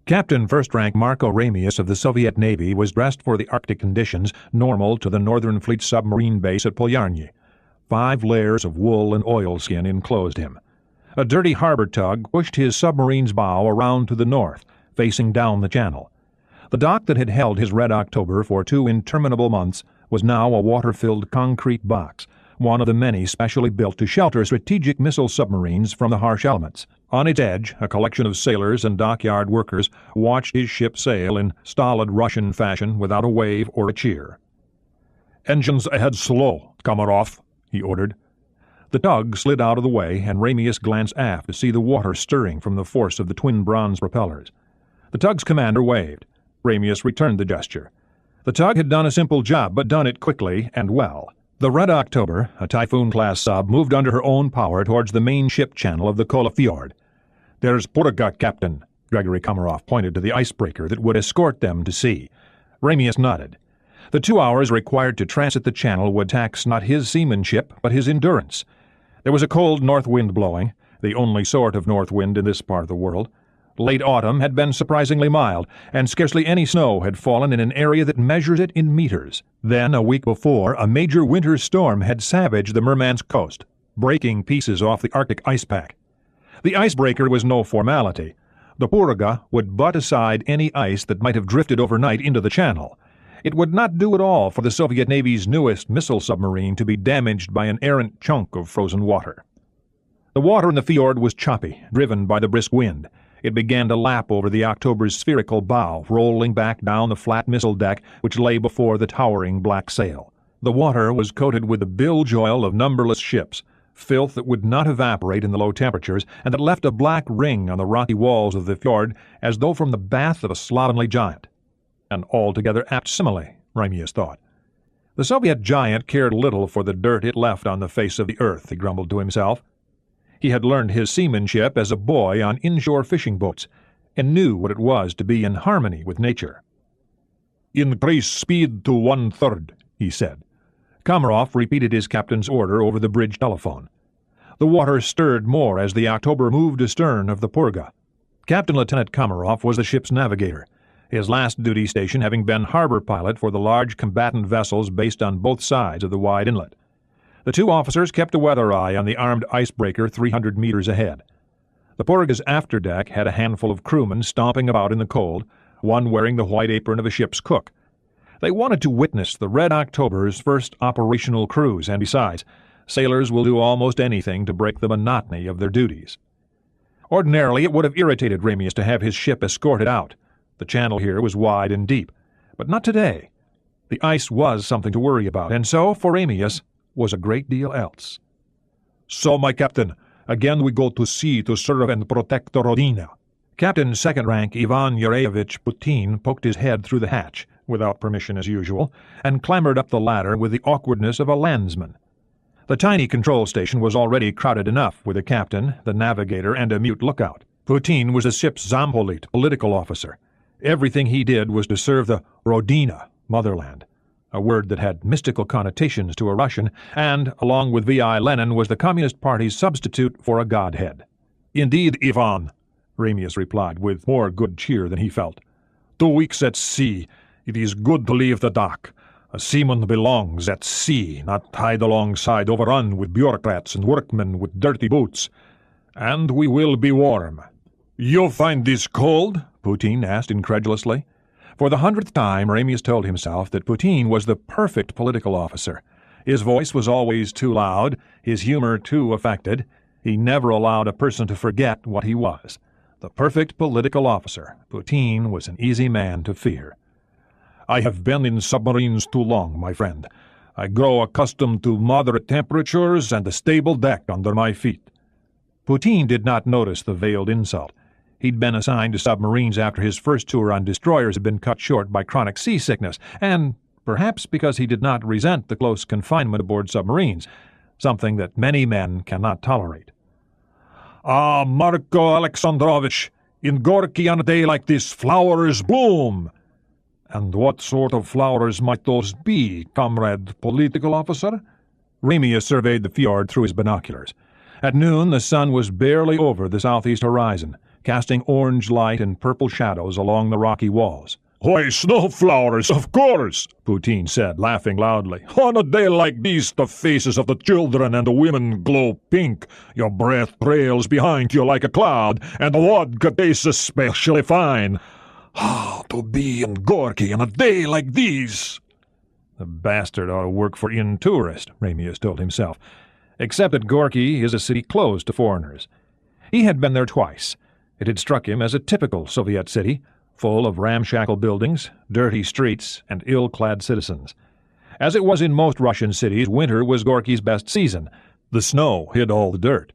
Captain First Rank Marco Ramius of the Soviet Navy was dressed for the Arctic conditions normal to the Northern Fleet submarine base at Polyarny. 5 layers of wool and oilskin enclosed him. A dirty harbor tug pushed his submarine's bow around to the north, facing down the channel. The dock that had held his Red October for 2 interminable months was now a water-filled concrete box, one of the many specially built to shelter strategic missile submarines from the harsh elements. On its edge, a collection of sailors and dockyard workers watched his ship sail in stolid Russian fashion without a wave or a cheer. "Engines ahead slow, Komarov," he ordered. The tug slid out of the way, and Ramius glanced aft to see the water stirring from the force of the twin bronze propellers. The tug's commander waved. Ramius returned the gesture. The tug had done a simple job, but done it quickly and well. The Red October, a Typhoon-class sub, moved under her own power towards the main ship channel of the Kola Fjord. "There's Purga, Captain." Gregory Komarov pointed to the icebreaker that would escort them to sea. Ramius nodded. The 2 hours required to transit the channel would tax not his seamanship, but his endurance. There was a cold north wind blowing, the only sort of north wind in this part of the world. Late autumn had been surprisingly mild, and scarcely any snow had fallen in an area that measures it in meters. Then, a week before, a major winter storm had savaged the Murmansk coast, breaking pieces off the Arctic ice pack. The icebreaker was no formality. The Purga would butt aside any ice that might have drifted overnight into the channel. It would not do at all for the Soviet Navy's newest missile submarine to be damaged by an errant chunk of frozen water. The water in the fjord was choppy, driven by the brisk wind. It began to lap over the October's spherical bow, rolling back down the flat missile deck which lay before the towering black sail. The water was coated with the bilge oil of numberless ships, filth that would not evaporate in the low temperatures, and that left a black ring on the rocky walls of the fjord as though from the bath of a slovenly giant. An altogether apt simile, Ramius thought. The Soviet giant cared little for the dirt it left on the face of the earth, he grumbled to himself. He had learned his seamanship as a boy on inshore fishing boats, and knew what it was to be in harmony with nature. "Increase speed to 1/3, he said. Komarov repeated his captain's order over the bridge telephone. The water stirred more as the October moved astern of the Purga. Captain Lieutenant Komarov was the ship's navigator, his last duty station having been harbor pilot for the large combatant vessels based on both sides of the wide inlet. The 2 officers kept a weather eye on the armed icebreaker 300 meters ahead. The Purga's afterdeck had a handful of crewmen stomping about in the cold, one wearing the white apron of a ship's cook. They wanted to witness the Red October's first operational cruise, and besides, sailors will do almost anything to break the monotony of their duties. Ordinarily, it would have irritated Ramius to have his ship escorted out. The channel here was wide and deep, but not today. The ice was something to worry about, and so, for Ramius, was a great deal else. "So, my captain, again we go to sea to serve and protect the Rodina." Captain Second Rank Ivan Yureyevich Putin poked his head through the hatch, without permission as usual, and clambered up the ladder with the awkwardness of a landsman. The tiny control station was already crowded enough with a captain, the navigator, and a mute lookout. Putin was the ship's Zampolit, political officer. Everything he did was to serve the Rodina, motherland, a word that had mystical connotations to a Russian, and, along with V.I. Lenin, was the Communist Party's substitute for a godhead. "Indeed, Ivan," Ramius replied, with more good cheer than he felt. 2 weeks at sea. It is good to leave the dock. A seaman belongs at sea, not tied alongside, overrun with bureaucrats and workmen with dirty boots. And we will be warm." "You find this cold?" Putin asked incredulously. For the 100th time, Ramius told himself that Putin was the perfect political officer. His voice was always too loud, his humor too affected. He never allowed a person to forget what he was. The perfect political officer. Putin was an easy man to fear. "I have been in submarines too long, my friend. I grow accustomed to moderate temperatures and a stable deck under my feet." Putin did not notice the veiled insult. He'd been assigned to submarines after his first tour on destroyers had been cut short by chronic seasickness, and perhaps because he did not resent the close confinement aboard submarines, something that many men cannot tolerate. "Ah, Marko Alexandrovich, in Gorky on a day like this, flowers bloom." "And what sort of flowers might those be, comrade political officer?" Ramius surveyed the fjord through his binoculars. At noon, the sun was barely over the southeast horizon, casting orange light and purple shadows along the rocky walls. "Why, snowflowers, of course," Poutine said, laughing loudly. "On a day like this, the faces of the children and the women glow pink, your breath trails behind you like a cloud, and the vodka tastes especially fine. Ah, to be in Gorky on a day like this!" The bastard ought to work for Inn Tourist, Ramius told himself, except that Gorky is a city closed to foreigners. He had been there twice. It had struck him as a typical Soviet city, full of ramshackle buildings, dirty streets, and ill-clad citizens. As it was in most Russian cities, winter was Gorky's best season. The snow hid all the dirt.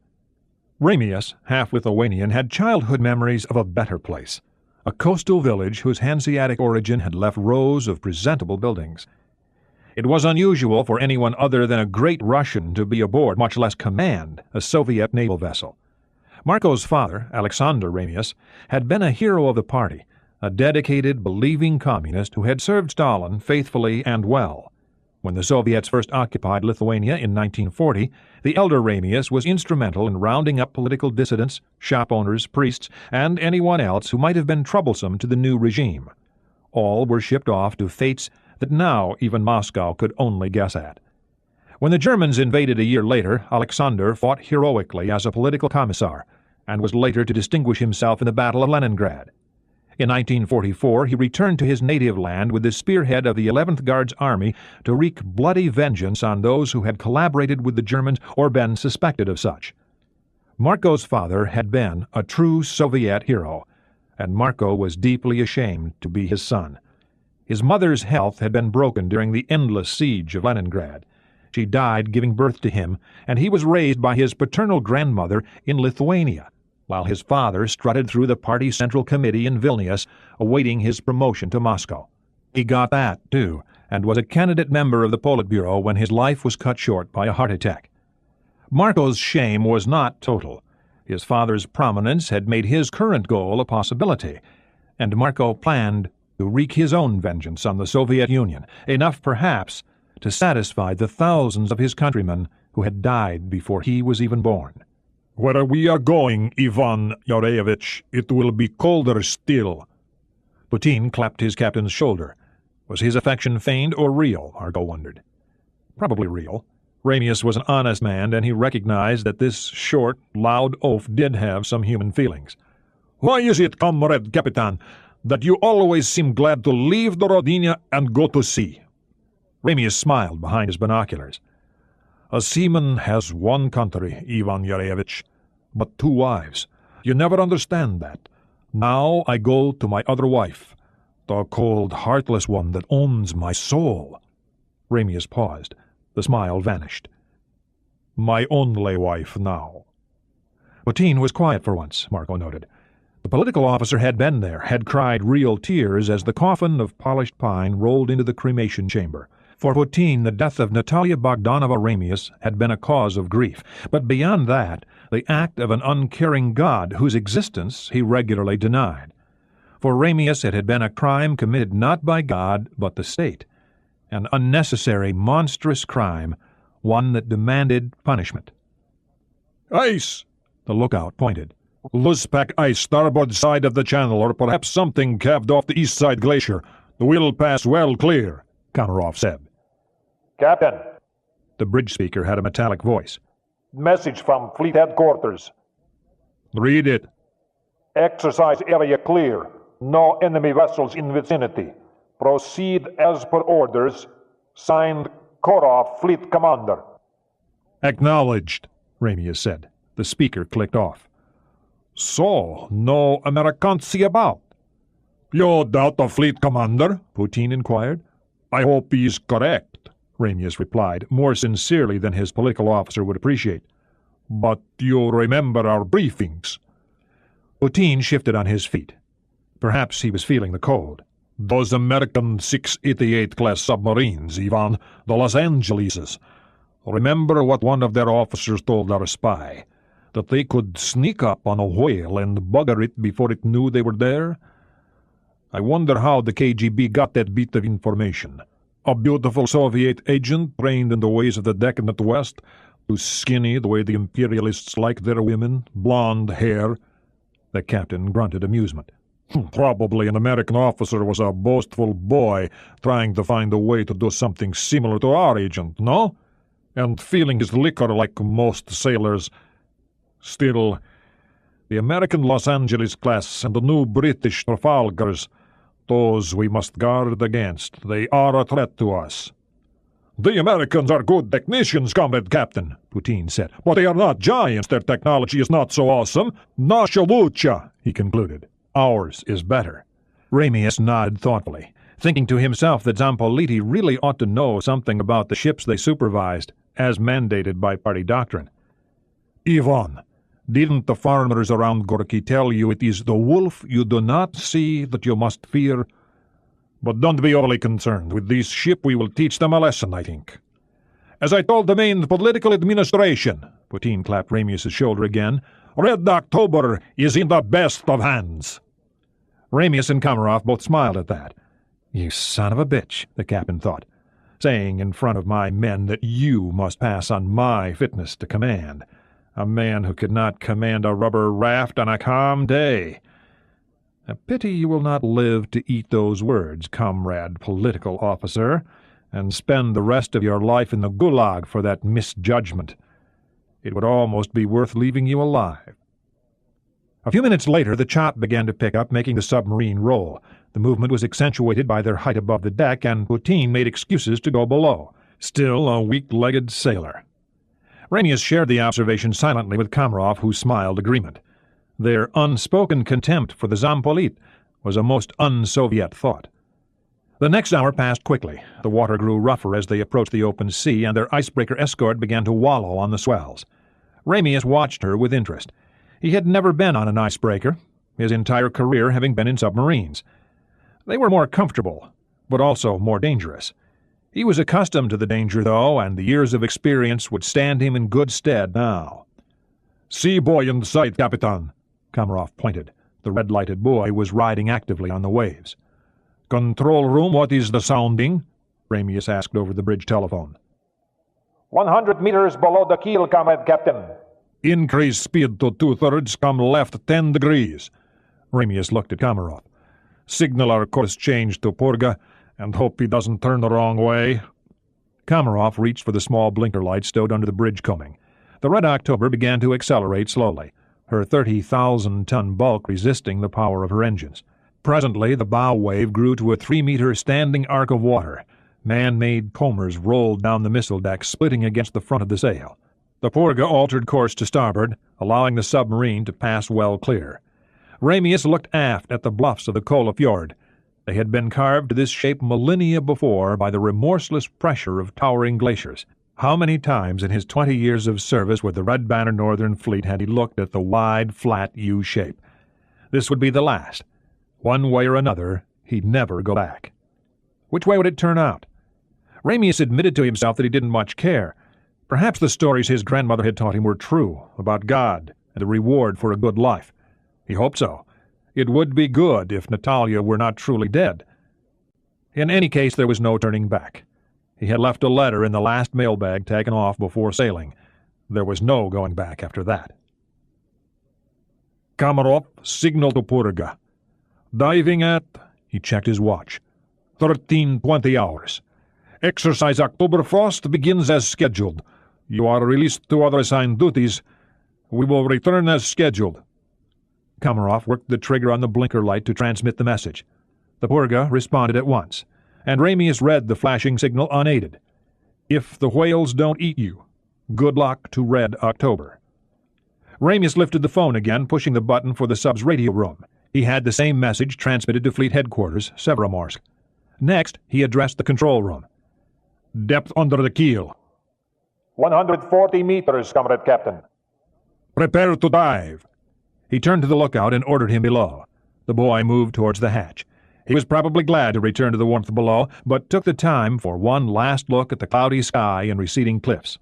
Ramius, half Lithuanian, had childhood memories of a better place, a coastal village whose Hanseatic origin had left rows of presentable buildings. It was unusual for anyone other than a great Russian to be aboard, much less command, a Soviet naval vessel. Marco's father, Alexander Ramius, had been a hero of the party, a dedicated, believing communist who had served Stalin faithfully and well. When the Soviets first occupied Lithuania in 1940, the elder Ramius was instrumental in rounding up political dissidents, shop owners, priests, and anyone else who might have been troublesome to the new regime. All were shipped off to fates that now even Moscow could only guess at. When the Germans invaded a year later, Alexander fought heroically as a political commissar, and was later to distinguish himself in the Battle of Leningrad. In 1944, he returned to his native land with the spearhead of the 11th Guards Army to wreak bloody vengeance on those who had collaborated with the Germans or been suspected of such. Marco's father had been a true Soviet hero, and Marco was deeply ashamed to be his son. His mother's health had been broken during the endless siege of Leningrad. She died giving birth to him, and he was raised by his paternal grandmother in Lithuania, while his father strutted through the party central committee in Vilnius, awaiting his promotion to Moscow. He got that, too, and was a candidate member of the Politburo when his life was cut short by a heart attack. Marco's shame was not total. His father's prominence had made his current goal a possibility, and Marco planned to wreak his own vengeance on the Soviet Union, enough perhaps to satisfy the thousands of his countrymen who had died before he was even born. "Where we are going, Ivan Yureyevich, it will be colder still." Poutine clapped his captain's shoulder. Was his affection feigned or real, Marco wondered. Probably real. Ramius was an honest man, and he recognized that this short, loud oaf did have some human feelings. "Why is it, Comrade Capitan, that you always seem glad to leave the Rodinia and go to sea?" Ramius smiled behind his binoculars. "A seaman has one country, Ivan Yureyevich, but two wives. You never understand that. Now I go to my other wife, the cold, heartless one that owns my soul." Ramius paused. The smile vanished. "My only wife now." Poutine was quiet for once, Marco noted. The political officer had been there, had cried real tears as the coffin of polished pine rolled into the cremation chamber. For Poutine, the death of Natalia Bogdanova Ramius had been a cause of grief, but beyond that, the act of an uncaring God whose existence he regularly denied. For Ramius it had been a crime committed not by God but the state, an unnecessary, monstrous crime, one that demanded punishment. "Ice!" The lookout pointed. "Loose pack ice starboard side of the channel, or perhaps something calved off the east side glacier. We'll pass well clear," Komarov said. "Captain," the bridge speaker had a metallic voice. "Message from Fleet Headquarters. "Read it." Exercise area clear. No enemy vessels in vicinity. Proceed as per orders. Signed, Korov, Fleet Commander." "Acknowledged," Ramius said. The speaker clicked off. "So, no Amerikanцы about?" "You doubt the Fleet Commander?" Poutine inquired. "I hope he is correct," Ramius replied, more sincerely than his political officer would appreciate. "But you remember our briefings?" Poutine shifted on his feet. Perhaps he was feeling the cold. "Those American 688-class submarines, Ivan, the Los Angeleses. Remember what one of their officers told our spy? That they could sneak up on a whale and bugger it before it knew they were there? I wonder how the KGB got that bit of information. A beautiful Soviet agent trained in the ways of the decadent West, too skinny the way the imperialists like their women, blonde hair. The captain grunted amusement. Probably an American officer was a boastful boy trying to find a way to do something similar to our agent, no? And feeling his liquor like most sailors. Still, the American Los Angeles class and the new British Trafalgars, those we must guard against. They are a threat to us. The Americans are good technicians, Comrade Captain, Poutine said, but they are not giants. Their technology is not so awesome. Nasha lucha, he concluded. Ours is better. Ramius nodded thoughtfully, thinking to himself that Zampoliti really ought to know something about the ships they supervised, as mandated by party doctrine. Ivan, didn't the farmers around Gorky tell you it is the wolf you do not see that you must fear? But don't be overly concerned. With this ship we will teach them a lesson, I think. As I told the main political administration, Poutine clapped Ramius's shoulder again, Red October is in the best of hands. Ramius and Komarov both smiled at that. You son of a bitch, the captain thought, saying in front of my men that you must pass on my fitness to command. A man who could not command a rubber raft on a calm day. A pity you will not live to eat those words, comrade political officer, and spend the rest of your life in the gulag for that misjudgment. It would almost be worth leaving you alive. A few minutes later, the chop began to pick up, making the submarine roll. The movement was accentuated by their height above the deck, and Poutine made excuses to go below. Still a weak-legged sailor. Ramius shared the observation silently with Komarov, who smiled agreement. Their unspoken contempt for the Zampolit was a most un-Soviet thought. The next hour passed quickly. The water grew rougher as they approached the open sea, and their icebreaker escort began to wallow on the swells. Ramius watched her with interest. He had never been on an icebreaker, his entire career having been in submarines. They were more comfortable, but also more dangerous. He was accustomed to the danger, though, and the years of experience would stand him in good stead now. "Sea boy in sight, Capitan," Komarov pointed. The red-lighted buoy was riding actively on the waves. "Control room, what is the sounding?" Ramius asked over the bridge telephone. 100 meters below the keel, Comrade Captain. "Increase speed to 2/3, come left 10 degrees. Ramius looked at Komarov. "Signal our course change to Purga, and hope he doesn't turn the wrong way." Komarov reached for the small blinker light stowed under the bridge combing. The Red October began to accelerate slowly, her 30,000-ton bulk resisting the power of her engines. Presently, the bow wave grew to a 3-meter standing arc of water. Man-made combers rolled down the missile deck, splitting against the front of the sail. The Purga altered course to starboard, allowing the submarine to pass well clear. Ramius looked aft at the bluffs of the Kola Fjord. They had been carved to this shape millennia before by the remorseless pressure of towering glaciers. How many times in his 20 years of service with the Red Banner Northern Fleet had he looked at the wide, flat U shape? This would be the last. One way or another, he'd never go back. Which way would it turn out? Ramius admitted to himself that he didn't much care. Perhaps the stories his grandmother had taught him were true, about God and the reward for a good life. He hoped so. It would be good if Natalia were not truly dead. In any case, there was no turning back. He had left a letter in the last mailbag taken off before sailing. There was no going back after that. "Komarov, signal to Purga. Diving at," he checked his watch, 13:20 hours. "Exercise Oktoberfrost begins as scheduled. You are released to other assigned duties. We will return as scheduled." Komarov worked the trigger on the blinker light to transmit the message. The Purga responded at once, and Ramius read the flashing signal unaided. "If the whales don't eat you, good luck to Red October." Ramius lifted the phone again, pushing the button for the sub's radio room. He had the same message transmitted to Fleet Headquarters, Severomorsk. Next, he addressed the control room. "Depth under the keel." 140 meters, Comrade Captain. "Prepare to dive." He turned to the lookout and ordered him below. The boy moved towards the hatch. He was probably glad to return to the warmth below, but took the time for one last look at the cloudy sky and receding cliffs.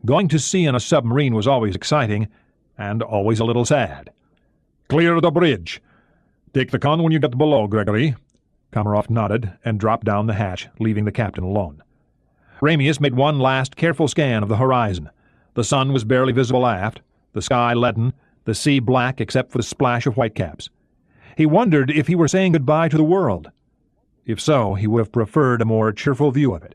Going to sea in a submarine was always exciting, and always a little sad. "Clear the bridge. Take the con when you get below, Gregory." Komarov nodded and dropped down the hatch, leaving the captain alone. Ramius made one last careful scan of the horizon. The sun was barely visible aft, the sky leaden, the sea black except for the splash of whitecaps. He wondered if he were saying goodbye to the world. If so, he would have preferred a more cheerful view of it.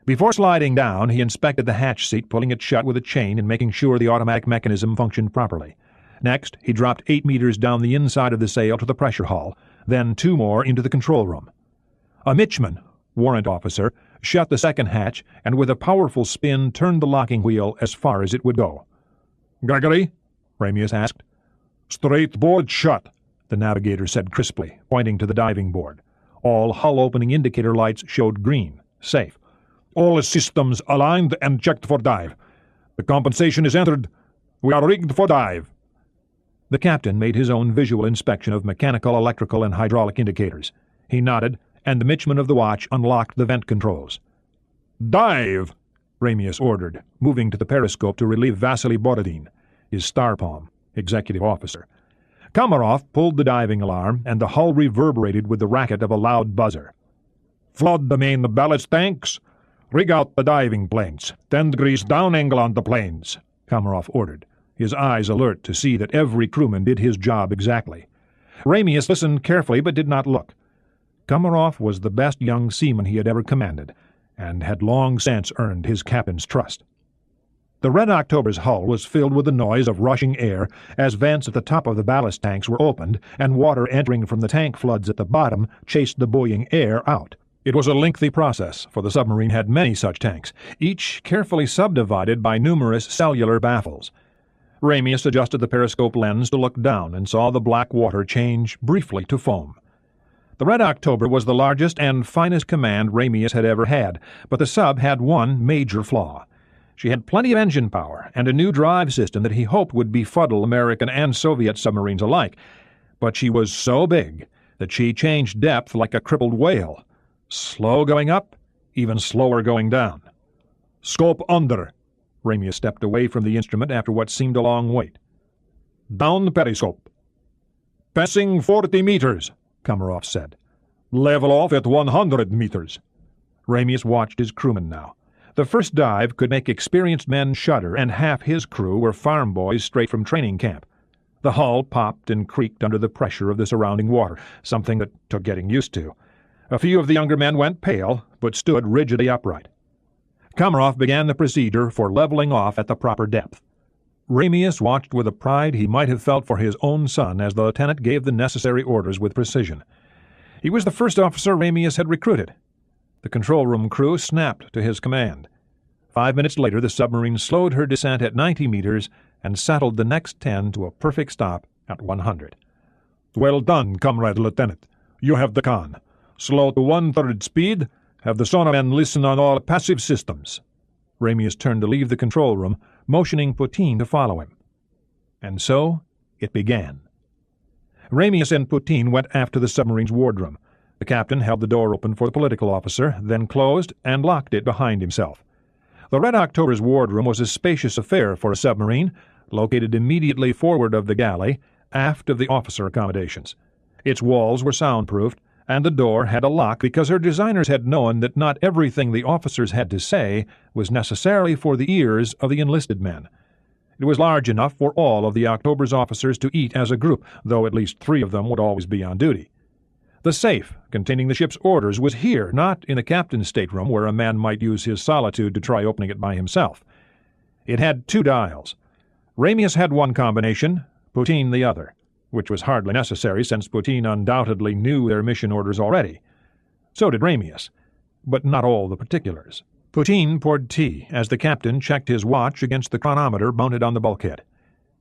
Before sliding down, he inspected the hatch seat, pulling it shut with a chain and making sure the automatic mechanism functioned properly. Next, he dropped 8 meters down the inside of the sail to the pressure hull, then 2 more into the control room. A Mitchman, warrant officer, shut the second hatch and with a powerful spin turned the locking wheel as far as it would go. "Gregory?" Ramius asked. "Straight board shut," the navigator said crisply, pointing to the diving board. All hull opening indicator lights showed green. Safe. "All systems aligned and checked for dive. The compensation is entered. We are rigged for dive." The captain made his own visual inspection of mechanical, electrical, and hydraulic indicators. He nodded, and the Mitchman of the watch unlocked the vent controls. "Dive!" Ramius ordered, moving to the periscope to relieve Vasily Borodin, his star palm, executive officer. Komarov pulled the diving alarm, and the hull reverberated with the racket of a loud buzzer. "Flood the main ballast tanks. Rig out the diving planes. 10 degrees down angle on the planes," Komarov ordered, his eyes alert to see that every crewman did his job exactly. Ramius listened carefully but did not look. Komarov was the best young seaman he had ever commanded, and had long since earned his captain's trust. The Red October's hull was filled with the noise of rushing air as vents at the top of the ballast tanks were opened and water entering from the tank floods at the bottom chased the buoying air out. It was a lengthy process, for the submarine had many such tanks, each carefully subdivided by numerous cellular baffles. Ramius adjusted the periscope lens to look down and saw the black water change briefly to foam. The Red October was the largest and finest command Ramius had ever had, but the sub had one major flaw. She had plenty of engine power and a new drive system that he hoped would befuddle American and Soviet submarines alike, but she was so big that she changed depth like a crippled whale. Slow going up, even slower going down. "Scope under." Ramius stepped away from the instrument after what seemed a long wait. "Down periscope." "Passing 40 meters," Komarov said. "Level off at 100 meters. Ramius watched his crewmen now. The first dive could make experienced men shudder, and half his crew were farm boys straight from training camp. The hull popped and creaked under the pressure of the surrounding water, something that took getting used to. A few of the younger men went pale, but stood rigidly upright. Komarov began the procedure for leveling off at the proper depth. Ramius watched with a pride he might have felt for his own son as the lieutenant gave the necessary orders with precision. He was the first officer Ramius had recruited. The control room crew snapped to his command. 5 minutes later, the submarine slowed her descent at 90 meters and settled the next 10 to a perfect stop at 100. "Well done, Comrade Lieutenant. You have the con. Slow to 1/3 speed. Have the sonarmen listen on all passive systems." Ramius turned to leave the control room, motioning Putin to follow him. And so it began. Ramius and Putin went aft to the submarine's wardroom. The captain held the door open for the political officer, then closed and locked it behind himself. The Red October's wardroom was a spacious affair for a submarine, located immediately forward of the galley, aft of the officer accommodations. Its walls were soundproofed, and the door had a lock because her designers had known that not everything the officers had to say was necessarily for the ears of the enlisted men. It was large enough for all of the October's officers to eat as a group, though at least 3 of them would always be on duty. The safe containing the ship's orders was here, not in the captain's stateroom where a man might use his solitude to try opening it by himself. It had 2 dials. Ramius had one combination, Putin the other, which was hardly necessary since Putin undoubtedly knew their mission orders already. So did Ramius, but not all the particulars. Putin poured tea as the captain checked his watch against the chronometer mounted on the bulkhead.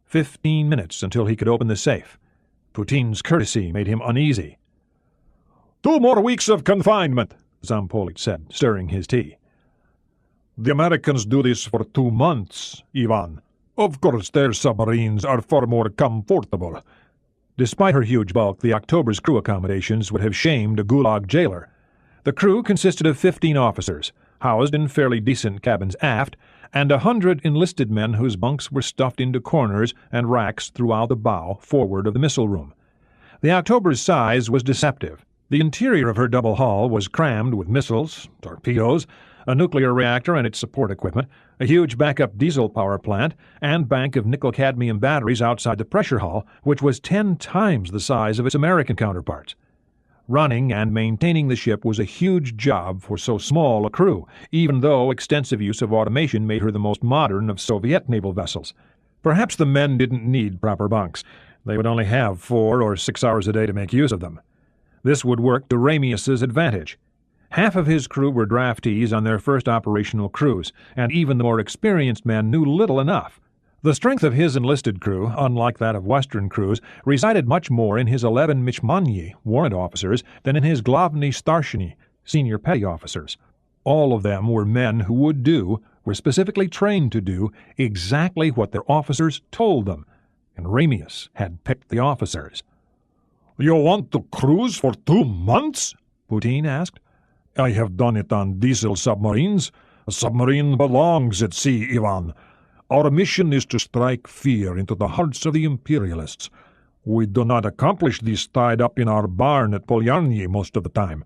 15 minutes until he could open the safe. Putin's courtesy made him uneasy. 2 more weeks of confinement," Zampolit said, stirring his tea. "The Americans do this for 2 months, Ivan. Of course their submarines are far more comfortable." Despite her huge bulk, the October's crew accommodations would have shamed a gulag jailer. The crew consisted of 15 officers, housed in fairly decent cabins aft, and 100 enlisted men whose bunks were stuffed into corners and racks throughout the bow forward of the missile room. The October's size was deceptive. The interior of her double hull was crammed with missiles, torpedoes, a nuclear reactor and its support equipment, a huge backup diesel power plant, and bank of nickel-cadmium batteries outside the pressure hull, which was 10 times the size of its American counterparts. Running and maintaining the ship was a huge job for so small a crew, even though extensive use of automation made her the most modern of Soviet naval vessels. Perhaps the men didn't need proper bunks. They would only have 4 or 6 hours a day to make use of them. This would work to Ramius's advantage. Half of his crew were draftees on their first operational cruise, and even the more experienced men knew little enough. The strength of his enlisted crew, unlike that of Western crews, resided much more in his 11 Michmani warrant officers than in his Glavny Starshiny senior petty officers. All of them were men who were specifically trained to do exactly what their officers told them, and Ramius had picked the officers. "You want to cruise for 2 months?" Putin asked. "I have done it on diesel submarines. A submarine belongs at sea, Ivan. Our mission is to strike fear into the hearts of the imperialists. We do not accomplish this tied up in our barn at Polyarny most of the time.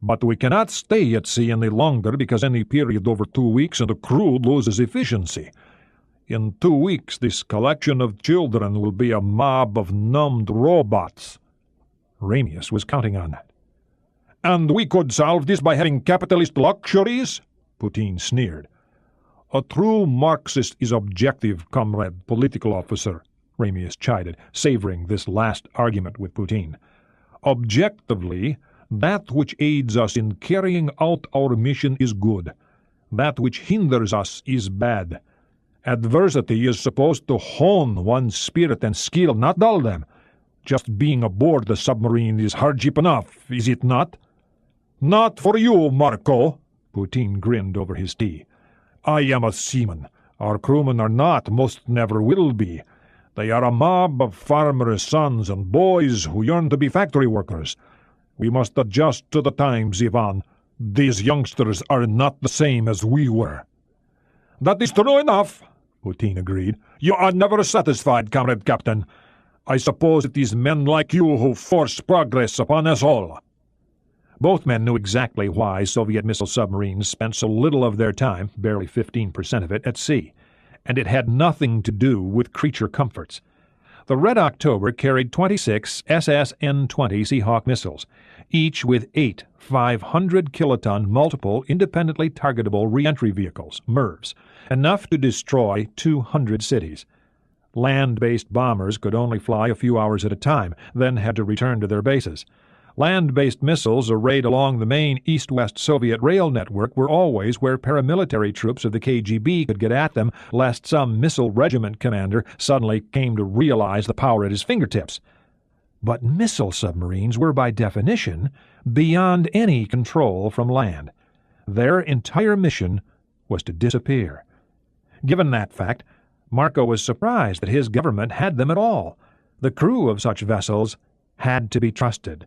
But we cannot stay at sea any longer because any period over 2 weeks and the crew loses efficiency. In 2 weeks this collection of children will be a mob of numbed robots." Ramius was counting on that. "And we could solve this by having capitalist luxuries?" Putin sneered. "A true Marxist is objective, comrade political officer," Ramius chided, savoring this last argument with Putin. "Objectively, that which aids us in carrying out our mission is good. That which hinders us is bad. Adversity is supposed to hone one's spirit and skill, not dull them. Just being aboard the submarine is hardship enough, is it not?" "Not for you, Marco," Putin grinned over his tea. "I am a seaman. Our crewmen are not, most never will be. They are a mob of farmers' sons and boys who yearn to be factory workers. We must adjust to the times, Ivan. These youngsters are not the same as we were." "That is true enough," Putin agreed. "You are never satisfied, comrade captain. I suppose it is men like you who force progress upon us all." Both men knew exactly why Soviet missile submarines spent so little of their time, barely 15% of it, at sea, and it had nothing to do with creature comforts. The Red October carried 26 SS-N-20 Seahawk missiles, each with 8 500-kiloton multiple independently targetable reentry vehicles, MIRVs, enough to destroy 200 cities. Land-based bombers could only fly a few hours at a time, then had to return to their bases. Land-based missiles arrayed along the main east-west Soviet rail network were always where paramilitary troops of the KGB could get at them, lest some missile regiment commander suddenly came to realize the power at his fingertips. But missile submarines were, by definition, beyond any control from land. Their entire mission was to disappear. Given that fact, Marco was surprised that his government had them at all. The crew of such vessels had to be trusted.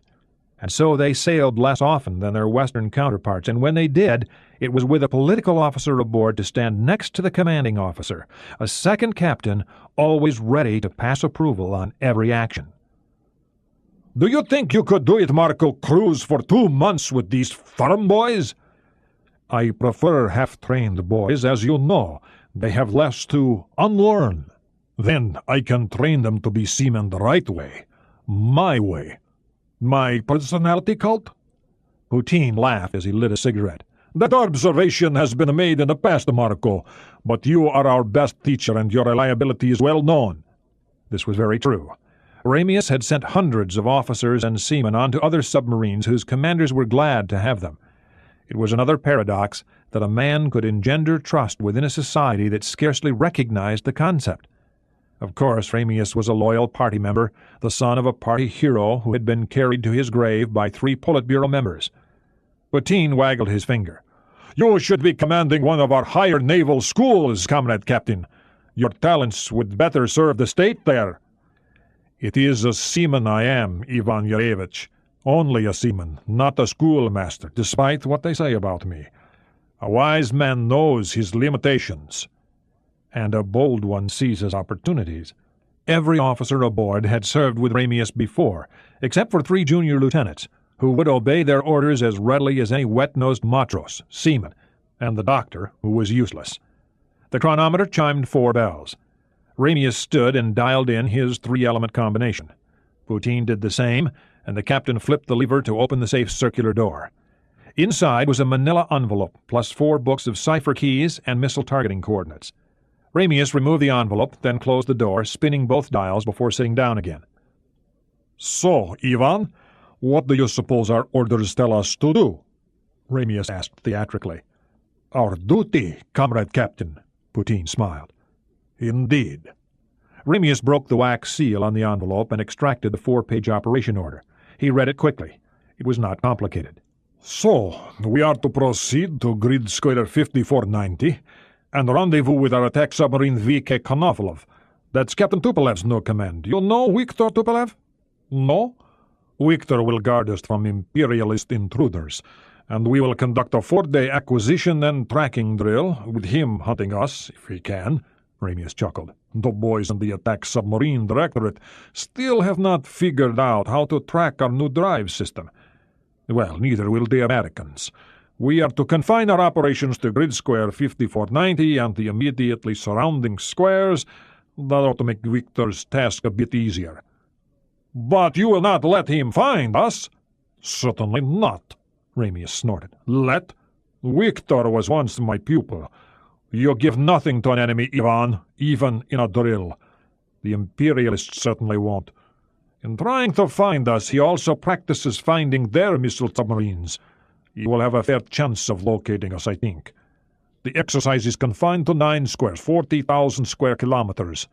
And so they sailed less often than their Western counterparts, and when they did, it was with a political officer aboard to stand next to the commanding officer, a second captain always ready to pass approval on every action. "Do you think you could do it, Marco, cruise for 2 months with these farm boys?" "I prefer half-trained boys, as you know. They have less to unlearn. Then I can train them to be seamen the right way, my way. My personality cult?" Putin laughed as he lit a cigarette. "That observation has been made in the past, Marco, but you are our best teacher and your reliability is well known." This was very true. Ramius had sent hundreds of officers and seamen onto other submarines whose commanders were glad to have them. It was another paradox that a man could engender trust within a society that scarcely recognized the concept. Of course, Ramius was a loyal party member, the son of a party hero who had been carried to his grave by 3 Politburo members. Putin waggled his finger. "You should be commanding one of our higher naval schools, comrade captain. Your talents would better serve the state there." "It is a seaman I am, Ivan Yurevich. Only a seaman, not a schoolmaster, despite what they say about me. A wise man knows his limitations." "And a bold one sees his opportunities." Every officer aboard had served with Ramius before, except for 3 junior lieutenants, who would obey their orders as readily as any wet-nosed matros, seamen, and the doctor, who was useless. The chronometer chimed 4 bells. Ramius stood and dialed in his 3-element combination. Poutine did the same, and the captain flipped the lever to open the safe's circular door. Inside was a manila envelope, plus 4 books of cipher keys and missile targeting coordinates. Ramius removed the envelope, then closed the door, spinning both dials before sitting down again. "So, Ivan, what do you suppose our orders tell us to do?" Ramius asked theatrically. "Our duty, Comrade Captain," Poutine smiled. "Indeed." Ramius broke the wax seal on the envelope and extracted the 4-page operation order. He read it quickly. It was not complicated. "So, we are to proceed to grid square 5490 and rendezvous with our attack submarine V.K. Konovalov. That's Captain Tupolev's new command. You know Viktor Tupolev? No? Viktor will guard us from imperialist intruders, and we will conduct a 4-day acquisition and tracking drill, with him hunting us, if he can." Ramius chuckled. "The boys in the attack submarine directorate still have not figured out how to track our new drive system. Well, neither will the Americans. We are to confine our operations to grid square 5490 and the immediately surrounding squares. That ought to make Victor's task a bit easier." "But you will not let him find us?" "Certainly not," Ramius snorted. "Let? Victor was once my pupil. You give nothing to an enemy, Ivan, even in a drill. The imperialists certainly won't. In trying to find us, he also practices finding their missile submarines. He will have a fair chance of locating us, I think. The exercise is confined to 9 squares, 40,000 square kilometers.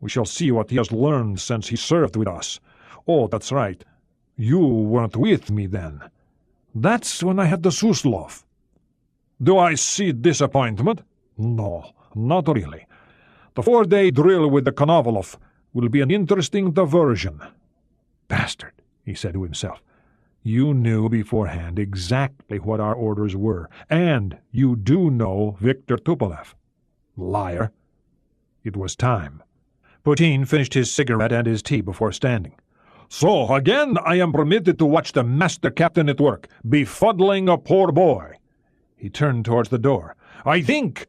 We shall see what he has learned since he served with us. Oh, that's right. You weren't with me then. That's when I had the Suslov. Do I see disappointment? No, not really. The 4-day drill with the Konovalov will be an interesting diversion." "Bastard," he said to himself. "You knew beforehand exactly what our orders were, and you do know Viktor Tupolev." "Liar." It was time. Poutine finished his cigarette and his tea before standing. "So, again I am permitted to watch the master captain at work, befuddling a poor boy." He turned towards the door. "I think—"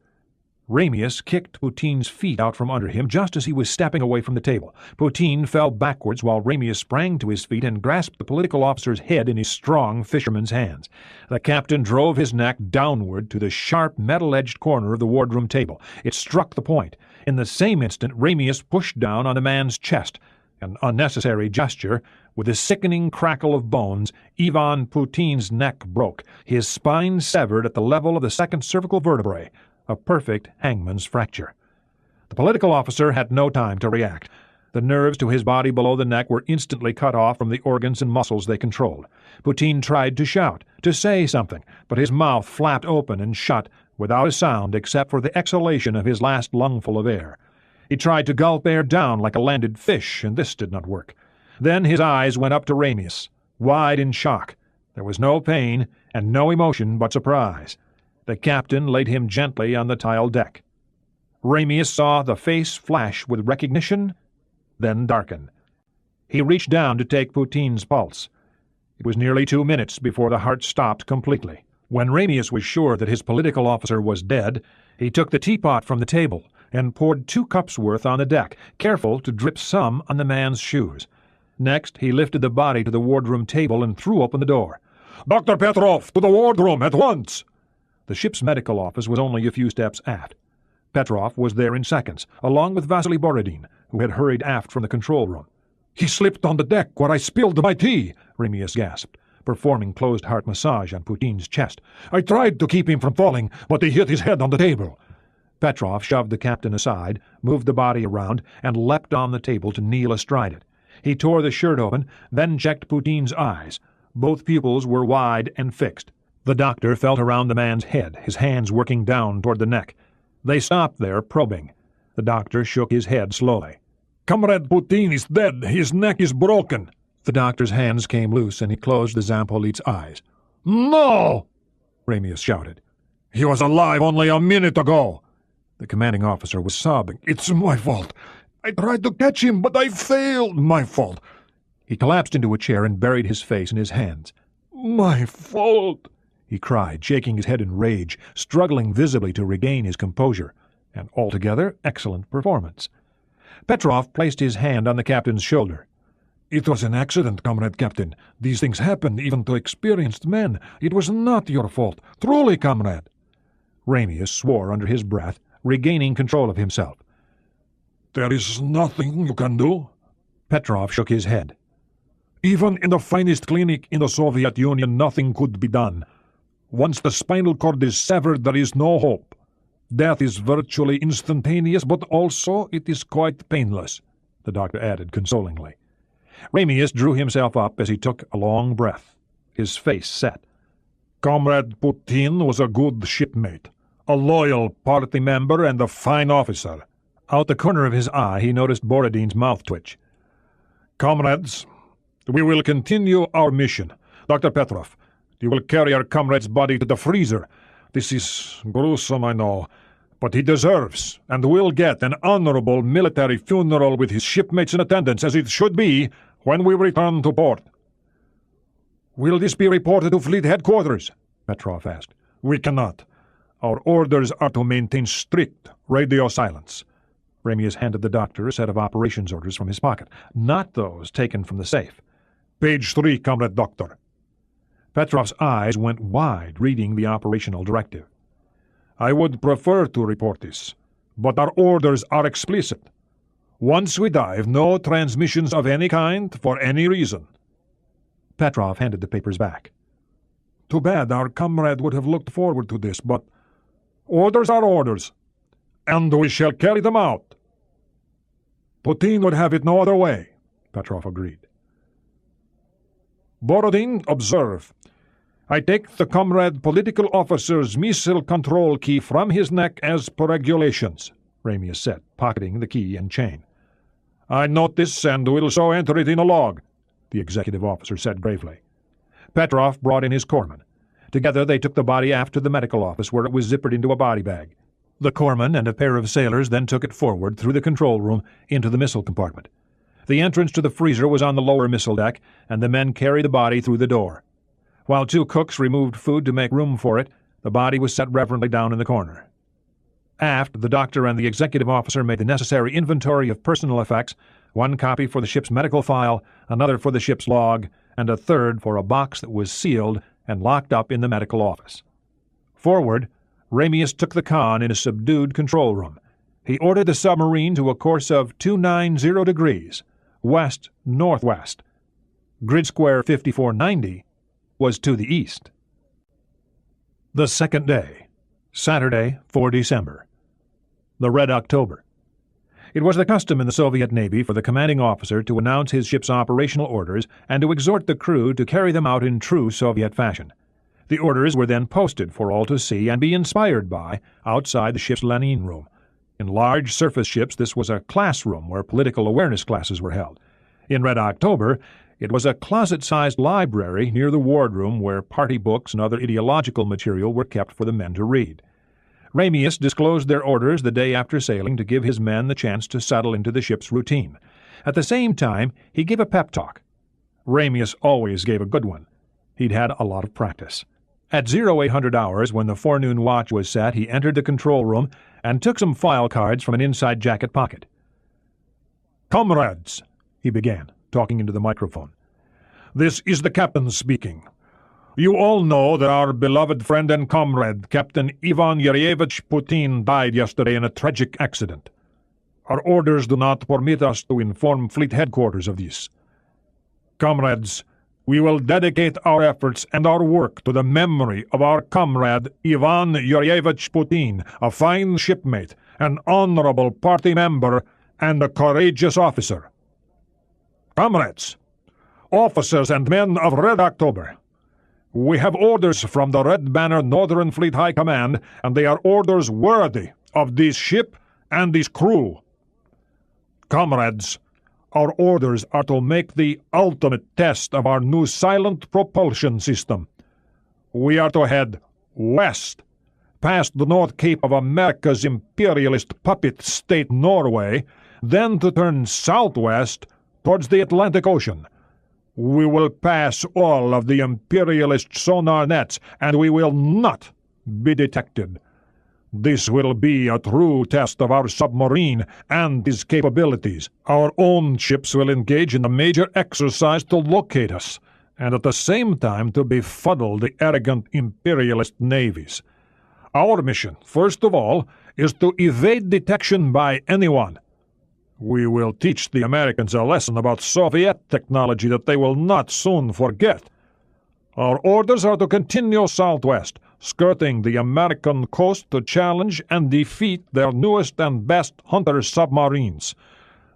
Ramius kicked Poutine's feet out from under him just as he was stepping away from the table. Poutine fell backwards while Ramius sprang to his feet and grasped the political officer's head in his strong fisherman's hands. The captain drove his neck downward to the sharp, metal-edged corner of the wardroom table. It struck the point. In the same instant, Ramius pushed down on the man's chest. An unnecessary gesture. With a sickening crackle of bones, Ivan Poutine's neck broke, his spine severed at the level of the second cervical vertebrae. A perfect hangman's fracture. The political officer had no time to react. The nerves to his body below the neck were instantly cut off from the organs and muscles they controlled. Poutine tried to shout, to say something, but his mouth flapped open and shut without a sound except for the exhalation of his last lungful of air. He tried to gulp air down like a landed fish, and this did not work. Then his eyes went up to Ramius, wide in shock. There was no pain and no emotion but surprise. The captain laid him gently on the tiled deck. Ramius saw the face flash with recognition, then darken. He reached down to take Poutine's pulse. It was nearly 2 minutes before the heart stopped completely. When Ramius was sure that his political officer was dead, he took the teapot from the table and poured 2 cups' worth on the deck, careful to drip some on the man's shoes. Next, he lifted the body to the wardroom table and threw open the door. "Dr. Petrov, to the wardroom at once!" The ship's medical office was only a few steps aft. Petrov was there in seconds, along with Vasily Borodin, who had hurried aft from the control room. "He slipped on the deck where I spilled my tea," Ramius gasped, performing closed-heart massage on Poutine's chest. "I tried to keep him from falling, but he hit his head on the table." Petrov shoved the captain aside, moved the body around, and leapt on the table to kneel astride it. He tore the shirt open, then checked Poutine's eyes. Both pupils were wide and fixed. The doctor felt around the man's head, his hands working down toward the neck. They stopped there, probing. The doctor shook his head slowly. "Comrade Poutine is dead. His neck is broken." The doctor's hands came loose, and he closed the Zampolit's eyes. "No!" Ramius shouted. "He was alive only a minute ago." The commanding officer was sobbing. "It's my fault. I tried to catch him, but I failed. My fault." He collapsed into a chair and buried his face in his hands. "My fault." he cried, shaking his head in rage, struggling visibly to regain his composure. An altogether excellent performance. Petrov placed his hand on the captain's shoulder. "It was an accident, Comrade Captain. These things happen even to experienced men. It was not your fault. Truly, comrade." Ramius swore under his breath, regaining control of himself. "There is nothing you can do?" Petrov shook his head. "Even in the finest clinic in the Soviet Union, nothing could be done. Once the spinal cord is severed, there is no hope. Death is virtually instantaneous, but also it is quite painless," the doctor added consolingly. Ramius drew himself up as he took a long breath. His face set. "Comrade Putin was a good shipmate, a loyal party member, and a fine officer." Out the corner of his eye he noticed Borodin's mouth twitch. "Comrades, we will continue our mission. Dr. Petrov, you will carry our comrade's body to the freezer. This is gruesome, I know, but he deserves and will get an honorable military funeral with his shipmates in attendance, as it should be when we return to port." "Will this be reported to Fleet Headquarters?" Petrov asked. "We cannot. Our orders are to maintain strict radio silence." Ramius handed the doctor a set of operations orders from his pocket, not those taken from the safe. "Page 3, Comrade Doctor." Petrov's eyes went wide, reading the operational directive. "I would prefer to report this, but our orders are explicit. Once we dive, no transmissions of any kind for any reason." Petrov handed the papers back. "Too bad. Our comrade would have looked forward to this, but orders are orders, and we shall carry them out." "Putin would have it no other way," Petrov agreed. "Borodin, observe. I take the comrade political officer's missile control key from his neck as per regulations," Ramius said, pocketing the key and chain. "I note this and will so enter it in a log," the executive officer said gravely. Petrov brought in his corpsman. Together they took the body aft to the medical office, where it was zippered into a body bag. The corpsman and a pair of sailors then took it forward through the control room into the missile compartment. The entrance to the freezer was on the lower missile deck, and the men carried the body through the door. While two cooks removed food to make room for it, the body was set reverently down in the corner. Aft, the doctor and the executive officer made the necessary inventory of personal effects, one copy for the ship's medical file, another for the ship's log, and a third for a box that was sealed and locked up in the medical office. Forward, Ramius took the con in a subdued control room. He ordered the submarine to a course of 290 degrees, west-northwest. Grid square 5490 was to the east. The second day, Saturday, 4 December. The Red October. It was the custom in the Soviet Navy for the commanding officer to announce his ship's operational orders and to exhort the crew to carry them out in true Soviet fashion. The orders were then posted for all to see and be inspired by outside the ship's Lenin room. In large surface ships, this was a classroom where political awareness classes were held. In Red October, it was a closet-sized library near the wardroom where party books and other ideological material were kept for the men to read. Ramius disclosed their orders the day after sailing to give his men the chance to settle into the ship's routine. At the same time, he gave a pep talk. Ramius always gave a good one. He'd had a lot of practice. At 0800 hours, when the forenoon watch was set, he entered the control room and took some file cards from an inside jacket pocket. "Comrades," he began, talking into the microphone. "This is the captain speaking. You all know that our beloved friend and comrade, Captain Ivan Yuryevich Putin, died yesterday in a tragic accident. Our orders do not permit us to inform Fleet Headquarters of this. Comrades, we will dedicate our efforts and our work to the memory of our comrade Ivan Yuryevich Putin, a fine shipmate, an honorable party member, and a courageous officer. Comrades, officers and men of Red October, we have orders from the Red Banner Northern Fleet High Command, and they are orders worthy of this ship and this crew. Comrades, our orders are to make the ultimate test of our new silent propulsion system. We are to head west, past the North Cape of America's imperialist puppet state Norway, then to turn southwest towards the Atlantic Ocean. We will pass all of the imperialist sonar nets, and we will not be detected. This will be a true test of our submarine and his capabilities. Our own ships will engage in a major exercise to locate us, and at the same time to befuddle the arrogant imperialist navies. Our mission, first of all, is to evade detection by anyone. We will teach the Americans a lesson about Soviet technology that they will not soon forget. Our orders are to continue southwest, skirting the American coast to challenge and defeat their newest and best hunter submarines.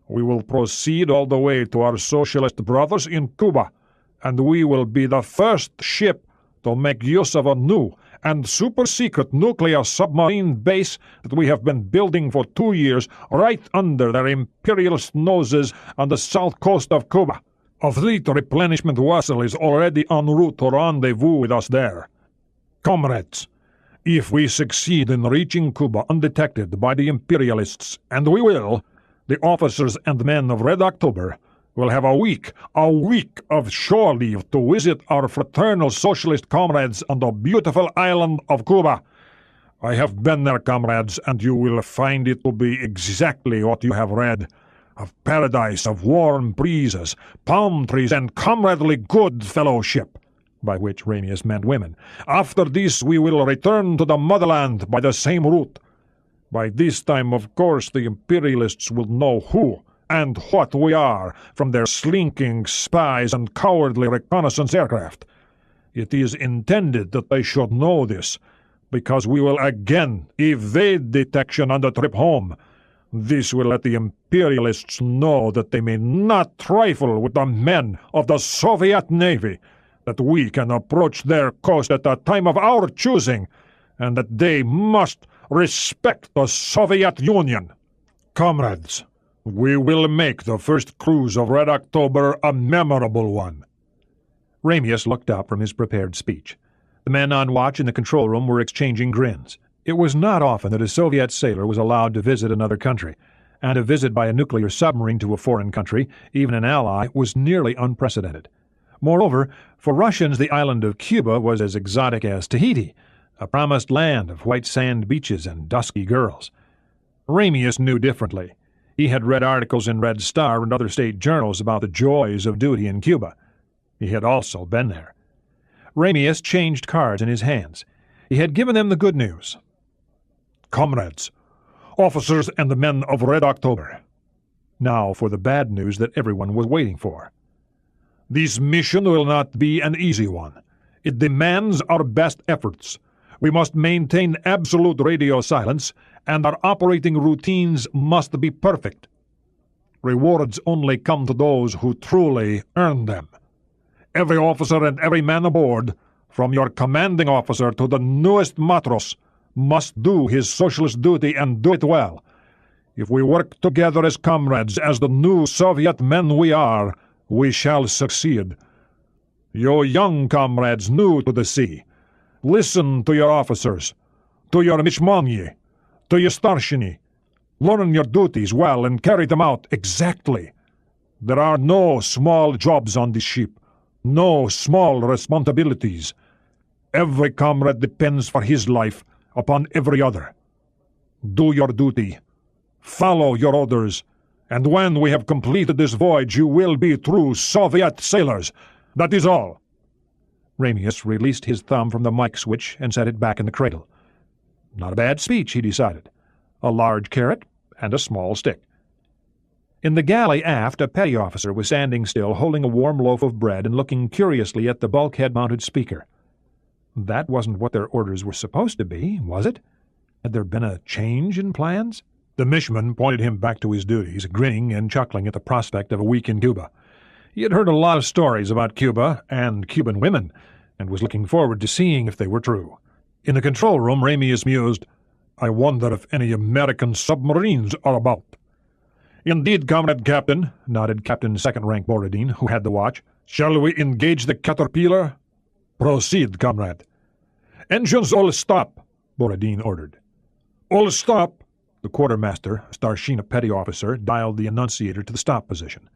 We will proceed all the way to our socialist brothers in Cuba, and we will be the first ship to make use of a new and super-secret nuclear submarine base that we have been building for 2 years right under their imperialist noses on the south coast of Cuba. A fleet replenishment vessel is already en route to rendezvous with us there. Comrades, if we succeed in reaching Cuba undetected by the imperialists, and we will, the officers and men of Red October will have a week of shore leave to visit our fraternal socialist comrades on the beautiful island of Cuba. I have been there, comrades, and you will find it to be exactly what you have read. A paradise of warm breezes, palm trees, and comradely good fellowship, by which Ramius meant women. After this we will return to the motherland by the same route. By this time, of course, the imperialists will know who and what we are from their slinking spies and cowardly reconnaissance aircraft. It is intended that they should know this, because we will again evade detection on the trip home. This will let the imperialists know that they may not trifle with the men of the Soviet Navy, that we can approach their coast at a time of our choosing, and that they must respect the Soviet Union. Comrades, we will make the first cruise of Red October a memorable one. Ramius looked up from his prepared speech. The men on watch in the control room were exchanging grins. It was not often that a Soviet sailor was allowed to visit another country, and a visit by a nuclear submarine to a foreign country, even an ally, was nearly unprecedented. Moreover, for Russians the island of Cuba was as exotic as Tahiti, a promised land of white sand beaches and dusky girls. Ramius knew differently. He had read articles in Red Star and other state journals about the joys of duty in Cuba. He had also been there. Ramius changed cards in his hands. He had given them the good news. Comrades, officers and the men of Red October. Now for the bad news that everyone was waiting for. This mission will not be an easy one. It demands our best efforts. We must maintain absolute radio silence, and our operating routines must be perfect. Rewards only come to those who truly earn them. Every officer and every man aboard, from your commanding officer to the newest matros, must do his socialist duty and do it well. If we work together as comrades, as the new Soviet men we are, we shall succeed. You young comrades new to the sea, listen to your officers, to your mishmanye, to your starshiny. Learn your duties well and carry them out exactly. There are no small jobs on this ship, no small responsibilities. Every comrade depends for his life upon every other. Do your duty, follow your orders, and when we have completed this voyage you will be true Soviet sailors. That is all. Ramius released his thumb from the mic switch and set it back in the cradle. Not a bad speech, he decided. A large carrot and a small stick. In the galley aft, a petty officer was standing still, holding a warm loaf of bread and looking curiously at the bulkhead-mounted speaker. That wasn't what their orders were supposed to be, was it? Had there been a change in plans? The Mishman pointed him back to his duties, grinning and chuckling at the prospect of a week in Cuba. He had heard a lot of stories about Cuba and Cuban women, and was looking forward to seeing if they were true. In the control room, Ramius mused, I wonder if any American submarines are about. Indeed, Comrade Captain, nodded Captain Second-Rank Borodin, who had the watch. Shall we engage the Caterpillar? Proceed, comrade. Engines all stop, Borodin ordered. All stop. The quartermaster, Starshina petty officer, dialed the annunciator to the stop position.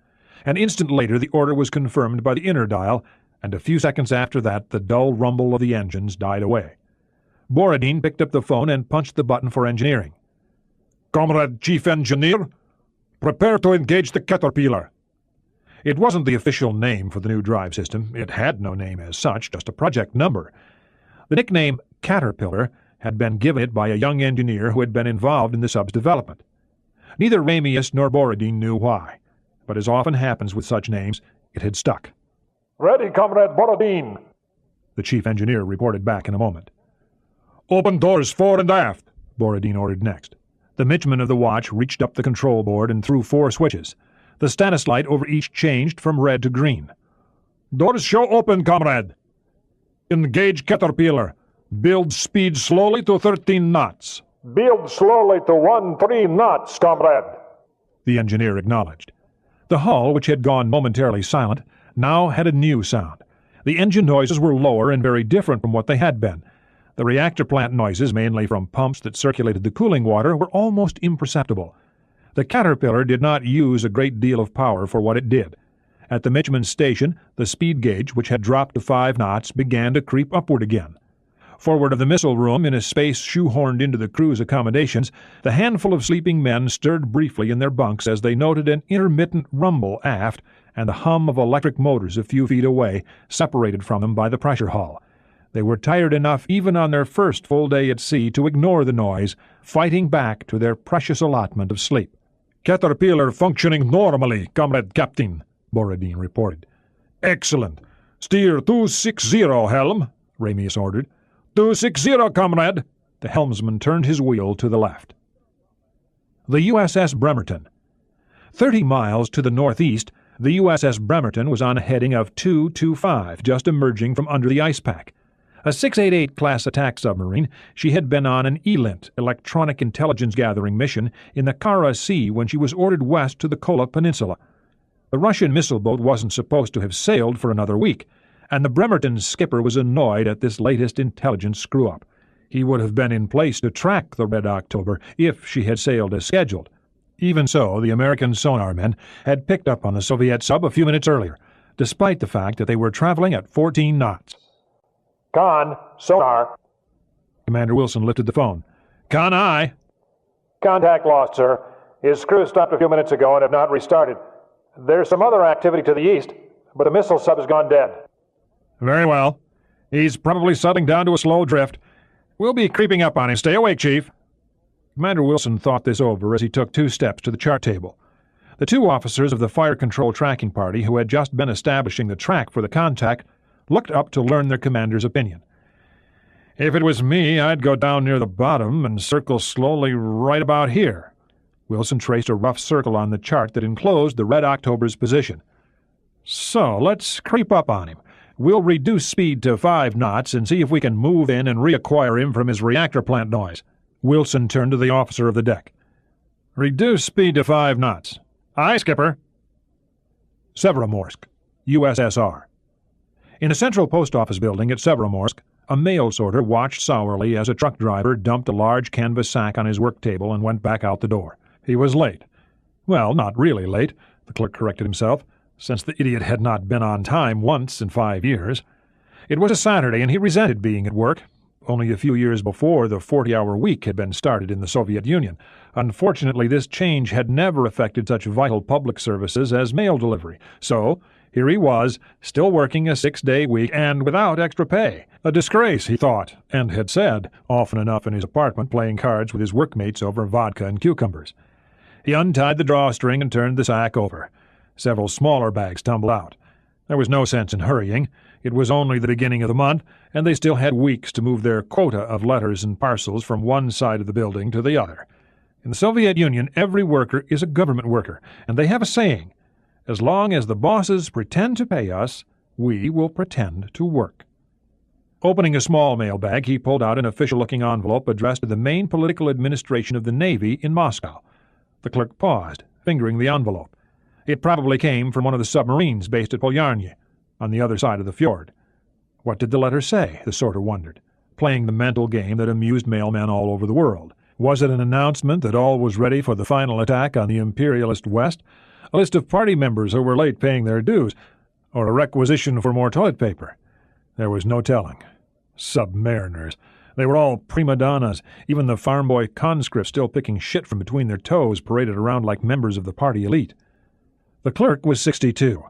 An instant later the order was confirmed by the inner dial, and a few seconds after that the dull rumble of the engines died away. Borodin picked up the phone and punched the button for engineering. "Comrade Chief Engineer, prepare to engage the Caterpillar." It wasn't the official name for the new drive system. It had no name as such, just a project number. The nickname Caterpillar had been given it by a young engineer who had been involved in the sub's development. Neither Ramius nor Borodin knew why, but as often happens with such names, it had stuck. Ready, Comrade Borodin, the chief engineer reported back in a moment. "Open doors fore and aft," Borodin ordered next. The mitchman of the watch reached up the control board and threw 4 switches. The status light over each changed from red to green. "Doors show open, comrade. Engage Caterpillar. Build speed slowly to 13 knots. Build slowly to 13 knots, comrade," the engineer acknowledged. The hull, which had gone momentarily silent, now had a new sound. The engine noises were lower and very different from what they had been. The reactor plant noises, mainly from pumps that circulated the cooling water, were almost imperceptible. The Caterpillar did not use a great deal of power for what it did. At the Mitchman's station, the speed gauge, which had dropped to 5 knots, began to creep upward again. Forward of the missile room, in a space shoehorned into the crew's accommodations, the handful of sleeping men stirred briefly in their bunks as they noted an intermittent rumble aft and the hum of electric motors a few feet away, separated from them by the pressure hull. They were tired enough even on their first full day at sea to ignore the noise, fighting back to their precious allotment of sleep. "Caterpillar functioning normally, Comrade Captain," Borodin reported. "Excellent. Steer 260, helm," Ramius ordered. 260, comrade." The helmsman turned his wheel to the left. The USS Bremerton. 30 miles to the northeast, the USS Bremerton was on a heading of 225, just emerging from under the ice pack. A 688 class attack submarine, she had been on an ELINT, electronic intelligence gathering mission, in the Kara Sea when she was ordered west to the Kola Peninsula. The Russian missile boat wasn't supposed to have sailed for another week, and the Bremerton's skipper was annoyed at this latest intelligence screw-up. He would have been in place to track the Red October if she had sailed as scheduled. Even so, the American sonar men had picked up on the Soviet sub a few minutes earlier, despite the fact that they were traveling at 14 knots. "Con, sonar." Commander Wilson lifted the phone. "Con, aye." "Contact lost, sir. His crew stopped a few minutes ago and have not restarted. There's some other activity to the east, but a missile sub has gone dead." "Very well. He's probably settling down to a slow drift. We'll be creeping up on him. Stay awake, Chief." Commander Wilson thought this over as he took 2 steps to the chart table. The 2 officers of the Fire Control Tracking Party, who had just been establishing the track for the contact, looked up to learn their commander's opinion. "If it was me, I'd go down near the bottom and circle slowly right about here." Wilson traced a rough circle on the chart that enclosed the Red October's position. "So, let's creep up on him. We'll reduce speed to 5 knots and see if we can move in and reacquire him from his reactor plant noise." Wilson turned to the officer of the deck. "Reduce speed to 5 knots. Aye, skipper." Severomorsk, USSR. In a central post office building at Severomorsk, a mail sorter watched sourly as a truck driver dumped a large canvas sack on his work table and went back out the door. He was late. Well, not really late, the clerk corrected himself, since the idiot had not been on time once in 5 years. It was a Saturday, and he resented being at work. Only a few years before, the 40-hour week had been started in the Soviet Union. Unfortunately, this change had never affected such vital public services as mail delivery. So, here he was, still working a 6-day week and without extra pay. A disgrace, he thought, and had said, often enough in his apartment playing cards with his workmates over vodka and cucumbers. He untied the drawstring and turned the sack over. Several smaller bags tumbled out. There was no sense in hurrying. It was only the beginning of the month, and they still had weeks to move their quota of letters and parcels from one side of the building to the other. In the Soviet Union, every worker is a government worker, and they have a saying, "As long as the bosses pretend to pay us, we will pretend to work." Opening a small mailbag, he pulled out an official-looking envelope addressed to the main political administration of the Navy in Moscow. The clerk paused, fingering the envelope. It probably came from one of the submarines based at Polyarny, on the other side of the fjord. What did the letter say, the sorter wondered, playing the mental game that amused mailmen all over the world. Was it an announcement that all was ready for the final attack on the imperialist West? a list of party members who were late paying their dues, or a requisition for more toilet paper. There was no telling. Submariners. They were all prima donnas, even the farm boy conscripts still picking shit from between their toes paraded around like members of the party elite. The clerk was 62.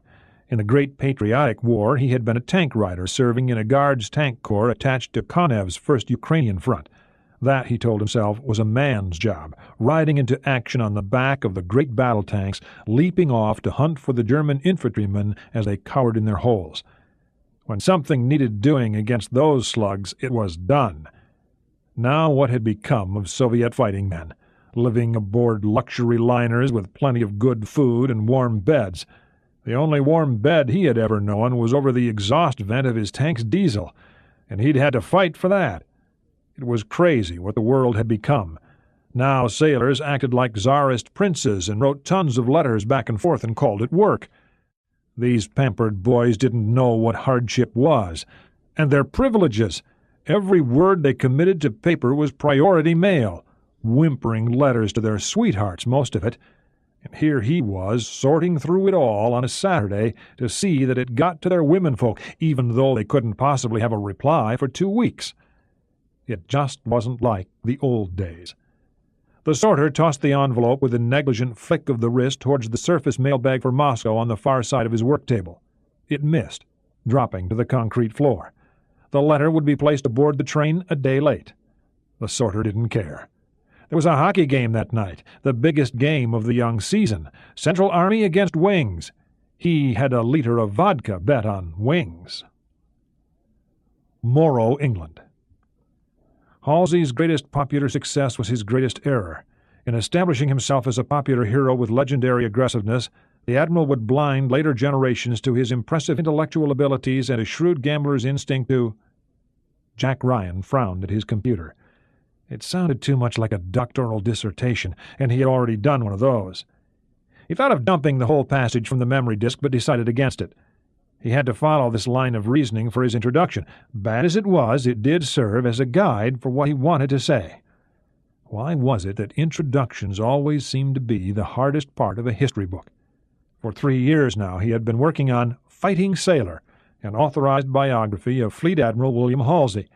In the Great Patriotic War, he had been a tank rider serving in a Guards tank corps attached to Konev's First Ukrainian Front. That, he told himself, was a man's job, riding into action on the back of the great battle tanks, leaping off to hunt for the German infantrymen as they cowered in their holes. When something needed doing against those slugs, it was done. Now what had become of Soviet fighting men, living aboard luxury liners with plenty of good food and warm beds? The only warm bed he had ever known was over the exhaust vent of his tank's diesel, and he'd had to fight for that. It was crazy what the world had become. Now sailors acted like czarist princes and wrote tons of letters back and forth and called it work. These pampered boys didn't know what hardship was. And their privileges. Every word they committed to paper was priority mail, whimpering letters to their sweethearts, most of it. And here he was, sorting through it all on a Saturday to see that it got to their womenfolk, even though they couldn't possibly have a reply for 2 weeks. It just wasn't like the old days. The sorter tossed the envelope with a negligent flick of the wrist towards the surface mailbag for Moscow on the far side of his work table. It missed, dropping to the concrete floor. The letter would be placed aboard the train a day late. The sorter didn't care. There was a hockey game that night, the biggest game of the young season. Central Army against Wings. He had a liter of vodka bet on Wings. Morro, England. Halsey's greatest popular success was his greatest error. In establishing himself as a popular hero with legendary aggressiveness, the Admiral would blind later generations to his impressive intellectual abilities and a shrewd gambler's instinct to... Jack Ryan frowned at his computer. It sounded too much like a doctoral dissertation, and he had already done one of those. He thought of dumping the whole passage from the memory disk, but decided against it. He had to follow this line of reasoning for his introduction. Bad as it was, it did serve as a guide for what he wanted to say. Why was it that introductions always seemed to be the hardest part of a history book? For 3 years now he had been working on Fighting Sailor, an authorized biography of Fleet Admiral William Halsey.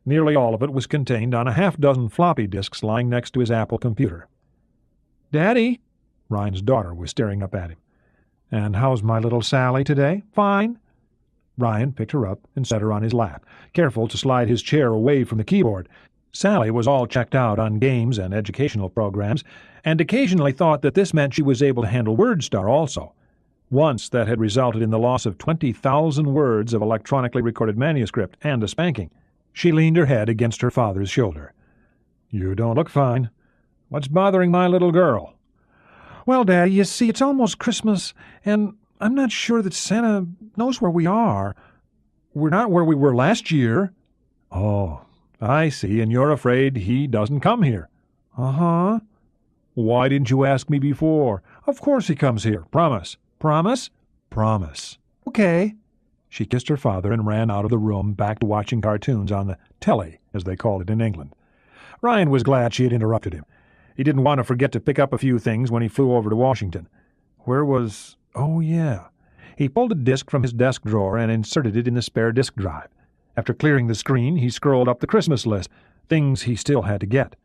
Nearly all of it was contained on a half-dozen floppy disks lying next to his Apple computer. "Daddy," Ryan's daughter was staring up at him. "And how's my little Sally today?" "Fine." Ryan picked her up and set her on his lap, careful to slide his chair away from the keyboard. Sally was all checked out on games and educational programs, and occasionally thought that this meant she was able to handle WordStar also. Once that had resulted in the loss of 20,000 words of electronically recorded manuscript and a spanking. She leaned her head against her father's shoulder. "You don't look fine. What's bothering my little girl?" "Well, Daddy, you see, it's almost Christmas, and I'm not sure that Santa knows where we are. We're not where we were last year." "Oh, I see, and you're afraid he doesn't come here." "Uh-huh." "Why didn't you ask me before?" "Of course he comes here. Promise." "Promise?" "Promise." "Okay." She kissed her father and ran out of the room, back to watching cartoons on the telly, as they called it in England. Ryan was glad she had interrupted him. He didn't want to forget to pick up a few things when he flew over to Washington. Where was... Oh, yeah. He pulled a disk from his desk drawer and inserted it in the spare disk drive. After clearing the screen, he scrolled up the Christmas list, things he still had to get.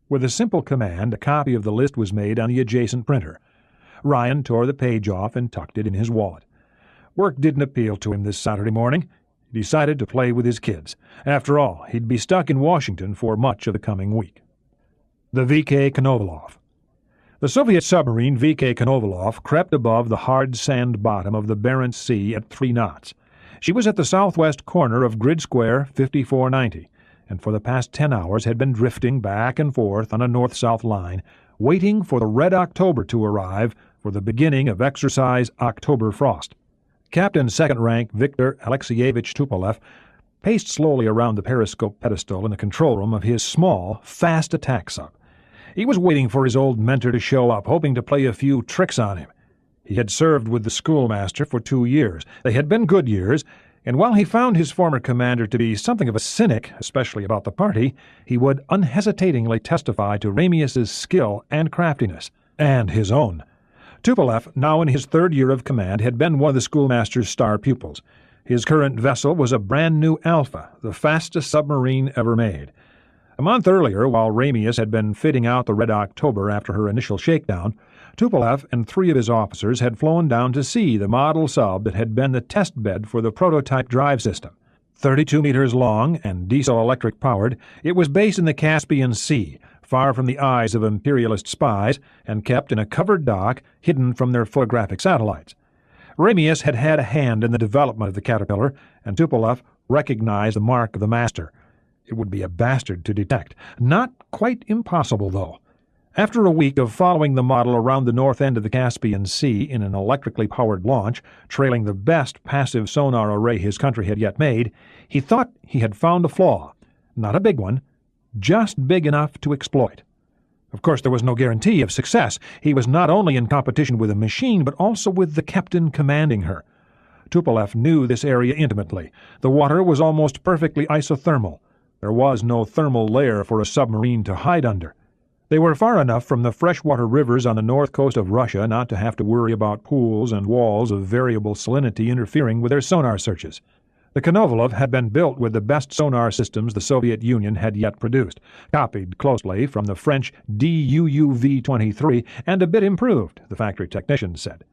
With a simple command, a copy of the list was made on the adjacent printer. Ryan tore the page off and tucked it in his wallet. Work didn't appeal to him this Saturday morning. He decided to play with his kids. After all, he'd be stuck in Washington for much of the coming week. The V.K. Konovalov. The Soviet submarine V.K. Konovalov crept above the hard sand bottom of the Barents Sea at 3 knots. She was at the southwest corner of Grid Square 5490, and for the past 10 hours had been drifting back and forth on a north-south line, waiting for the Red October to arrive for the beginning of Exercise October Frost. Captain Second Rank Viktor Alexeyevich Tupolev paced slowly around the periscope pedestal in the control room of his small, fast attack sub. He was waiting for his old mentor to show up, hoping to play a few tricks on him. He had served with the schoolmaster for 2 years. They had been good years, and while he found his former commander to be something of a cynic, especially about the party, he would unhesitatingly testify to Ramius's skill and craftiness, and his own. Tupolev, now in his third year of command, had been one of the schoolmaster's star pupils. His current vessel was a brand-new Alpha, the fastest submarine ever made. A month earlier, while Ramius had been fitting out the Red October after her initial shakedown, Tupolev and 3 of his officers had flown down to see the model sub that had been the test bed for the prototype drive system. 32 meters long and diesel-electric powered, it was based in the Caspian Sea, far from the eyes of imperialist spies, and kept in a covered dock hidden from their photographic satellites. Ramius had had a hand in the development of the Caterpillar, and Tupolev recognized the mark of the master. It would be a bastard to detect. Not quite impossible, though. After a week of following the model around the north end of the Caspian Sea in an electrically powered launch, trailing the best passive sonar array his country had yet made, he thought he had found a flaw. Not a big one, just big enough to exploit. Of course, there was no guarantee of success. He was not only in competition with the machine, but also with the captain commanding her. Tupolev knew this area intimately. The water was almost perfectly isothermal. There was no thermal layer for a submarine to hide under. They were far enough from the freshwater rivers on the north coast of Russia not to have to worry about pools and walls of variable salinity interfering with their sonar searches. The Konovalov had been built with the best sonar systems the Soviet Union had yet produced, copied closely from the French DUUV-23 and a bit improved, the factory technicians said.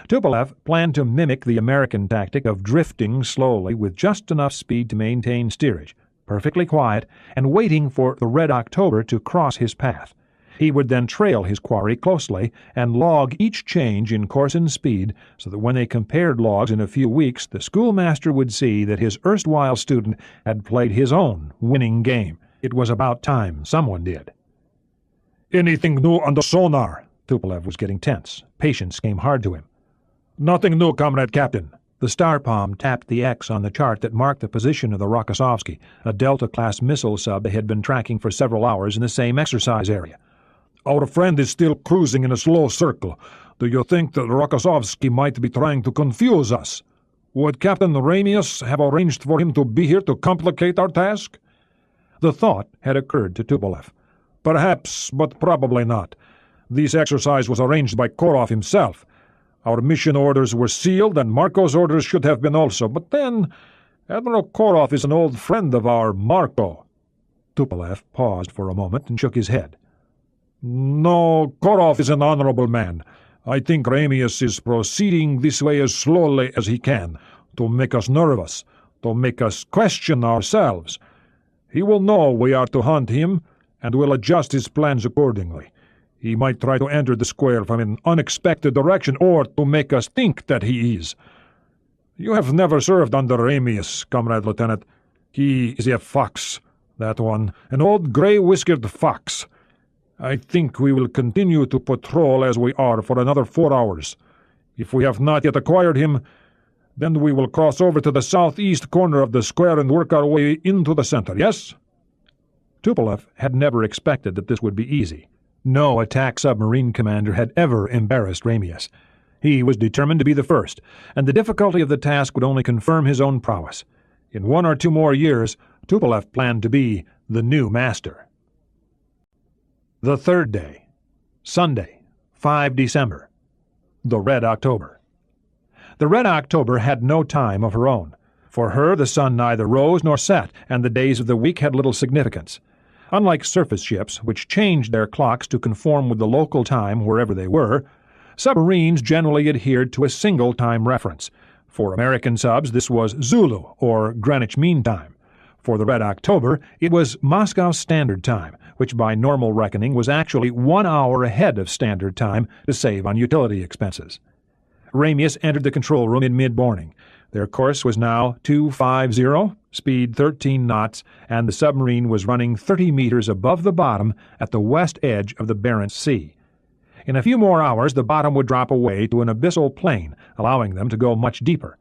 Tupolev planned to mimic the American tactic of drifting slowly with just enough speed to maintain steerage, perfectly quiet, and waiting for the Red October to cross his path. He would then trail his quarry closely and log each change in course and speed so that when they compared logs in a few weeks, the schoolmaster would see that his erstwhile student had played his own winning game. It was about time someone did. "Anything new on the sonar?" Tupolev was getting tense. Patience came hard to him. "Nothing new, Comrade Captain." The star palm tapped the X on the chart that marked the position of the Rokossovsky, a Delta-class missile sub they had been tracking for several hours in the same exercise area. "Our friend is still cruising in a slow circle. Do you think that Rokossovsky might be trying to confuse us? Would Captain Ramius have arranged for him to be here to complicate our task?" The thought had occurred to Tupolev. "Perhaps, but probably not. This exercise was arranged by Korov himself. Our mission orders were sealed, and Marco's orders should have been also. But then, Admiral Korov is an old friend of our Marco." Tupolev paused for a moment and shook his head. "No, Korov is an honorable man. I think Ramius is proceeding this way as slowly as he can, to make us nervous, to make us question ourselves. He will know we are to hunt him, and will adjust his plans accordingly. He might try to enter the square from an unexpected direction, or to make us think that he is. You have never served under Ramius, Comrade Lieutenant. He is a fox, that one, an old grey-whiskered fox. I think we will continue to patrol as we are for another 4 hours. If we have not yet acquired him, then we will cross over to the southeast corner of the square and work our way into the center, yes?" Tupolev had never expected that this would be easy. No attack submarine commander had ever embarrassed Ramius. He was determined to be the first, and the difficulty of the task would only confirm his own prowess. In 1 or 2 more years, Tupolev planned to be the new master. The third day, Sunday, 5 December, the Red October. The Red October had no time of her own. For her, the sun neither rose nor set, and the days of the week had little significance. Unlike surface ships, which changed their clocks to conform with the local time wherever they were, submarines generally adhered to a single time reference. For American subs, this was Zulu, or Greenwich Mean Time. For the Red October, it was Moscow Standard Time, which by normal reckoning was actually 1 hour ahead of Standard Time to save on utility expenses. Ramius entered the control room in mid-morning. Their course was now 250, speed 13 knots, and the submarine was running 30 meters above the bottom at the west edge of the Barents Sea. In a few more hours, the bottom would drop away to an abyssal plain, allowing them to go much deeper.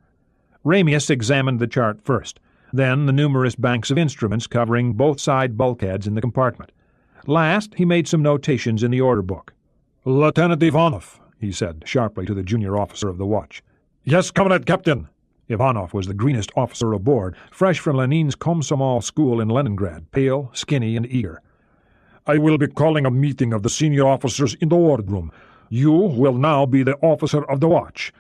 Ramius examined the chart first, then the numerous banks of instruments covering both side bulkheads in the compartment. Last, he made some notations in the order book. "Lieutenant Ivanov," he said sharply to the junior officer of the watch. "Yes, Comrade Captain." Ivanov was the greenest officer aboard, fresh from Lenin's Komsomol school in Leningrad, pale, skinny, and eager. "I will be calling a meeting of the senior officers in the wardroom. You will now be the officer of the watch.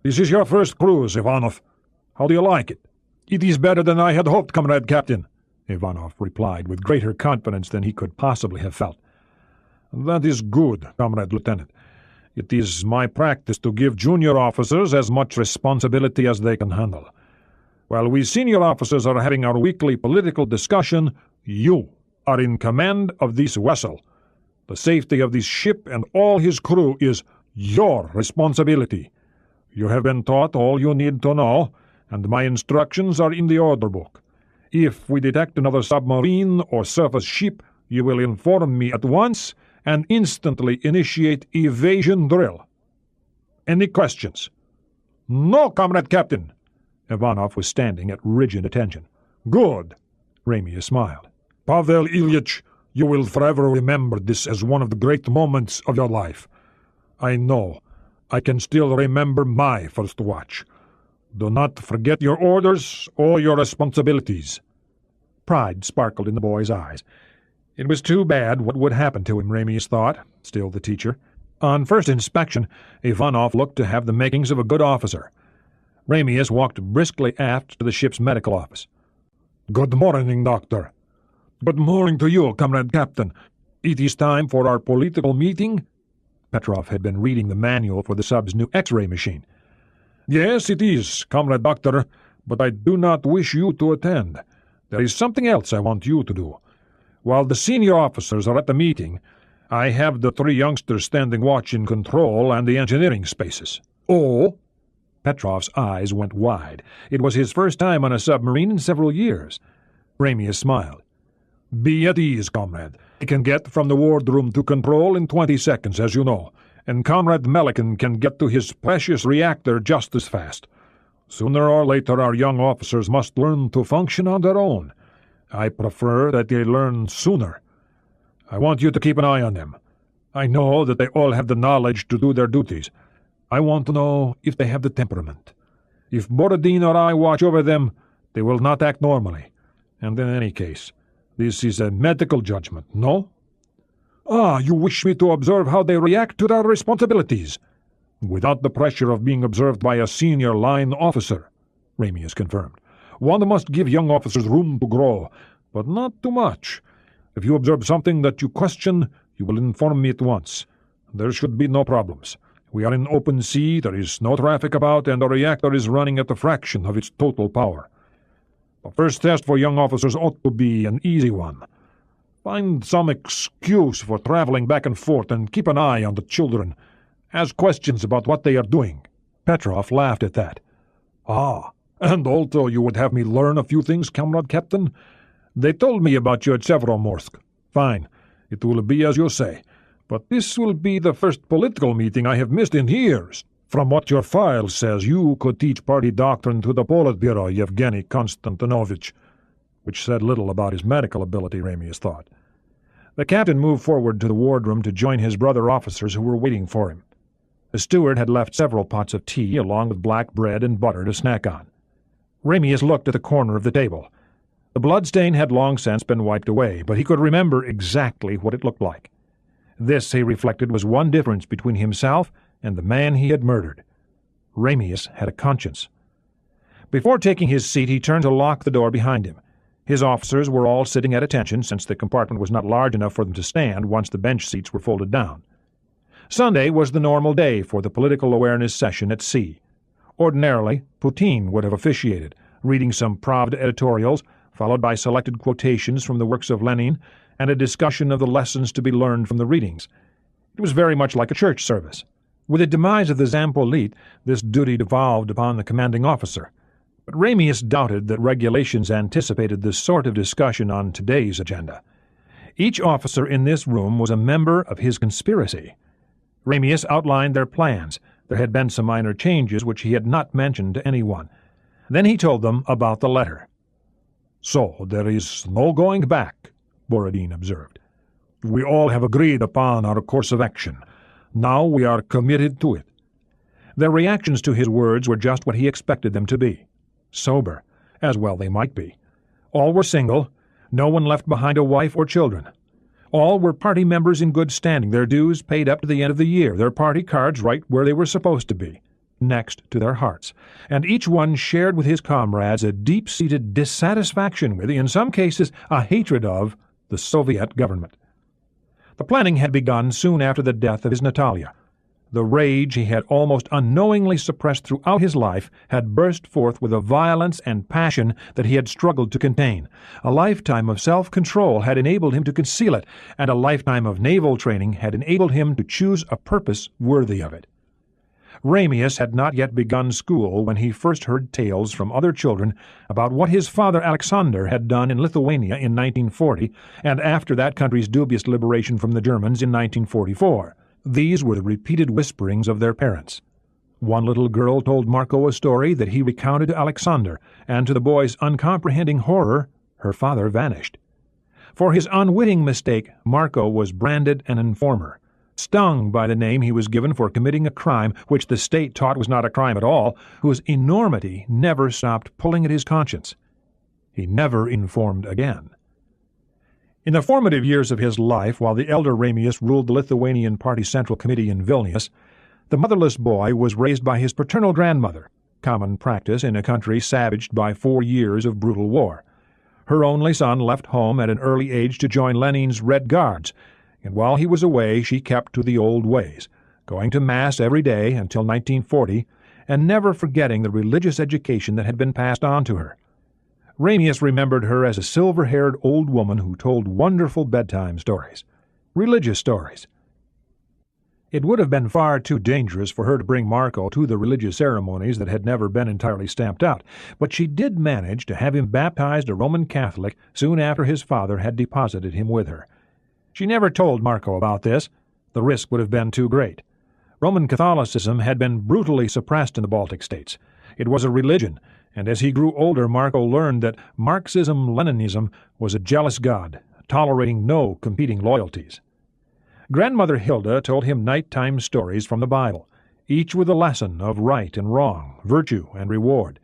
This is your first cruise, Ivanov. How do you like it?" "It is better than I had hoped, Comrade Captain," Ivanov replied with greater confidence than he could possibly have felt. "That is good, Comrade Lieutenant. It is my practice to give junior officers as much responsibility as they can handle. While we senior officers are having our weekly political discussion, you are in command of this vessel. The safety of this ship and all his crew is your responsibility. You have been taught all you need to know, and my instructions are in the order book. If we detect another submarine or surface ship, you will inform me at once and instantly initiate evasion drill. Any questions?" "No, Comrade Captain." Ivanov was standing at rigid attention. "Good." Ramia smiled. "Pavel Ilyich, you will forever remember this as one of the great moments of your life. I know. I can still remember my first watch. Do not forget your orders or your responsibilities." Pride sparkled in the boy's eyes. It was too bad what would happen to him, Ramius thought, still the teacher. On first inspection, Ivanov looked to have the makings of a good officer. Ramius walked briskly aft to the ship's medical office. "Good morning, Doctor." "Good morning to you, Comrade Captain. It is time for our political meeting?" Petrov had been reading the manual for the sub's new X-ray machine. "Yes, it is, Comrade Doctor, but I do not wish you to attend. There is something else I want you to do. While the senior officers are at the meeting, I have the 3 youngsters standing watch in control and the engineering spaces." "Oh?" Petrov's eyes went wide. It was his first time on a submarine in several years. Ramius smiled. "Be at ease, comrade. I can get from the wardroom to control in 20 seconds, as you know, and Comrade Melican can get to his precious reactor just as fast. Sooner or later our young officers must learn to function on their own. I prefer that they learn sooner. I want you to keep an eye on them. I know that they all have the knowledge to do their duties. I want to know if they have the temperament. If Borodin or I watch over them, they will not act normally. And in any case, this is a medical judgment, no?" "Ah, you wish me to observe how they react to their responsibilities?" "Without the pressure of being observed by a senior line officer," Ramius confirmed. "One must give young officers room to grow, but not too much. If you observe something that you question, you will inform me at once. There should be no problems. We are in open sea, there is no traffic about, and the reactor is running at a fraction of its total power. The first test for young officers ought to be an easy one. Find some excuse for traveling back and forth and keep an eye on the children. Ask questions about what they are doing." Petrov laughed at that. "Ah, and also you would have me learn a few things, Comrade Captain? They told me about you at Severomorsk. Fine, it will be as you say. But this will be the first political meeting I have missed in years. From what your file says, you could teach party doctrine to the Politburo, Yevgeny Konstantinovich," which said little about his medical ability, Ramius thought. The captain moved forward to the wardroom to join his brother officers who were waiting for him. The steward had left several pots of tea along with black bread and butter to snack on. Ramius looked at the corner of the table. The bloodstain had long since been wiped away, but he could remember exactly what it looked like. This, he reflected, was one difference between himself and the man he had murdered. Ramius had a conscience. Before taking his seat, he turned to lock the door behind him. His officers were all sitting at attention, since the compartment was not large enough for them to stand once the bench seats were folded down. Sunday was the normal day for the political awareness session at sea. Ordinarily, Putin would have officiated, reading some Pravda editorials, followed by selected quotations from the works of Lenin and a discussion of the lessons to be learned from the readings. It was very much like a church service. With the demise of the Zampolit, this duty devolved upon the commanding officer. But Ramius doubted that regulations anticipated this sort of discussion on today's agenda. Each officer in this room was a member of his conspiracy. Ramius outlined their plans. There had been some minor changes which he had not mentioned to anyone. Then he told them about the letter. "So there is no going back," Borodin observed. "We all have agreed upon our course of action. Now we are committed to it." Their reactions to his words were just what he expected them to be. Sober, as well they might be. All were single, no one left behind a wife or children. All were party members in good standing, their dues paid up to the end of the year, their party cards right where they were supposed to be, next to their hearts, and each one shared with his comrades a deep-seated dissatisfaction with, in some cases a hatred of, the Soviet government. The planning had begun soon after the death of his Natalia. The rage he had almost unknowingly suppressed throughout his life had burst forth with a violence and passion that he had struggled to contain. A lifetime of self-control had enabled him to conceal it, and a lifetime of naval training had enabled him to choose a purpose worthy of it. Ramius had not yet begun school when he first heard tales from other children about what his father Alexander had done in Lithuania in 1940 and after that country's dubious liberation from the Germans in 1944. These were the repeated whisperings of their parents. One little girl told Marco a story that he recounted to Alexander, and to the boy's uncomprehending horror, her father vanished. For his unwitting mistake, Marco was branded an informer, stung by the name he was given for committing a crime which the state taught was not a crime at all, whose enormity never stopped pulling at his conscience. He never informed again. In the formative years of his life, while the elder Ramius ruled the Lithuanian Party Central Committee in Vilnius, the motherless boy was raised by his paternal grandmother, common practice in a country savaged by 4 years of brutal war. Her only son left home at an early age to join Lenin's Red Guards, and while he was away she kept to the old ways, going to Mass every day until 1940, and never forgetting the religious education that had been passed on to her. Ramius remembered her as a silver-haired old woman who told wonderful bedtime stories, religious stories. It would have been far too dangerous for her to bring Marco to the religious ceremonies that had never been entirely stamped out, but she did manage to have him baptized a Roman Catholic soon after his father had deposited him with her. She never told Marco about this. The risk would have been too great. Roman Catholicism had been brutally suppressed in the Baltic states. It was a religion, and as he grew older, Marco learned that Marxism-Leninism was a jealous god, tolerating no competing loyalties. Grandmother Hilda told him nighttime stories from the Bible, each with a lesson of right and wrong, virtue and reward.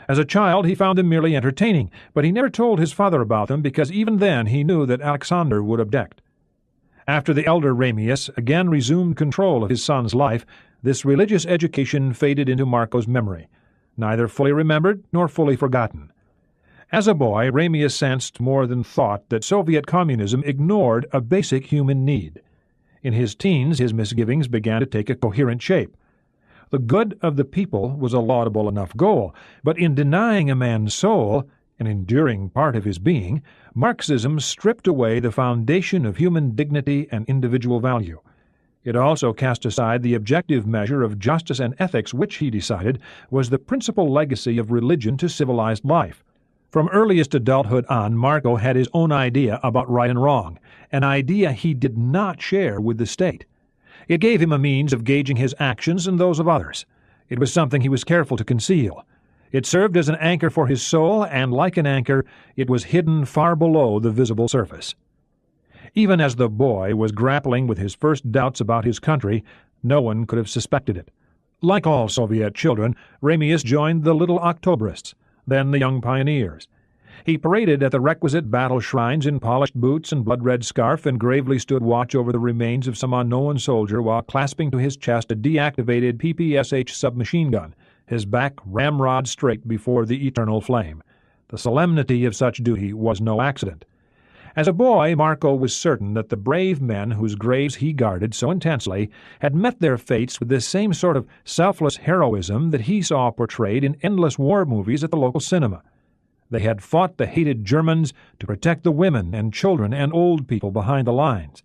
As a child, he found them merely entertaining, but he never told his father about them because even then he knew that Alexander would object. After the elder Ramius again resumed control of his son's life, this religious education faded into Marco's memory, neither fully remembered nor fully forgotten. As a boy, Ramius sensed more than thought that Soviet communism ignored a basic human need. In his teens, his misgivings began to take a coherent shape. The good of the people was a laudable enough goal, but in denying a man's soul, an enduring part of his being, Marxism stripped away the foundation of human dignity and individual value. It also cast aside the objective measure of justice and ethics which, he decided, was the principal legacy of religion to civilized life. From earliest adulthood on, Marco had his own idea about right and wrong, an idea he did not share with the state. It gave him a means of gauging his actions and those of others. It was something he was careful to conceal. It served as an anchor for his soul, and like an anchor, it was hidden far below the visible surface. Even as the boy was grappling with his first doubts about his country, no one could have suspected it. Like all Soviet children, Ramius joined the Little Octoberists, then the Young Pioneers. He paraded at the requisite battle shrines in polished boots and blood-red scarf and gravely stood watch over the remains of some unknown soldier while clasping to his chest a deactivated PPSH submachine gun, his back ramrod straight before the eternal flame. The solemnity of such duty was no accident. As a boy, Marco was certain that the brave men whose graves he guarded so intensely had met their fates with this same sort of selfless heroism that he saw portrayed in endless war movies at the local cinema. They had fought the hated Germans to protect the women and children and old people behind the lines.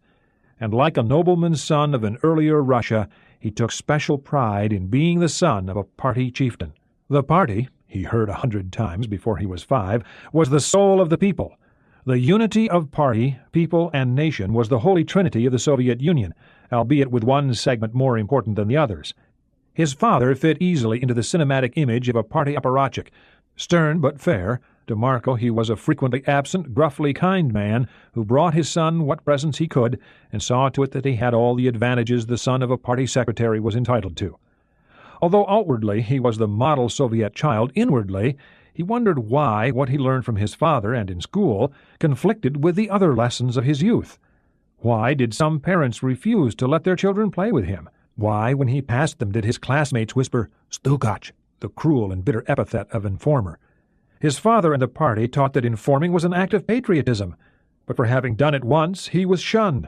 And like a nobleman's son of an earlier Russia, he took special pride in being the son of a party chieftain. The party, he heard 100 times before he was 5, was the soul of the people. The unity of party, people, and nation was the holy trinity of the Soviet Union, albeit with one segment more important than the others. His father fit easily into the cinematic image of a party apparatchik, stern but fair. To Marco he was a frequently absent, gruffly kind man who brought his son what presents he could and saw to it that he had all the advantages the son of a party secretary was entitled to. Although outwardly he was the model Soviet child, inwardly he wondered why what he learned from his father and in school conflicted with the other lessons of his youth. Why did some parents refuse to let their children play with him? Why, when he passed them, did his classmates whisper, "Stukach," the cruel and bitter epithet of informer? His father and the party taught that informing was an act of patriotism, but for having done it once, he was shunned.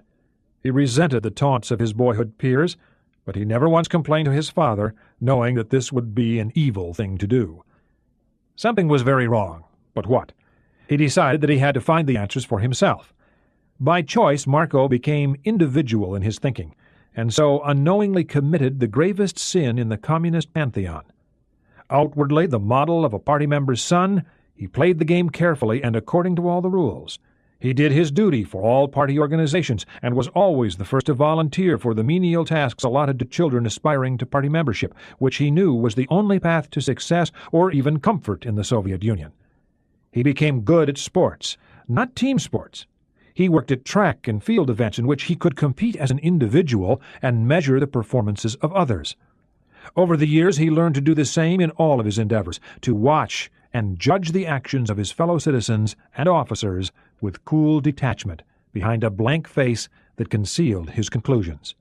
He resented the taunts of his boyhood peers, but he never once complained to his father, knowing that this would be an evil thing to do. Something was very wrong, but what? He decided that he had to find the answers for himself. By choice, Marco became individual in his thinking, and so unknowingly committed the gravest sin in the communist pantheon. Outwardly the model of a party member's son, he played the game carefully and according to all the rules. He did his duty for all party organizations and was always the first to volunteer for the menial tasks allotted to children aspiring to party membership, which he knew was the only path to success or even comfort in the Soviet Union. He became good at sports, not team sports. He worked at track and field events in which he could compete as an individual and measure the performances of others. Over the years, he learned to do the same in all of his endeavors, to watch and judge the actions of his fellow citizens and officers with cool detachment behind a blank face that concealed his conclusions.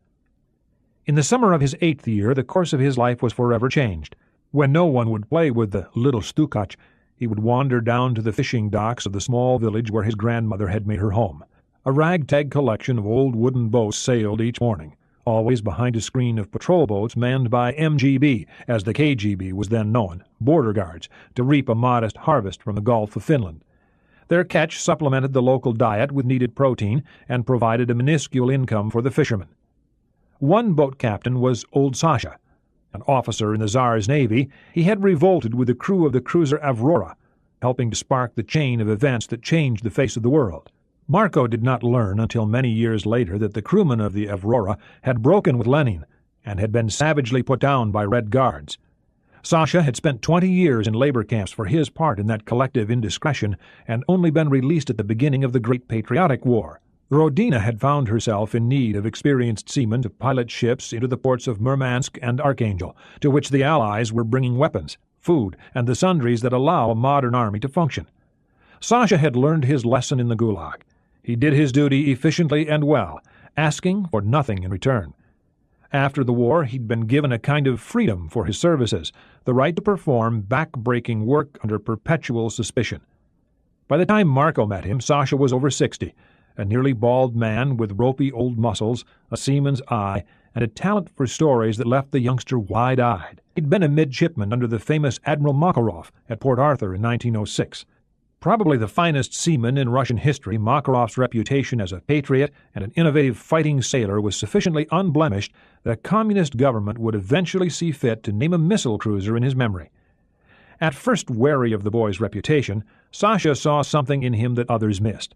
In the summer of his 8th year, the course of his life was forever changed. When no one would play with the little Stukach, he would wander down to the fishing docks of the small village where his grandmother had made her home. A ragtag collection of old wooden boats sailed each morning, always behind a screen of patrol boats manned by MGB, as the KGB was then known, border guards, to reap a modest harvest from the Gulf of Finland. Their catch supplemented the local diet with needed protein and provided a minuscule income for the fishermen. One boat captain was old Sasha. An officer in the Tsar's navy, he had revolted with the crew of the cruiser Avrora, helping to spark the chain of events that changed the face of the world. Marco did not learn until many years later that the crewman of the Avrora had broken with Lenin and had been savagely put down by Red Guards. Sasha had spent 20 years in labor camps for his part in that collective indiscretion and only been released at the beginning of the Great Patriotic War. Rodina had found herself in need of experienced seamen to pilot ships into the ports of Murmansk and Archangel, to which the Allies were bringing weapons, food, and the sundries that allow a modern army to function. Sasha had learned his lesson in the Gulag. He did his duty efficiently and well, asking for nothing in return. After the war, he'd been given a kind of freedom for his services, the right to perform back-breaking work under perpetual suspicion. By the time Marco met him, Sasha was over 60, a nearly bald man with ropey old muscles, a seaman's eye, and a talent for stories that left the youngster wide-eyed. He'd been a midshipman under the famous Admiral Makarov at Port Arthur in 1906. Probably the finest seaman in Russian history, Makarov's reputation as a patriot and an innovative fighting sailor was sufficiently unblemished that a communist government would eventually see fit to name a missile cruiser in his memory. At first wary of the boy's reputation, Sasha saw something in him that others missed.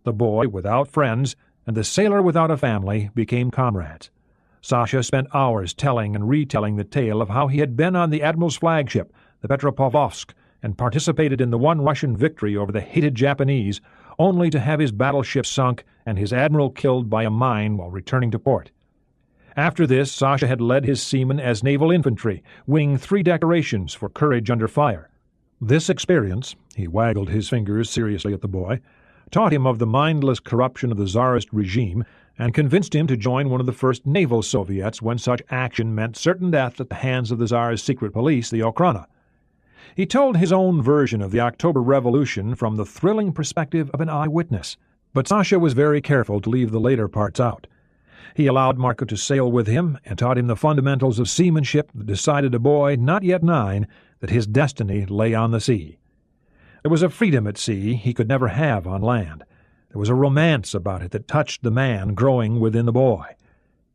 The boy without friends and the sailor without a family became comrades. Sasha spent hours telling and retelling the tale of how he had been on the Admiral's flagship, the Petropavlovsk, and participated in the one Russian victory over the hated Japanese, only to have his battleship sunk and his admiral killed by a mine while returning to port. After this, Sasha had led his seamen as naval infantry, winning 3 decorations for courage under fire. This experience, he waggled his fingers seriously at the boy, taught him of the mindless corruption of the Tsarist regime and convinced him to join one of the first naval Soviets when such action meant certain death at the hands of the Tsar's secret police, the Okhrana. He told his own version of the October Revolution from the thrilling perspective of an eyewitness, but Sasha was very careful to leave the later parts out. He allowed Marco to sail with him and taught him the fundamentals of seamanship that decided a boy not yet 9 that his destiny lay on the sea. There was a freedom at sea he could never have on land. There was a romance about it that touched the man growing within the boy.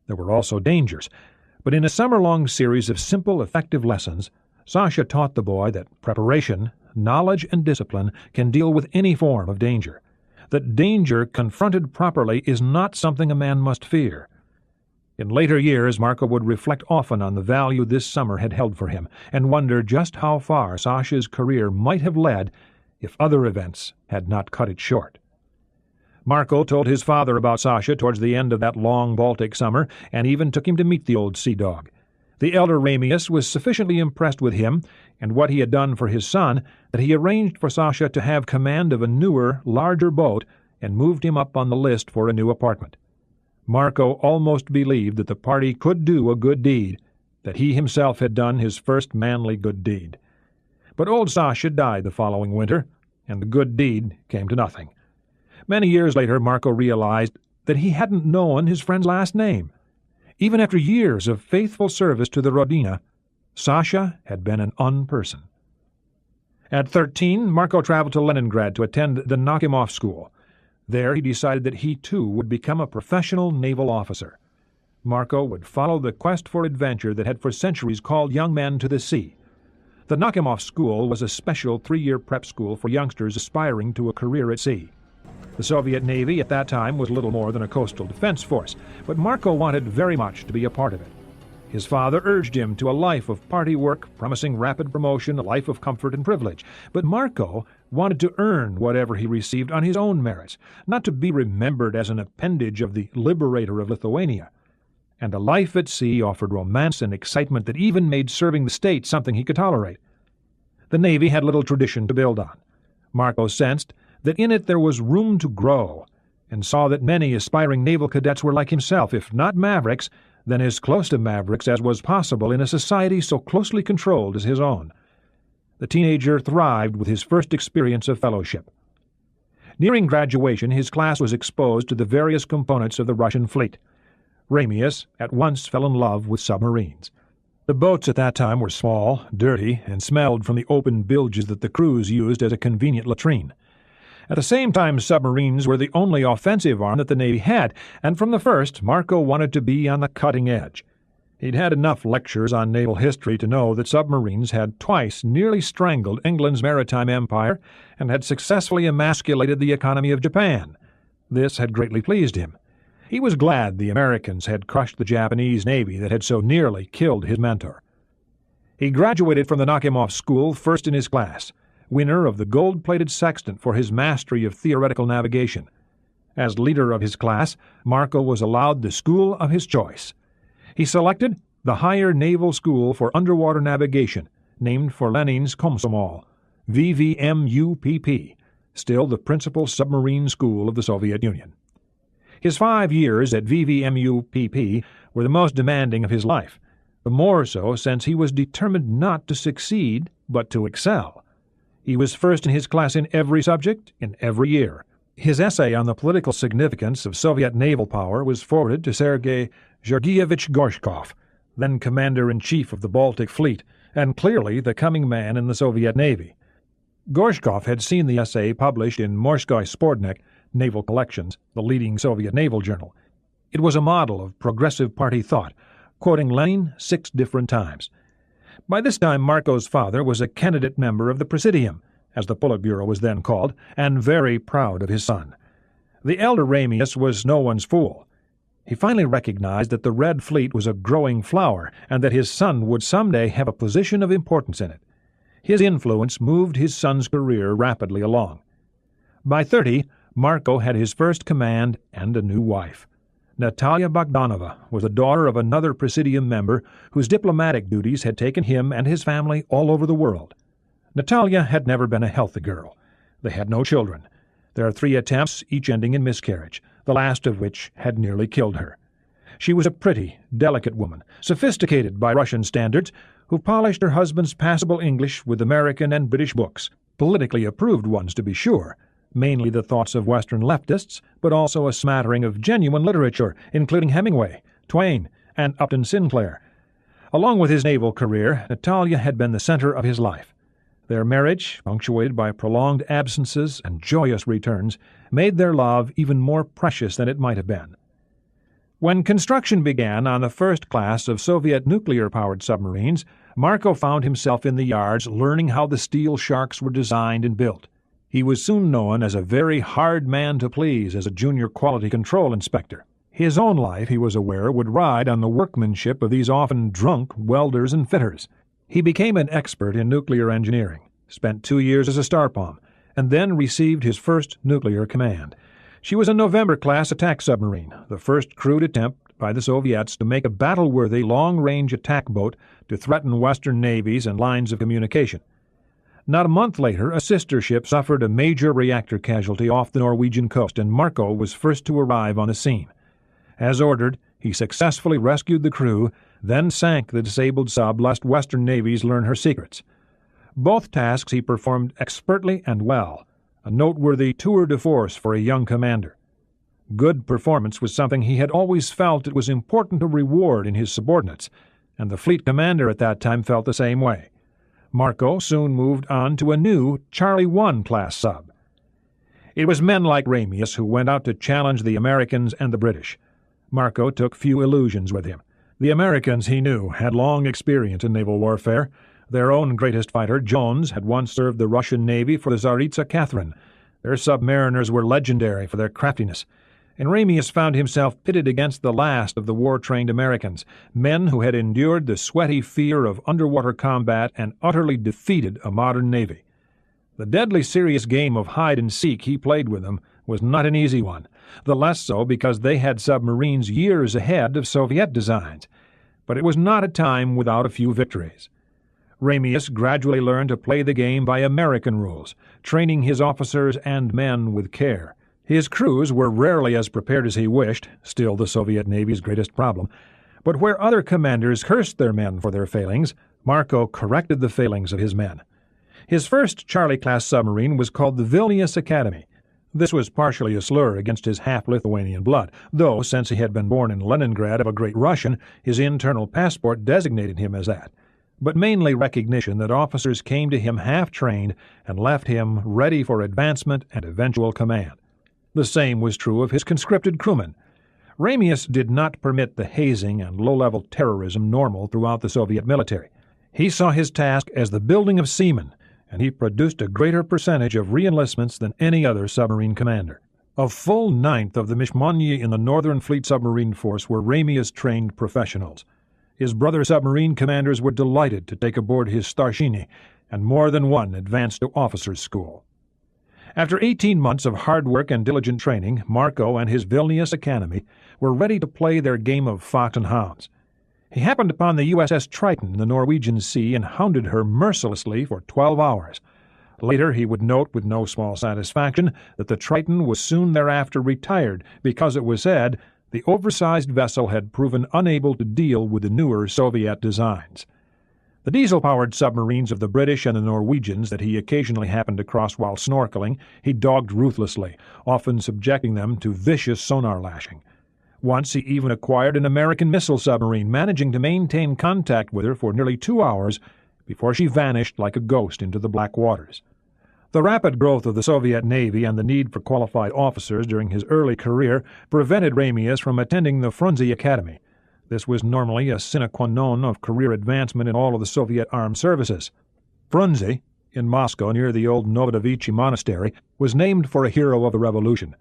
There were also dangers, but in a summer-long series of simple, effective lessons, Sasha taught the boy that preparation, knowledge, and discipline can deal with any form of danger, that danger confronted properly is not something a man must fear. In later years, Marco would reflect often on the value this summer had held for him and wonder just how far Sasha's career might have led if other events had not cut it short. Marco told his father about Sasha towards the end of that long Baltic summer and even took him to meet the old sea dog. The elder Ramius was sufficiently impressed with him and what he had done for his son that he arranged for Sasha to have command of a newer, larger boat and moved him up on the list for a new apartment. Marco almost believed that the party could do a good deed, that he himself had done his first manly good deed. But old Sasha died the following winter, and the good deed came to nothing. Many years later, Marco realized that he hadn't known his friend's last name. Even after years of faithful service to the Rodina, Sasha had been an unperson. At 13, Marco traveled to Leningrad to attend the Nakhimov School. There he decided that he too would become a professional naval officer. Marco would follow the quest for adventure that had for centuries called young men to the sea. The Nakhimov School was a special 3-year prep school for youngsters aspiring to a career at sea. The Soviet Navy at that time was little more than a coastal defense force, but Marco wanted very much to be a part of it. His father urged him to a life of party work, promising rapid promotion, a life of comfort and privilege. But Marco wanted to earn whatever he received on his own merits, not to be remembered as an appendage of the liberator of Lithuania. And a life at sea offered romance and excitement that even made serving the state something he could tolerate. The Navy had little tradition to build on. Marco sensed that in it there was room to grow, and saw that many aspiring naval cadets were like himself, if not mavericks, then as close to mavericks as was possible in a society so closely controlled as his own. The teenager thrived with his first experience of fellowship. Nearing graduation, his class was exposed to the various components of the Russian fleet. Ramius at once fell in love with submarines. The boats at that time were small, dirty, and smelled from the open bilges that the crews used as a convenient latrine. At the same time, submarines were the only offensive arm that the Navy had, and from the first, Marco wanted to be on the cutting edge. He'd had enough lectures on naval history to know that submarines had twice nearly strangled England's maritime empire and had successfully emasculated the economy of Japan. This had greatly pleased him. He was glad the Americans had crushed the Japanese Navy that had so nearly killed his mentor. He graduated from the Nakhimov School first in his class, winner of the gold-plated sextant for his mastery of theoretical navigation. As leader of his class, Marco was allowed the school of his choice. He selected the Higher Naval School for Underwater Navigation, named for Lenin's Komsomol, VVMUPP, still the principal submarine school of the Soviet Union. His 5 years at VVMUPP were the most demanding of his life, the more so since he was determined not to succeed, but to excel. He was first in his class in every subject, in every year. His essay on the political significance of Soviet naval power was forwarded to Sergei Georgievich Gorshkov, then Commander-in-Chief of the Baltic Fleet, and clearly the coming man in the Soviet Navy. Gorshkov had seen the essay published in Morskoy Spodnik, Naval Collections, the leading Soviet naval journal. It was a model of progressive party thought, quoting Lenin 6 different times. By this time, Marco's father was a candidate member of the Presidium, as the Politburo was then called, and very proud of his son. The elder Ramius was no one's fool. He finally recognized that the Red Fleet was a growing flower, and that his son would someday have a position of importance in it. His influence moved his son's career rapidly along. By 30, Marco had his first command and a new wife. Natalia Bogdanova was the daughter of another Presidium member whose diplomatic duties had taken him and his family all over the world. Natalia had never been a healthy girl. They had no children. Their 3 attempts, each ending in miscarriage, the last of which had nearly killed her. She was a pretty, delicate woman, sophisticated by Russian standards, who polished her husband's passable English with American and British books, politically approved ones to be sure, mainly the thoughts of Western leftists, but also a smattering of genuine literature, including Hemingway, Twain, and Upton Sinclair. Along with his naval career, Natalia had been the center of his life. Their marriage, punctuated by prolonged absences and joyous returns, made their love even more precious than it might have been. When construction began on the first class of Soviet nuclear-powered submarines, Marco found himself in the yards learning how the steel sharks were designed and built. He was soon known as a very hard man to please as a junior quality control inspector. His own life, he was aware, would ride on the workmanship of these often drunk welders and fitters. He became an expert in nuclear engineering, spent 2 years as a starpom, and then received his first nuclear command. She was a November-class attack submarine, the first crude attempt by the Soviets to make a battle-worthy long-range attack boat to threaten Western navies and lines of communication. Not a month later, a sister ship suffered a major reactor casualty off the Norwegian coast, and Marco was first to arrive on the scene. As ordered, he successfully rescued the crew, then sank the disabled sub lest Western navies learn her secrets. Both tasks he performed expertly and well, a noteworthy tour de force for a young commander. Good performance was something he had always felt it was important to reward in his subordinates, and the fleet commander at that time felt the same way. Marco soon moved on to a new Charlie I class sub. It was men like Ramius who went out to challenge the Americans and the British. Marco took few illusions with him. The Americans, he knew, had long experience in naval warfare. Their own greatest fighter, Jones, had once served the Russian Navy for the Tsaritsa Catherine. Their submariners were legendary for their craftiness, and Ramius found himself pitted against the last of the war-trained Americans, men who had endured the sweaty fear of underwater combat and utterly defeated a modern navy. The deadly serious game of hide-and-seek he played with them was not an easy one, the less so because they had submarines years ahead of Soviet designs. But it was not a time without a few victories. Ramius gradually learned to play the game by American rules, training his officers and men with care. His crews were rarely as prepared as he wished, still the Soviet Navy's greatest problem, but where other commanders cursed their men for their failings, Marco corrected the failings of his men. His first Charlie-class submarine was called the Vilnius Academy. This was partially a slur against his half-Lithuanian blood, though, since he had been born in Leningrad of a great Russian, his internal passport designated him as that, but mainly recognition that officers came to him half-trained and left him ready for advancement and eventual command. The same was true of his conscripted crewmen. Ramius did not permit the hazing and low-level terrorism normal throughout the Soviet military. He saw his task as the building of seamen, and he produced a greater percentage of re-enlistments than any other submarine commander. A full ninth of the Mishmanye in the Northern Fleet submarine force were Ramius-trained professionals. His brother submarine commanders were delighted to take aboard his Starshini, and more than one advanced to officers' school. After 18 months of hard work and diligent training, Marco and his Vilnius Academy were ready to play their game of fox and hounds. He happened upon the USS Triton in the Norwegian Sea and hounded her mercilessly for 12 hours. Later he would note with no small satisfaction that the Triton was soon thereafter retired because it was said the oversized vessel had proven unable to deal with the newer Soviet designs. The diesel-powered submarines of the British and the Norwegians that he occasionally happened across while snorkeling he dogged ruthlessly, often subjecting them to vicious sonar lashing. Once he even acquired an American missile submarine, managing to maintain contact with her for nearly 2 hours before she vanished like a ghost into the black waters. The rapid growth of the Soviet Navy and the need for qualified officers during his early career prevented Ramius from attending the Frunze Academy. This was normally a sine qua non of career advancement in all of the Soviet armed services. Frunze, in Moscow near the old Novodevichy Monastery, was named for a hero of the Revolution.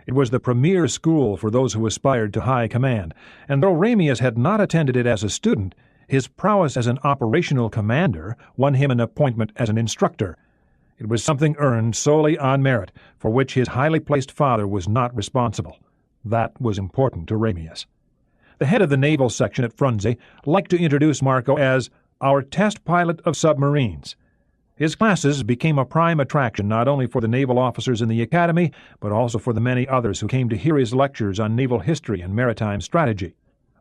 It was the premier school for those who aspired to high command, and though Ramius had not attended it as a student, his prowess as an operational commander won him an appointment as an instructor. It was something earned solely on merit, for which his highly placed father was not responsible. That was important to Ramius. The head of the naval section at Frunze liked to introduce Marco as our test pilot of submarines. His classes became a prime attraction not only for the naval officers in the academy, but also for the many others who came to hear his lectures on naval history and maritime strategy.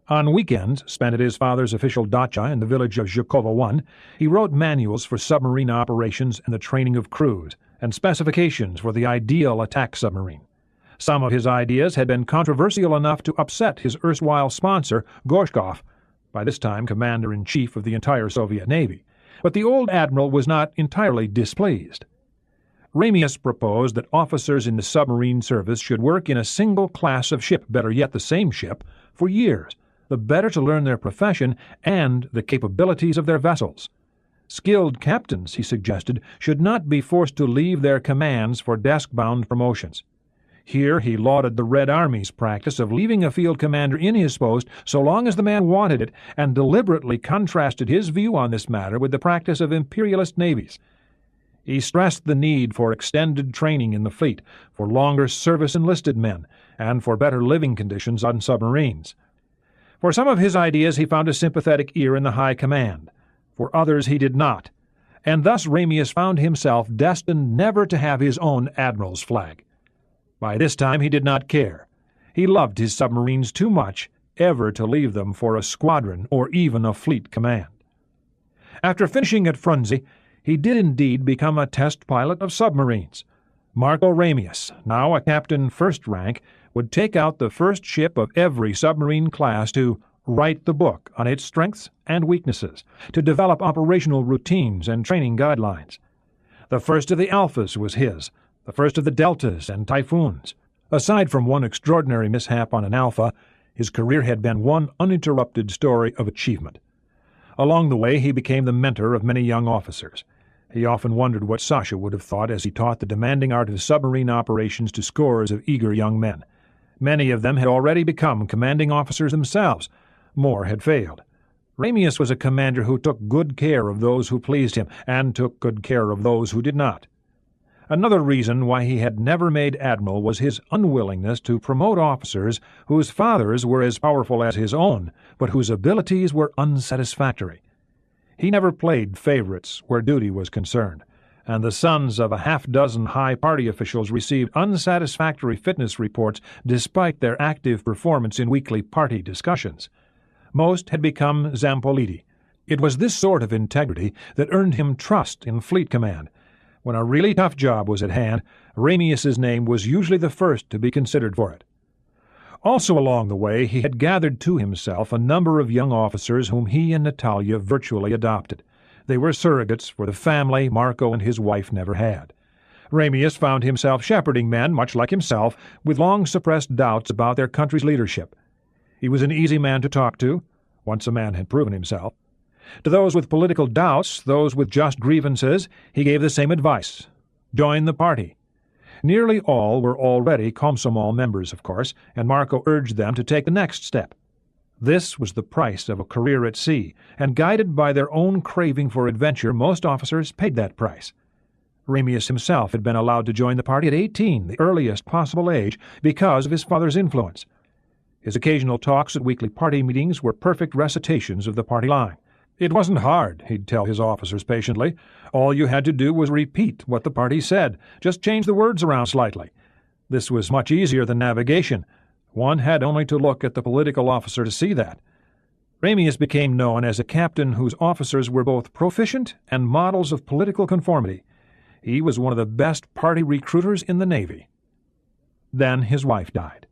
On weekends, spent at his father's official dacha in the village of Zhukovo I, he wrote manuals for submarine operations and the training of crews, and specifications for the ideal attack submarine. Some of his ideas had been controversial enough to upset his erstwhile sponsor, Gorshkov, by this time commander-in-chief of the entire Soviet Navy. But the old admiral was not entirely displeased. Ramius proposed that officers in the submarine service should work in a single class of ship, better yet the same ship, for years, the better to learn their profession and the capabilities of their vessels. Skilled captains, he suggested, should not be forced to leave their commands for desk-bound promotions. Here he lauded the Red Army's practice of leaving a field commander in his post so long as the man wanted it, and deliberately contrasted his view on this matter with the practice of imperialist navies. He stressed the need for extended training in the fleet, for longer service enlisted men, and for better living conditions on submarines. For some of his ideas he found a sympathetic ear in the high command. For others he did not, and thus Ramius found himself destined never to have his own admiral's flag. By this time he did not care. He loved his submarines too much ever to leave them for a squadron or even a fleet command. After finishing at Frunze, he did indeed become a test pilot of submarines. Marco Ramius, now a captain first rank, would take out the first ship of every submarine class to write the book on its strengths and weaknesses, to develop operational routines and training guidelines. The first of the Alphas was his, the first of the Deltas and Typhoons. Aside from one extraordinary mishap on an Alpha, his career had been one uninterrupted story of achievement. Along the way, he became the mentor of many young officers. He often wondered what Sasha would have thought as he taught the demanding art of submarine operations to scores of eager young men. Many of them had already become commanding officers themselves. More had failed. Ramius was a commander who took good care of those who pleased him, and took good care of those who did not. Another reason why he had never made admiral was his unwillingness to promote officers whose fathers were as powerful as his own, but whose abilities were unsatisfactory. He never played favorites where duty was concerned, and the sons of a half-dozen high party officials received unsatisfactory fitness reports despite their active performance in weekly party discussions. Most had become Zampoliti. It was this sort of integrity that earned him trust in fleet command. When a really tough job was at hand, Ramius's name was usually the first to be considered for it. Also along the way, he had gathered to himself a number of young officers whom he and Natalia virtually adopted. They were surrogates for the family Marco and his wife never had. Ramius found himself shepherding men, much like himself, with long-suppressed doubts about their country's leadership. He was an easy man to talk to, once a man had proven himself. To those with political doubts, those with just grievances, he gave the same advice. Join the party. Nearly all were already Komsomol members, of course, and Marco urged them to take the next step. This was the price of a career at sea, and guided by their own craving for adventure, most officers paid that price. Ramius himself had been allowed to join the party at 18, the earliest possible age, because of his father's influence. His occasional talks at weekly party meetings were perfect recitations of the party line. It wasn't hard, he'd tell his officers patiently. All you had to do was repeat what the party said, just change the words around slightly. This was much easier than navigation. One had only to look at the political officer to see that. Ramius became known as a captain whose officers were both proficient and models of political conformity. He was one of the best party recruiters in the Navy. Then his wife died.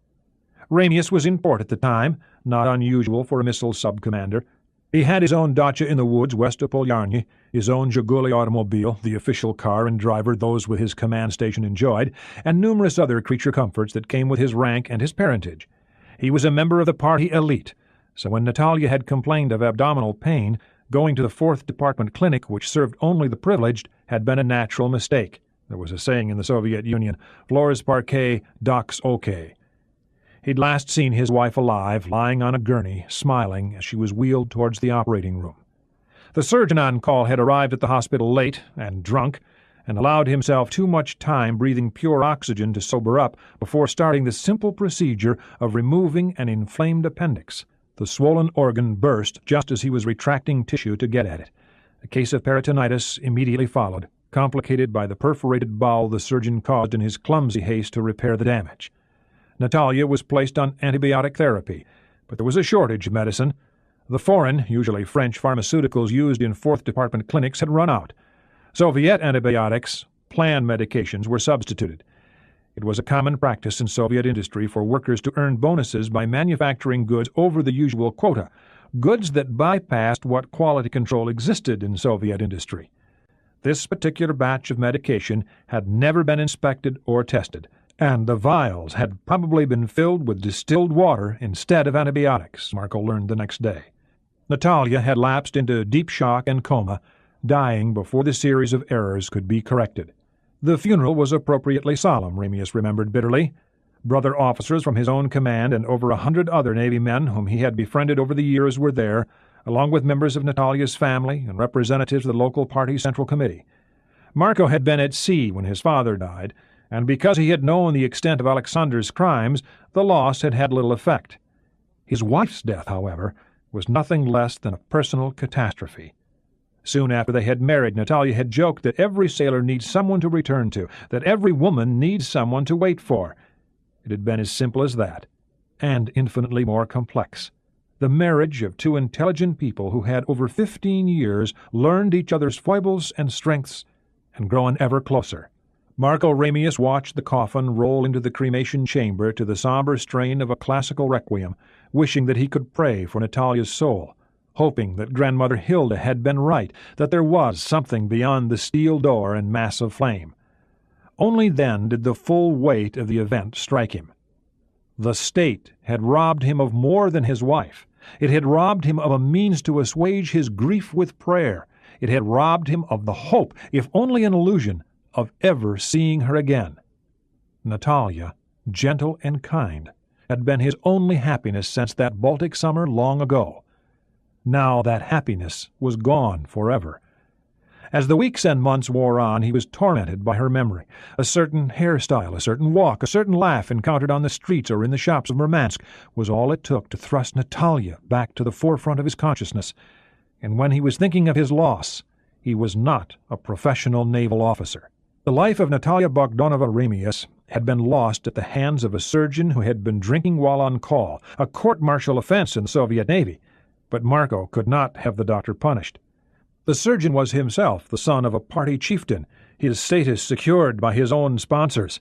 Ramius was in port at the time, not unusual for a missile sub-commander. He had his own dacha in the woods west of Polyarny, his own Zhiguli automobile, the official car and driver those with his command station enjoyed, and numerous other creature comforts that came with his rank and his parentage. He was a member of the party elite, so when Natalia had complained of abdominal pain, going to the 4th Department clinic, which served only the privileged, had been a natural mistake. There was a saying in the Soviet Union, floors parquet, docks okay. He'd last seen his wife alive, lying on a gurney, smiling as she was wheeled towards the operating room. The surgeon on call had arrived at the hospital late and drunk, and allowed himself too much time breathing pure oxygen to sober up before starting the simple procedure of removing an inflamed appendix. The swollen organ burst just as he was retracting tissue to get at it. A case of peritonitis immediately followed, complicated by the perforated bowel the surgeon caused in his clumsy haste to repair the damage. Natalia was placed on antibiotic therapy, but there was a shortage of medicine. The foreign, usually French, pharmaceuticals used in 4th Department clinics had run out. Soviet antibiotics, plan medications, were substituted. It was a common practice in Soviet industry for workers to earn bonuses by manufacturing goods over the usual quota, goods that bypassed what quality control existed in Soviet industry. This particular batch of medication had never been inspected or tested, and the vials had probably been filled with distilled water instead of antibiotics, Marco learned the next day. Natalia had lapsed into deep shock and coma, dying before the series of errors could be corrected. The funeral was appropriately solemn, Ramius remembered bitterly. Brother officers from his own command and over 100 other Navy men whom he had befriended over the years were there, along with members of Natalia's family and representatives of the local party central committee. Marco had been at sea when his father died, and because he had known the extent of Alexander's crimes, the loss had had little effect. His wife's death, however, was nothing less than a personal catastrophe. Soon after they had married, Natalia had joked that every sailor needs someone to return to, that every woman needs someone to wait for. It had been as simple as that. and infinitely more complex. The marriage of two intelligent people who had over 15 years learned each other's foibles and strengths and grown ever closer. Marco Ramius watched the coffin roll into the cremation chamber to the somber strain of a classical requiem, wishing that he could pray for Natalia's soul, hoping that Grandmother Hilda had been right, that there was something beyond the steel door and mass of flame. Only then did the full weight of the event strike him. The state had robbed him of more than his wife. It had robbed him of a means to assuage his grief with prayer. It had robbed him of the hope, if only an illusion, of ever seeing her again. Natalia, gentle and kind, had been his only happiness since that Baltic summer long ago. Now that happiness was gone forever. As the weeks and months wore on, he was tormented by her memory. A certain hairstyle, a certain walk, a certain laugh encountered on the streets or in the shops of Murmansk was all it took to thrust Natalia back to the forefront of his consciousness. And when he was thinking of his loss, he was not a professional naval officer. The life of Natalia Bogdanova Ramius had been lost at the hands of a surgeon who had been drinking while on call, a court-martial offense in the Soviet Navy. But Marco could not have the doctor punished. The surgeon was himself the son of a party chieftain, his status secured by his own sponsors.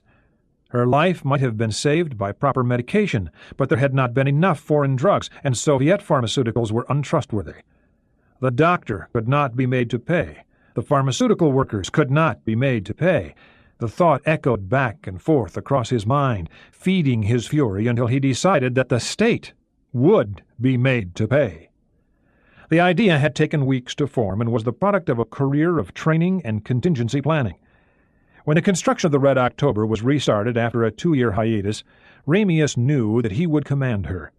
Her life might have been saved by proper medication, but there had not been enough foreign drugs, and Soviet pharmaceuticals were untrustworthy. The doctor could not be made to pay. The pharmaceutical workers could not be made to pay. The thought echoed back and forth across his mind, feeding his fury until he decided that the state would be made to pay. The idea had taken weeks to form and was the product of a career of training and contingency planning. When the construction of the Red October was restarted after a 2-year hiatus, Ramius knew that he would command her.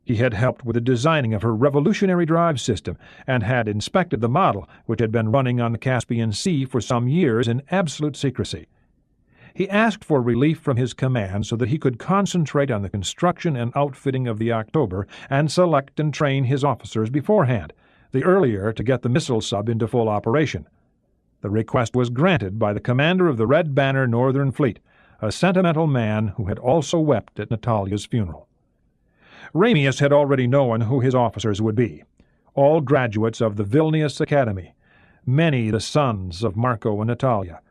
He had helped with the designing of her revolutionary drive system and had inspected the model, which had been running on the Caspian Sea for some years in absolute secrecy. He asked for relief from his command so that he could concentrate on the construction and outfitting of the October and select and train his officers beforehand, the earlier to get the missile sub into full operation. The request was granted by the commander of the Red Banner Northern Fleet, a sentimental man who had also wept at Natalia's funeral. Ramius had already known who his officers would be, all graduates of the Vilnius Academy, many the sons of Marco and Natalia.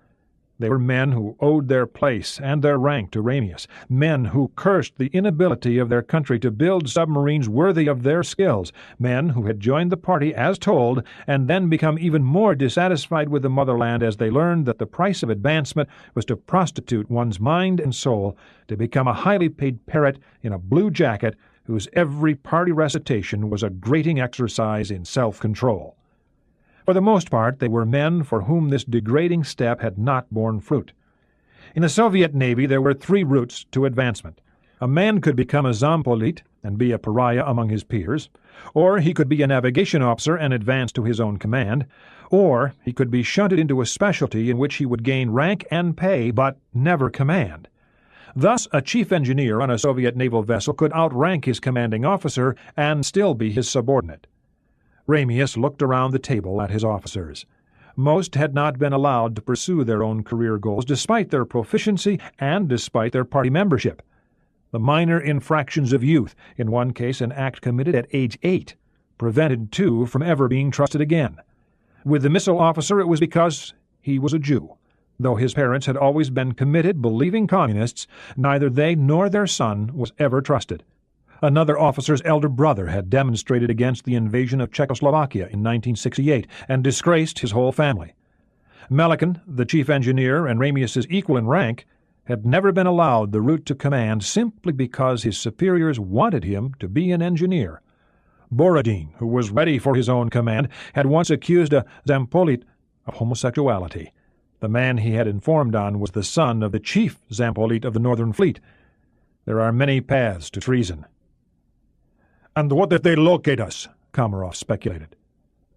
They were men who owed their place and their rank to Ramius, men who cursed the inability of their country to build submarines worthy of their skills, men who had joined the party as told and then become even more dissatisfied with the motherland as they learned that the price of advancement was to prostitute one's mind and soul, to become a highly paid parrot in a blue jacket whose every party recitation was a grating exercise in self-control. For the most part, they were men for whom this degrading step had not borne fruit. In the Soviet Navy there were 3 routes to advancement. A man could become a zampolit and be a pariah among his peers, or he could be a navigation officer and advance to his own command, or he could be shunted into a specialty in which he would gain rank and pay but never command. Thus, a chief engineer on a Soviet naval vessel could outrank his commanding officer and still be his subordinate. Ramius looked around the table at his officers. Most had not been allowed to pursue their own career goals despite their proficiency and despite their party membership. The minor infractions of youth, in one case an act committed at age 8, prevented 2 from ever being trusted again. With the missile officer it was because he was a Jew. Though his parents had always been committed, believing communists, neither they nor their son was ever trusted. Another officer's elder brother had demonstrated against the invasion of Czechoslovakia in 1968 and disgraced his whole family. Melican, the chief engineer and Ramius's equal in rank, had never been allowed the route to command simply because his superiors wanted him to be an engineer. Borodin, who was ready for his own command, had once accused a Zampolit of homosexuality. The man he had informed on was the son of the chief Zampolit of the Northern Fleet. There are many paths to treason. "And what if they locate us?" Komarov speculated.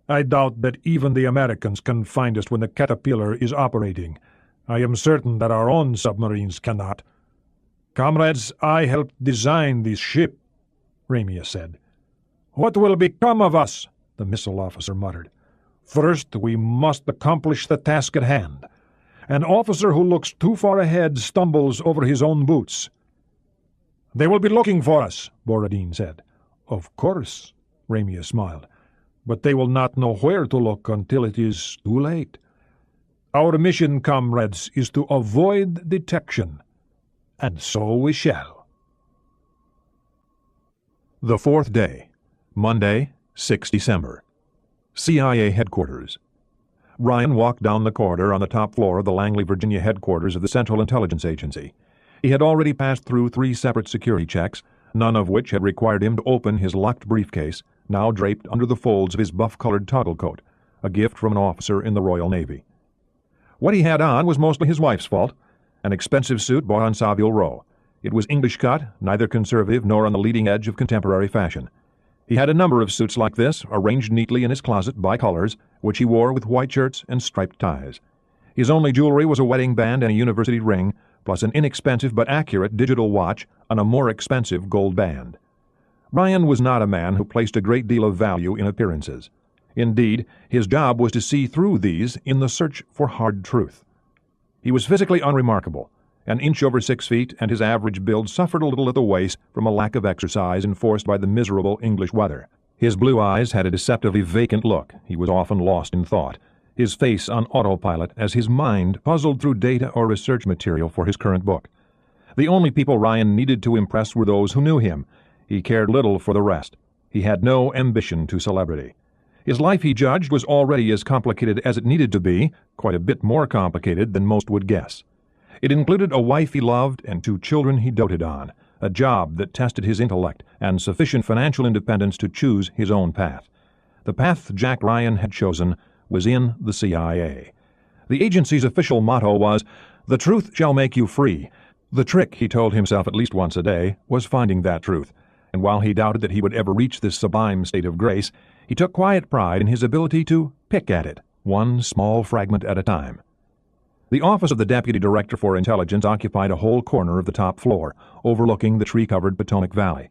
"I doubt that even the Americans can find us when the Caterpillar is operating. I am certain that our own submarines cannot." "Comrades, I helped design this ship," Ramius said. "What will become of us?" the missile officer muttered. "First, we must accomplish the task at hand. An officer who looks too far ahead stumbles over his own boots." "They will be looking for us," Borodin said. "Of course," Ramius smiled. "But they will not know where to look until it is too late. Our mission, comrades, is to avoid detection. And so we shall." The fourth day, Monday, 6 December. CIA Headquarters. Ryan walked down the corridor on the top floor of the Langley, Virginia headquarters of the Central Intelligence Agency. He had already passed through 3 separate security checks, none of which had required him to open his locked briefcase, now draped under the folds of his buff-colored toggle coat, a gift from an officer in the Royal Navy. What he had on was mostly his wife's fault, an expensive suit bought on Savile Row. It was English-cut, neither conservative nor on the leading edge of contemporary fashion. He had a number of suits like this, arranged neatly in his closet by colors, which he wore with white shirts and striped ties. His only jewelry was a wedding band and a university ring, plus an inexpensive but accurate digital watch on a more expensive gold band. Ryan was not a man who placed a great deal of value in appearances. Indeed, his job was to see through these in the search for hard truth. He was physically unremarkable, an inch over 6 feet, and his average build suffered a little at the waist from a lack of exercise enforced by the miserable English weather. His blue eyes had a deceptively vacant look. He was often lost in thought, his face on autopilot as his mind puzzled through data or research material for his current book. The only people Ryan needed to impress were those who knew him. He cared little for the rest. He had no ambition to celebrity. His life, he judged, was already as complicated as it needed to be, quite a bit more complicated than most would guess. It included a wife he loved and 2 children he doted on, a job that tested his intellect, and sufficient financial independence to choose his own path. The path Jack Ryan had chosen was in the CIA. The agency's official motto was, "The truth shall make you free." The trick, he told himself at least once a day, was finding that truth, and while he doubted that he would ever reach this sublime state of grace, he took quiet pride in his ability to pick at it, one small fragment at a time. The office of the Deputy Director for Intelligence occupied a whole corner of the top floor, overlooking the tree-covered Potomac Valley.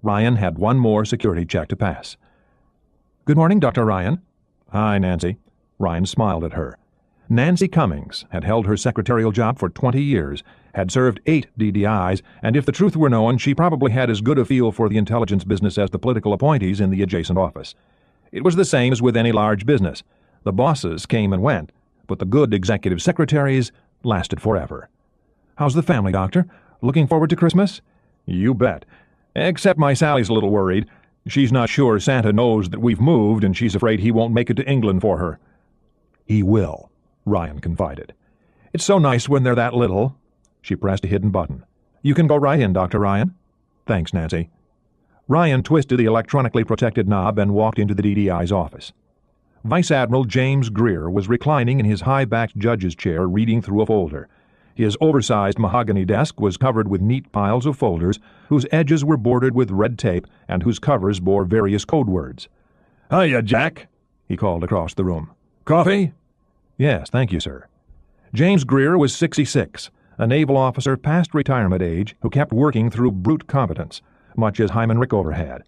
Ryan had one more security check to pass. "Good morning, Dr. Ryan." "Hi, Nancy." Ryan smiled at her. Nancy Cummings had held her secretarial job for 20 years, had served 8 DDIs, and if the truth were known, she probably had as good a feel for the intelligence business as the political appointees in the adjacent office. It was the same as with any large business. The bosses came and went, but the good executive secretaries lasted forever. "How's the family, Doctor? Looking forward to Christmas?" "You bet. Except my Sally's a little worried. She's not sure Santa knows that we've moved, and she's afraid he won't make it to England for her." "He will," Ryan confided. "It's so nice when they're that little." She pressed a hidden button. "You can go right in, Dr. Ryan." "Thanks, Nancy." Ryan twisted the electronically protected knob and walked into the DDI's office. Vice Admiral James Greer was reclining in his high-backed judge's chair reading through a folder. His oversized mahogany desk was covered with neat piles of folders whose edges were bordered with red tape and whose covers bore various code words. "Hiya, Jack," he called across the room. "Coffee?" "Yes, thank you, sir." James Greer was 66, a naval officer past retirement age who kept working through brute competence, much as Hyman Rickover had,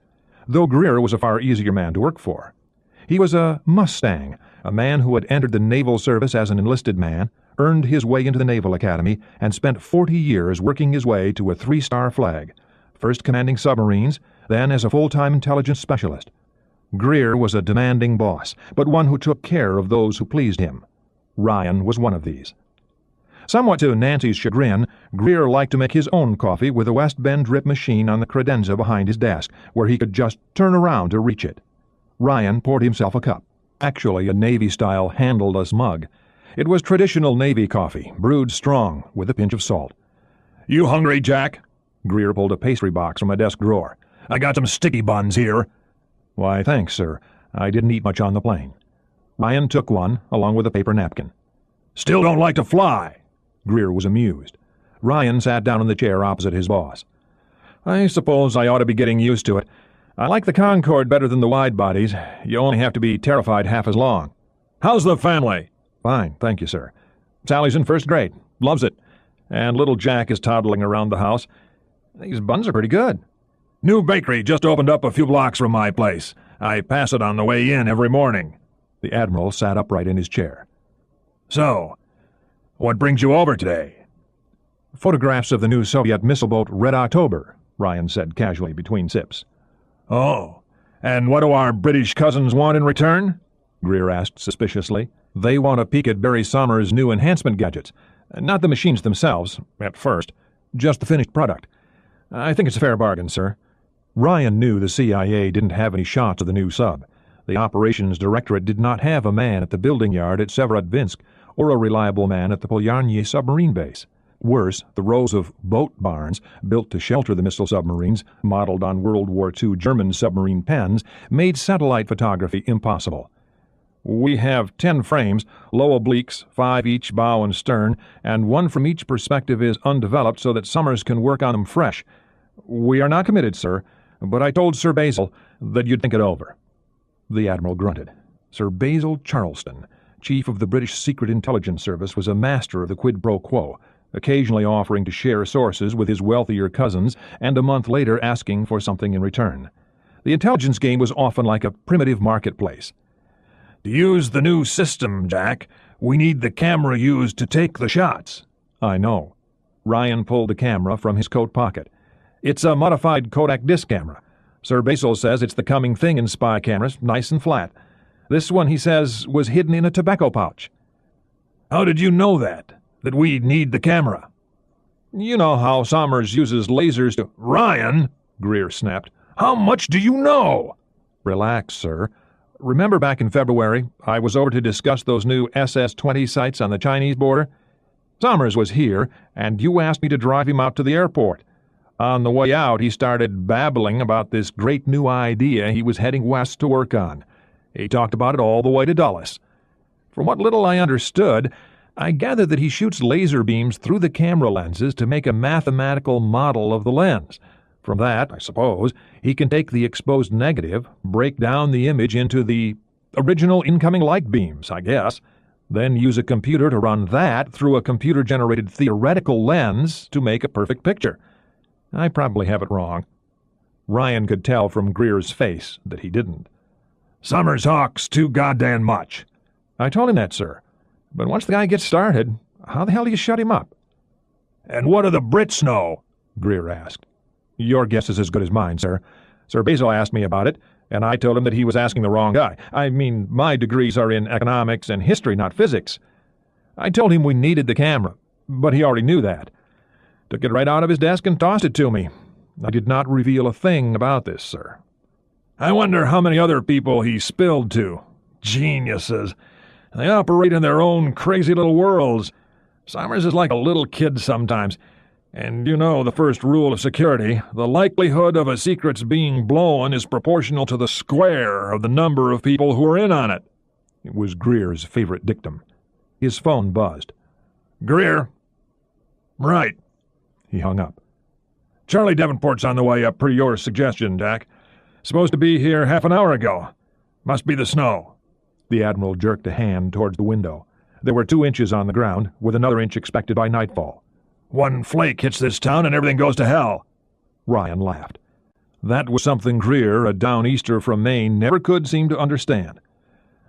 though Greer was a far easier man to work for. He was a Mustang, a man who had entered the naval service as an enlisted man, earned his way into the Naval Academy, and spent 40 years working his way to a 3-star flag, first commanding submarines, then as a full-time intelligence specialist. Greer was a demanding boss, but one who took care of those who pleased him. Ryan was one of these. Somewhat to Nancy's chagrin, Greer liked to make his own coffee with a West Bend drip machine on the credenza behind his desk, where he could just turn around to reach it. Ryan poured himself a cup, actually a Navy-style handleless mug. It was traditional Navy coffee, brewed strong, with a pinch of salt. "You hungry, Jack?" Greer pulled a pastry box from a desk drawer. "I got some sticky buns here." "Why, thanks, sir. I didn't eat much on the plane." Ryan took one, along with a paper napkin. "Still don't like to fly?" Greer was amused. Ryan sat down in the chair opposite his boss. "I suppose I ought to be getting used to it. I like the Concorde better than the wide bodies. You only have to be terrified half as long." "How's the family?" "Fine, thank you, sir. Sally's in first grade. Loves it. And little Jack is toddling around the house. These buns are pretty good." "New bakery just opened up a few blocks from my place. I pass it on the way in every morning." The Admiral sat upright in his chair. "So, what brings you over today?" Photographs of the new Soviet missile boat Red October, Ryan said casually between sips. Oh, and what do our British cousins want in return? Greer asked suspiciously. They want a peek at Barry Somers' new enhancement gadgets. Not the machines themselves, at first. Just the finished product. I think it's a fair bargain, sir. Ryan knew the CIA didn't have any shots of the new sub. The Operations Directorate did not have a man at the building yard at Severodvinsk or a reliable man at the Polyarny submarine base. Worse, the rows of boat barns, built to shelter the missile submarines, modeled on World War II German submarine pens, made satellite photography impossible. We have 10 frames, low obliques, 5 each bow and stern, and one from each perspective is undeveloped so that Summers can work on them fresh. We are not committed, sir, but I told Sir Basil that you'd think it over. The Admiral grunted. Sir Basil Charleston, Chief of the British Secret Intelligence Service, was a master of the quid pro quo, occasionally offering to share sources with his wealthier cousins and a month later asking for something in return. The intelligence game was often like a primitive marketplace. To use the new system, Jack, we need the camera used to take the shots. I know. Ryan pulled the camera from his coat pocket. It's a modified Kodak disc camera. Sir Basil says it's the coming thing in spy cameras, nice and flat. This one, he says, was hidden in a tobacco pouch. How did you know that we need the camera? You know how Somers uses lasers to— Ryan, Greer snapped, how much do you know? Relax, sir. Remember back in February, I was over to discuss those new SS-20 sites on the Chinese border? Somers was here, and you asked me to drive him out to the airport. On the way out, he started babbling about this great new idea he was heading west to work on. He talked about it all the way to Dulles. From what little I understood, I gathered that he shoots laser beams through the camera lenses to make a mathematical model of the lens. From that, I suppose, he can take the exposed negative, break down the image into the original incoming light beams, I guess, then use a computer to run that through a computer-generated theoretical lens to make a perfect picture. I probably have it wrong. Ryan could tell from Greer's face that he didn't. Summers hawks too goddamn much. I told him that, sir. But once the guy gets started, how the hell do you shut him up? And what do the Brits know? Greer asked. Your guess is as good as mine, sir. Sir Basil asked me about it, and I told him that he was asking the wrong guy. I mean, my degrees are in economics and history, not physics. I told him we needed the camera, but he already knew that. Took it right out of his desk and tossed it to me. I did not reveal a thing about this, sir. I wonder how many other people he spilled to. Geniuses. They operate in their own crazy little worlds. Somers is like a little kid sometimes. And you know the first rule of security, the likelihood of a secret's being blown is proportional to the square of the number of people who are in on it. It was Greer's favorite dictum. His phone buzzed. Greer. Right. He hung up. Charlie Davenport's on the way up per your suggestion, Jack. Supposed to be here half an hour ago. Must be the snow. The Admiral jerked a hand towards the window. There were 2 inches on the ground, with another inch expected by nightfall. One flake hits this town and everything goes to hell. Ryan laughed. That was something Greer, a downeaster from Maine, never could seem to understand.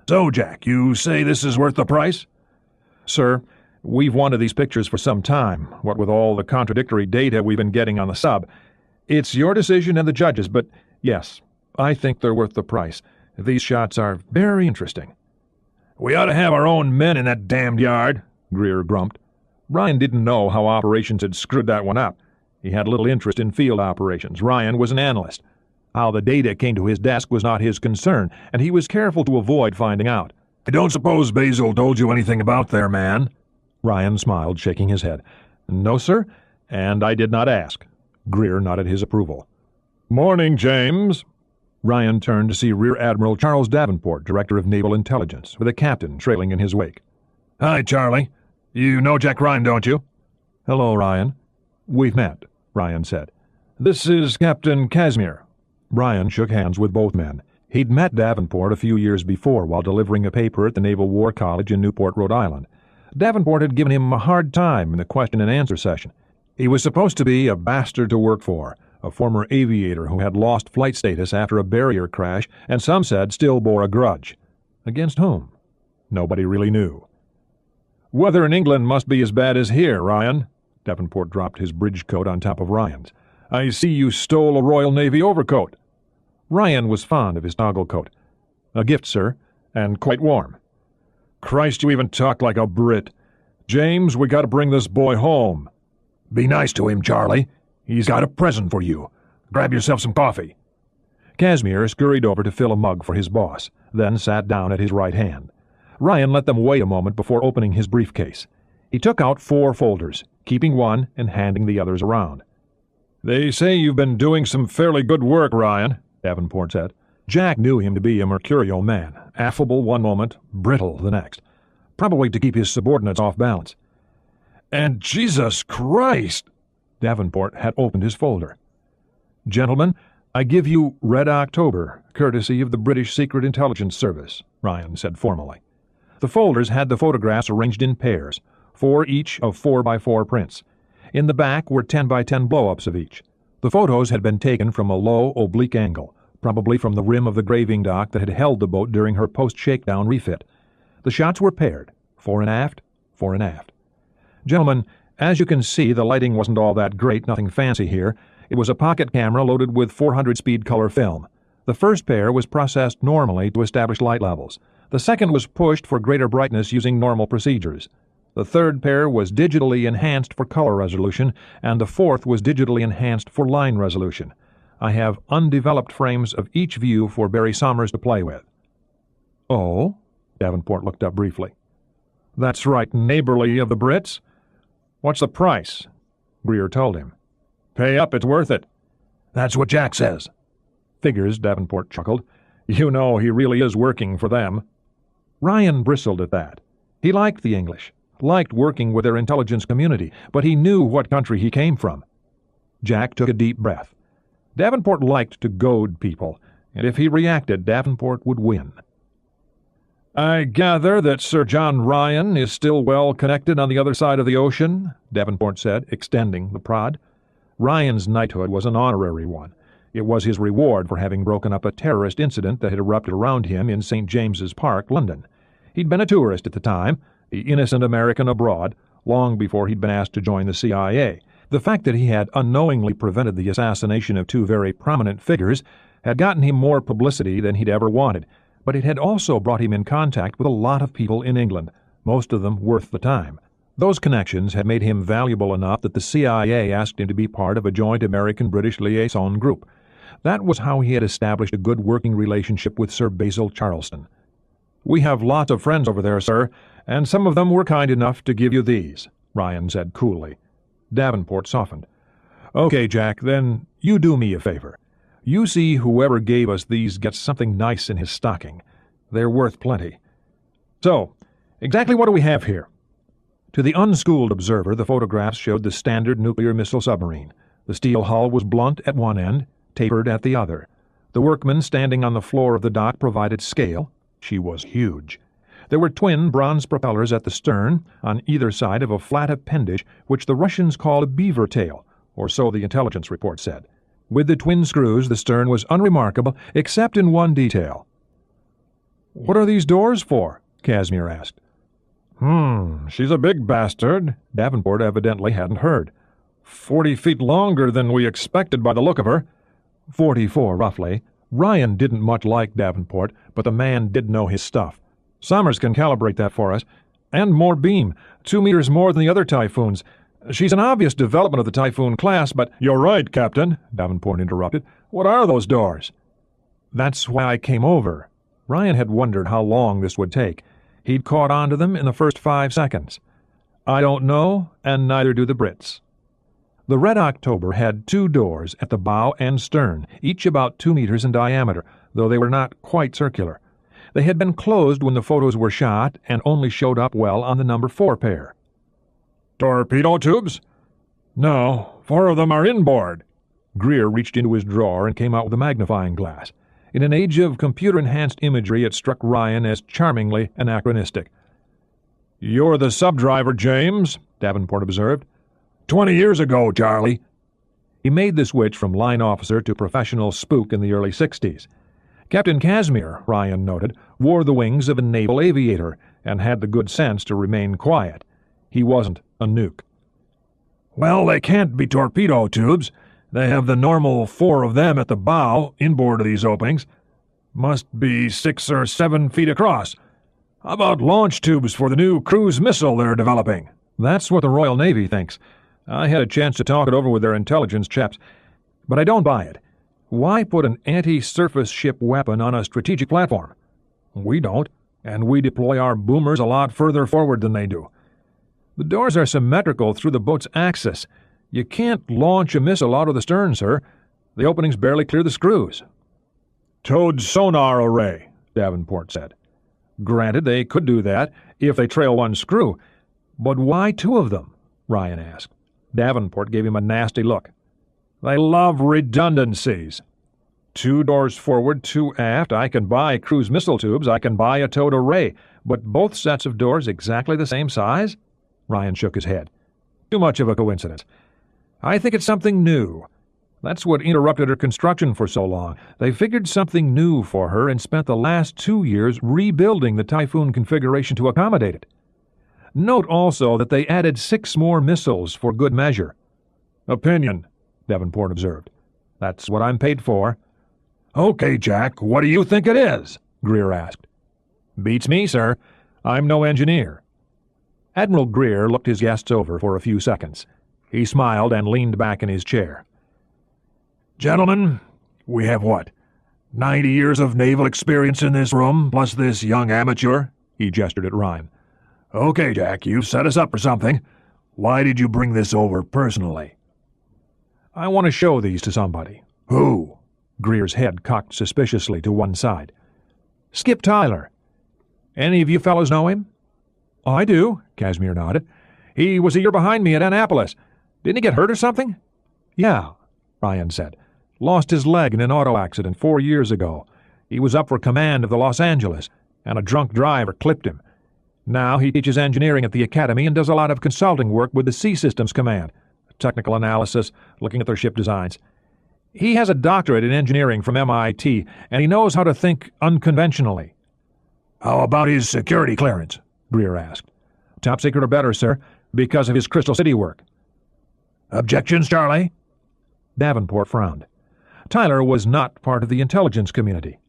So, Jack, you say this is worth the price? Sir, we've wanted these pictures for some time, what with all the contradictory data we've been getting on the sub. It's your decision and the judge's, but yes, I think they're worth the price. These shots are very interesting. We ought to have our own men in that damned yard, Greer grumped. Ryan didn't know how operations had screwed that one up. He had little interest in field operations. Ryan was an analyst. How the data came to his desk was not his concern, and he was careful to avoid finding out. I don't suppose Basil told you anything about their man? Ryan smiled, shaking his head. No, sir, and I did not ask. Greer nodded his approval. Morning, James. Ryan turned to see Rear Admiral Charles Davenport, Director of Naval Intelligence, with a captain trailing in his wake. Hi, Charlie. You know Jack Ryan, don't you? Hello, Ryan. We've met, Ryan said. This is Captain Casimir. Ryan shook hands with both men. He'd met Davenport a few years before while delivering a paper at the Naval War College in Newport, Rhode Island. Davenport had given him a hard time in the question-and-answer session. He was supposed to be a bastard to work for, a former aviator who had lost flight status after a barrier crash, and some said still bore a grudge. Against whom? Nobody really knew. Weather in England must be as bad as here, Ryan, Davenport dropped his bridge coat on top of Ryan's. "I see you stole a Royal Navy overcoat." Ryan was fond of his toggle coat. "A gift, sir, and quite warm." "Christ, you even talk like a Brit. James, we gotta bring this boy home." "Be nice to him, Charlie. He's got a present for you. Grab yourself some coffee." Casimir scurried over to fill a mug for his boss, then sat down at his right hand. Ryan let them wait a moment before opening his briefcase. He took out 4 folders, keeping one and handing the others around. "They say you've been doing some fairly good work, Ryan," Davenport said. Jack knew him to be a mercurial man, affable one moment, brittle the next, probably to keep his subordinates off balance. "And Jesus Christ!" Davenport had opened his folder. "Gentlemen, I give you Red October, courtesy of the British Secret Intelligence Service," Ryan said formally. The folders had the photographs arranged in pairs, 4 each of 4x4 prints. In the back were 10x10 blow-ups of each. The photos had been taken from a low, oblique angle, probably from the rim of the graving dock that had held the boat during her post-shakedown refit. The shots were paired, fore and aft, fore and aft. "Gentlemen, as you can see, the lighting wasn't all that great, nothing fancy here. It was a pocket camera loaded with 400-speed color film. The first pair was processed normally to establish light levels. The second was pushed for greater brightness using normal procedures. The third pair was digitally enhanced for color resolution, and the fourth was digitally enhanced for line resolution. I have undeveloped frames of each view for Barry Somers to play with." "Oh?" Davenport looked up briefly. "That's right neighborly of the Brits. What's the price?" Greer told him. "Pay up, it's worth it." "That's what Jack says." "Figures," Davenport chuckled. "You know he really is working for them." Ryan bristled at that. He liked the English, liked working with their intelligence community, but he knew what country he came from. Jack took a deep breath. Davenport liked to goad people, and if he reacted, Davenport would win. "I gather that Sir John Ryan is still well connected on the other side of the ocean," Davenport said, extending the prod. Ryan's knighthood was an honorary one. It was his reward for having broken up a terrorist incident that had erupted around him in St. James's Park, London. He'd been a tourist at the time, the innocent American abroad, long before he'd been asked to join the CIA. The fact that he had unknowingly prevented the assassination of 2 very prominent figures had gotten him more publicity than he'd ever wanted, but it had also brought him in contact with a lot of people in England, most of them worth the time. Those connections had made him valuable enough that the CIA asked him to be part of a joint American-British liaison group. That was how he had established a good working relationship with Sir Basil Charleston. "We have lots of friends over there, sir, and some of them were kind enough to give you these," Ryan said coolly. Davenport softened. "Okay, Jack, then you do me a favor. You see whoever gave us these gets something nice in his stocking. They're worth plenty. So, exactly what do we have here?" To the unschooled observer, the photographs showed the standard nuclear missile submarine. The steel hull was blunt at one end, tapered at the other. The workman standing on the floor of the dock provided scale. She was huge. There were twin bronze propellers at the stern, on either side of a flat appendage which the Russians called a beaver tail, or so the intelligence report said. With the twin screws, the stern was unremarkable, except in one detail. "What are these doors for?" Casimir asked. She's a big bastard," Davenport evidently hadn't heard. 40 feet longer than we expected by the look of her." 44, roughly. Ryan didn't much like Davenport, but the man did know his stuff. "Somers can calibrate that for us. And more beam, 2 meters more than the other Typhoons. She's an obvious development of the Typhoon class, but—" "You're right, Captain," Davenport interrupted. "What are those doors?" "That's why I came over." Ryan had wondered how long this would take. He'd caught on to them in the first 5 seconds. "I don't know, and neither do the Brits." The Red October had 2 doors at the bow and stern, each about 2 meters in diameter, though they were not quite circular. They had been closed when the photos were shot and only showed up well on the number 4 pair. "Torpedo tubes?" "No, 4 of them are inboard." Greer reached into his drawer and came out with a magnifying glass. In an age of computer-enhanced imagery, it struck Ryan as charmingly anachronistic. "You're the sub-driver, James," Davenport observed. 20 years ago, Charlie." He made the switch from line officer to professional spook in the early 60s. Captain Casimir, Ryan noted, wore the wings of a naval aviator and had the good sense to remain quiet. He wasn't a nuke. Well, they can't be torpedo tubes. They have the normal 4 of them at the bow, inboard of these openings. Must be 6 or 7 feet across. How about launch tubes for the new cruise missile they're developing? That's what the Royal Navy thinks. I had a chance to talk it over with their intelligence chaps, but I don't buy it. Why put an anti-surface ship weapon on a strategic platform? We don't, and we deploy our boomers a lot further forward than they do. The doors are symmetrical through the boat's axis. You can't launch a missile out of the stern, sir. The openings barely clear the screws. Towed sonar array, Davenport said. Granted, they could do that if they trail one screw. But why 2 of them? Ryan asked. Davenport gave him a nasty look. They love redundancies. 2 doors forward, 2 aft. I can buy cruise missile tubes. I can buy a towed array. But both sets of doors exactly the same size? Ryan shook his head. Too much of a coincidence. I think it's something new. That's what interrupted her construction for so long. They figured something new for her and spent the last 2 years rebuilding the Typhoon configuration to accommodate it. Note also that they added 6 more missiles for good measure. Opinion, Davenport observed. That's what I'm paid for. Okay, Jack, what do you think it is? Greer asked. Beats me, sir. I'm no engineer. Admiral Greer looked his guests over for a few seconds. He smiled and leaned back in his chair. Gentlemen, we have what? 90 years of naval experience in this room, plus this young amateur? He gestured at Ryan. Okay, Jack, you've set us up for something. Why did you bring this over personally? I want to show these to somebody. Who? Greer's head cocked suspiciously to one side. Skip Tyler. Any of you fellows know him? I do, Casimir nodded. He was a year behind me at Annapolis. Didn't he get hurt or something? Yeah, Ryan said. Lost his leg in an auto accident 4 years ago. He was up for command of the Los Angeles, and a drunk driver clipped him. Now he teaches engineering at the academy and does a lot of consulting work with the Sea Systems Command, technical analysis, looking at their ship designs. He has a doctorate in engineering from MIT, and he knows how to think unconventionally. How about his security clearance? Greer asked. Top secret or better, sir, because of his Crystal City work. Objections, Charlie? Davenport frowned. Tyler was not part of the intelligence community.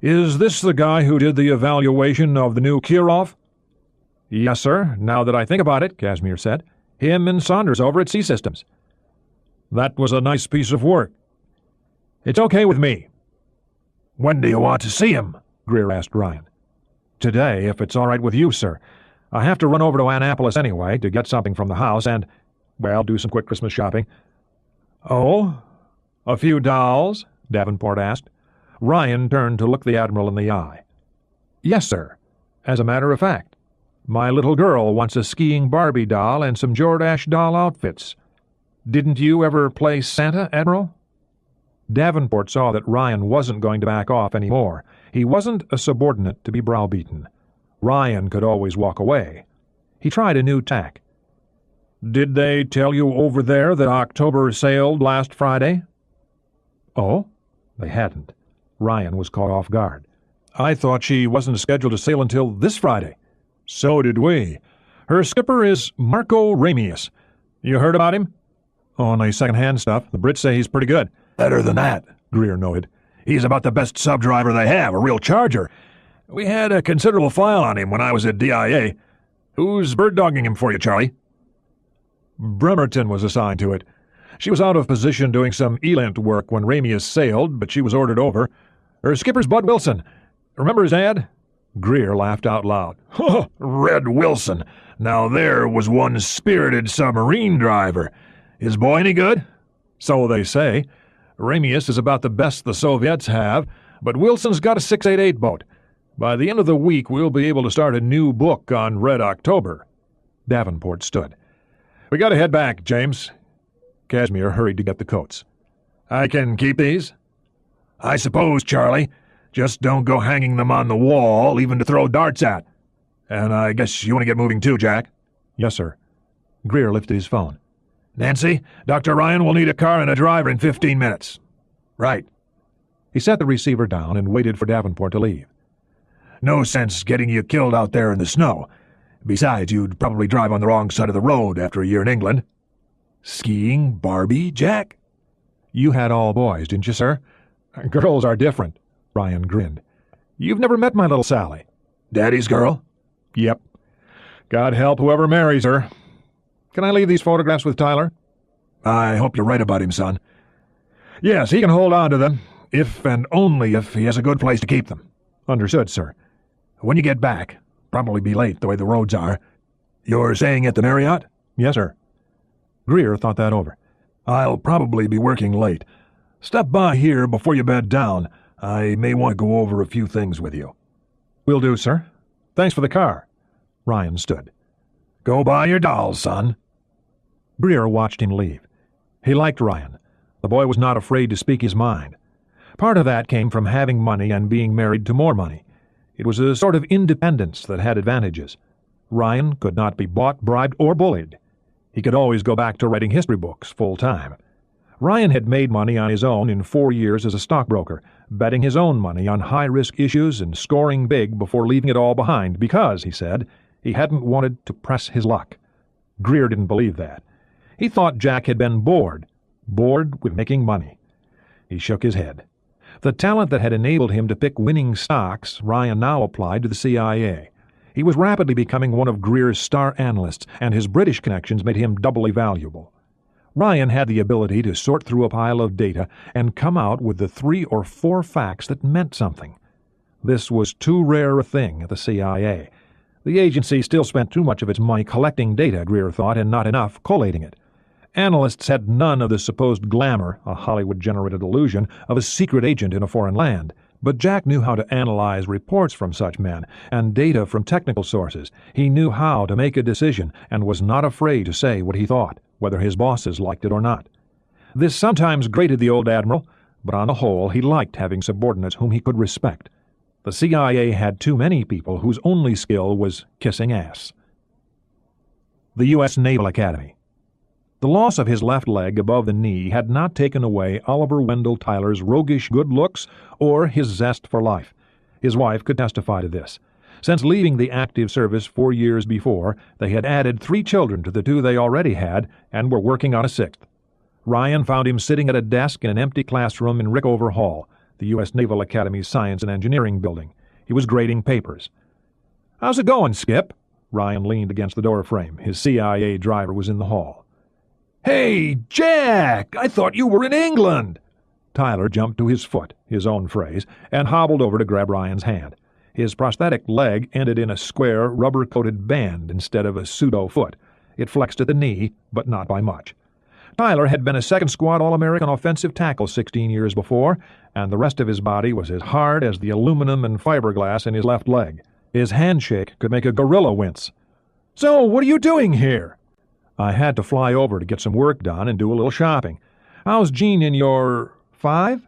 Is this the guy who did the evaluation of the new Kirov? Yes, sir, now that I think about it, Casimir said. Him and Saunders over at Sea Systems. That was a nice piece of work. It's okay with me. When do you want to see him? Greer asked Ryan. Today, if it's all right with you, sir. I have to run over to Annapolis anyway to get something from the house and, well, do some quick Christmas shopping. Oh? A few dolls? Davenport asked. Ryan turned to look the Admiral in the eye. Yes, sir. As a matter of fact, my little girl wants a skiing Barbie doll and some Jordache doll outfits. Didn't you ever play Santa, Admiral? Davenport saw that Ryan wasn't going to back off anymore. He wasn't a subordinate to be browbeaten. Ryan could always walk away. He tried a new tack. Did they tell you over there that October sailed last Friday? Oh? They hadn't. Ryan was caught off guard. I thought she wasn't scheduled to sail until this Friday. So did we. Her skipper is Marco Ramius. You heard about him? Only second-hand stuff. The Brits say he's pretty good. Better than that, Greer noted. He's about the best sub-driver they have, a real charger. We had a considerable file on him when I was at DIA. Who's bird-dogging him for you, Charlie? Bremerton was assigned to it. She was out of position doing some ELANT work when Ramius sailed, but she was ordered over. Her skipper's Bud Wilson. Remember his ad? Greer laughed out loud. Red Wilson. Now there was one spirited submarine driver. Is boy any good? So they say. Ramius is about the best the Soviets have, but Wilson's got a 688 boat. By the end of the week, we'll be able to start a new book on Red October. Davenport stood. We got to head back, James. Casimir hurried to get the coats. I can keep these? I suppose, Charlie. Just don't go hanging them on the wall, even to throw darts at. And I guess you want to get moving too, Jack? Yes, sir. Greer lifted his phone. Nancy, Dr. Ryan will need a car and a driver in 15 minutes. Right. He set the receiver down and waited for Davenport to leave. No sense getting you killed out there in the snow. Besides, you'd probably drive on the wrong side of the road after a year in England. Skiing Barbie, Jack? You had all boys, didn't you, sir? Girls are different, Ryan grinned. You've never met my little Sally. Daddy's girl? Yep. God help whoever marries her. Can I leave these photographs with Tyler? I hope you're right about him, son. Yes, he can hold on to them, if and only if he has a good place to keep them. Understood, sir. When you get back, probably be late the way the roads are. You're staying at the Marriott? Yes, sir. Greer thought that over. I'll probably be working late. Stop by here before you bed down. I may want to go over a few things with you. Will do, sir. Thanks for the car. Ryan stood. Go buy your dolls, son. Greer watched him leave. He liked Ryan. The boy was not afraid to speak his mind. Part of that came from having money and being married to more money. It was a sort of independence that had advantages. Ryan could not be bought, bribed, or bullied. He could always go back to writing history books full-time. Ryan had made money on his own in 4 years as a stockbroker, betting his own money on high-risk issues and scoring big before leaving it all behind because, he said, he hadn't wanted to press his luck. Greer didn't believe that. He thought Jack had been bored with making money. He shook his head. The talent that had enabled him to pick winning stocks, Ryan now applied to the CIA. He was rapidly becoming one of Greer's star analysts, and his British connections made him doubly valuable. Ryan had the ability to sort through a pile of data and come out with the 3 or 4 facts that meant something. This was too rare a thing at the CIA. The agency still spent too much of its money collecting data, Greer thought, and not enough collating it. Analysts had none of the supposed glamour, a Hollywood-generated illusion, of a secret agent in a foreign land. But Jack knew how to analyze reports from such men and data from technical sources. He knew how to make a decision and was not afraid to say what he thought, whether his bosses liked it or not. This sometimes grated the old admiral, but on the whole he liked having subordinates whom he could respect. The CIA had too many people whose only skill was kissing ass. The U.S. Naval Academy. The loss of his left leg above the knee had not taken away Oliver Wendell Tyler's roguish good looks or his zest for life. His wife could testify to this. Since leaving the active service 4 years before, they had added 3 children to the 2 they already had and were working on a 6th. Ryan found him sitting at a desk in an empty classroom in Rickover Hall, the U.S. Naval Academy's Science and Engineering building. He was grading papers. "How's it going, Skip?" Ryan leaned against the doorframe. His CIA driver was in the hall. "Hey, Jack! I thought you were in England!" Tyler jumped to his foot, his own phrase, and hobbled over to grab Ryan's hand. His prosthetic leg ended in a square, rubber-coated band instead of a pseudo-foot. It flexed at the knee, but not by much. Tyler had been a second-squad All-American offensive tackle 16 years before, and the rest of his body was as hard as the aluminum and fiberglass in his left leg. His handshake could make a gorilla wince. "So, what are you doing here?" "I had to fly over to get some work done and do a little shopping. How's Jean in your 5?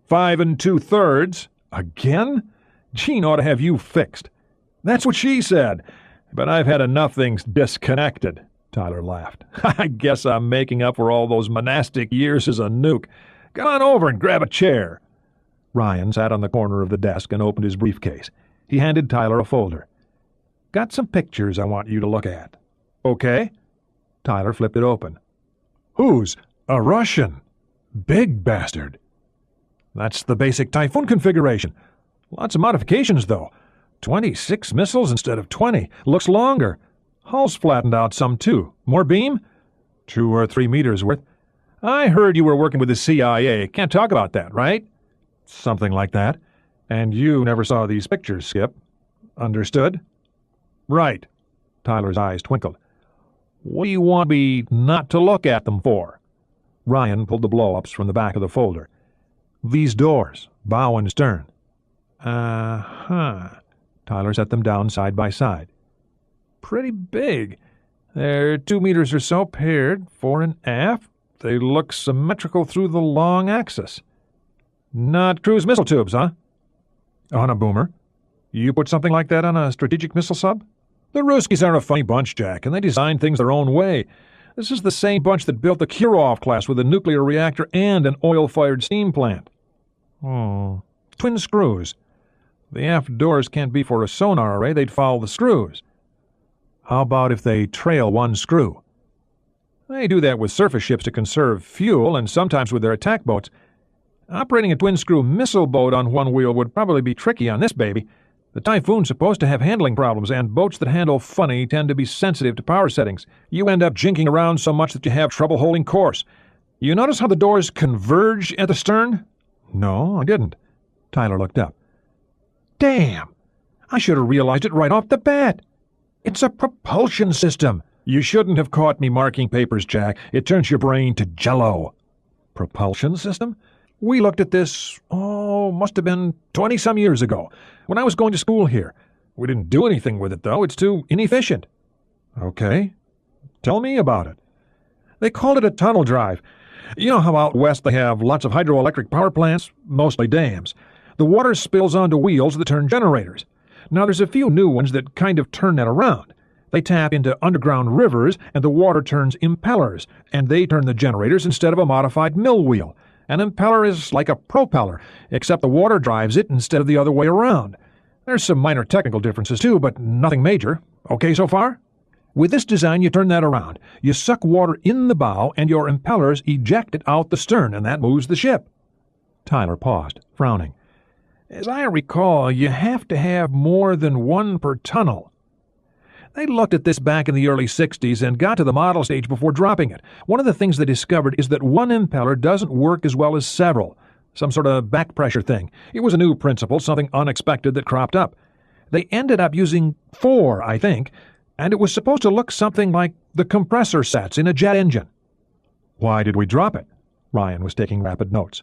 5 2/3? Again? Jean ought to have you fixed." "That's what she said. But I've had enough things disconnected." Tyler laughed. "I guess I'm making up for all those monastic years as a nuke. Come on over and grab a chair." Ryan sat on the corner of the desk and opened his briefcase. He handed Tyler a folder. "Got some pictures I want you to look at." "Okay." Tyler flipped it open. "Whose? A Russian? Big bastard." "That's the basic Typhoon configuration. Lots of modifications, though. 26 missiles instead of 20. Looks longer. Hull's flattened out some, too. More beam? 2 or 3 meters worth. I heard you were working with the CIA. Can't talk about that, right?" "Something like that. And you never saw these pictures, Skip. Understood?" "Right." Tyler's eyes twinkled. "What do you want me not to look at them for?" Ryan pulled the blow-ups from the back of the folder. "These doors, bow and stern." "Uh-huh." Tyler set them down side by side. "Pretty big. They're 2 meters or so paired, fore and aft. They look symmetrical through the long axis. Not cruise missile tubes, huh?" "On a boomer. You put something like that on a strategic missile sub?" "The Ruskies are a funny bunch, Jack, and they design things their own way. This is the same bunch that built the Kirov class with a nuclear reactor and an oil-fired steam plant." "Twin screws. The aft doors can't be for a sonar array. They'd follow the screws." "How about if they trail one screw?" They do that with surface ships to conserve fuel and sometimes with their attack boats. Operating a twin-screw missile boat on one wheel would probably be tricky on this baby. The Typhoon's supposed to have handling problems, and boats that handle funny tend to be sensitive to power settings. You end up jinking around so much that you have trouble holding course. You notice how the doors converge at the stern? No, I didn't. Tyler looked up. Damn! I should have realized it right off the bat. It's a propulsion system. You shouldn't have caught me marking papers, Jack. It turns your brain to jello. Propulsion system? We looked at this, must have been 20-some years ago, when I was going to school here. We didn't do anything with it, though. It's too inefficient. Okay. Tell me about it. They called it a tunnel drive. You know how out west they have lots of hydroelectric power plants, mostly dams. The water spills onto wheels that turn generators. Now, there's a few new ones that kind of turn that around. They tap into underground rivers, and the water turns impellers, and they turn the generators instead of a modified mill wheel. An impeller is like a propeller, except the water drives it instead of the other way around. There's some minor technical differences, too, but nothing major. Okay so far? With this design, you turn that around. You suck water in the bow, and your impellers eject it out the stern, and that moves the ship. Tyler paused, frowning. As I recall, you have to have more than one per tunnel. They looked at this back in the early 60s and got to the model stage before dropping it. One of the things they discovered is that one impeller doesn't work as well as several. Some sort of back pressure thing. It was a new principle, something unexpected that cropped up. They ended up using 4, I think, and it was supposed to look something like the compressor sets in a jet engine. Why did we drop it? Ryan was taking rapid notes.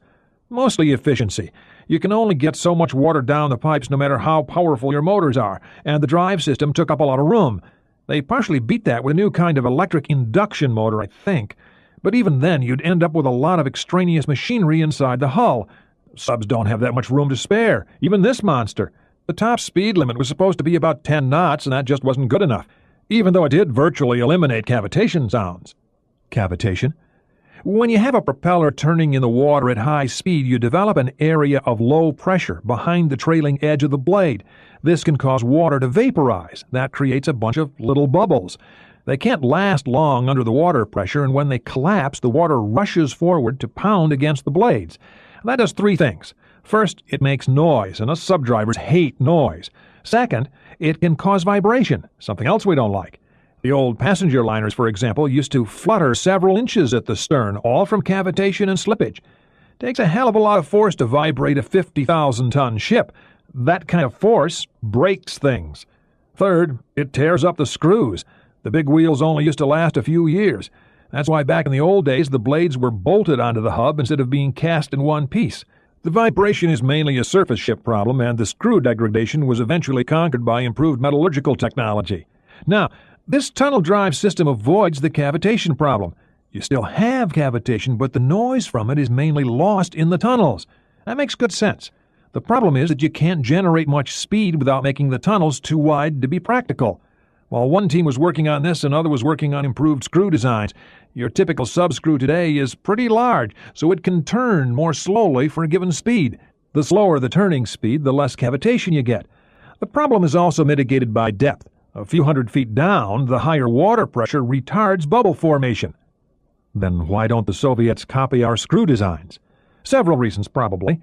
Mostly efficiency. You can only get so much water down the pipes no matter how powerful your motors are, and the drive system took up a lot of room. They partially beat that with a new kind of electric induction motor, I think. But even then, you'd end up with a lot of extraneous machinery inside the hull. Subs don't have that much room to spare, even this monster. The top speed limit was supposed to be about 10 knots, and that just wasn't good enough, even though it did virtually eliminate cavitation sounds. Cavitation? When you have a propeller turning in the water at high speed, you develop an area of low pressure behind the trailing edge of the blade. This can cause water to vaporize. That creates a bunch of little bubbles. They can't last long under the water pressure, and when they collapse, the water rushes forward to pound against the blades. That does 3 things. First, it makes noise, and us subdrivers hate noise. Second, it can cause vibration, something else we don't like. The old passenger liners, for example, used to flutter several inches at the stern, all from cavitation and slippage. Takes a hell of a lot of force to vibrate a 50,000-ton ship. That kind of force breaks things. Third, it tears up the screws. The big wheels only used to last a few years. That's why back in the old days the blades were bolted onto the hub instead of being cast in one piece. The vibration is mainly a surface ship problem, and the screw degradation was eventually conquered by improved metallurgical technology. Now, this tunnel drive system avoids the cavitation problem. You still have cavitation, but the noise from it is mainly lost in the tunnels. That makes good sense. The problem is that you can't generate much speed without making the tunnels too wide to be practical. While one team was working on this, another was working on improved screw designs. Your typical subscrew today is pretty large, so it can turn more slowly for a given speed. The slower the turning speed, the less cavitation you get. The problem is also mitigated by depth. A few hundred feet down, the higher water pressure retards bubble formation. Then why don't the Soviets copy our screw designs? Several reasons, probably.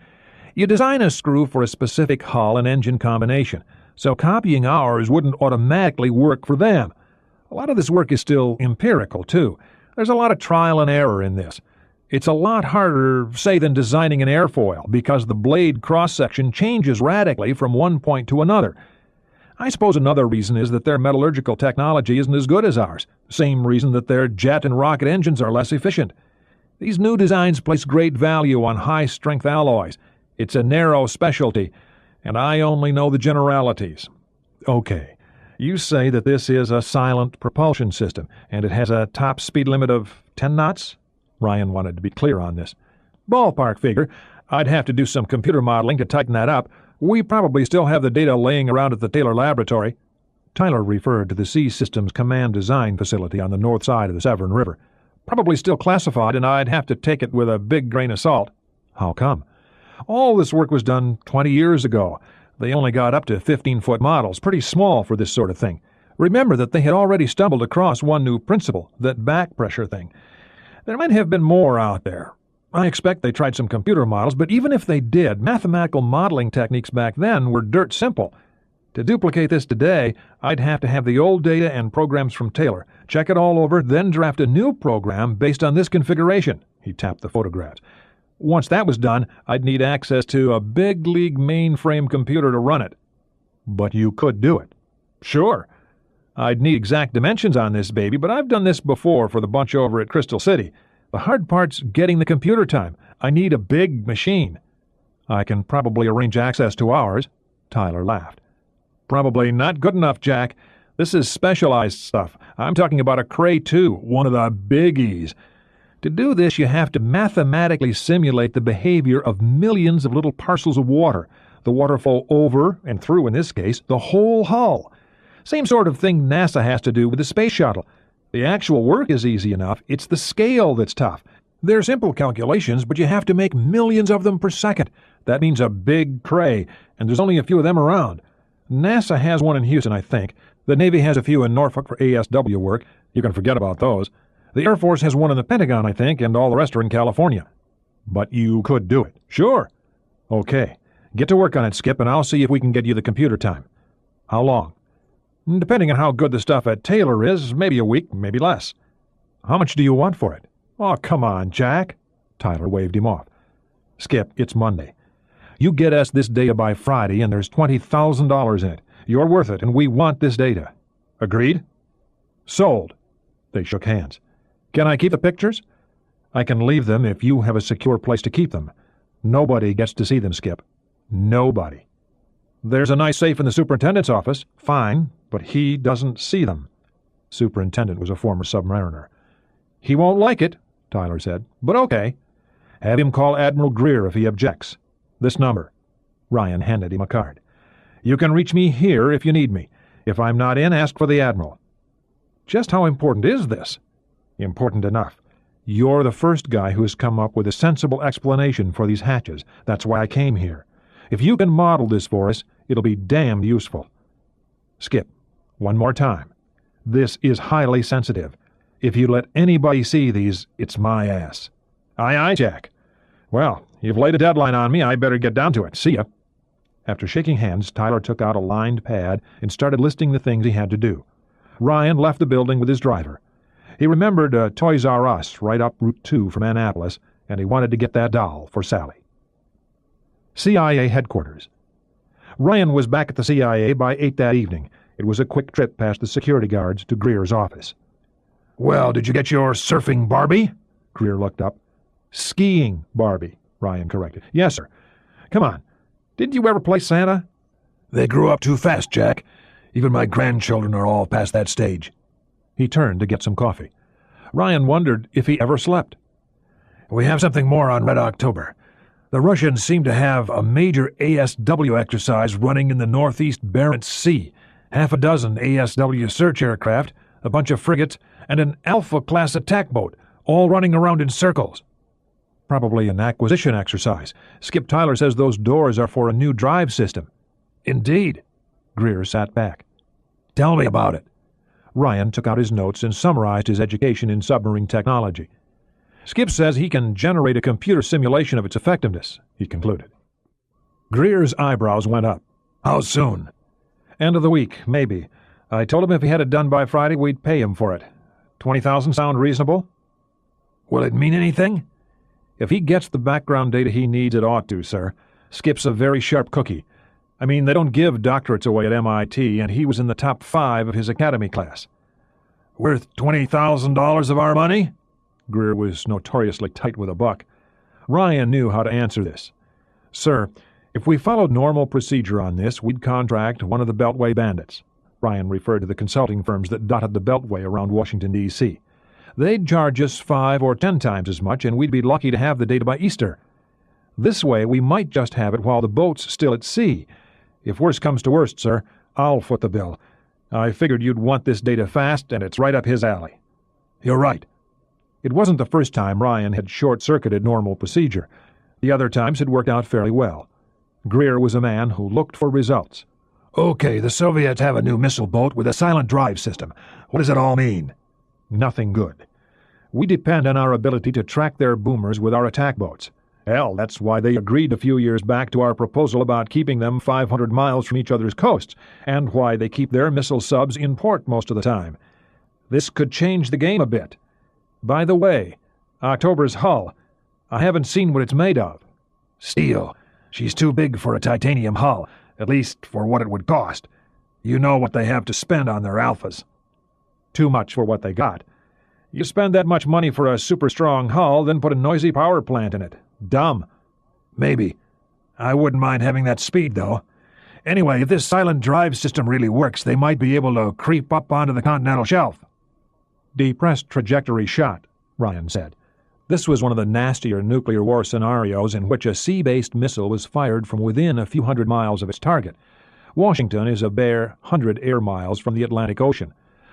You design a screw for a specific hull and engine combination, so copying ours wouldn't automatically work for them. A lot of this work is still empirical, too. There's a lot of trial and error in this. It's a lot harder, say, than designing an airfoil, because the blade cross-section changes radically from one point to another. I suppose another reason is that their metallurgical technology isn't as good as ours. Same reason that their jet and rocket engines are less efficient. These new designs place great value on high-strength alloys. It's a narrow specialty, and I only know the generalities. Okay, you say that this is a silent propulsion system, and it has a top speed limit of 10 knots? Ryan wanted to be clear on this. Ballpark figure. I'd have to do some computer modeling to tighten that up. We probably still have the data laying around at the Taylor Laboratory. Tyler referred to the Sea Systems Command Design Facility on the north side of the Severn River. Probably still classified, and I'd have to take it with a big grain of salt. How come? All this work was done 20 years ago. They only got up to 15-foot models, pretty small for this sort of thing. Remember that they had already stumbled across one new principle, that back pressure thing. There might have been more out there. I expect they tried some computer models, but even if they did, mathematical modeling techniques back then were dirt simple. To duplicate this today, I'd have to have the old data and programs from Taylor, check it all over, then draft a new program based on this configuration. He tapped the photographs. Once that was done, I'd need access to a big league mainframe computer to run it. But you could do it. Sure. I'd need exact dimensions on this baby, but I've done this before for the bunch over at Crystal City. The hard part's getting the computer time. I need a big machine. I can probably arrange access to ours. Tyler laughed. Probably not good enough, Jack. This is specialized stuff. I'm talking about a Cray 2, one of the biggies. To do this, you have to mathematically simulate the behavior of millions of little parcels of water. The water flow over, and through in this case, the whole hull. Same sort of thing NASA has to do with the space shuttle. The actual work is easy enough. It's the scale that's tough. They're simple calculations, but you have to make millions of them per second. That means a big Cray, and there's only a few of them around. NASA has one in Houston, I think. The Navy has a few in Norfolk for ASW work. You can forget about those. The Air Force has one in the Pentagon, I think, and all the rest are in California. But you could do it. Sure. Okay. Get to work on it, Skip, and I'll see if we can get you the computer time. How long? Depending on how good the stuff at Taylor is, maybe a week, maybe less. How much do you want for it? Oh, come on, Jack. Tyler waved him off. Skip, it's Monday. You get us this data by Friday, and there's $20,000 in it. You're worth it, and we want this data. Agreed? Sold. They shook hands. Can I keep the pictures? I can leave them if you have a secure place to keep them. Nobody gets to see them, Skip. Nobody. There's a nice safe in the superintendent's office. Fine, but he doesn't see them. Superintendent was a former submariner. He won't like it, Tyler said, but okay. Have him call Admiral Greer if he objects. This number. Ryan handed him a card. You can reach me here if you need me. If I'm not in, ask for the Admiral. Just how important is this? Important enough. You're the first guy who has come up with a sensible explanation for these hatches. That's why I came here. If you can model this for us, it'll be damned useful. Skip, one more time. This is highly sensitive. If you let anybody see these, it's my ass. Aye, aye, Jack. Well, you've laid a deadline on me. I better get down to it. See ya. After shaking hands, Tyler took out a lined pad and started listing the things he had to do. Ryan left the building with his driver. He remembered Toys R Us right up Route 2 from Annapolis, and he wanted to get that doll for Sally. CIA headquarters. Ryan was back at the CIA by 8 that evening. It was a quick trip past the security guards to Greer's office. Well, did you get your surfing Barbie? Greer looked up. Skiing Barbie, Ryan corrected. Yes, sir. Come on. Didn't you ever play Santa? They grew up too fast, Jack. Even my grandchildren are all past that stage. He turned to get some coffee. Ryan wondered if he ever slept. We have something more on Red October. The Russians seem to have a major ASW exercise running in the northeast Barents Sea. 6 ASW search aircraft, a bunch of frigates, and an Alpha-class attack boat, all running around in circles. Probably an acquisition exercise. Skip Tyler says those doors are for a new drive system. Indeed. Greer sat back. Tell me about it. Ryan took out his notes and summarized his education in submarine technology. Skip says he can generate a computer simulation of its effectiveness, he concluded. Greer's eyebrows went up. How soon? End of the week, maybe. I told him if he had it done by Friday, we'd pay him for it. 20,000 sound reasonable? Will it mean anything? If he gets the background data he needs, it ought to, sir. Skip's a very sharp cookie. I mean, they don't give doctorates away at MIT, and he was in the top 5 of his academy class. Worth $20,000 of our money? Greer was notoriously tight with a buck. Ryan knew how to answer this. Sir, if we followed normal procedure on this, we'd contract one of the Beltway bandits. Ryan referred to the consulting firms that dotted the Beltway around Washington, D.C. They'd charge us 5 or 10 times as much, and we'd be lucky to have the data by Easter. This way, we might just have it while the boat's still at sea. If worst comes to worst, sir, I'll foot the bill. I figured you'd want this data fast, and it's right up his alley. You're right. It wasn't the first time Ryan had short-circuited normal procedure. The other times had worked out fairly well. Greer was a man who looked for results. Okay, the Soviets have a new missile boat with a silent drive system. What does it all mean? Nothing good. We depend on our ability to track their boomers with our attack boats. Hell, that's why they agreed a few years back to our proposal about keeping them 500 miles from each other's coasts, and why they keep their missile subs in port most of the time. This could change the game a bit. By the way, October's hull, I haven't seen what it's made of. Steel. She's too big for a titanium hull, at least for what it would cost. You know what they have to spend on their alphas. Too much for what they got. You spend that much money for a super-strong hull, then put a noisy power plant in it. Dumb. Maybe. I wouldn't mind having that speed, though. Anyway, if this silent drive system really works, they might be able to creep up onto the continental shelf. Depressed trajectory shot, Ryan said. This was one of the nastier nuclear war scenarios in which a sea-based missile was fired from within a few hundred miles of its target. Washington is a bare 100 air miles from the Atlantic Ocean.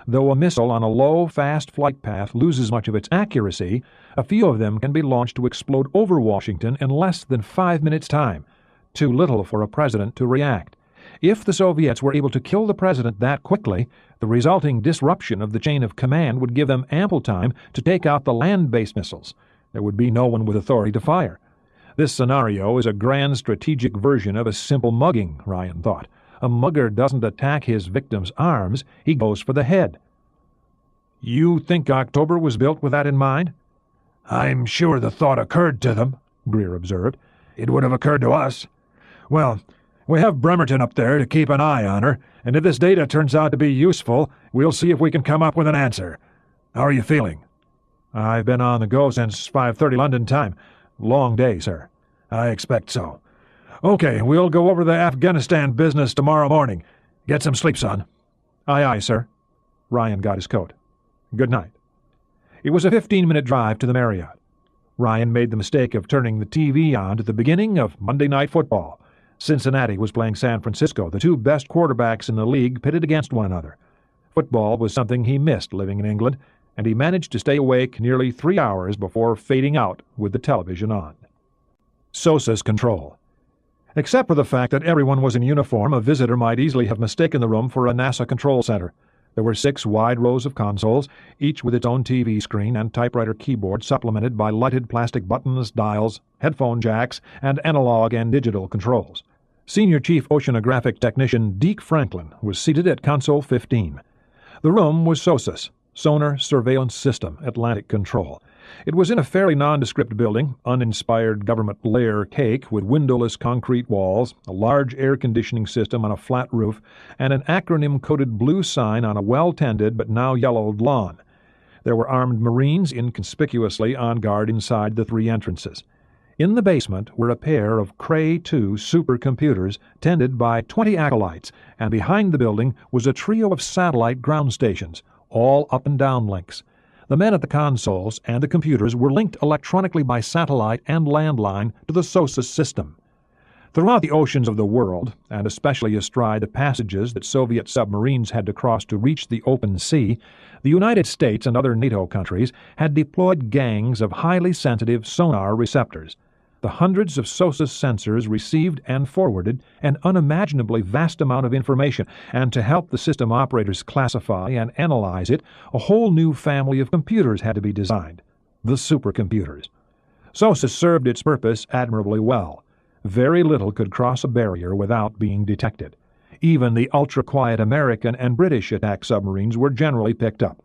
Though a missile on a low, fast flight path loses much of its accuracy, a few of them can be launched to explode over Washington in less than 5 minutes' time. Too little for a president to react. If the Soviets were able to kill the president that quickly, the resulting disruption of the chain of command would give them ample time to take out the land-based missiles. There would be no one with authority to fire. This scenario is a grand strategic version of a simple mugging, Ryan thought. A mugger doesn't attack his victim's arms, he goes for the head. You think October was built with that in mind? I'm sure the thought occurred to them, Greer observed. It would have occurred to us. Well, we have Bremerton up there to keep an eye on her, and if this data turns out to be useful, we'll see if we can come up with an answer. How are you feeling? I've been on the go since 5:30 London time. Long day, sir. I expect so. Okay, we'll go over the Afghanistan business tomorrow morning. Get some sleep, son. Aye, aye, sir. Ryan got his coat. Good night. It was a 15-minute drive to the Marriott. Ryan made the mistake of turning the TV on at the beginning of Monday Night Football. Cincinnati was playing San Francisco, the two best quarterbacks in the league pitted against one another. Football was something he missed living in England, and he managed to stay awake nearly 3 hours before fading out with the television on. Sosa's control. Except for the fact that everyone was in uniform, a visitor might easily have mistaken the room for a NASA control center. There were 6 wide rows of consoles, each with its own TV screen and typewriter keyboard supplemented by lighted plastic buttons, dials, headphone jacks, and analog and digital controls. Senior Chief Oceanographic Technician Deke Franklin was seated at console 15. The room was SOSUS, Sonar Surveillance System, Atlantic Control. It was in a fairly nondescript building, uninspired government layer cake with windowless concrete walls, a large air conditioning system on a flat roof, and an acronym-coded blue sign on a well-tended but now yellowed lawn. There were armed Marines inconspicuously on guard inside the 3 entrances. In the basement were a pair of Cray 2 supercomputers tended by 20 acolytes, and behind the building was a trio of satellite ground stations, all up and down links. The men at the consoles and the computers were linked electronically by satellite and landline to the SOSUS system. Throughout the oceans of the world, and especially astride the passages that Soviet submarines had to cross to reach the open sea, the United States and other NATO countries had deployed gangs of highly sensitive sonar receptors. The hundreds of SOSUS sensors received and forwarded an unimaginably vast amount of information, and to help the system operators classify and analyze it, a whole new family of computers had to be designed, the supercomputers. SOSUS served its purpose admirably well. Very little could cross a barrier without being detected. Even the ultra-quiet American and British attack submarines were generally picked up.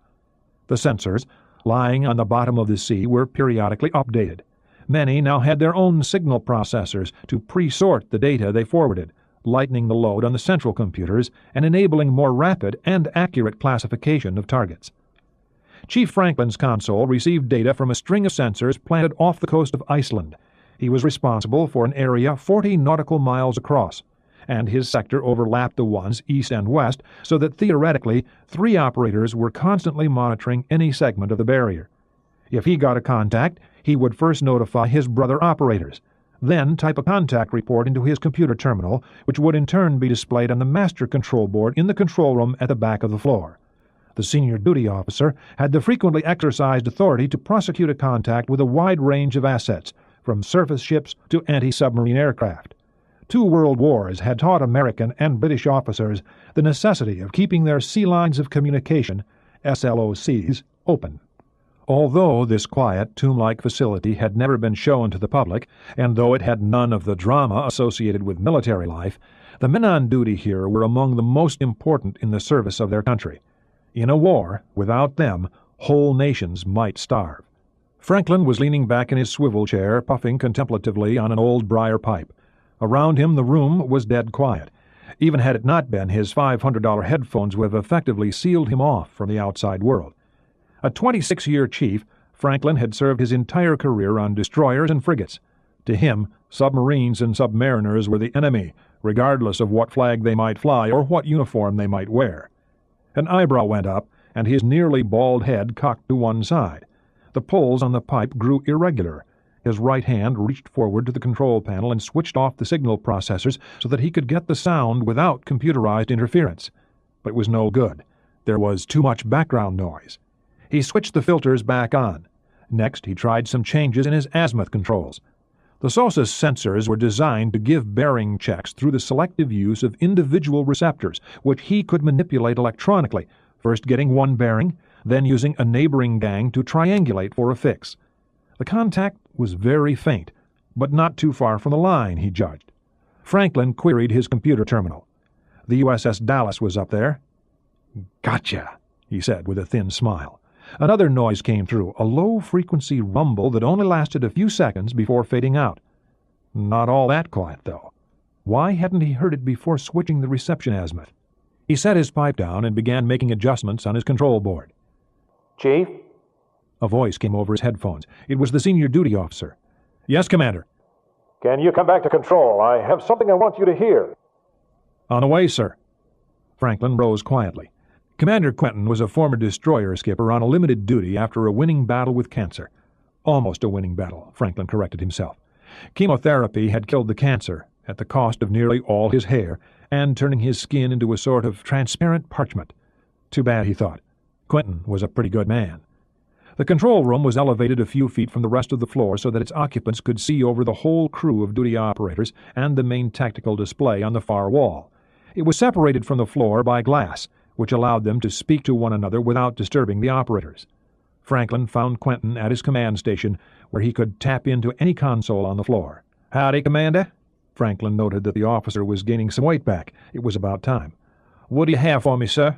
The sensors, lying on the bottom of the sea, were periodically updated. Many now had their own signal processors to pre-sort the data they forwarded, lightening the load on the central computers and enabling more rapid and accurate classification of targets. Chief Franklin's console received data from a string of sensors planted off the coast of Iceland. He was responsible for an area 40 nautical miles across, and his sector overlapped the ones east and west, so that theoretically 3 operators were constantly monitoring any segment of the barrier. If he got a contact, he would first notify his brother operators, then type a contact report into his computer terminal, which would in turn be displayed on the master control board in the control room at the back of the floor. The senior duty officer had the frequently exercised authority to prosecute a contact with a wide range of assets, from surface ships to anti-submarine aircraft. 2 world wars had taught American and British officers the necessity of keeping their sea lines of communication, SLOCs, open. Although this quiet, tomb-like facility had never been shown to the public, and though it had none of the drama associated with military life, the men on duty here were among the most important in the service of their country. In a war, without them, whole nations might starve. Franklin was leaning back in his swivel chair, puffing contemplatively on an old briar pipe. Around him the room was dead quiet. Even had it not been, his $500 headphones would have effectively sealed him off from the outside world. A 26-year chief, Franklin had served his entire career on destroyers and frigates. To him, submarines and submariners were the enemy, regardless of what flag they might fly or what uniform they might wear. An eyebrow went up, and his nearly bald head cocked to one side. The pulls on the pipe grew irregular. His right hand reached forward to the control panel and switched off the signal processors so that he could get the sound without computerized interference. But it was no good. There was too much background noise. He switched the filters back on. Next, he tried some changes in his azimuth controls. The SOSUS sensors were designed to give bearing checks through the selective use of individual receptors, which he could manipulate electronically, first getting one bearing, then using a neighboring gang to triangulate for a fix. The contact was very faint, but not too far from the line, he judged. Franklin queried his computer terminal. The USS Dallas was up there. "Gotcha," he said with a thin smile. Another noise came through, a low-frequency rumble that only lasted a few seconds before fading out. Not all that quiet, though. Why hadn't he heard it before switching the reception azimuth? He set his pipe down and began making adjustments on his control board. Chief? A voice came over his headphones. It was the senior duty officer. "Yes, Commander." Can you come back to control? I have something I want you to hear. "On the way, sir." Franklin rose quietly. Commander Quentin was a former destroyer skipper on a limited duty after a winning battle with cancer. Almost a winning battle, Franklin corrected himself. Chemotherapy had killed the cancer, at the cost of nearly all his hair, and turning his skin into a sort of transparent parchment. Too bad, he thought. Quentin was a pretty good man. The control room was elevated a few feet from the rest of the floor so that its occupants could see over the whole crew of duty operators and the main tactical display on the far wall. It was separated from the floor by glass, which allowed them to speak to one another without disturbing the operators. Franklin found Quentin at his command station, where he could tap into any console on the floor. "Howdy, Commander." Franklin noted that the officer was gaining some weight back. It was about time. "What do you have for me, sir?"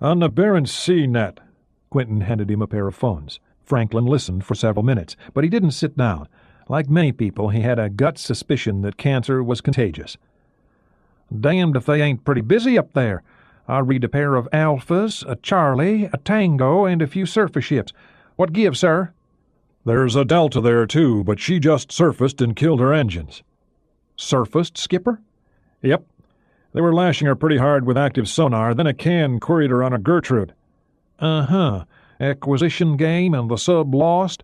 "On the Barents Sea net." Quentin handed him a pair of phones. Franklin listened for several minutes, but he didn't sit down. Like many people, he had a gut suspicion that cancer was contagious. "Damned if they ain't pretty busy up there. I read a pair of Alphas, a Charlie, a Tango, and a few surface ships. What gives, sir?" "There's a Delta there, too, but she just surfaced and killed her engines." "Surfaced, skipper?" "Yep. They were lashing her pretty hard with active sonar, then a can queried her on a Gertrude." "Uh-huh. Acquisition game and the sub lost?"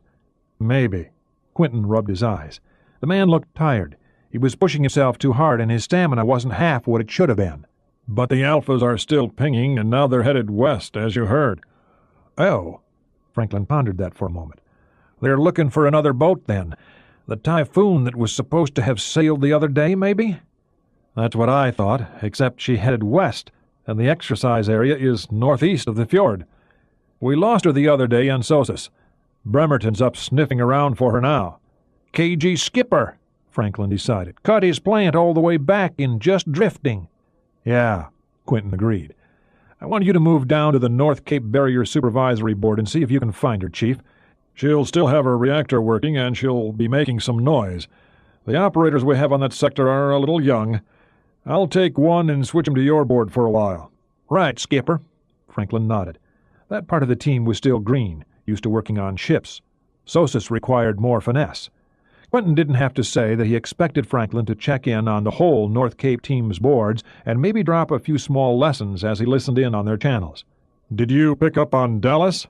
"Maybe." Quentin rubbed his eyes. The man looked tired. He was pushing himself too hard, and his stamina wasn't half what it should have been. "But the Alphas are still pinging, and now they're headed west, as you heard." "Oh." Franklin pondered that for a moment. "They're looking for another boat, then. The Typhoon that was supposed to have sailed the other day, maybe?" "That's what I thought, except she headed west, and the exercise area is northeast of the fjord. We lost her the other day on SOSUS. Bremerton's up sniffing around for her now." "KG skipper," Franklin decided. "Cut his plant all the way back in just drifting." "Yeah," Quentin agreed. "I want you to move down to the North Cape Barrier Supervisory Board and see if you can find her, Chief. She'll still have her reactor working, and she'll be making some noise. The operators we have on that sector are a little young. I'll take one and switch him to your board for a while." "Right, skipper." Franklin nodded. That part of the team was still green, used to working on ships. SOSUS required more finesse. Quentin didn't have to say that he expected Franklin to check in on the whole North Cape team's boards and maybe drop a few small lessons as he listened in on their channels. "Did you pick up on Dallas?"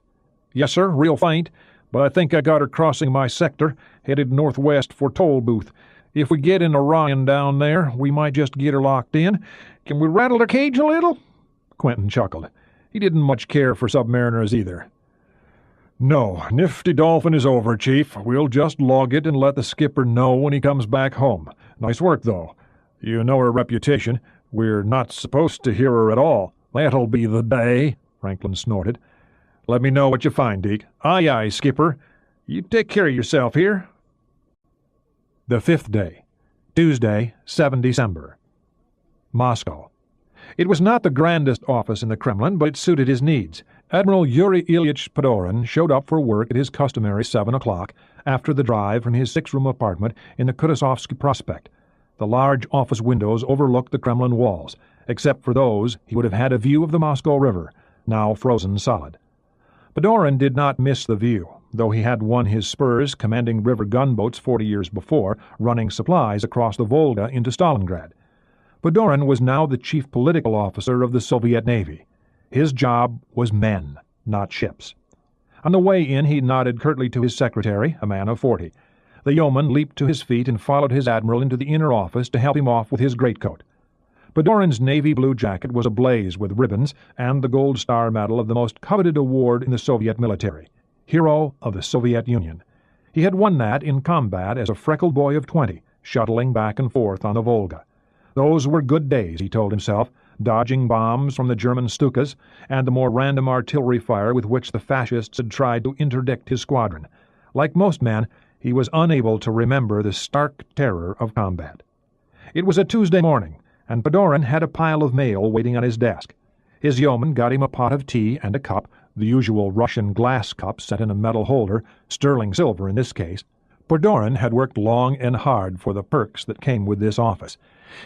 "Yes, sir, real faint, but I think I got her crossing my sector, headed northwest for Toll Booth. If we get in Orion down there, we might just get her locked in. Can we rattle her cage a little?" Quentin chuckled. He didn't much care for submariners either. No, Nifty Dolphin is over, Chief. We'll just log it and let the skipper know when he comes back home. Nice work, though. You know her reputation. We're not supposed to hear her at all. That'll be the day, Franklin snorted. Let me know what you find, Deke. Aye, aye, skipper. You take care of yourself here. The 5th day, Tuesday, 7 December. Moscow. It was not the grandest office in the Kremlin, but it suited his needs. Admiral Yuri Ilyich Padorin showed up for work at his customary 7 o'clock after the drive from his 6-room apartment in the Kutuzovsky Prospect. The large office windows overlooked the Kremlin walls. Except for those, he would have had a view of the Moscow River, now frozen solid. Padorin did not miss the view, though he had won his spurs commanding river gunboats 40 years before, running supplies across the Volga into Stalingrad. Padorin was now the chief political officer of the Soviet Navy. His job was men, not ships. On the way in, he nodded curtly to his secretary, a man of 40. The yeoman leaped to his feet and followed his admiral into the inner office to help him off with his greatcoat. Padorin's navy blue jacket was ablaze with ribbons and the Gold Star Medal of the most coveted award in the Soviet military, Hero of the Soviet Union. He had won that in combat as a freckled boy of 20, shuttling back and forth on the Volga. Those were good days, he told himself, dodging bombs from the German Stukas and the more random artillery fire with which the fascists had tried to interdict his squadron. Like most men, he was unable to remember the stark terror of combat. It was a Tuesday morning, and Padorin had a pile of mail waiting on his desk. His yeoman got him a pot of tea and a cup, the usual Russian glass cup set in a metal holder, sterling silver in this case. Padorin had worked long and hard for the perks that came with this office.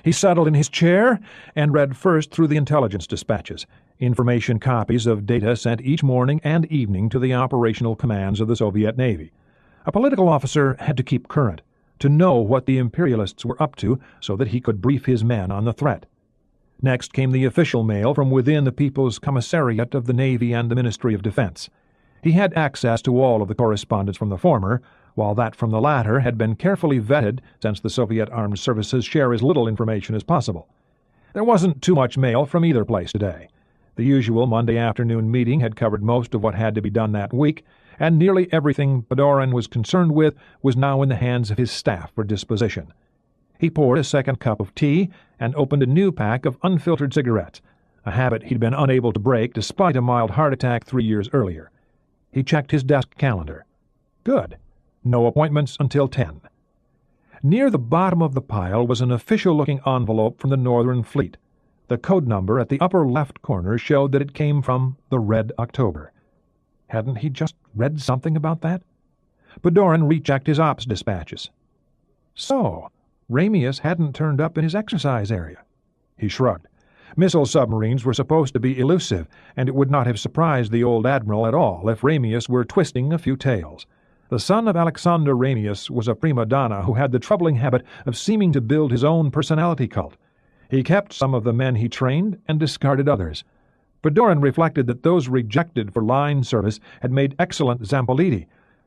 He settled in his chair and read first through the intelligence dispatches, information copies of data sent each morning and evening to the operational commands of the Soviet Navy. A political officer had to keep current, to know what the imperialists were up to so that he could brief his men on the threat. Next came the official mail from within the People's Commissariat of the Navy and the Ministry of Defense. He had access to all of the correspondence from the former, while that from the latter had been carefully vetted since the Soviet armed services share as little information as possible. There wasn't too much mail from either place today. The usual Monday afternoon meeting had covered most of what had to be done that week, and nearly everything Padorin was concerned with was now in the hands of his staff for disposition. He poured a second cup of tea and opened a new pack of unfiltered cigarettes, a habit he'd been unable to break despite a mild heart attack 3 years earlier. He checked his desk calendar. Good. No appointments until 10. Near the bottom of the pile was an official-looking envelope from the Northern Fleet. The code number at the upper left corner showed that it came from the Red October. Hadn't he just read something about that? Padorin rechecked his ops dispatches. So, Ramius hadn't turned up in his exercise area. He shrugged. Missile submarines were supposed to be elusive, and it would not have surprised the old admiral at all if Ramius were twisting a few tails. The son of Alexander Ramius was a prima donna who had the troubling habit of seeming to build his own personality cult. He kept some of the men he trained and discarded others. Padorin reflected that those rejected for line service had made excellent Zampoliti,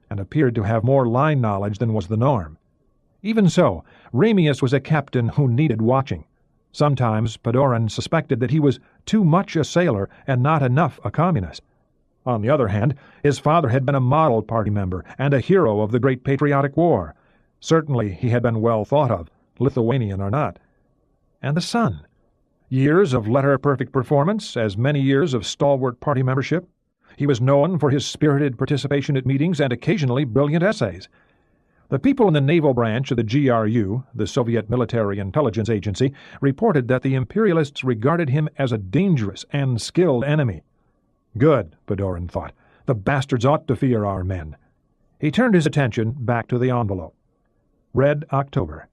and appeared to have more line knowledge than was the norm. Even so, Ramius was a captain who needed watching. Sometimes Padorin suspected that he was too much a sailor and not enough a communist. On the other hand, his father had been a model party member and a hero of the Great Patriotic War. Certainly he had been well thought of, Lithuanian or not. And the son? Years of letter-perfect performance, as many years of stalwart party membership. He was known for his spirited participation at meetings and occasionally brilliant essays. The people in the naval branch of the GRU, the Soviet Military Intelligence Agency, reported that the imperialists regarded him as a dangerous and skilled enemy. Good, Padorin thought. The bastards ought to fear our men. He turned his attention back to the envelope. Red October.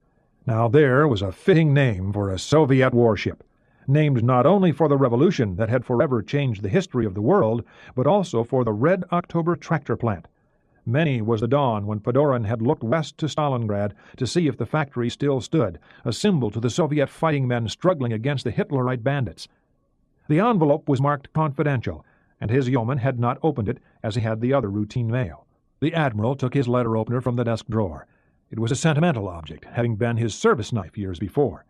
Now there was a fitting name for a Soviet warship, named not only for the revolution that had forever changed the history of the world, but also for the Red October tractor plant. Many was the dawn when Padorin had looked west to Stalingrad to see if the factory still stood, a symbol to the Soviet fighting men struggling against the Hitlerite bandits. The envelope was marked confidential, and his yeoman had not opened it as he had the other routine mail. The admiral took his letter opener from the desk drawer. It was a sentimental object, having been his service knife years before.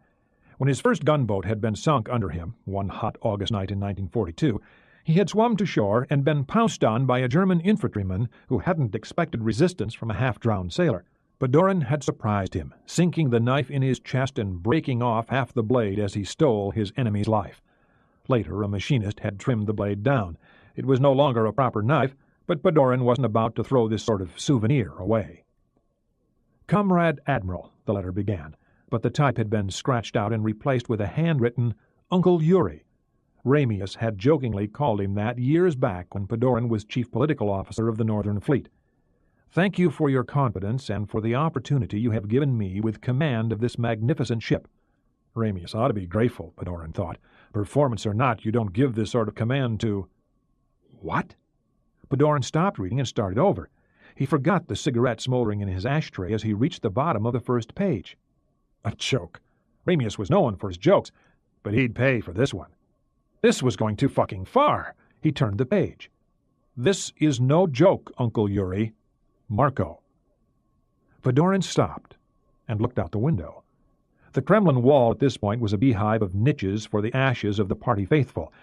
When his first gunboat had been sunk under him, one hot August night in 1942, He had swum to shore and been pounced on by a German infantryman who hadn't expected resistance from a half-drowned sailor. Padoran had surprised him, sinking the knife in his chest and breaking off half the blade as he stole his enemy's life. Later, a machinist had trimmed the blade down. It was no longer a proper knife, but Padoran wasn't about to throw this sort of souvenir away. "Comrade Admiral," the letter began, but the type had been scratched out and replaced with a handwritten Uncle Yuri. Ramius had jokingly called him that years back when Padoran was chief political officer of the Northern Fleet. "Thank you for your confidence and for the opportunity you have given me with command of this magnificent ship." Ramius ought to be grateful, Padoran thought. Performance or not, you don't give this sort of command to... What? Padoran stopped reading and started over. He forgot the cigarette smoldering in his ashtray as he reached the bottom of the first page. A joke. Ramius was known for his jokes, but he'd pay for this one. This was going too fucking far. He turned the page. "This is no joke, Uncle Yuri. Marco." Padoran stopped and looked out the window. The Kremlin wall at this point was a beehive of niches for the ashes of the party faithful.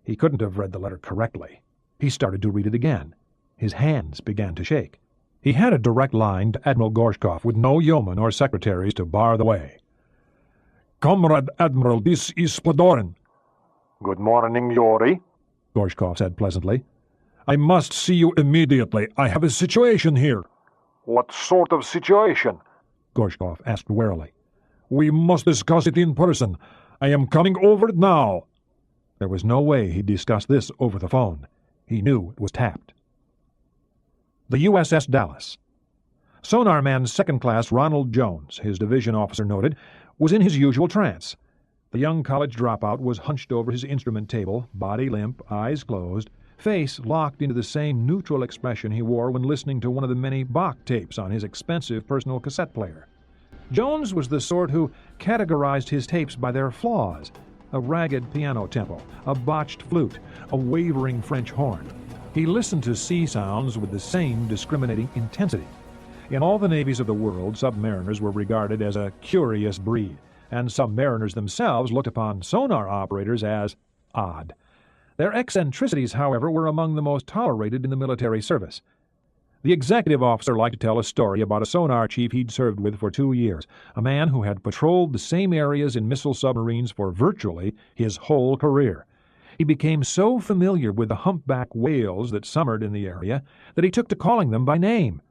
He couldn't have read the letter correctly. He started to read it again. His hands began to shake. He had a direct line to Admiral Gorshkov with no yeomen or secretaries to bar the way. "Comrade Admiral, this is Padoran." Good morning, Yuri. Gorshkov said pleasantly. "I must see you immediately. I have a situation here." What sort of situation? Gorshkov asked warily. "We must discuss it in person. I am coming over now." There was no way he'd discuss this over the phone. He knew it was tapped. The USS Dallas. Sonar Man Second Class Ronald Jones, his division officer noted, was in his usual trance. The young college dropout was hunched over his instrument table, body limp, eyes closed, face locked into the same neutral expression he wore when listening to one of the many Bach tapes on his expensive personal cassette player. Jones was the sort who categorized his tapes by their flaws: a ragged piano tempo, a botched flute, a wavering French horn. He listened to sea sounds with the same discriminating intensity. In all the navies of the world, submariners were regarded as a curious breed, and submariners themselves looked upon sonar operators as odd. Their eccentricities, however, were among the most tolerated in the military service. The executive officer liked to tell a story about a sonar chief he'd served with for 2 years, a man who had patrolled the same areas in missile submarines for virtually his whole career. He became so familiar with the humpback whales that summered in the area that he took to calling them by name.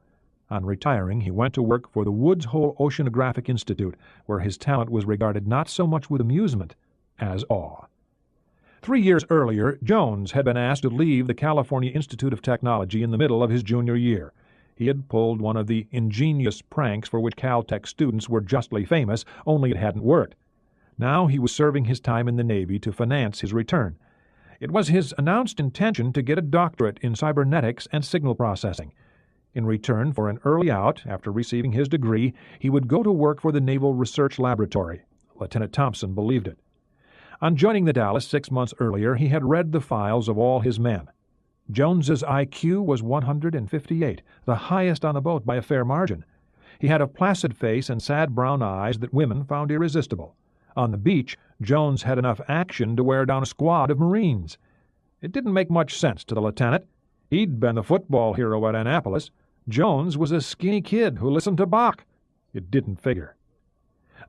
On retiring, he went to work for the Woods Hole Oceanographic Institute, where his talent was regarded not so much with amusement as awe. 3 years earlier, Jones had been asked to leave the California Institute of Technology in the middle of his junior year. He had pulled one of the ingenious pranks for which Caltech students were justly famous, only it hadn't worked. Now he was serving his time in the Navy to finance his return. It was his announced intention to get a doctorate in cybernetics and signal processing. In return for an early out, after receiving his degree, he would go to work for the Naval Research Laboratory. Lieutenant Thompson believed it. On joining the Dallas 6 months earlier, he had read the files of all his men. Jones's IQ was 158, the highest on the boat by a fair margin. He had a placid face and sad brown eyes that women found irresistible. On the beach, Jones had enough action to wear down a squad of Marines. It didn't make much sense to the lieutenant. He'd been the football hero at Annapolis. Jones was a skinny kid who listened to Bach. It didn't figure.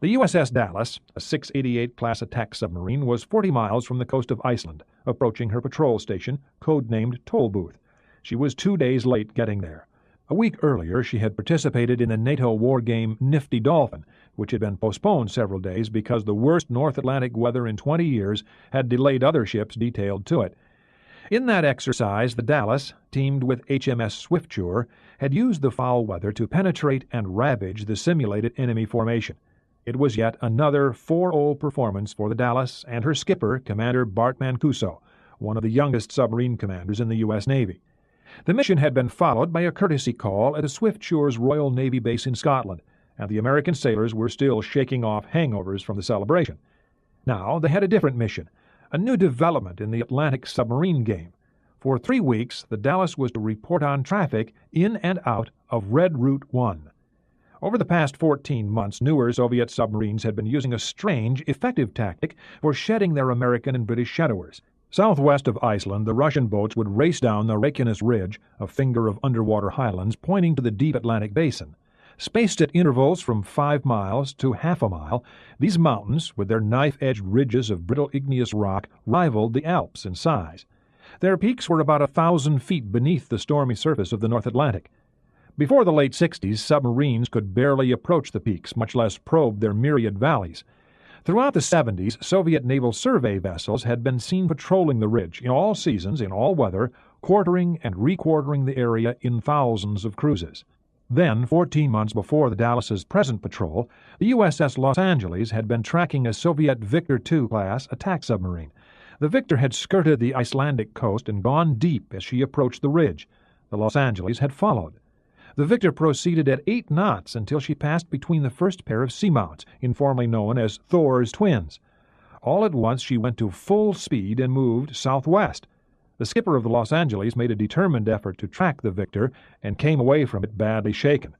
The USS Dallas, a 688 class attack submarine, was 40 miles from the coast of Iceland, approaching her patrol station, codenamed Toll Booth. She was 2 days late getting there. A week earlier, she had participated in the NATO war game Nifty Dolphin, which had been postponed several days because the worst North Atlantic weather in 20 years had delayed other ships detailed to it. In that exercise, the Dallas, teamed with HMS Swiftsure, had used the foul weather to penetrate and ravage the simulated enemy formation. It was yet another 4-0 performance for the Dallas and her skipper, Commander Bart Mancuso, one of the youngest submarine commanders in the U.S. Navy. The mission had been followed by a courtesy call at a Swiftsures Royal Navy base in Scotland, and the American sailors were still shaking off hangovers from the celebration. Now they had a different mission, a new development in the Atlantic submarine game. For 3 weeks, the Dallas was to report on traffic in and out of Red Route 1. Over the past 14 months, newer Soviet submarines had been using a strange, effective tactic for shedding their American and British shadowers. Southwest of Iceland, the Russian boats would race down the Reykjanes Ridge, a finger of underwater highlands pointing to the deep Atlantic basin. Spaced at intervals from 5 miles to half a mile, these mountains, with their knife-edged ridges of brittle igneous rock, rivaled the Alps in size. Their peaks were about 1,000 feet beneath the stormy surface of the North Atlantic. Before the late 60s, submarines could barely approach the peaks, much less probe their myriad valleys. Throughout the 70s, Soviet naval survey vessels had been seen patrolling the ridge in all seasons, in all weather, quartering and requartering the area in thousands of cruises. Then, 14 months before the Dallas's present patrol, the USS Los Angeles had been tracking a Soviet Victor II-class attack submarine. The Victor had skirted the Icelandic coast and gone deep as she approached the ridge. The Los Angeles had followed. The Victor proceeded at 8 knots until she passed between the first pair of seamounts, informally known as Thor's twins. All at once she went to full speed and moved southwest. The skipper of the Los Angeles made a determined effort to track the Victor and came away from it badly shaken.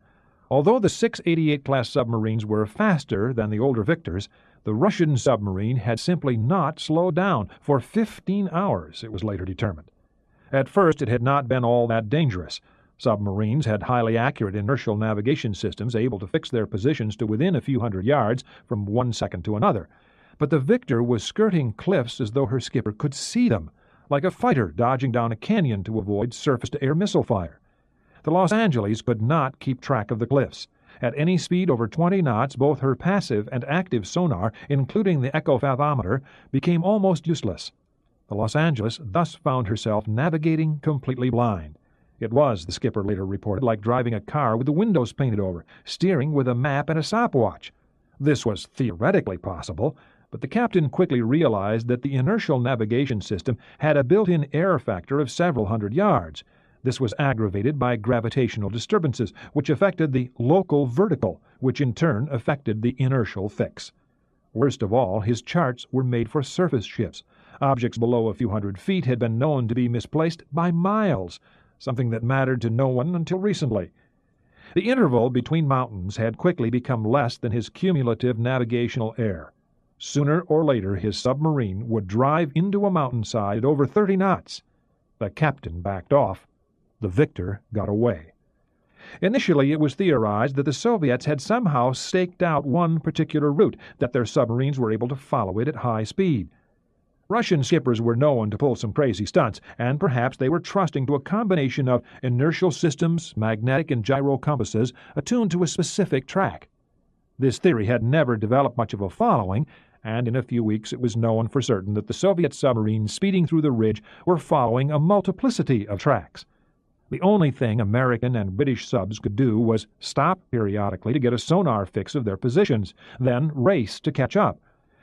Although the 688-class submarines were faster than the older Victors, the Russian submarine had simply not slowed down for 15 hours, it was later determined. At first, it had not been all that dangerous. Submarines had highly accurate inertial navigation systems able to fix their positions to within a few hundred yards from one second to another. But the Victor was skirting cliffs as though her skipper could see them, like a fighter dodging down a canyon to avoid surface-to-air missile fire. The Los Angeles could not keep track of the cliffs. At any speed over 20 knots, both her passive and active sonar, including the echophathometer, became almost useless. The Los Angeles thus found herself navigating completely blind. It was, the skipper later reported, like driving a car with the windows painted over, steering with a map and a stopwatch. This was theoretically possible, but the captain quickly realized that the inertial navigation system had a built-in error factor of several hundred yards. This was aggravated by gravitational disturbances, which affected the local vertical, which in turn affected the inertial fix. Worst of all, his charts were made for surface ships. Objects below a few hundred feet had been known to be misplaced by miles, something that mattered to no one until recently. The interval between mountains had quickly become less than his cumulative navigational error. Sooner or later, his submarine would drive into a mountainside at over 30 knots. The captain backed off. The Victor got away. Initially, it was theorized that the Soviets had somehow staked out one particular route, that their submarines were able to follow it at high speed. Russian skippers were known to pull some crazy stunts, and perhaps they were trusting to a combination of inertial systems, magnetic and gyro compasses attuned to a specific track. This theory had never developed much of a following, and in a few weeks it was known for certain that the Soviet submarines speeding through the ridge were following a multiplicity of tracks. The only thing American and British subs could do was stop periodically to get a sonar fix of their positions, then race to catch up.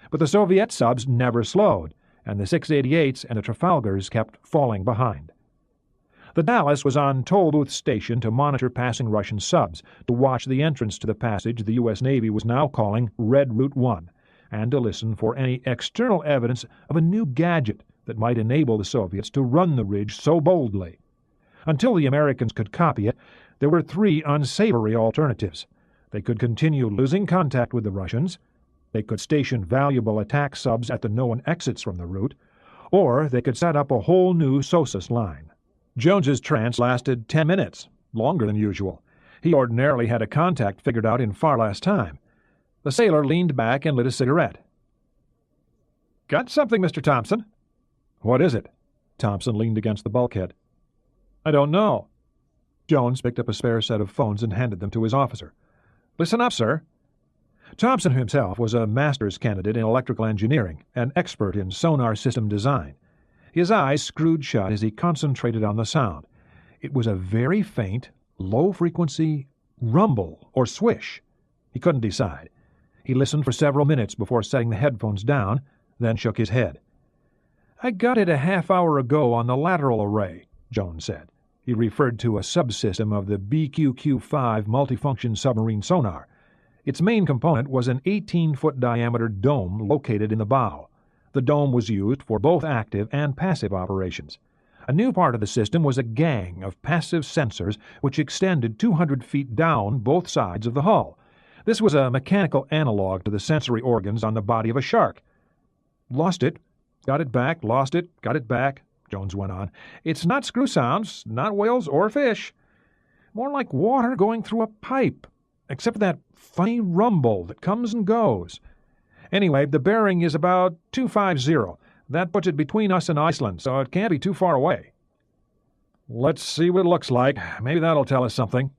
But the Soviet subs never slowed, and the 688s and the Trafalgars kept falling behind. The Dallas was on toll booth station to monitor passing Russian subs, to watch the entrance to the passage the U.S. Navy was now calling Red Route 1, and to listen for any external evidence of a new gadget that might enable the Soviets to run the ridge so boldly. Until the Americans could copy it, there were 3 unsavory alternatives. They could continue losing contact with the Russians, they could station valuable attack subs at the known exits from the route, or they could set up a whole new SOSUS line. Jones's trance lasted 10 minutes, longer than usual. He ordinarily had a contact figured out in far less time. The sailor leaned back and lit a cigarette. "Got something, Mr. Thompson?" "What is it?" Thompson leaned against the bulkhead. "I don't know." Jones picked up a spare set of phones and handed them to his officer. "Listen up, sir." Thompson himself was a master's candidate in electrical engineering, an expert in sonar system design. His eyes screwed shut as he concentrated on the sound. It was a very faint, low-frequency rumble or swish. He couldn't decide. He listened for several minutes before setting the headphones down, then shook his head. "I got it a half-hour ago on the lateral array," Jones said. He referred to a subsystem of the BQQ-5 multifunction submarine sonar. Its main component was an 18-foot diameter dome located in the bow. The dome was used for both active and passive operations. A new part of the system was a gang of passive sensors which extended 200 feet down both sides of the hull. This was a mechanical analog to the sensory organs on the body of a shark. "Lost it," Got it back, lost it, got it back, Jones went on. It's not screw sounds, not whales or fish. More like water going through a pipe, except for that funny rumble that comes and goes. Anyway, the bearing is about 250. That puts it between us and Iceland, so it can't be too far away. Let's see what it looks like. Maybe that'll tell us something.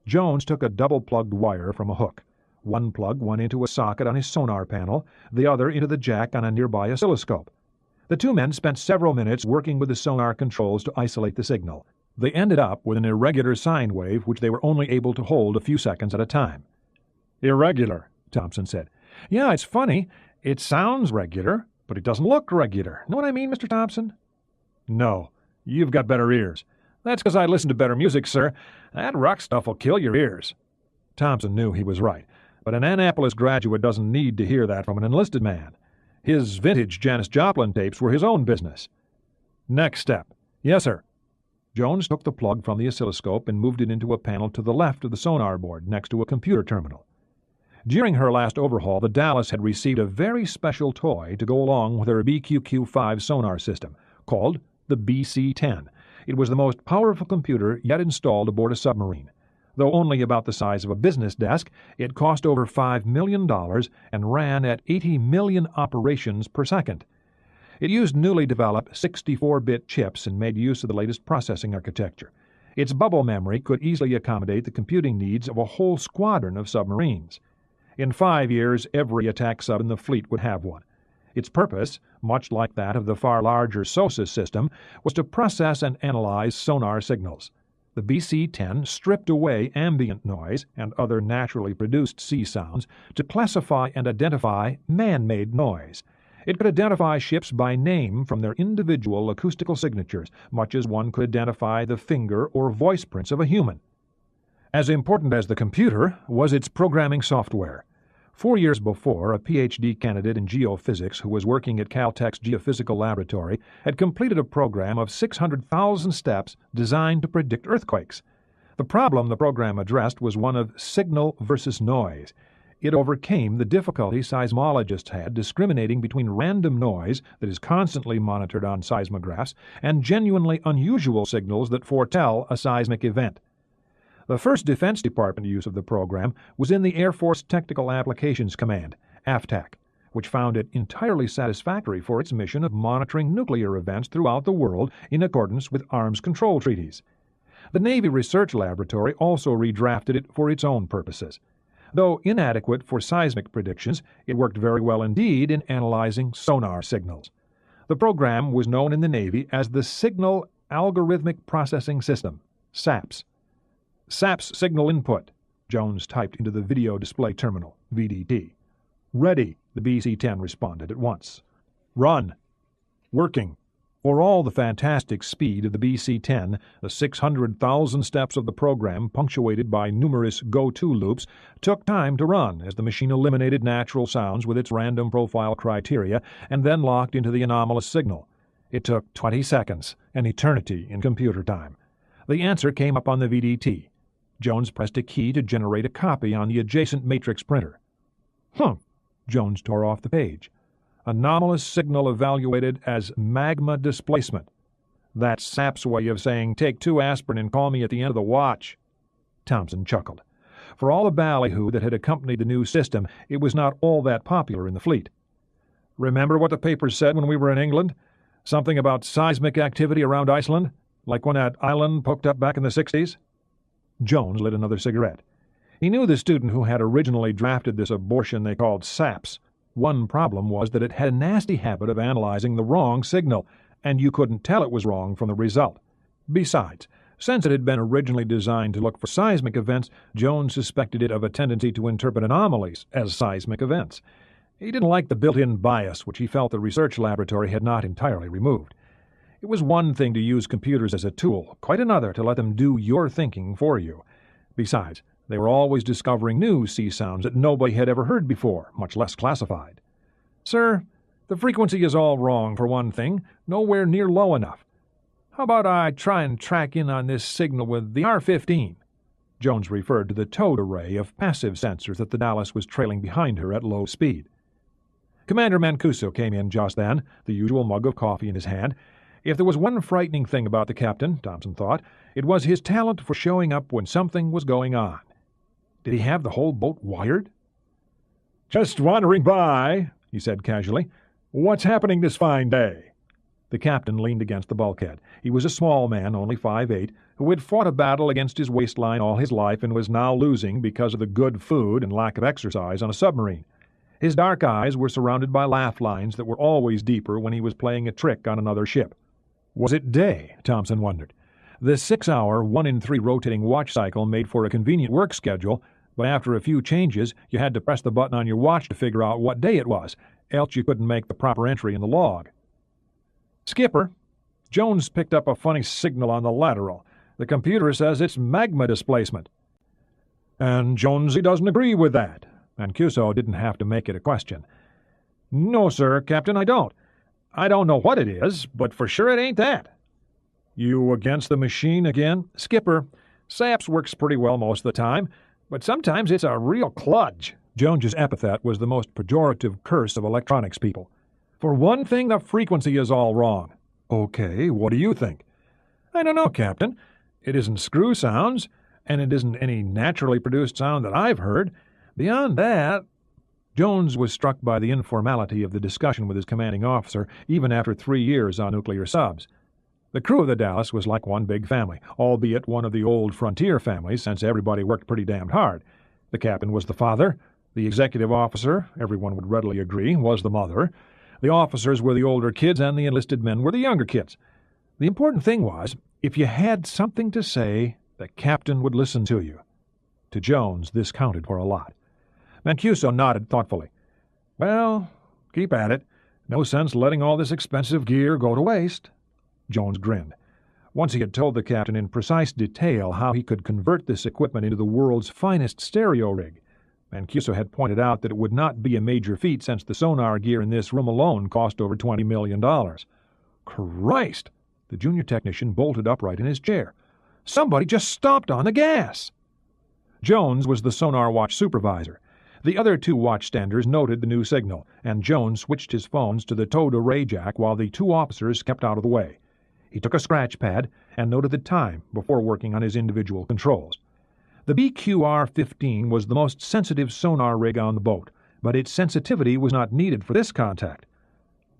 Jones took a double-plugged wire from a hook. One plug went into a socket on his sonar panel, the other into the jack on a nearby oscilloscope. The two men spent several minutes working with the sonar controls to isolate the signal. They ended up with an irregular sine wave which they were only able to hold a few seconds at a time. Irregular, Thompson said. Yeah, it's funny. It sounds regular, but it doesn't look regular. Know what I mean, Mr. Thompson? No. You've got better ears. That's because I listen to better music, sir. That rock stuff will kill your ears. Thompson knew he was right, but an Annapolis graduate doesn't need to hear that from an enlisted man. His vintage Janis Joplin tapes were his own business. Next step. Yes, sir. Jones took the plug from the oscilloscope and moved it into a panel to the left of the sonar board next to a computer terminal. During her last overhaul, the Dallas had received a very special toy to go along with her BQQ-5 sonar system, called the BC-10. It was the most powerful computer yet installed aboard a submarine. Though only about the size of a business desk, it cost over $5 million and ran at 80 million operations per second. It used newly developed 64-bit chips and made use of the latest processing architecture. Its bubble memory could easily accommodate the computing needs of a whole squadron of submarines. In 5 years, every attack sub in the fleet would have one. Its purpose, much like that of the far larger SOSUS system, was to process and analyze sonar signals. The BC-10 stripped away ambient noise and other naturally produced sea sounds to classify and identify man-made noise. It could identify ships by name from their individual acoustical signatures, much as one could identify the finger or voice prints of a human. As important as the computer was its programming software. 4 years before, a Ph.D. candidate in geophysics who was working at Caltech's Geophysical Laboratory had completed a program of 600,000 steps designed to predict earthquakes. The problem the program addressed was one of signal versus noise. It overcame the difficulty seismologists had discriminating between random noise that is constantly monitored on seismographs and genuinely unusual signals that foretell a seismic event. The first Defense Department use of the program was in the Air Force Technical Applications Command, AFTAC, which found it entirely satisfactory for its mission of monitoring nuclear events throughout the world in accordance with arms control treaties. The Navy Research Laboratory also redrafted it for its own purposes. Though inadequate for seismic predictions, it worked very well indeed in analyzing sonar signals. The program was known in the Navy as the Signal Algorithmic Processing System, SAPS. SAPS signal input, Jones typed into the video display terminal, VDT. Ready, the BC-10 responded at once. Run. Working. For all the fantastic speed of the BC-10, the 600,000 steps of the program, punctuated by numerous go-to loops, took time to run as the machine eliminated natural sounds with its random profile criteria and then locked into the anomalous signal. It took 20 seconds, an eternity in computer time. The answer came up on the VDT. Jones pressed a key to generate a copy on the adjacent matrix printer. Jones tore off the page. Anomalous signal evaluated as magma displacement. That's SAP's way of saying, take 2 aspirin and call me at the end of the watch. Thompson chuckled. For all the ballyhoo that had accompanied the new system, it was not all that popular in the fleet. Remember what the papers said when we were in England? Something about seismic activity around Iceland? Like when that island poked up back in the 60s? Jones lit another cigarette. He knew the student who had originally drafted this abortion they called SAPS. One problem was that it had a nasty habit of analyzing the wrong signal, and you couldn't tell it was wrong from the result. Besides, since it had been originally designed to look for seismic events, Jones suspected it of a tendency to interpret anomalies as seismic events. He didn't like the built-in bias which he felt the research laboratory had not entirely removed. It was one thing to use computers as a tool, quite another to let them do your thinking for you. Besides, they were always discovering new sea sounds that nobody had ever heard before, much less classified. Sir, the frequency is all wrong, for one thing, nowhere near low enough. How about I try and track in on this signal with the R-15? Jones referred to the towed array of passive sensors that the Dallas was trailing behind her at low speed. Commander Mancuso came in just then, the usual mug of coffee in his hand. If there was one frightening thing about the captain, Thompson thought, it was his talent for showing up when something was going on. Did he have the whole boat wired? "Just wandering by," he said casually. "What's happening this fine day?" The captain leaned against the bulkhead. He was a small man, only 5'8", who had fought a battle against his waistline all his life and was now losing because of the good food and lack of exercise on a submarine. His dark eyes were surrounded by laugh lines that were always deeper when he was playing a trick on another ship. Was it day? Thompson wondered. The 6-hour, 1-in-3 rotating watch cycle made for a convenient work schedule, but after a few changes, you had to press the button on your watch to figure out what day it was, else you couldn't make the proper entry in the log. "Skipper, Jones picked up a funny signal on the lateral. The computer says it's magma displacement." "And Jonesy doesn't agree with that." Mancuso didn't have to make it a question. "No, sir, Captain, I don't. I don't know what it is, but for sure it ain't that." "You against the machine again?" "Skipper, SAPS works pretty well most of the time, but sometimes it's a real kludge." Jones's epithet was the most pejorative curse of electronics people. "For one thing, the frequency is all wrong." "Okay, what do you think?" "I don't know, Captain. It isn't screw sounds, and it isn't any naturally produced sound that I've heard. Beyond that—" Jones was struck by the informality of the discussion with his commanding officer, even after 3 years on nuclear subs. The crew of the Dallas was like one big family, albeit one of the old frontier families, since everybody worked pretty damned hard. The captain was the father. The executive officer, everyone would readily agree, was the mother. The officers were the older kids, and the enlisted men were the younger kids. The important thing was, if you had something to say, the captain would listen to you. To Jones, this counted for a lot. Mancuso nodded thoughtfully. "Well, keep at it. No sense letting all this expensive gear go to waste." Jones grinned. Once he had told the captain in precise detail how he could convert this equipment into the world's finest stereo rig. Mancuso had pointed out that it would not be a major feat since the sonar gear in this room alone cost over $20 million. "Christ!" The junior technician bolted upright in his chair. "Somebody just stomped on the gas!" Jones was the sonar watch supervisor. The other 2 watchstanders noted the new signal, and Jones switched his phones to the towed array jack while the 2 officers kept out of the way. He took a scratch pad and noted the time before working on his individual controls. The BQR-15 was the most sensitive sonar rig on the boat, but its sensitivity was not needed for this contact.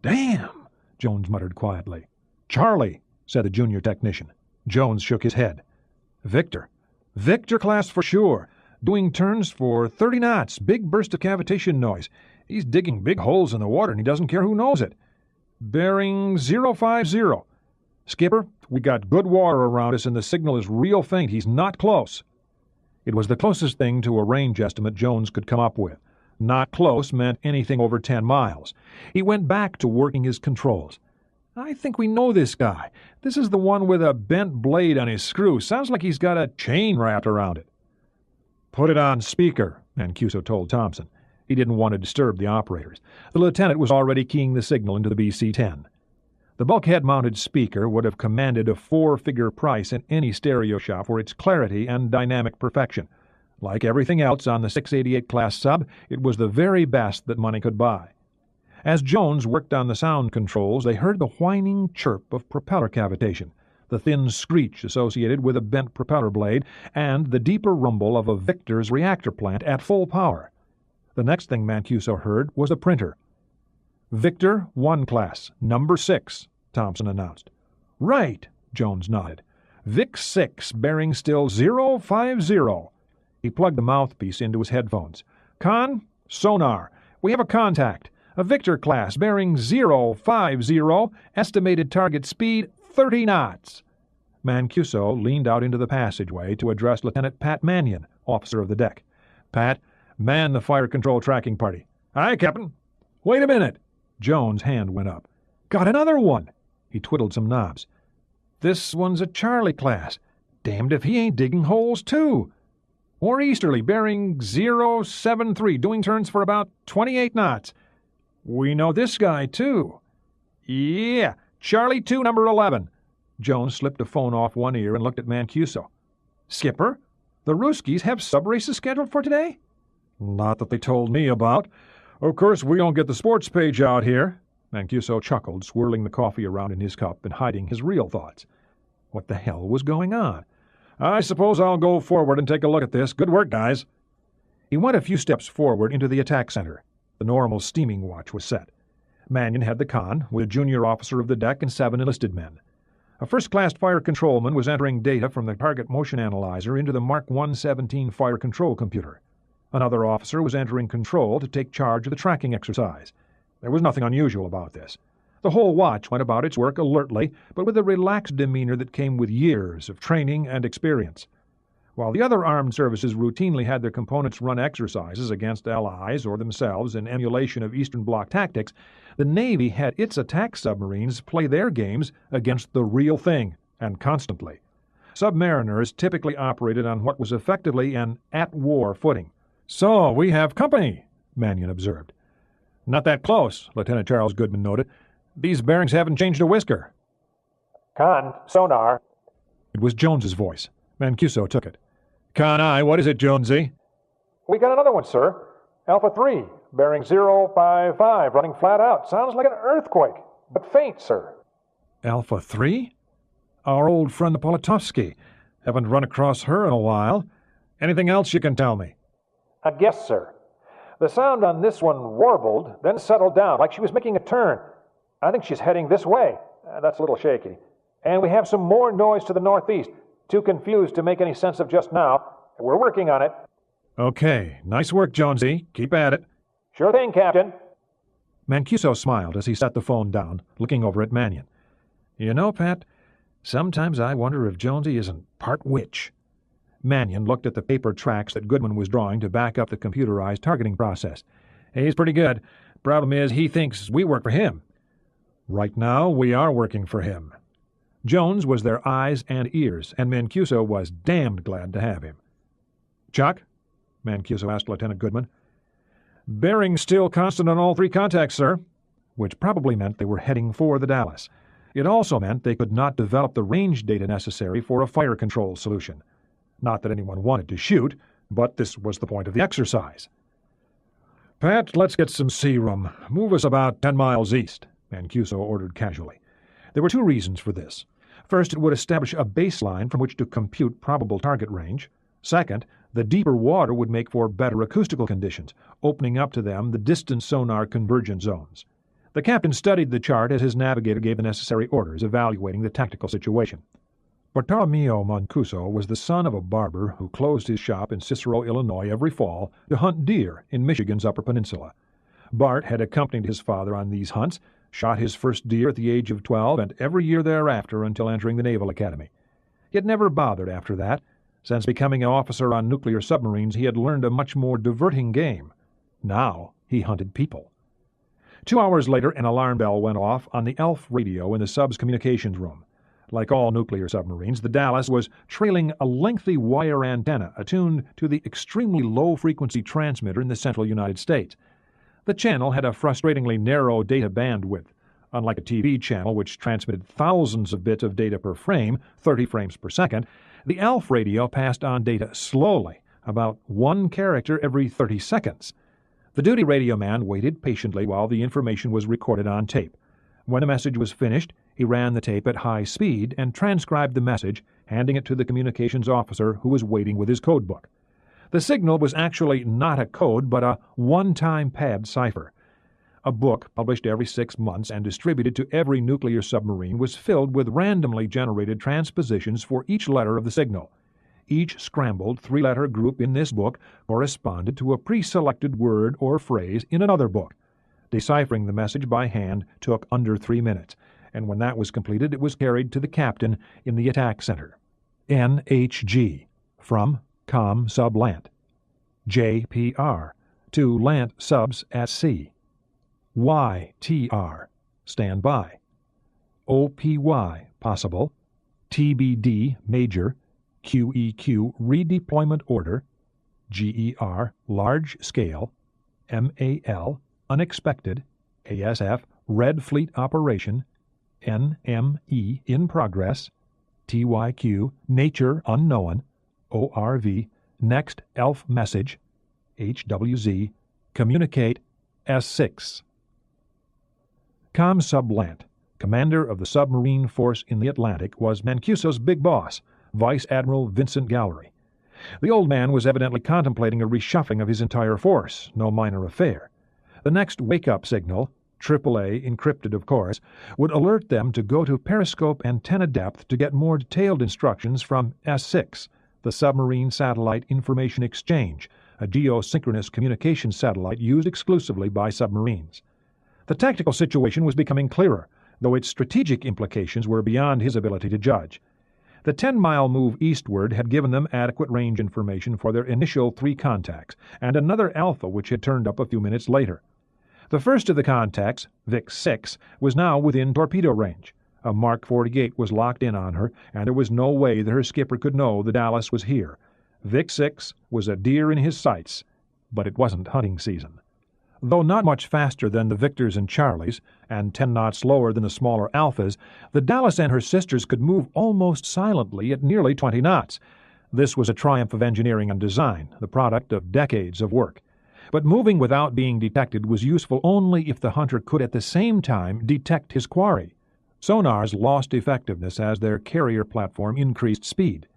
"Damn!" Jones muttered quietly. "Charlie," said the junior technician. Jones shook his head. "Victor. Victor class for sure. Doing turns for 30 knots, big burst of cavitation noise. He's digging big holes in the water and he doesn't care who knows it. Bearing 050. Skipper, we got good water around us and the signal is real faint. He's not close." It was the closest thing to a range estimate Jones could come up with. Not close meant anything over 10 miles. He went back to working his controls. "I think we know this guy. This is the one with a bent blade on his screw. Sounds like he's got a chain wrapped around it." "Put it on speaker," Mancuso told Thompson. He didn't want to disturb the operators. The lieutenant was already keying the signal into the BC-10. The bulkhead-mounted speaker would have commanded a 4-figure price in any stereo shop for its clarity and dynamic perfection. Like everything else on the 688 class sub, it was the very best that money could buy. As Jones worked on the sound controls, they heard the whining chirp of propeller cavitation, the thin screech associated with a bent propeller blade, and the deeper rumble of a Victor's reactor plant at full power. The next thing Mancuso heard was a printer. "Victor 1 class, number 6, Thompson announced. "Right," Jones nodded. "Vic 6, bearing still 050. He plugged the mouthpiece into his headphones. "Con, sonar. We have a contact. A Victor class, bearing 050, estimated target speed 30 knots. Mancuso leaned out into the passageway to address Lieutenant Pat Mannion, officer of the deck. "Pat, man the fire control tracking party." "Aye, Captain." "Wait a minute." Jones' hand went up. "Got another one." He twiddled some knobs. "This one's a Charlie class. Damned if he ain't digging holes, too. More easterly, bearing 073, doing turns for about 28 knots. We know this guy, too." "Yeah, Charlie 2, number 11. Jones slipped the phone off one ear and looked at Mancuso. "Skipper, the Ruskies have sub-races scheduled for today?" "Not that they told me about. Of course, we don't get the sports page out here. Mancuso chuckled, swirling the coffee around in his cup and hiding his real thoughts. What the hell was going on? I suppose I'll go forward and take a look at this. Good work, guys. He went a few steps forward into the attack center. The normal steaming watch was set. Mannion had the con, with a junior officer of the deck and 7 enlisted men. A first-class fire controlman was entering data from the target motion analyzer into the Mark 117 fire control computer. Another officer was entering control to take charge of the tracking exercise. There was nothing unusual about this. The whole watch went about its work alertly, but with a relaxed demeanor that came with years of training and experience. While the other armed services routinely had their components run exercises against allies or themselves in emulation of Eastern Bloc tactics, the Navy had its attack submarines play their games against the real thing, and constantly. Submariners typically operated on what was effectively an at-war footing. "So, we have company," Mannion observed. "Not that close," Lieutenant Charles Goodman noted. "These bearings haven't changed a whisker." Con, sonar. It was Jones's voice. Mancuso took it. "Con-I, what is it, Jonesy?" We got another one, sir. Alpha 3, bearing 055, running flat out. Sounds like an earthquake, but faint, sir. Alpha 3? Our old friend the Politovsky. Haven't run across her in a while. Anything else you can tell me? I guess, sir. The sound on this one warbled, then settled down, like she was making a turn. I think she's heading this way. That's a little shaky. And we have some more noise to the northeast. Too confused to make any sense of just now. We're working on it. Okay. Nice work, Jonesy. Keep at it. Sure thing, Captain. Mancuso smiled as he set the phone down, looking over at Mannion. "You know, Pat, sometimes I wonder if Jonesy isn't part witch." Mannion looked at the paper tracks that Goodman was drawing to back up the computerized targeting process. "He's pretty good. Problem is, he thinks we work for him." "Right now, we are working for him." Jones was their eyes and ears, and Mancuso was damned glad to have him. "Chuck?" Mancuso asked Lieutenant Goodman. "Bearing still constant on all 3 contacts, sir," which probably meant they were heading for the Dallas. It also meant they could not develop the range data necessary for a fire control solution. Not that anyone wanted to shoot, but this was the point of the exercise. "Pat, let's get some sea room. Move us about 10 miles east," Mancuso ordered casually. There were 2 reasons for this. First, it would establish a baseline from which to compute probable target range. Second, the deeper water would make for better acoustical conditions, opening up to them the distant sonar convergence zones. The captain studied the chart as his navigator gave the necessary orders, evaluating the tactical situation. Bartolomeo Mancuso was the son of a barber who closed his shop in Cicero, Illinois every fall to hunt deer in Michigan's Upper Peninsula. Bart had accompanied his father on these hunts, shot his first deer at the age of 12, and every year thereafter until entering the Naval Academy. He had never bothered after that. Since becoming an officer on nuclear submarines, he had learned a much more diverting game. Now he hunted people. 2 hours later, an alarm bell went off on the ELF radio in the sub's communications room. Like all nuclear submarines, the Dallas was trailing a lengthy wire antenna attuned to the extremely low-frequency transmitter in the central United States. The channel had a frustratingly narrow data bandwidth. Unlike a TV channel, which transmitted thousands of bits of data per frame, 30 frames per second, the ELF radio passed on data slowly, about 1 character every 30 seconds. The duty radio man waited patiently while the information was recorded on tape. When the message was finished, he ran the tape at high speed and transcribed the message, handing it to the communications officer who was waiting with his code book. The signal was actually not a code, but a one-time pad cipher. A book, published every 6 months and distributed to every nuclear submarine, was filled with randomly generated transpositions for each letter of the signal. Each scrambled 3-letter group in this book corresponded to a pre-selected word or phrase in another book. Deciphering the message by hand took under 3 minutes, and when that was completed, it was carried to the captain in the attack center. NHG, from Com Sub Lant. JPR, to Lant Subs at Sea. YTR, stand by. OPY, possible. TBD, major. QEQ, redeployment order. GER, large scale. MAL, unexpected. ASF, Red Fleet operation. NME, in progress. TYQ, nature unknown. ORV, next ELF message. HWZ, communicate S6. Comm-Sub Lant, commander of the submarine force in the Atlantic, was Mancuso's big boss, Vice Admiral Vincent Gallery. The old man was evidently contemplating a reshuffling of his entire force, no minor affair. The next wake-up signal, AAA encrypted of course, would alert them to go to periscope antenna depth to get more detailed instructions from S6, the Submarine Satellite Information Exchange, a geosynchronous communication satellite used exclusively by submarines. The tactical situation was becoming clearer, though its strategic implications were beyond his ability to judge. The 10-mile move eastward had given them adequate range information for their initial 3 contacts, and another Alpha which had turned up a few minutes later. The first of the contacts, VIC-6, was now within torpedo range. A Mark 48 was locked in on her, and there was no way that her skipper could know the Dallas was here. VIC-6 was a deer in his sights, but it wasn't hunting season. Though not much faster than the Victors and Charlies, and 10 knots slower than the smaller Alphas, the Dallas and her sisters could move almost silently at nearly 20 knots. This was a triumph of engineering and design, the product of decades of work. But moving without being detected was useful only if the hunter could at the same time detect his quarry. Sonars lost effectiveness as their carrier platform increased speed.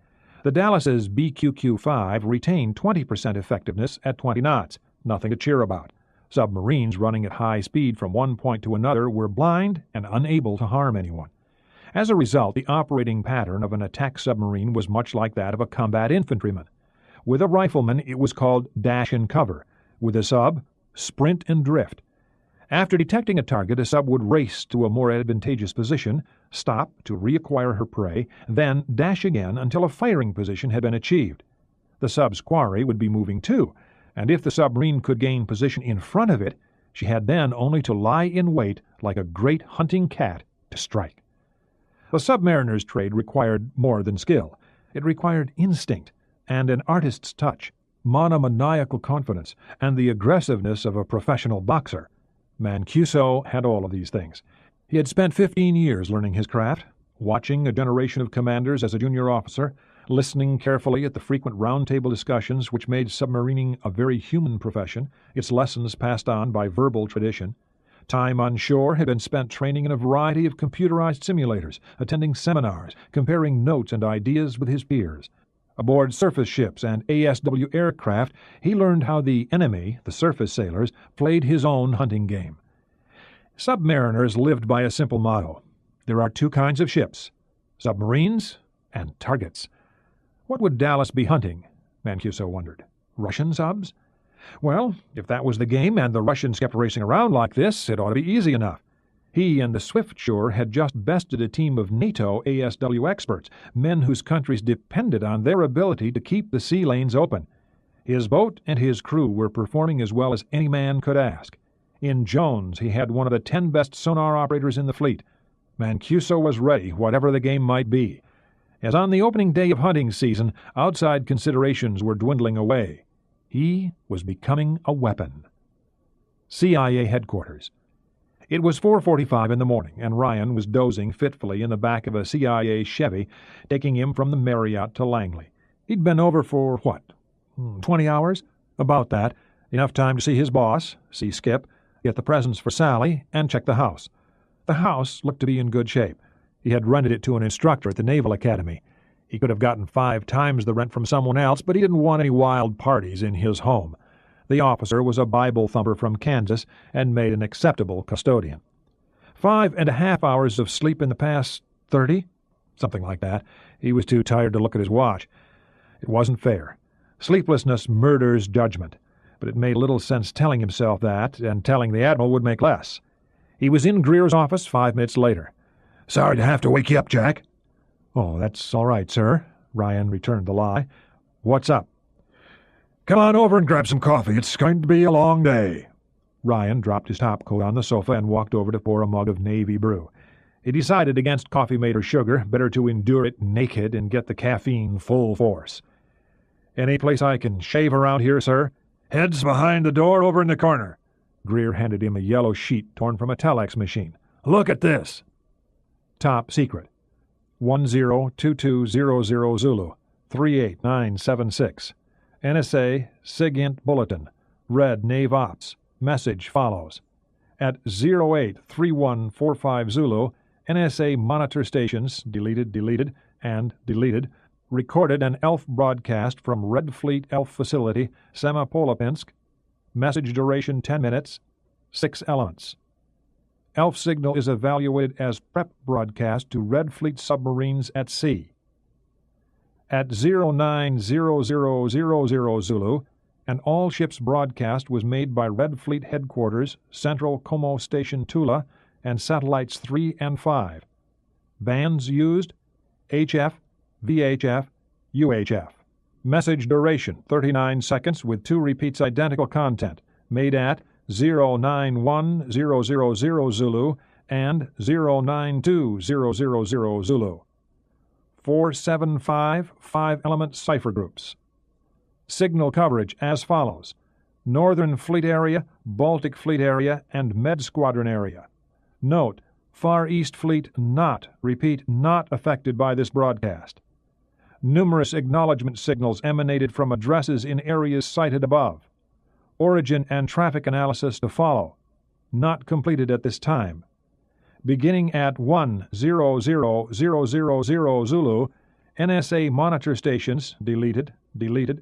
The Dallas's BQQ-5 retained 20% effectiveness at 20 knots, nothing to cheer about. Submarines running at high speed from one point to another were blind and unable to harm anyone. As a result, the operating pattern of an attack submarine was much like that of a combat infantryman. With a rifleman, it was called dash and cover. With a sub, sprint and drift. After detecting a target, a sub would race to a more advantageous position, stop to reacquire her prey, then dash again until a firing position had been achieved. The sub's quarry would be moving too, and if the submarine could gain position in front of it, she had then only to lie in wait like a great hunting cat to strike. The submariner's trade required more than skill. It required instinct and an artist's touch, monomaniacal confidence, and the aggressiveness of a professional boxer. Mancuso had all of these things. He had spent 15 years learning his craft, watching a generation of commanders as a junior officer, listening carefully at the frequent roundtable discussions which made submarining a very human profession, its lessons passed on by verbal tradition. Time on shore had been spent training in a variety of computerized simulators, attending seminars, comparing notes and ideas with his peers. Aboard surface ships and ASW aircraft, he learned how the enemy, the surface sailors, played his own hunting game. Submariners lived by a simple motto. There are 2 kinds of ships, submarines and targets. What would Dallas be hunting? Mancuso wondered. Russian subs? Well, if that was the game and the Russians kept racing around like this, it ought to be easy enough. He and the Swiftsure had just bested a team of NATO ASW experts, men whose countries depended on their ability to keep the sea lanes open. His boat and his crew were performing as well as any man could ask. In Jones, he had one of the 10 best sonar operators in the fleet. Mancuso was ready, whatever the game might be. As on the opening day of hunting season, outside considerations were dwindling away. He was becoming a weapon. CIA headquarters. It was 4:45 in the morning, and Ryan was dozing fitfully in the back of a CIA Chevy, taking him from the Marriott to Langley. He'd been over for, 20 hours? About that. Enough time to see his boss, see Skip, get the presents for Sally, and check the house. The house looked to be in good shape. He had rented it to an instructor at the Naval Academy. He could have gotten 5 times the rent from someone else, but he didn't want any wild parties in his home. The officer was a Bible thumper from Kansas and made an acceptable custodian. 5.5 hours of sleep in the past 30? Something like that. He was too tired to look at his watch. It wasn't fair. Sleeplessness murders judgment, but it made little sense telling himself that, and telling the Admiral would make less. He was in Greer's office 5 minutes later. "Sorry to have to wake you up, Jack." "Oh, that's all right, sir," Ryan returned the lie. "What's up?" "Come on over and grab some coffee. It's going to be a long day." Ryan dropped his topcoat on the sofa and walked over to pour a mug of Navy brew. He decided against coffee made of sugar, better to endure it naked and get the caffeine full force. "Any place I can shave around here, sir?" "Head's behind the door over in the corner." Greer handed him a yellow sheet torn from a telex machine. "Look at this." Top secret. 102200 Zulu, 38976. NSA, SIGINT Bulletin. Red Nave Ops. Message follows. At 083145 Zulu, NSA monitor stations, deleted, and deleted, recorded an ELF broadcast from Red Fleet ELF facility, Semipolopinsk. Message duration 10 minutes, 6 elements. ELF signal is evaluated as prep broadcast to Red Fleet submarines at sea. At 090000 Zulu, an all-ships broadcast was made by Red Fleet Headquarters, Central Como Station Tula, and Satellites 3 and 5. Bands used: HF, VHF, UHF. Message duration 39 seconds with 2 repeats identical content, made at 091000 Zulu and 092000 Zulu. 475 5-element cipher groups. Signal coverage as follows: Northern Fleet Area, Baltic Fleet Area, and Med Squadron Area. Note, Far East Fleet not affected by this broadcast. Numerous acknowledgement signals emanated from addresses in areas cited above. Origin and traffic analysis to follow. Not completed at this time. Beginning at 100000 Zulu, NSA monitor stations, deleted,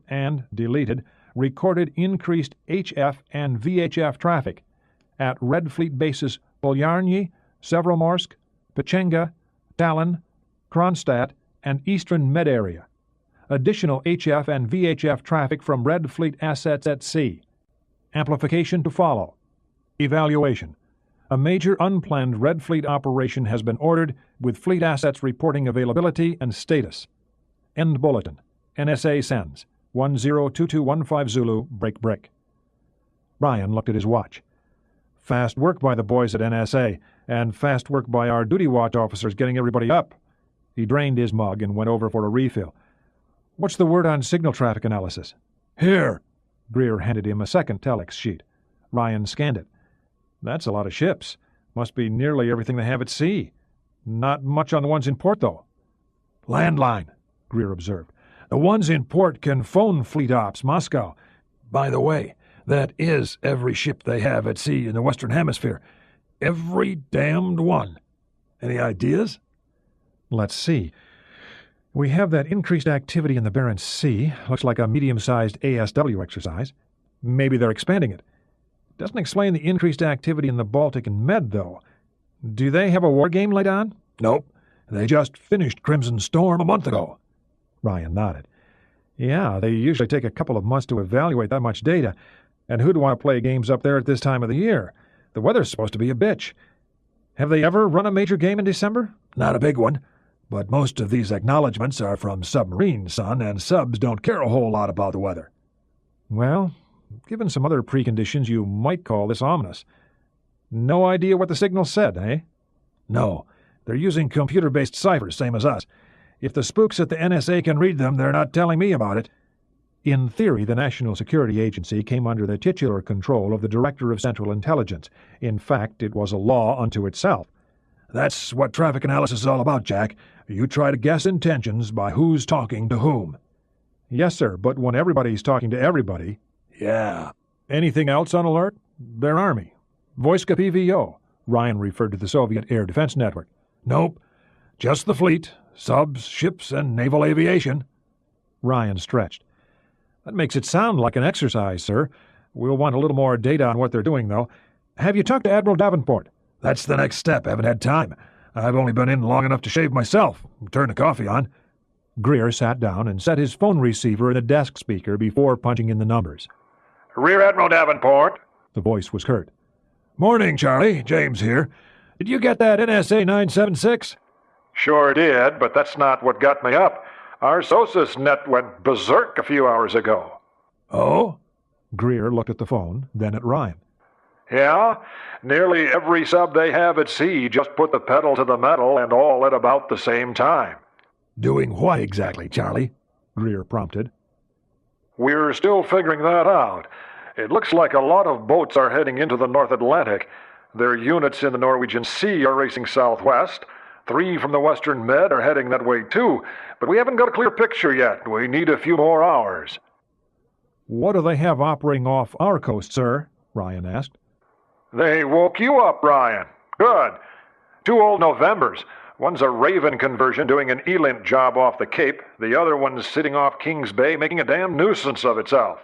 and deleted, recorded increased HF and VHF traffic at Red Fleet bases Polyarny, Severomorsk, Pechenga, Tallinn, Kronstadt, and Eastern Med area. Additional HF and VHF traffic from Red Fleet assets at sea. Amplification to follow. Evaluation. A major unplanned Red Fleet operation has been ordered, with fleet assets reporting availability and status. End bulletin. NSA sends. 102215 Zulu, break. Ryan looked at his watch. Fast work by the boys at NSA, and fast work by our duty watch officers getting everybody up. He drained his mug and went over for a refill. What's the word on signal traffic analysis? Here. Greer handed him a second telex sheet. Ryan scanned it. That's a lot of ships. Must be nearly everything they have at sea. Not much on the ones in port, though. Landline, Greer observed. The ones in port can phone fleet ops, Moscow. By the way, that is every ship they have at sea in the Western Hemisphere. Every damned one. Any ideas? Let's see. We have that increased activity in the Barents Sea. Looks like a medium-sized ASW exercise. Maybe they're expanding it. Doesn't explain the increased activity in the Baltic and Med, though. Do they have a war game laid on? Nope. They just finished Crimson Storm a month ago. Ryan nodded. Yeah, they usually take a couple of months to evaluate that much data. And who'd want to play games up there at this time of the year? The weather's supposed to be a bitch. Have they ever run a major game in December? Not a big one. But most of these acknowledgments are from Submarine, son, and subs don't care a whole lot about the weather. Well, given some other preconditions, you might call this ominous. No idea what the signal said, eh? No. They're using computer-based ciphers, same as us. If the spooks at the NSA can read them, they're not telling me about it. In theory, the National Security Agency came under the titular control of the Director of Central Intelligence. In fact, it was a law unto itself. That's what traffic analysis is all about, Jack. You try to guess intentions by who's talking to whom. Yes, sir, but when everybody's talking to everybody... Yeah. Anything else on alert? Their army. Voiska PVO. Ryan referred to the Soviet Air Defense Network. Nope. Just the fleet, subs, ships, and naval aviation. Ryan stretched. That makes it sound like an exercise, sir. We'll want a little more data on what they're doing, though. Have you talked to Admiral Davenport? That's the next step. Haven't had time. I've only been in long enough to shave myself and turn the coffee on. Greer sat down and set his phone receiver in a desk speaker before punching in the numbers. Rear Admiral Davenport. The voice was curt. Morning, Charlie. James here. Did you get that NSA 976? Sure did, but that's not what got me up. Our SOSUS net went berserk a few hours ago. Oh? Greer looked at the phone, then at Ryan. Yeah, nearly every sub they have at sea just put the pedal to the metal, and all at about the same time. Doing what exactly, Charlie? Greer prompted. We're still figuring that out. It looks like a lot of boats are heading into the North Atlantic. Their units in the Norwegian Sea are racing southwest. 3 from the Western Med are heading that way too, but we haven't got a clear picture yet. We need a few more hours. What do they have operating off our coast, sir? Ryan asked. They woke you up, Ryan. Good. 2 old Novembers. One's a Raven conversion doing an ELINT job off the Cape. The other one's sitting off Kings Bay making a damn nuisance of itself.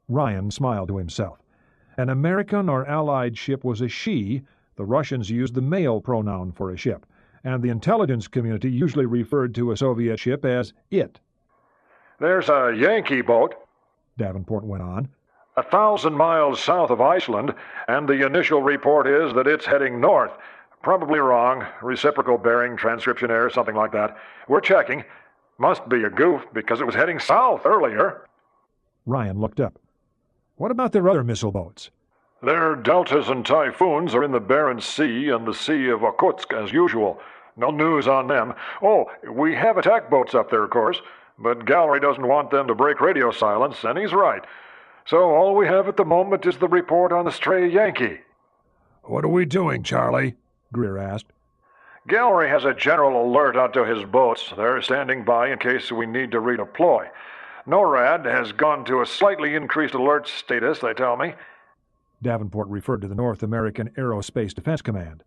Ryan smiled to himself. An American or Allied ship was a she. The Russians used the male pronoun for a ship, and the intelligence community usually referred to a Soviet ship as it. There's a Yankee boat, Davenport went on. 1,000 miles south of Iceland, and the initial report is that it's heading north. Probably wrong. Reciprocal bearing, transcription error, something like that. We're checking. Must be a goof, because it was heading south earlier. Ryan looked up. What about their other missile boats? Their Deltas and Typhoons are in the Barents Sea and the Sea of Okhotsk, as usual. No news on them. Oh, we have attack boats up there, of course, but Gallery doesn't want them to break radio silence, and he's right. So all we have at the moment is the report on the stray Yankee. What are we doing, Charlie? Greer asked. Gallery has a general alert onto his boats. They're standing by in case we need to redeploy. NORAD has gone to a slightly increased alert status, they tell me. Davenport referred to the North American Aerospace Defense Command.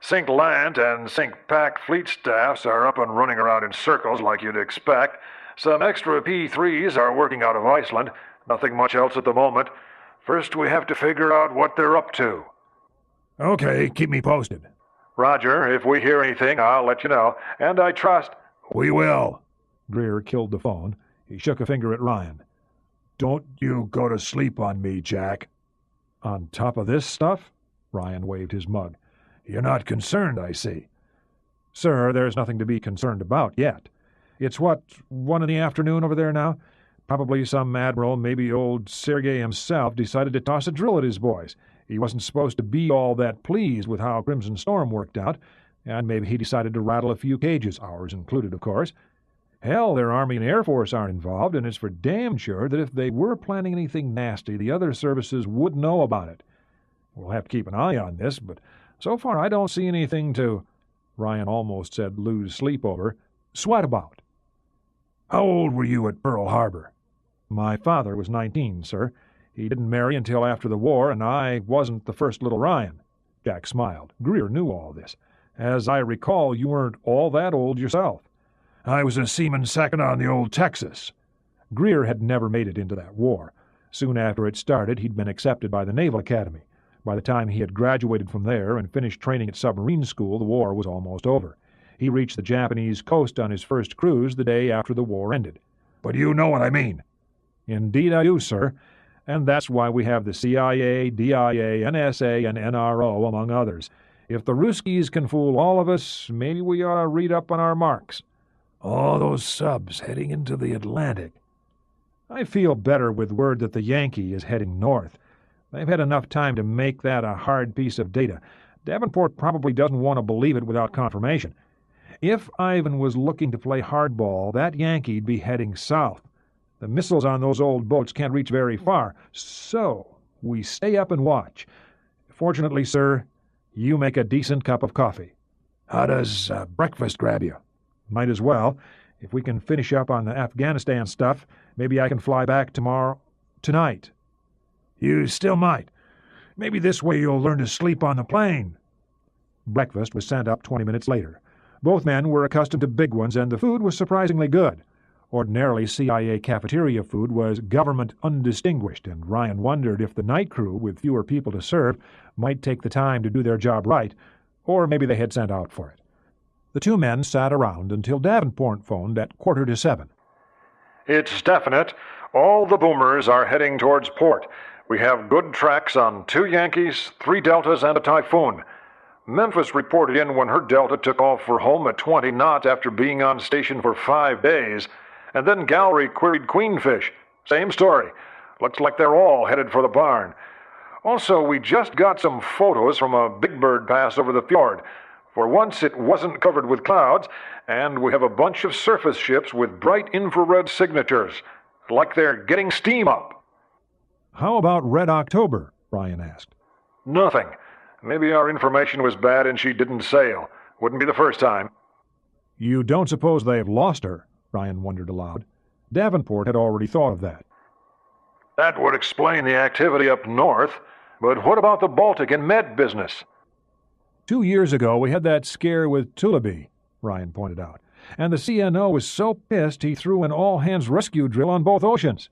Sink Land and Sink Pack fleet staffs are up and running around in circles like you'd expect. Some extra P-3s are working out of Iceland. Nothing much else at the moment. First, we have to figure out what they're up to. Okay, keep me posted. Roger. If we hear anything, I'll let you know. And I trust... We will. Greer killed the phone. He shook a finger at Ryan. Don't you go to sleep on me, Jack. On top of this stuff? Ryan waved his mug. You're not concerned, I see. Sir, there's nothing to be concerned about yet. It's what, 1 in the afternoon over there now? Probably some admiral, maybe old Sergei himself, decided to toss a drill at his boys. He wasn't supposed to be all that pleased with how Crimson Storm worked out, and maybe he decided to rattle a few cages, ours included, of course. Hell, their Army and Air Force aren't involved, and it's for damn sure that if they were planning anything nasty, the other services would know about it. We'll have to keep an eye on this, but so far I don't see anything to, Ryan almost said lose sleep over, sweat about. How old were you at Pearl Harbor? My father was 19, sir. He didn't marry until after the war, and I wasn't the first little Ryan. Jack smiled. Greer knew all this. As I recall, you weren't all that old yourself. I was a seaman second on the old Texas. Greer had never made it into that war. Soon after it started, he'd been accepted by the Naval Academy. By the time he had graduated from there and finished training at submarine school, the war was almost over. He reached the Japanese coast on his first cruise the day after the war ended. But you know what I mean. Indeed I do, sir. And that's why we have the CIA, DIA, NSA, and NRO, among others. If the Ruskies can fool all of us, maybe we ought to read up on our marks. All those subs heading into the Atlantic. I feel better with word that the Yankee is heading north. They've had enough time to make that a hard piece of data. Davenport probably doesn't want to believe it without confirmation. If Ivan was looking to play hardball, that Yankee'd be heading south. The missiles on those old boats can't reach very far, so we stay up and watch. Fortunately, sir, you make a decent cup of coffee. How does breakfast grab you? Might as well. If we can finish up on the Afghanistan stuff, maybe I can fly back tonight. You still might. Maybe this way you'll learn to sleep on the plane. Breakfast was sent up 20 minutes later. Both men were accustomed to big ones, and the food was surprisingly good. Ordinarily, CIA cafeteria food was government undistinguished, and Ryan wondered if the night crew, with fewer people to serve, might take the time to do their job right, or maybe they had sent out for it. The two men sat around until Davenport phoned at 6:45. It's definite. All the boomers are heading towards port. We have good tracks on 2 Yankees, 3 Deltas, and a Typhoon. Memphis reported in when her Delta took off for home at 20 knots after being on station for 5 days. And then Gallery queried Queenfish. Same story. Looks like they're all headed for the barn. Also, we just got some photos from a Big Bird pass over the fjord. For once, it wasn't covered with clouds, and we have a bunch of surface ships with bright infrared signatures. Like they're getting steam up. How about Red October? Ryan asked. Nothing. Maybe our information was bad and she didn't sail. Wouldn't be the first time. You don't suppose they've lost her? Ryan wondered aloud. Davenport had already thought of that. That would explain the activity up north, but what about the Baltic and Med business? 2 years ago, we had that scare with Tullaby, Ryan pointed out, and the CNO was so pissed he threw an all-hands rescue drill on both oceans.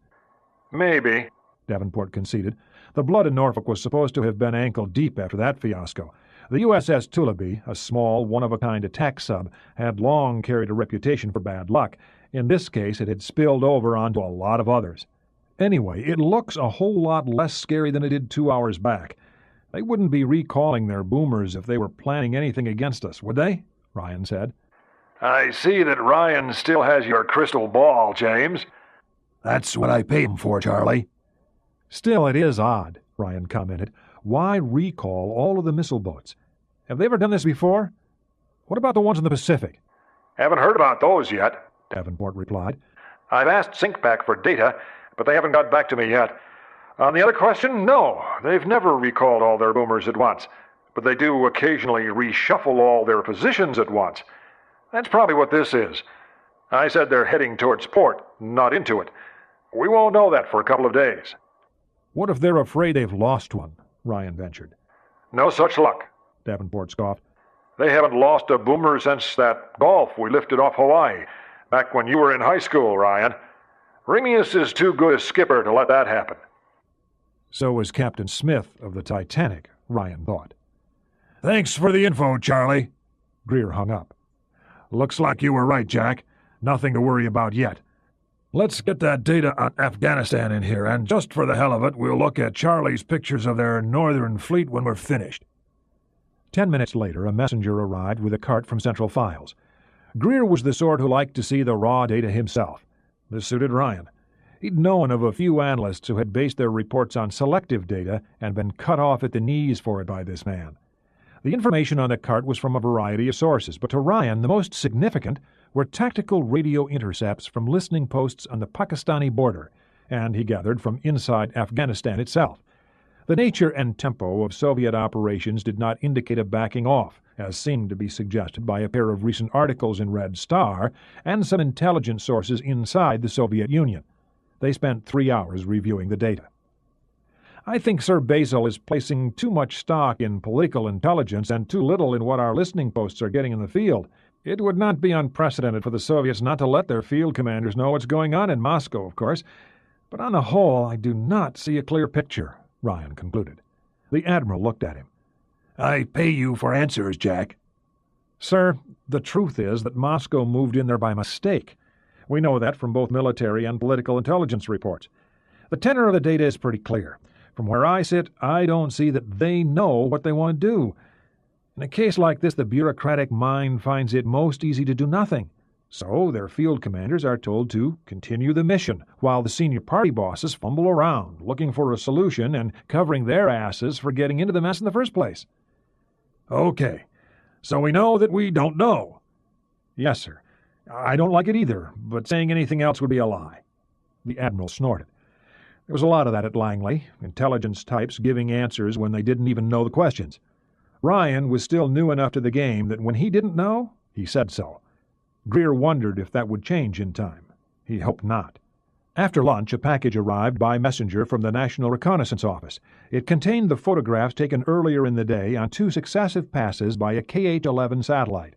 Maybe, Davenport conceded. The blood in Norfolk was supposed to have been ankle-deep after that fiasco. The USS Tullaby, a small, one-of-a-kind attack sub, had long carried a reputation for bad luck. In this case, it had spilled over onto a lot of others. Anyway, it looks a whole lot less scary than it did 2 hours back. They wouldn't be recalling their boomers if they were planning anything against us, would they? Ryan said. I see that Ryan still has your crystal ball, James. That's what I pay him for, Charlie. Still, it is odd, Ryan commented. Why recall all of the missile boats? Have they ever done this before? What about the ones in the Pacific? Haven't heard about those yet, Davenport replied. I've asked SyncPack for data, but they haven't got back to me yet. On the other question, no, they've never recalled all their boomers at once, but they do occasionally reshuffle all their positions at once. That's probably what this is. I said they're heading towards port, not into it. We won't know that for a couple of days. What if they're afraid they've lost one? Ryan ventured. No such luck, Davenport scoffed. They haven't lost a boomer since that Gulf we lifted off Hawaii, back when you were in high school, Ryan. Remius is too good a skipper to let that happen. So was Captain Smith of the Titanic, Ryan thought. Thanks for the info, Charlie. Greer hung up. Looks like you were right, Jack. Nothing to worry about yet. Let's get that data on Afghanistan in here, and just for the hell of it, we'll look at Charlie's pictures of their northern fleet when we're finished. 10 minutes later, a messenger arrived with a cart from Central Files. Greer was the sort who liked to see the raw data himself. This suited Ryan. He'd known of a few analysts who had based their reports on selective data and been cut off at the knees for it by this man. The information on the cart was from a variety of sources, but to Ryan the most significant were tactical radio intercepts from listening posts on the Pakistani border, and, he gathered, from inside Afghanistan itself. The nature and tempo of Soviet operations did not indicate a backing off, as seemed to be suggested by a pair of recent articles in Red Star and some intelligence sources inside the Soviet Union. They spent 3 hours reviewing the data. I think Sir Basil is placing too much stock in political intelligence and too little in what our listening posts are getting in the field. It would not be unprecedented for the Soviets not to let their field commanders know what's going on in Moscow, of course. But on the whole, I do not see a clear picture, Ryan concluded. The Admiral looked at him. I pay you for answers, Jack. Sir, the truth is that Moscow moved in there by mistake. We know that from both military and political intelligence reports. The tenor of the data is pretty clear. From where I sit, I don't see that they know what they want to do. In a case like this, the bureaucratic mind finds it most easy to do nothing. So their field commanders are told to continue the mission, while the senior party bosses fumble around, looking for a solution and covering their asses for getting into the mess in the first place. Okay, so we know that we don't know. Yes, sir. I don't like it either, but saying anything else would be a lie. The Admiral snorted. There was a lot of that at Langley, intelligence types giving answers when they didn't even know the questions. Ryan was still new enough to the game that when he didn't know, he said so. Greer wondered if that would change in time. He hoped not. After lunch, a package arrived by messenger from the National Reconnaissance Office. It contained the photographs taken earlier in the day on 2 successive passes by a KH-11 satellite.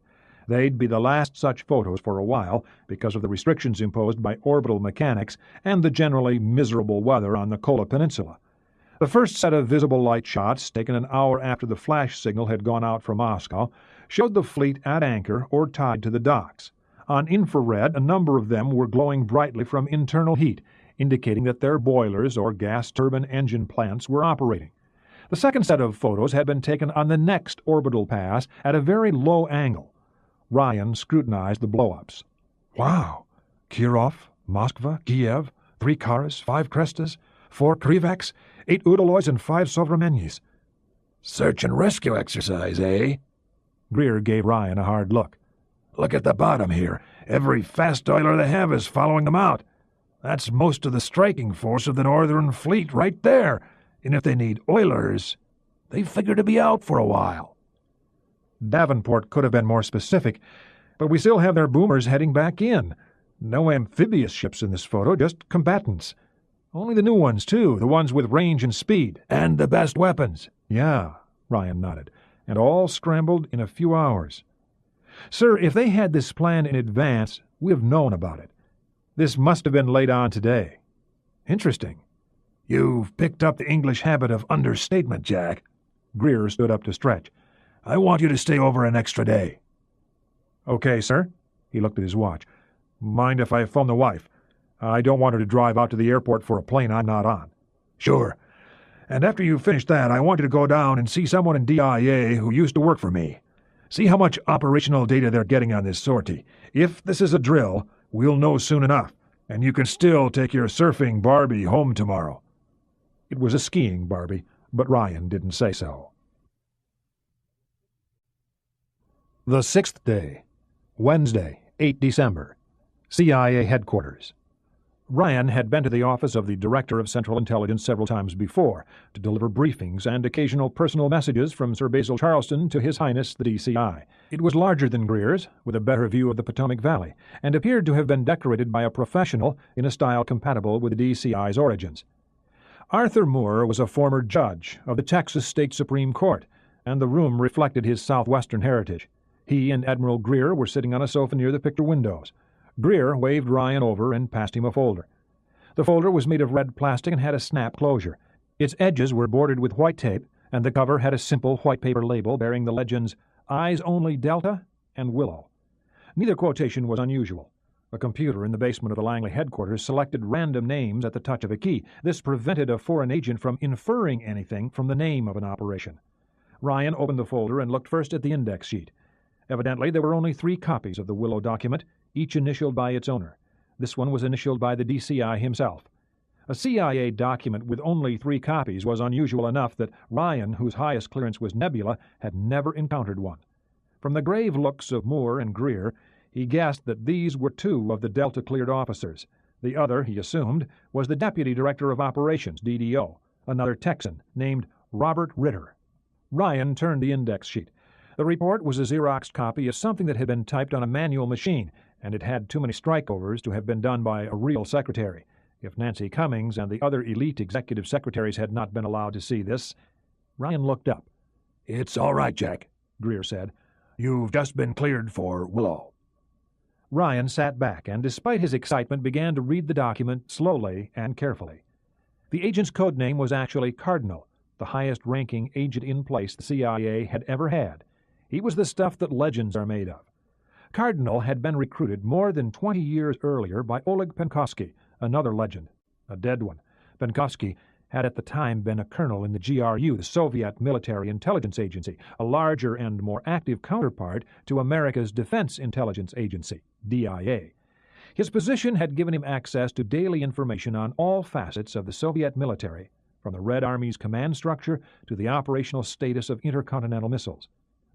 They'd be the last such photos for a while because of the restrictions imposed by orbital mechanics and the generally miserable weather on the Kola Peninsula. The first set of visible light shots, taken an hour after the flash signal had gone out from Moscow, showed the fleet at anchor or tied to the docks. On infrared, a number of them were glowing brightly from internal heat, indicating that their boilers or gas turbine engine plants were operating. The second set of photos had been taken on the next orbital pass at a very low angle. Ryan scrutinized the blow-ups. Wow! Kirov, Moskva, Kiev, 3 Karas, 5 Krestas, 4 Krivaks, 8 Udalois, and 5 Sovramenyis. Search and rescue exercise, eh? Greer gave Ryan a hard look. Look at the bottom here. Every fast oiler they have is following them out. That's most of the striking force of the Northern Fleet right there. And if they need oilers, they figure to be out for a while. Davenport could have been more specific, but we still have their boomers heading back in. No amphibious ships in this photo, just combatants. Only the new ones, too, the ones with range and speed. And the best weapons. Yeah, Ryan nodded, and all scrambled in a few hours. Sir, if they had this plan in advance, we'd have known about it. This must have been laid on today. Interesting. You've picked up the English habit of understatement, Jack. Greer stood up to stretch. I want you to stay over an extra day. Okay, sir. He looked at his watch. Mind if I phone the wife? I don't want her to drive out to the airport for a plane I'm not on. Sure. And after you've finished that, I want you to go down and see someone in DIA who used to work for me. See how much operational data they're getting on this sortie. If this is a drill, we'll know soon enough, and you can still take your surfing Barbie home tomorrow. It was a skiing Barbie, but Ryan didn't say so. The 6th day, Wednesday, 8 December, CIA headquarters. Ryan had been to the office of the Director of Central Intelligence several times before to deliver briefings and occasional personal messages from Sir Basil Charleston to His Highness the DCI. It was larger than Greer's, with a better view of the Potomac Valley, and appeared to have been decorated by a professional in a style compatible with the DCI's origins. Arthur Moore was a former judge of the Texas State Supreme Court, and the room reflected his southwestern heritage. He and Admiral Greer were sitting on a sofa near the picture windows. Greer waved Ryan over and passed him a folder. The folder was made of red plastic and had a snap closure. Its edges were bordered with white tape, and the cover had a simple white paper label bearing the legends Eyes Only Delta and Willow. Neither quotation was unusual. A computer in the basement of the Langley headquarters selected random names at the touch of a key. This prevented a foreign agent from inferring anything from the name of an operation. Ryan opened the folder and looked first at the index sheet. Evidently, there were only 3 copies of the Willow document, each initialed by its owner. This one was initialed by the DCI himself. A CIA document with only 3 copies was unusual enough that Ryan, whose highest clearance was Nebula, had never encountered one. From the grave looks of Moore and Greer, he guessed that these were 2 of the Delta-cleared officers. The other, he assumed, was the Deputy Director of Operations, DDO, another Texan named Robert Ritter. Ryan turned the index sheet. The report was a Xeroxed copy of something that had been typed on a manual machine, and it had too many strikeovers to have been done by a real secretary. If Nancy Cummings and the other elite executive secretaries had not been allowed to see this. Ryan looked up. It's all right, Jack, Greer said. You've just been cleared for Willow. Ryan sat back and, despite his excitement, began to read the document slowly and carefully. The agent's code name was actually Cardinal, the highest-ranking agent in place the CIA had ever had. He was the stuff that legends are made of. Cardinal had been recruited more than 20 years earlier by Oleg Penkovsky, another legend, a dead one. Penkovsky had at the time been a colonel in the GRU, the Soviet Military Intelligence Agency, a larger and more active counterpart to America's Defense Intelligence Agency, DIA. His position had given him access to daily information on all facets of the Soviet military, from the Red Army's command structure to the operational status of intercontinental missiles.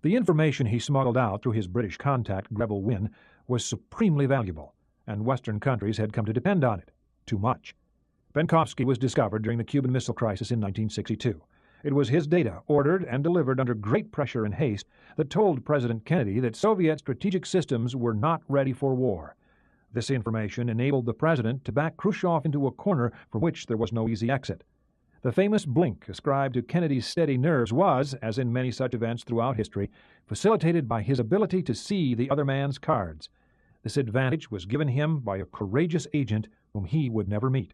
The information he smuggled out through his British contact, Greville Wynne, was supremely valuable, and Western countries had come to depend on it. Too much. Penkovsky was discovered during the Cuban Missile Crisis in 1962. It was his data, ordered and delivered under great pressure and haste, that told President Kennedy that Soviet strategic systems were not ready for war. This information enabled the president to back Khrushchev into a corner from which there was no easy exit. The famous blink ascribed to Kennedy's steady nerves was, as in many such events throughout history, facilitated by his ability to see the other man's cards. This advantage was given him by a courageous agent whom he would never meet.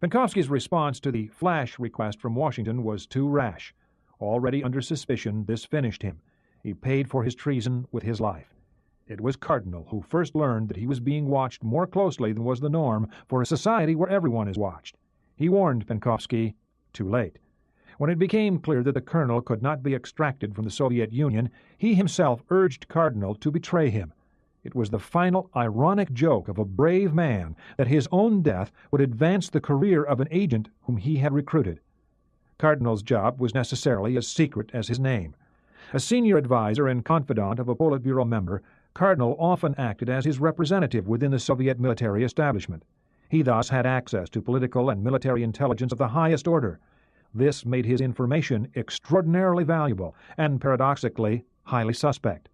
Penkovsky's response to the flash request from Washington was too rash. Already under suspicion, this finished him. He paid for his treason with his life. It was Cardinal who first learned that he was being watched more closely than was the norm for a society where everyone is watched. He warned Penkovsky. Too late. When it became clear that the colonel could not be extracted from the Soviet Union, he himself urged Cardinal to betray him. It was the final ironic joke of a brave man that his own death would advance the career of an agent whom he had recruited. Cardinal's job was necessarily as secret as his name. A senior advisor and confidant of a Politburo member, Cardinal often acted as his representative within the Soviet military establishment. He thus had access to political and military intelligence of the highest order. This made his information extraordinarily valuable and, paradoxically, highly suspect.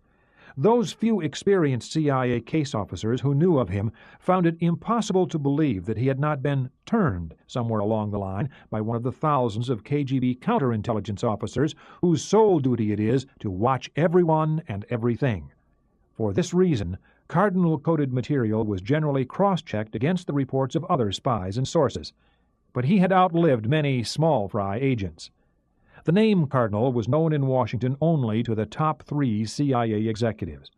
Those few experienced CIA case officers who knew of him found it impossible to believe that he had not been turned somewhere along the line by one of the thousands of KGB counterintelligence officers whose sole duty it is to watch everyone and everything. For this reason, cardinal-coded material was generally cross-checked against the reports of other spies and sources. But he had outlived many small-fry agents. The name Cardinal was known in Washington only to the top 3 CIA executives.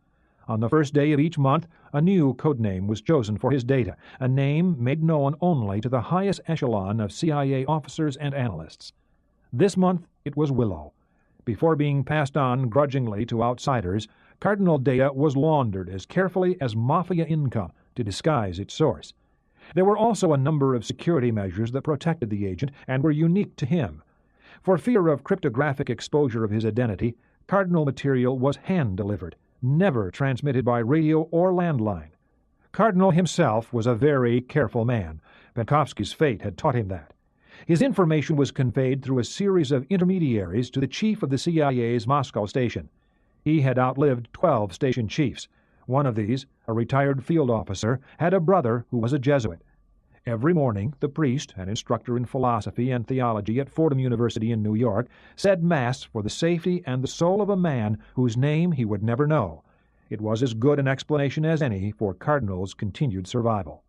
On the first day of each month, a new codename was chosen for his data, a name made known only to the highest echelon of CIA officers and analysts. This month it was Willow. Before being passed on grudgingly to outsiders, Cardinal data was laundered as carefully as mafia income to disguise its source. There were also a number of security measures that protected the agent and were unique to him. For fear of cryptographic exposure of his identity, Cardinal material was hand-delivered, never transmitted by radio or landline. Cardinal himself was a very careful man. Penkovsky's fate had taught him that. His information was conveyed through a series of intermediaries to the chief of the CIA's Moscow station. He had outlived 12 station chiefs. One of these, a retired field officer, had a brother who was a Jesuit. Every morning, the priest, an instructor in philosophy and theology at Fordham University in New York, said Mass for the safety and the soul of a man whose name he would never know. It was as good an explanation as any for Cardinal's continued survival.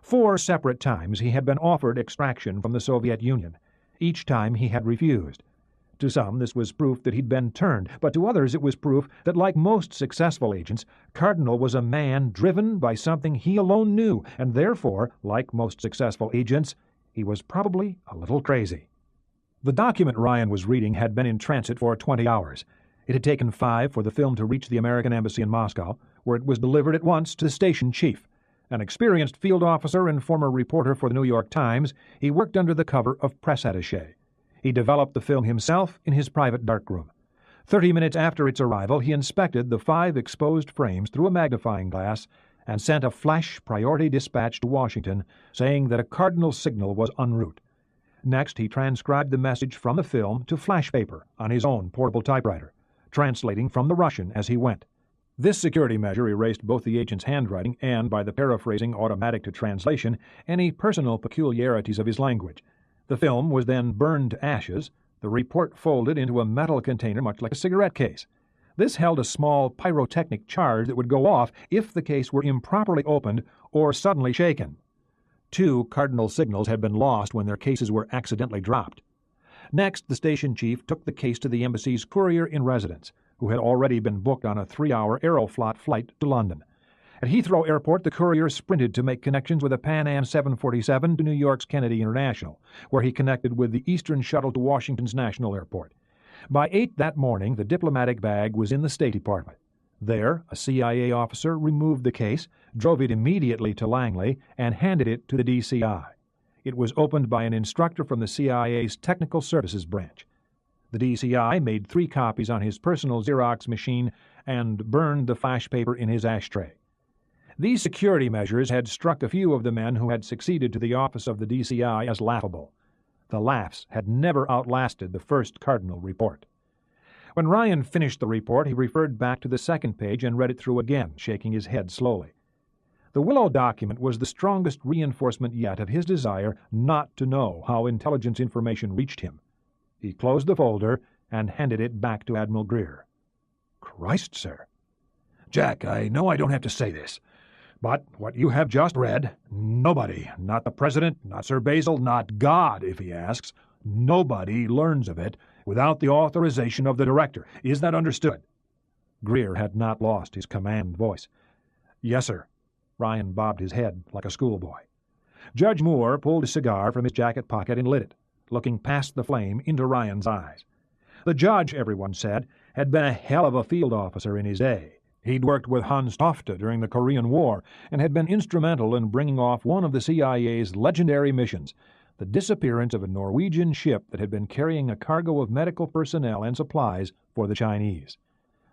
4 separate times he had been offered extraction from the Soviet Union. Each time he had refused. To some, this was proof that he'd been turned, but to others it was proof that, like most successful agents, Cardinal was a man driven by something he alone knew, and therefore, like most successful agents, he was probably a little crazy. The document Ryan was reading had been in transit for 20 hours. It had taken 5 for the film to reach the American embassy in Moscow, where it was delivered at once to the station chief. An experienced field officer and former reporter for the New York Times, he worked under the cover of press attaché. He developed the film himself in his private darkroom. 30 minutes after its arrival, he inspected the 5 exposed frames through a magnifying glass and sent a flash priority dispatch to Washington saying that a cardinal signal was en route. Next, he transcribed the message from the film to flash paper on his own portable typewriter, translating from the Russian as he went. This security measure erased both the agent's handwriting and, by the paraphrasing automatic to translation, any personal peculiarities of his language. The film was then burned to ashes, the report folded into a metal container much like a cigarette case. This held a small pyrotechnic charge that would go off if the case were improperly opened or suddenly shaken. 2 cardinal signals had been lost when their cases were accidentally dropped. Next, the station chief took the case to the embassy's courier-in-residence, who had already been booked on a 3-hour Aeroflot flight to London. At Heathrow Airport, the courier sprinted to make connections with a Pan Am 747 to New York's Kennedy International, where he connected with the Eastern shuttle to Washington's National Airport. By 8 that morning, the diplomatic bag was in the State Department. There, a CIA officer removed the case, drove it immediately to Langley, and handed it to the DCI. It was opened by an instructor from the CIA's Technical Services Branch. The DCI made 3 copies on his personal Xerox machine and burned the flash paper in his ashtray. These security measures had struck a few of the men who had succeeded to the office of the DCI as laughable. The laughs had never outlasted the first Cardinal report. When Ryan finished the report, he referred back to the second page and read it through again, shaking his head slowly. The Willow document was the strongest reinforcement yet of his desire not to know how intelligence information reached him. He closed the folder and handed it back to Admiral Greer. "Christ, sir." "Jack, I know I don't have to say this. But what you have just read, nobody, not the President, not Sir Basil, not God, if he asks, nobody learns of it without the authorization of the Director. Is that understood?" Greer had not lost his command voice. "Yes, sir." Ryan bobbed his head like a schoolboy. Judge Moore pulled a cigar from his jacket pocket and lit it, looking past the flame into Ryan's eyes. The judge, everyone said, had been a hell of a field officer in his day. He'd worked with Hans Tofte during the Korean War and had been instrumental in bringing off one of the CIA's legendary missions, the disappearance of a Norwegian ship that had been carrying a cargo of medical personnel and supplies for the Chinese.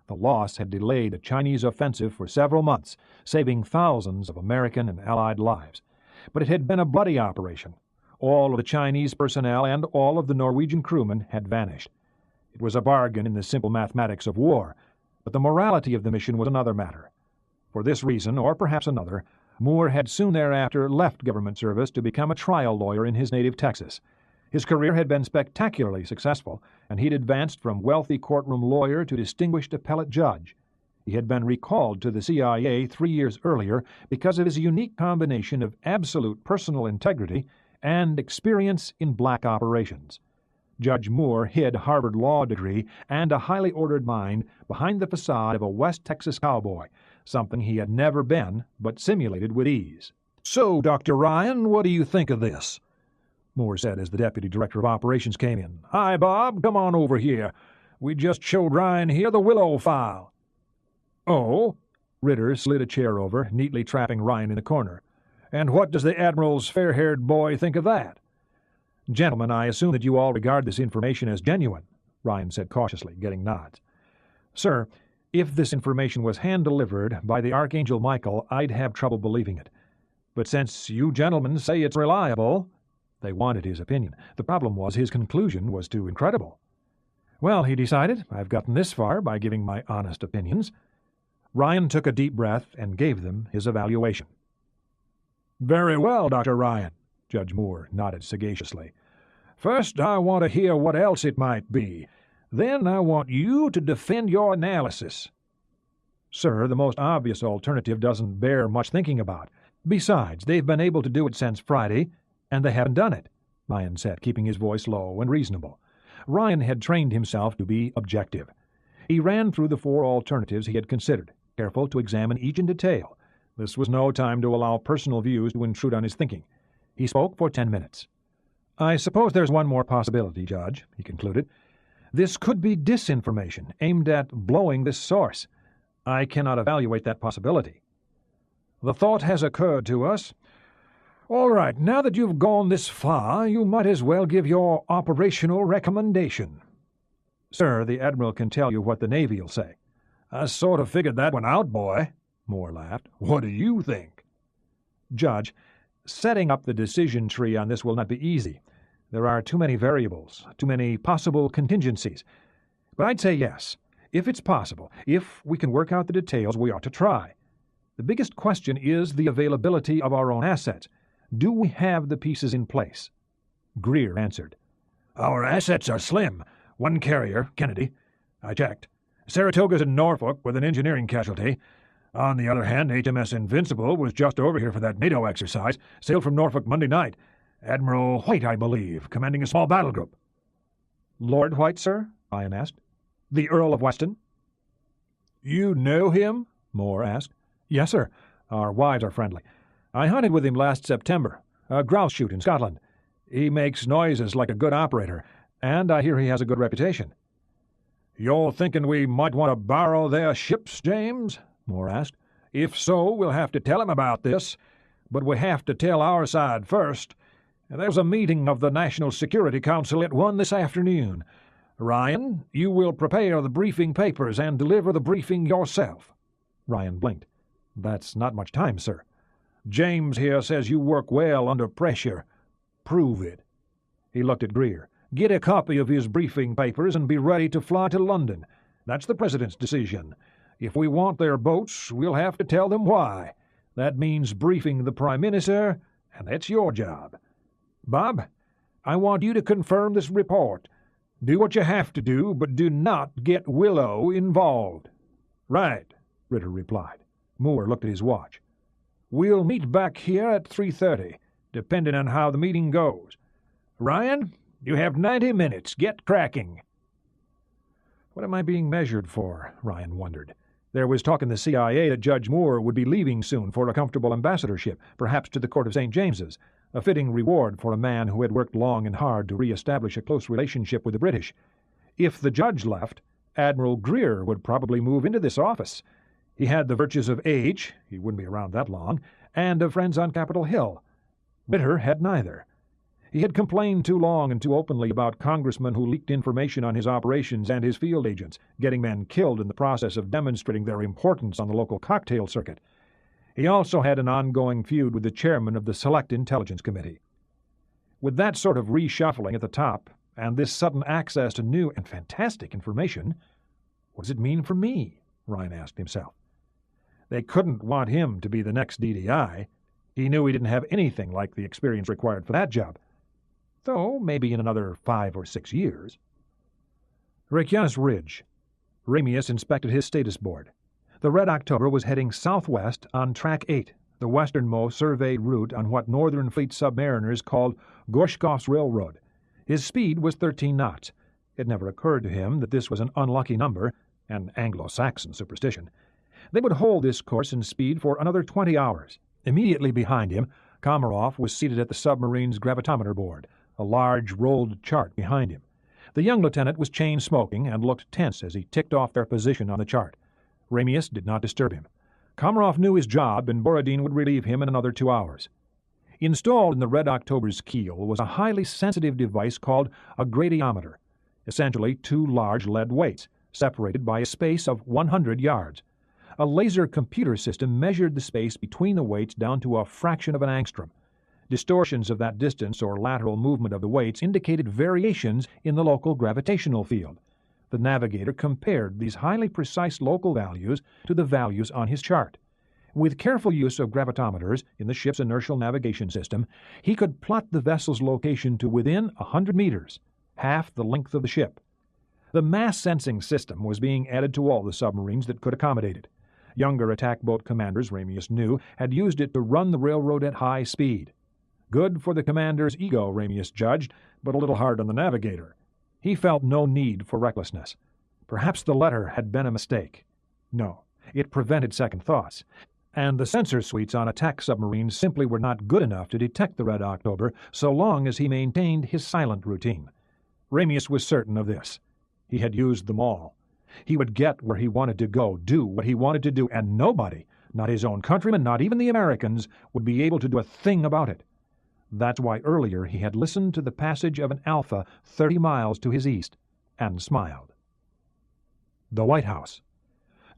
The loss had delayed a Chinese offensive for several months, saving thousands of American and Allied lives. But it had been a bloody operation. All of the Chinese personnel and all of the Norwegian crewmen had vanished. It was a bargain in the simple mathematics of war, But the morality of the mission was another matter. For this reason, or perhaps another, Moore had soon thereafter left government service to become a trial lawyer in his native Texas. His career had been spectacularly successful, and he'd advanced from wealthy courtroom lawyer to distinguished appellate judge. He had been recalled to the CIA 3 years earlier because of his unique combination of absolute personal integrity and experience in black operations. Judge Moore hid a Harvard law degree and a highly ordered mind behind the facade of a West Texas cowboy, something he had never been, but simulated with ease. "So, Dr. Ryan, what do you think of this?" Moore said as the deputy director of operations came in. "Hi, Bob, come on over here. We just showed Ryan here the Willow file." "Oh?" Ritter slid a chair over, neatly trapping Ryan in the corner. "And what does the Admiral's fair-haired boy think of that?" "Gentlemen, I assume that you all regard this information as genuine," Ryan said cautiously, getting nods. "Sir, if this information was hand-delivered by the Archangel Michael, I'd have trouble believing it. But since you gentlemen say it's reliable—" They wanted his opinion. The problem was his conclusion was too incredible. "Well," he decided, "I've gotten this far by giving my honest opinions." Ryan took a deep breath and gave them his evaluation. "Very well, Dr. Ryan," Judge Moore nodded sagaciously. "First, I want to hear what else it might be. Then I want you to defend your analysis." "Sir, the most obvious alternative doesn't bear much thinking about. Besides, they've been able to do it since Friday, and they haven't done it," Ryan said, keeping his voice low and reasonable. Ryan had trained himself to be objective. He ran through the 4 alternatives he had considered, careful to examine each in detail. This was no time to allow personal views to intrude on his thinking. He spoke for 10 minutes. "I suppose there's one more possibility, Judge," he concluded. "This could be disinformation aimed at blowing this source. I cannot evaluate that possibility." "The thought has occurred to us. All right, now that you've gone this far, you might as well give your operational recommendation." "Sir, the Admiral can tell you what the Navy'll say." "I sort of figured that one out, boy," Moore laughed. "What do you think?" "Judge, setting up the decision tree on this will not be easy. There are too many variables, too many possible contingencies. But I'd say yes. If it's possible, if we can work out the details, we ought to try. The biggest question is the availability of our own assets. Do we have the pieces in place?" Greer answered. "Our assets are slim. One carrier, Kennedy. I checked. Saratoga's in Norfolk with an engineering casualty. On the other hand, HMS Invincible was just over here for that NATO exercise, sailed from Norfolk Monday night. Admiral White, I believe, commanding a small battle group." "Lord White, sir?" Ryan asked. "The Earl of Weston?" "You know him?" Moore asked. "Yes, sir. Our wives are friendly. I hunted with him last September, a grouse shoot in Scotland. He makes noises like a good operator, and I hear he has a good reputation." "You're thinking we might want to borrow their ships, James?" Moore asked. "If so, we'll have to tell him about this. But we have to tell our side first. There's a meeting of the National Security Council at 1 this afternoon. Ryan, you will prepare the briefing papers and deliver the briefing yourself." Ryan blinked. "That's not much time, sir." "James here says you work well under pressure. Prove it." He looked at Greer. "Get a copy of his briefing papers and be ready to fly to London. That's the President's decision. If we want their boats, we'll have to tell them why. That means briefing the Prime Minister, and that's your job. Bob, I want you to confirm this report. Do what you have to do, but do not get Willow involved." "Right," Ritter replied. Moore looked at his watch. "We'll meet back here at 3:30, depending on how the meeting goes. Ryan, you have 90 minutes. Get cracking." What am I being measured for? Ryan wondered. There was talk in the CIA that Judge Moore would be leaving soon for a comfortable ambassadorship, perhaps to the Court of St. James's, a fitting reward for a man who had worked long and hard to re-establish a close relationship with the British. If the judge left, Admiral Greer would probably move into this office. He had the virtues of age, he wouldn't be around that long, and of friends on Capitol Hill. Ritter had neither. He had complained too long and too openly about congressmen who leaked information on his operations and his field agents, getting men killed in the process of demonstrating their importance on the local cocktail circuit. He also had an ongoing feud with the chairman of the Select Intelligence Committee. With that sort of reshuffling at the top, and this sudden access to new and fantastic information, what does it mean for me? Ryan asked himself. They couldn't want him to be the next DDI. He knew he didn't have anything like the experience required for that job. Though maybe in another 5 or 6 years. Reykjanes Ridge. Ramius inspected his status board. The Red October was heading southwest on Track 8, the westernmost surveyed route on what Northern Fleet submariners called Gorshkov's Railroad. His speed was 13 knots. It never occurred to him that this was an unlucky number, an Anglo-Saxon superstition. They would hold this course and speed for another 20 hours. Immediately behind him, Komarov was seated at the submarine's gravitometer board, a large rolled chart behind him. The young lieutenant was chain-smoking and looked tense as he ticked off their position on the chart. Ramius did not disturb him. Komarov knew his job, and Borodin would relieve him in another 2 hours. Installed in the Red October's keel was a highly sensitive device called a gradiometer, essentially 2 large lead weights, separated by a space of 100 yards. A laser computer system measured the space between the weights down to a fraction of an angstrom. Distortions of that distance or lateral movement of the weights indicated variations in the local gravitational field. The navigator compared these highly precise local values to the values on his chart. With careful use of gravitometers in the ship's inertial navigation system, he could plot the vessel's location to within 100 meters, half the length of the ship. The mass-sensing system was being added to all the submarines that could accommodate it. Younger attack boat commanders, Ramius knew, had used it to run the railroad at high speed. Good for the commander's ego, Ramius judged, but a little hard on the navigator. He felt no need for recklessness. Perhaps the letter had been a mistake. No, it prevented second thoughts. And the sensor suites on attack submarines simply were not good enough to detect the Red October so long as he maintained his silent routine. Ramius was certain of this. He had used them all. He would get where he wanted to go, do what he wanted to do, and nobody, not his own countrymen, not even the Americans, would be able to do a thing about it. That's why earlier he had listened to the passage of an Alpha 30 miles to his east, and smiled. The White House.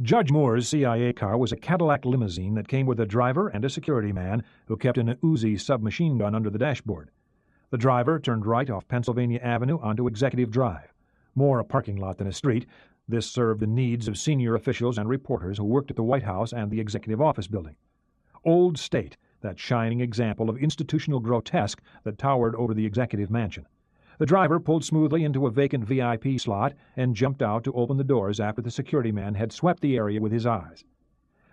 Judge Moore's CIA car was a Cadillac limousine that came with a driver and a security man who kept an Uzi submachine gun under the dashboard. The driver turned right off Pennsylvania Avenue onto Executive Drive. More a parking lot than a street, this served the needs of senior officials and reporters who worked at the White House and the Executive Office Building. Old State, that shining example of institutional grotesque that towered over the Executive Mansion. The driver pulled smoothly into a vacant VIP slot and jumped out to open the doors after the security man had swept the area with his eyes.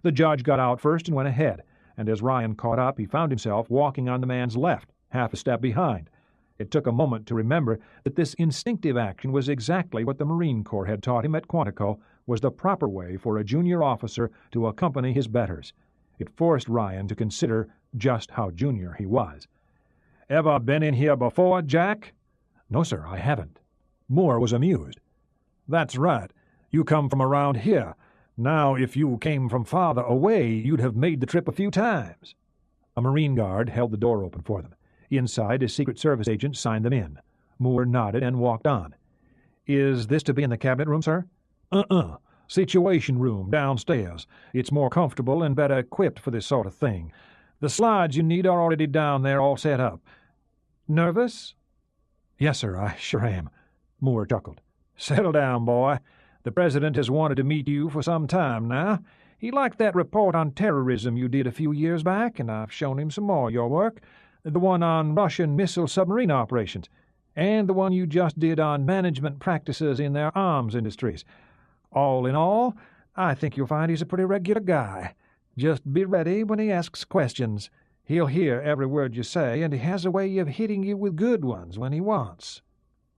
The judge got out first and went ahead, and as Ryan caught up, he found himself walking on the man's left, half a step behind. It took a moment to remember that this instinctive action was exactly what the Marine Corps had taught him at Quantico was the proper way for a junior officer to accompany his betters. It forced Ryan to consider just how junior he was. "Ever been in here before, Jack?" "No, sir, I haven't." Moore was amused. "That's right. You come from around here. Now, if you came from farther away, you'd have made the trip a few times." A Marine guard held the door open for them. Inside, a Secret Service agent signed them in. Moore nodded and walked on. "Is this to be in the cabinet room, sir?" Situation room downstairs. It's more comfortable and better equipped for this sort of thing. The slides you need are already down there all set up. Nervous?" "Yes, sir, I sure am." Moore chuckled. "Settle down, boy. The President has wanted to meet you for some time now. He liked that report on terrorism you did a few years back, and I've shown him some more of your work. The one on Russian missile submarine operations, and the one you just did on management practices in their arms industries. All in all, I think you'll find he's a pretty regular guy. Just be ready when he asks questions. He'll hear every word you say, and he has a way of hitting you with good ones when he wants."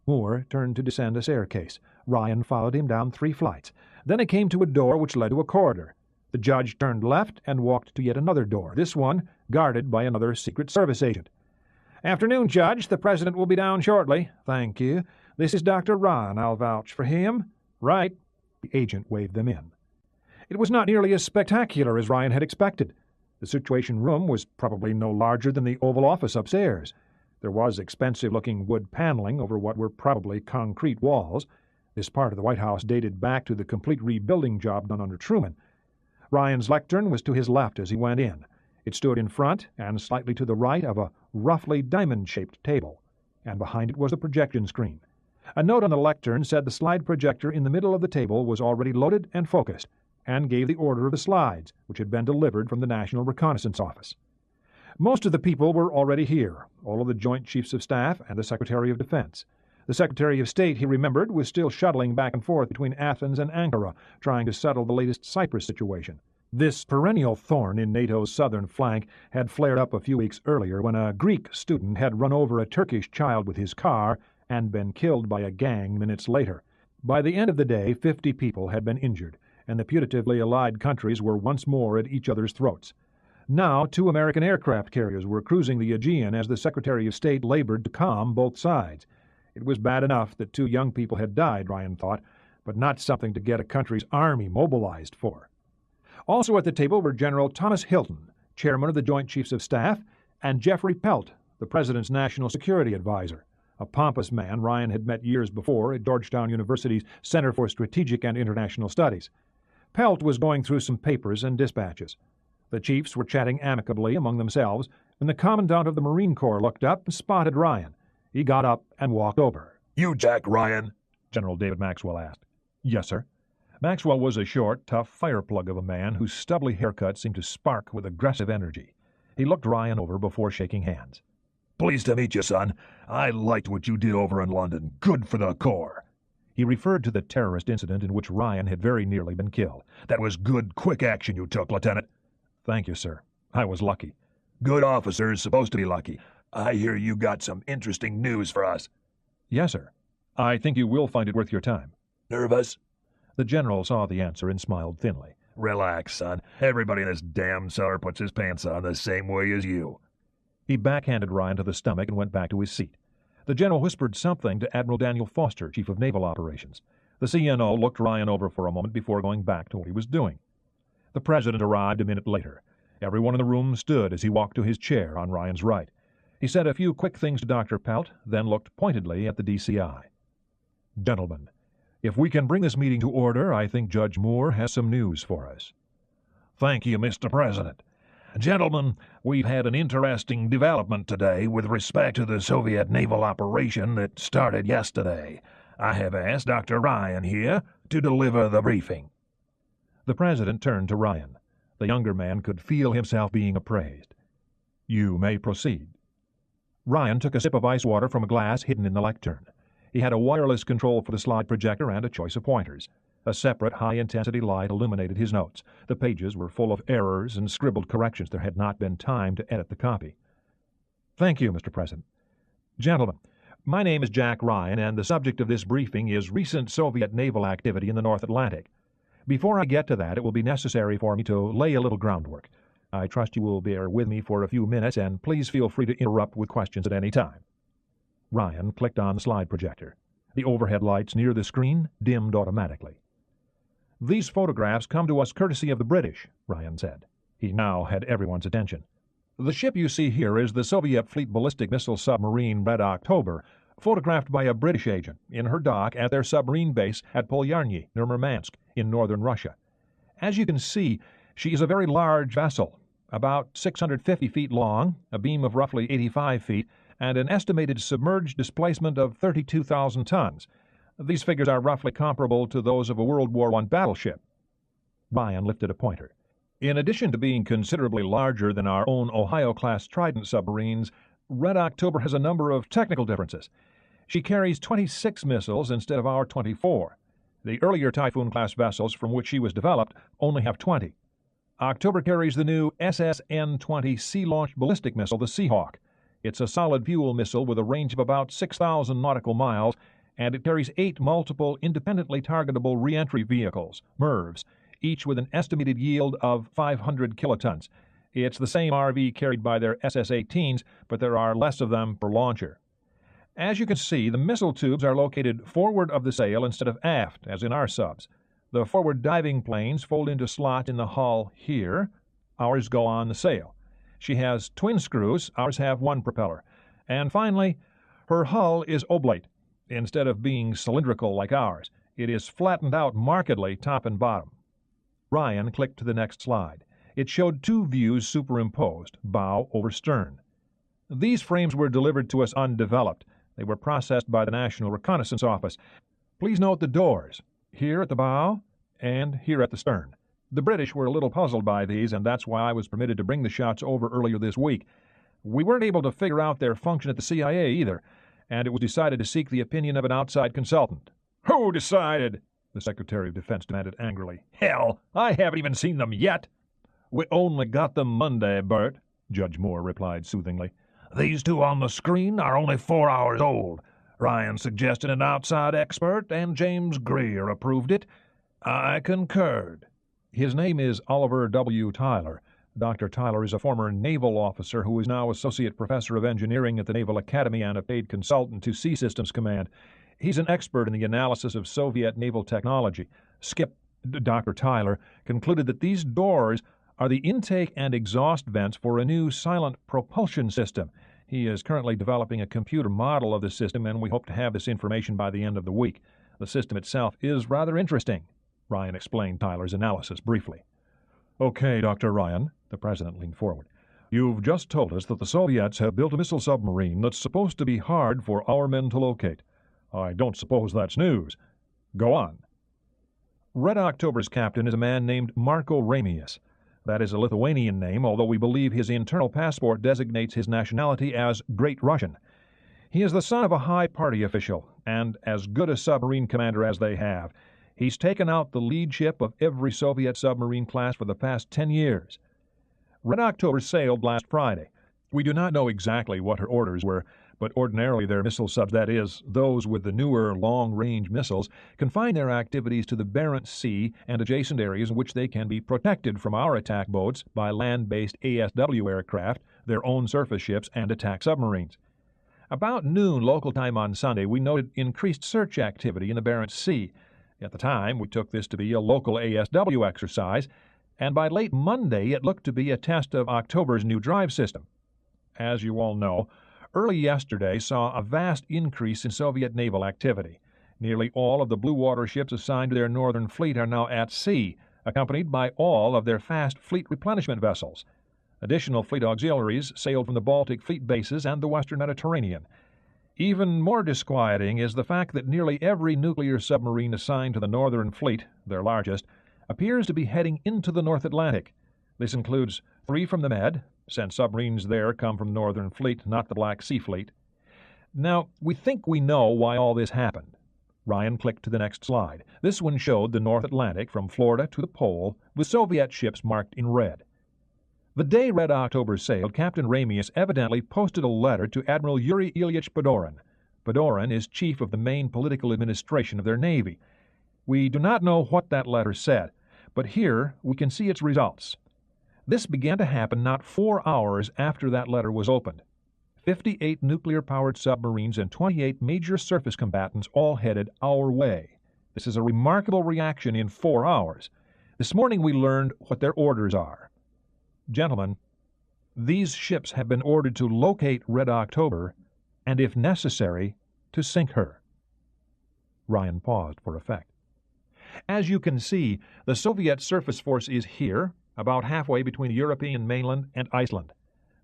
Moore turned to descend a staircase. Ryan followed him down 3 flights. Then it came to a door which led to a corridor. The judge turned left and walked to yet another door, this one guarded by another Secret Service agent. "Afternoon, Judge. The President will be down shortly." "Thank you. This is Dr. Ryan. I'll vouch for him." "Right." The agent waved them in. It was not nearly as spectacular as Ryan had expected. The Situation Room was probably no larger than the Oval Office upstairs. There was expensive-looking wood paneling over what were probably concrete walls. This part of the White House dated back to the complete rebuilding job done under Truman. Ryan's lectern was to his left as he went in. It stood in front and slightly to the right of a roughly diamond-shaped table, and behind it was the projection screen. A note on the lectern said the slide projector in the middle of the table was already loaded and focused. and gave the order of the slides, which had been delivered from the National Reconnaissance Office. Most of the people were already here, all of the Joint Chiefs of Staff and the Secretary of Defense. The Secretary of State, he remembered, was still shuttling back and forth between Athens and Ankara, trying to settle the latest Cyprus situation. This perennial thorn in NATO's southern flank had flared up a few weeks earlier when a Greek student had run over a Turkish child with his car and been killed by a gang minutes later. By the end of the day, 50 people had been injured, and the putatively allied countries were once more at each other's throats. Now, 2 American aircraft carriers were cruising the Aegean as the Secretary of State labored to calm both sides. It was bad enough that 2 young people had died, Ryan thought, but not something to get a country's army mobilized for. Also at the table were General Thomas Hilton, chairman of the Joint Chiefs of Staff, and Jeffrey Pelt, the President's national security advisor, a pompous man Ryan had met years before at Georgetown University's Center for Strategic and International Studies. Pelt was going through some papers and dispatches. The chiefs were chatting amicably among themselves when the Commandant of the Marine Corps looked up and spotted Ryan. He got up and walked over. "You Jack Ryan?" General David Maxwell asked. "Yes, sir." Maxwell was a short, tough fireplug of a man whose stubbly haircut seemed to spark with aggressive energy. He looked Ryan over before shaking hands. "Pleased to meet you, son. I liked what you did over in London. Good for the Corps." He referred to the terrorist incident in which Ryan had very nearly been killed. "That was good, quick action you took, Lieutenant." "Thank you, sir. I was lucky." "Good officers supposed to be lucky. I hear you got some interesting news for us." "Yes, sir. I think you will find it worth your time." "Nervous?" The general saw the answer and smiled thinly. "Relax, son. Everybody in this damn cellar puts his pants on the same way as you." He backhanded Ryan to the stomach and went back to his seat. The general whispered something to Admiral Daniel Foster, Chief of Naval Operations. The CNO looked Ryan over for a moment before going back to what he was doing. The President arrived a minute later. Everyone in the room stood as he walked to his chair on Ryan's right. He said a few quick things to Dr. Pelt, then looked pointedly at the DCI. "Gentlemen, if we can bring this meeting to order, I think Judge Moore has some news for us." "Thank you, Mr. President. Gentlemen, we've had an interesting development today with respect to the Soviet naval operation that started yesterday. I have asked Dr. Ryan here to deliver the briefing." The President turned to Ryan. The younger man could feel himself being appraised. "You may proceed." Ryan took a sip of ice water from a glass hidden in the lectern. He had a wireless control for the slide projector and a choice of pointers. A separate high-intensity light illuminated his notes. The pages were full of errors and scribbled corrections. There had not been time to edit the copy. "Thank you, Mr. President. Gentlemen, my name is Jack Ryan, and the subject of this briefing is recent Soviet naval activity in the North Atlantic. Before I get to that, it will be necessary for me to lay a little groundwork. I trust you will bear with me for a few minutes, and please feel free to interrupt with questions at any time." Ryan clicked on the slide projector. The overhead lights near the screen dimmed automatically. "These photographs come to us courtesy of the British," Ryan said. He now had everyone's attention. "The ship you see here is the Soviet fleet ballistic missile submarine Red October, photographed by a British agent in her dock at their submarine base at Polyarny, near Murmansk, in northern Russia. As you can see, she is a very large vessel, about 650 feet long, a beam of roughly 85 feet, and an estimated submerged displacement of 32,000 tons. These figures are roughly comparable to those of a World War I battleship." Ryan lifted a pointer. "In addition to being considerably larger than our own Ohio-class Trident submarines, Red October has a number of technical differences. She carries 26 missiles instead of our 24. The earlier Typhoon-class vessels from which she was developed only have 20. October carries the new SSN-20 sea-launched ballistic missile, the Seahawk. It's a solid-fuel missile with a range of about 6,000 nautical miles, and it carries 8 multiple independently targetable reentry vehicles, MIRVs, each with an estimated yield of 500 kilotons. It's the same RV carried by their SS-18s, but there are less of them per launcher. As you can see, the missile tubes are located forward of the sail instead of aft, as in our subs. The forward diving planes fold into slots in the hull here. Ours go on the sail. She has twin screws. Ours have one propeller. And finally, her hull is oblate. Instead of being cylindrical like ours, it is flattened out markedly top and bottom." Ryan clicked to the next slide. It showed 2 views superimposed, bow over stern. "These frames were delivered to us undeveloped. They were processed by the National Reconnaissance Office. Please note the doors, here at the bow and here at the stern. The British were a little puzzled by these, and that's why I was permitted to bring the shots over earlier this week. We weren't able to figure out their function at the CIA either, and it was decided to seek the opinion of an outside consultant." "Who decided?" the Secretary of Defense demanded angrily. "Hell, I haven't even seen them yet." "We only got them Monday, Bert," Judge Moore replied soothingly. "These two on the screen are only 4 hours old. Ryan suggested an outside expert, and James Greer approved it. I concurred." "His name is Oliver W. Tyler. Dr. Tyler is a former naval officer who is now associate professor of engineering at the Naval Academy and a paid consultant to Sea Systems Command. He's an expert in the analysis of Soviet naval technology. Dr. Tyler concluded that these doors are the intake and exhaust vents for a new silent propulsion system. He is currently developing a computer model of the system, and we hope to have this information by the end of the week. The system itself is rather interesting." Ryan explained Tyler's analysis briefly. "Okay, Dr. Ryan," the President leaned forward. "You've just told us that the Soviets have built a missile submarine that's supposed to be hard for our men to locate. I don't suppose that's news. Go on." "Red October's captain is a man named Marco Ramius. That is a Lithuanian name, although we believe his internal passport designates his nationality as Great Russian. He is the son of a high party official, and as good a submarine commander as they have. He's taken out the lead ship of every Soviet submarine class for the past 10 years. Red October sailed last Friday. We do not know exactly what her orders were, but ordinarily their missile subs, that is, those with the newer long-range missiles, confine their activities to the Barents Sea and adjacent areas in which they can be protected from our attack boats by land-based ASW aircraft, their own surface ships, and attack submarines. About noon local time on Sunday, we noted increased search activity in the Barents Sea. At the time, we took this to be a local ASW exercise, and by late Monday it looked to be a test of October's new drive system. As you all know, early yesterday saw a vast increase in Soviet naval activity. Nearly all of the blue water ships assigned to their northern fleet are now at sea, accompanied by all of their fast fleet replenishment vessels. Additional fleet auxiliaries sailed from the Baltic fleet bases and the western Mediterranean. Even more disquieting is the fact that nearly every nuclear submarine assigned to the Northern Fleet, their largest, appears to be heading into the North Atlantic. This includes 3 from the Med, since submarines there come from the Northern Fleet, not the Black Sea Fleet. Now, we think we know why all this happened. Ryan clicked to the next slide. This one showed the North Atlantic from Florida to the Pole, with Soviet ships marked in red. The day Red October sailed, Captain Ramius evidently posted a letter to Admiral Yuri Ilyich Badorin. Badorin is chief of the main political administration of their navy. We do not know what that letter said, but here we can see its results. This began to happen not 4 hours after that letter was opened. 58 nuclear-powered submarines and 28 major surface combatants all headed our way. This is a remarkable reaction in 4 hours. This morning we learned what their orders are. Gentlemen, these ships have been ordered to locate Red October and, if necessary, to sink her." Ryan paused for effect. "As you can see, the Soviet surface force is here, about halfway between the European mainland and Iceland.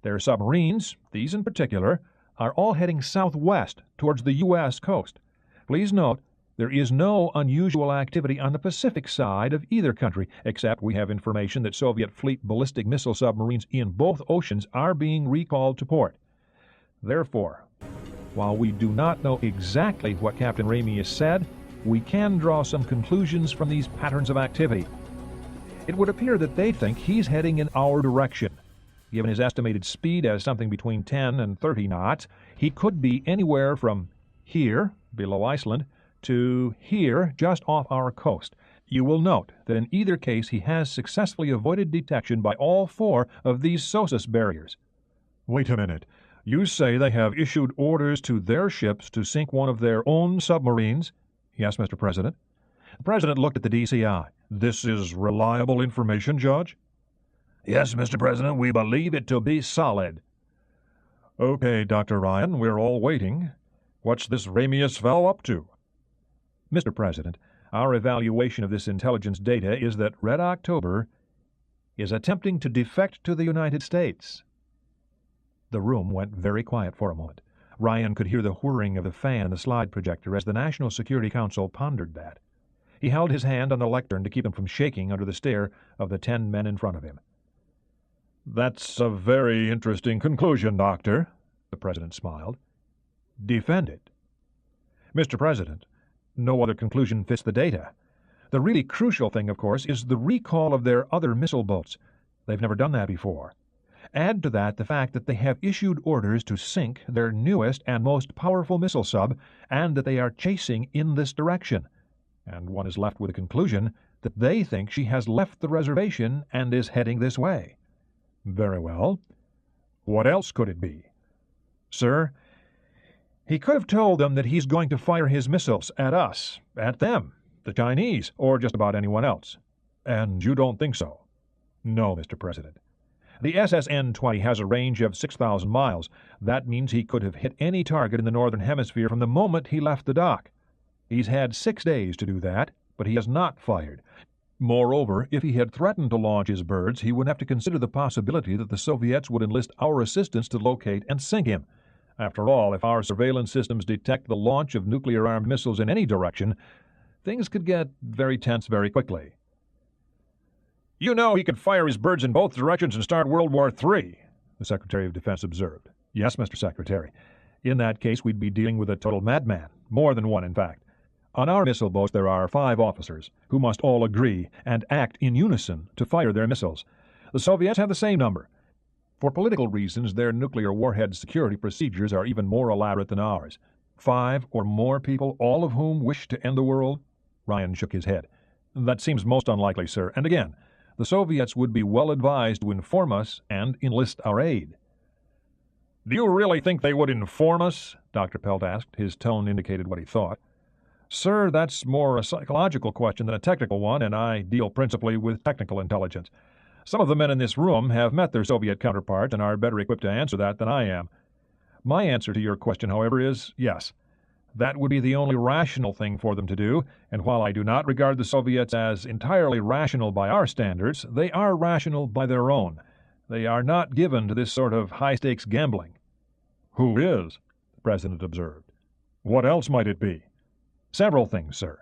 Their submarines, these in particular, are all heading southwest towards the U.S. coast. Please note, there is no unusual activity on the Pacific side of either country, except we have information that Soviet fleet ballistic missile submarines in both oceans are being recalled to port. Therefore, while we do not know exactly what Captain Ramius said, we can draw some conclusions from these patterns of activity. It would appear that they think he's heading in our direction. Given his estimated speed as something between 10 and 30 knots, he could be anywhere from here, below Iceland, to here, just off our coast. You will note that in either case he has successfully avoided detection by all 4 of these SOSUS barriers." "Wait a minute. You say they have issued orders to their ships to sink one of their own submarines?" "Yes, Mr. President." The President looked at the DCI. "This is reliable information, Judge?" "Yes, Mr. President, we believe it to be solid." "Okay, Dr. Ryan, we're all waiting. What's this Ramius fellow up to?" "Mr. President, our evaluation of this intelligence data is that Red October is attempting to defect to the United States." The room went very quiet for a moment. Ryan could hear the whirring of the fan in the slide projector as the National Security Council pondered that. He held his hand on the lectern to keep him from shaking under the stare of the 10 men in front of him. "That's a very interesting conclusion, Doctor," the President smiled. "Defend it." "Mr. President, no other conclusion fits the data. The really crucial thing, of course, is the recall of their other missile boats. They've never done that before. Add to that the fact that they have issued orders to sink their newest and most powerful missile sub, and that they are chasing in this direction, and one is left with the conclusion that they think she has left the reservation and is heading this way." "Very well. What else could it be?" "Sir, he could have told them that he's going to fire his missiles at us, at them, the Chinese, or just about anyone else." "And you don't think so?" "No, Mr. President. The SSN-20 has a range of 6,000 miles. That means he could have hit any target in the Northern Hemisphere from the moment he left the dock. He's had 6 days to do that, but he has not fired. Moreover, if he had threatened to launch his birds, he would have to consider the possibility that the Soviets would enlist our assistance to locate and sink him. After all, if our surveillance systems detect the launch of nuclear-armed missiles in any direction, things could get very tense very quickly." "You know he could fire his birds in both directions and start World War III," the Secretary of Defense observed. "Yes, Mr. Secretary. In that case, we'd be dealing with a total madman. More than one, in fact. On our missile boats there are 5 officers, who must all agree and act in unison to fire their missiles. The Soviets have the same number. For political reasons, their nuclear warhead security procedures are even more elaborate than ours. 5 or more people, all of whom wish to end the world?" Ryan shook his head. "That seems most unlikely, sir. And again, the Soviets would be well advised to inform us and enlist our aid." "Do you really think they would inform us?" Dr. Pelt asked. His tone indicated what he thought. "Sir, that's more a psychological question than a technical one, and I deal principally with technical intelligence. Some of the men in this room have met their Soviet counterparts and are better equipped to answer that than I am. My answer to your question, however, is yes. That would be the only rational thing for them to do, and while I do not regard the Soviets as entirely rational by our standards, they are rational by their own. They are not given to this sort of high-stakes gambling." "Who is?" the President observed. "What else might it be?" "Several things, sir.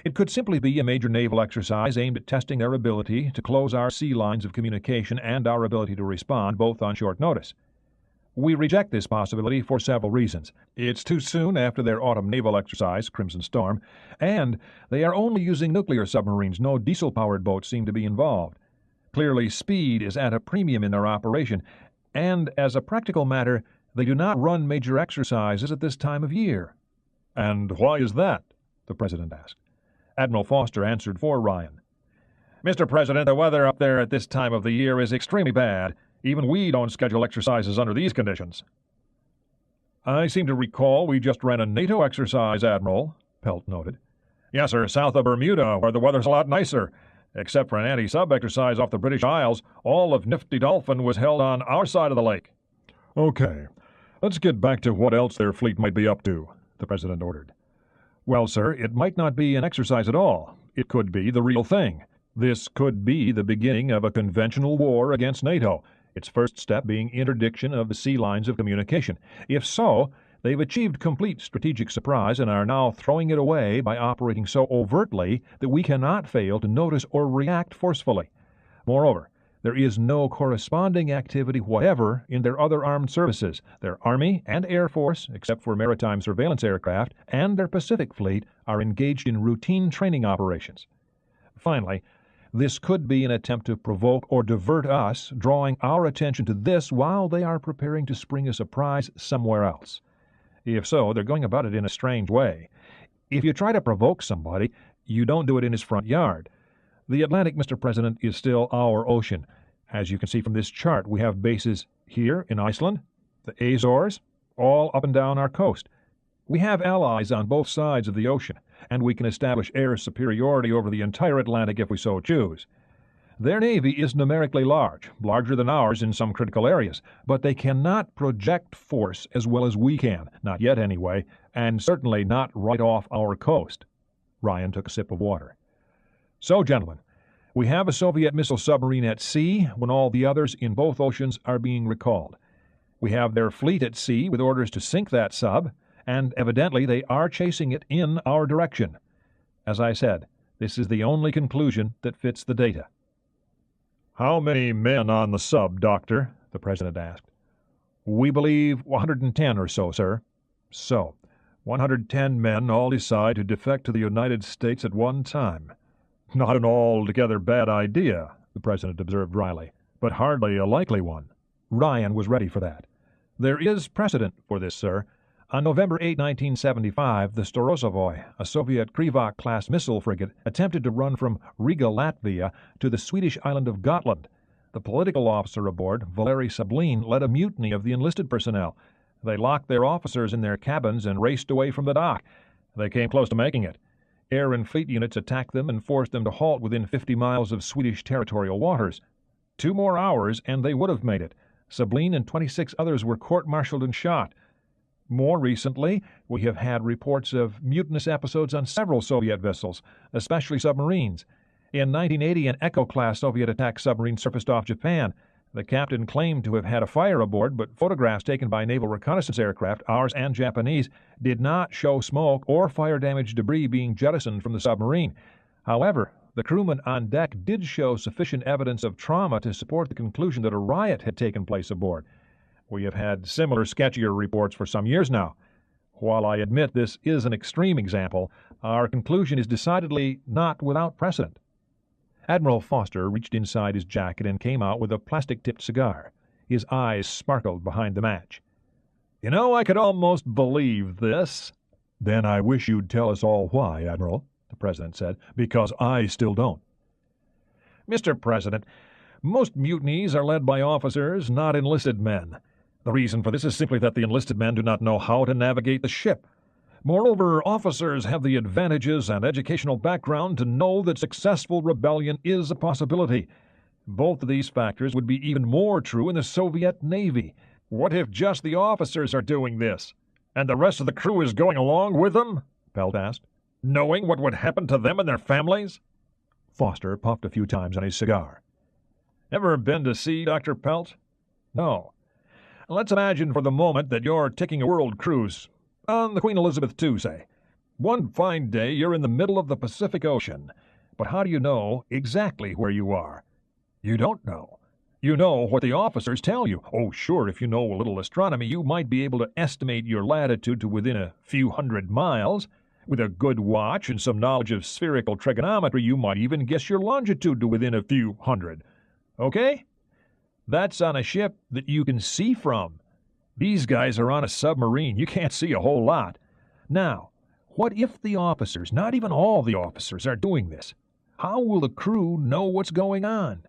It could simply be a major naval exercise aimed at testing their ability to close our sea lines of communication and our ability to respond, both on short notice. We reject this possibility for several reasons. It's too soon after their autumn naval exercise, Crimson Storm, and they are only using nuclear submarines. No diesel-powered boats seem to be involved. Clearly, speed is at a premium in their operation, and as a practical matter, they do not run major exercises at this time of year." "And why is that?" the President asked. Admiral Foster answered for Ryan. "Mr. President, the weather up there at this time of the year is extremely bad. Even we don't schedule exercises under these conditions." "I seem to recall we just ran a NATO exercise, Admiral," Pelt noted. "Yes, sir, south of Bermuda, where the weather's a lot nicer. Except for an anti-sub exercise off the British Isles, all of Nifty Dolphin was held on our side of the lake." "Okay, let's get back to what else their fleet might be up to," the President ordered. "Well, sir, it might not be an exercise at all. It could be the real thing. This could be the beginning of a conventional war against NATO, its first step being interdiction of the sea lines of communication. If so, they've achieved complete strategic surprise and are now throwing it away by operating so overtly that we cannot fail to notice or react forcefully. Moreover, there is no corresponding activity whatever in their other armed services. Their Army and Air Force, except for maritime surveillance aircraft, and their Pacific Fleet are engaged in routine training operations. Finally, this could be an attempt to provoke or divert us, drawing our attention to this while they are preparing to spring a surprise somewhere else. If so, they're going about it in a strange way. If you try to provoke somebody, you don't do it in his front yard. The Atlantic, Mr. President, is still our ocean. As you can see from this chart, we have bases here in Iceland, the Azores, all up and down our coast. We have allies on both sides of the ocean, and we can establish air superiority over the entire Atlantic if we so choose. Their navy is numerically large, larger than ours in some critical areas, but they cannot project force as well as we can, not yet anyway, and certainly not right off our coast. Ryan took a sip of water. So, gentlemen, we have a Soviet missile submarine at sea when all the others in both oceans are being recalled. We have their fleet at sea with orders to sink that sub, and evidently they are chasing it in our direction. As I said, This is the only conclusion that fits the data. How many men on the sub, Doctor? The President asked. We believe 110 or so, sir. So, 110 men all decide to defect to the United States at one time. Not an altogether bad idea, the President observed dryly, but hardly a likely one. Ryan was ready for that. There is precedent for this, sir. On November 8, 1975, the Storozovoy, a Soviet Krivak-class missile frigate, attempted to run from Riga, Latvia, to the Swedish island of Gotland. The political officer aboard, Valery Submarine, led a mutiny of the enlisted personnel. They locked their officers in their cabins and raced away from the dock. They came close to making it. Air and fleet units attacked them and forced them to halt within 50 miles of Swedish territorial waters. 2 more hours, and they would have made it. Submarine and 26 others were court-martialed and shot. More recently, we have had reports of mutinous episodes on several Soviet vessels, especially submarines. In 1980, an Echo-class Soviet attack submarine surfaced off Japan. The captain claimed to have had a fire aboard, but photographs taken by naval reconnaissance aircraft, ours and Japanese, did not show smoke or fire-damaged debris being jettisoned from the submarine. However, the crewmen on deck did show sufficient evidence of trauma to support the conclusion that a riot had taken place aboard. We have had similar sketchier reports for some years now. While I admit this is an extreme example, our conclusion is decidedly not without precedent. Admiral Foster reached inside his jacket and came out with a plastic-tipped cigar. His eyes sparkled behind the match. You know, I could almost believe this. Then I wish you'd tell us all why, Admiral, the President said, because I still don't. Mr. President, most mutinies are led by officers, not enlisted men. The reason for this is simply that the enlisted men do not know how to navigate the ship. Moreover, officers have the advantages and educational background to know that successful rebellion is a possibility. Both of these factors would be even more true in the Soviet Navy. What if just the officers are doing this, and the rest of the crew is going along with them? Pelt asked, knowing what would happen to them and their families? Foster puffed a few times on his cigar. Ever been to sea, Dr. Pelt? No. Let's imagine for the moment that you're taking a world cruise, on the Queen Elizabeth II, say. One fine day you're in the middle of the Pacific Ocean, but how do you know exactly where you are? You don't know. You know what the officers tell you. Oh, sure, if you know a little astronomy, you might be able to estimate your latitude to within a few hundred miles. With a good watch and some knowledge of spherical trigonometry, you might even guess your longitude to within a few hundred. Okay? That's on a ship that you can see from. These guys are on a submarine. You can't see a whole lot. Now, what if the officers, not even all the officers, are doing this? How will the crew know what's going on?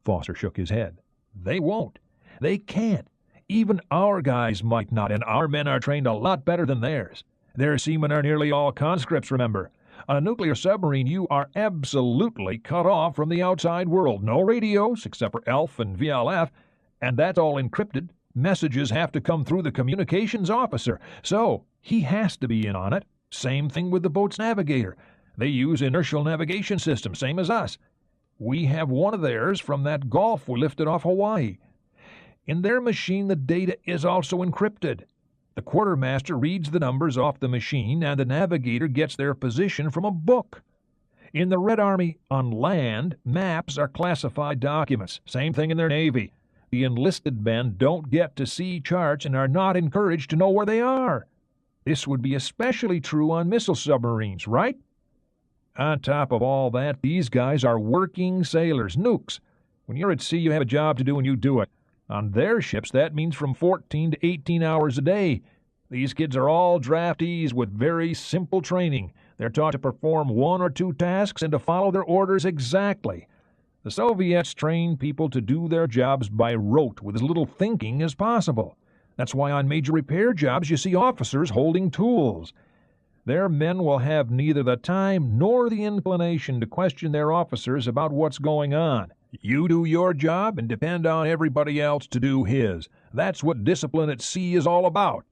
Foster shook his head. They won't. They can't. Even our guys might not, and our men are trained a lot better than theirs. Their seamen are nearly all conscripts, remember. On a nuclear submarine, you are absolutely cut off from the outside world. No radios, except for ELF and VLF, and that's all encrypted. Messages have to come through the communications officer, so he has to be in on it. Same thing with the boat's navigator. They use inertial navigation system, same as us. We have one of theirs from that Gulf we lifted off Hawaii. In their machine, the data is also encrypted. The quartermaster reads the numbers off the machine, and the navigator gets their position from a book. In the Red Army, on land, maps are classified documents. Same thing in their Navy. The enlisted men don't get to see charts and are not encouraged to know where they are. This would be especially true on missile submarines, right? On top of all that, these guys are working sailors, nukes. When you're at sea, you have a job to do and you do it. On their ships, that means from 14 to 18 hours a day. These kids are all draftees with very simple training. They're taught to perform 1 or 2 tasks and to follow their orders exactly. The Soviets train people to do their jobs by rote with as little thinking as possible. That's why on major repair jobs you see officers holding tools. Their men will have neither the time nor the inclination to question their officers about what's going on. You do your job and depend on everybody else to do his. That's what discipline at sea is all about.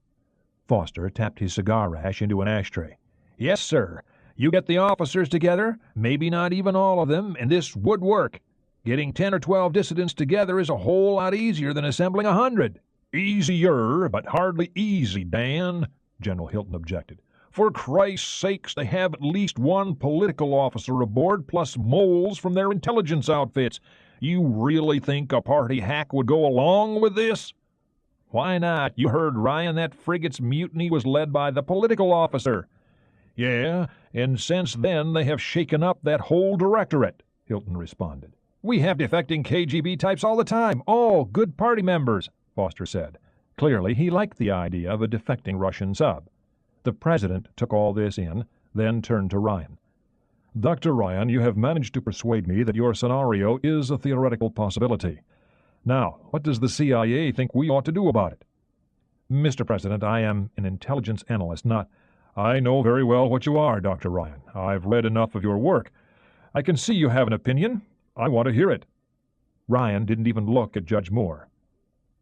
Foster tapped his cigar ash into an ashtray. Yes, sir. You get the officers together, maybe not even all of them, and this would work. Getting 10 or 12 dissidents together is a whole lot easier than assembling 100. Easier, but hardly easy, Dan, General Hilton objected. For Christ's sakes, they have at least one political officer aboard, plus moles from their intelligence outfits. You really think a party hack would go along with this? Why not? You heard, Ryan, that frigate's mutiny was led by the political officer. Yeah, and since then they have shaken up that whole directorate, Hilton responded. We have defecting KGB types all the time, all good party members, Foster said. Clearly, he liked the idea of a defecting Russian sub. The president took all this in, then turned to Ryan. Dr. Ryan, you have managed to persuade me that your scenario is a theoretical possibility. Now, what does the CIA think we ought to do about it? Mr. President, I am an intelligence analyst, not... I know very well what you are, Dr. Ryan. I've read enough of your work. I can see you have an opinion. I want to hear it. Ryan didn't even look at Judge Moore.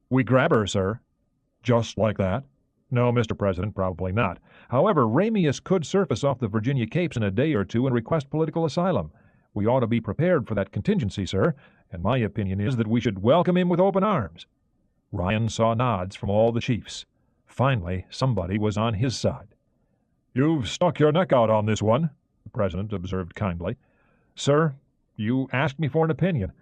We grab her, sir. Just like that? No, Mr. President, probably not. However, Ramius could surface off the Virginia Capes in a day or two and request political asylum. We ought to be prepared for that contingency, sir, and my opinion is that we should welcome him with open arms. Ryan saw nods from all the chiefs. Finally, somebody was on his side. You've stuck your neck out on this one, the president observed kindly. Sir, you asked me for an opinion.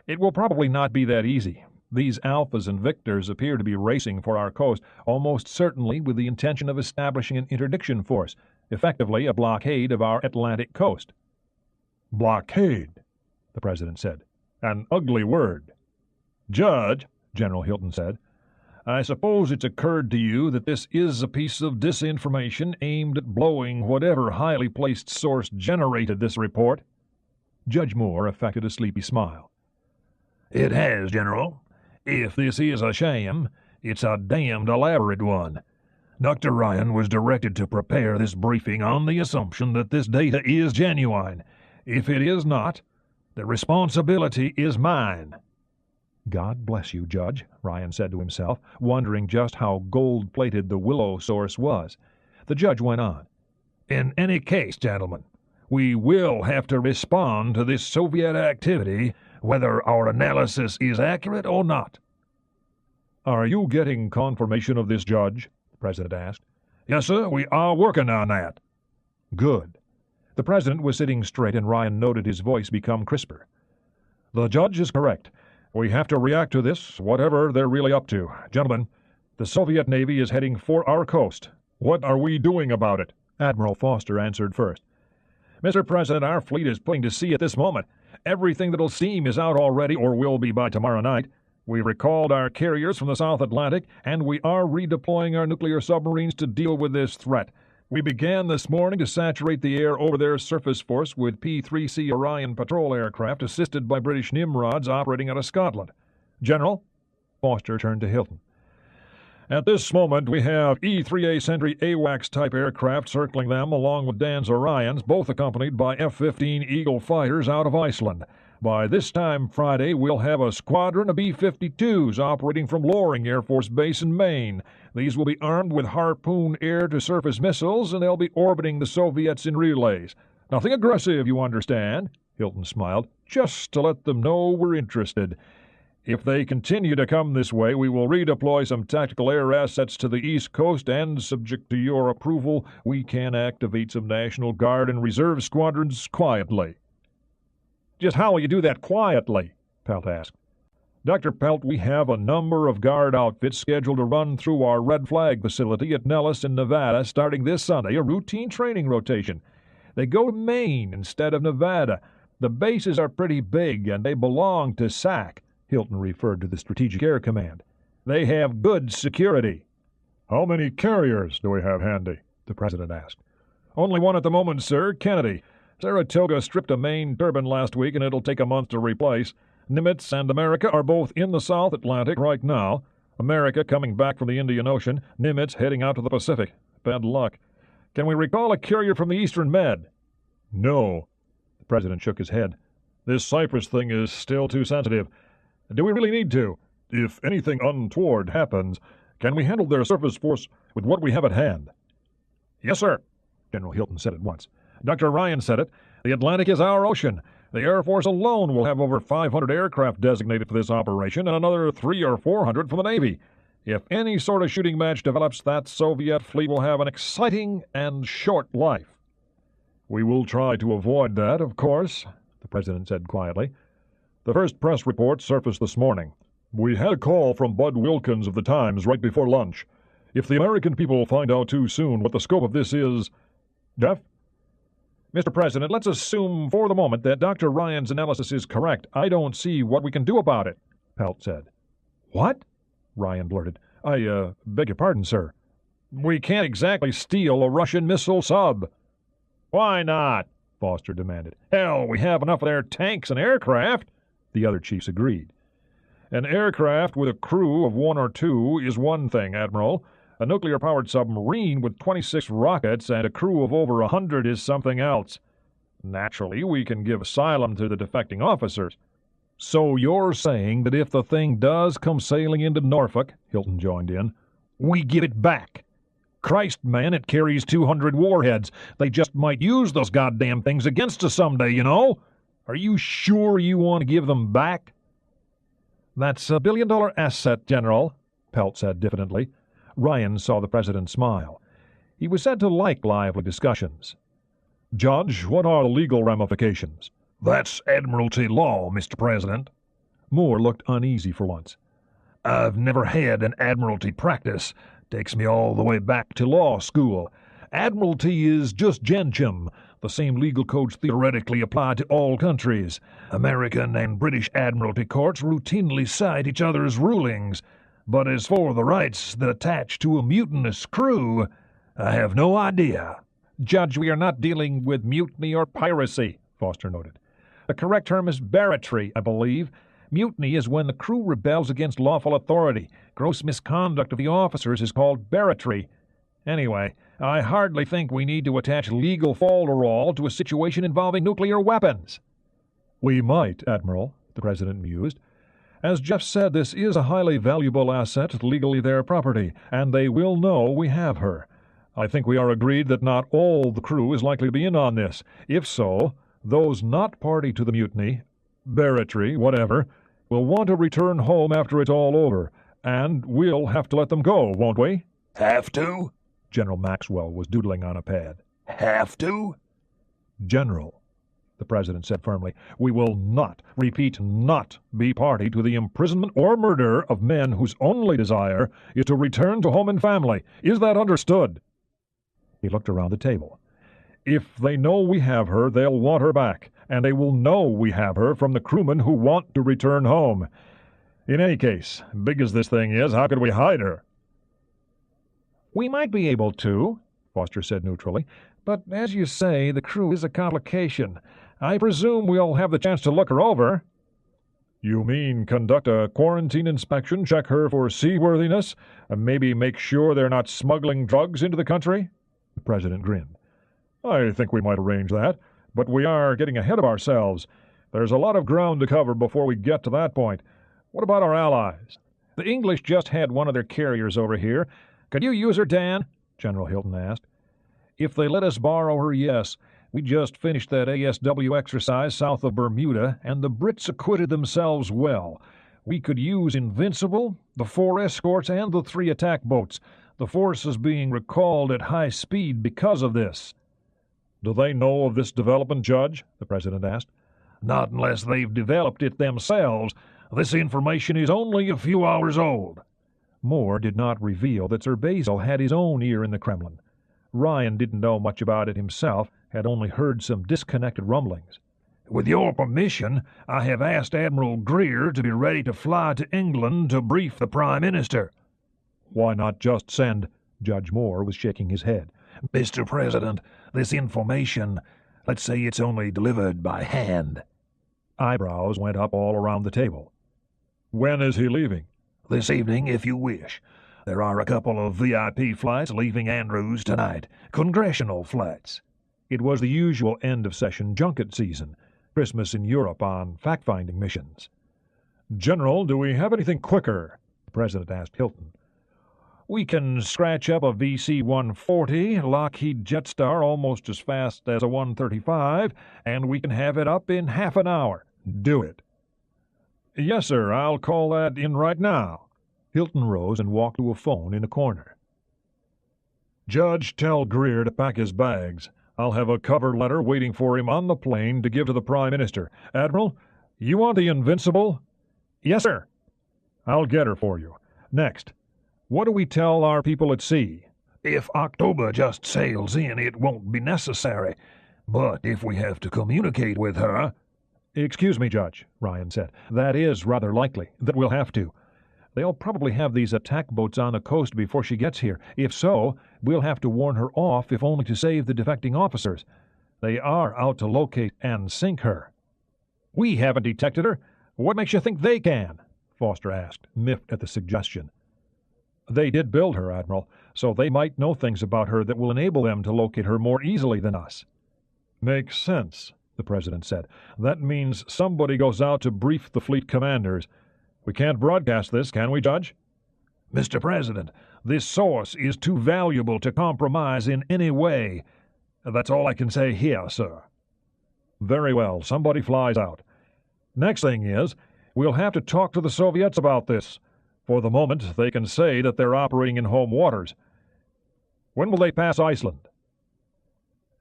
It will probably not be that easy. These Alphas and Victors appear to be racing for our coast, almost certainly with the intention of establishing an interdiction force, effectively a blockade of our Atlantic coast. Blockade, the president said. An ugly word. Judge, General Hilton said, I suppose it's occurred to you that this is a piece of disinformation aimed at blowing whatever highly placed source generated this report. Judge Moore affected a sleepy smile. It has, General. If this is a sham, it's a damned elaborate one. Dr. Ryan was directed to prepare this briefing on the assumption that this data is genuine. If it is not, the responsibility is mine. God bless you, Judge, Ryan said to himself, wondering just how gold-plated the Willow source was. The judge went on. In any case, gentlemen, we will have to respond to this Soviet activity, whether our analysis is accurate or not. Are you getting confirmation of this, Judge? The president asked. Yes, sir, we are working on that. Good. The president was sitting straight, and Ryan noted his voice become crisper. The judge is correct. We have to react to this, whatever they're really up to. Gentlemen, the Soviet Navy is heading for our coast. What are we doing about it? Admiral Foster answered first. Mr. President, our fleet is putting to sea at this moment. Everything that'll steam is out already, or will be by tomorrow night. We've recalled our carriers from the South Atlantic, and we are redeploying our nuclear submarines to deal with this threat. We began this morning to saturate the air over their surface force with P-3C Orion patrol aircraft assisted by British Nimrods operating out of Scotland. General? Foster turned to Hilton. At this moment, we have E-3A Sentry AWACS-type aircraft circling them along with Dan's Orions, both accompanied by F-15 Eagle fighters out of Iceland. By this time Friday, we'll have a squadron of B-52s operating from Loring Air Force Base in Maine. These will be armed with Harpoon air-to-surface missiles, and they'll be orbiting the Soviets in relays. Nothing aggressive, you understand, Hilton smiled, just to let them know we're interested. If they continue to come this way, we will redeploy some tactical air assets to the East Coast, and, subject to your approval, we can activate some National Guard and Reserve squadrons quietly. Just how will you do that quietly? Pelt asked. Dr. Pelt, we have a number of Guard outfits scheduled to run through our Red Flag facility at Nellis in Nevada starting this Sunday, a routine training rotation. They go to Maine instead of Nevada. The bases are pretty big, and they belong to SAC. Hilton referred to the Strategic Air Command. They have good security. How many carriers do we have handy? The president asked. Only one at the moment, sir, Kennedy. Saratoga stripped a main turbine last week, and it'll take a month to replace. Nimitz and America are both in the South Atlantic right now. America coming back from the Indian Ocean, Nimitz heading out to the Pacific. Bad luck. Can we recall a carrier from the Eastern Med? No. The president shook his head. This Cyprus thing is still too sensitive. Do we really need to? If anything untoward happens, can we handle their surface force with what we have at hand? Yes, sir, General Hilton said at once. Dr. Ryan said it. The Atlantic is our ocean. The Air Force alone will have over 500 aircraft designated for this operation and another 300 or 400 for the Navy. If any sort of shooting match develops, that Soviet fleet will have an exciting and short life." "We will try to avoid that, of course," the President said quietly. "The first press report surfaced this morning. We had a call from Bud Wilkins of the Times right before lunch. If the American people find out too soon what the scope of this is—" "Jeff?" "Mr. President, let's assume for the moment that Dr. Ryan's analysis is correct. I don't see what we can do about it," Pelt said. "What?" Ryan blurted. "I beg your pardon, sir." "We can't exactly steal a Russian missile sub." "Why not?" Foster demanded. "Hell, we have enough of their tanks and aircraft." The other chiefs agreed. "An aircraft with a crew of 1 or 2 is one thing, Admiral. A nuclear-powered submarine with 26 rockets and a crew of over 100 is something else. Naturally, we can give asylum to the defecting officers." "So you're saying that if the thing does come sailing into Norfolk," Hilton joined in, "we give it back? Christ, man, it carries 200 warheads. They just might use those goddamn things against us someday, you know. Are you sure you want to give them back?" "That's a billion-dollar asset, General," Pelt said diffidently. Ryan saw the President smile. He was said to like lively discussions. "Judge, what are the legal ramifications?" "That's Admiralty law, Mr. President." Moore looked uneasy for once. "I've never had an Admiralty practice. Takes me all the way back to law school. Admiralty is just gentium. The same legal codes theoretically apply to all countries. American and British Admiralty courts routinely cite each other's rulings. But as for the rights that attach to a mutinous crew, I have no idea." "Judge, we are not dealing with mutiny or piracy," Foster noted. "The correct term is barratry, I believe. Mutiny is when the crew rebels against lawful authority. Gross misconduct of the officers is called barratry. Anyway, I hardly think we need to attach legal folderol to a situation involving nuclear weapons." "We might, Admiral," the President mused. "As Jeff said, this is a highly valuable asset, legally their property, and they will know we have her. I think we are agreed that not all the crew is likely to be in on this. If so, those not party to the mutiny, barratry, whatever, will want to return home after it's all over, and we'll have to let them go, won't we?" "Have to?" General Maxwell was doodling on a pad. "Have to?" "General," the President said firmly, "we will not, repeat, not be party to the imprisonment or murder of men whose only desire is to return to home and family. Is that understood?" He looked around the table. "If they know we have her, they'll want her back, and they will know we have her from the crewmen who want to return home. In any case, big as this thing is, how could we hide her?" "We might be able to," Foster said neutrally, "but as you say, the crew is a complication. I presume we'll have the chance to look her over." "You mean conduct a quarantine inspection, check her for seaworthiness, and maybe make sure they're not smuggling drugs into the country?" The President grinned. "I think we might arrange that, but we are getting ahead of ourselves. There's a lot of ground to cover before we get to that point. What about our allies?" "The English just had one of their carriers over here. Could you use her, Dan?" General Hilton asked. "If they let us borrow her, yes. We just finished that ASW exercise south of Bermuda, and the Brits acquitted themselves well. We could use Invincible, the 4 escorts, and the 3 attack boats. The force is being recalled at high speed because of this." "Do they know of this development, Judge?" the President asked. Not unless they've developed it themselves. This information is only a few hours old." Moore did not reveal that Sir Basil had his own ear in the Kremlin. Ryan didn't know much about it himself, had only heard some disconnected rumblings. "With your permission, I have asked Admiral Greer to be ready to fly to England to brief the Prime Minister." "Why not just send—" Judge Moore was shaking his head. "Mr. President, this information, let's say it's only delivered by hand." Eyebrows went up all around the table. "When is he leaving?" "This evening, if you wish. There are a couple of VIP flights leaving Andrews tonight. Congressional flights." It was the usual end-of-session junket season, Christmas in Europe on fact-finding missions. "General, do we have anything quicker?" the President asked Hilton. "We can scratch up a VC-140, Lockheed Jetstar almost as fast as a 135, and we can have it up in half an hour." "Do it." "Yes, sir, I'll call that in right now." Hilton rose and walked to a phone in a corner. Judge, tell Greer to pack his bags. I'll have a cover letter waiting for him on the plane to give to the Prime Minister. Admiral, you want the Invincible? Yes, sir. I'll get her for you. Next, what do we tell our people at sea? If October just sails in, it won't be necessary. But if we have to communicate with her... Excuse me, Judge, Ryan said. That is rather likely that we'll have to. They'll probably have these attack boats on the coast before she gets here. If so, we'll have to warn her off, if only to save the defecting officers. They are out to locate and sink her. We haven't detected her. What makes you think they can? Foster asked, miffed at the suggestion. They did build her, Admiral, so they might know things about her that will enable them to locate her more easily than us. Makes sense, the President said. That means somebody goes out to brief the fleet commanders. We can't broadcast this, can we, Judge? Mr. President, this source is too valuable to compromise in any way. That's all I can say here, sir. Very well, somebody flies out. Next thing is, we'll have to talk to the Soviets about this. For the moment, they can say that they're operating in home waters. When will they pass Iceland?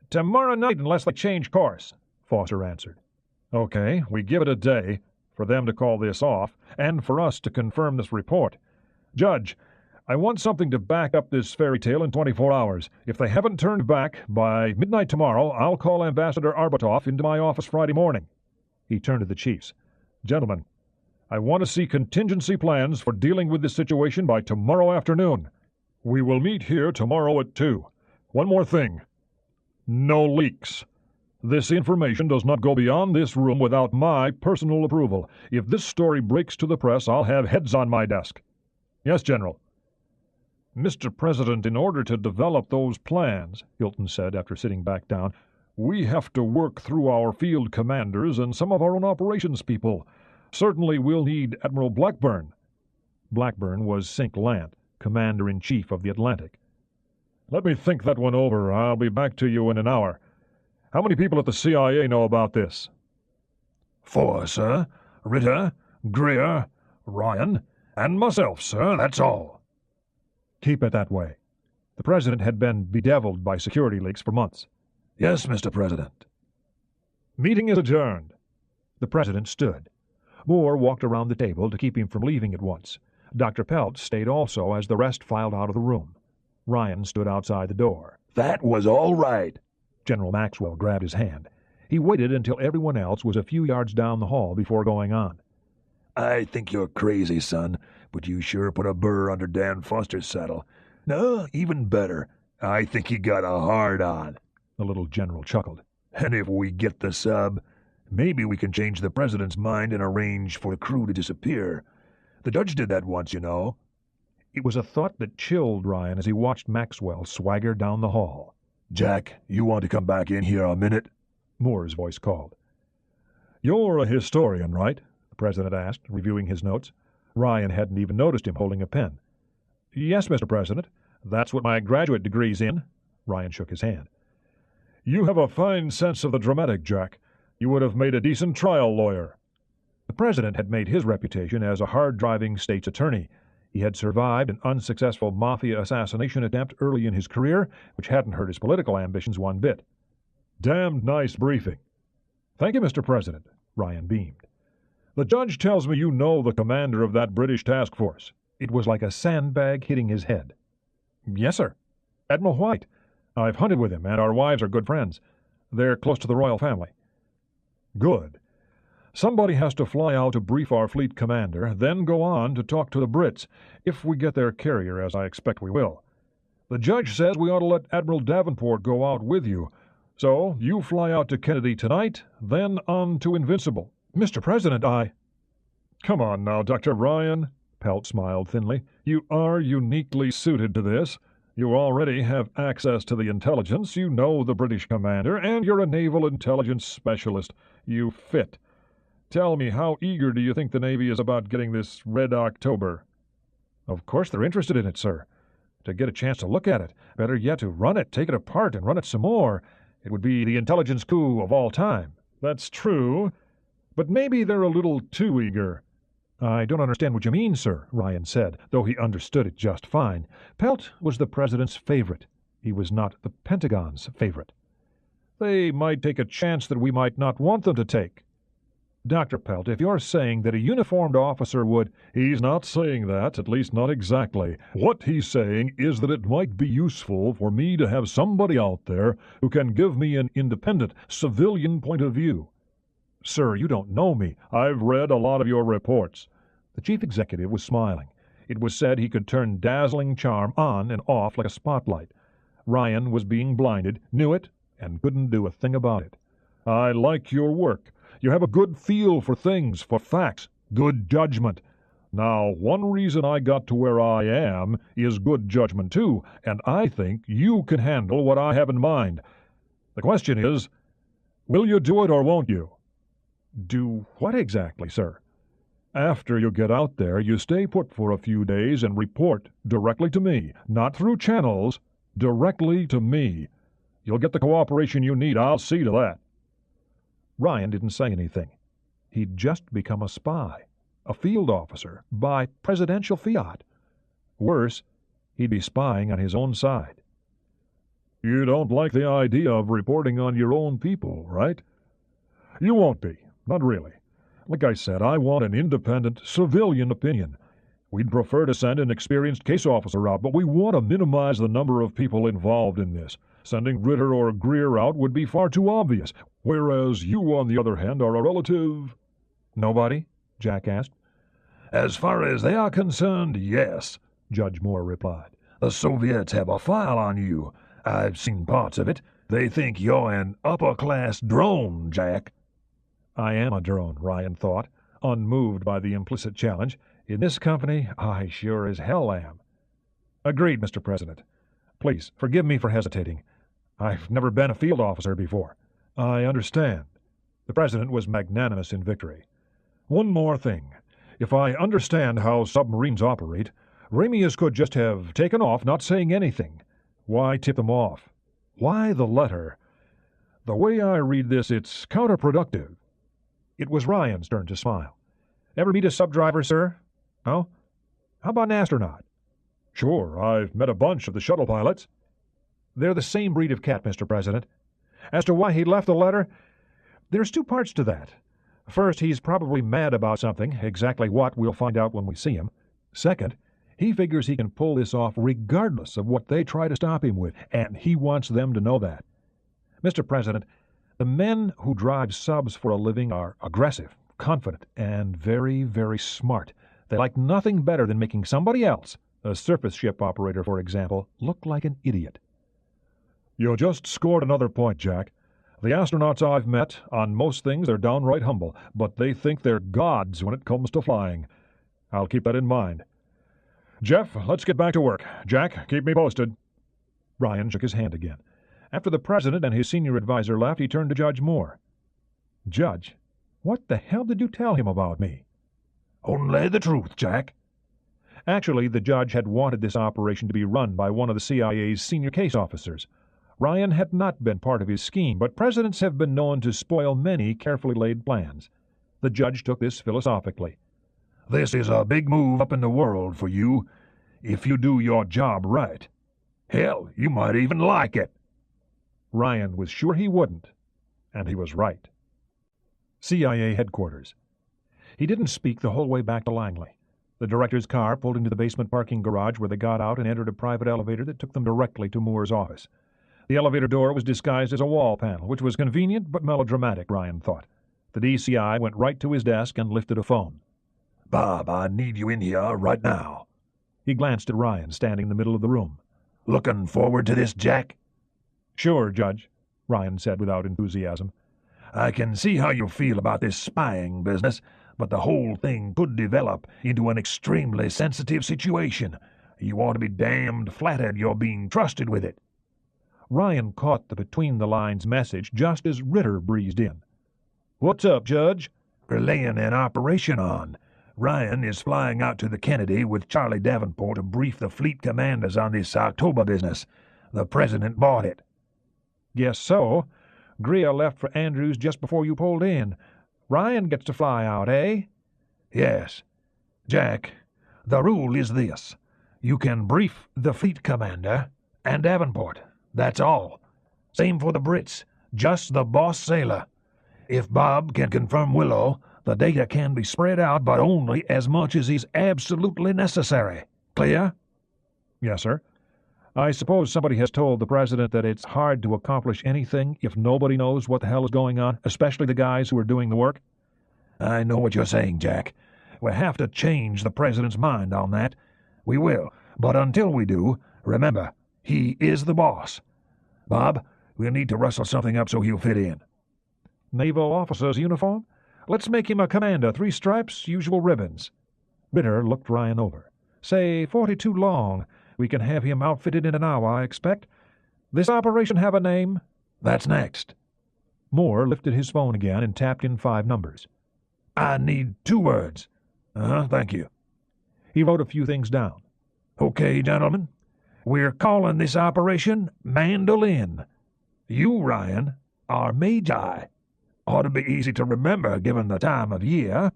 Tomorrow night, unless they change course, Foster answered. Okay, we give it a day for them to call this off, and for us to confirm this report. Judge, I want something to back up this fairy tale in 24 hours. If they haven't turned back by midnight tomorrow, I'll call Ambassador Arbatov into my office Friday morning. He turned to the chiefs. Gentlemen, I want to see contingency plans for dealing with this situation by tomorrow afternoon. We will meet here tomorrow at 2. One more thing. No leaks. This information does not go beyond this room without my personal approval. If this story breaks to the press, I'll have heads on my desk. Yes, General. Mr. President, in order to develop those plans, Hilton said after sitting back down, we have to work through our field commanders and some of our own operations people. Certainly we'll need Admiral Blackburn. Blackburn was Cinque Lant, Commander-in-Chief of the Atlantic. Let me think that one over. I'll be back to you in an hour. How many people at the CIA know about this? 4, sir. Ritter, Greer, Ryan, and myself, sir. That's all. Keep it that way. The President had been bedeviled by security leaks for months. Yes, Mr. President. Meeting is adjourned. The President stood. Moore walked around the table to keep him from leaving at once. Dr. Pelt stayed also as the rest filed out of the room. Ryan stood outside the door. That was all right. General Maxwell grabbed his hand. He waited until everyone else was a few yards down the hall before going on. I think you're crazy, son, but you sure put a burr under Dan Foster's saddle. No, even better. I think he got a hard-on. The little general chuckled. And if we get the sub, maybe we can change the President's mind and arrange for the crew to disappear. The judge did that once, you know. It was a thought that chilled Ryan as he watched Maxwell swagger down the hall. Jack, you want to come back in here a minute? Moore's voice called. You're a historian, right? The President asked, reviewing his notes. Ryan hadn't even noticed him holding a pen. Yes, Mr. President. That's what my graduate degree's in. Ryan shook his hand. You have a fine sense of the dramatic, Jack. You would have made a decent trial lawyer. The President had made his reputation as a hard-driving state's attorney. He had survived an unsuccessful mafia assassination attempt early in his career, which hadn't hurt his political ambitions one bit. Damned nice briefing. Thank you, Mr. President. Ryan beamed. The judge tells me you know the commander of that British task force. It was like a sandbag hitting his head. Yes, sir. Admiral White. I've hunted with him, and our wives are good friends. They're close to the royal family. Good. Somebody has to fly out to brief our fleet commander, then go on to talk to the Brits, if we get their carrier, as I expect we will. The judge says we ought to let Admiral Davenport go out with you. So you fly out to Kennedy tonight, then on to Invincible. Mr. President, Come on now, Dr. Ryan. Pelt smiled thinly. You are uniquely suited to this. You already have access to the intelligence, you know the British commander, and you're a naval intelligence specialist. You fit. Tell me, how eager do you think the Navy is about getting this Red October? Of course they're interested in it, sir. To get a chance to look at it. Better yet, to run it, take it apart, and run it some more. It would be the intelligence coup of all time. That's true, but maybe they're a little too eager. "I don't understand what you mean, sir," Ryan said, though he understood it just fine. Pelt was the president's favorite. He was not the Pentagon's favorite. "They might take a chance that we might not want them to take." "Dr. Pelt, if you're saying that a uniformed officer would—" "He's not saying that, at least not exactly. What he's saying is that it might be useful for me to have somebody out there who can give me an independent, civilian point of view." "Sir, you don't know me." "I've read a lot of your reports." The chief executive was smiling. It was said he could turn dazzling charm on and off like a spotlight. Ryan was being blinded, knew it, and couldn't do a thing about it. "I like your work. You have a good feel for things, for facts, good judgment. Now, one reason I got to where I am is good judgment too, and I think you can handle what I have in mind. The question is, will you do it or won't you?" "Do what exactly, sir?" "After you get out there, you stay put for a few days and report directly to me, not through channels, directly to me. You'll get the cooperation you need, I'll see to that." Ryan didn't say anything. He'd just become a spy, a field officer, by presidential fiat. Worse, he'd be spying on his own side. "You don't like the idea of reporting on your own people, right?" "You won't be, not really. Like I said, I want an independent, civilian opinion. We'd prefer to send an experienced case officer out, but we want to minimize the number of people involved in this. Sending Ritter or Greer out would be far too obvious, whereas you, on the other hand, are a relative—" "Nobody?" Jack asked. "As far as they are concerned, yes," Judge Moore replied. "The Soviets have a file on you. I've seen parts of it. They think you're an upper-class drone, Jack." I am a drone, Ryan thought, unmoved by the implicit challenge. In this company, I sure as hell am. "Agreed, Mr. President. Please, forgive me for hesitating. I've never been a field officer before." "I understand." The President was magnanimous in victory. "One more thing. If I understand how submarines operate, Ramius could just have taken off, not saying anything. Why tip them off? Why the letter? The way I read this, it's counterproductive." It was Ryan's turn to smile. "Ever meet a sub-driver, sir? No? How about an astronaut?" "Sure, I've met a bunch of the shuttle pilots." "They're the same breed of cat, Mr. President. As to why he left the letter, there's two parts to that. First, he's probably mad about something. Exactly what, we'll find out when we see him. Second, he figures he can pull this off regardless of what they try to stop him with, and he wants them to know that. Mr. President, the men who drive subs for a living are aggressive, confident, and very, very smart. They like nothing better than making somebody else, a surface ship operator, for example, look like an idiot." "You just scored another point, Jack. The astronauts I've met, on most things they're downright humble, but they think they're gods when it comes to flying. I'll keep that in mind. Jeff, let's get back to work. Jack, keep me posted." Ryan shook his hand again. After the President and his senior advisor left, he turned to Judge Moore. "Judge, what the hell did you tell him about me?" "Only the truth, Jack." Actually, the judge had wanted this operation to be run by one of the CIA's senior case officers. Ryan had not been part of his scheme, but presidents have been known to spoil many carefully laid plans. The judge took this philosophically. "This is a big move up in the world for you, if you do your job right. Hell, you might even like it." Ryan was sure he wouldn't, and he was right. CIA headquarters. He didn't speak the whole way back to Langley. The director's car pulled into the basement parking garage where they got out and entered a private elevator that took them directly to Moore's office. The elevator door was disguised as a wall panel, which was convenient but melodramatic, Ryan thought. The DCI went right to his desk and lifted a phone. "Bob, I need you in here right now." He glanced at Ryan, standing in the middle of the room. "Looking forward to this, Jack?" "Sure, Judge," Ryan said without enthusiasm. "I can see how you feel about this spying business, but the whole thing could develop into an extremely sensitive situation. You ought to be damned flattered you're being trusted with it." Ryan caught the between-the-lines message just as Ritter breezed in. "What's up, Judge?" "We're laying an operation on. Ryan is flying out to the Kennedy with Charlie Davenport to brief the fleet commanders on this October business. The President bought it." "Guess so. Greer left for Andrews just before you pulled in. Ryan gets to fly out, eh?" "Yes. Jack, the rule is this. You can brief the fleet commander and Davenport. That's all. Same for the Brits, just the boss sailor. If Bob can confirm Willow, the data can be spread out, but only as much as is absolutely necessary. Clear? Yes, sir. I suppose somebody has told the President that it's hard to accomplish anything if nobody knows what the hell is going on, especially the guys who are doing the work. I know what you're saying, Jack. We'll have to change the President's mind on that. We will, but until we do, remember, he is the boss. Bob, we'll need to rustle something up so he'll fit in. Naval officer's uniform? Let's make him a commander, 3 stripes, usual ribbons. Ritter looked Ryan over. Say 42 long. We can have him outfitted in an hour, I expect. This operation have a name? That's next. Moore lifted his phone again and tapped in 5 numbers. I need 2 words. Thank you. He wrote a few things down. Okay, gentlemen. We're calling this operation Mandolin. You, Ryan, are Magi. Ought to be easy to remember given the time of year.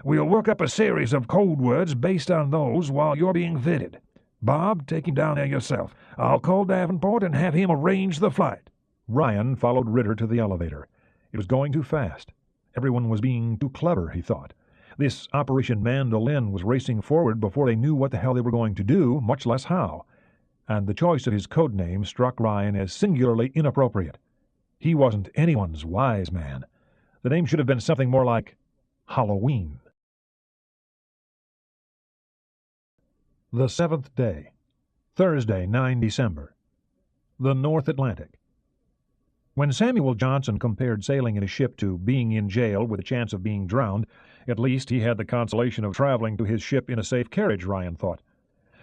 We'll work up a series of code words based on those while you're being fitted. Bob, take him down there yourself. I'll call Davenport and have him arrange the flight. Ryan followed Ritter to the elevator. It was going too fast. Everyone was being too clever, he thought. This Operation Mandolin was racing forward before they knew what the hell they were going to do, much less how. And the choice of his code name struck Ryan as singularly inappropriate. He wasn't anyone's wise man. The name should have been something more like Halloween. The 7th day. Thursday, 9 December. The North Atlantic. When Samuel Johnson compared sailing in a ship to being in jail with a chance of being drowned, at least he had the consolation of traveling to his ship in a safe carriage, Ryan thought.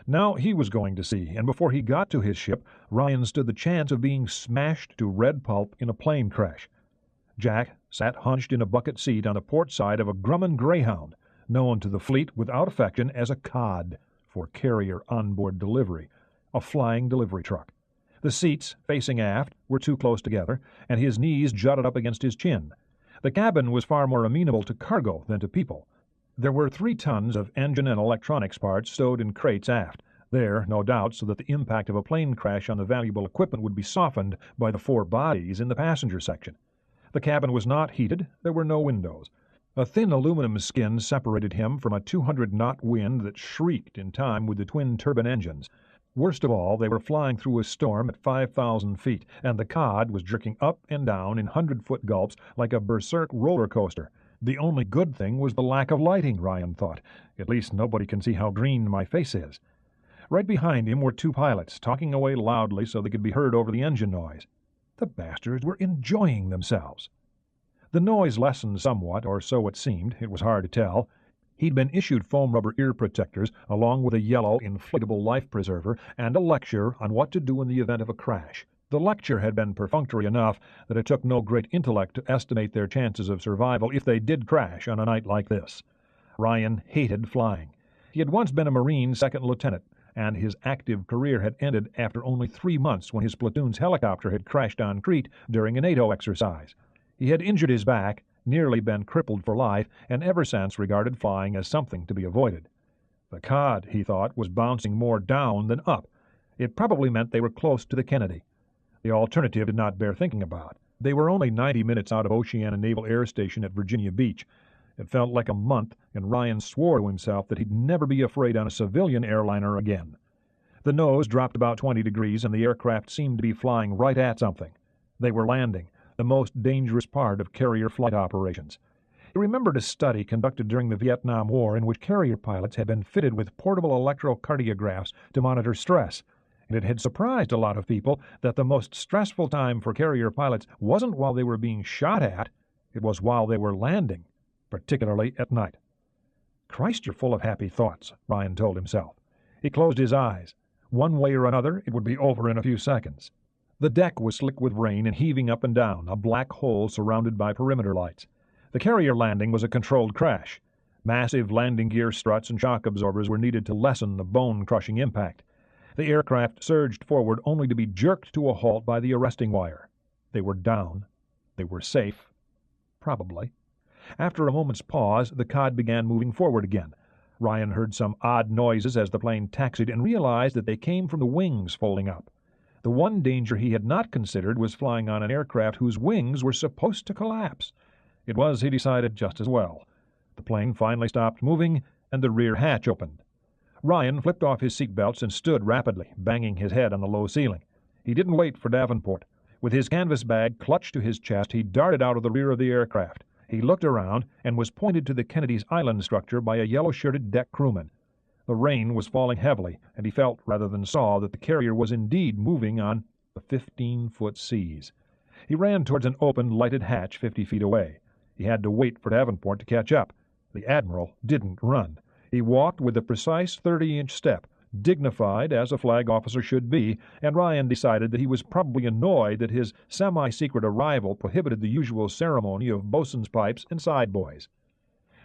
Now he was going to sea, and before he got to his ship, Ryan stood the chance of being smashed to red pulp in a plane crash. Jack sat hunched in a bucket seat on the port side of a Grumman Greyhound, known to the fleet without affection as a COD, for Carrier Onboard Delivery, a flying delivery truck. The seats, facing aft, were too close together, and his knees jutted up against his chin. The cabin was far more amenable to cargo than to people. There were 3 tons of engine and electronics parts stowed in crates aft, there, no doubt, so that the impact of a plane crash on the valuable equipment would be softened by the 4 bodies in the passenger section. The cabin was not heated, there were no windows. A thin aluminum skin separated him from a 200-knot wind that shrieked in time with the twin-turbine engines. Worst of all, they were flying through a storm at 5,000 feet, and the cod was jerking up and down in 100-foot gulps like a berserk roller coaster. The only good thing was the lack of lighting, Ryan thought. At least nobody can see how green my face is. Right behind him were 2 pilots, talking away loudly so they could be heard over the engine noise. The bastards were enjoying themselves. The noise lessened somewhat, or so it seemed. It was hard to tell. He'd been issued foam rubber ear protectors, along with a yellow inflatable life preserver, and a lecture on what to do in the event of a crash. The lecture had been perfunctory enough that it took no great intellect to estimate their chances of survival if they did crash on a night like this. Ryan hated flying. He had once been a Marine second lieutenant, and his active career had ended after only 3 months when his platoon's helicopter had crashed on Crete during a NATO exercise. He had injured his back, nearly been crippled for life, and ever since regarded flying as something to be avoided. The cod, he thought, was bouncing more down than up. It probably meant they were close to the Kennedy. The alternative did not bear thinking about. They were only 90 minutes out of Oceana Naval Air Station at Virginia Beach. It felt like a month, and Ryan swore to himself that he'd never be afraid on a civilian airliner again. The nose dropped about 20 degrees, and the aircraft seemed to be flying right at something. They were landing, the most dangerous part of carrier flight operations. He remembered a study conducted during the Vietnam War in which carrier pilots had been fitted with portable electrocardiographs to monitor stress, and it had surprised a lot of people that the most stressful time for carrier pilots wasn't while they were being shot at, it was while they were landing, particularly at night. Christ, you're full of happy thoughts, Ryan told himself. He closed his eyes. One way or another, it would be over in a few seconds. The deck was slick with rain and heaving up and down, a black hole surrounded by perimeter lights. The carrier landing was a controlled crash. Massive landing gear struts and shock absorbers were needed to lessen the bone-crushing impact. The aircraft surged forward only to be jerked to a halt by the arresting wire. They were down. They were safe. Probably. After a moment's pause, the cod began moving forward again. Ryan heard some odd noises as the plane taxied and realized that they came from the wings folding up. The one danger he had not considered was flying on an aircraft whose wings were supposed to collapse. It was, he decided, just as well. The plane finally stopped moving, and the rear hatch opened. Ryan flipped off his seatbelts and stood rapidly, banging his head on the low ceiling. He didn't wait for Davenport. With his canvas bag clutched to his chest, he darted out of the rear of the aircraft. He looked around and was pointed to the Kennedy's island structure by a yellow-shirted deck crewman. The rain was falling heavily, and he felt rather than saw that the carrier was indeed moving on the 15-foot seas. He ran towards an open, lighted hatch 50 feet away. He had to wait for Davenport to catch up. The Admiral didn't run. He walked with a precise 30-inch step, dignified as a flag officer should be, and Ryan decided that he was probably annoyed that his semi-secret arrival prohibited the usual ceremony of bosun's pipes and sideboys.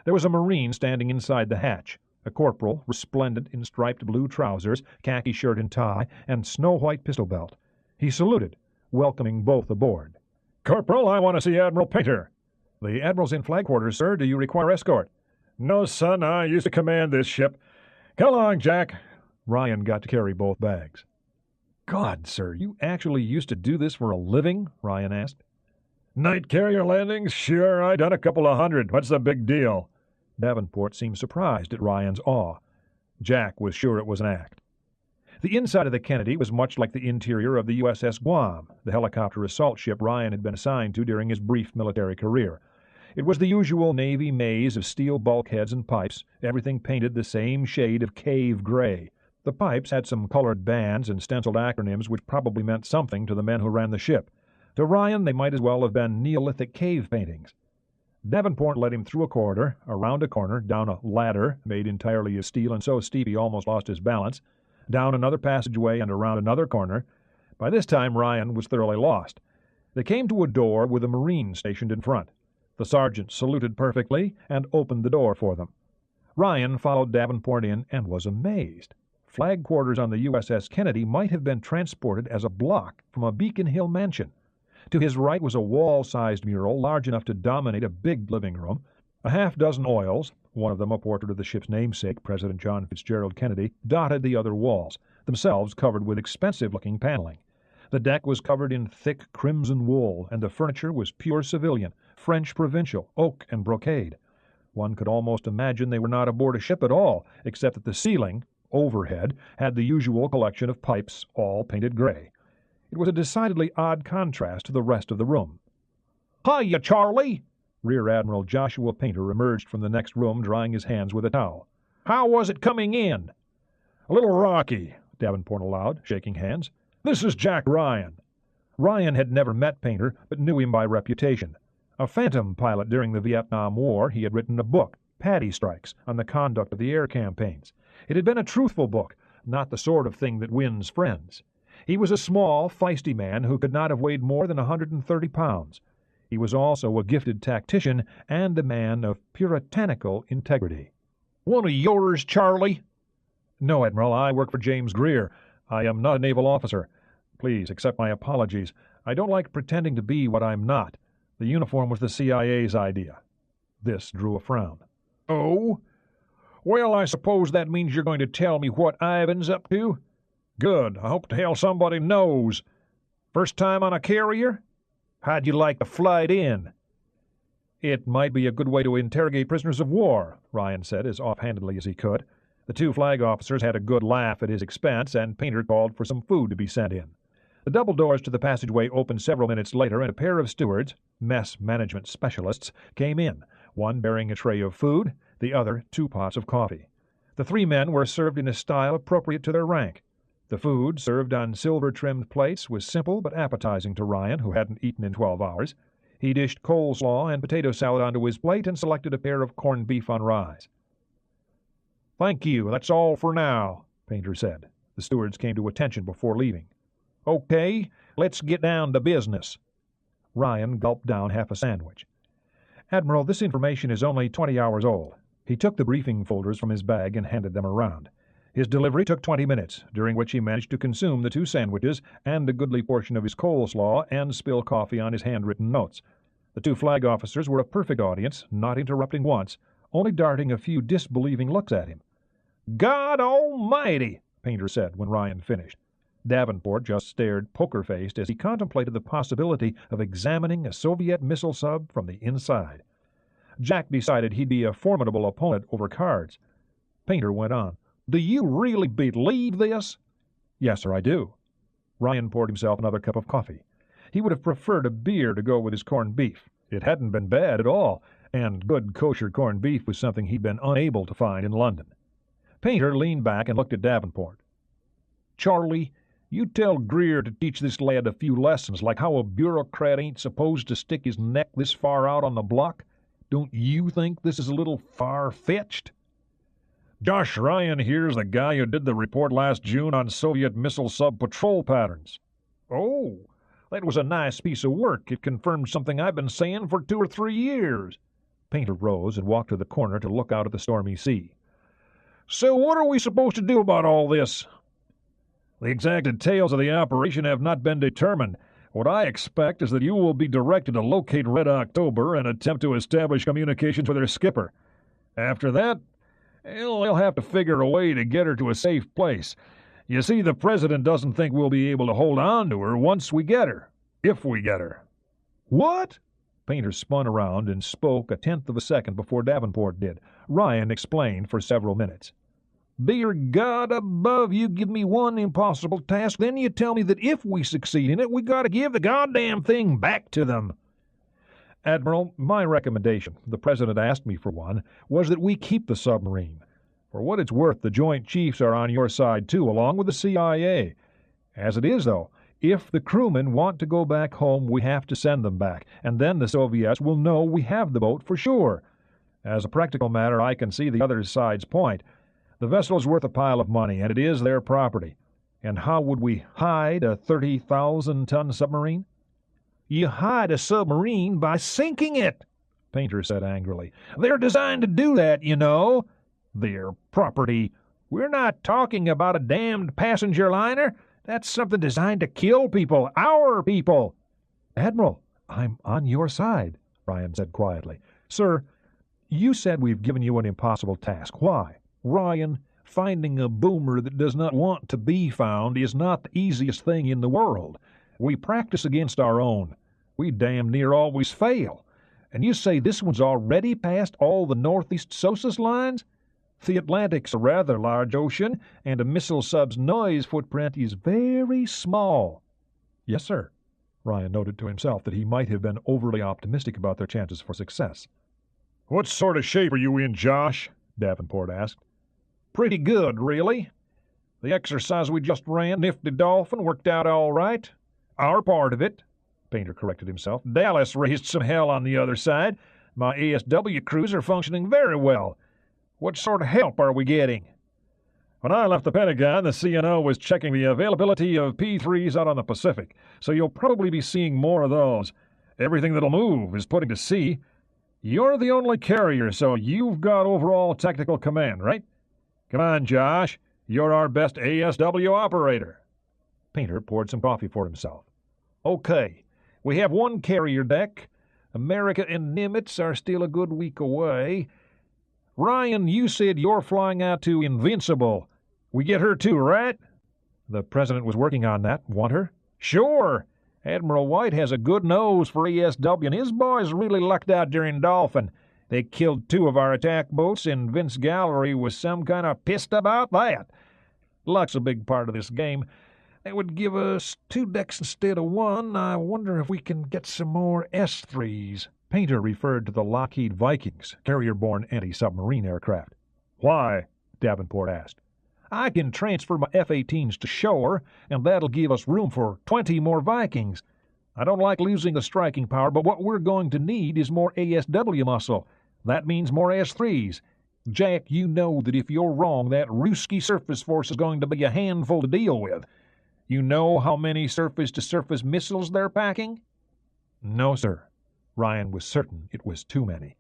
There was a Marine standing inside the hatch, a corporal resplendent in striped blue trousers, khaki shirt and tie, and snow-white pistol belt. He saluted, welcoming both aboard. "Corporal, I want to see Admiral Painter." "The Admiral's in flag quarters, sir. Do you require escort?" "No, son, I used to command this ship. Come along, Jack." Ryan got to carry both bags. "God, sir, you actually used to do this for a living?" Ryan asked. "Night carrier landings? Sure, I done a couple of hundred. What's the big deal?" Davenport seemed surprised at Ryan's awe. Jack was sure it was an act. The inside of the Kennedy was much like the interior of the USS Guam, the helicopter assault ship Ryan had been assigned to during his brief military career. It was the usual Navy maze of steel bulkheads and pipes, everything painted the same shade of cave gray. The pipes had some colored bands and stenciled acronyms which probably meant something to the men who ran the ship. To Ryan, they might as well have been Neolithic cave paintings. Davenport led him through a corridor, around a corner, down a ladder made entirely of steel and so steep he almost lost his balance, down another passageway and around another corner. By this time, Ryan was thoroughly lost. They came to a door with a Marine stationed in front. The sergeant saluted perfectly and opened the door for them. Ryan followed Davenport in and was amazed. Flag quarters on the USS Kennedy might have been transported as a block from a Beacon Hill mansion. To his right was a wall-sized mural large enough to dominate a big living room. A half-dozen oils, one of them a portrait of the ship's namesake, President John Fitzgerald Kennedy, dotted the other walls, themselves covered with expensive-looking paneling. The deck was covered in thick crimson wool, and the furniture was pure civilian, French provincial, oak and brocade. One could almost imagine they were not aboard a ship at all, except that the ceiling, overhead, had the usual collection of pipes, all painted gray. It was a decidedly odd contrast to the rest of the room. "Hiya, Charlie!" Rear Admiral Joshua Painter emerged from the next room, drying his hands with a towel. "How was it coming in?" "A little rocky," Davenport allowed, shaking hands. "This is Jack Ryan." Ryan had never met Painter, but knew him by reputation. A phantom pilot during the Vietnam War, he had written a book, Paddy Strikes, on the conduct of the air campaigns. It had been a truthful book, not the sort of thing that wins friends. He was a small, feisty man who could not have weighed more than 130 pounds. He was also a gifted tactician and a man of puritanical integrity. "One of yours, Charlie?" "No, Admiral, I work for James Greer. I am not a naval officer. Please accept my apologies. I don't like pretending to be what I'm not. The uniform was the CIA's idea." This drew a frown. "Oh? Well, I suppose that means you're going to tell me what Ivan's up to? Good. I hope to hell somebody knows. First time on a carrier? How'd you like the flight in?" "It might be a good way to interrogate prisoners of war," Ryan said as offhandedly as he could. The two flag officers had a good laugh at his expense, and Painter called for some food to be sent in. The double doors to the passageway opened several minutes later, and a pair of stewards, mess management specialists, came in, one bearing a tray of food, the other 2 pots of coffee. The 3 men were served in a style appropriate to their rank. The food, served on silver-trimmed plates, was simple but appetizing to Ryan, who hadn't eaten in 12 hours. He dished coleslaw and potato salad onto his plate and selected a pair of corned beef on rye. "Thank you. That's all for now," Painter said. The stewards came to attention before leaving. "Okay, let's get down to business." Ryan gulped down half a sandwich. "Admiral, this information is only 20 hours old." He took the briefing folders from his bag and handed them around. His delivery took 20 minutes, during which he managed to consume the 2 sandwiches and a goodly portion of his coleslaw and spill coffee on his handwritten notes. The 2 flag officers were a perfect audience, not interrupting once, only darting a few disbelieving looks at him. God almighty, Painter said when Ryan finished. Davenport just stared poker-faced as he contemplated the possibility of examining a Soviet missile sub from the inside. Jack decided he'd be a formidable opponent over cards. Painter went on. Do you really believe this? Yes, sir, I do. Ryan poured himself another cup of coffee. He would have preferred a beer to go with his corned beef. It hadn't been bad at all, and good kosher corned beef was something he'd been unable to find in London. Painter leaned back and looked at Davenport. Charlie, you tell Greer to teach this lad a few lessons, like how a bureaucrat ain't supposed to stick his neck this far out on the block. Don't you think this is a little far-fetched? Josh Ryan here's the guy who did the report last June on Soviet missile sub-patrol patterns. Oh, that was a nice piece of work. It confirmed something I've been saying for 2 or 3 years. Painter rose and walked to the corner to look out at the stormy sea. So what are we supposed to do about all this? The exact details of the operation have not been determined. What I expect is that you will be directed to locate Red October and attempt to establish communications with her skipper. After that, they'll have to figure a way to get her to a safe place. You see, the president doesn't think we'll be able to hold on to her once we get her. If we get her. What? Painter spun around and spoke a tenth of a second before Davenport did. Ryan explained for several minutes. Dear God above, you give me one impossible task, then you tell me that if we succeed in it, we got to give the goddamn thing back to them. Admiral, my recommendation, the President asked me for one, was that we keep the submarine. For what it's worth, the Joint Chiefs are on your side, too, along with the CIA. As it is, though, if the crewmen want to go back home, we have to send them back, and then the Soviets will know we have the boat for sure. As a practical matter, I can see the other side's point. The vessel's worth a pile of money, and it is their property. And how would we hide a 30,000-ton submarine? You hide a submarine by sinking it, Painter said angrily. They're designed to do that, you know. Their property. We're not talking about a damned passenger liner. That's something designed to kill people, our people. Admiral, I'm on your side, Ryan said quietly. Sir, you said we've given you an impossible task. Why? Ryan, finding a boomer that does not want to be found is not the easiest thing in the world. We practice against our own. We damn near always fail. And you say this one's already past all the northeast SOSUS lines? The Atlantic's a rather large ocean, and a missile sub's noise footprint is very small. Yes, sir. Ryan noted to himself that he might have been overly optimistic about their chances for success. What sort of shape are you in, Josh? Davenport asked. Pretty good, really. The exercise we just ran, Nifty Dolphin, worked out all right. Our part of it, Painter corrected himself. Dallas raised some hell on the other side. My ASW crews are functioning very well. What sort of help are we getting? When I left the Pentagon, the CNO was checking the availability of P-3s out on the Pacific, so you'll probably be seeing more of those. Everything that'll move is putting to sea. You're the only carrier, so you've got overall technical command, right? Come on, Josh. You're our best ASW operator. Painter poured some coffee for himself. Okay, we have one carrier deck. America and Nimitz are still a good week away. Ryan, you said you're flying out to Invincible. We get her too, right? The President was working on that. Want her? Sure. Admiral White has a good nose for ASW, and his boys really lucked out during Dolphin. They killed 2 of our attack boats, and Vince Gallery was some kind of pissed about that. Luck's a big part of this game. That would give us 2 decks instead of 1. I wonder if we can get some more S-3s. Painter referred to the Lockheed Vikings, carrier-borne anti-submarine aircraft. Why? Davenport asked. I can transfer my F-18s to shore, and that'll give us room for 20 more Vikings. I don't like losing the striking power, but what we're going to need is more ASW muscle. That means more S-3s. Jack, you know that if you're wrong, that Ruski surface force is going to be a handful to deal with. You know how many surface-to-surface missiles they're packing? No, sir. Ryan was certain it was too many.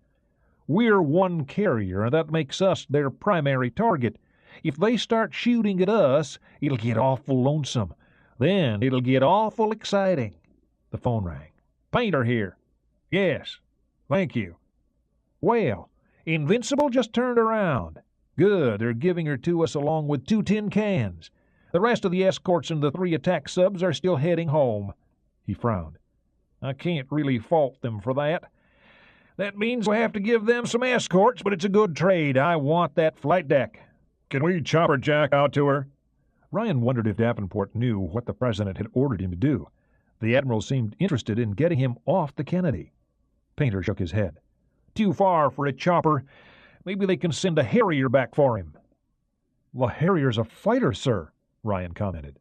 We're one carrier, and that makes us their primary target. If they start shooting at us, it'll get awful lonesome. Then it'll get awful exciting. The phone rang. Painter here. Yes. Thank you. Well, Invincible just turned around. Good, they're giving her to us along with 2 tin cans. The rest of the escorts and the 3 attack subs are still heading home. He frowned. I can't really fault them for that. That means we have to give them some escorts, but it's a good trade. I want that flight deck. Can we chopper jack out to her? Ryan wondered if Davenport knew what the president had ordered him to do. The admiral seemed interested in getting him off the Kennedy. Painter shook his head. Too far for a chopper. Maybe they can send a Harrier back for him. The Harrier's a fighter, sir, Ryan commented.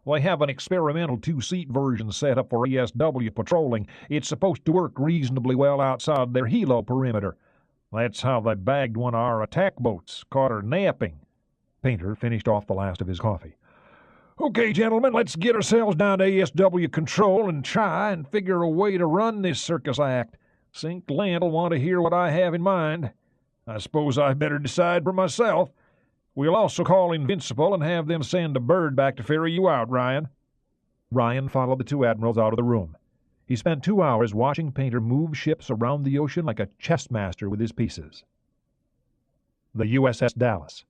Well, I have an experimental 2-seat version set up for ESW patrolling. It's supposed to work reasonably well outside their helo perimeter. That's how they bagged one of our attack boats, caught her napping. Painter finished off the last of his coffee. Okay, gentlemen, let's get ourselves down to ESW control and try and figure a way to run this circus act. Sink Land will want to hear what I have in mind. I suppose I better decide for myself. We'll also call Invincible and have them send a bird back to ferry you out, Ryan. Ryan followed the 2 admirals out of the room. He spent 2 hours watching Painter move ships around the ocean like a chess master with his pieces. The USS Dallas.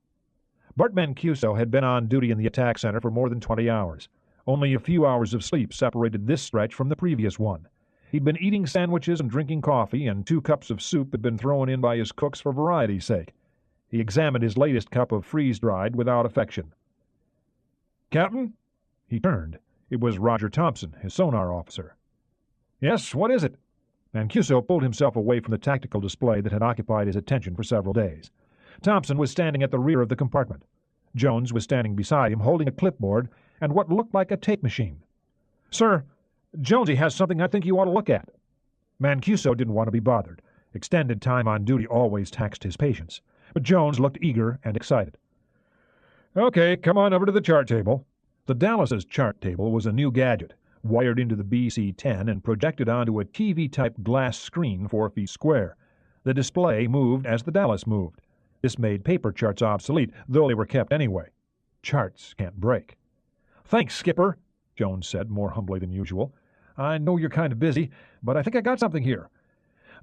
Bart Mancuso had been on duty in the attack center for more than 20 hours. Only a few hours of sleep separated this stretch from the previous one. He'd been eating sandwiches and drinking coffee, and 2 cups of soup had been thrown in by his cooks for variety's sake. He examined his latest cup of freeze-dried without affection. Captain? He turned. It was Roger Thompson, his sonar officer. Yes, what is it? Mancuso pulled himself away from the tactical display that had occupied his attention for several days. Thompson was standing at the rear of the compartment. Jones was standing beside him, holding a clipboard and what looked like a tape machine. Sir, Jonesy has something I think you ought to look at. Mancuso didn't want to be bothered. Extended time on duty always taxed his patience. But Jones looked eager and excited. Okay, come on over to the chart table. The Dallas's chart table was a new gadget, wired into the BC-10 and projected onto a TV-type glass screen 4 feet square. The display moved as the Dallas moved. This made paper charts obsolete, though they were kept anyway. Charts can't break. Thanks, Skipper, Jones said, more humbly than usual. I know you're kind of busy, but I think I got something here.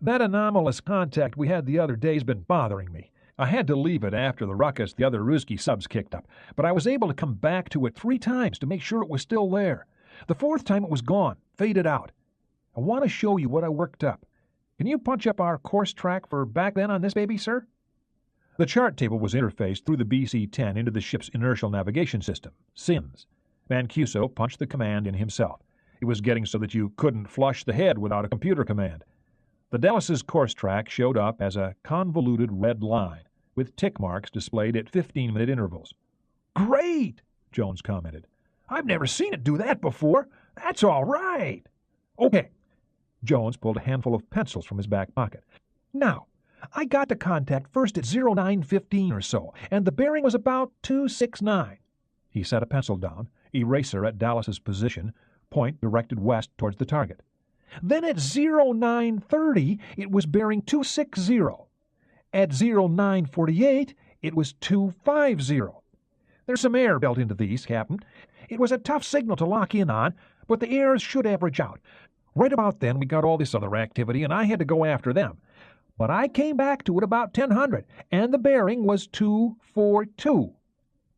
That anomalous contact we had the other day's been bothering me. I had to leave it after the ruckus the other Ruski subs kicked up, but I was able to come back to it 3 times to make sure it was still there. The 4th time it was gone, faded out. I want to show you what I worked up. Can you punch up our course track for back then on this baby, sir? The chart table was interfaced through the BC-10 into the ship's inertial navigation system, SINS. Mancuso punched the command in himself. It was getting so that you couldn't flush the head without a computer command. The Dallas's course track showed up as a convoluted red line, with tick marks displayed at 15-minute intervals. Great, Jones commented. I've never seen it do that before. That's all right. Okay. Jones pulled a handful of pencils from his back pocket. Now, I got to contact first at 0915 or so, and the bearing was about 269. He set a pencil down, eraser at Dallas's position, point directed west towards the target. Then at 0930, it was bearing 260. At 0948, it was 250. There's some air built into these, Captain. It was a tough signal to lock in on, but the errors should average out. Right about then, we got all this other activity, and I had to go after them. But I came back to it about 1000, and the bearing was 242.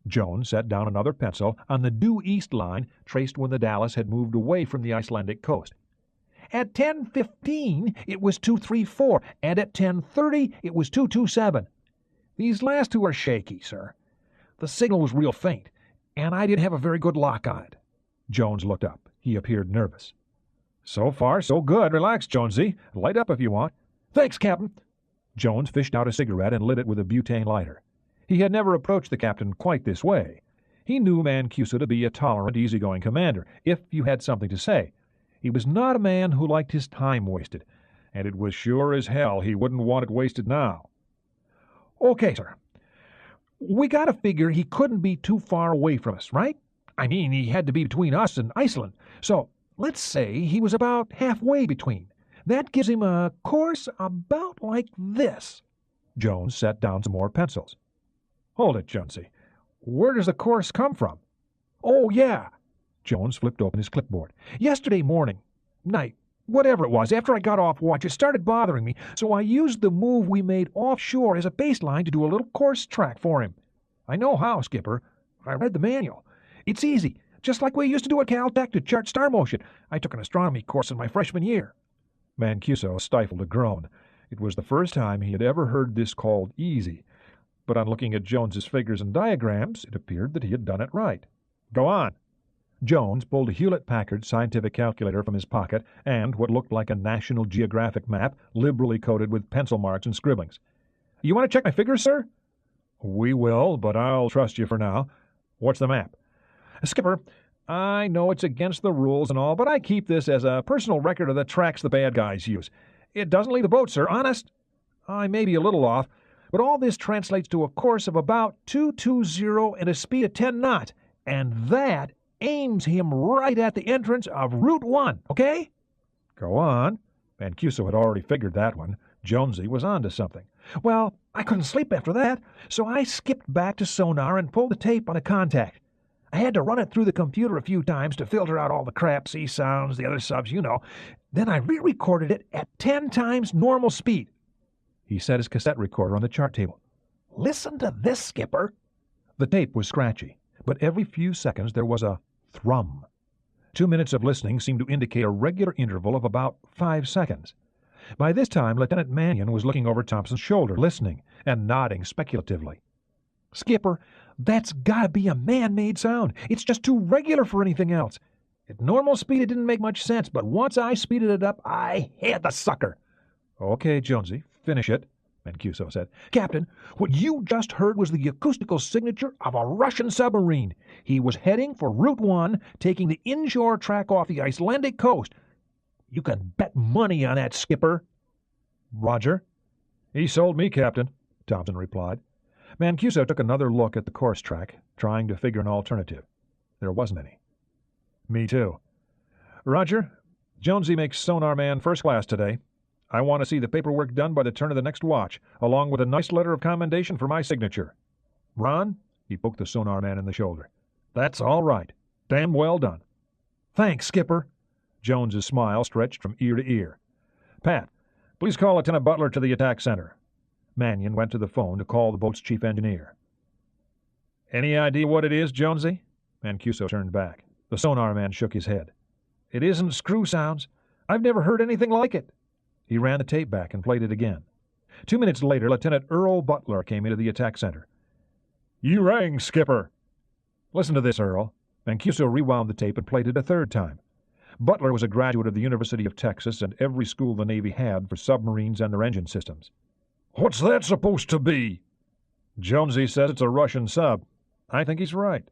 Jones set down another pencil on the due east line traced when the Dallas had moved away from the Icelandic coast. At 10:15, it was 234, and at 10:30, it was 227. These last 2 are shaky, sir. The signal was real faint, and I didn't have a very good lock on it. Jones looked up. He appeared nervous. So far, so good. Relax, Jonesy. Light up if you want. Thanks, Captain. Jones fished out a cigarette and lit it with a butane lighter. He had never approached the captain quite this way. He knew Mancuso to be a tolerant, easygoing commander, if you had something to say. He was not a man who liked his time wasted, and it was sure as hell he wouldn't want it wasted now. Okay, sir. We gotta figure he couldn't be too far away from us, right? I mean, he had to be between us and Iceland. So, let's say he was about halfway between. That gives him a course about like this. Jones set down some more pencils. Hold it, Jonesy. Where does the course come from? Oh, yeah. Jones flipped open his clipboard. Yesterday morning, night, Whatever it was, after I got off watch, it started bothering me, so I used the move we made offshore as a baseline to do a little course track for him. I know how, Skipper. I read the manual. It's easy, just like we used to do at Caltech to chart star motion. I took an astronomy course in my freshman year. Mancuso stifled a groan. It was the first time he had ever heard this called easy, but on looking at Jones's figures and diagrams, it appeared that he had done it right. Go on. Jones pulled a Hewlett-Packard scientific calculator from his pocket and what looked like a National Geographic map liberally coated with pencil marks and scribblings. You want to check my figures, sir? We will, but I'll trust you for now. What's the map? Skipper, I know it's against the rules and all, but I keep this as a personal record of the tracks the bad guys use. It doesn't leave the boat, sir, honest. I may be a little off, but all this translates to a course of about 220 and a speed of 10 knots, and that aims him right at the entrance of Route 1, okay? Go on. Mancuso had already figured that one. Jonesy was on to something. Well, I couldn't sleep after that, so I skipped back to sonar and pulled the tape on a contact. I had to run it through the computer a few times to filter out all the crap, sea sounds, the other subs, you know. Then I re-recorded it at 10 times normal speed. He set his cassette recorder on the chart table. Listen to this, Skipper. The tape was scratchy, but every few seconds there was a thrum. 2 minutes of listening seemed to indicate a regular interval of about 5 seconds. By this time, Lieutenant Mannion was looking over Thompson's shoulder, listening, and nodding speculatively. Skipper, that's gotta be a man-made sound. It's just too regular for anything else. At normal speed, it didn't make much sense, but once I speeded it up, I had the sucker. Okay, Jonesy, finish it, Mancuso said. Captain, what you just heard was the acoustical signature of a Russian submarine. He was heading for Route 1, taking the inshore track off the Icelandic coast. You can bet money on that, Skipper. Roger. He sold me, Captain, Thompson replied. Mancuso took another look at the course track, trying to figure an alternative. There wasn't any. Me too. Roger. Jonesy makes sonar man first class today. I want to see the paperwork done by the turn of the next watch, along with a nice letter of commendation for my signature. Ron? He poked the sonar man in the shoulder. That's all right. Damn well done. Thanks, Skipper. Jones's smile stretched from ear to ear. Pat, please call Lieutenant Butler to the attack center. Mannion went to the phone to call the boat's chief engineer. Any idea what it is, Jonesy? Mancuso turned back. The sonar man shook his head. It isn't screw sounds. I've never heard anything like it. He ran the tape back and played it again. 2 minutes later, Lieutenant Earl Butler came into the attack center. You rang, Skipper. Listen to this, Earl. Mancuso rewound the tape and played it a third time. Butler was a graduate of the University of Texas and every school the Navy had for submarines and their engine systems. What's that supposed to be? Jonesy says it's a Russian sub. I think he's right.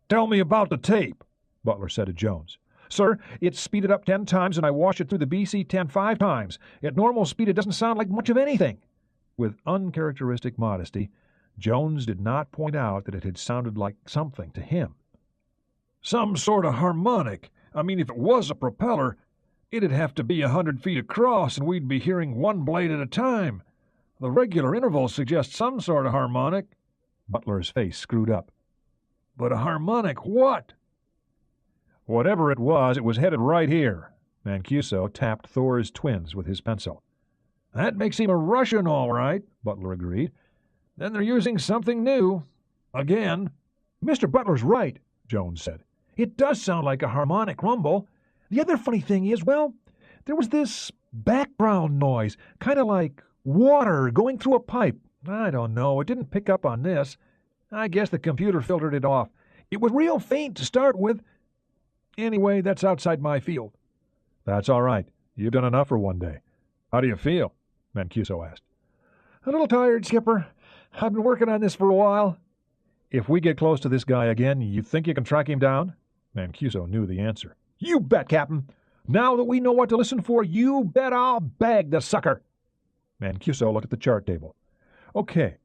Tell me about the tape, Butler said to Jones. Sir, it's speeded up 10 times and I washed it through the BC-10 5 times. At normal speed, it doesn't sound like much of anything. With uncharacteristic modesty, Jones did not point out that it had sounded like something to him. Some sort of harmonic. I mean, if it was a propeller, it'd have to be 100 feet across and we'd be hearing one blade at a time. The regular interval suggests some sort of harmonic. Butler's face screwed up. But a harmonic what? Whatever it was headed right here. Mancuso tapped Thor's twins with his pencil. That makes him a Russian, all right, Butler agreed. Then they're using something new. Again. Mr. Butler's right, Jones said. It does sound like a harmonic rumble. The other funny thing is, well, there was this background noise, kind of like water going through a pipe. I don't know, it didn't pick up on this. I guess the computer filtered it off. It was real faint to start with. Anyway, that's outside my field. That's all right. You've done enough for one day. How do you feel? Mancuso asked. A little tired, Skipper. I've been working on this for a while. If we get close to this guy again, you think you can track him down? Mancuso knew the answer. You bet, Captain. Now that we know what to listen for, you bet I'll bag the sucker. Mancuso looked at the chart table. Okay,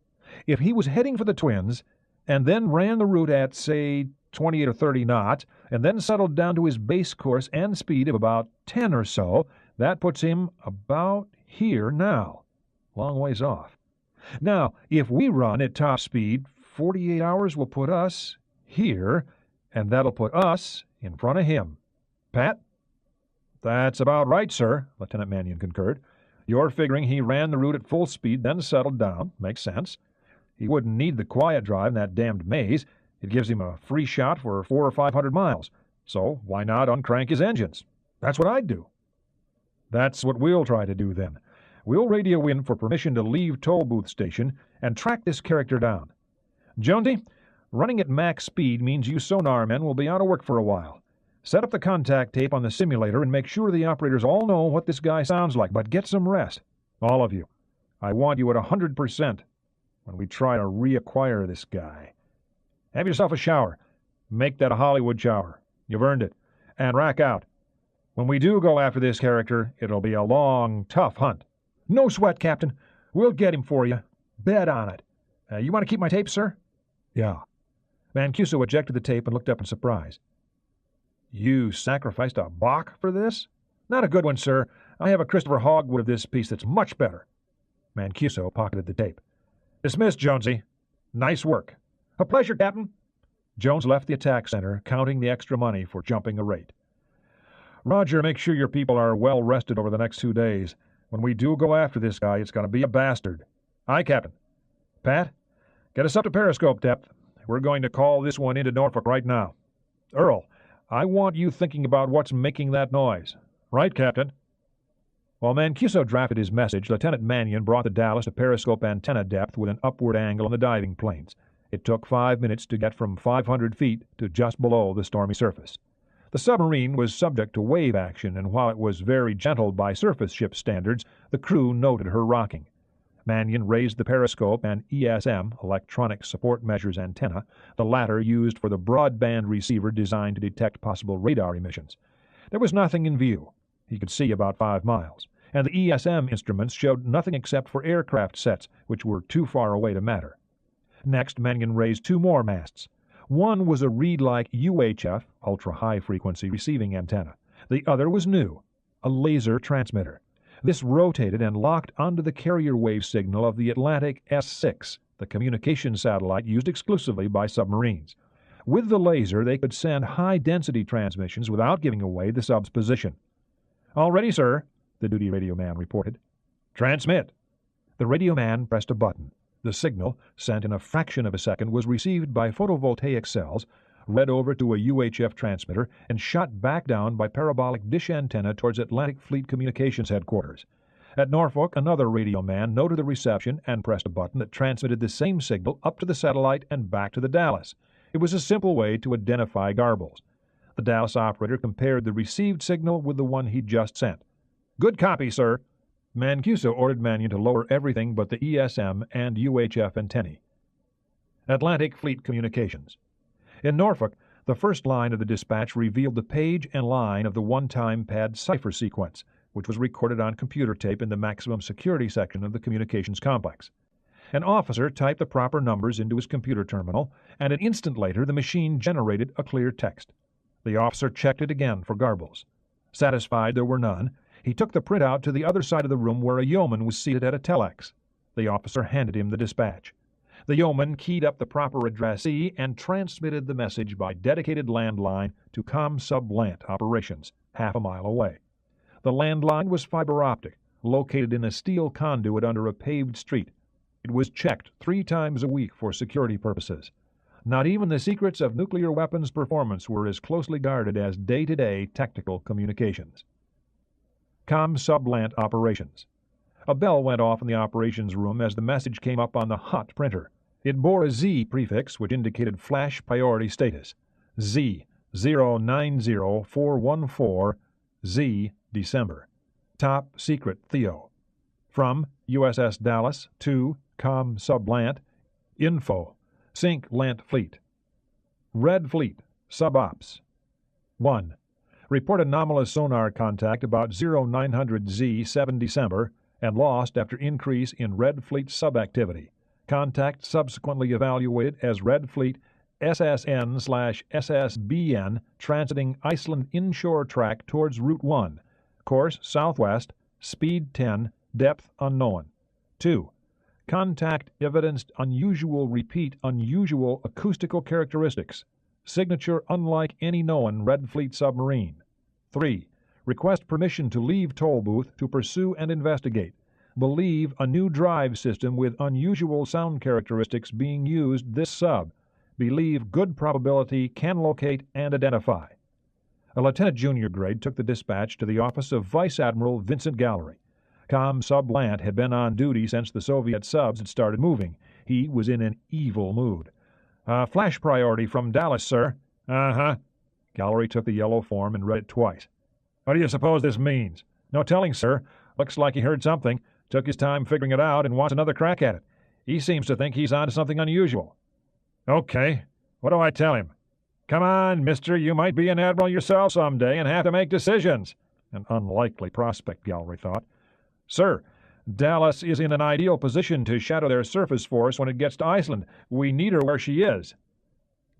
if he was heading for the twins, and then ran the route at, say, 28 or 30 knots, and then settled down to his base course and speed of about 10 or so, that puts him about here now. Long ways off. Now, if we run at top speed, 48 hours will put us here, and that'll put us in front of him. Pat? That's about right, sir, Lieutenant Mannion concurred. You're figuring he ran the route at full speed, then settled down. Makes sense. He wouldn't need the quiet drive in that damned maze. It gives him a free shot for 400 or 500 miles. So why not uncrank his engines? That's what I'd do. That's what we'll try to do then. We'll radio in for permission to leave toll booth station and track this character down. Jonesy, running at max speed means you sonar men will be out of work for a while. Set up the contact tape on the simulator and make sure the operators all know what this guy sounds like, but get some rest. All of you. I want you at 100% when we try to reacquire this guy. Have yourself a shower. Make that a Hollywood shower. You've earned it. And rack out. When we do go after this character, it'll be a long, tough hunt. No sweat, Captain. We'll get him for you. Bet on it. You want to keep my tape, sir? Yeah. Mancuso ejected the tape and looked up in surprise. You sacrificed a Bach for this? Not a good one, sir. I have a Christopher Hogwood of this piece that's much better. Mancuso pocketed the tape. Dismissed, Jonesy. Nice work. A pleasure, Captain. Jones left the attack center, counting the extra money for jumping a rate. Roger, make sure your people are well rested over the next 2 days. When we do go after this guy, it's going to be a bastard. Aye, Captain. Pat, get us up to periscope depth. We're going to call this one into Norfolk right now. Earl, I want you thinking about what's making that noise. Right, Captain. While Mancuso drafted his message, Lieutenant Mannion brought the Dallas to periscope antenna depth with an upward angle on the diving planes. It took 5 minutes to get from 500 feet to just below the stormy surface. The submarine was subject to wave action, and while it was very gentle by surface ship standards, the crew noted her rocking. Mannion raised the periscope and ESM, electronic support measures antenna, the latter used for the broadband receiver designed to detect possible radar emissions. There was nothing in view. He could see about 5 miles, and the ESM instruments showed nothing except for aircraft sets, which were too far away to matter. Next, Mannion raised 2 more masts. One was a reed-like UHF, ultra-high-frequency receiving antenna. The other was new, a laser transmitter. This rotated and locked onto the carrier wave signal of the Atlantic S-6, the communication satellite used exclusively by submarines. With the laser, they could send high-density transmissions without giving away the sub's position. "All ready, sir," the duty radio man reported. "Transmit." The radio man pressed a button. The signal, sent in a fraction of a second, was received by photovoltaic cells, read over to a UHF transmitter, and shot back down by parabolic dish antenna towards Atlantic Fleet Communications Headquarters. At Norfolk, another radio man noted the reception and pressed a button that transmitted the same signal up to the satellite and back to the Dallas. It was a simple way to identify garbles. The Dallas operator compared the received signal with the one he'd just sent. "Good copy, sir." Mancuso ordered Mannion to lower everything but the ESM and UHF antennae. Atlantic Fleet Communications. In Norfolk, the first line of the dispatch revealed the page and line of the one-time pad cipher sequence, which was recorded on computer tape in the maximum security section of the communications complex. An officer typed the proper numbers into his computer terminal, and an instant later the machine generated a clear text. The officer checked it again for garbles. Satisfied there were none, he took the printout to the other side of the room where a yeoman was seated at a telex. The officer handed him the dispatch. The yeoman keyed up the proper addressee and transmitted the message by dedicated landline to ComSubLant operations, half a mile away. The landline was fiber optic, located in a steel conduit under a paved street. It was checked 3 times a week for security purposes. Not even the secrets of nuclear weapons performance were as closely guarded as day-to-day tactical communications. ComSubLant operations. A bell went off in the operations room as the message came up on the hot printer. It bore a Z prefix which indicated flash priority status. Z 090414 Z December. Top secret Theo. From USS Dallas to ComSubLant. Info. Sync Lant Fleet. Red Fleet. Subops. 1. Report anomalous sonar contact about 0900Z 7 December and lost after increase in Red Fleet subactivity. Contact subsequently evaluated as Red Fleet SSN/SSBN transiting Iceland inshore track towards Route 1. Course southwest, speed 10, depth unknown. 2. Contact evidenced unusual acoustical characteristics. Signature unlike any known Red Fleet submarine. 3. Request permission to leave toll booth to pursue and investigate. Believe a new drive system with unusual sound characteristics being used this sub. Believe good probability can locate and identify. A lieutenant junior grade took the dispatch to the office of Vice Admiral Vincent Gallery. Com Sub Lant had been on duty since the Soviet subs had started moving. He was in an evil mood. Flash priority from Dallas, sir. Uh-huh. Gallery took the yellow form and read it twice. What do you suppose this means? No telling, sir. Looks like he heard something, took his time figuring it out, and wants another crack at it. He seems to think he's onto something unusual. Okay. What do I tell him? Come on, mister, you might be an admiral yourself someday and have to make decisions. An unlikely prospect, Gallery thought. Sir, Dallas is in an ideal position to shadow their surface force when it gets to Iceland. We need her where she is.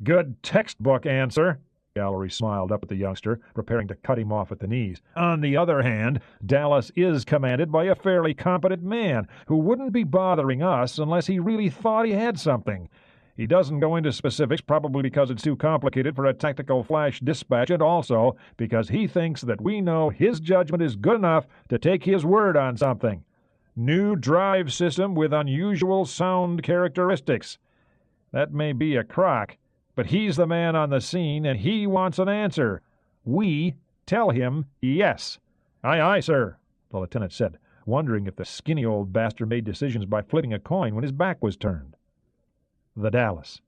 Good textbook answer. Gallery smiled up at the youngster, preparing to cut him off at the knees. On the other hand, Dallas is commanded by a fairly competent man who wouldn't be bothering us unless he really thought he had something. He doesn't go into specifics, probably because it's too complicated for a tactical flash dispatch, and also because he thinks that we know his judgment is good enough to take his word on something. New drive system with unusual sound characteristics. That may be a crock, but he's the man on the scene, and he wants an answer. We tell him yes. Aye, aye, sir, the lieutenant said, wondering if the skinny old bastard made decisions by flipping a coin when his back was turned. The Dallas.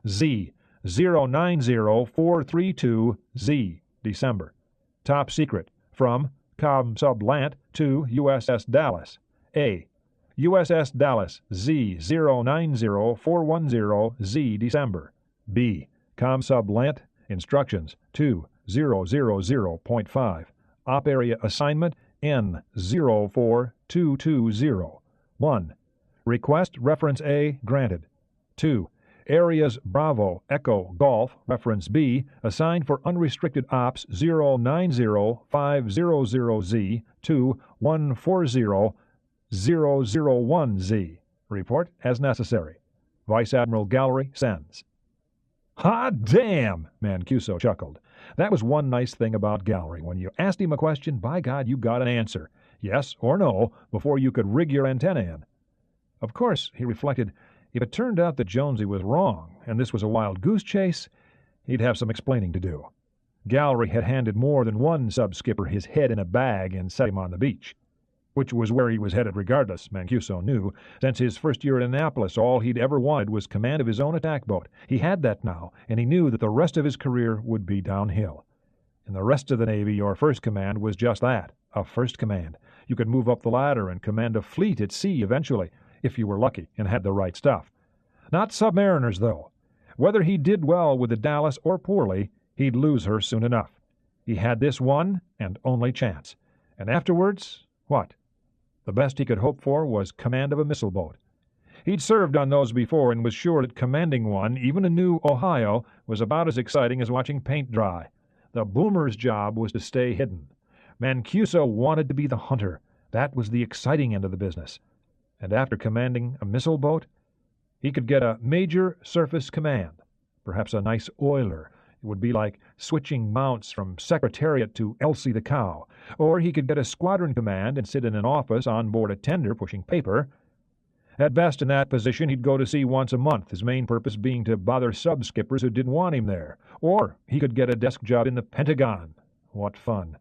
Z 090432Z, December. Top secret. From Com Sub Lant to USS Dallas. A. USS Dallas Z 090410Z, December. B. Com Sub Lant. Instructions 2000.5. Op area assignment N04220. 1. Request reference A granted. 2. Areas Bravo, Echo, Golf, reference B, assigned for unrestricted ops 090500Z to 140001Z. Report as necessary. Vice Admiral Gallery sends. Hot damn! Mancuso chuckled. That was one nice thing about Gallery. When you asked him a question, by God, you got an answer. Yes or no, before you could rig your antenna in. Of course, he reflected, if it turned out that Jonesy was wrong, and this was a wild goose chase, he'd have some explaining to do. Gallery had handed more than one sub-skipper his head in a bag and set him on the beach. Which was where he was headed regardless, Mancuso knew. Since his first year at Annapolis, all he'd ever wanted was command of his own attack boat. He had that now, and he knew that the rest of his career would be downhill. In the rest of the Navy, your first command was just that, a first command. You could move up the ladder and command a fleet at sea eventually, if you were lucky and had the right stuff. Not submariners, though. Whether he did well with the Dallas or poorly, he'd lose her soon enough. He had this one and only chance. And afterwards, what? The best he could hope for was command of a missile boat. He'd served on those before and was sure that commanding one, even a new Ohio, was about as exciting as watching paint dry. The boomer's job was to stay hidden. Mancuso wanted to be the hunter. That was the exciting end of the business. And after commanding a missile boat, he could get a major surface command, perhaps a nice oiler. It would be like switching mounts from Secretariat to Elsie the Cow. Or he could get a squadron command and sit in an office on board a tender pushing paper. At best, in that position, he'd go to sea once a month, his main purpose being to bother sub-skippers who didn't want him there. Or he could get a desk job in the Pentagon. What fun.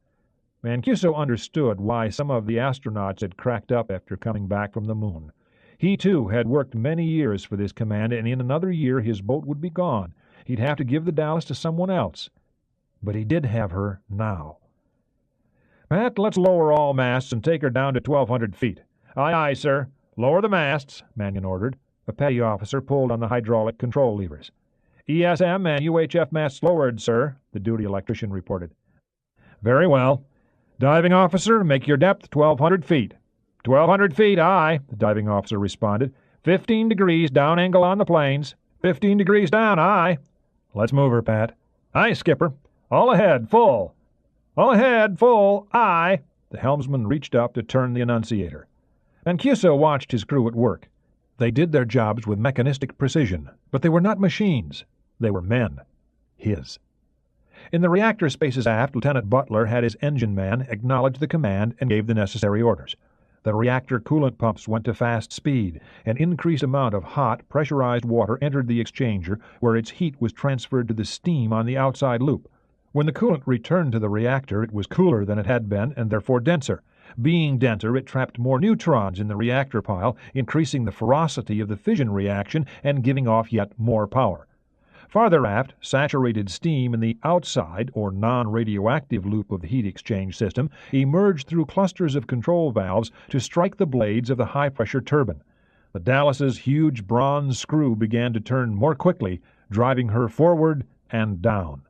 Mancuso understood why some of the astronauts had cracked up after coming back from the moon. He, too, had worked many years for this command, and in another year his boat would be gone. He'd have to give the Dallas to someone else. But he did have her now. Matt, let's lower all masts and take her down to 1,200 feet. Aye, aye, sir. Lower the masts, Mannion ordered. A petty officer pulled on the hydraulic control levers. ESM and UHF masts lowered, sir, the duty electrician reported. Very well. Diving officer, make your depth 1,200 feet. 1,200 feet, aye, the diving officer responded. 15 degrees down angle on the planes. 15 degrees down, aye. Let's move her, Pat. Aye, skipper. All ahead, full. All ahead, full, aye. The helmsman reached up to turn the annunciator. Mancuso watched his crew at work. They did their jobs with mechanistic precision, but they were not machines. They were men. His. In the reactor spaces aft, Lieutenant Butler had his engine man acknowledge the command and gave the necessary orders. The reactor coolant pumps went to fast speed. An increased amount of hot, pressurized water entered the exchanger, where its heat was transferred to the steam on the outside loop. When the coolant returned to the reactor, it was cooler than it had been and therefore denser. Being denser, it trapped more neutrons in the reactor pile, increasing the ferocity of the fission reaction and giving off yet more power. Farther aft, saturated steam in the outside, or non-radioactive loop of the heat exchange system, emerged through clusters of control valves to strike the blades of the high-pressure turbine. The Dallas's huge bronze screw began to turn more quickly, driving her forward and down.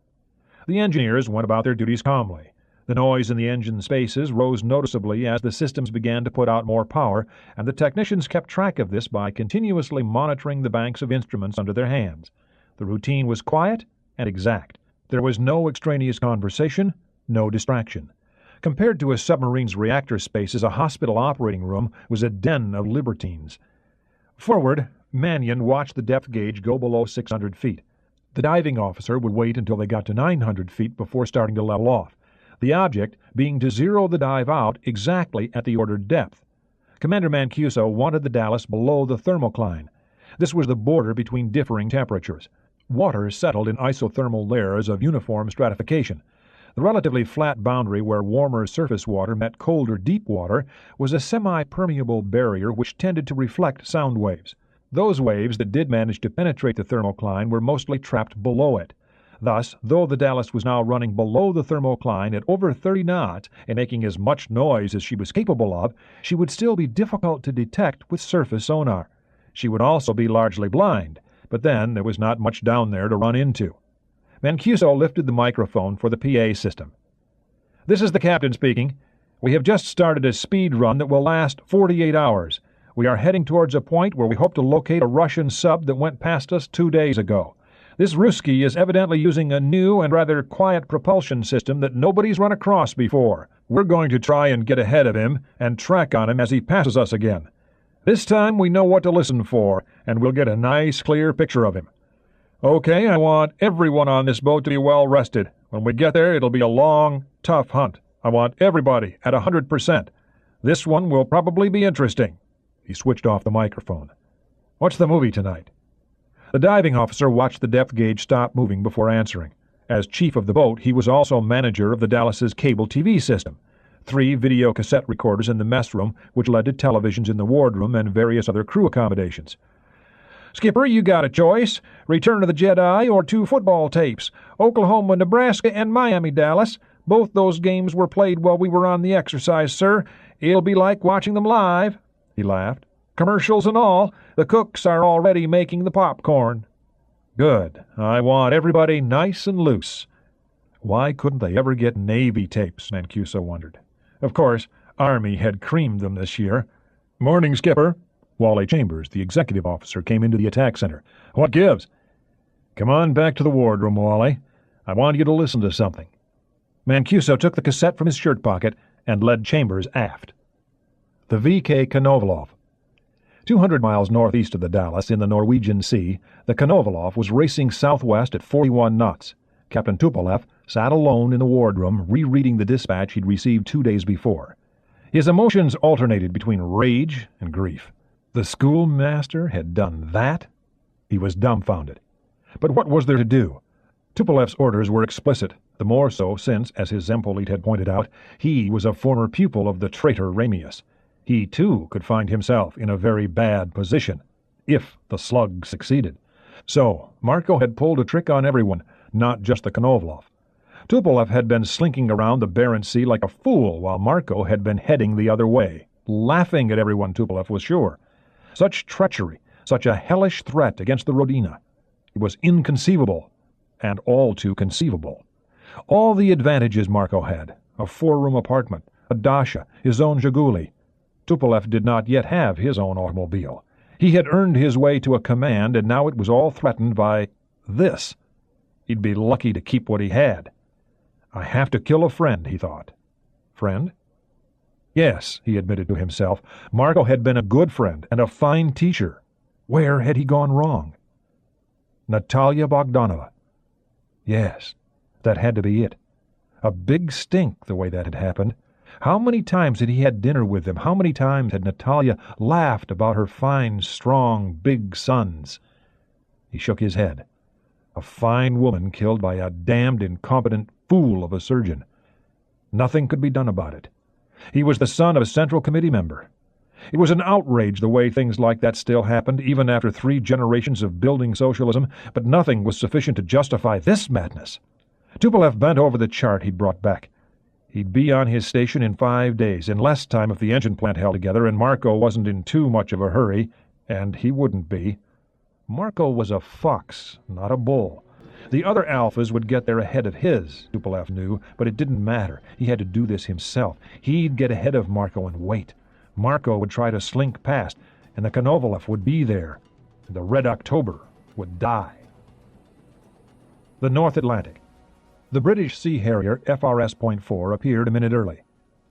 The engineers went about their duties calmly. The noise in the engine spaces rose noticeably as the systems began to put out more power, and the technicians kept track of this by continuously monitoring the banks of instruments under their hands. The routine was quiet and exact. There was no extraneous conversation, no distraction. Compared to a submarine's reactor spaces, a hospital operating room was a den of libertines. Forward, Mannion watched the depth gauge go below 600 feet. The diving officer would wait until they got to 900 feet before starting to level off, the object being to zero the dive out exactly at the ordered depth. Commander Mancuso wanted the Dallas below the thermocline. This was the border between differing temperatures. Water settled in isothermal layers of uniform stratification. The relatively flat boundary where warmer surface water met colder deep water was a semi-permeable barrier which tended to reflect sound waves. Those waves that did manage to penetrate the thermocline were mostly trapped below it. Thus, though the Dallas was now running below the thermocline at over 30 knots and making as much noise as she was capable of, she would still be difficult to detect with surface sonar. She would also be largely blind, but then there was not much down there to run into. Mancuso lifted the microphone for the PA system. "This is the captain speaking. We have just started a speed run that will last 48 hours. We are heading towards a point where we hope to locate a Russian sub that went past us 2 days ago. This Ruski is evidently using a new and rather quiet propulsion system that nobody's run across before. We're going to try and get ahead of him and track on him as he passes us again. This time we know what to listen for, and we'll get a nice, clear picture of him. Okay, I want everyone on this boat to be well rested. When we get there, it'll be a long, tough hunt. I want everybody at 100%. This one will probably be interesting." He switched off the microphone. "What's the movie tonight?" The diving officer watched the depth gauge stop moving before answering. As chief of the boat, he was also manager of the Dallas's cable TV system. 3 video cassette recorders in the mess room, which led to televisions in the wardroom and various other crew accommodations. "Skipper, you got a choice. Return of the Jedi or 2 football tapes. Oklahoma, Nebraska, and Miami, Dallas. Both those games were played while we were on the exercise, sir. It'll be like watching them live." He laughed. "Commercials and all. The cooks are already making the popcorn." "Good. I want everybody nice and loose." Why couldn't they ever get Navy tapes, Mancuso wondered. Of course, Army had creamed them this year. "Morning, Skipper." Wally Chambers, the executive officer, came into the attack center. "What gives?" "Come on back to the wardroom, Wally. I want you to listen to something." Mancuso took the cassette from his shirt pocket and led Chambers aft. The VK Konovalov. 200 miles northeast of the Dallas, in the Norwegian Sea, the Konovalov was racing southwest at 41 knots. Captain Tupolev sat alone in the wardroom, rereading the dispatch he'd received 2 days before. His emotions alternated between rage and grief. The schoolmaster had done that? He was dumbfounded. But what was there to do? Tupolev's orders were explicit, the more so since, as his Zempolite had pointed out, he was a former pupil of the traitor Ramius. He, too, could find himself in a very bad position, if the slug succeeded. So, Marco had pulled a trick on everyone, not just the Konovalov. Tupolev had been slinking around the Barents Sea like a fool, while Marco had been heading the other way, laughing at everyone, Tupolev was sure. Such treachery, such a hellish threat against the Rodina. It was inconceivable, and all too conceivable. All the advantages Marco had, a 4-room apartment, a dacha, his own Zhiguli. Tupolev did not yet have his own automobile. He had earned his way to a command, and now it was all threatened by this. He'd be lucky to keep what he had. "I have to kill a friend," he thought. Friend? Yes, he admitted to himself. Marco had been a good friend and a fine teacher. Where had he gone wrong? Natalia Bogdanova. Yes, That had to be it. A big stink, the way that had happened. How many times had he had dinner with them? How many times had Natalia laughed about her fine, strong, big sons? He shook his head. A fine woman killed by a damned incompetent fool of a surgeon. Nothing could be done about it. He was the son of a Central Committee member. It was an outrage the way things like that still happened, even after 3 generations of building socialism, but nothing was sufficient to justify this madness. Tupolev bent over the chart he'd brought back. He'd be on his station in 5 days, in less time if the engine plant held together and Marco wasn't in too much of a hurry, and he wouldn't be. Marco was a fox, not a bull. The other alphas would get there ahead of his, Tupolev knew, but it didn't matter. He had to do this himself. He'd get ahead of Marco and wait. Marco would try to slink past, and the Konovalov would be there. The Red October would die. The North Atlantic. The British Sea Harrier FRS.4 appeared a minute early.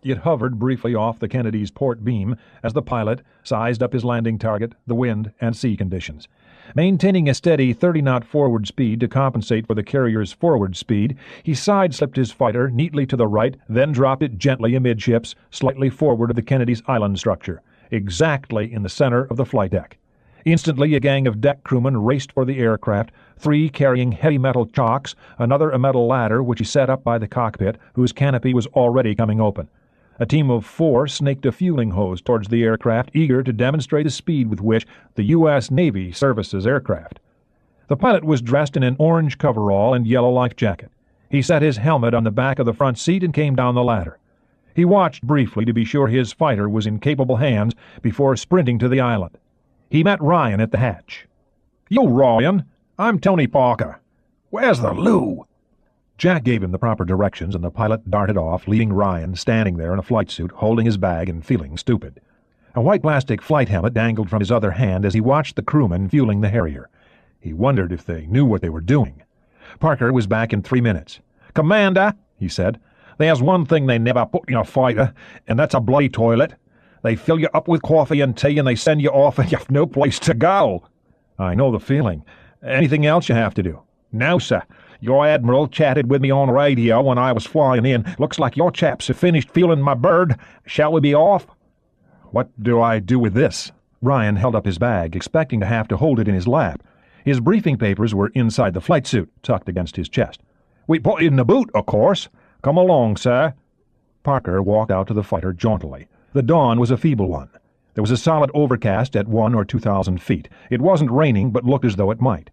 It hovered briefly off the Kennedy's port beam as the pilot sized up his landing target, the wind, and sea conditions. Maintaining a steady 30-knot forward speed to compensate for the carrier's forward speed, he side-slipped his fighter neatly to the right, then dropped it gently amidships, slightly forward of the Kennedy's island structure, exactly in the center of the flight deck. Instantly, a gang of deck crewmen raced for the aircraft, 3 carrying heavy metal chocks, another a metal ladder which he set up by the cockpit, whose canopy was already coming open. A team of 4 snaked a fueling hose towards the aircraft, eager to demonstrate the speed with which the U.S. Navy services aircraft. The pilot was dressed in an orange coverall and yellow life jacket. He set his helmet on the back of the front seat and came down the ladder. He watched briefly to be sure his fighter was in capable hands before sprinting to the island. He met Ryan at the hatch. "You, Ryan. I'm Tony Parker. Where's the loo?" Jack gave him the proper directions, and the pilot darted off, leaving Ryan standing there in a flight suit, holding his bag and feeling stupid. A white plastic flight helmet dangled from his other hand as he watched the crewmen fueling the Harrier. He wondered if they knew what they were doing. Parker was back in 3 minutes. "Commander," he said, "there's one thing they never put in a fighter, and that's a bloody toilet. They fill you up with coffee and tea, and they send you off, and you've no place to go." "I know the feeling. Anything else you have to do?" "No, sir. Your admiral chatted with me on radio when I was flying in. Looks like your chaps have finished fueling my bird. Shall we be off?" "What do I do with this?" Ryan held up his bag, expecting to have to hold it in his lap. His briefing papers were inside the flight suit, tucked against his chest. "We put it in the boot, of course. Come along, sir." Parker walked out to the fighter jauntily. The dawn was a feeble one. There was a solid overcast at 1,000 or 2,000 feet. It wasn't raining, but looked as though it might.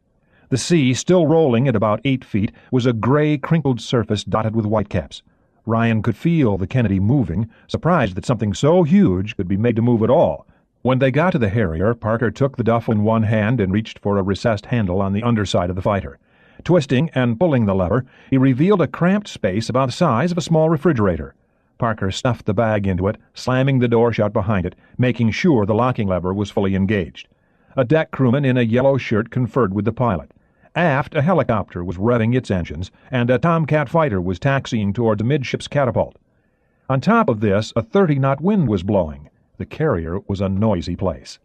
The sea, still rolling at about 8 feet, was a gray, crinkled surface dotted with whitecaps. Ryan could feel the Kennedy moving, surprised that something so huge could be made to move at all. When they got to the Harrier, Parker took the duffel in one hand and reached for a recessed handle on the underside of the fighter. Twisting and pulling the lever, he revealed a cramped space about the size of a small refrigerator. Parker stuffed the bag into it, slamming the door shut behind it, making sure the locking lever was fully engaged. A deck crewman in a yellow shirt conferred with the pilot. Aft, a helicopter was revving its engines, and a Tomcat fighter was taxiing toward the midship's catapult. On top of this, a 30-knot wind was blowing. The carrier was a noisy place.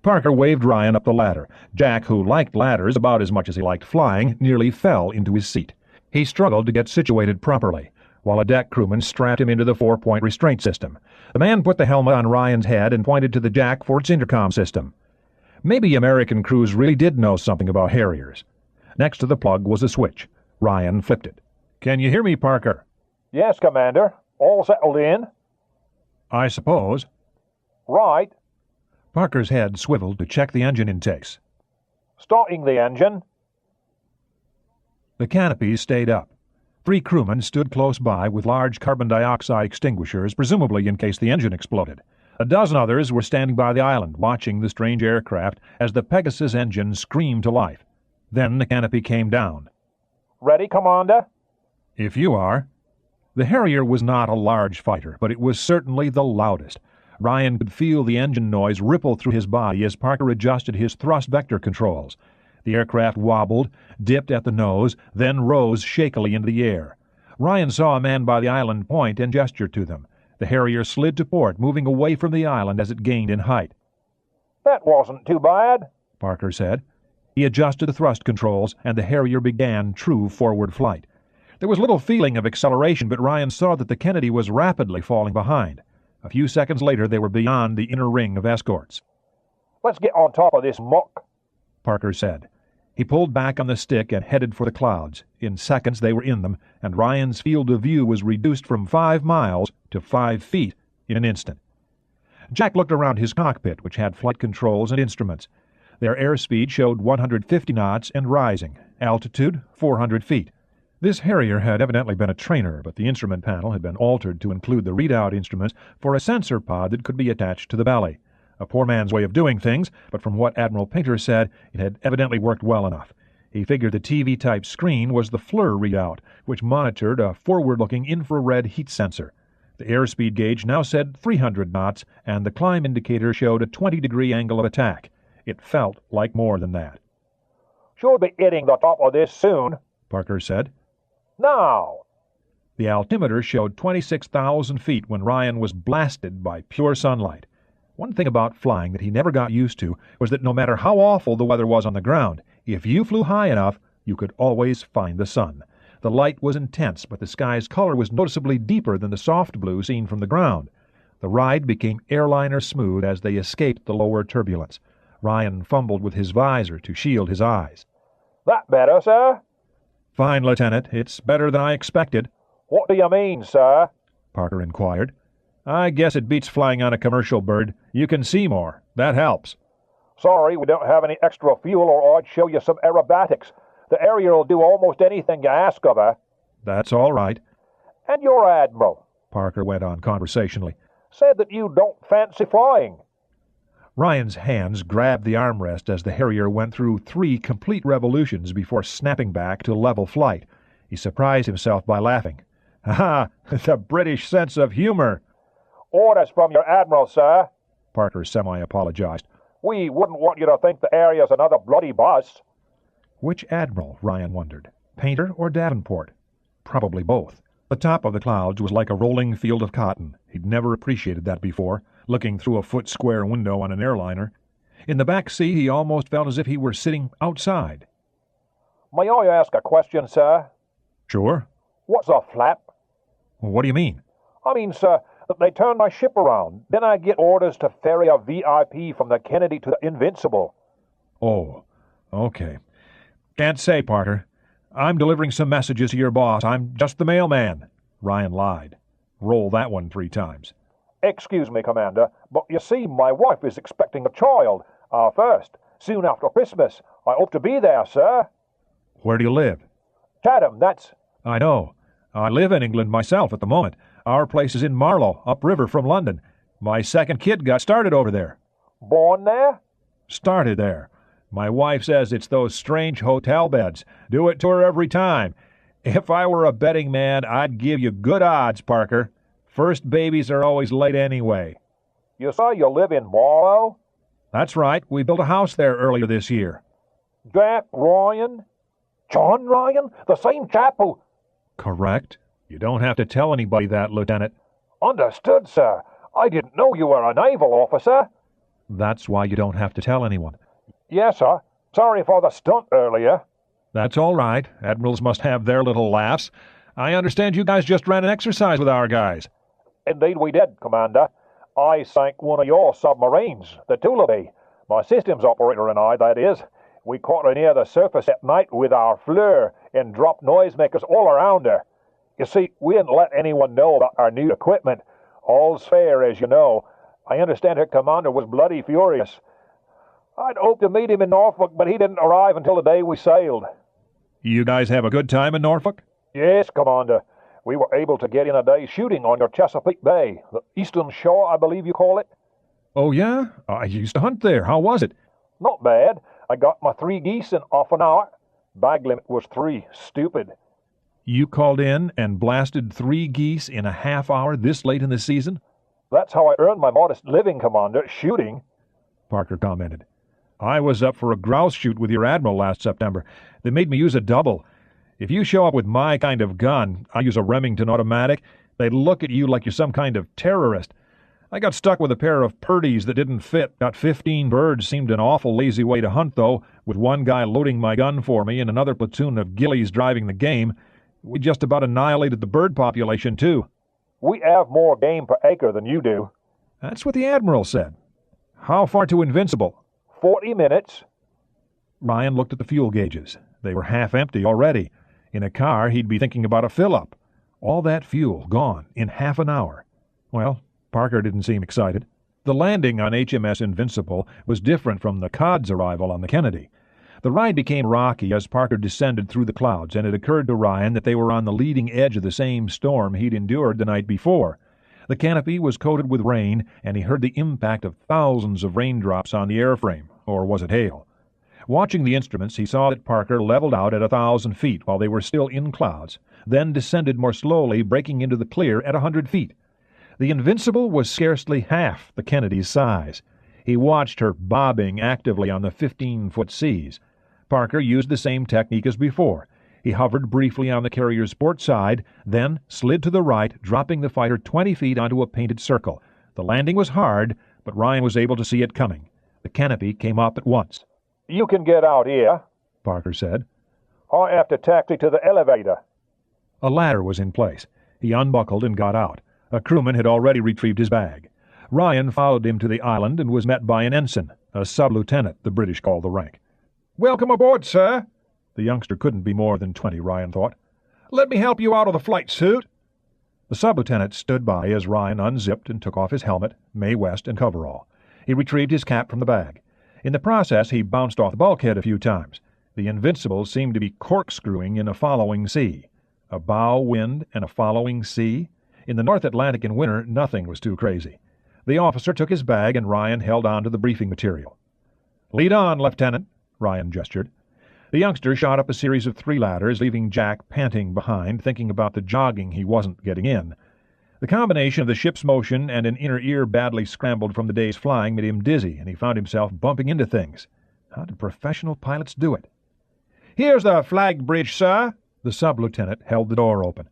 Parker waved Ryan up the ladder. Jack, who liked ladders about as much as he liked flying, nearly fell into his seat. He struggled to get situated properly, while a deck crewman strapped him into the 4-point restraint system. The man put the helmet on Ryan's head and pointed to the jack for its intercom system. Maybe American crews really did know something about Harriers. Next to the plug was a switch. Ryan flipped it. "Can you hear me, Parker?" "Yes, Commander. All settled in?" "I suppose." "Right. Parker's head swiveled to check the engine intakes. Starting the engine." The canopies stayed up. 3 crewmen stood close by with large carbon dioxide extinguishers, presumably in case the engine exploded. A dozen others were standing by the island, watching the strange aircraft as the Pegasus engine screamed to life. Then the canopy came down. "Ready, Commander?" "If you are." The Harrier was not a large fighter, but it was certainly the loudest. Ryan could feel the engine noise ripple through his body as Parker adjusted his thrust vector controls. The aircraft wobbled, dipped at the nose, then rose shakily into the air. Ryan saw a man by the island point and gesture to them. The Harrier slid to port, moving away from the island as it gained in height. "That wasn't too bad," Parker said. He adjusted the thrust controls, and the Harrier began true forward flight. There was little feeling of acceleration, but Ryan saw that the Kennedy was rapidly falling behind. A few seconds later, they were beyond the inner ring of escorts. Let's get on top of this muck, Parker said. He pulled back on the stick and headed for the clouds. In seconds they were in them, and Ryan's field of view was reduced from 5 miles to 5 feet in an instant. Jack looked around his cockpit, which had flight controls and instruments. Their airspeed showed 150 knots and rising, altitude 400 feet. This Harrier had evidently been a trainer, but the instrument panel had been altered to include the readout instruments for a sensor pod that could be attached to the belly. A poor man's way of doing things, but from what Admiral Painter said, it had evidently worked well enough. He figured the TV-type screen was the FLIR readout, which monitored a forward-looking infrared heat sensor. The airspeed gauge now said 300 knots, and the climb indicator showed a 20-degree angle of attack. It felt like more than that. "Should be hitting the top of this soon," Parker said. "Now." The altimeter showed 26,000 feet when Ryan was blasted by pure sunlight. One thing about flying that he never got used to was that no matter how awful the weather was on the ground, if you flew high enough, you could always find the sun. The light was intense, but the sky's color was noticeably deeper than the soft blue seen from the ground. The ride became airliner smooth as they escaped the lower turbulence. Ryan fumbled with his visor to shield his eyes. "That better, sir?" "Fine, Lieutenant. It's better than I expected." "What do you mean, sir?" Parker inquired. "I guess it beats flying on a commercial bird. You can see more. That helps." "Sorry, we don't have any extra fuel, or I'd show you some aerobatics. The Harrier will do almost anything you ask of her." "That's all right," "And your Admiral," Parker went on conversationally, "said that you don't fancy flying." Ryan's hands grabbed the armrest as the Harrier went through 3 complete revolutions before snapping back to level flight. He surprised himself by laughing. "Ha! The British sense of humor!" "Orders from your Admiral, sir." Parker semi-apologized. "We wouldn't want you to think the Harrier's another bloody bus." Which Admiral, Ryan wondered? Painter or Davenport? Probably both. The top of the clouds was like a rolling field of cotton. He'd never appreciated that before, looking through a foot-square window on an airliner. In the back seat, he almost felt as if he were sitting outside. "May I ask a question, sir?" "Sure. "What's a flap?" What do you mean?" "I mean, sir, that they turn my ship around. Then I get orders to ferry a VIP from the Kennedy to the Invincible." "Oh, okay. Can't say, Parker. I'm delivering some messages to your boss. I'm just the mailman." Ryan lied. Roll that one 3 times. "Excuse me, Commander, but you see, my wife is expecting a child. Our first. Soon after Christmas. I hope to be there, sir." "Where do you live?" "Chatham, that's..." "I know. I live in England myself at the moment. Our place is in Marlow, upriver from London. My second kid got started over there." "Born there?" "Started there. My wife says it's those strange hotel beds. Do it to her every time. If I were a betting man, I'd give you good odds, Parker. First babies are always late anyway." "You say you live in Marlow?" "That's right. We built a house there earlier this year." "Jack Ryan? John Ryan? The same chap who..." "Correct. You don't have to tell anybody that, Lieutenant." "Understood, sir. I didn't know you were a naval officer." "That's why you don't have to tell anyone." "Yes, sir. Sorry for the stunt earlier." "That's all right. Admirals must have their little laughs. I understand you guys just ran an exercise with our guys." "Indeed we did, Commander. I sank one of your submarines, the Tullaby. My systems operator and I, that is. We caught her near the surface at night with our FLIR and dropped noisemakers all around her. You see, we didn't let anyone know about our new equipment. All's fair, as you know. I understand her commander was bloody furious. I'd hoped to meet him in Norfolk, but he didn't arrive until the day we sailed." "You guys have a good time in Norfolk?" "Yes, Commander. We were able to get in a day's shooting on your Chesapeake Bay, the Eastern Shore, I believe you call it." "Oh, yeah? I used to hunt there. How was it?" "Not bad. I got my 3 geese in half an hour. Bag limit was 3. Stupid." "You called in and blasted 3 geese in a half hour this late in the season?" "That's how I earned my modest living, Commander, shooting." Parker commented. "I was up for a grouse shoot with your admiral last September. They made me use a double. If you show up with my kind of gun, I use a Remington automatic, they'd look at you like you're some kind of terrorist. I got stuck with a pair of Purdy's that didn't fit. Got 15 birds. Seemed an awful lazy way to hunt, though, with one guy loading my gun for me and another platoon of ghillies driving the game. We just about annihilated the bird population, too. We have more game per acre than you do. That's what the Admiral said. How far to Invincible? 40 minutes. Ryan looked at the fuel gauges. They were half empty already. In a car, he'd be thinking about a fill-up. All that fuel gone in half an hour. Well, Parker didn't seem excited. The landing on HMS Invincible was different from the Cod's arrival on the Kennedy. The ride became rocky as Parker descended through the clouds, and it occurred to Ryan that they were on the leading edge of the same storm he'd endured the night before. The canopy was coated with rain, and he heard the impact of thousands of raindrops on the airframe, or was it hail? Watching the instruments, he saw that Parker leveled out at 1,000 feet while they were still in clouds, then descended more slowly, breaking into the clear at 100 feet. The Invincible was scarcely half the Kennedy's size. He watched her bobbing actively on the 15-foot seas. Parker used the same technique as before. He hovered briefly on the carrier's port side, then slid to the right, dropping the fighter 20 feet onto a painted circle. The landing was hard, but Ryan was able to see it coming. The canopy came up at once. You can get out here, Parker said. I have to taxi to the elevator. A ladder was in place. He unbuckled and got out. A crewman had already retrieved his bag. Ryan followed him to the island and was met by an ensign, a sub-lieutenant, the British called the rank. "Welcome aboard, sir." The youngster couldn't be more than 20, Ryan thought. "Let me help you out of the flight suit." The sub-lieutenant stood by as Ryan unzipped and took off his helmet, Mae West, and coverall. He retrieved his cap from the bag. In the process, he bounced off the bulkhead a few times. The Invincible seemed to be corkscrewing in a following sea. A bow wind and a following sea? In the North Atlantic in winter, nothing was too crazy. The officer took his bag, and Ryan held on to the briefing material. "Lead on, Lieutenant," Ryan gestured. The youngster shot up a series of 3 ladders, leaving Jack panting behind, thinking about the jogging he wasn't getting in. The combination of the ship's motion and an inner ear badly scrambled from the day's flying made him dizzy, and he found himself bumping into things. How did professional pilots do it? "Here's the flag bridge, sir." The sub-lieutenant held the door open.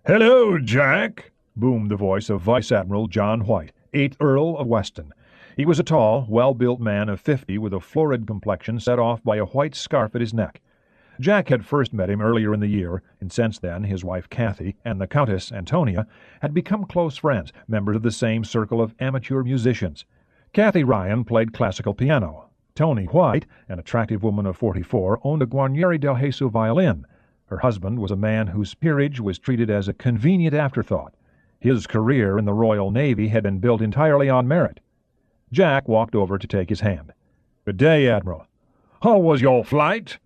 "Hello, Jack," boomed the voice of Vice Admiral John White, 8th Earl of Weston. He was a tall, well-built man of 50 with a florid complexion set off by a white scarf at his neck. Jack had first met him earlier in the year, and since then his wife Kathy and the Countess Antonia had become close friends, members of the same circle of amateur musicians. Kathy Ryan played classical piano. Tony White, an attractive woman of 44, owned a Guarnieri del Jesu violin. Her husband was a man whose peerage was treated as a convenient afterthought. His career in the Royal Navy had been built entirely on merit. Jack walked over to take his hand. "Good day, Admiral." "How was your flight?"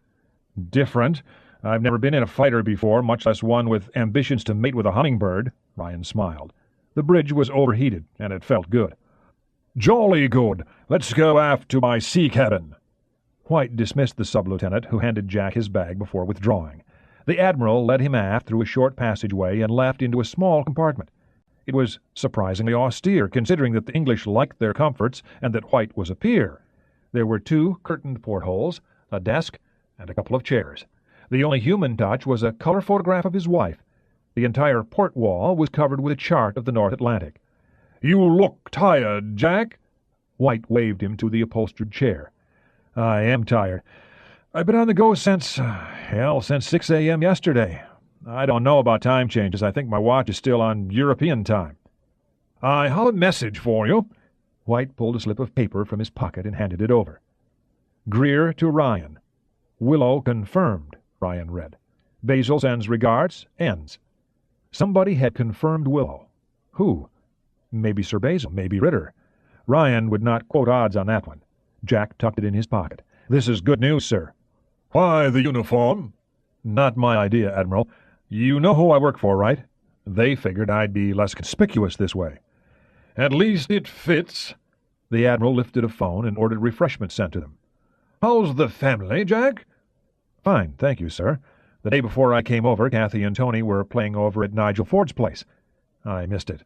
"Different. I've never been in a fighter before, much less one with ambitions to mate with a hummingbird." Ryan smiled. The bridge was overheated, and it felt good. "Jolly good. Let's go aft to my sea cabin." White dismissed the sub-lieutenant, who handed Jack his bag before withdrawing. The Admiral led him aft through a short passageway and left into a small compartment. It was surprisingly austere, considering that the English liked their comforts and that White was a peer. There were 2 curtained portholes, a desk, and a couple of chairs. The only human touch was a color photograph of his wife. The entire port wall was covered with a chart of the North Atlantic. "You look tired, Jack." White waved him to the upholstered chair. "I am tired. I've been on the go since 6 a.m. yesterday. I don't know about time changes. I think my watch is still on European time." "I have a message for you." White pulled a slip of paper from his pocket and handed it over. "Greer to Ryan. Willow confirmed," Ryan read. "Basil sends regards. Ends." Somebody had confirmed Willow. Who? Maybe Sir Basil, maybe Ritter. Ryan would not quote odds on that one. Jack tucked it in his pocket. "This is good news, sir." "Why the uniform?" "Not my idea, Admiral. You know who I work for, right? They figured I'd be less conspicuous this way." "At least it fits." The Admiral lifted a phone and ordered refreshments sent to them. "How's the family, Jack?" "Fine, thank you, sir. The day before I came over, Kathy and Tony were playing over at Nigel Ford's place. I missed it.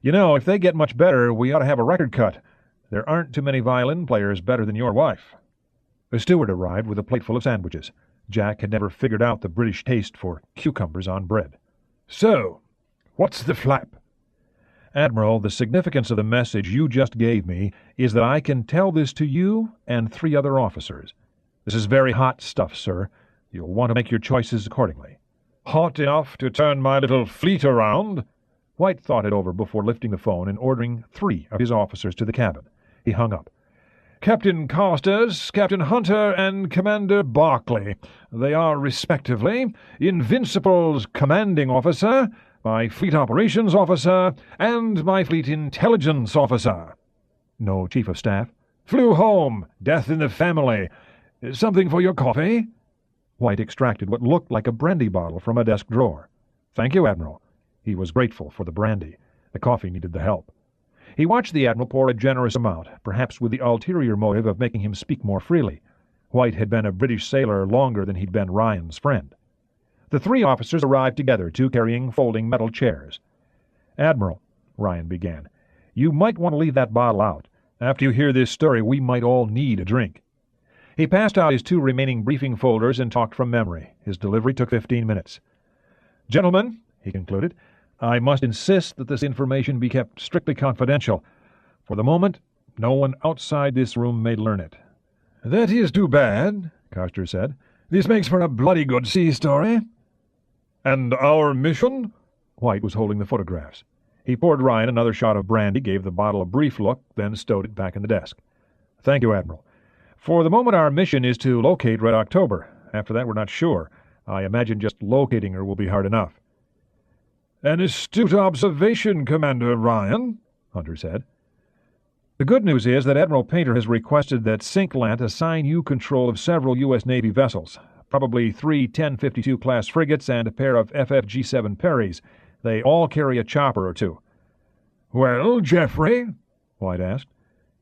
You know, if they get much better, we ought to have a record cut. There aren't too many violin players better than your wife." A steward arrived with a plateful of sandwiches. Jack had never figured out the British taste for cucumbers on bread. "So, what's the flap?" "Admiral, the significance of the message you just gave me is that I can tell this to you and 3 other officers. This is very hot stuff, sir. You'll want to make your choices accordingly." Hot enough to turn my little fleet around?" White thought it over before lifting the phone and ordering 3 of his officers to the cabin. He hung up. "Captain Carstairs, Captain Hunter, and Commander Barclay. They are, respectively, Invincible's commanding officer, my fleet operations officer, and my fleet intelligence officer." "No chief of staff?" "Flew home. Death in the family. Something for your coffee?" White extracted what looked like a brandy bottle from a desk drawer. "Thank you, Admiral." He was grateful for the brandy. The coffee needed the help. He watched the Admiral pour a generous amount, perhaps with the ulterior motive of making him speak more freely. White had been a British sailor longer than he'd been Ryan's friend. The 3 officers arrived together, 2 carrying folding metal chairs. "Admiral," Ryan began, "you might want to leave that bottle out. After you hear this story, we might all need a drink." He passed out his 2 remaining briefing folders and talked from memory. His delivery took 15 minutes. "Gentlemen," he concluded, "I must insist that this information be kept strictly confidential. For the moment, no one outside this room may learn it." "That is too bad," Carstairs said. "This makes for a bloody good sea story." "And our mission?" White was holding the photographs. He poured Ryan another shot of brandy, gave the bottle a brief look, then stowed it back in the desk. "Thank you, Admiral. For the moment, our mission is to locate Red October. After that, we're not sure. I imagine just locating her will be hard enough." "An astute observation, Commander Ryan," Hunter said. "The good news is that Admiral Painter has requested that Sinklant assign you control of several U.S. Navy vessels, probably 3 1052-class frigates and a pair of FFG-7 Perrys. They all carry a chopper or 2. "Well, Jeffrey?" White asked.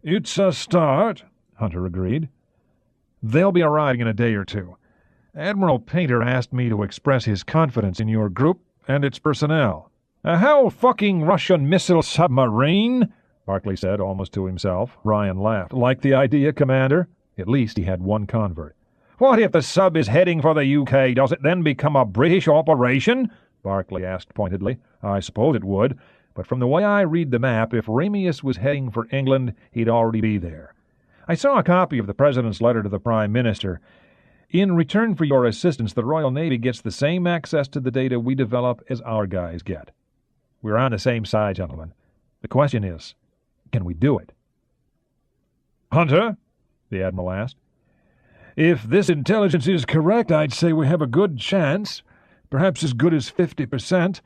"It's a start," Hunter agreed. "They'll be arriving in a day or 2. Admiral Painter asked me to express his confidence in your group and its personnel." "A hell fucking Russian missile submarine?" Barclay said, almost to himself. Ryan laughed. "Like the idea, Commander?" At least he had one convert. "What if the sub is heading for the UK? Does it then become a British operation?" Barclay asked pointedly. "I suppose it would, but from the way I read the map, if Ramius was heading for England, he'd already be there. I saw a copy of the President's letter to the Prime Minister. In return for your assistance, the Royal Navy gets the same access to the data we develop as our guys get. We're on the same side, gentlemen. The question is, can we do it?" "Hunter?" the Admiral asked. "If this intelligence is correct, I'd say we have a good chance, perhaps as good as 50%.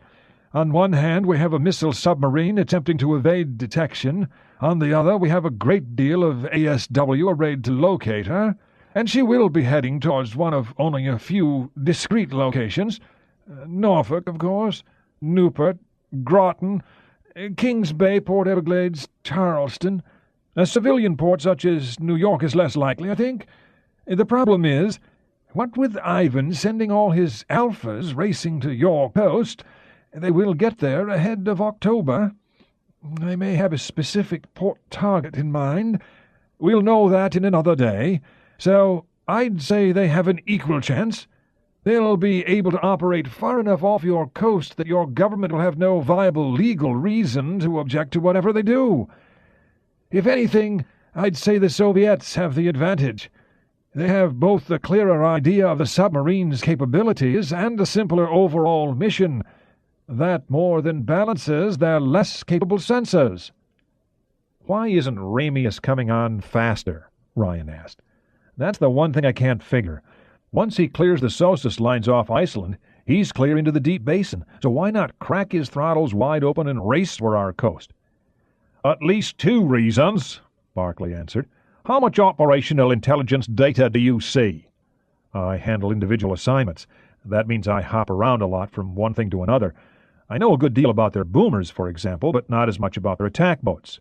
On one hand, we have a missile submarine attempting to evade detection. On the other, we have a great deal of ASW arrayed to locate her. And she will be heading towards one of only a few discrete locations. Norfolk, of course, Newport, Groton, Kings Bay, Port Everglades, Charleston. A civilian port such as New York is less likely, I think. The problem is, what with Ivan sending all his alphas racing to your coast, they will get there ahead of October. They may have a specific port target in mind. We'll know that in another day. So I'd say they have an equal chance. They'll be able to operate far enough off your coast that your government will have no viable legal reason to object to whatever they do. If anything, I'd say the Soviets have the advantage. They have both a clearer idea of the submarine's capabilities and a simpler overall mission. That more than balances their less capable sensors." "Why isn't Ramius coming on faster?" Ryan asked. "That's the one thing I can't figure. Once he clears the SOSUS lines off Iceland, he's clear into the deep basin, so why not crack his throttles wide open and race for our coast?" "At least 2 reasons," Barclay answered. "How much operational intelligence data do you see?" "I handle individual assignments. That means I hop around a lot from one thing to another. I know a good deal about their boomers, for example, but not as much about their attack boats."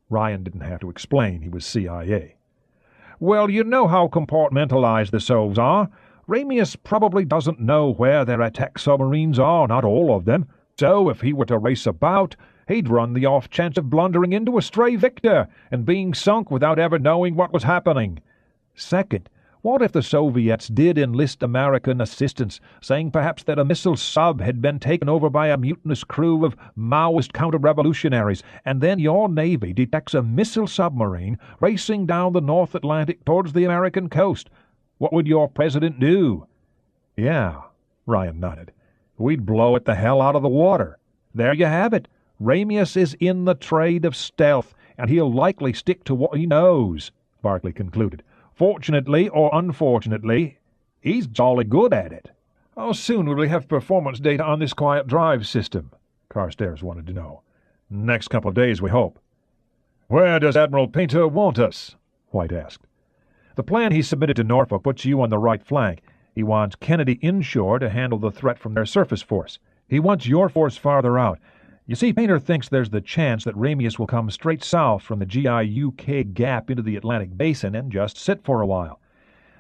Ryan didn't have to explain. He was CIA. "Well, you know how compartmentalized the Sovs are. Ramius probably doesn't know where their attack submarines are, not all of them. So if he were to race about, he'd run the off chance of blundering into a stray Victor and being sunk without ever knowing what was happening. Second, what if the Soviets did enlist American assistance, saying perhaps that a missile sub had been taken over by a mutinous crew of Maoist counter-revolutionaries, and then your Navy detects a missile submarine racing down the North Atlantic towards the American coast? What would your president do?" "Yeah," Ryan nodded. we'd blow it the hell out of the water. There you have it. Ramius is in the trade of stealth, and he'll likely stick to what he knows," Barclay concluded. "Fortunately or unfortunately, he's jolly good at it." "How soon will we have performance data on this quiet drive system?" Carstairs wanted to know. "Next couple of days, we hope." "Where does Admiral Painter want us?" White asked. "The plan he submitted to Norfolk puts you on the right flank. He wants Kennedy inshore to handle the threat from their surface force. He wants your force farther out. You see, Painter thinks there's the chance that Ramius will come straight south from the GI-UK gap into the Atlantic Basin and just sit for a while.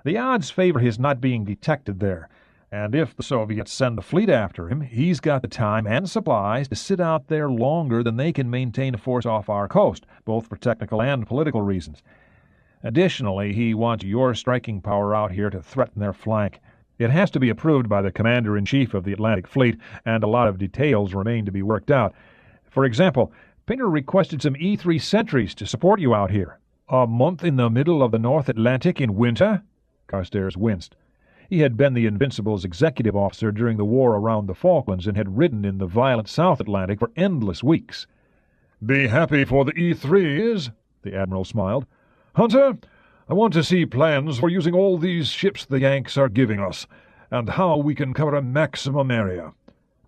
The odds favor his not being detected there, and if the Soviets send the fleet after him, he's got the time and supplies to sit out there longer than they can maintain a force off our coast, both for technical and political reasons. Additionally, he wants your striking power out here to threaten their flank. It has to be approved by the Commander-in-Chief of the Atlantic Fleet, and a lot of details remain to be worked out. For example, Painter requested some E-3 sentries to support you out here." "A month in the middle of the North Atlantic in winter?" Carstairs winced. He had been the Invincible's executive officer during the war around the Falklands and had ridden in the violent South Atlantic for endless weeks. "Be happy for the E3s," the Admiral smiled. "Hunter, I want to see plans for using all these ships the Yanks are giving us, and how we can cover a maximum area.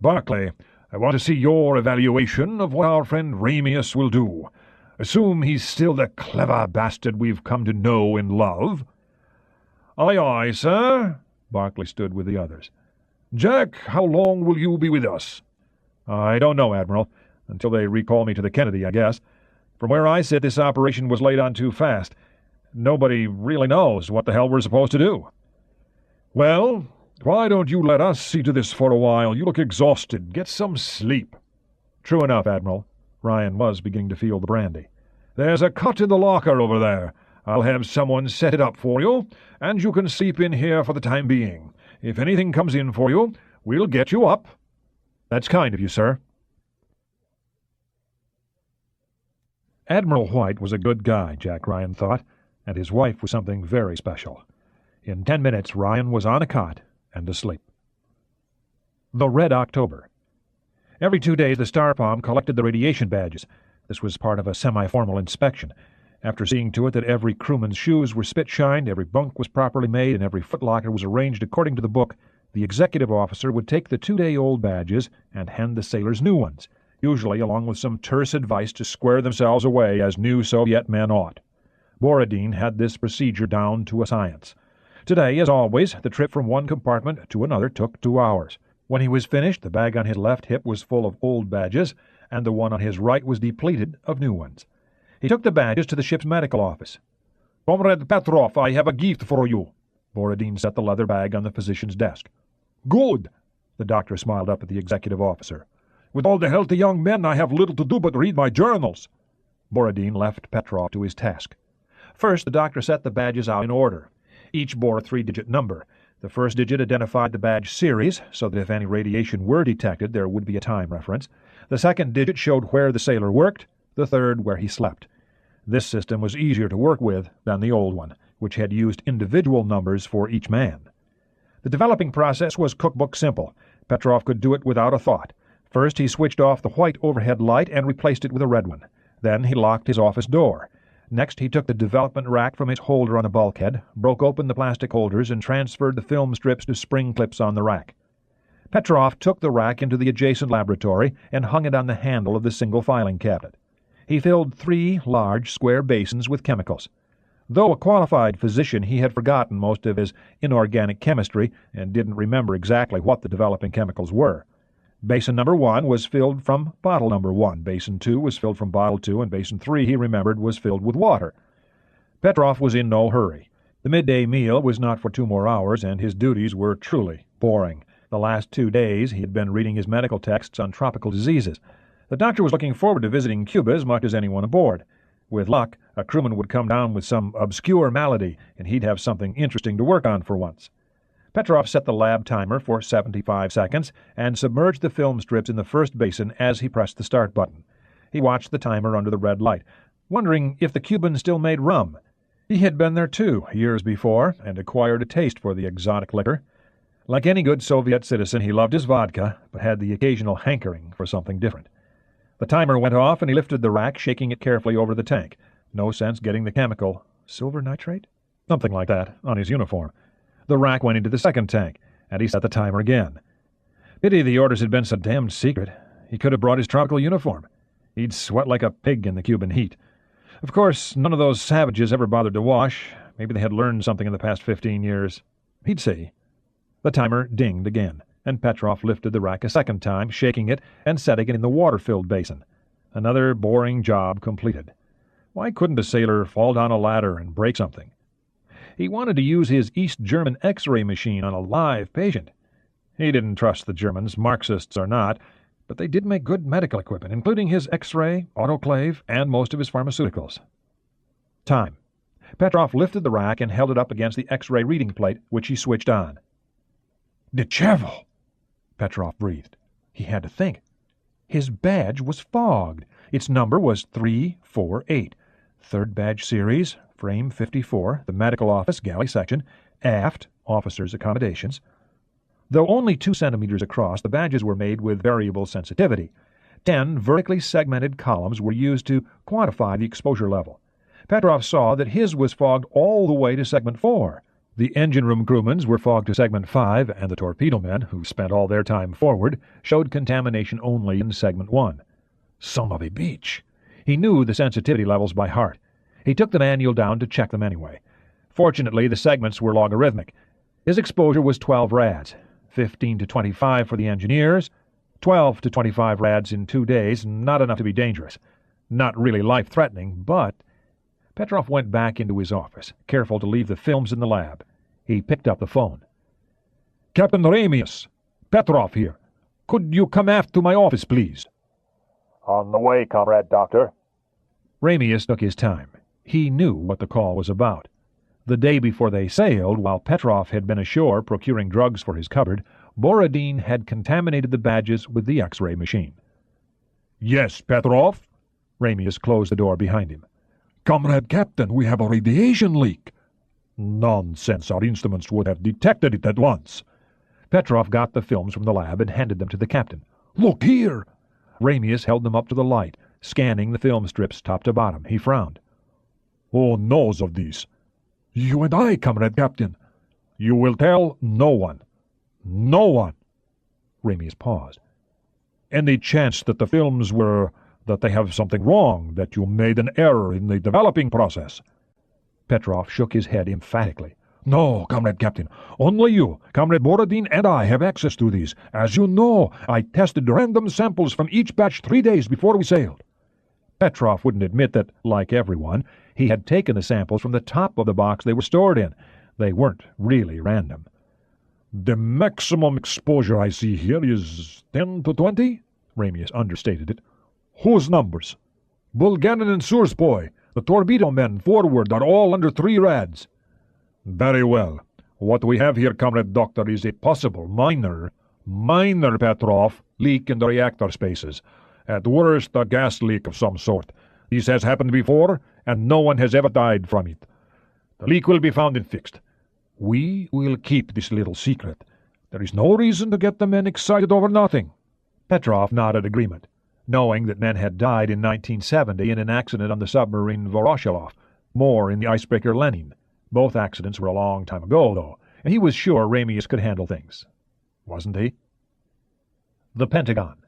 Barclay, I want to see your evaluation of what our friend Ramius will do. Assume he's still the clever bastard we've come to know and love." "Aye, aye, sir." Barclay stood with the others. "Jack, how long will you be with us?" "I don't know, Admiral. Until they recall me to the Kennedy, I guess. From where I sit, this operation was laid on too fast. Nobody really knows what the hell we're supposed to do." "Well, why don't you let us see to this for a while? You look exhausted. Get some sleep." "True enough, Admiral." Ryan was beginning to feel the brandy. "There's a cot in the locker over there. I'll have someone set it up for you, and you can sleep in here for the time being. If anything comes in for you, we'll get you up." "That's kind of you, sir." Admiral White was a good guy, Jack Ryan thought, and his wife was something very special. In 10 minutes, Ryan was on a cot and asleep. The Red October. Every 2 days, the Star Palm collected the radiation badges. This was part of a semi-formal inspection. After seeing to it that every crewman's shoes were spit-shined, every bunk was properly made, and every footlocker was arranged according to the book, the executive officer would take the 2-day-old badges and hand the sailors new ones, usually along with some terse advice to square themselves away as new Soviet men ought. Borodin had this procedure down to a science. Today, as always, the trip from one compartment to another took 2 hours. When he was finished, the bag on his left hip was full of old badges, and the one on his right was depleted of new ones. He took the badges to the ship's medical office. "Comrade Petrov, I have a gift for you." Borodin set the leather bag on the physician's desk. "Good." The doctor smiled up at the executive officer. "With all the healthy young men, I have little to do but read my journals." Borodin left Petrov to his task. First, the doctor set the badges out in order. Each bore a 3-digit number. The first digit identified the badge series, so that if any radiation were detected, there would be a time reference. The second digit showed where the sailor worked, the third where he slept. This system was easier to work with than the old one, which had used individual numbers for each man. The developing process was cookbook simple. Petrov could do it without a thought. First, he switched off the white overhead light and replaced it with a red one. Then he locked his office door. Next, he took the development rack from its holder on the bulkhead, broke open the plastic holders, and transferred the film strips to spring clips on the rack. Petrov took the rack into the adjacent laboratory and hung it on the handle of the single filing cabinet. He filled 3 large square basins with chemicals. Though a qualified physician, he had forgotten most of his inorganic chemistry and didn't remember exactly what the developing chemicals were. Basin number 1 was filled from bottle number 1. Basin 2 was filled from bottle 2, and basin 3, he remembered, was filled with water. Petrov was in no hurry. The midday meal was not for 2 more hours, and his duties were truly boring. The last 2 days he had been reading his medical texts on tropical diseases. The doctor was looking forward to visiting Cuba as much as anyone aboard. With luck, a crewman would come down with some obscure malady, and he'd have something interesting to work on for once. Petrov set the lab timer for 75 seconds and submerged the film strips in the first basin as he pressed the start button. He watched the timer under the red light, wondering if the Cubans still made rum. He had been there too, years before, and acquired a taste for the exotic liquor. Like any good Soviet citizen, he loved his vodka, but had the occasional hankering for something different. The timer went off, and he lifted the rack, shaking it carefully over the tank. No sense getting the chemical, silver nitrate? Something like that, on his uniform. The rack went into the second tank, and he set the timer again. Pity the orders had been so damned secret. He could have brought his tropical uniform. He'd sweat like a pig in the Cuban heat. Of course, none of those savages ever bothered to wash. Maybe they had learned something in the past 15 years. He'd see. The timer dinged again, and Petrov lifted the rack a second time, shaking it and setting it in the water-filled basin. Another boring job completed. Why couldn't a sailor fall down a ladder and break something? He wanted to use his East German X-ray machine on a live patient. He didn't trust the Germans, Marxists or not, but they did make good medical equipment, including his X-ray, autoclave, and most of his pharmaceuticals. Time. Petrov lifted the rack and held it up against the X-ray reading plate, which he switched on. "Dechevo!" Petrov breathed. He had to think. His badge was fogged. Its number was 348. Third badge series, frame 54, the medical office, galley section, aft, officers' accommodations. Though only 2 centimeters across, the badges were made with variable sensitivity. 10 vertically segmented columns were used to quantify the exposure level. Petrov saw that his was fogged all the way to segment 4. The engine room crewmen's were fogged to segment 5, and the torpedo men, who spent all their time forward, showed contamination only in segment 1. Son of a beach! He knew the sensitivity levels by heart. He took the manual down to check them anyway. Fortunately, the segments were logarithmic. His exposure was 12 rads, 15 to 25 for the engineers, 12 to 25 rads in 2 days, not enough to be dangerous. Not really life-threatening, but... Petrov went back into his office, careful to leave the films in the lab. He picked up the phone. "Captain Ramius, Petrov here. Could you come aft to my office, please?" On the way, Comrade Doctor. Ramius took his time. He knew what the call was about. The day before they sailed, while Petrov had been ashore procuring drugs for his cupboard, Borodin had contaminated the badges with the X-ray machine. "Yes, Petrov?" Ramius closed the door behind him. "Comrade Captain, we have a radiation leak." "Nonsense. Our instruments would have detected it at once." Petrov got the films from the lab and handed them to the captain. "Look here!" Ramius held them up to the light, scanning the film strips top to bottom. He frowned. "Who knows of this?" "You and I, Comrade Captain." "You will tell no one." "No one." Ramius paused. "Any chance that the films were... that they have something wrong, that you made an error in the developing process?" Petrov shook his head emphatically. "No, Comrade Captain. Only you, Comrade Borodin, and I have access to these. As you know, I tested random samples from each batch 3 days before we sailed." Petrov wouldn't admit that, like everyone, he had taken the samples from the top of the box they were stored in. They weren't really random. "The maximum exposure I see here is 10 to 20? Ramius understated it. "Whose numbers?" "Bulgarin and Surspoy, the torpedo men forward, are all under 3 rads." "Very well. What we have here, Comrade Doctor, is a possible minor, Petrov, leak in the reactor spaces. At worst, a gas leak of some sort. This has happened before, and no one has ever died from it. The leak will be found and fixed. We will keep this little secret. There is no reason to get the men excited over nothing." Petrov nodded agreement, knowing that men had died in 1970 in an accident on the submarine Voroshilov, more in the icebreaker Lenin. Both accidents were a long time ago, though, and he was sure Ramius could handle things. Wasn't he? The Pentagon.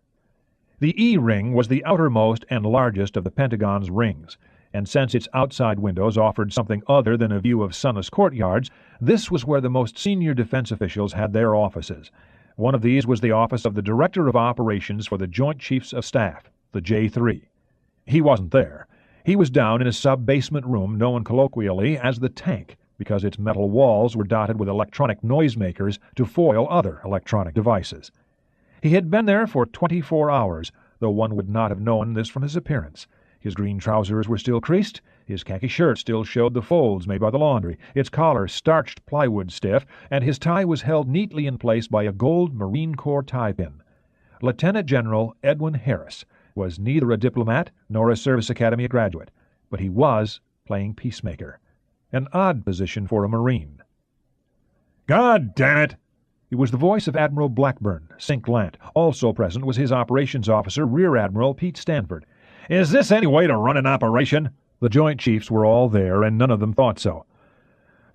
The E-ring was the outermost and largest of the Pentagon's rings, and since its outside windows offered something other than a view of sunless courtyards, this was where the most senior defense officials had their offices. One of these was the office of the Director of Operations for the Joint Chiefs of Staff, the J-3. He wasn't there. He was down in a sub-basement room known colloquially as the tank, because its metal walls were dotted with electronic noisemakers to foil other electronic devices. He had been there for 24 hours, though one would not have known this from his appearance. His green trousers were still creased, his khaki shirt still showed the folds made by the laundry, its collar starched plywood stiff, and his tie was held neatly in place by a gold Marine Corps tie pin. Lieutenant General Edwin Harris was neither a diplomat nor a Service Academy graduate, but he was playing peacemaker. An odd position for a Marine. "God damn it! It was the voice of Admiral Blackburn, Sink Lant. Also present was his operations officer, Rear Admiral Pete Stanford. "Is this any way to run an operation?" The Joint Chiefs were all there, and none of them thought so.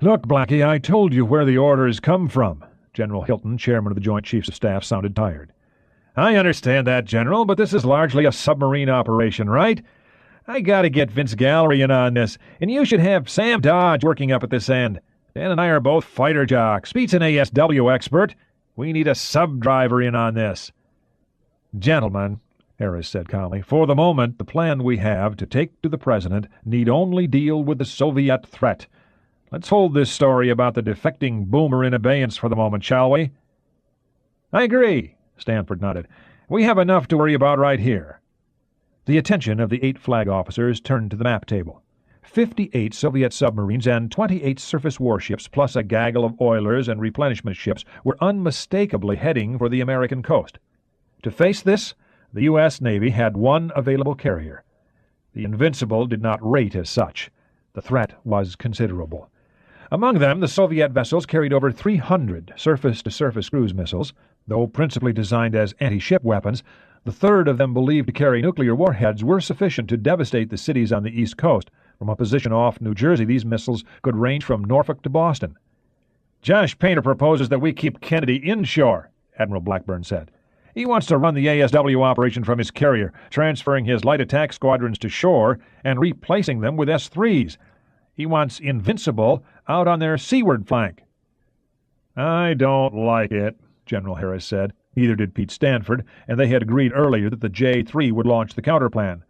"Look, Blackie, I told you where the orders come from." General Hilton, chairman of the Joint Chiefs of Staff, sounded tired. "I understand that, General, but this is largely a submarine operation, right? I gotta get Vince Gallery in on this, and you should have Sam Dodge working up at this end. Dan and I are both fighter jocks. Pete's an ASW expert. We need a sub-driver in on this." "Gentlemen," Harris said calmly, "for the moment, the plan we have to take to the President need only deal with the Soviet threat. Let's hold this story about the defecting boomer in abeyance for the moment, shall we?" "I agree," Stanford nodded. "We have enough to worry about right here." The attention of the 8 flag officers turned to the map table. 58 Soviet submarines and 28 surface warships, plus a gaggle of oilers and replenishment ships, were unmistakably heading for the American coast. To face this, the U.S. Navy had one available carrier. The Invincible did not rate as such. The threat was considerable. Among them, the Soviet vessels carried over 300 surface-to-surface cruise missiles. Though principally designed as anti-ship weapons, the third of them believed to carry nuclear warheads were sufficient to devastate the cities on the East Coast. From a position off New Jersey, these missiles could range from Norfolk to Boston. "Josh Painter proposes that we keep Kennedy inshore," Admiral Blackburn said. "He wants to run the ASW operation from his carrier, transferring his light attack squadrons to shore and replacing them with S-3s. He wants Invincible out on their seaward flank." "I don't like it," General Harris said. Neither did Pete Stanford, and they had agreed earlier that the J-3 would launch the counterplan.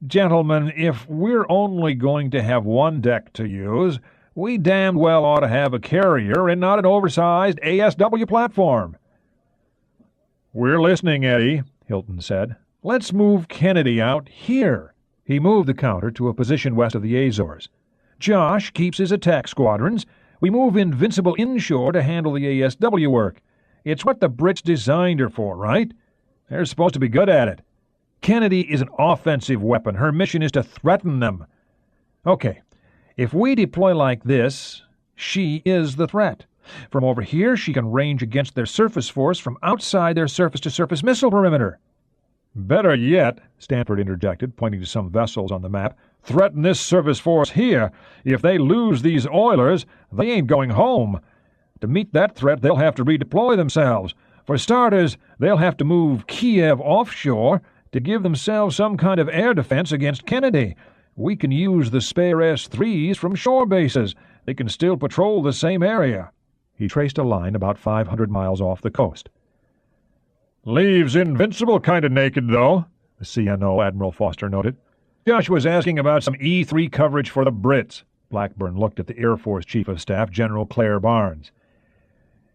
"Gentlemen, if we're only going to have one deck to use, we damned well ought to have a carrier and not an oversized ASW platform." "We're listening, Eddie," Hilton said. "Let's move Kennedy out here." He moved the counter to a position west of the Azores. "Josh keeps his attack squadrons. We move Invincible inshore to handle the ASW work. It's what the Brits designed her for, right? They're supposed to be good at it. Kennedy is an offensive weapon. Her mission is to threaten them. Okay, if we deploy like this, she is the threat. From over here, she can range against their surface force from outside their surface-to-surface missile perimeter." "Better yet," Stanford interjected, pointing to some vessels on the map, "threaten this surface force here. If they lose these oilers, they ain't going home. To meet that threat, they'll have to redeploy themselves. For starters, they'll have to move Kiev offshore to give themselves some kind of air defense against Kennedy. We can use the spare S-3s from shore bases. They can still patrol the same area." He traced a line about 500 miles off the coast. "Leaves Invincible kind of naked, though," the CNO Admiral Foster noted. "Josh was asking about some E-3 coverage for the Brits." Blackburn looked at the Air Force Chief of Staff, General Claire Barnes.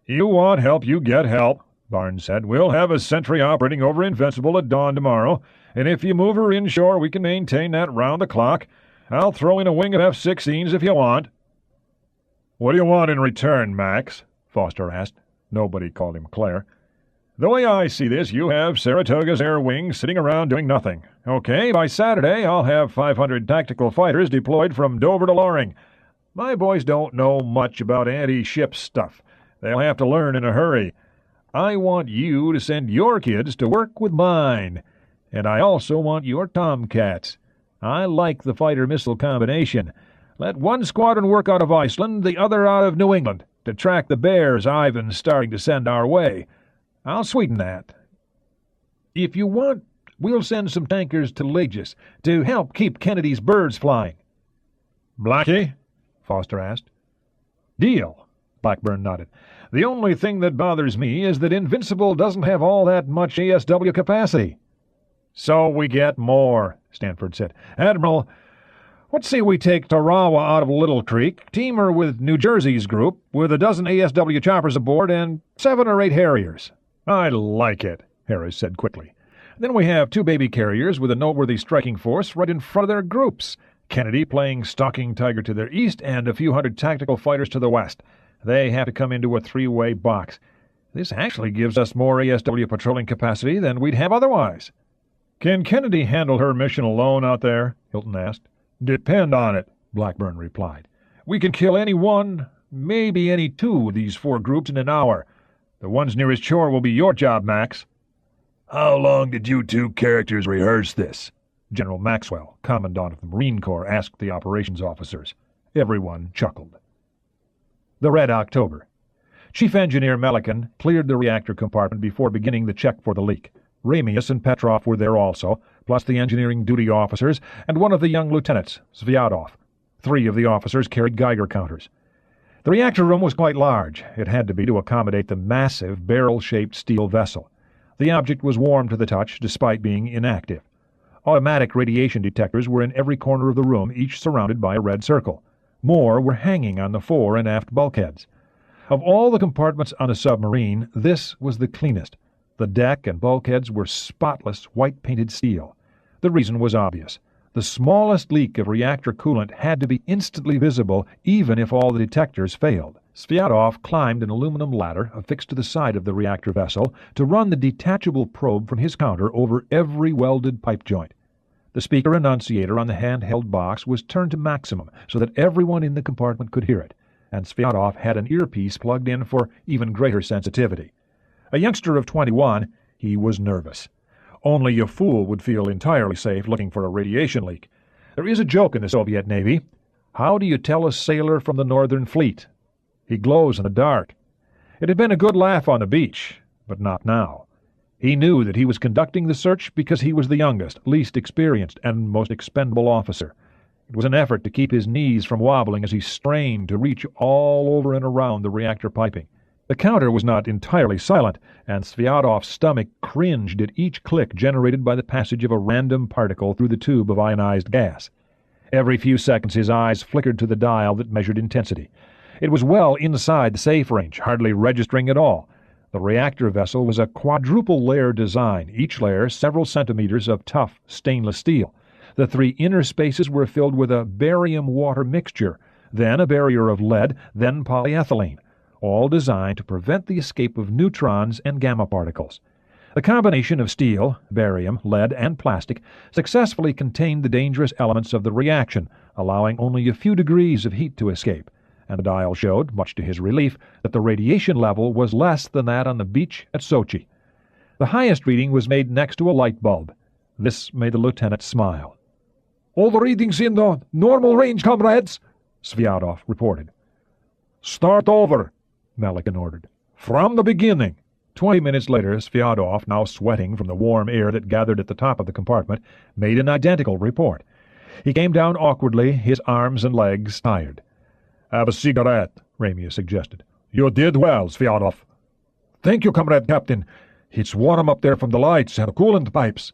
"You want help, you get help," Barnes said. "We'll have a sentry operating over Invincible at dawn tomorrow, and if you move her inshore, we can maintain that round the clock. I'll throw in a wing of F-16s if you want." "What do you want in return, Max?" Foster asked. Nobody called him Claire. "The way I see this, you have Saratoga's air wing sitting around doing nothing. Okay, by Saturday, I'll have 500 tactical fighters deployed from Dover to Loring. My boys don't know much about anti-ship stuff. They'll have to learn in a hurry. I want you to send your kids to work with mine. And I also want your Tomcats. I like the fighter-missile combination. Let one squadron work out of Iceland, the other out of New England, to track the bears Ivan's starting to send our way. I'll sweeten that. If you want, we'll send some tankers to Legis to help keep Kennedy's birds flying." "Blackie?" Foster asked. "Deal," Blackburn nodded. "The only thing that bothers me is that Invincible doesn't have all that much ASW capacity." "So we get more," Stanford said. "Admiral, let's say we take Tarawa out of Little Creek, team her with New Jersey's group, with a dozen ASW choppers aboard and 7 or 8 Harriers." "I like it," Harris said quickly. "Then we have 2 baby carriers with a noteworthy striking force right in front of their groups. Kennedy playing stalking tiger to their east and a few hundred tactical fighters to the west. They have to come into a 3-way box. This actually gives us more ASW patrolling capacity than we'd have otherwise." "Can Kennedy handle her mission alone out there?" Hilton asked. "Depend on it," Blackburn replied. "We can kill any one, maybe any 2 of these 4 groups in an hour. The ones nearest shore will be your job, Max. How long did you two characters rehearse this? General Maxwell, Commandant of the Marine Corps, asked the operations officers. Everyone chuckled. The Red October. Chief Engineer Melican cleared the reactor compartment before beginning the check for the leak. Ramius and Petrov were there also, plus the engineering duty officers and one of the young lieutenants, Sviatov. 3 of the officers carried Geiger counters. The reactor room was quite large. It had to be to accommodate the massive barrel-shaped steel vessel. The object was warm to the touch, despite being inactive. Automatic radiation detectors were in every corner of the room, each surrounded by a red circle. More were hanging on the fore and aft bulkheads. Of all the compartments on a submarine, this was the cleanest. The deck and bulkheads were spotless, white-painted steel. The reason was obvious. The smallest leak of reactor coolant had to be instantly visible, even if all the detectors failed. Sviatov climbed an aluminum ladder affixed to the side of the reactor vessel to run the detachable probe from his counter over every welded pipe joint. The speaker annunciator on the handheld box was turned to maximum so that everyone in the compartment could hear it, and Sviatov had an earpiece plugged in for even greater sensitivity. A youngster of 21, he was nervous. Only a fool would feel entirely safe looking for a radiation leak. There is a joke in the Soviet Navy. How do you tell a sailor from the Northern Fleet? He glows in the dark. It had been a good laugh on the beach, but not now. He knew that he was conducting the search because he was the youngest, least experienced, and most expendable officer. It was an effort to keep his knees from wobbling as he strained to reach all over and around the reactor piping. The counter was not entirely silent, and Sviatov's stomach cringed at each click generated by the passage of a random particle through the tube of ionized gas. Every few seconds his eyes flickered to the dial that measured intensity. It was well inside the safe range, hardly registering at all. The reactor vessel was a quadruple-layer design, each layer several centimeters of tough stainless steel. The 3 inner spaces were filled with a barium-water mixture, then a barrier of lead, then polyethylene, all designed to prevent the escape of neutrons and gamma particles. The combination of steel, barium, lead, and plastic successfully contained the dangerous elements of the reaction, allowing only a few degrees of heat to escape, and the dial showed, much to his relief, that the radiation level was less than that on the beach at Sochi. The highest reading was made next to a light bulb. This made the lieutenant smile. "All the readings in the normal range, comrades," Sviatov reported. "Start over," Melican ordered. "From the beginning." 20 minutes later, Sviatov, now sweating from the warm air that gathered at the top of the compartment, made an identical report. He came down awkwardly, his arms and legs tired. "Have a cigarette," Ramius suggested. "You did well, Sviatov." "Thank you, Comrade Captain. It's warm up there from the lights and coolant pipes."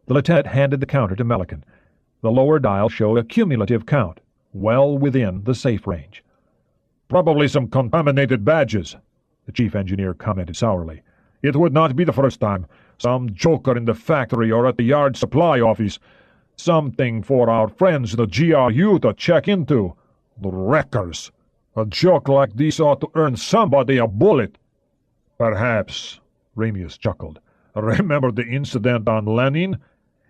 The lieutenant handed the counter to Melican. The lower dial showed a cumulative count, well within the safe range. "Probably some contaminated badges," the chief engineer commented sourly. "It would not be the first time. Some joker in the factory or at the yard supply office. Something for our friends the GRU to check into. The wreckers. A joke like this ought to earn somebody a bullet." "Perhaps," Ramius chuckled. "Remember the incident on Lenin?"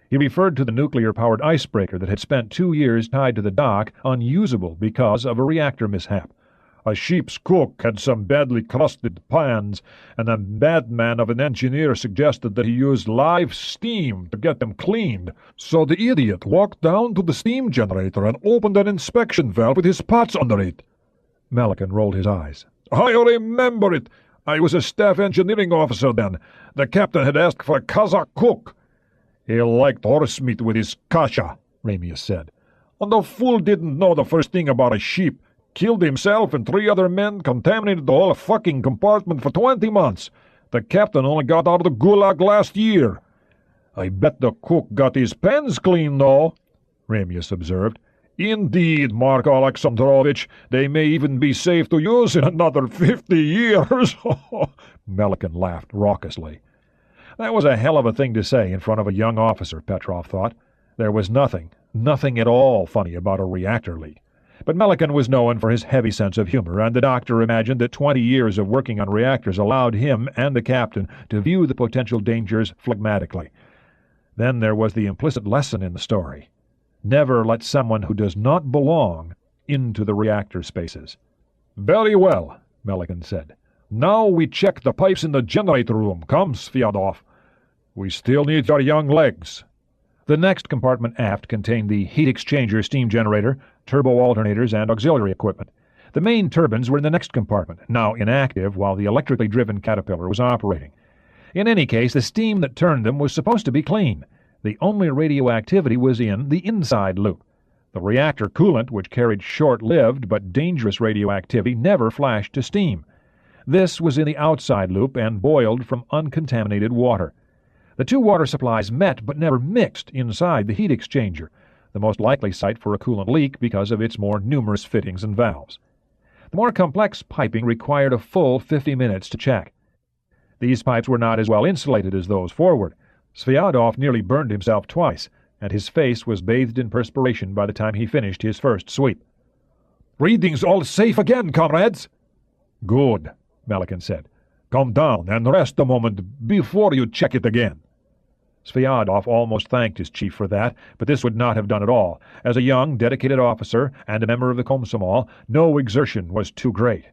He referred to the nuclear-powered icebreaker that had spent 2 years tied to the dock, unusable because of a reactor mishap. A ship's cook had some badly crusted pans, and a madman of an engineer suggested that he use live steam to get them cleaned. So the idiot walked down to the steam generator and opened an inspection valve with his pots under it. Melican rolled his eyes. "I remember it. I was a staff engineering officer then. The captain had asked for a Kazakh cook. He liked horse meat with his kasha," Ramius said. "And the fool didn't know the first thing about a ship. Killed himself and 3 other men, contaminated the whole fucking compartment for 20 months. The captain only got out of the gulag last year." "I bet the cook got his pans clean, though," Ramius observed. "Indeed, Mark Alexandrovich, they may even be safe to use in another 50 years. Melican laughed raucously. That was a hell of a thing to say in front of a young officer, Petrov thought. There was nothing at all funny about a reactor leak. But Melican was known for his heavy sense of humor, and the doctor imagined that 20 years of working on reactors allowed him and the captain to view the potential dangers phlegmatically. Then there was the implicit lesson in the story. Never let someone who does not belong into the reactor spaces. "Very well," Melican said. Now we check the pipes in the generator room. Come, Sviadov. We still need your young legs. The next compartment aft contained the heat exchanger steam generator, turbo alternators, and auxiliary equipment. The main turbines were in the next compartment, now inactive while the electrically driven Caterpillar was operating. In any case, the steam that turned them was supposed to be clean. The only radioactivity was in the inside loop. The reactor coolant, which carried short-lived but dangerous radioactivity, never flashed to steam. This was in the outside loop and boiled from uncontaminated water. The two water supplies met but never mixed inside the heat exchanger, the most likely site for a coolant leak because of its more numerous fittings and valves. The more complex piping required a full 50 minutes to check. These pipes were not as well insulated as those forward. Sviadov nearly burned himself twice, and his face was bathed in perspiration by the time he finished his first sweep. Readings all safe again, comrades. Good, Melican said. Come down and rest a moment before you check it again. Sviadov almost thanked his chief for that, but this would not have done it all. As a young, dedicated officer and a member of the Komsomol, no exertion was too great.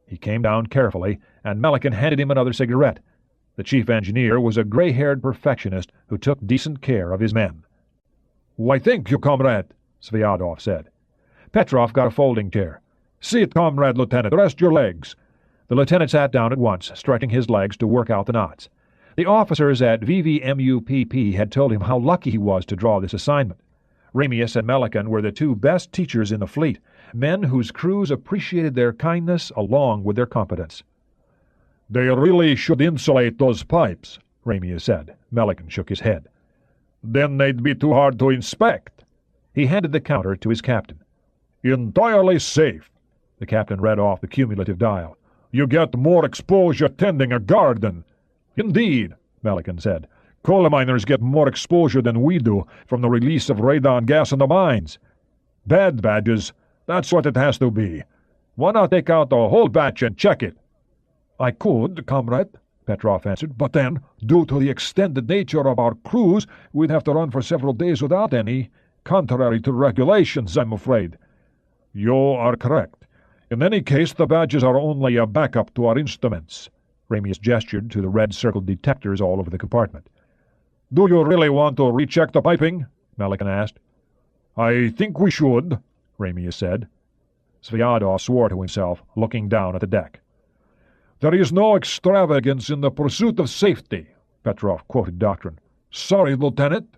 He came down carefully, and Melican handed him another cigarette. The chief engineer was a gray-haired perfectionist who took decent care of his men. Why, thank you, comrade, Sviadov said. Petrov got a folding chair. Sit, comrade lieutenant, rest your legs. The lieutenant sat down at once, stretching his legs to work out the knots. The officers at VVMUPP had told him how lucky he was to draw this assignment. Ramius and Melican were the two best teachers in the fleet, men whose crews appreciated their kindness along with their competence. They really should insulate those pipes, Ramius said. Melican shook his head. Then they'd be too hard to inspect. He handed the counter to his captain. Entirely safe. The captain read off the cumulative dial. You get more exposure tending a garden. Indeed, Melican said. Coal miners get more exposure than we do from the release of radon gas in the mines. Bad badges, that's what it has to be. Why not take out the whole batch and check it? I could, comrade, Petrov answered, but then, due to the extended nature of our cruise, we'd have to run for several days without any, contrary to regulations, I'm afraid. You are correct. In any case, the badges are only a backup to our instruments. Ramius gestured to the red-circled detectors all over the compartment. Do you really want to recheck the piping? Melican asked. I think we should, Ramius said. Sviadov swore to himself, looking down at the deck. There is no extravagance in the pursuit of safety, Petrov quoted doctrine. Sorry, Lieutenant.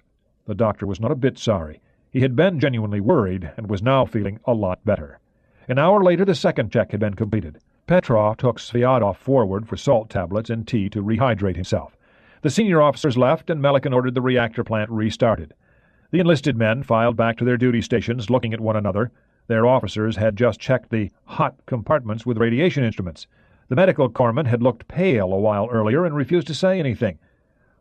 The doctor was not a bit sorry. He had been genuinely worried and was now feeling a lot better. An hour later, the second check had been completed. Petrov took Sviadov forward for salt tablets and tea to rehydrate himself. The senior officers left, and Melican ordered the reactor plant restarted. The enlisted men filed back to their duty stations, looking at one another. Their officers had just checked the hot compartments with radiation instruments. The medical corpsman had looked pale a while earlier and refused to say anything.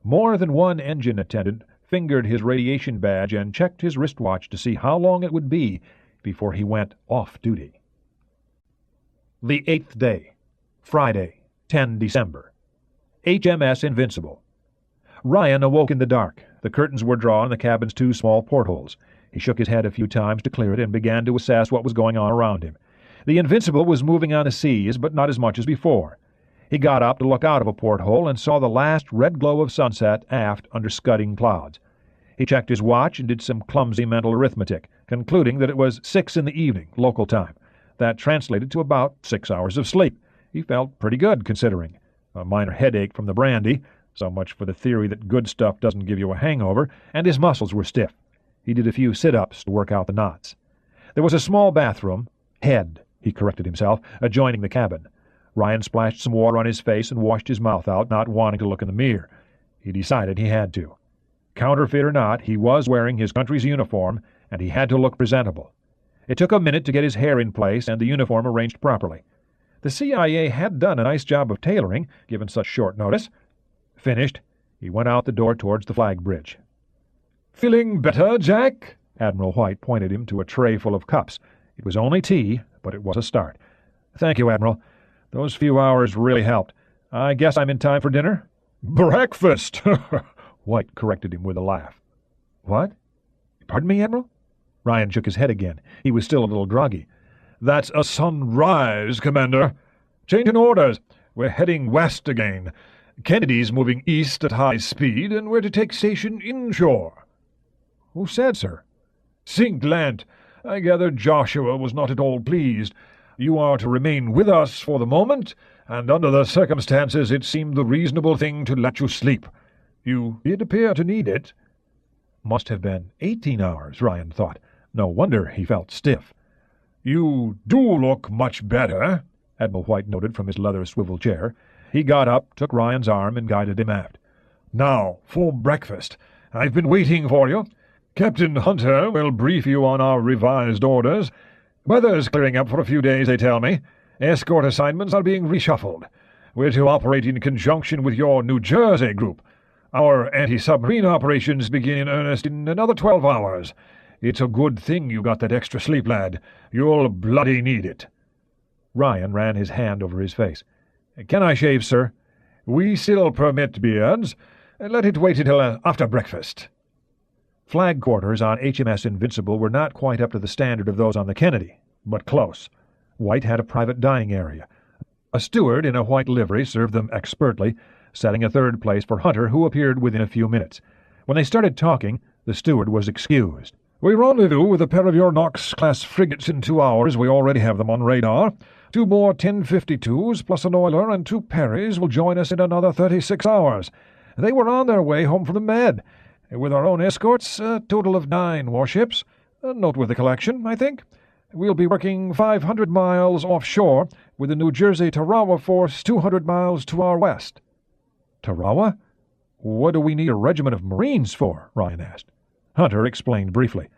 More than one engine attendant fingered his radiation badge and checked his wristwatch to see how long it would be before he went off duty. The 8th day, Friday, 10 December. HMS Invincible. Ryan awoke in the dark. The curtains were drawn in the cabin's two small portholes. He shook his head a few times to clear it and began to assess what was going on around him. The Invincible was moving on the seas, but not as much as before. He got up to look out of a porthole and saw the last red glow of sunset aft under scudding clouds. He checked his watch and did some clumsy mental arithmetic, concluding that it was 6 in the evening, local time. That translated to about 6 hours of sleep. He felt pretty good, considering. A minor headache from the brandy, so much for the theory that good stuff doesn't give you a hangover, and his muscles were stiff. He did a few sit-ups to work out the knots. There was a small bathroom, he corrected himself, adjoining the cabin. Ryan splashed some water on his face and washed his mouth out, not wanting to look in the mirror. He decided he had to. Counterfeit or not, he was wearing his country's uniform, and he had to look presentable. It took a minute to get his hair in place and the uniform arranged properly. The CIA had done a nice job of tailoring, given such short notice. Finished, he went out the door towards the flag bridge. "Feeling better, Jack?" Admiral White pointed him to a tray full of cups. It was only tea, but it was a start. "Thank you, Admiral. Those few hours really helped. I guess I'm in time for dinner?" "Breakfast!" White corrected him with a laugh. "What? Pardon me, Admiral?" Ryan shook his head again. He was still a little groggy. "That's a sunrise, Commander. Changing orders. We're heading west again. Kennedy's moving east at high speed, and we're to take station inshore." "Who said, sir?" "Sinkland. I gather Joshua was not at all pleased. You are to remain with us for the moment, and under the circumstances it seemed the reasonable thing to let you sleep. You did appear to need it." Must have been 18 hours, Ryan thought. No wonder he felt stiff. "You do look much better," Admiral White noted from his leather swivel chair. He got up, took Ryan's arm, and guided him aft. "Now for breakfast. I've been waiting for you. Captain Hunter will brief you on our revised orders. Weather's clearing up for a few days, they tell me. Escort assignments are being reshuffled. We're to operate in conjunction with your New Jersey group. Our anti-submarine operations begin in earnest in another 12 hours. It's a good thing you got that extra sleep, lad. You'll bloody need it." Ryan ran his hand over his face. "Can I shave, sir?" "We still permit beards. Let it wait until after breakfast." Flag quarters on HMS Invincible were not quite up to the standard of those on the Kennedy, but close. White had a private dining area. A steward in a white livery served them expertly, setting a third place for Hunter, who appeared within a few minutes. When they started talking, the steward was excused. "We rendezvous with a pair of your Knox-class frigates in 2 hours. We already have them on radar. 2 more 1052s, plus an oiler and 2 Perrys will join us in another 36 hours. They were on their way home from the Med. With our own escorts, a total of 9 warships. A noteworthy collection, I think. We'll be working 500 miles offshore, with the New Jersey Tarawa force 200 miles to our west." "Tarawa? What do we need a regiment of Marines for?" Ryan asked. Hunter explained briefly.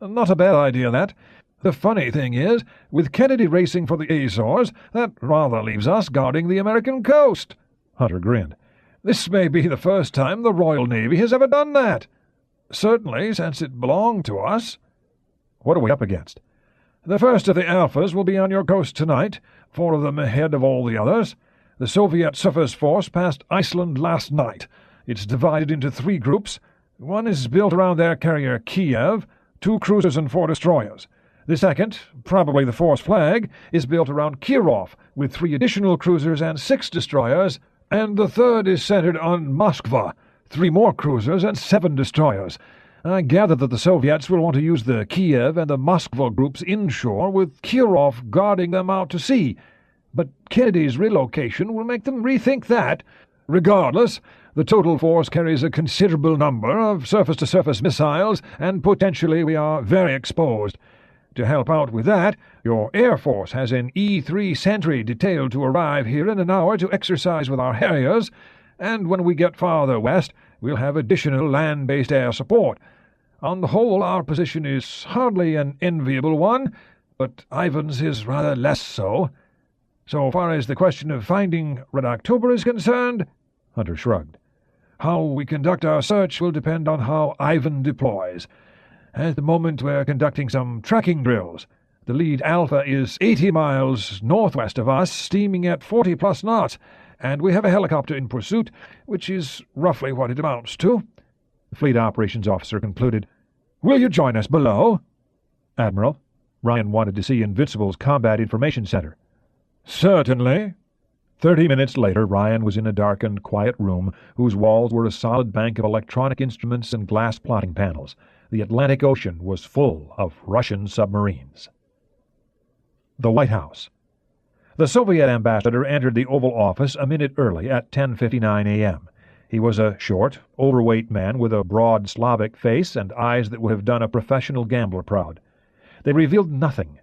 "Not a bad idea, that. The funny thing is, with Kennedy racing for the Azores, that rather leaves us guarding the American coast." Hunter grinned. "This may be the first time the Royal Navy has ever done that. Certainly, since it belonged to us." "What are we up against?" "The first of the Alphas will be on your coast tonight, 4 of them ahead of all the others. The Soviet surface force passed Iceland last night. It's divided into 3 groups. One is built around their carrier Kiev, 2 cruisers and 4 destroyers. The second, probably the force flag, is built around Kirov, with 3 additional cruisers and 6 destroyers, and the third is centered on Moskva, 3 more cruisers and 7 destroyers. I gather that the Soviets will want to use the Kiev and the Moskva groups inshore, with Kirov guarding them out to sea. But Kennedy's relocation will make them rethink that. Regardless, the total force carries a considerable number of surface-to-surface missiles, and potentially we are very exposed. To help out with that, your Air Force has an E-3 Sentry detailed to arrive here in an hour to exercise with our Harriers, and when we get farther west, we'll have additional land-based air support. On the whole, our position is hardly an enviable one, but Ivan's is rather less so. So far as the question of finding Red October is concerned," Hunter shrugged, "how we conduct our search will depend on how Ivan deploys. At the moment we're conducting some tracking drills. The lead Alpha is 80 miles northwest of us, steaming at 40-plus knots, and we have a helicopter in pursuit, which is roughly what it amounts to." The fleet operations officer concluded. "Will you join us below?" "Admiral, Ryan wanted to see Invincible's Combat Information Center." "Certainly." 30 minutes later, Ryan was in a darkened, quiet room whose walls were a solid bank of electronic instruments and glass plotting panels. The Atlantic Ocean was full of Russian submarines. The White House. The Soviet ambassador entered the Oval Office a minute early at 10:59 a.m. He was a short, overweight man with a broad Slavic face and eyes that would have done a professional gambler proud. They revealed nothing.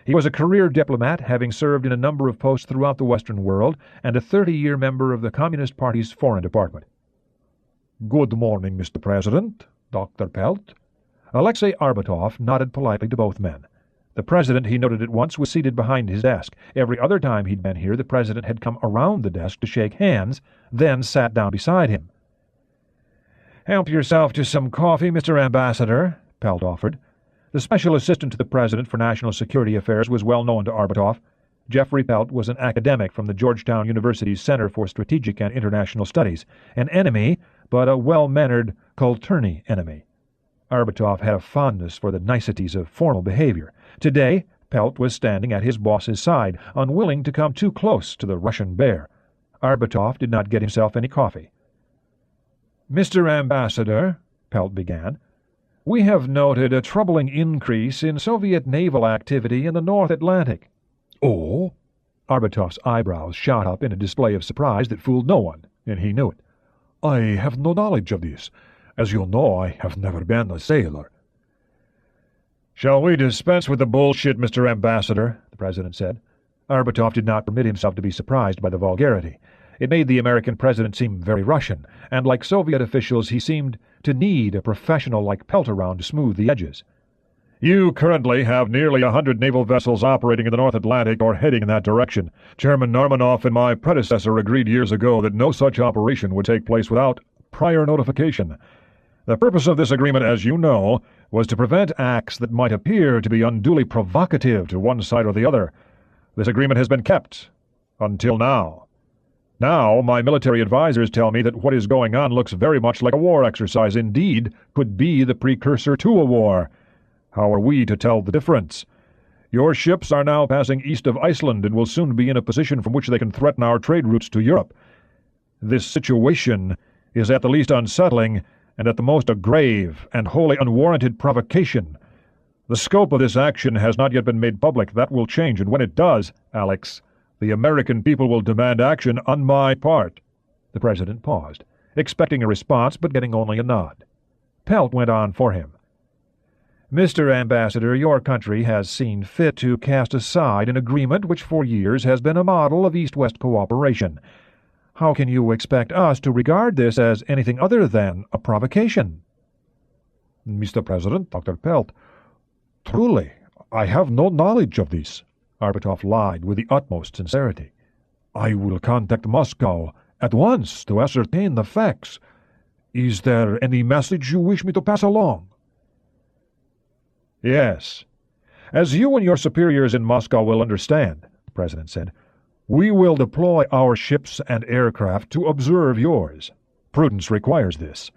He was a career diplomat, having served in a number of posts throughout the Western world, and a 30-year member of the Communist Party's Foreign Department. "Good morning, Mr. President, Dr. Pelt." Alexei Arbatov nodded politely to both men. The president, he noted at once, was seated behind his desk. Every other time he'd been here, the president had come around the desk to shake hands, then sat down beside him. "Help yourself to some coffee, Mr. Ambassador," Pelt offered. The special assistant to the president for national security affairs was well known to Arbatov. Jeffrey Pelt was an academic from the Georgetown University's Center for Strategic and International Studies, an enemy, but a well-mannered Kulturny enemy. Arbatov had a fondness for the niceties of formal behavior. Today, Pelt was standing at his boss's side, unwilling to come too close to the Russian bear. Arbatov did not get himself any coffee. "Mr. Ambassador," Pelt began, "we have noted a troubling increase in Soviet naval activity in the North Atlantic." "Oh?" Arbatov's eyebrows shot up in a display of surprise that fooled no one, and he knew it. "I have no knowledge of this. As you know, I have never been a sailor." "Shall we dispense with the bullshit, Mr. Ambassador?" the President said. Arbatov did not permit himself to be surprised by the vulgarity. It made the American president seem very Russian, and like Soviet officials he seemed to need a professional like Pelt around to smooth the edges. "You currently have nearly 100 naval vessels operating in the North Atlantic or heading in that direction. Chairman Normanoff and my predecessor agreed years ago that no such operation would take place without prior notification. The purpose of this agreement, as you know, was to prevent acts that might appear to be unduly provocative to one side or the other. This agreement has been kept until now. Now, my military advisers tell me that what is going on looks very much like a war exercise, indeed, could be the precursor to a war. How are we to tell the difference? Your ships are now passing east of Iceland and will soon be in a position from which they can threaten our trade routes to Europe. This situation is at the least unsettling and at the most a grave and wholly unwarranted provocation. The scope of this action has not yet been made public. That will change, and when it does, Alex, the American people will demand action on my part." The President paused, expecting a response but getting only a nod. Pelt went on for him. "Mr. Ambassador, your country has seen fit to cast aside an agreement which for years has been a model of East-West cooperation. How can you expect us to regard this as anything other than a provocation?" "Mr. President, Dr. Pelt, truly, I have no knowledge of this." Arbatov lied with the utmost sincerity. "I will contact Moscow at once to ascertain the facts. Is there any message you wish me to pass along?" "Yes. As you and your superiors in Moscow will understand," the President said, "we will deploy our ships and aircraft to observe yours. Prudence requires this.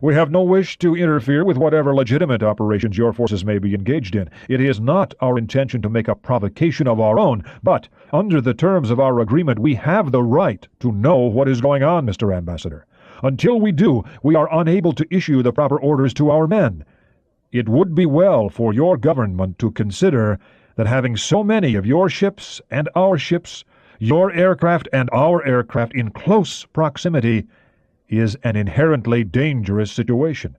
We have no wish to interfere with whatever legitimate operations your forces may be engaged in. It is not our intention to make a provocation of our own, but, under the terms of our agreement, we have the right to know what is going on, Mr. Ambassador. Until we do, we are unable to issue the proper orders to our men. It would be well for your government to consider that having so many of your ships and our ships, your aircraft and our aircraft in close proximity is an inherently dangerous situation.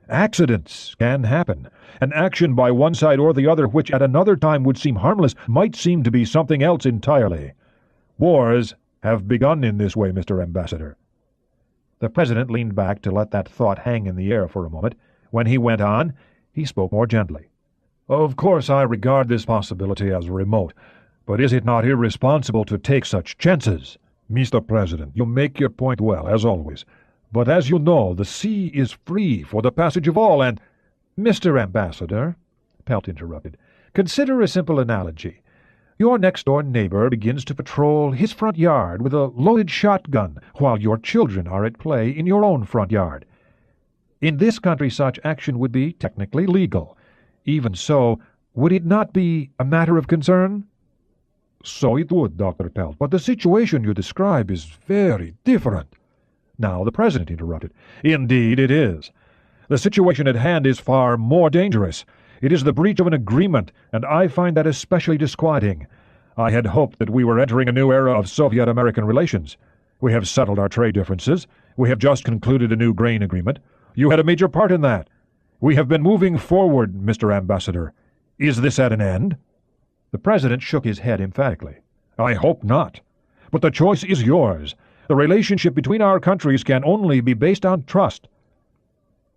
Accidents can happen. An action by one side or the other which at another time would seem harmless might seem to be something else entirely. Wars have begun in this way, Mr. Ambassador." The President leaned back to let that thought hang in the air for a moment. When he went on, he spoke more gently. "Of course I regard this possibility as remote, but is it not irresponsible to take such chances? Mr. President, you make your point well, as always. But as you know, the sea is free for the passage of all, and—" "Mr. Ambassador," Pelt interrupted, "consider a simple analogy. Your next-door neighbor begins to patrol his front yard with a loaded shotgun while your children are at play in your own front yard. In this country such action would be technically legal. Even so, would it not be a matter of concern?" "So it would, Dr. Pelt, but the situation you describe is very different." Now the President interrupted. "Indeed it is. The situation at hand is far more dangerous. It is the breach of an agreement, and I find that especially disquieting. I had hoped that we were entering a new era of Soviet-American relations. We have settled our trade differences. We have just concluded a new grain agreement. You had a major part in that. We have been moving forward, Mr. Ambassador. Is this at an end?" The President shook his head emphatically. "I hope not. But the choice is yours. The relationship between our countries can only be based on trust.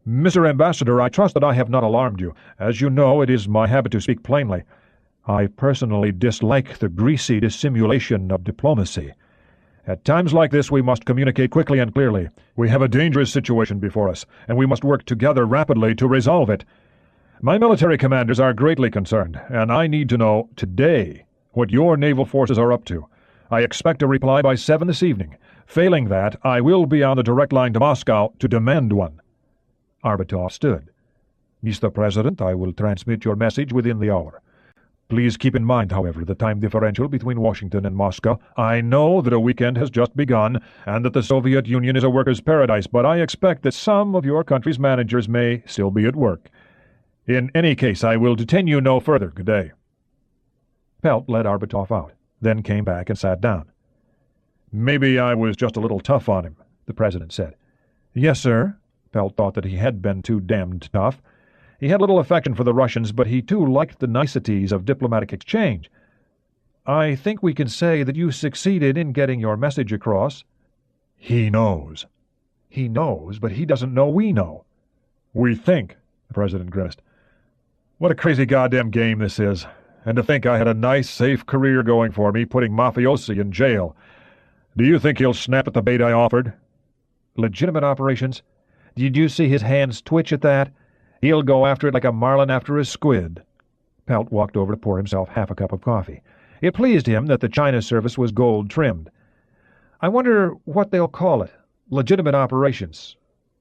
Mr. Ambassador, I trust that I have not alarmed you. As you know, it is my habit to speak plainly. I personally dislike the greasy dissimulation of diplomacy. At times like this we must communicate quickly and clearly. We have a dangerous situation before us, and we must work together rapidly to resolve it. My military commanders are greatly concerned, and I need to know today what your naval forces are up to. I expect a reply by 7 this evening. Failing that, I will be on the direct line to Moscow to demand one." Arbatov stood. "Mr. President, I will transmit your message within the hour." Please keep in mind, however, the time differential between Washington and Moscow. I know that a weekend has just begun, and that the Soviet Union is a worker's paradise, but I expect that some of your country's managers may still be at work. In any case, I will detain you no further. Good day." Pelt led Arbatov out, then came back and sat down. "Maybe I was just a little tough on him," the president said. "Yes, sir." Pelt thought that he had been too damned tough. He had little affection for the Russians, but he too liked the niceties of diplomatic exchange. "I think we can say that you succeeded in getting your message across." "He knows." "He knows, but he doesn't know we know." "We think," the president grimaced. "What a crazy goddamn game this is. And to think I had a nice, safe career going for me, putting mafiosi in jail. Do you think he'll snap at the bait I offered?" "Legitimate operations? Did you see his hands twitch at that? He'll go after it like a marlin after a squid." Pelt walked over to pour himself half a cup of coffee. It pleased him that the China service was gold-trimmed. "I wonder what they'll call it. Legitimate operations.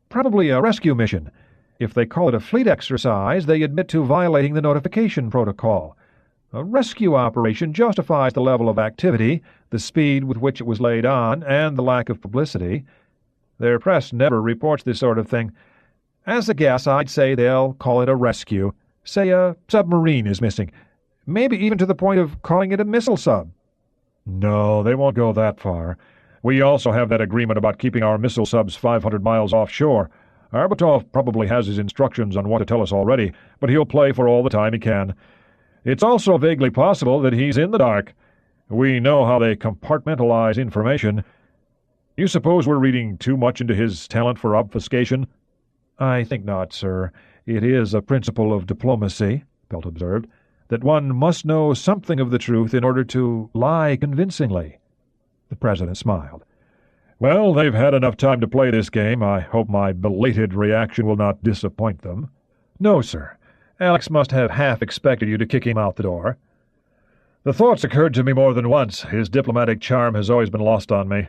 Probably a rescue mission. If they call it a fleet exercise, they admit to violating the notification protocol. A rescue operation justifies the level of activity, the speed with which it was laid on, and the lack of publicity. Their press never reports this sort of thing. As a guess, I'd say they'll call it a rescue. Say a submarine is missing. Maybe even to the point of calling it a missile sub." "No, they won't go that far. We also have that agreement about keeping our missile subs 500 miles offshore. Arbatov probably has his instructions on what to tell us already, but he'll play for all the time he can. It's also vaguely possible that he's in the dark. We know how they compartmentalize information. You suppose we're reading too much into his talent for obfuscation?" "I think not, sir. It is a principle of diplomacy," Pelt observed, "that one must know something of the truth in order to lie convincingly." The president smiled. "Well, they've had enough time to play this game. I hope my belated reaction will not disappoint them." "No, sir. Alex must have half expected you to kick him out the door." "The thought's occurred to me more than once. His diplomatic charm has always been lost on me.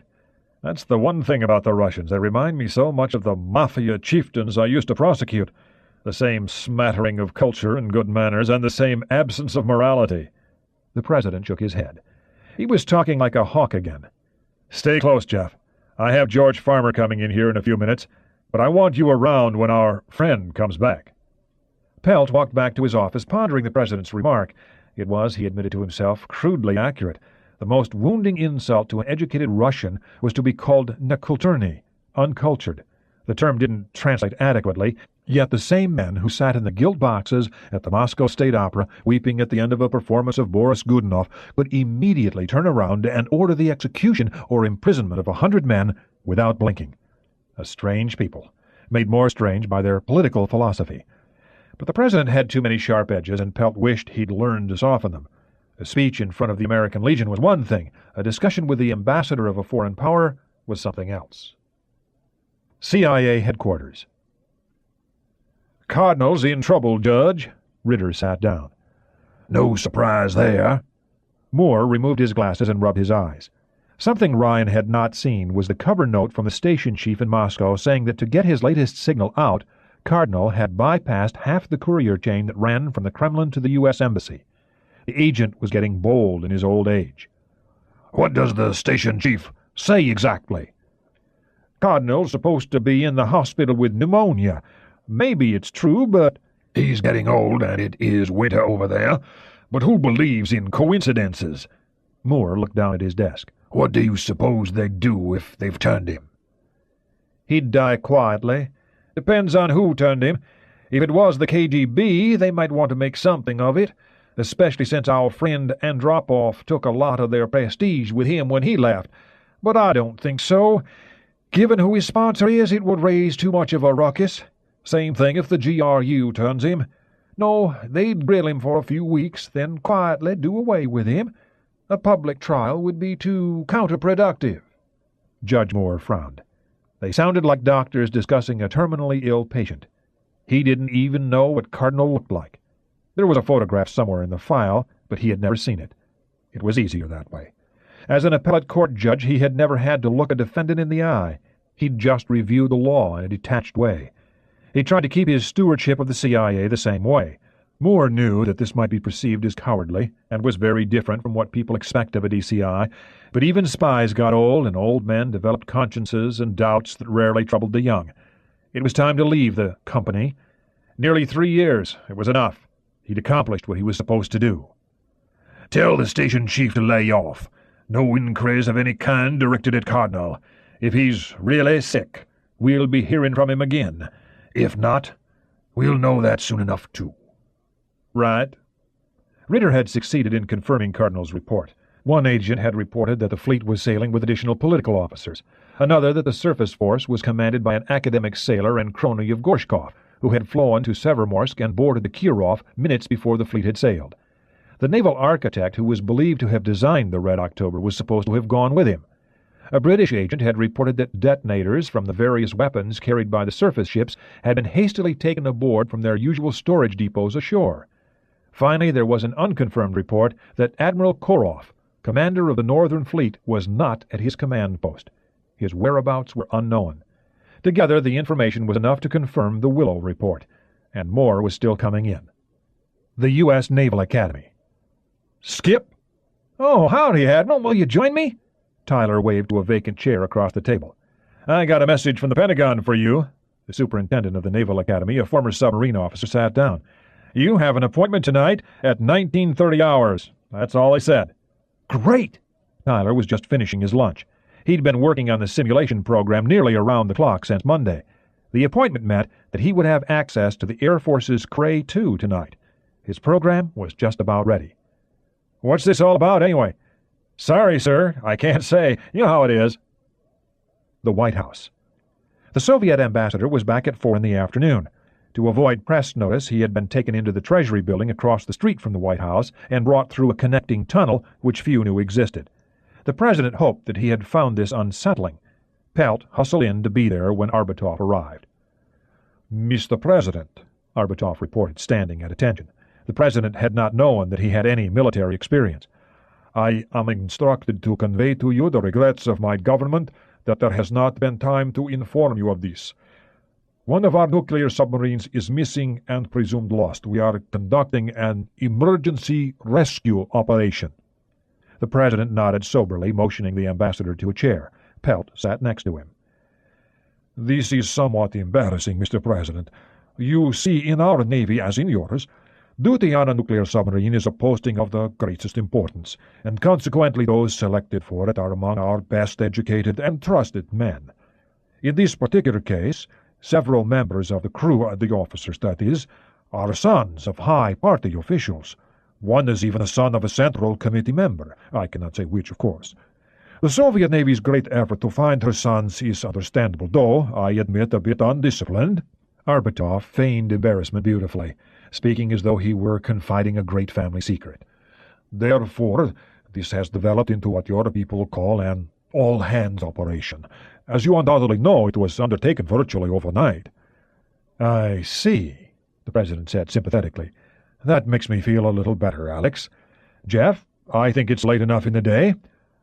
That's the one thing about the Russians. They remind me so much of the mafia chieftains I used to prosecute. The same smattering of culture and good manners, and the same absence of morality." The president shook his head. He was talking like a hawk again. "Stay close, Jeff. I have George Farmer coming in here in a few minutes, but I want you around when our friend comes back." Pelt walked back to his office, pondering the president's remark. It was, he admitted to himself, crudely accurate. The most wounding insult to an educated Russian was to be called nakulturny, uncultured. The term didn't translate adequately, yet the same men who sat in the gilt boxes at the Moscow State Opera weeping at the end of a performance of Boris Godunov could immediately turn around and order the execution or imprisonment of 100 men without blinking. A strange people, made more strange by their political philosophy. But the president had too many sharp edges, and Pelt wished he'd learned to soften them. A speech in front of the American Legion was one thing. A discussion with the ambassador of a foreign power was something else. CIA Headquarters. "Cardinal's in trouble, Judge." Ritter sat down. No surprise there. Moore removed his glasses and rubbed his eyes. Something Ryan had not seen was the cover note from the station chief in Moscow saying that to get his latest signal out, Cardinal had bypassed half the courier chain that ran from the Kremlin to the U.S. Embassy. The agent was getting bold in his old age. What does the station chief say exactly? "Cardinal's supposed to be in the hospital with pneumonia. Maybe it's true, but—" He's getting old, and it is winter over there. But who believes in coincidences? Moore looked down at his desk. What do you suppose they'd do if they've turned him? "He'd die quietly. Depends on who turned him. If it was the KGB, they might want to make something of it, especially since our friend Andropov took a lot of their prestige with him when he left. But I don't think so. Given who his sponsor is, it would raise too much of a ruckus. Same thing if the GRU turns him. No, they'd grill him for a few weeks, then quietly do away with him. A public trial would be too counterproductive." Judge Moore frowned. They sounded like doctors discussing a terminally ill patient. He didn't even know what Cardinal looked like. There was a photograph somewhere in the file, but he had never seen it. It was easier that way. As an appellate court judge, he had never had to look a defendant in the eye. He'd just review the law in a detached way. He tried to keep his stewardship of the CIA the same way. Moore knew that this might be perceived as cowardly, and was very different from what people expect of a DCI, but even spies got old, and old men developed consciences and doubts that rarely troubled the young. It was time to leave the company. Nearly 3 years. It was enough. He'd accomplished what he was supposed to do. Tell the station chief to lay off. No increase of any kind directed at Cardinal. If he's really sick, we'll be hearing from him again. If not, we'll know that soon enough, too. Right. Ritter had succeeded in confirming Cardinal's report. One agent had reported that the fleet was sailing with additional political officers. Another that the surface force was commanded by an academic sailor and crony of Gorshkov, who had flown to Severomorsk and boarded the Kirov minutes before the fleet had sailed. The naval architect who was believed to have designed the Red October was supposed to have gone with him. A British agent had reported that detonators from the various weapons carried by the surface ships had been hastily taken aboard from their usual storage depots ashore. Finally, there was an unconfirmed report that Admiral Koroff, commander of the Northern Fleet, was not at his command post. His whereabouts were unknown. Together, the information was enough to confirm the Willow report, and more was still coming in. The U.S. Naval Academy. Skip? Oh, howdy, Admiral. Will you join me? Tyler waved to a vacant chair across the table. I got a message from the Pentagon for you. The superintendent of the Naval Academy, a former submarine officer, sat down. You have an appointment tonight at 19:30 hours. That's all they said. Great! Tyler was just finishing his lunch. He'd been working on the simulation program nearly around the clock since Monday. The appointment meant that he would have access to the Air Force's Cray 2 tonight. His program was just about ready. What's this all about, anyway? Sorry, sir, I can't say. You know how it is. The White House. The Soviet ambassador was back at 4 in the afternoon. To avoid press notice, he had been taken into the Treasury building across the street from the White House and brought through a connecting tunnel which few knew existed. The president hoped that he had found this unsettling. Pelt hustled in to be there when Arbatov arrived. Mr. President, Arbatov reported, standing at attention. The president had not known that he had any military experience. I am instructed to convey to you the regrets of my government that there has not been time to inform you of this. One of our nuclear submarines is missing and presumed lost. We are conducting an emergency rescue operation. The president nodded soberly, motioning the ambassador to a chair. Pelt sat next to him. This is somewhat embarrassing, Mr. President. You see, in our Navy, as in yours, duty on a nuclear submarine is a posting of the greatest importance, and consequently those selected for it are among our best educated and trusted men. In this particular case, several members of the crew, the officers that is, are sons of high party officials. One is even a son of a Central Committee member. I cannot say which, of course. The Soviet Navy's great effort to find her sons is understandable, though, I admit, a bit undisciplined. Arbatov feigned embarrassment beautifully, speaking as though he were confiding a great family secret. Therefore, this has developed into what your people call an all-hands operation. As you undoubtedly know, it was undertaken virtually overnight. I see, the president said sympathetically. That makes me feel a little better, Alex. Jeff, I think it's late enough in the day.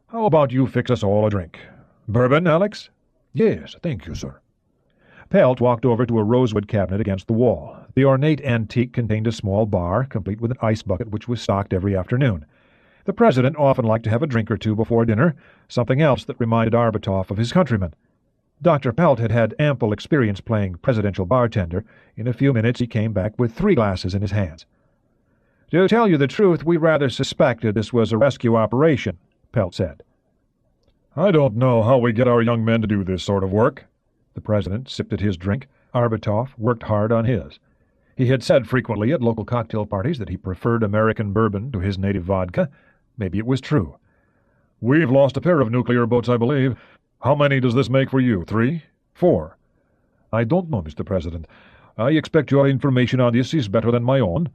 How about you fix us all a drink? Bourbon, Alex? Yes, thank you, sir. Pelt walked over to a rosewood cabinet against the wall. The ornate antique contained a small bar, complete with an ice bucket which was stocked every afternoon. The president often liked to have a drink or two before dinner, something else that reminded Arbatov of his countrymen. Dr. Pelt had had ample experience playing presidential bartender. In a few minutes he came back with 3 glasses in his hands. To tell you the truth, we rather suspected this was a rescue operation, Pelt said. I don't know how we get our young men to do this sort of work. The president sipped at his drink. Arbatov worked hard on his. He had said frequently at local cocktail parties that he preferred American bourbon to his native vodka. Maybe it was true. We've lost a pair of nuclear boats, I believe. How many does this make for you? 3? 4? I don't know, Mr. President. I expect your information on this is better than my own.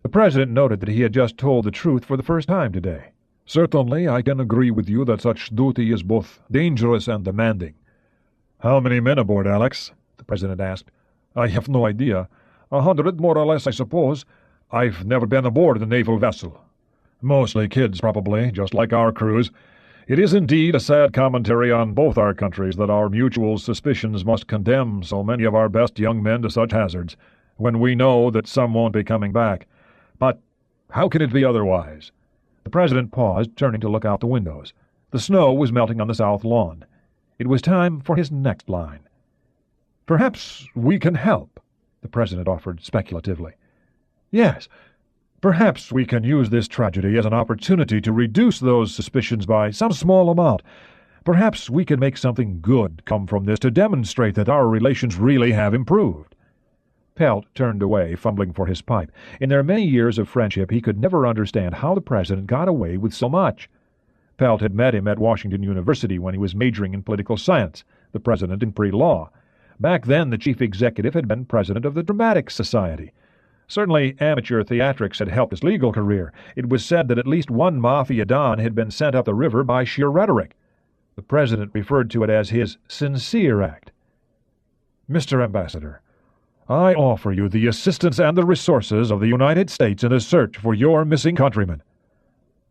The president noted that he had just told the truth for the first time today. Certainly, I can agree with you that such duty is both dangerous and demanding. How many men aboard, Alex? The president asked. I have no idea. 100, more or less, I suppose. I've never been aboard a naval vessel. Mostly kids, probably, just like our crews. It is indeed a sad commentary on both our countries that our mutual suspicions must condemn so many of our best young men to such hazards. when we know that some won't be coming back. But how can it be otherwise?" The President paused, turning to look out the windows. The snow was melting on the south lawn. It was time for his next line. "Perhaps we can help," the President offered speculatively. "Yes, perhaps we can use this tragedy as an opportunity to reduce those suspicions by some small amount. Perhaps we can make something good come from this to demonstrate that our relations really have improved." Pelt turned away, fumbling for his pipe. In their many years of friendship, he could never understand how the President got away with so much. Pelt had met him at Washington University when he was majoring in political science, the President in pre-law. Back then, the chief executive had been president of the Dramatic Society. Certainly, amateur theatrics had helped his legal career. It was said that at least one mafia don had been sent up the river by sheer rhetoric. The President referred to it as his sincere act. "Mr. Ambassador, I offer you the assistance and the resources of the United States in a search for your missing countrymen."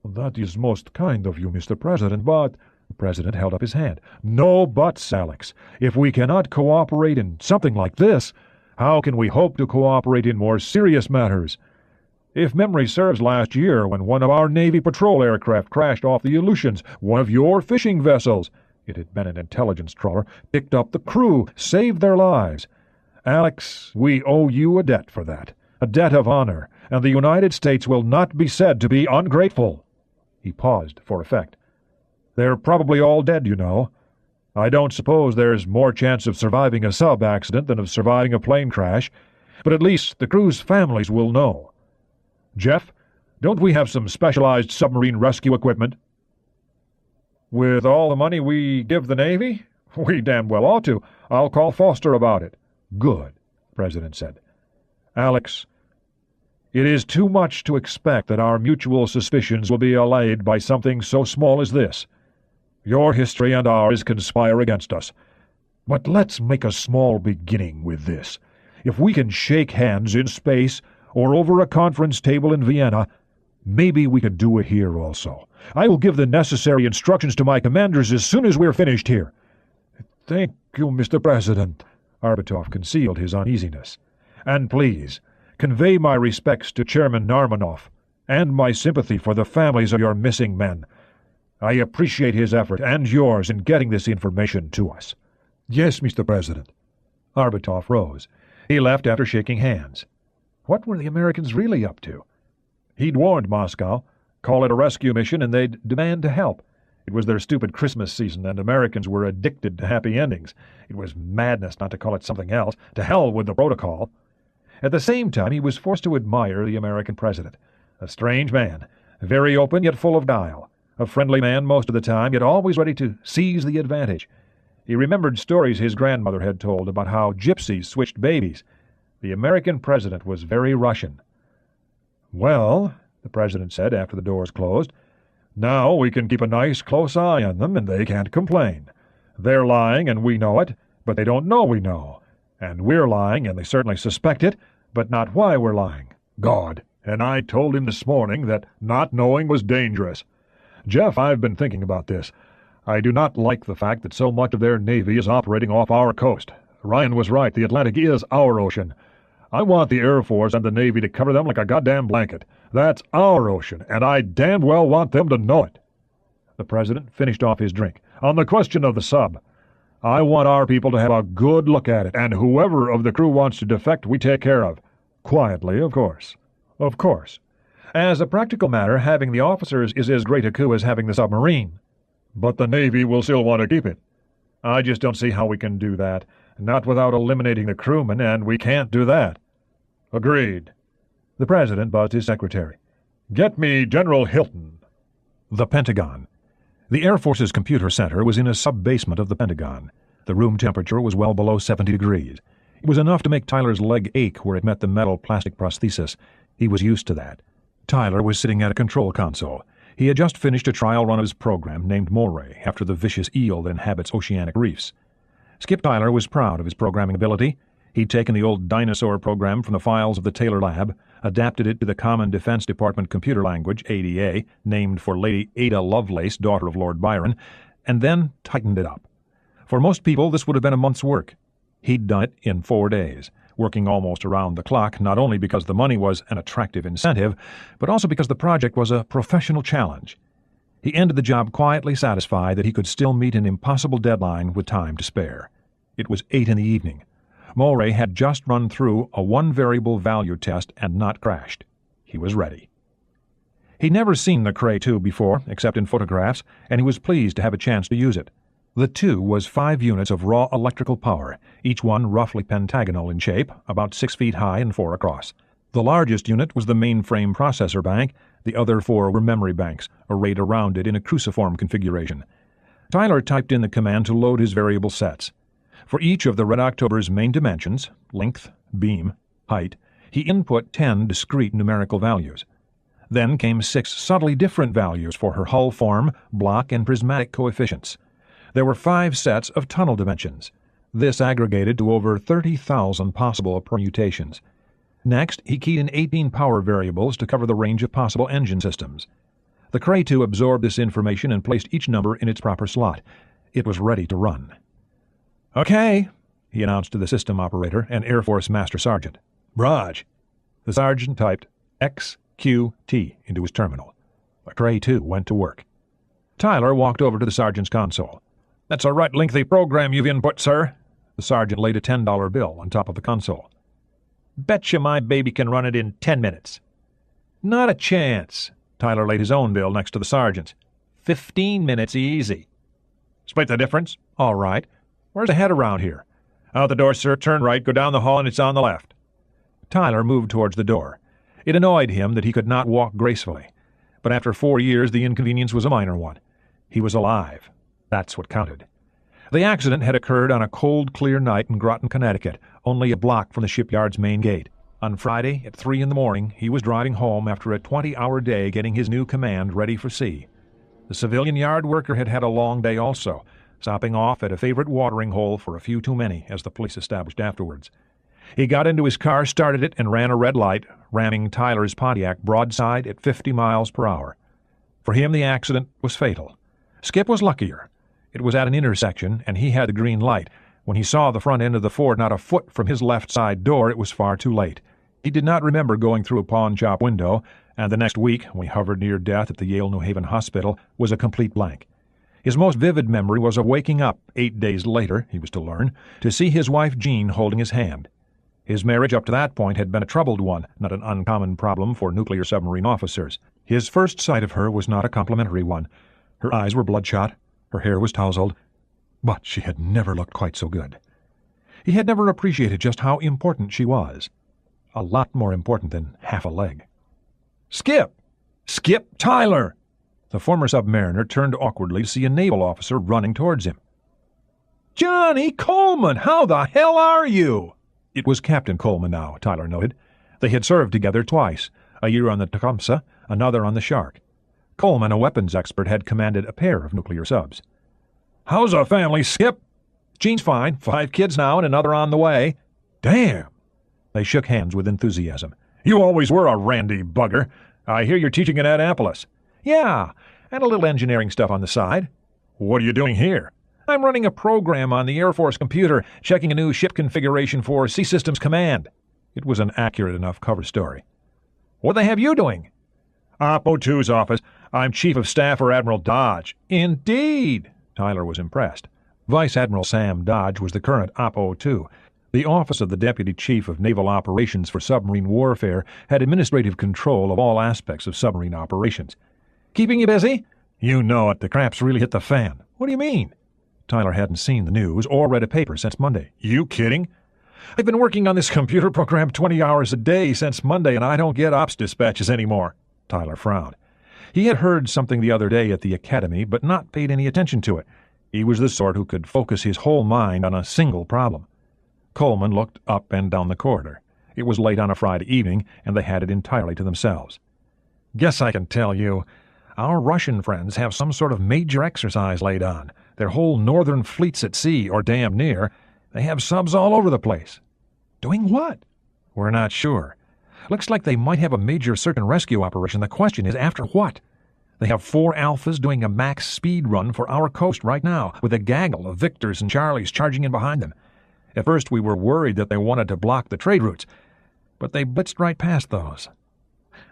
"That is most kind of you, Mr. President, but—" The President held up his hand. "No buts, Alex. If we cannot cooperate in something like this, how can we hope to cooperate in more serious matters? If memory serves, last year, when one of our Navy patrol aircraft crashed off the Aleutians, one of your fishing vessels— it had been an intelligence trawler— picked up the crew, saved their lives. Alex, we owe you a debt for that, a debt of honor, and the United States will not be said to be ungrateful." He paused for effect. "They're probably all dead, you know. I don't suppose there's more chance of surviving a sub-accident than of surviving a plane crash, but at least the crew's families will know. Jeff, don't we have some specialized submarine rescue equipment?" "With all the money we give the Navy? We damn well ought to. I'll call Foster about it." "Good," the President said. "Alex, it is too much to expect that our mutual suspicions will be allayed by something so small as this. Your history and ours conspire against us. But let's make a small beginning with this. If we can shake hands in space or over a conference table in Vienna, maybe we can do it here also. I will give the necessary instructions to my commanders as soon as we're finished here." "Thank you, Mr. President." Arbatov concealed his uneasiness. "And please, convey my respects to Chairman Narmanoff, and my sympathy for the families of your missing men. I appreciate his effort and yours in getting this information to us." "Yes, Mr. President." Arbatov rose. He left after shaking hands. What were the Americans really up to? He'd warned Moscow. Call it a rescue mission and they'd demand to help. It was their stupid Christmas season, and Americans were addicted to happy endings. It was madness not to call it something else. To hell with the protocol. At the same time, he was forced to admire the American president. A strange man, very open yet full of guile. A friendly man most of the time, yet always ready to seize the advantage. He remembered stories his grandmother had told about how gypsies switched babies. The American president was very Russian. "Well," the president said after the doors closed, "now we can keep a nice close eye on them, and they can't complain. They're lying, and we know it, but they don't know we know. And we're lying, and they certainly suspect it, but not why we're lying. God, and I told him this morning that not knowing was dangerous. Jeff, I've been thinking about this. I do not like the fact that so much of their Navy is operating off our coast. Ryan was right, the Atlantic is our ocean. I want the Air Force and the Navy to cover them like a goddamn blanket. That's our ocean, and I damned well want them to know it." The president finished off his drink. "On the question of the sub, I want our people to have a good look at it, and whoever of the crew wants to defect, we take care of. Quietly, of course." "Of course. As a practical matter, having the officers is as great a coup as having the submarine." "But the Navy will still want to keep it." "I just don't see how we can do that. Not without eliminating the crewmen, and we can't do that." "Agreed." The president buzzed his secretary. "Get me General Hilton." The Pentagon. The Air Force's computer center was in a sub-basement of the Pentagon. The room temperature was well below 70 degrees. It was enough to make Tyler's leg ache where it met the metal plastic prosthesis. He was used to that. Tyler was sitting at a control console. He had just finished a trial run of his program named Moray, after the vicious eel that inhabits oceanic reefs. Skip Tyler was proud of his programming ability. He'd taken the old dinosaur program from the files of the Taylor Lab, adapted it to the Common Defense Department computer language, ADA, named for Lady Ada Lovelace, daughter of Lord Byron, and then tightened it up. For most people, this would have been a month's work. He'd done it in 4 days, working almost around the clock, not only because the money was an attractive incentive, but also because the project was a professional challenge. He ended the job quietly satisfied that he could still meet an impossible deadline with time to spare. It was 8 in the evening. Mulray had just run through a one-variable value test and not crashed. He was ready. He'd never seen the Cray 2 before, except in photographs, and he was pleased to have a chance to use it. The 2 was 5 units of raw electrical power, each one roughly pentagonal in shape, about 6 feet high and 4 across. The largest unit was the mainframe processor bank. The other 4 were memory banks, arrayed around it in a cruciform configuration. Tyler typed in the command to load his variable sets. For each of the Red October's main dimensions, length, beam, height, he input 10 discrete numerical values. Then came 6 subtly different values for her hull form, block, and prismatic coefficients. There were 5 sets of tunnel dimensions. This aggregated to over 30,000 possible permutations. Next, he keyed in 18 power variables to cover the range of possible engine systems. The Cray 2 absorbed this information and placed each number in its proper slot. It was ready to run. "Okay," he announced to the system operator, an Air Force Master Sergeant. "Raj." The sergeant typed XQT into his terminal. The Cray 2 went to work. Tyler walked over to the sergeant's console. "That's a right lengthy program you've input, sir." The sergeant laid a $10 bill on top of the console. "Betcha my baby can run it in 10 minutes. "Not a chance." Tyler laid his own bill next to the sergeant's. 15 minutes easy. "Split the difference?" "All right. Where's the head around here?" "Out the door, sir. Turn right, go down the hall, and it's on the left." Tyler moved towards the door. It annoyed him that he could not walk gracefully. But after 4 years, the inconvenience was a minor one. He was alive. That's what counted. The accident had occurred on a cold, clear night in Groton, Connecticut, only a block from the shipyard's main gate. On Friday, at 3 in the morning, he was driving home after a 20-hour day getting his new command ready for sea. The civilian yard worker had had a long day also, stopping off at a favorite watering hole for a few too many, as the police established afterwards. He got into his car, started it, and ran a red light, ramming Tyler's Pontiac broadside at 50 miles per hour. For him, the accident was fatal. Skip was luckier. It was at an intersection, and he had the green light. When he saw the front end of the Ford not a foot from his left side door, it was far too late. He did not remember going through a pawn shop window, and the next week, when he hovered near death at the Yale New Haven Hospital, was a complete blank. His most vivid memory was of waking up 8 days later, he was to learn, to see his wife Jean holding his hand. His marriage up to that point had been a troubled one, not an uncommon problem for nuclear submarine officers. His first sight of her was not a complimentary one. Her eyes were bloodshot. Her hair was tousled, but she had never looked quite so good. He had never appreciated just how important she was. A lot more important than half a leg. "Skip! Skip Tyler!" The former submariner turned awkwardly to see a naval officer running towards him. "Johnny Coleman, how the hell are you?" It was Captain Coleman now, Tyler noted. They had served together twice, a year on the Tecumseh, another on the Shark. Coleman, a weapons expert, had commanded a pair of nuclear subs. "How's the family, Skip?" "Jean's fine. 5 kids now and another on the way." "Damn!" They shook hands with enthusiasm. "You always were a randy bugger. I hear you're teaching at Annapolis." "Yeah, and a little engineering stuff on the side." "What are you doing here?" "I'm running a program on the Air Force computer, checking a new ship configuration for Sea Systems Command." It was an accurate enough cover story. "What they have you doing?" "Oppo 2's office. I'm Chief of Staff for Admiral Dodge." "Indeed!" Tyler was impressed. Vice Admiral Sam Dodge was the current Oppo 2. The Office of the Deputy Chief of Naval Operations for Submarine Warfare had administrative control of all aspects of submarine operations. "Keeping you busy?" "You know it. The crap's really hit the fan." "What do you mean?" Tyler hadn't seen the news or read a paper since Monday. "You kidding?" "I've been working on this computer program 20 hours a day since Monday, and I don't get ops dispatches anymore." Tyler frowned. He had heard something the other day at the academy, but not paid any attention to it. He was the sort who could focus his whole mind on a single problem. Coleman looked up and down the corridor. It was late on a Friday evening, and they had it entirely to themselves. "Guess I can tell you. Our Russian friends have some sort of major exercise laid on. Their whole northern fleet's at sea, or damn near. They have subs all over the place." "Doing what?" "We're not sure. Looks like they might have a major search and rescue operation. The question is, after what? They have 4 Alphas doing a max speed run for our coast right now, with a gaggle of Victors and Charlies charging in behind them. At first we were worried that they wanted to block the trade routes, but they blitzed right past those.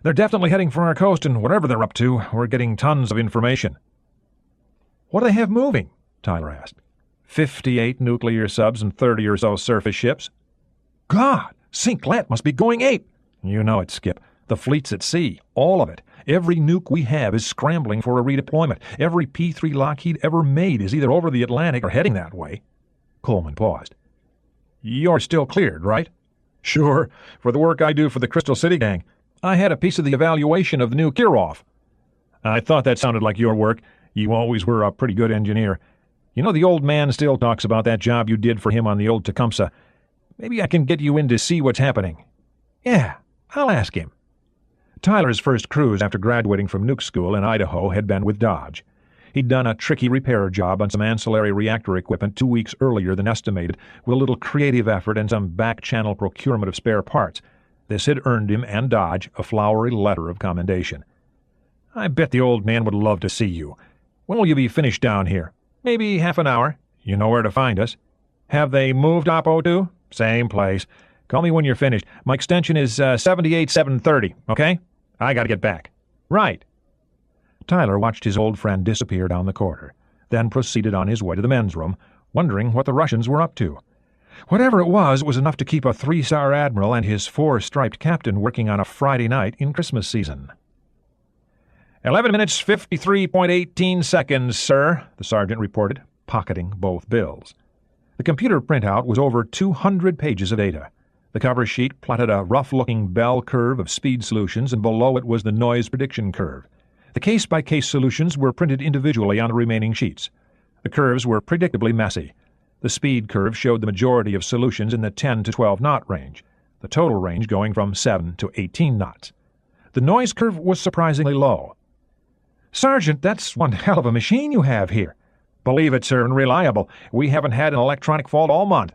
They're definitely heading for our coast, and whatever they're up to, we're getting tons of information." "What do they have moving?" Tyler asked. 58 nuclear subs and 30 or so surface ships." "God, Sinclair must be going ape." "You know it, Skip. The fleet's at sea, all of it. Every nuke we have is scrambling for a redeployment. Every P-3 Lockheed ever made is either over the Atlantic or heading that way." Coleman paused. "You're still cleared, right?" "Sure, for the work I do for the Crystal City gang. I had a piece of the evaluation of the new Kirov." "I thought that sounded like your work. You always were a pretty good engineer. You know, the old man still talks about that job you did for him on the old Tecumseh. Maybe I can get you in to see what's happening." "Yeah, I'll ask him." Tyler's first cruise after graduating from nuke school in Idaho had been with Dodge. He'd done a tricky repair job on some ancillary reactor equipment 2 weeks earlier than estimated, with a little creative effort and some back-channel procurement of spare parts. This had earned him and Dodge a flowery letter of commendation. "I bet the old man would love to see you. When will you be finished down here?" "Maybe half an hour. You know where to find us." "Have they moved Oppo to?" "Same place. Call me when you're finished. My extension is 78730, okay? I gotta get back." "Right." Tyler watched his old friend disappear down the corridor, then proceeded on his way to the men's room, wondering what the Russians were up to. Whatever it was enough to keep a 3-star admiral and his 4-striped captain working on a Friday night in Christmas season. 11 minutes 53.18 seconds, sir, the sergeant reported, pocketing both bills. The computer printout was over 200 pages of data. The cover sheet plotted a rough-looking bell curve of speed solutions, and below it was the noise prediction curve. The case-by-case solutions were printed individually on the remaining sheets. The curves were predictably messy. The speed curve showed the majority of solutions in the 10 to 12 knot range, the total range going from 7 to 18 knots. The noise curve was surprisingly low. "Sergeant, that's one hell of a machine you have here." "Believe it, sir, and reliable. We haven't had an electronic fault all month."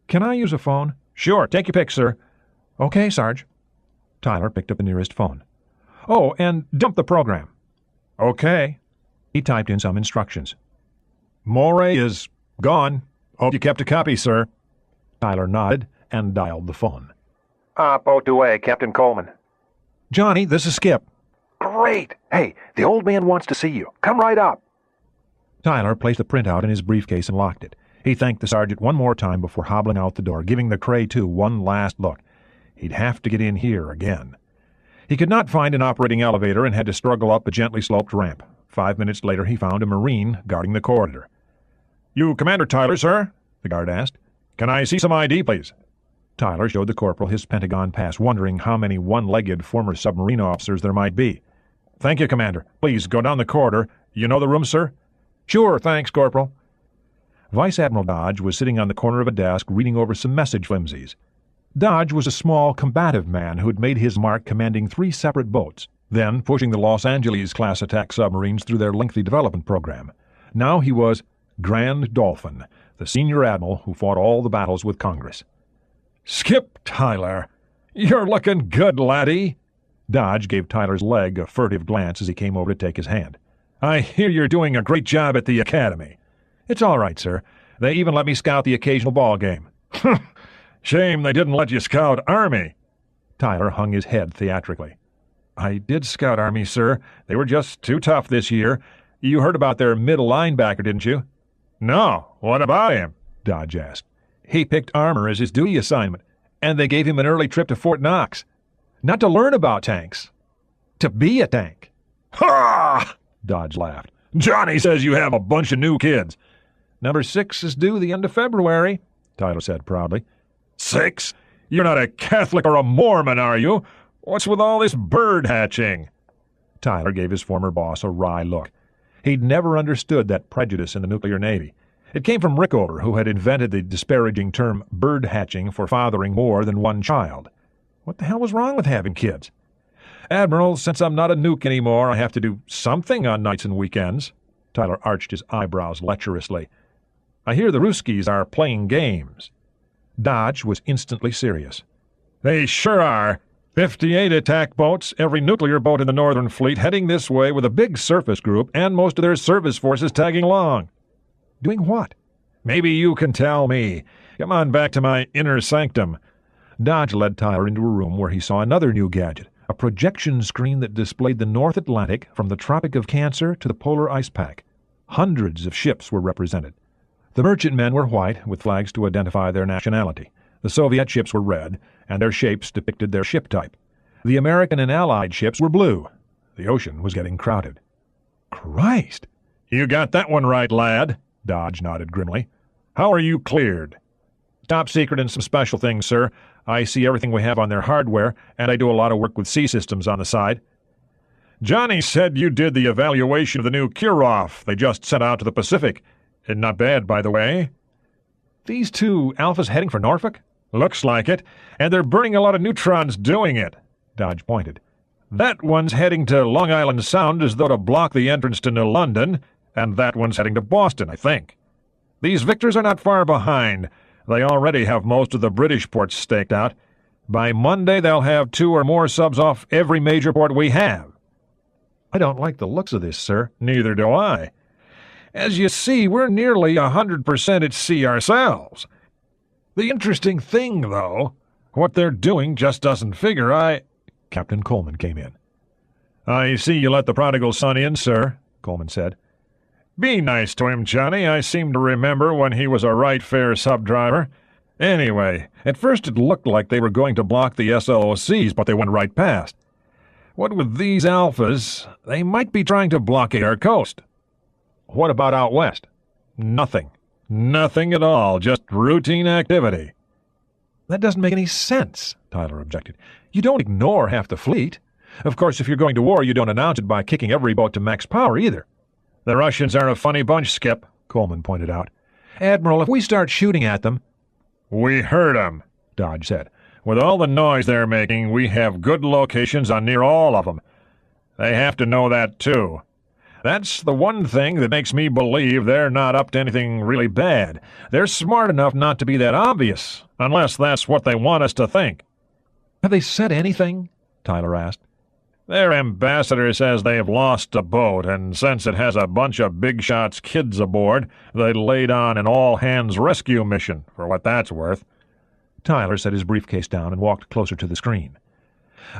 "Can I use a phone?" "Sure, take your pick, sir." "Okay, Sarge." Tyler picked up the nearest phone. "Oh, and dump the program." "Okay." He typed in some instructions. "Moray is gone. Hope you kept a copy, sir." Tyler nodded and dialed the phone. Oppo 2A, Captain Coleman. "Johnny, this is Skip." "Great! Hey, the old man wants to see you. Come right up." Tyler placed the printout in his briefcase and locked it. He thanked the sergeant one more time before hobbling out the door, giving the Cray 2 one last look. He'd have to get in here again. He could not find an operating elevator and had to struggle up a gently sloped ramp. 5 minutes later he found a Marine guarding the corridor. "You Commander Tyler, sir?" the guard asked. "Can I see some ID, please?" Tyler showed the corporal his Pentagon pass, wondering how many one-legged former submarine officers there might be. "Thank you, Commander. Please, go down the corridor. You know the room, sir?" "Sure, thanks, Corporal." Vice Admiral Dodge was sitting on the corner of a desk reading over some message flimsies. Dodge was a small, combative man who had made his mark commanding 3 separate boats, then pushing the Los Angeles-class attack submarines through their lengthy development program. Now he was Grand Dolphin, the senior admiral who fought all the battles with Congress. "Skip Tyler, you're looking good, laddie." Dodge gave Tyler's leg a furtive glance as he came over to take his hand. "I hear you're doing a great job at the academy." "It's all right, sir. They even let me scout the occasional ball game." "Shame they didn't let you scout Army." Tyler hung his head theatrically. "I did scout Army, sir. They were just too tough this year. You heard about their middle linebacker, didn't you?" "No. What about him?" Dodge asked. "He picked armor as his duty assignment, and they gave him an early trip to Fort Knox. Not to learn about tanks. To be a tank." "Ha!" Dodge laughed. "Johnny says you have a bunch of new kids." "Number 6 is due the end of February," Tyler said proudly. 6? You're not a Catholic or a Mormon, are you? What's with all this bird hatching?" Tyler gave his former boss a wry look. He'd never understood that prejudice in the nuclear navy. It came from Rickover, who had invented the disparaging term bird hatching for fathering more than one child. What the hell was wrong with having kids? "Admiral, since I'm not a nuke anymore, I have to do something on nights and weekends." Tyler arched his eyebrows lecherously. "I hear the Ruskies are playing games." Dodge was instantly serious. "They sure are. 58 attack boats, every nuclear boat in the Northern Fleet heading this way with a big surface group and most of their service forces tagging along." "Doing what?" Maybe you can tell me. Come on back to my inner sanctum." Dodge led Tyler into a room where he saw another new gadget, a projection screen that displayed the North Atlantic from the Tropic of Cancer to the polar ice pack. Hundreds of ships were represented. The merchantmen were white, with flags to identify their nationality. The Soviet ships were red, and their shapes depicted their ship type. The American and Allied ships were blue. The ocean was getting crowded. "Christ! You got that one right, lad," Dodge nodded grimly. "How are you cleared?" "Top secret and some special things, sir. I see everything we have on their hardware, and I do a lot of work with sea systems on the side." "Johnny said you did the evaluation of the new Kirov they just sent out to the Pacific. Not bad, by the way." "These two Alphas heading for Norfolk?" "Looks like it, and they're burning a lot of neutrons doing it." Dodge pointed. "That one's heading to Long Island Sound as though to block the entrance to New London, and that one's heading to Boston, I think. These Victors are not far behind. They already have most of the British ports staked out. By Monday, they'll have 2 or more subs off every major port we have." "I don't like the looks of this, sir." "Neither do I. As you see, we're nearly 100% at sea ourselves. The interesting thing, though, what they're doing just doesn't figure. Captain Coleman came in. "I see you let the prodigal son in, sir," Coleman said. "Be nice to him, Johnny. I seem to remember when he was a right fair sub-driver. Anyway, at first it looked like they were going to block the SLOCs, but they went right past. What with these Alphas, they might be trying to blockade our coast." "What about out west?" "Nothing. Nothing at all. Just routine activity." "That doesn't make any sense," Tyler objected. "You don't ignore half the fleet. Of course, if you're going to war, you don't announce it by kicking every boat to max power either." "The Russians are a funny bunch, Skip," Coleman pointed out. "Admiral, if we start shooting at them—" "We heard 'em," Dodge said. "With all the noise they're making, we have good locations on near all of them. They have to know that, too. That's the one thing that makes me believe they're not up to anything really bad. They're smart enough not to be that obvious, unless that's what they want us to think." "Have they said anything?" Tyler asked. "Their ambassador says they've lost a boat, and since it has a bunch of big shots kids aboard, they laid on an all-hands rescue mission, for what that's worth." Tyler set his briefcase down and walked closer to the screen.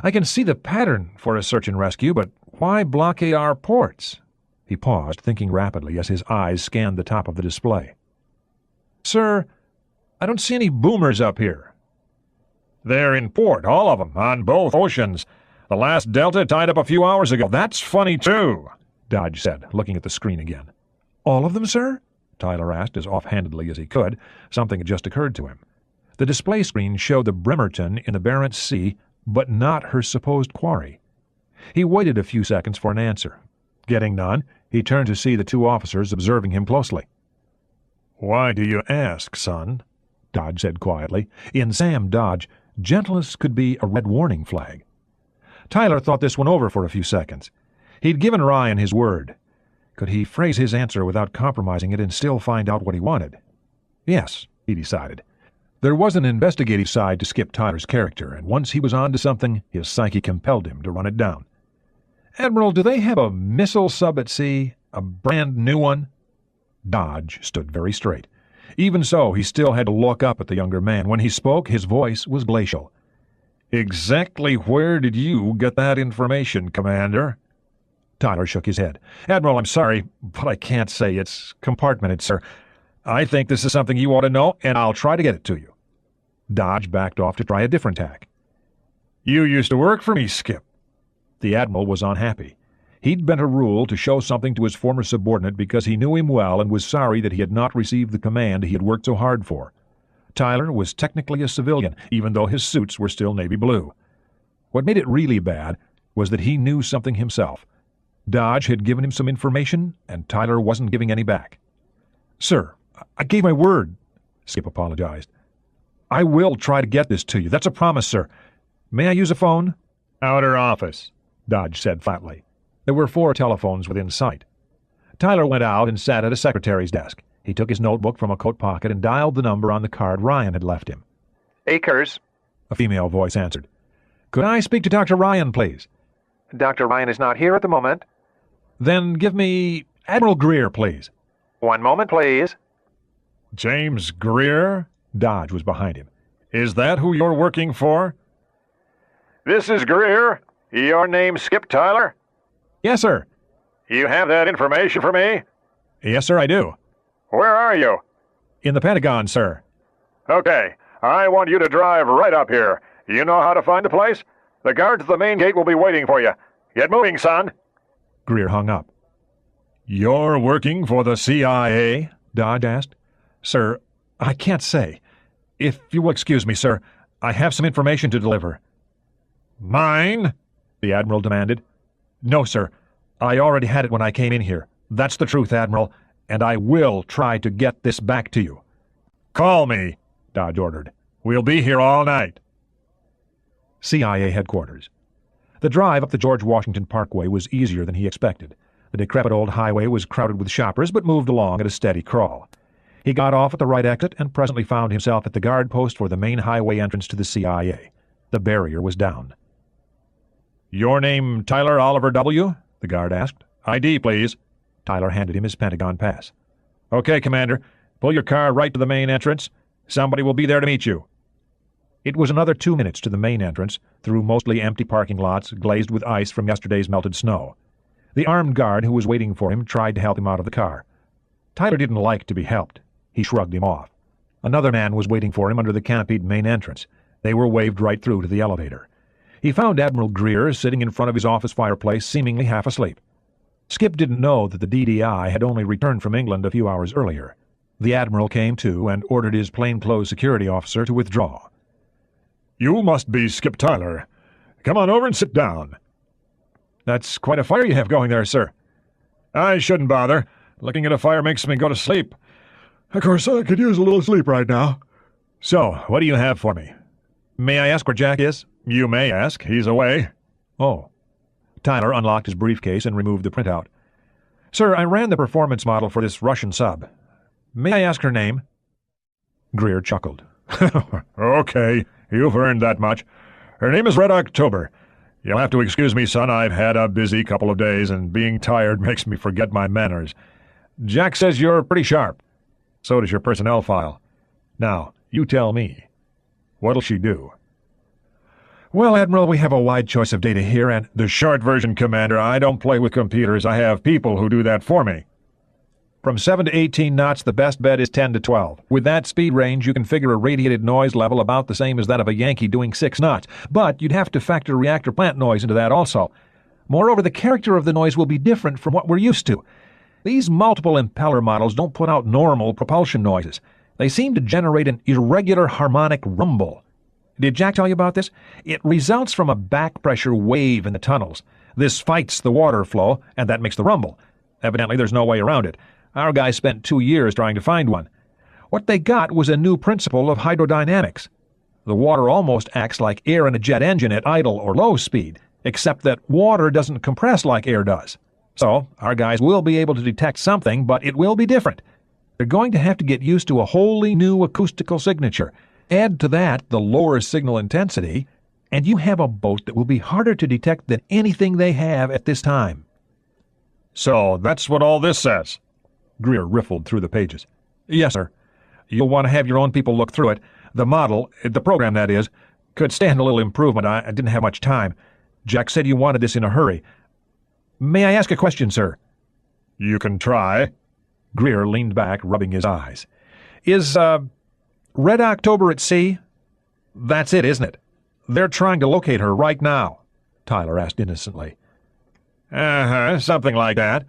"I can see the pattern for a search and rescue, but why blockade our ports?" He paused, thinking rapidly as his eyes scanned the top of the display. "Sir, I don't see any boomers up here." "They're in port, all of them, on both oceans. The last Delta tied up a few hours ago. That's funny, too," Dodge said, looking at the screen again. "All of them, sir?" Tyler asked as offhandedly as he could. Something had just occurred to him. The display screen showed the Bremerton in the Barents Sea, but not her supposed quarry. He waited a few seconds for an answer. Getting none, he turned to see the 2 officers observing him closely. "Why do you ask, son?" Dodge said quietly. In Sam Dodge, gentleness could be a red warning flag. Tyler thought this one over for a few seconds. He'd given Ryan his word. Could he phrase his answer without compromising it and still find out what he wanted? Yes, he decided. There was an investigative side to Skip Tyler's character, and once he was on to something, his psyche compelled him to run it down. "Admiral, do they have a missile sub at sea? A brand new one?" Dodge stood very straight. Even so, he still had to look up at the younger man. When he spoke, his voice was glacial. "Exactly where did you get that information, Commander?" Tyler shook his head. "Admiral, I'm sorry, but I can't say. It's compartmented, sir. I think this is something you ought to know, and I'll try to get it to you." Dodge backed off to try a different tack. "You used to work for me, Skip." The Admiral was unhappy. He'd bent a rule to show something to his former subordinate because he knew him well and was sorry that he had not received the command he had worked so hard for. Tyler was technically a civilian, even though his suits were still navy blue. What made it really bad was that he knew something himself. Dodge had given him some information, and Tyler wasn't giving any back. "Sir, I gave my word," Skip apologized. "I will try to get this to you. That's a promise, sir. May I use a phone?" "Outer office," Dodge said flatly. There were 4 telephones within sight. Tyler went out and sat at a secretary's desk. He took his notebook from a coat pocket and dialed the number on the card Ryan had left him. "Akers," a female voice answered. "Could I speak to Dr. Ryan, please?" "Dr. Ryan is not here at the moment." "Then give me Admiral Greer, please." "One moment, please." James Greer? Dodge was behind him. Is that who you're working for? This is Greer. Your name Skip Tyler? Yes, sir. You have that information for me? Yes, sir, I do. Where are you? In the Pentagon, sir. Okay, I want you to drive right up here. You know how to find the place? The guards at the main gate will be waiting for you. Get moving, son. Greer hung up. You're working for the CIA? Dodge asked. Sir, I can't say. If you will excuse me, sir, I have some information to deliver. Mine? The Admiral demanded. No, sir. I already had it when I came in here. That's the truth, Admiral, and I will try to get this back to you. Call me, Dodge ordered. We'll be here all night. CIA headquarters. The drive up the George Washington Parkway was easier than he expected. The decrepit old highway was crowded with shoppers, but moved along at a steady crawl. He got off at the right exit and presently found himself at the guard post for the main highway entrance to the CIA. The barrier was down. Your name Tyler Oliver W.? The guard asked. ID, please. Tyler handed him his Pentagon pass. Okay, Commander. Pull your car right to the main entrance. Somebody will be there to meet you. It was another 2 minutes to the main entrance, through mostly empty parking lots glazed with ice from yesterday's melted snow. The armed guard who was waiting for him tried to help him out of the car. Tyler didn't like to be helped. He shrugged him off. Another man was waiting for him under the canopied main entrance. They were waved right through to the elevator. He found Admiral Greer sitting in front of his office fireplace, seemingly half asleep. Skip didn't know that the DDI had only returned from England a few hours earlier. The Admiral came to and ordered his plainclothes security officer to withdraw. You must be Skip Tyler. Come on over and sit down. That's quite a fire you have going there, sir. I shouldn't bother. Looking at a fire makes me go to sleep. Of course, I could use a little sleep right now. So, what do you have for me? May I ask where Jack is? You may ask. He's away. Oh. Tyler unlocked his briefcase and removed the printout. Sir, I ran the performance model for this Russian sub. May I ask her name? Greer chuckled. Okay, you've earned that much. Her name is Red October. You'll have to excuse me, son. I've had a busy couple of days, and being tired makes me forget my manners. Jack says you're pretty sharp. So does your personnel file. Now, you tell me. What'll she do? Well, Admiral, we have a wide choice of data here, and the short version, Commander, I don't play with computers. I have people who do that for me. From 7 to 18 knots, the best bet is 10 to 12. With that speed range, you can figure a radiated noise level about the same as that of a Yankee doing 6 knots, but you'd have to factor reactor plant noise into that also. Moreover, the character of the noise will be different from what we're used to. These multiple impeller models don't put out normal propulsion noises. They seem to generate an irregular harmonic rumble. Did Jack tell you about this? It results from a back pressure wave in the tunnels. This fights the water flow, and that makes the rumble. Evidently, there's no way around it. Our guys spent 2 years trying to find one. What they got was a new principle of hydrodynamics. The water almost acts like air in a jet engine at idle or low speed, except that water doesn't compress like air does. So, our guys will be able to detect something, but it will be different. They're going to have to get used to a wholly new acoustical signature. Add to that the lower signal intensity, and you have a boat that will be harder to detect than anything they have at this time. So, that's what all this says. Greer riffled through the pages. Yes, sir. You'll want to have your own people look through it. The model, the program that is, could stand a little improvement. I didn't have much time. Jack said you wanted this in a hurry. May I ask a question, sir? You can try. Greer leaned back, rubbing his eyes. Is, Red October at sea? That's it, isn't it? They're trying to locate her right now, Tyler asked innocently. Something like that.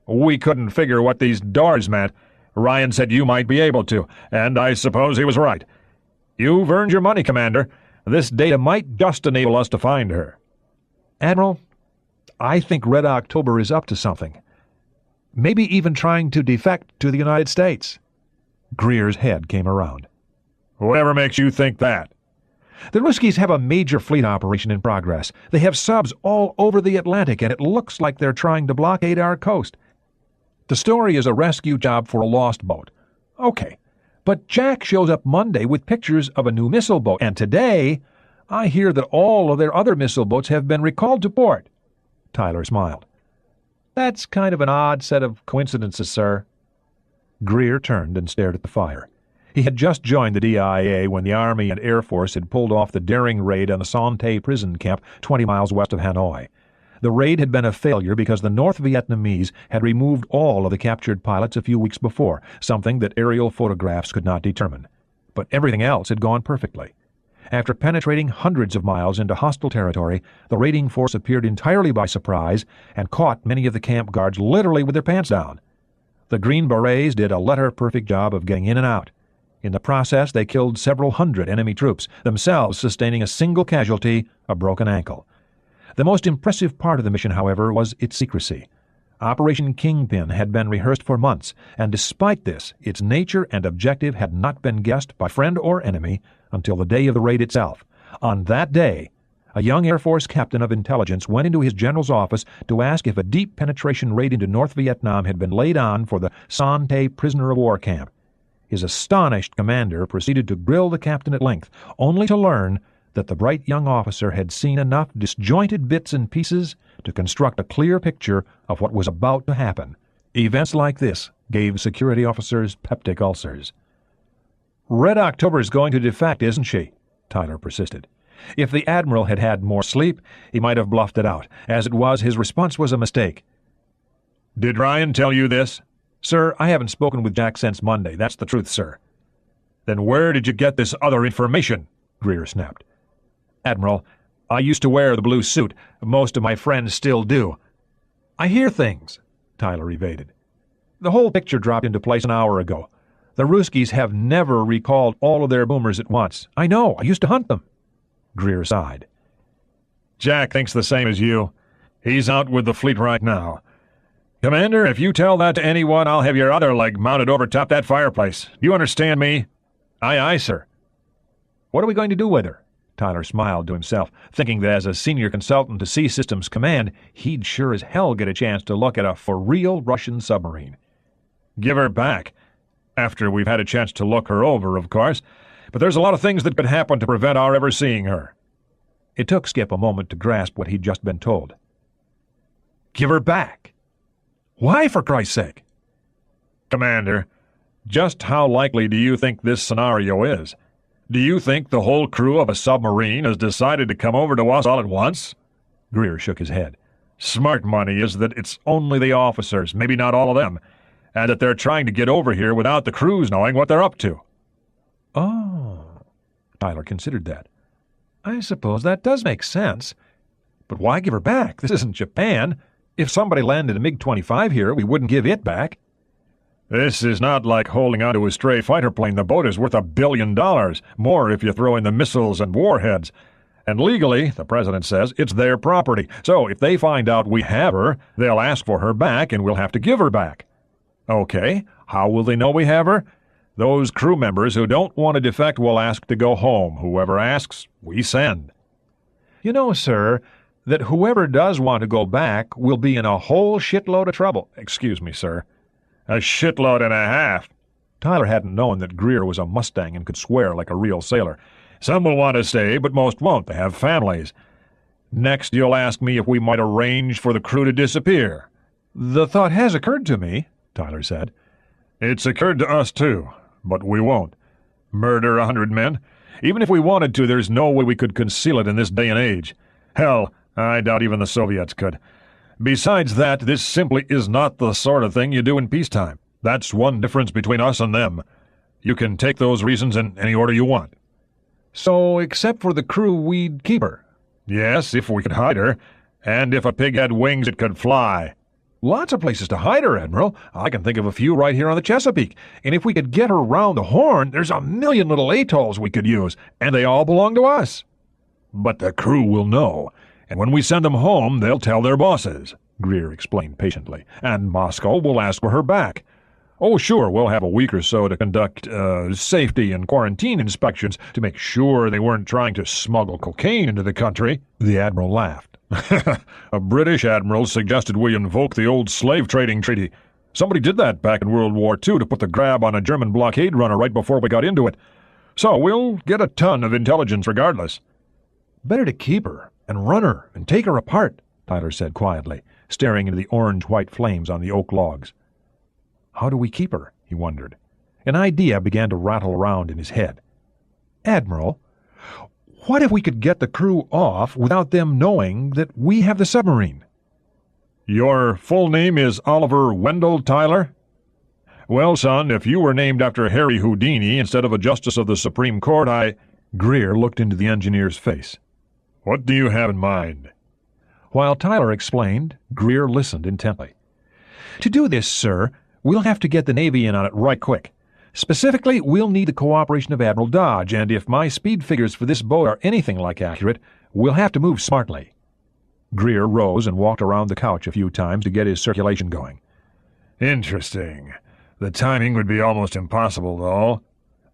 We couldn't figure what these doors meant. Ryan said you might be able to, and I suppose he was right. You've earned your money, Commander. This data might just enable us to find her. Admiral, I think Red October is up to something. Maybe even trying to defect to the United States. Greer's head came around. Whatever makes you think that? The Ruskies have a major fleet operation in progress. They have subs all over the Atlantic, and it looks like they're trying to blockade our coast. The story is a rescue job for a lost boat. Okay, but Jack shows up Monday with pictures of a new missile boat, and today I hear that all of their other missile boats have been recalled to port. Tyler smiled. That's kind of an odd set of coincidences, sir. Greer turned and stared at the fire. He had just joined the DIA when the Army and Air Force had pulled off the daring raid on the Son prison camp 20 miles west of Hanoi. The raid had been a failure because the North Vietnamese had removed all of the captured pilots a few weeks before, something that aerial photographs could not determine. But everything else had gone perfectly. After penetrating hundreds of miles into hostile territory, the raiding force appeared entirely by surprise and caught many of the camp guards literally with their pants down. The Green Berets did a letter-perfect job of getting in and out. In the process, they killed several hundred enemy troops, themselves sustaining a single casualty, a broken ankle. The most impressive part of the mission, however, was its secrecy. Operation Kingpin had been rehearsed for months, and despite this, its nature and objective had not been guessed by friend or enemy until the day of the raid itself. On that day, a young Air Force captain of intelligence went into his general's office to ask if a deep penetration raid into North Vietnam had been laid on for the Son prisoner of war camp. His astonished commander proceeded to grill the captain at length, only to learn that the bright young officer had seen enough disjointed bits and pieces to construct a clear picture of what was about to happen. Events like this gave security officers peptic ulcers. "Red October's going to defect, isn't she?" Tyler persisted. If the Admiral had had more sleep, he might have bluffed it out. As it was, his response was a mistake. Did Ryan tell you this? "Sir, I haven't spoken with Jack since Monday. That's the truth, sir." Then where did you get this other information? Greer snapped. "Admiral, I used to wear the blue suit. Most of my friends still do." "I hear things," Tyler evaded. "The whole picture dropped into place an hour ago. The Ruskies have never recalled all of their boomers at once. I know. I used to hunt them." Greer sighed. "Jack thinks the same as you. He's out with the fleet right now. Commander, if you tell that to anyone, I'll have your other leg mounted over top that fireplace. Do you understand me?" "Aye, aye, sir." "What are we going to do with her?" Tyler smiled to himself, thinking that as a senior consultant to Sea Systems Command, he'd sure as hell get a chance to look at a for-real Russian submarine. "Give her back. After we've had a chance to look her over, of course. But there's a lot of things that could happen to prevent our ever seeing her." It took Skip a moment to grasp what he'd just been told. "Give her back? Why, for Christ's sake?" "Commander, just how likely do you think this scenario is? Do you think the whole crew of a submarine has decided to come over to us all at once?" Greer shook his head. "Smart money is that it's only the officers, maybe not all of them, and that they're trying to get over here without the crews knowing what they're up to." "Oh," Tyler considered that. "I suppose that does make sense. But why give her back? This isn't Japan. If somebody landed a MiG-25 here, we wouldn't give it back." "This is not like holding onto a stray fighter plane. The boat is worth $1 billion, more if you throw in the missiles and warheads. And legally, the president says, it's their property. So if they find out we have her, they'll ask for her back and we'll have to give her back." "Okay, how will they know we have her? Those crew members who don't want to defect will ask to go home. Whoever asks, we send." "You know, sir, that whoever does want to go back will be in a whole shitload of trouble." "Excuse me, sir." "A shitload and a half." Tyler hadn't known that Greer was a Mustang and could swear like a real sailor. "Some will want to stay, but most won't. They have families. Next, you'll ask me if we might arrange for the crew to disappear." "The thought has occurred to me," Tyler said. "It's occurred to us, too, but we won't. Murder 100 men? Even if we wanted to, there's no way we could conceal it in this day and age. Hell, I doubt even the Soviets could. Besides that, this simply is not the sort of thing you do in peacetime. That's one difference between us and them. You can take those reasons in any order you want." "So, except for the crew, we'd keep her?" "Yes, if we could hide her. And if a pig had wings, it could fly." "Lots of places to hide her, Admiral. I can think of a few right here on the Chesapeake. And if we could get her round the Horn, there's a million little atolls we could use, and they all belong to us." "But the crew will know. And when we send them home, they'll tell their bosses," Greer explained patiently. "And Moscow will ask for her back. Oh, sure, we'll have a week or so to conduct safety and quarantine inspections to make sure they weren't trying to smuggle cocaine into the country." The Admiral laughed. "A British admiral suggested we invoke the old slave trading treaty. Somebody did that back in World War II to put the grab on a German blockade runner right before we got into it. So we'll get a ton of intelligence regardless." "Better to keep her and run her and take her apart," Tyler said quietly, staring into the orange-white flames on the oak logs. "How do we keep her?" he wondered. An idea began to rattle around in his head. "Admiral, what if we could get the crew off without them knowing that we have the submarine?" "Your full name is Oliver Wendell Tyler? Well, son, if you were named after Harry Houdini instead of a justice of the Supreme Court, Greer looked into the engineer's face. What do you have in mind?" While Tyler explained, Greer listened intently. "To do this, sir, we'll have to get the Navy in on it right quick. Specifically, we'll need the cooperation of Admiral Dodge, and if my speed figures for this boat are anything like accurate, we'll have to move smartly." Greer rose and walked around the couch a few times to get his circulation going. "Interesting. The timing would be almost impossible, though."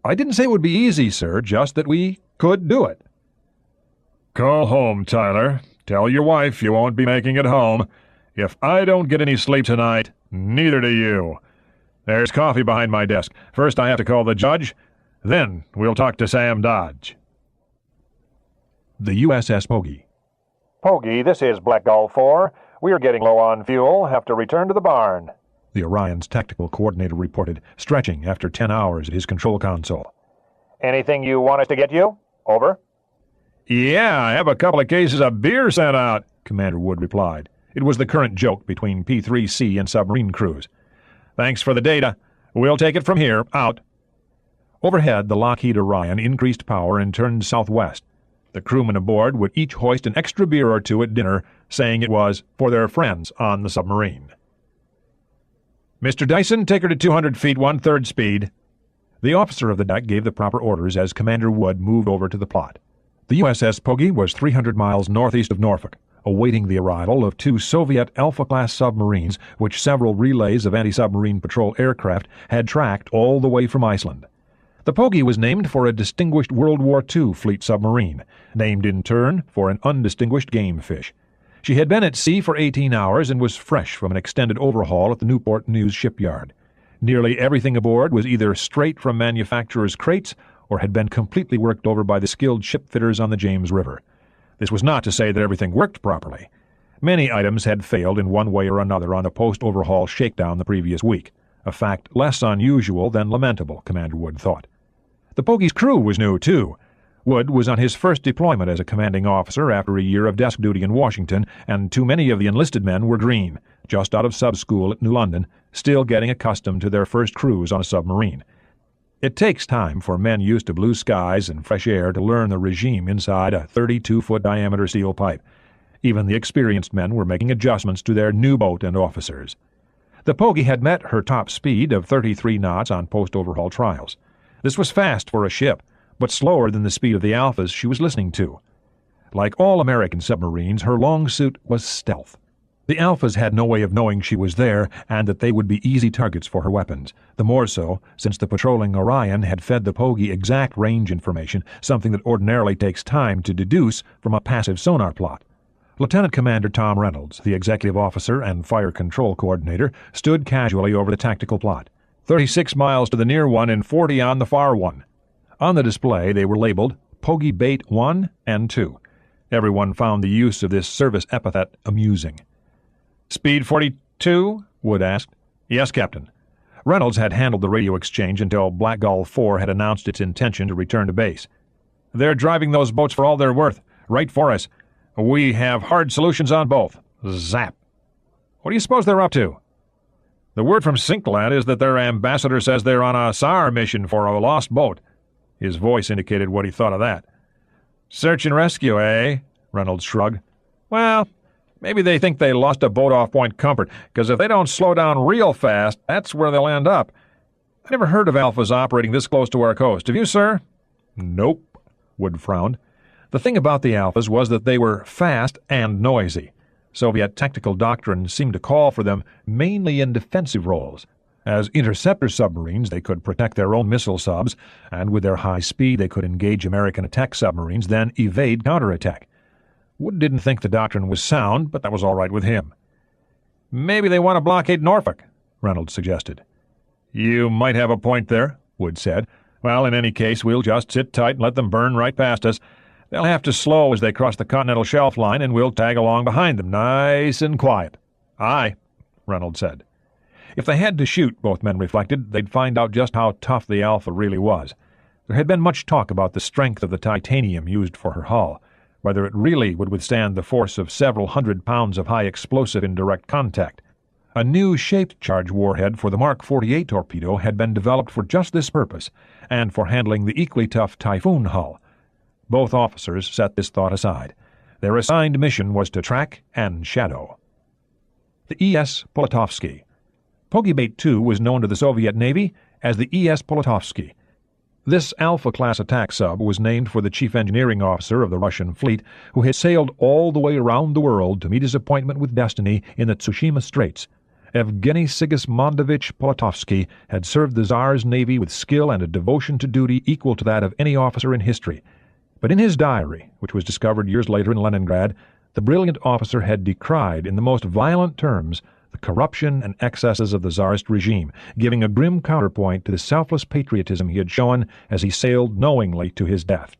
"I didn't say it would be easy, sir, just that we could do it." "Call home, Tyler. Tell your wife you won't be making it home. If I don't get any sleep tonight, neither do you. There's coffee behind my desk. First I have to call the judge, then we'll talk to Sam Dodge." The USS Pogey. Pogey, this is Black Gull 4. We are getting low on fuel. Have to return to the barn. The Orion's tactical coordinator reported, stretching after 10 hours at his control console. Anything you want us to get you? Over. "Yeah, I have a couple of cases of beer sent out," Commander Wood replied. It was the current joke between P-3C and submarine crews. "Thanks for the data. We'll take it from here. Out." Overhead, the Lockheed Orion increased power and turned southwest. The crewmen aboard would each hoist an extra beer or two at dinner, saying it was for their friends on the submarine. "Mr. Dyson, take her to 200 feet, 1/3 speed." The officer of the deck gave the proper orders as Commander Wood moved over to the plot. The USS Pogey was 300 miles northeast of Norfolk, awaiting the arrival of 2 Soviet Alpha-class submarines which several relays of anti-submarine patrol aircraft had tracked all the way from Iceland. The Pogey was named for a distinguished World War II fleet submarine, named in turn for an undistinguished game fish. She had been at sea for 18 hours and was fresh from an extended overhaul at the Newport News shipyard. Nearly everything aboard was either straight from manufacturers' crates or had been completely worked over by the skilled shipfitters on the James River. This was not to say that everything worked properly. Many items had failed in one way or another on a post-overhaul shakedown the previous week, a fact less unusual than lamentable, Commander Wood thought. The Pogey's crew was new, too. Wood was on his first deployment as a commanding officer after a year of desk duty in Washington, and too many of the enlisted men were green, just out of sub-school at New London, still getting accustomed to their first cruise on a submarine. It takes time for men used to blue skies and fresh air to learn the regime inside a 32-foot diameter steel pipe. Even the experienced men were making adjustments to their new boat and officers. The Pogey had met her top speed of 33 knots on post-overhaul trials. This was fast for a ship, but slower than the speed of the Alphas she was listening to. Like all American submarines, her long suit was stealth. The Alphas had no way of knowing she was there and that they would be easy targets for her weapons, the more so since the patrolling Orion had fed the Pogey exact range information, something that ordinarily takes time to deduce from a passive sonar plot. Lieutenant Commander Tom Reynolds, the executive officer and fire control coordinator, stood casually over the tactical plot. 36 miles to the near one and 40 on the far one. On the display they were labeled Pogey Bait 1 and 2. Everyone found the use of this service epithet amusing. "Speed 42?" Wood asked. "Yes, Captain." Reynolds had handled the radio exchange until Black Gull 4 had announced its intention to return to base. "They're driving those boats for all they're worth, right for us. We have hard solutions on both." Zap. "What do you suppose they're up to?" "The word from Sinkland is that their ambassador says they're on a SAR mission for a lost boat." His voice indicated what he thought of that. "Search and rescue, eh?" Reynolds shrugged. "Well, maybe they think they lost a boat off Point Comfort, because if they don't slow down real fast, that's where they'll end up. I never heard of Alphas operating this close to our coast. Have you, sir?" "Nope," Wood frowned. The thing about the Alphas was that they were fast and noisy. Soviet tactical doctrine seemed to call for them mainly in defensive roles. As interceptor submarines, they could protect their own missile subs, and with their high speed they could engage American attack submarines, then evade counterattack. Wood didn't think the doctrine was sound, but that was all right with him. "Maybe they want to blockade Norfolk," Reynolds suggested. "You might have a point there," Wood said. "Well, in any case, we'll just sit tight and let them burn right past us. They'll have to slow as they cross the continental shelf line, and we'll tag along behind them, nice and quiet." "Aye," Reynolds said. If they had to shoot, both men reflected, they'd find out just how tough the Alpha really was. There had been much talk about the strength of the titanium used for her hull, whether it really would withstand the force of several hundred pounds of high explosive in direct contact. A new shaped charge warhead for the Mark 48 torpedo had been developed for just this purpose, and for handling the equally tough Typhoon hull. Both officers set this thought aside. Their assigned mission was to track and shadow. The E.S. Polatovsky. Pogibate 2 was known to the Soviet Navy as the E.S. Polatovsky. This Alpha-class attack sub was named for the chief engineering officer of the Russian fleet, who had sailed all the way around the world to meet his appointment with destiny in the Tsushima Straits. Evgeny Sigismundovich Polatovsky had served the Tsar's navy with skill and a devotion to duty equal to that of any officer in history. But in his diary, which was discovered years later in Leningrad, the brilliant officer had decried in the most violent terms the corruption and excesses of the Tsarist regime, giving a grim counterpoint to the selfless patriotism he had shown as he sailed knowingly to his death.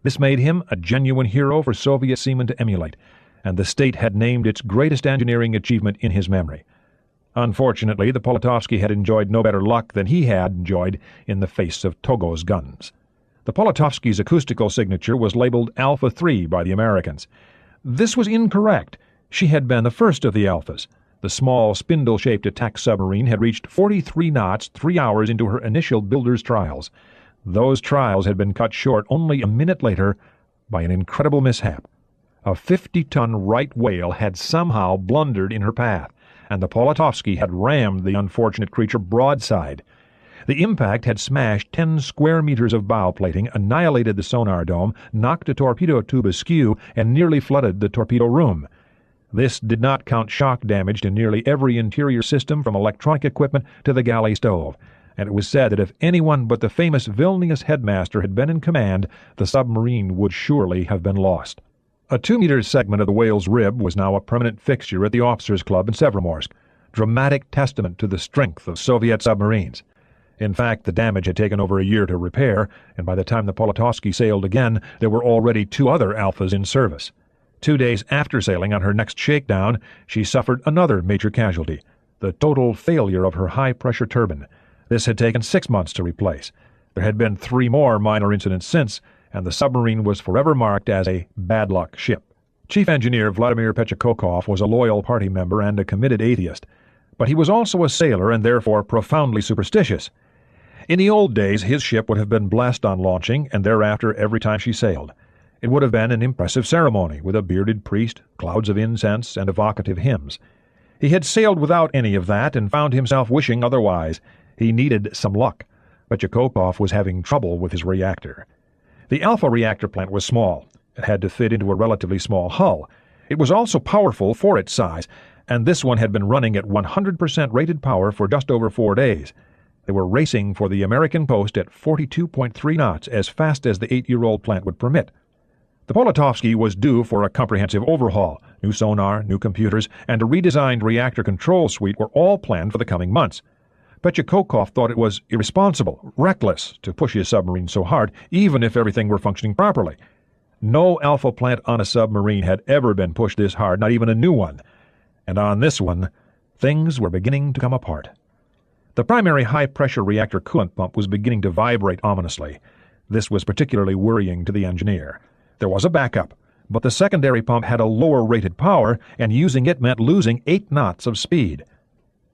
This made him a genuine hero for Soviet seamen to emulate, and the state had named its greatest engineering achievement in his memory. Unfortunately, the Polatovsky had enjoyed no better luck than he had enjoyed in the face of Togo's guns. The Polatovsky's acoustical signature was labeled Alpha 3 by the Americans. This was incorrect. She had been the first of the Alphas. The small, spindle-shaped attack submarine had reached 43 knots 3 hours into her initial builder's trials. Those trials had been cut short only a minute later by an incredible mishap. A 50-ton right whale had somehow blundered in her path, and the Polatovsky had rammed the unfortunate creature broadside. The impact had smashed 10 square meters of bow plating, annihilated the sonar dome, knocked a torpedo tube askew, and nearly flooded the torpedo room. This did not count shock damage to nearly every interior system from electronic equipment to the galley stove, and it was said that if anyone but the famous Vilnius headmaster had been in command, the submarine would surely have been lost. A 2-meter segment of the whale's rib was now a permanent fixture at the officers' club in Severomorsk, dramatic testament to the strength of Soviet submarines. In fact, the damage had taken over a year to repair, and by the time the Polatovsky sailed again, there were already 2 other Alphas in service. 2 days after sailing on her next shakedown, she suffered another major casualty, the total failure of her high-pressure turbine. This had taken 6 months to replace. There had been 3 more minor incidents since, and the submarine was forever marked as a bad luck ship. Chief Engineer Vladimir Pechakokov was a loyal party member and a committed atheist, but he was also a sailor and therefore profoundly superstitious. In the old days, his ship would have been blessed on launching and thereafter every time she sailed. It would have been an impressive ceremony with a bearded priest, clouds of incense, and evocative hymns. He had sailed without any of that and found himself wishing otherwise. He needed some luck. Pechakokov was having trouble with his reactor. The Alpha reactor plant was small. It had to fit into a relatively small hull. It was also powerful for its size, and this one had been running at 100% rated power for just over 4 days. They were racing for the American coast at 42.3 knots, as fast as the 8-year-old plant would permit. The Polatovsky was due for a comprehensive overhaul. New sonar, new computers, and a redesigned reactor control suite were all planned for the coming months. Pechakokov thought it was irresponsible, reckless, to push his submarine so hard, even if everything were functioning properly. No Alpha plant on a submarine had ever been pushed this hard, not even a new one. And on this one, things were beginning to come apart. The primary high-pressure reactor coolant pump was beginning to vibrate ominously. This was particularly worrying to the engineer. There was a backup, but the secondary pump had a lower rated power, and using it meant losing 8 knots of speed.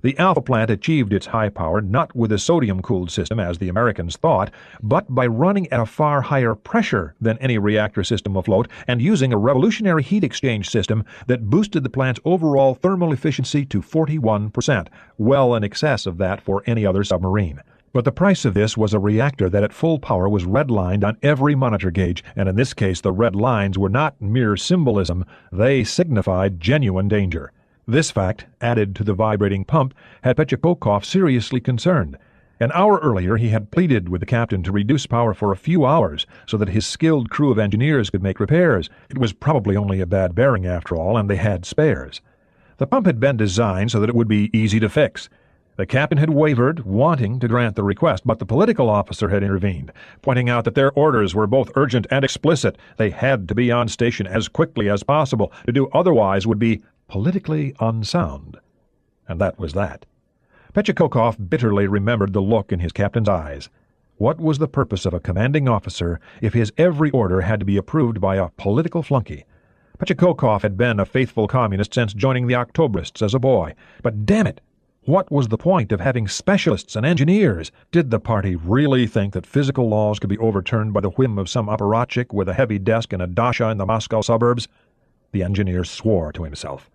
The Alpha plant achieved its high power not with a sodium-cooled system, as the Americans thought, but by running at a far higher pressure than any reactor system afloat and using a revolutionary heat exchange system that boosted the plant's overall thermal efficiency to 41%, well in excess of that for any other submarine. But the price of this was a reactor that at full power was red-lined on every monitor gauge, and in this case the red lines were not mere symbolism, they signified genuine danger. This fact, added to the vibrating pump, had Pechakokov seriously concerned. An hour earlier he had pleaded with the captain to reduce power for a few hours so that his skilled crew of engineers could make repairs. It was probably only a bad bearing after all, and they had spares. The pump had been designed so that it would be easy to fix. The captain had wavered, wanting to grant the request, but the political officer had intervened, pointing out that their orders were both urgent and explicit. They had to be on station as quickly as possible. To do otherwise would be politically unsound. And that was that. Petchakokov bitterly remembered the look in his captain's eyes. What was the purpose of a commanding officer if his every order had to be approved by a political flunky? Petchakokov had been a faithful communist since joining the Octobrists as a boy. But damn it! What was the point of having specialists and engineers? Did the party really think that physical laws could be overturned by the whim of some apparatchik with a heavy desk and a dasha in the Moscow suburbs? The engineer swore to himself.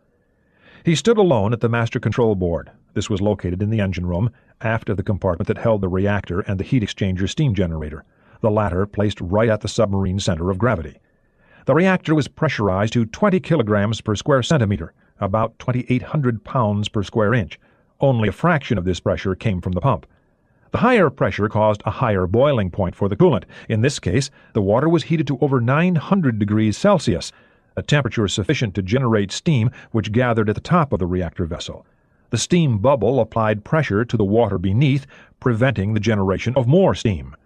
He stood alone at the master control board. This was located in the engine room, aft of the compartment that held the reactor and the heat exchanger steam generator, the latter placed right at the submarine center of gravity. The reactor was pressurized to 20 kilograms per square centimeter, about 2,800 pounds per square inch. Only a fraction of this pressure came from the pump. The higher pressure caused a higher boiling point for the coolant. In this case, the water was heated to over 900 degrees Celsius, a temperature sufficient to generate steam which gathered at the top of the reactor vessel. The steam bubble applied pressure to the water beneath, preventing the generation of more steam.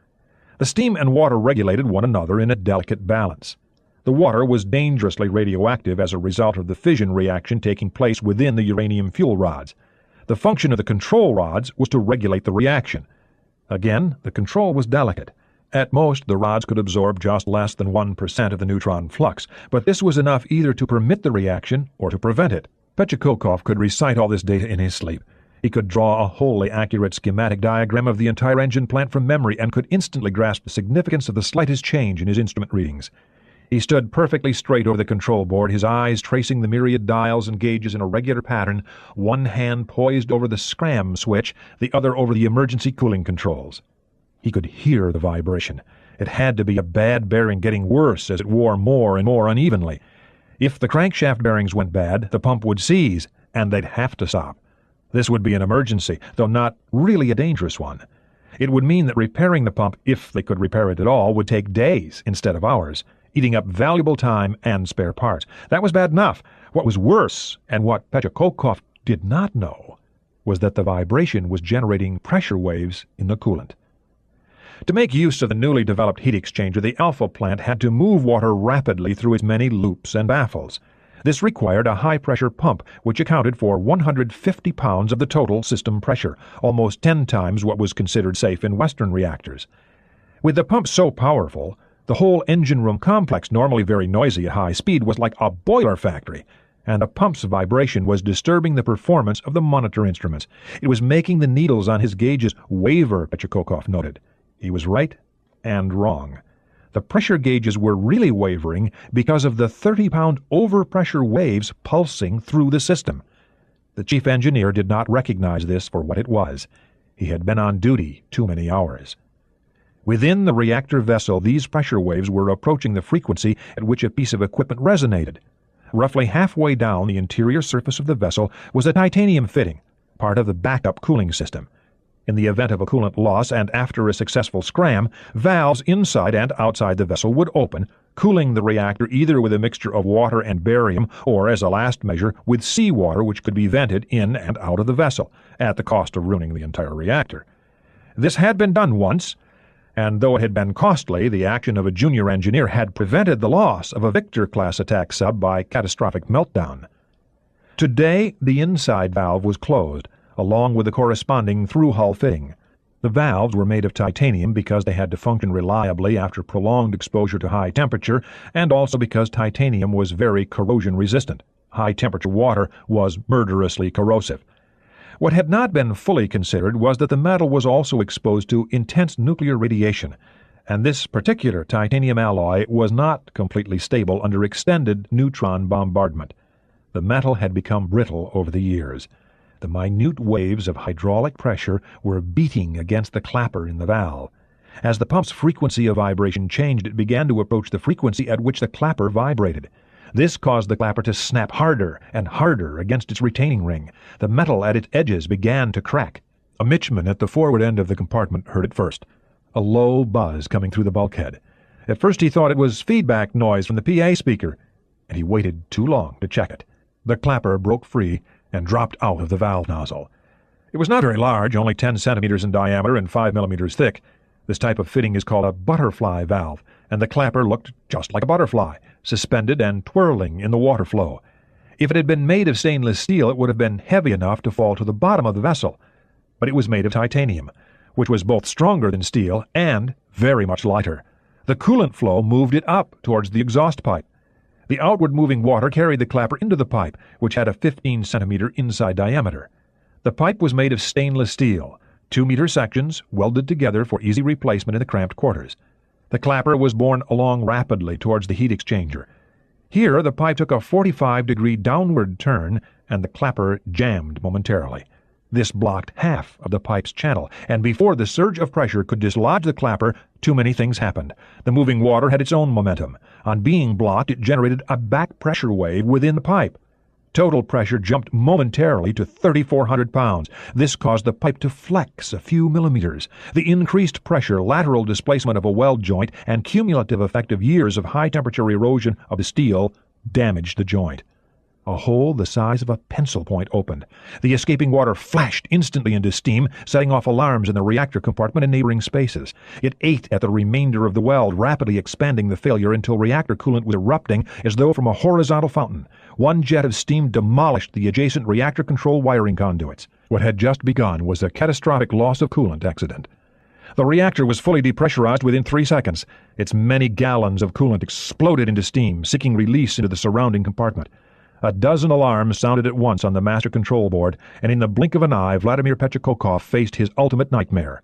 The steam and water regulated one another in a delicate balance. The water was dangerously radioactive as a result of the fission reaction taking place within the uranium fuel rods. The function of the control rods was to regulate the reaction. Again, the control was delicate. At most, the rods could absorb just less than 1% of the neutron flux, but this was enough either to permit the reaction or to prevent it. Petchakokov could recite all this data in his sleep. He could draw a wholly accurate schematic diagram of the entire engine plant from memory and could instantly grasp the significance of the slightest change in his instrument readings. He stood perfectly straight over the control board, his eyes tracing the myriad dials and gauges in a regular pattern, one hand poised over the scram switch, the other over the emergency cooling controls. He could hear the vibration. It had to be a bad bearing getting worse as it wore more and more unevenly. If the crankshaft bearings went bad, the pump would seize, and they'd have to stop. This would be an emergency, though not really a dangerous one. It would mean that repairing the pump, if they could repair it at all, would take days instead of hours, eating up valuable time and spare parts. That was bad enough. What was worse, and what Petchakokov did not know, was that the vibration was generating pressure waves in the coolant. To make use of the newly developed heat exchanger, the Alpha plant had to move water rapidly through its many loops and baffles. This required a high-pressure pump, which accounted for 150 pounds of the total system pressure, almost 10 times what was considered safe in Western reactors. With the pump so powerful, the whole engine room complex, normally very noisy at high speed, was like a boiler factory, and the pump's vibration was disturbing the performance of the monitor instruments. It was making the needles on his gauges waver, Petchakokov noted. He was right and wrong. The pressure gauges were really wavering because of the 30-pound overpressure waves pulsing through the system. The chief engineer did not recognize this for what it was. He had been on duty too many hours. Within the reactor vessel, these pressure waves were approaching the frequency at which a piece of equipment resonated. Roughly halfway down the interior surface of the vessel was a titanium fitting, part of the backup cooling system. In the event of a coolant loss and after a successful scram, valves inside and outside the vessel would open, cooling the reactor either with a mixture of water and barium or, as a last measure, with seawater which could be vented in and out of the vessel, at the cost of ruining the entire reactor. This had been done once, and though it had been costly, the action of a junior engineer had prevented the loss of a Victor-class attack sub by catastrophic meltdown. Today, the inside valve was closed, along with the corresponding through-hull fitting. The valves were made of titanium because they had to function reliably after prolonged exposure to high temperature, and also because titanium was very corrosion-resistant. High-temperature water was murderously corrosive. What had not been fully considered was that the metal was also exposed to intense nuclear radiation, and this particular titanium alloy was not completely stable under extended neutron bombardment. The metal had become brittle over the years. The minute waves of hydraulic pressure were beating against the clapper in the valve. As the pump's frequency of vibration changed, it began to approach the frequency at which the clapper vibrated. This caused the clapper to snap harder and harder against its retaining ring. The metal at its edges began to crack. A midshipman at the forward end of the compartment heard it first, a low buzz coming through the bulkhead. At first he thought it was feedback noise from the PA speaker, and he waited too long to check it. The clapper broke free and dropped out of the valve nozzle. It was not very large, only 10 centimeters in diameter and 5 millimeters thick. This type of fitting is called a butterfly valve, and the clapper looked just like a butterfly, suspended and twirling in the water flow. If it had been made of stainless steel, it would have been heavy enough to fall to the bottom of the vessel. but it was made of titanium, which was both stronger than steel and very much lighter. The coolant flow moved it up towards the exhaust pipe. The outward-moving water carried the clapper into the pipe, which had a 15-centimeter inside diameter. The pipe was made of stainless steel, 2-meter sections welded together for easy replacement in the cramped quarters. The clapper was borne along rapidly towards the heat exchanger. Here the pipe took a 45-degree downward turn, and the clapper jammed momentarily. This blocked half of the pipe's channel, and before the surge of pressure could dislodge the clapper, too many things happened. The moving water had its own momentum. On being blocked, it generated a back pressure wave within the pipe. Total pressure jumped momentarily to 3,400 pounds. This caused the pipe to flex a few millimeters. The increased pressure, lateral displacement of a weld joint, and cumulative effect of years of high-temperature erosion of the steel damaged the joint. A hole the size of a pencil point opened. The escaping water flashed instantly into steam, setting off alarms in the reactor compartment and neighboring spaces. It ate at the remainder of the weld, rapidly expanding the failure until reactor coolant was erupting as though from a horizontal fountain. One jet of steam demolished the adjacent reactor control wiring conduits. What had just begun was a catastrophic loss of coolant accident. The reactor was fully depressurized within 3 seconds. Its many gallons of coolant exploded into steam, seeking release into the surrounding compartment. A dozen alarms sounded at once on the master control board, and in the blink of an eye, Vladimir Petrikokov faced his ultimate nightmare.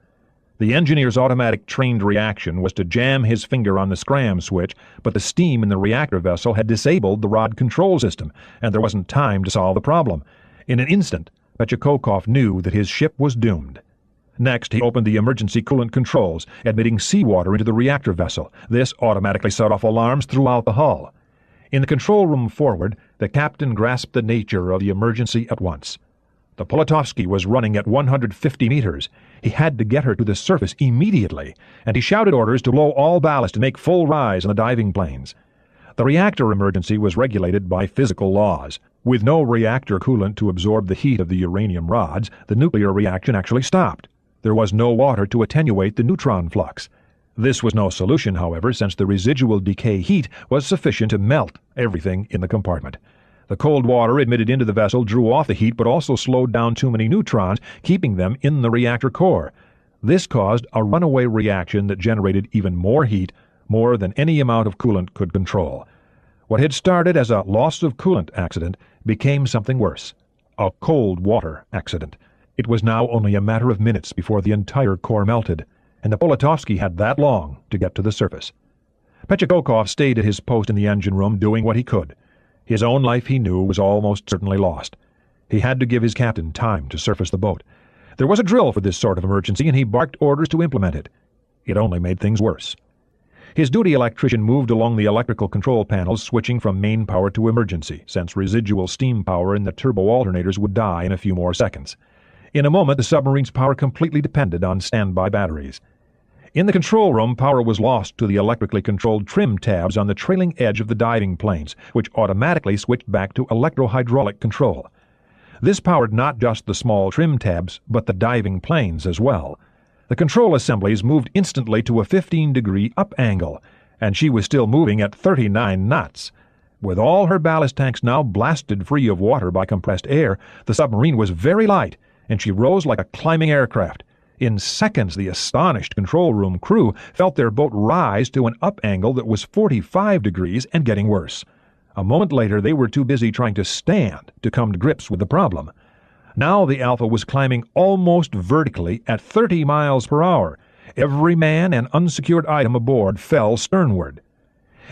The engineer's automatic trained reaction was to jam his finger on the scram switch, but the steam in the reactor vessel had disabled the rod control system, and there wasn't time to solve the problem. In an instant, Petrikokov knew that his ship was doomed. Next, he opened the emergency coolant controls, admitting seawater into the reactor vessel. This automatically set off alarms throughout the hull. In the control room forward, the captain grasped the nature of the emergency at once. The Polatovsky was running at 150 meters. He had to get her to the surface immediately, and he shouted orders to blow all ballast and make full rise on the diving planes. The reactor emergency was regulated by physical laws. With no reactor coolant to absorb the heat of the uranium rods, the nuclear reaction actually stopped. There was no water to attenuate the neutron flux. This was no solution, however, since the residual decay heat was sufficient to melt everything in the compartment. The cold water admitted into the vessel drew off the heat but also slowed down too many neutrons, keeping them in the reactor core. This caused a runaway reaction that generated even more heat, more than any amount of coolant could control. What had started as a loss of coolant accident became something worse, a cold water accident. It was now only a matter of minutes before the entire core melted, and the Polatovsky had that long to get to the surface. Petrikokov stayed at his post in the engine room doing what he could. His own life, he knew, was almost certainly lost. He had to give his captain time to surface the boat. There was a drill for this sort of emergency, and he barked orders to implement it. It only made things worse. His duty electrician moved along the electrical control panels, switching from main power to emergency, since residual steam power in the turbo alternators would die in a few more seconds. In a moment, the submarine's power completely depended on standby batteries. In the control room, power was lost to the electrically controlled trim tabs on the trailing edge of the diving planes, which automatically switched back to electro-hydraulic control. This powered not just the small trim tabs, but the diving planes as well. The control assemblies moved instantly to a 15-degree up angle, and she was still moving at 39 knots. With all her ballast tanks now blasted free of water by compressed air, the submarine was very light, and she rose like a climbing aircraft. In seconds, the astonished control room crew felt their boat rise to an up angle that was 45 degrees and getting worse. A moment later, they were too busy trying to stand to come to grips with the problem. Now the Alpha was climbing almost vertically at 30 miles per hour. Every man and unsecured item aboard fell sternward.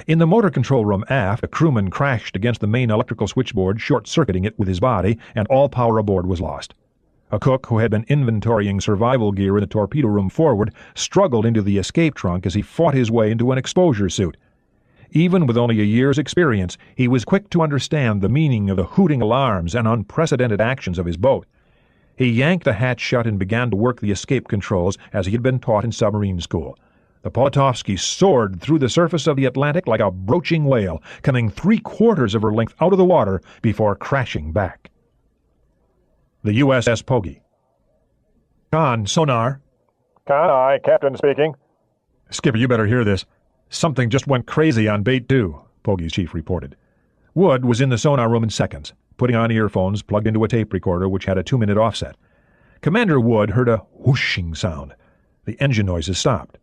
In the motor control room aft, a crewman crashed against the main electrical switchboard, short-circuiting it with his body, and all power aboard was lost. A cook who had been inventorying survival gear in the torpedo room forward struggled into the escape trunk as he fought his way into an exposure suit. Even with only a year's experience, he was quick to understand the meaning of the hooting alarms and unprecedented actions of his boat. He yanked the hatch shut and began to work the escape controls as he had been taught in submarine school. The Polatovsky soared through the surface of the Atlantic like a broaching whale, coming 3/4 of her length out of the water before crashing back. The USS Poggy. Con, sonar. Con, aye, Captain speaking. Skipper, you better hear this. Something just went crazy on Bait 2, Poggy's chief reported. Wood was in the sonar room in seconds, putting on earphones plugged into a tape recorder which had a 2-minute offset. Commander Wood heard a whooshing sound. The engine noises stopped.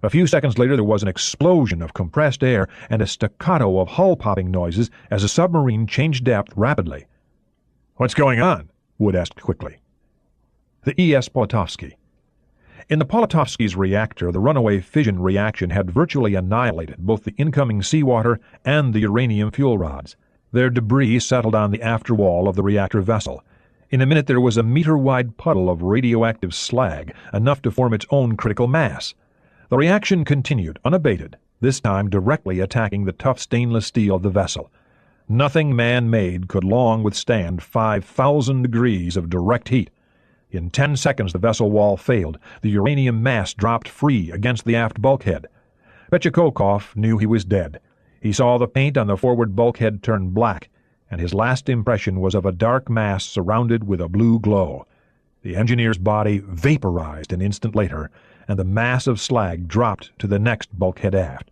A few seconds later there was an explosion of compressed air and a staccato of hull-popping noises as the submarine changed depth rapidly. "What's going on?" Wood asked quickly. The E.S. Polatovsky. In the Polatovsky's reactor, the runaway fission reaction had virtually annihilated both the incoming seawater and the uranium fuel rods. Their debris settled on the after wall of the reactor vessel. In a minute there was a meter-wide puddle of radioactive slag, enough to form its own critical mass. The reaction continued, unabated, this time directly attacking the tough stainless steel of the vessel. Nothing man-made could long withstand 5,000 degrees of direct heat. In 10 seconds the vessel wall failed. The uranium mass dropped free against the aft bulkhead. Petchakokov knew he was dead. He saw the paint on the forward bulkhead turn black, and his last impression was of a dark mass surrounded with a blue glow. The engineer's body vaporized an instant later, and the mass of slag dropped to the next bulkhead aft.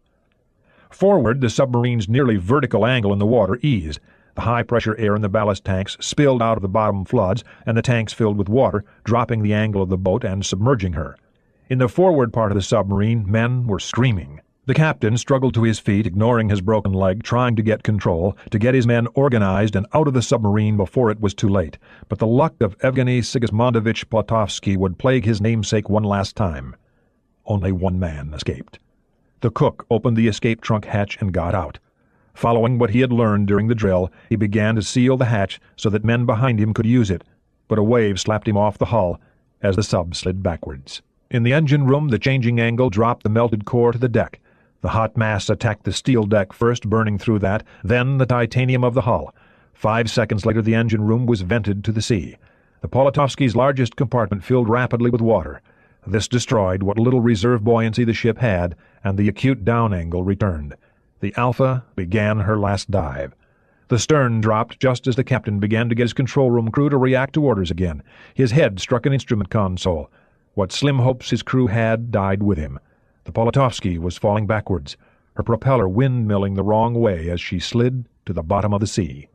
Forward, the submarine's nearly vertical angle in the water eased. The high-pressure air in the ballast tanks spilled out of the bottom floods, and the tanks filled with water, dropping the angle of the boat and submerging her. In the forward part of the submarine, men were screaming. The captain struggled to his feet, ignoring his broken leg, trying to get control, to get his men organized and out of the submarine before it was too late. But the luck of Evgeny Sigismundovich Polatovsky would plague his namesake one last time. Only one man escaped. The cook opened the escape trunk hatch and got out. Following what he had learned during the drill, he began to seal the hatch so that men behind him could use it, but a wave slapped him off the hull as the sub slid backwards. In the engine room, the changing angle dropped the melted core to the deck. The hot mass attacked the steel deck first, burning through that, then the titanium of the hull. 5 seconds later the engine room was vented to the sea. The Polatovsky's largest compartment filled rapidly with water. This destroyed what little reserve buoyancy the ship had, and the acute down angle returned. The Alpha began her last dive. The stern dropped just as the captain began to get his control room crew to react to orders again. His head struck an instrument console. What slim hopes his crew had died with him. The Polatovsky was falling backwards, her propeller windmilling the wrong way as she slid to the bottom of the sea.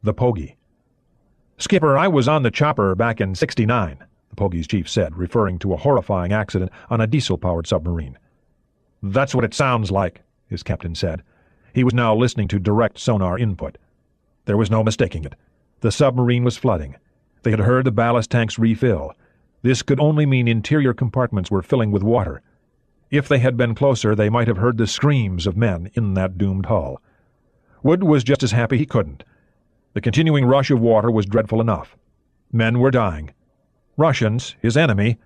The Pogey. "Skipper, I was on the chopper back in '69, the Pogey's chief said, referring to a horrifying accident on a diesel-powered submarine. "That's what it sounds like," his captain said. He was now listening to direct sonar input. There was no mistaking it. The submarine was flooding. They had heard the ballast tanks refill. This could only mean interior compartments were filling with water. If they had been closer, they might have heard the screams of men in that doomed hull. Wood was just as happy he couldn't. The continuing rush of water was dreadful enough. Men were dying. Russians, his enemy,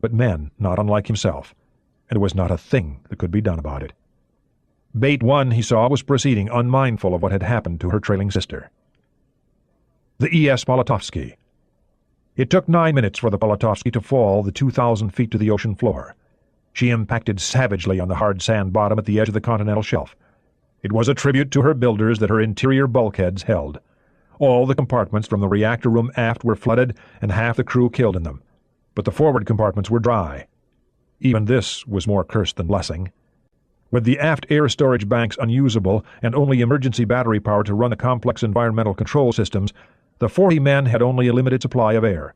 but men not unlike himself, and there was not a thing that could be done about it. Bait 1, he saw, was proceeding, unmindful of what had happened to her trailing sister. The E.S. Polatovsky. It took 9 minutes for the Polatovsky to fall the 2,000 feet to the ocean floor. She impacted savagely on the hard sand bottom at the edge of the continental shelf. It was a tribute to her builders that her interior bulkheads held. All the compartments from the reactor room aft were flooded and half the crew killed in them. But the forward compartments were dry. Even this was more curse than blessing. With the aft air storage banks unusable and only emergency battery power to run the complex environmental control systems, the 40 men had only a limited supply of air.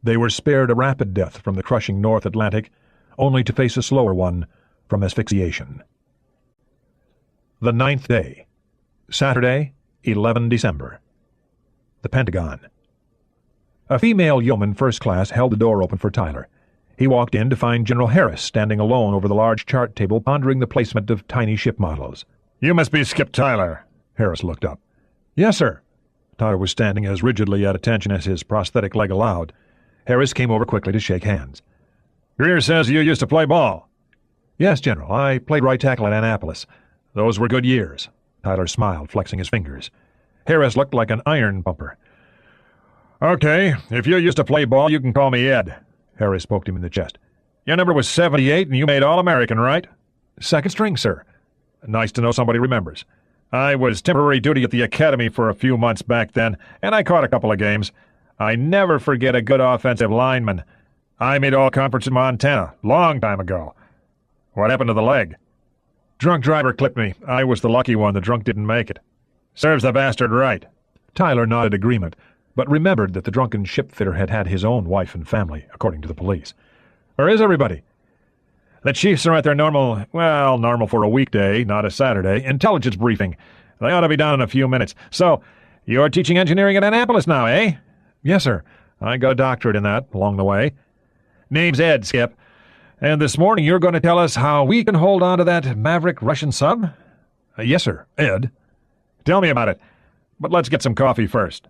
They were spared a rapid death from the crushing North Atlantic, only to face a slower one from asphyxiation. The 9th day. Saturday, 11 December. The Pentagon. A female yeoman first class held the door open for Tyler. He walked in to find General Harris standing alone over the large chart table pondering the placement of tiny ship models. "You must be Skip Tyler." Harris looked up. "Yes, sir." Tyler was standing as rigidly at attention as his prosthetic leg allowed. Harris came over quickly to shake hands. "Greer says you used to play ball." "Yes, General. I played right tackle at Annapolis. Those were good years." Tyler smiled, flexing his fingers. Harris looked like an iron pumper. "Okay, if you used to play ball, you can call me Ed." Harris poked him in the chest. "Your number was 78, and you made All-American, right?" "Second string, sir." "Nice to know somebody remembers. I was temporary duty at the academy for a few months back then, and I caught a couple of games. I never forget a good offensive lineman. I made all-conference in Montana, long time ago. What happened to the leg?" "Drunk driver clipped me. I was the lucky one. The drunk didn't make it." "Serves the bastard right." Tyler nodded agreement, but remembered that the drunken shipfitter had had his own wife and family, according to the police. "Where is everybody?" "The chiefs are at their normal for a weekday, not a Saturday, intelligence briefing. They ought to be done in a few minutes. So, you're teaching engineering at Annapolis now, eh?" "Yes, sir. I got a doctorate in that along the way." "Name's Ed, Skip. And this morning you're going to tell us how we can hold on to that maverick Russian sub?" "Yes, sir. Ed." "Tell me about it. But let's get some coffee first."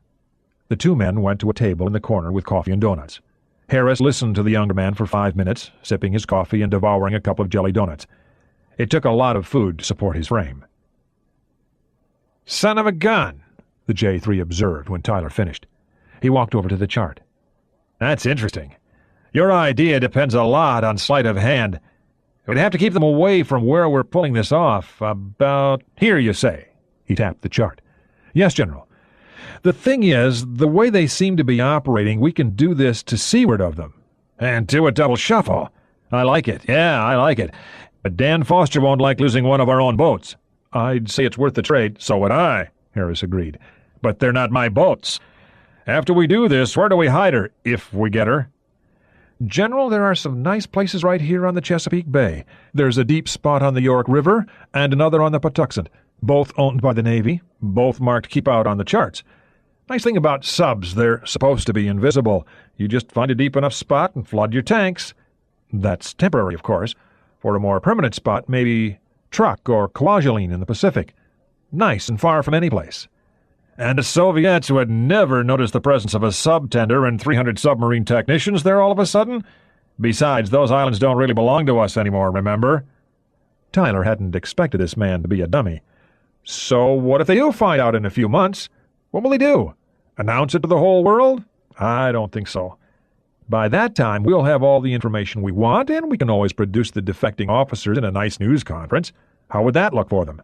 The two men went to a table in the corner with coffee and donuts. Harris listened to the younger man for 5 minutes, sipping his coffee and devouring a couple of jelly donuts. It took a lot of food to support his frame. "Son of a gun," the J3 observed when Tyler finished. He walked over to the chart. "That's interesting. Your idea depends a lot on sleight of hand. We'd have to keep them away from where we're pulling this off. About here, you say?" He tapped the chart. "Yes, General. The thing is, the way they seem to be operating, we can do this to seaward of them." "And do a double shuffle. I like it. Yeah, I like it. But Dan Foster won't like losing one of our own boats." "I'd say it's worth the trade." "So would I," Harris agreed. "But they're not my boats. After we do this, where do we hide her, if we get her?" "General, there are some nice places right here on the Chesapeake Bay. There's a deep spot on the York River and another on the Patuxent, both owned by the Navy, both marked Keep Out on the charts. Nice thing about subs, they're supposed to be invisible. You just find a deep enough spot and flood your tanks. That's temporary, of course. For a more permanent spot, maybe Truk or Kwajalein in the Pacific. Nice and far from any place." "And the Soviets would never notice the presence of a sub-tender and 300 submarine technicians there all of a sudden? Besides, those islands don't really belong to us anymore, remember?" Tyler hadn't expected this man to be a dummy. "So what if they do find out in a few months? What will they do? Announce it to the whole world? I don't think so. By that time, we'll have all the information we want, and we can always produce the defecting officers in a nice news conference. How would that look for them?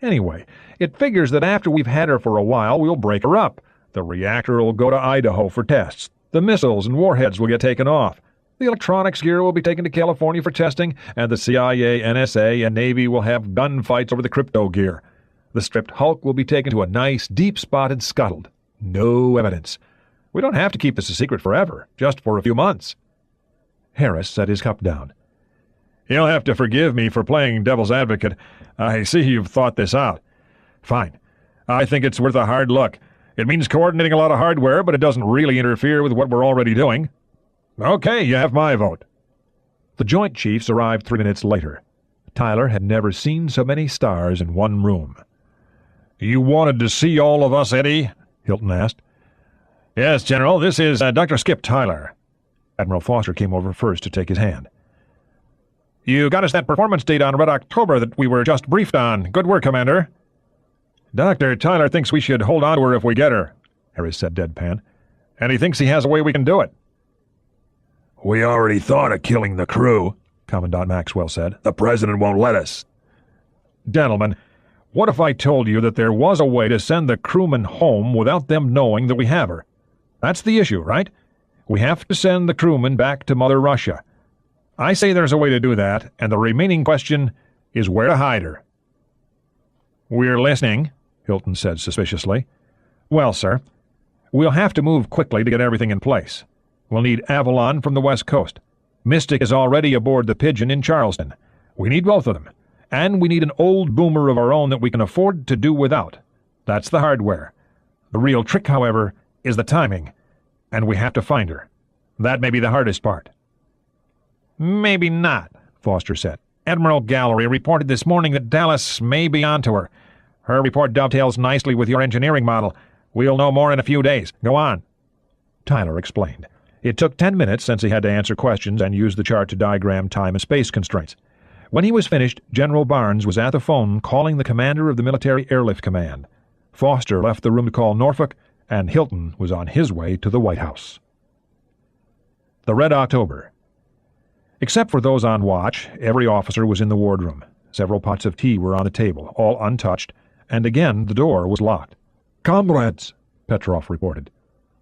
Anyway, it figures that after we've had her for a while, we'll break her up. The reactor will go to Idaho for tests. The missiles and warheads will get taken off. The electronics gear will be taken to California for testing, and the CIA, NSA, and Navy will have gunfights over the crypto gear. The stripped hulk will be taken to a nice, deep spot and scuttled. No evidence. We don't have to keep this a secret forever, just for a few months." Harris set his cup down. "You'll have to forgive me for playing devil's advocate. I see you've thought this out. Fine. I think it's worth a hard look. It means coordinating a lot of hardware, but it doesn't really interfere with what we're already doing. Okay, you have my vote." The Joint Chiefs arrived 3 minutes later. Tyler had never seen so many stars in one room. "You wanted to see all of us, Eddie?" Hilton asked. "Yes, General. This is Dr. Skip Tyler." Admiral Foster came over first to take his hand. "You got us that performance data on Red October that we were just briefed on. Good work, Commander." "Dr. Tyler thinks we should hold on to her if we get her," Harris said deadpan. "And he thinks he has a way we can do it." "We already thought of killing the crew," Commandant Maxwell said. "The President won't let us." "Gentlemen, what if I told you that there was a way to send the crewmen home without them knowing that we have her? That's the issue, right? We have to send the crewmen back to Mother Russia. I say there's a way to do that, and the remaining question is where to hide her." "We're listening," Hilton said suspiciously. "Well, sir, we'll have to move quickly to get everything in place. We'll need Avalon from the west coast. Mystic is already aboard the Pigeon in Charleston. We need both of them. And we need an old boomer of our own that we can afford to do without. That's the hardware. The real trick, however, is the timing, and we have to find her. That may be the hardest part." "Maybe not," Foster said. "Admiral Gallery reported this morning that Dallas may be onto her. Her report dovetails nicely with your engineering model. We'll know more in a few days. Go on." Tyler explained. It took 10 minutes since he had to answer questions and use the chart to diagram time and space constraints. When he was finished, General Barnes was at the phone calling the commander of the Military Airlift Command. Foster left the room to call Norfolk, and Hilton was on his way to the White House. The Red October. Except for those on watch, every officer was in the wardroom. Several pots of tea were on the table, all untouched, and again the door was locked. "Comrades," Petrov reported,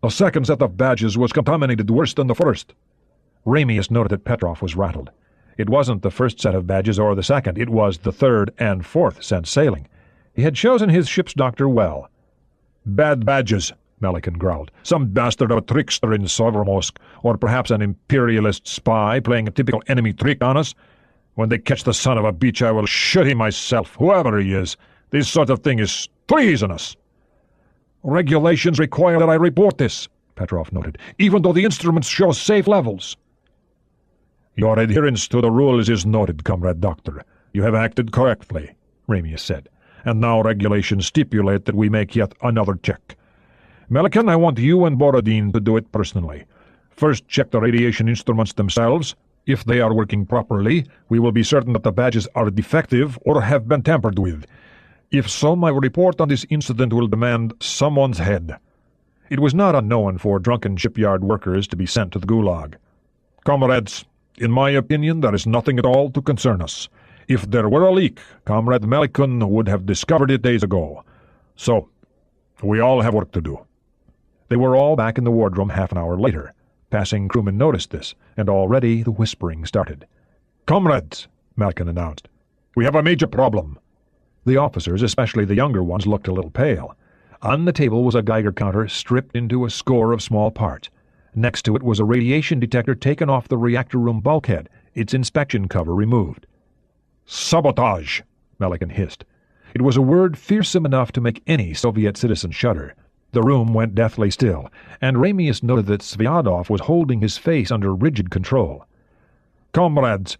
"the second set of badges was contaminated worse than the first." Ramius noted that Petrov was rattled. It wasn't the first set of badges or the second, it was the third and fourth sent sailing. He had chosen his ship's doctor well. "Bad badges," Melican growled. "Some bastard of a trickster in Sovermosk, or perhaps an imperialist spy playing a typical enemy trick on us. When they catch the son of a bitch, I will shoot him myself, whoever he is. This sort of thing is treasonous." "Regulations require that I report this," Petrov noted, "even though the instruments show safe levels." "Your adherence to the rules is noted, Comrade Doctor. You have acted correctly," Ramius said. "And now regulations stipulate that we make yet another check. Melican, I want you and Borodin to do it personally. First, check the radiation instruments themselves. If they are working properly, we will be certain that the badges are defective or have been tampered with. If so, my report on this incident will demand someone's head." It was not unknown for drunken shipyard workers to be sent to the Gulag. "Comrades, in my opinion, there is nothing at all to concern us. If there were a leak, Comrade Melican would have discovered it days ago. So, we all have work to do." They were all back in the wardroom half an hour later. Passing crewmen noticed this, and already the whispering started. "Comrades," Melican announced, "we have a major problem." The officers, especially the younger ones, looked a little pale. On the table was a Geiger counter stripped into a score of small parts. Next to it was a radiation detector taken off the reactor room bulkhead, its inspection cover removed. "Sabotage!" Melican hissed. It was a word fearsome enough to make any Soviet citizen shudder. The room went deathly still, and Ramius noted that Sviadov was holding his face under rigid control. "Comrades,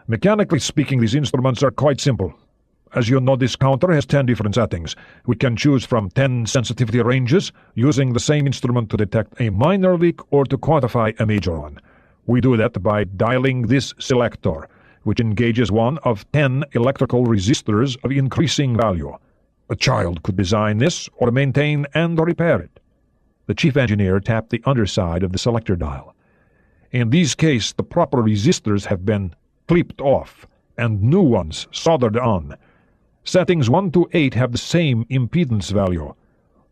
mechanically speaking, these instruments are quite simple. As you know, this counter has 10 different settings. We can choose from 10 sensitivity ranges, using the same instrument to detect a minor leak or to quantify a major one. We do that by dialing this selector, which engages one of 10 electrical resistors of increasing value. A child could design this, or maintain and repair it." The chief engineer tapped the underside of the selector dial. "In this case, the proper resistors have been clipped off, and new ones soldered on. Settings 1 to 8 have the same impedance value.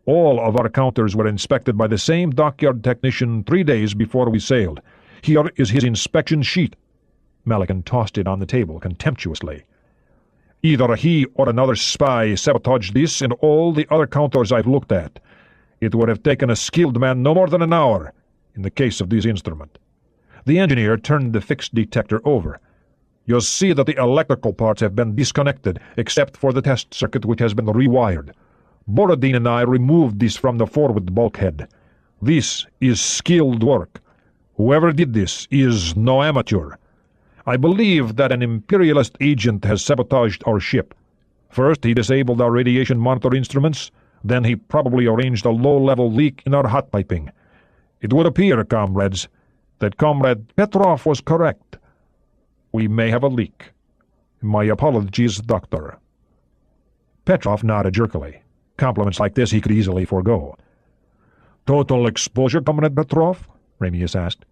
All of our counters were inspected by the same dockyard technician 3 days before we sailed. Here is his inspection sheet." Melican tossed it on the table contemptuously. "Either he or another spy sabotaged this and all the other counters I've looked at. It would have taken a skilled man no more than an hour, in the case of this instrument." The engineer turned the fixed detector over. "You'll see that the electrical parts have been disconnected, except for the test circuit, which has been rewired. Borodin and I removed this from the forward bulkhead. This is skilled work. Whoever did this is no amateur. I believe that an imperialist agent has sabotaged our ship. First, he disabled our radiation monitor instruments, then he probably arranged a low-level leak in our hot piping. It would appear, comrades, that Comrade Petrov was correct. We may have a leak. My apologies, Doctor." Petrov nodded jerkily. Compliments like this he could easily forego. "Total exposure, Comrade Petrov?" Ramius asked.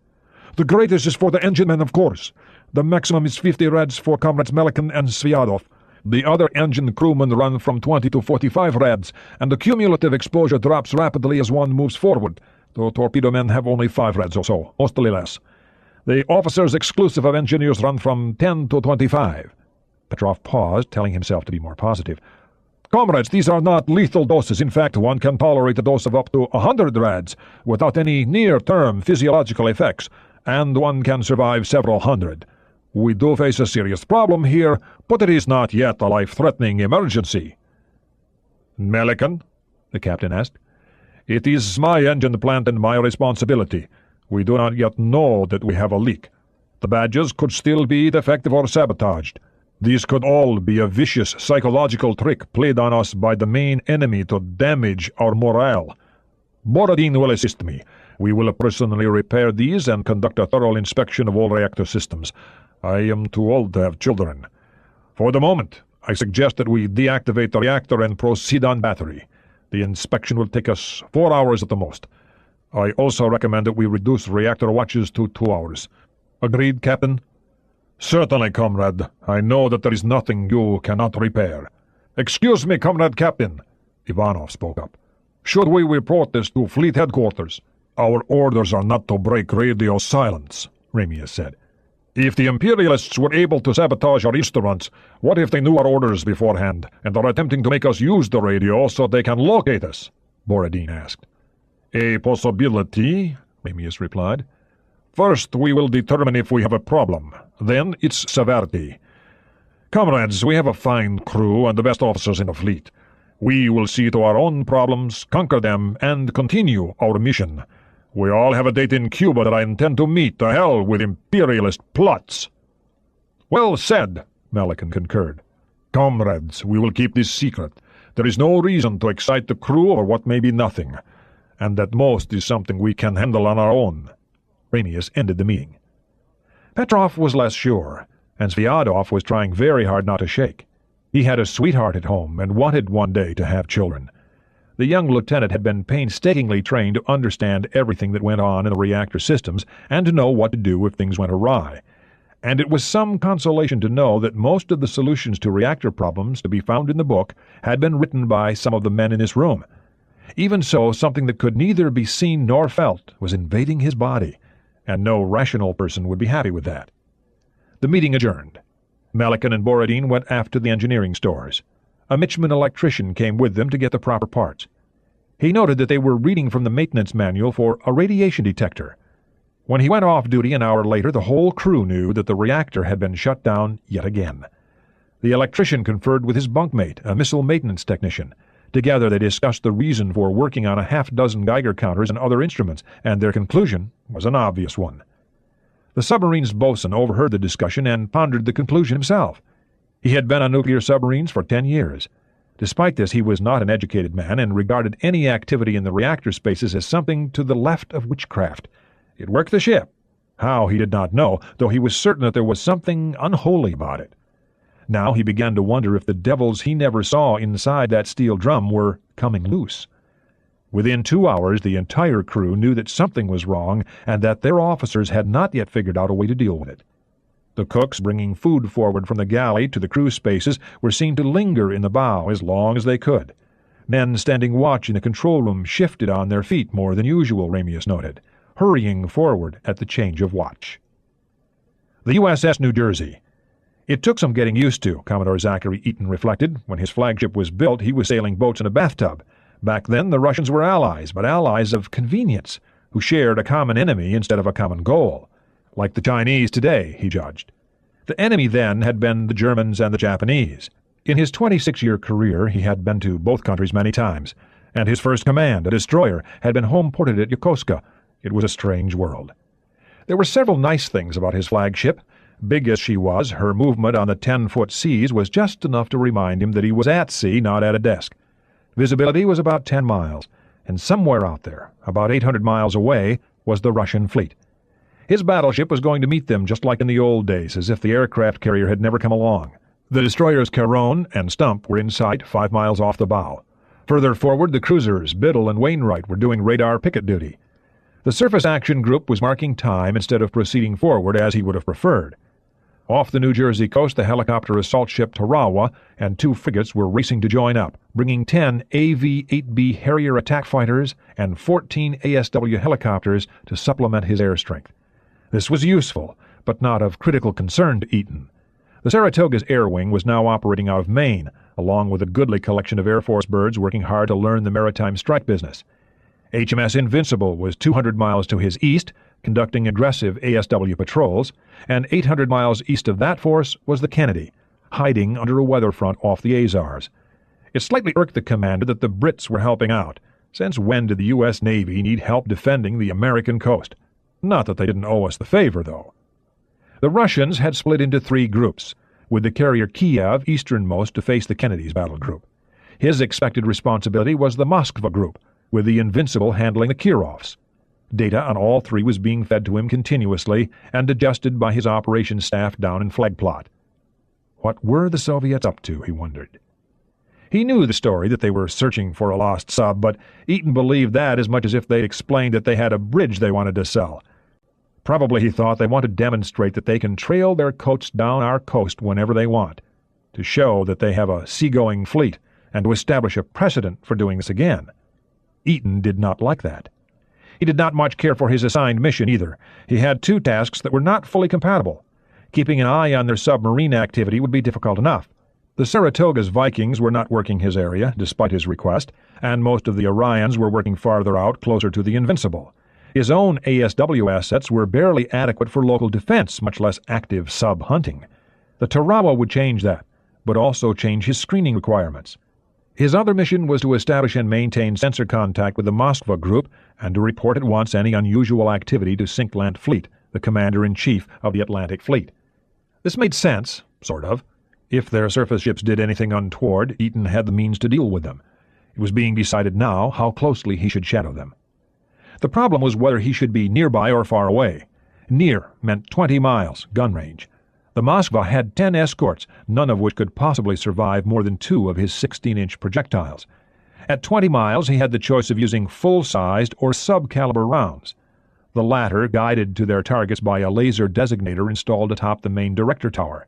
"The greatest is for the enginemen, of course. The maximum is 50 rads for Comrades Melican and Sviadov. The other engine crewmen run from 20 to 45 rads, and the cumulative exposure drops rapidly as one moves forward. The torpedo men have only 5 rads or so, mostly less. The officers exclusive of engineers run from 10 to 25. Petrov paused, telling himself to be more positive. "Comrades, these are not lethal doses. In fact, one can tolerate a dose of up to 100 rads without any near-term physiological effects, and one can survive several hundred. We do face a serious problem here, but it is not yet a life-threatening emergency." "Melican?" the captain asked. "It is my engine plant and my responsibility. We do not yet know that we have a leak. The badges could still be defective or sabotaged. This could all be a vicious psychological trick played on us by the main enemy to damage our morale. Borodin will assist me. We will personally repair these and conduct a thorough inspection of all reactor systems. I am too old to have children. For the moment, I suggest that we deactivate the reactor and proceed on battery. The inspection will take us 4 hours at the most. I also recommend that we reduce reactor watches to 2 hours. Agreed, Captain?" "Certainly, comrade. I know that there is nothing you cannot repair." "Excuse me, Comrade Captain," Ivanov spoke up. "Should we report this to Fleet Headquarters?" "Our orders are not to break radio silence," Ramius said. "If the Imperialists were able to sabotage our instruments, what if they knew our orders beforehand and are attempting to make us use the radio so they can locate us?" Borodin asked. A possibility, Ramius replied. First, we will determine if we have a problem, then its severity. Comrades, we have a fine crew and the best officers in the fleet. We will see to our own problems, conquer them, and continue our mission. We all have a date in Cuba that I intend to meet. To hell with imperialist plots. Well said, Melican concurred. Comrades, we will keep this secret. There is no reason to excite the crew over what may be nothing, and at most is something we can handle on our own. Ramius ended the meeting. Petrov was less sure, and Sviadov was trying very hard not to shake. He had a sweetheart at home and wanted one day to have children. The young lieutenant had been painstakingly trained to understand everything that went on in the reactor systems and to know what to do if things went awry. And it was some consolation to know that most of the solutions to reactor problems to be found in the book had been written by some of the men in this room. Even so, something that could neither be seen nor felt was invading his body, and no rational person would be happy with that. The meeting adjourned. Melican and Borodin went aft to the engineering stores. A Mitchman electrician came with them to get the proper parts. He noted that they were reading from the maintenance manual for a radiation detector. When he went off duty an hour later, the whole crew knew that the reactor had been shut down yet again. The electrician conferred with his bunkmate, a missile maintenance technician. Together they discussed the reason for working on a half-dozen Geiger counters and other instruments, and their conclusion was an obvious one. The submarine's bosun overheard the discussion and pondered the conclusion himself. He had been on nuclear submarines for 10 years. Despite this, he was not an educated man and regarded any activity in the reactor spaces as something to the left of witchcraft. It worked the ship. How, he did not know, though he was certain that there was something unholy about it. Now he began to wonder if the devils he never saw inside that steel drum were coming loose. Within 2 hours, the entire crew knew that something was wrong and that their officers had not yet figured out a way to deal with it. The cooks bringing food forward from the galley to the crew spaces were seen to linger in the bow as long as they could. Men standing watch in the control room shifted on their feet more than usual, Ramius noted, hurrying forward at the change of watch. The USS New Jersey. It took some getting used to, Commodore Zachary Eaton reflected. When his flagship was built, he was sailing boats in a bathtub. Back then, the Russians were allies, but allies of convenience, who shared a common enemy instead of a common goal. Like the Chinese today, he judged. The enemy then had been the Germans and the Japanese. In his 26-year career, he had been to both countries many times, and his first command, a destroyer, had been home-ported at Yokosuka. It was a strange world. There were several nice things about his flagship. Big as she was, her movement on the 10-foot seas was just enough to remind him that he was at sea, not at a desk. Visibility was about 10 miles, and somewhere out there, about 800 miles away, was the Russian fleet. His battleship was going to meet them just like in the old days, as if the aircraft carrier had never come along. The destroyers Caron and Stump were in sight 5 miles off the bow. Further forward, the cruisers Biddle and Wainwright were doing radar picket duty. The surface action group was marking time instead of proceeding forward as he would have preferred. Off the New Jersey coast, the helicopter assault ship Tarawa and 2 frigates were racing to join up, bringing 10 AV-8B Harrier attack fighters and 14 ASW helicopters to supplement his air strength. This was useful, but not of critical concern to Eaton. The Saratoga's air wing was now operating out of Maine, along with a goodly collection of Air Force birds working hard to learn the maritime strike business. HMS Invincible was 200 miles to his east, conducting aggressive ASW patrols, and 800 miles east of that force was the Kennedy, hiding under a weather front off the Azores. It slightly irked the commander that the Brits were helping out. Since when did the U.S. Navy need help defending the American coast? Not that they didn't owe us the favor, though. The Russians had split into 3 groups, with the carrier Kiev easternmost to face the Kennedy's battle group. His expected responsibility was the Moskva group, with the Invincible handling the Kirovs. Data on all 3 was being fed to him continuously and adjusted by his operations staff down in Flegplot. What were the Soviets up to, he wondered. He knew the story that they were searching for a lost sub, but Eaton believed that as much as if they explained that they had a bridge they wanted to sell. Probably, he thought, they want to demonstrate that they can trail their coats down our coast whenever they want, to show that they have a seagoing fleet, and to establish a precedent for doing this again. Eaton did not like that. He did not much care for his assigned mission either. He had 2 tasks that were not fully compatible. Keeping an eye on their submarine activity would be difficult enough, The Saratoga's Vikings were not working his area, despite his request, and most of the Orions were working farther out, closer to the Invincible. His own ASW assets were barely adequate for local defense, much less active sub-hunting. The Tarawa would change that, but also change his screening requirements. His other mission was to establish and maintain sensor contact with the Moskva group and to report at once any unusual activity to Sinkland Fleet, the commander-in-chief of the Atlantic Fleet. This made sense, sort of. If their surface ships did anything untoward, Eaton had the means to deal with them. It was being decided now how closely he should shadow them. The problem was whether he should be nearby or far away. Near meant 20 miles, gun range. The Moskva had 10 escorts, none of which could possibly survive more than 2 of his 16-inch projectiles. At 20 miles, he had the choice of using full-sized or sub-caliber rounds. The latter guided to their targets by a laser designator installed atop the main director tower.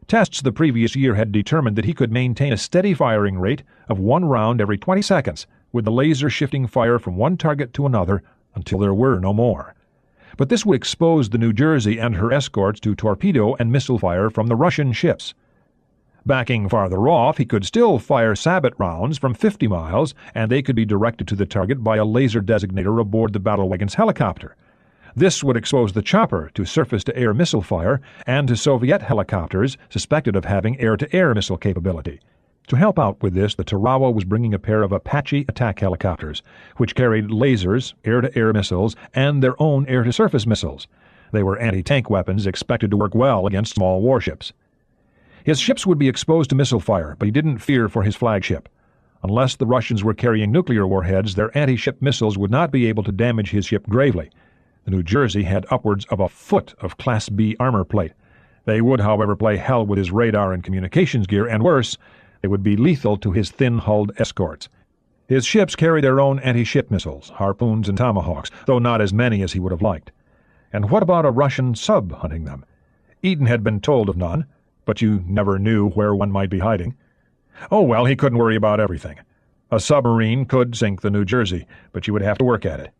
Tests the previous year had determined that he could maintain a steady firing rate of 1 round every 20 seconds, with the laser shifting fire from one target to another until there were no more. But this would expose the New Jersey and her escorts to torpedo and missile fire from the Russian ships. Backing farther off, he could still fire sabot rounds from 50 miles, and they could be directed to the target by a laser designator aboard the battle wagon's helicopter. This would expose the chopper to surface-to-air missile fire and to Soviet helicopters suspected of having air-to-air missile capability. To help out with this, the Tarawa was bringing a pair of Apache attack helicopters, which carried lasers, air-to-air missiles, and their own air-to-surface missiles. They were anti-tank weapons expected to work well against small warships. His ships would be exposed to missile fire, but he didn't fear for his flagship. Unless the Russians were carrying nuclear warheads, their anti-ship missiles would not be able to damage his ship gravely. The New Jersey had upwards of a foot of Class B armor plate. They would, however, play hell with his radar and communications gear, and worse, they would be lethal to his thin-hulled escorts. His ships carried their own anti-ship missiles, harpoons and tomahawks, though not as many as he would have liked. And what about a Russian sub hunting them? Eden had been told of none, but you never knew where one might be hiding. Oh well, he couldn't worry about everything. A submarine could sink the New Jersey, but you would have to work at it.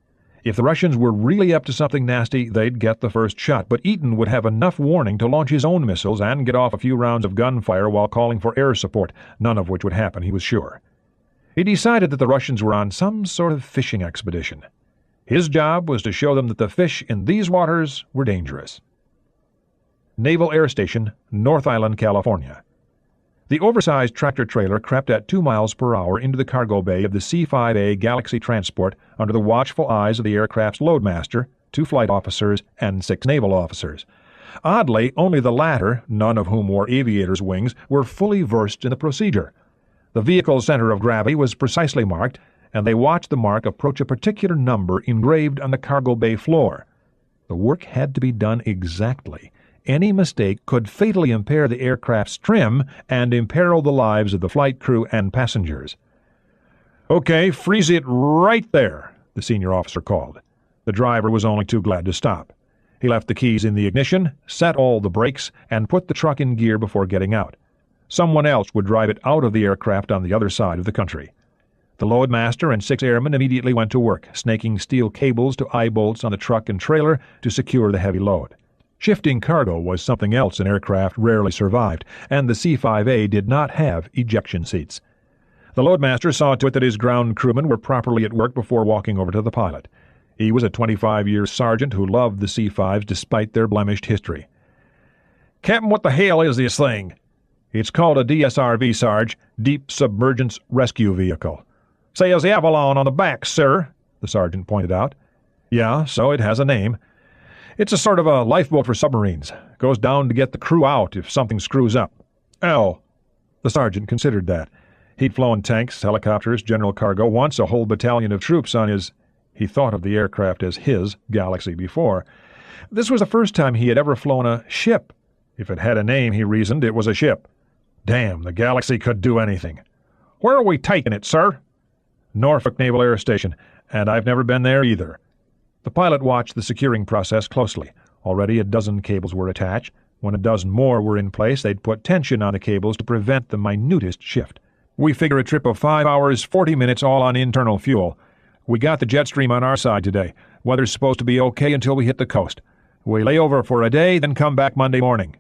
If the Russians were really up to something nasty, they'd get the first shot, but Eaton would have enough warning to launch his own missiles and get off a few rounds of gunfire while calling for air support, none of which would happen, he was sure. He decided that the Russians were on some sort of fishing expedition. His job was to show them that the fish in these waters were dangerous. Naval Air Station, North Island, California. The oversized tractor-trailer crept at 2 miles per hour into the cargo bay of the C-5A Galaxy transport under the watchful eyes of the aircraft's loadmaster, 2 flight officers, and 6 naval officers. Oddly, only the latter, none of whom wore aviators' wings, were fully versed in the procedure. The vehicle's center of gravity was precisely marked, and they watched the mark approach a particular number engraved on the cargo bay floor. The work had to be done exactly. Any mistake could fatally impair the aircraft's trim and imperil the lives of the flight crew and passengers. "Okay, freeze it right there," the senior officer called. The driver was only too glad to stop. He left the keys in the ignition, set all the brakes, and put the truck in gear before getting out. Someone else would drive it out of the aircraft on the other side of the country. The loadmaster and 6 airmen immediately went to work, snaking steel cables to eye bolts on the truck and trailer to secure the heavy load. Shifting cargo was something else an aircraft rarely survived, and the C-5A did not have ejection seats. The loadmaster saw to it that his ground crewmen were properly at work before walking over to the pilot. He was a 25-year sergeant who loved the C-5s despite their blemished history. "Captain, what the hell is this thing?" "It's called a DSRV, Sarge, Deep Submergence Rescue Vehicle." "Says Avalon on the back, sir," the sergeant pointed out. "Yeah, so it has a name. It's a sort of a lifeboat for submarines. Goes down to get the crew out if something screws up." "Oh." The sergeant considered that. He'd flown tanks, helicopters, general cargo, once a whole battalion of troops on his— he thought of the aircraft as his Galaxy before. This was the first time he had ever flown a ship. If it had a name, he reasoned, it was a ship. Damn, the Galaxy could do anything. "Where are we taking it, sir?" "Norfolk Naval Air Station, and I've never been there either." The pilot watched the securing process closely. Already a dozen cables were attached. When a dozen more were in place, they'd put tension on the cables to prevent the minutest shift. "We figure a trip of 5 hours, 40 minutes, all on internal fuel. We got the jet stream on our side today. Weather's supposed to be okay until we hit the coast. We lay over for a day, then come back Monday morning."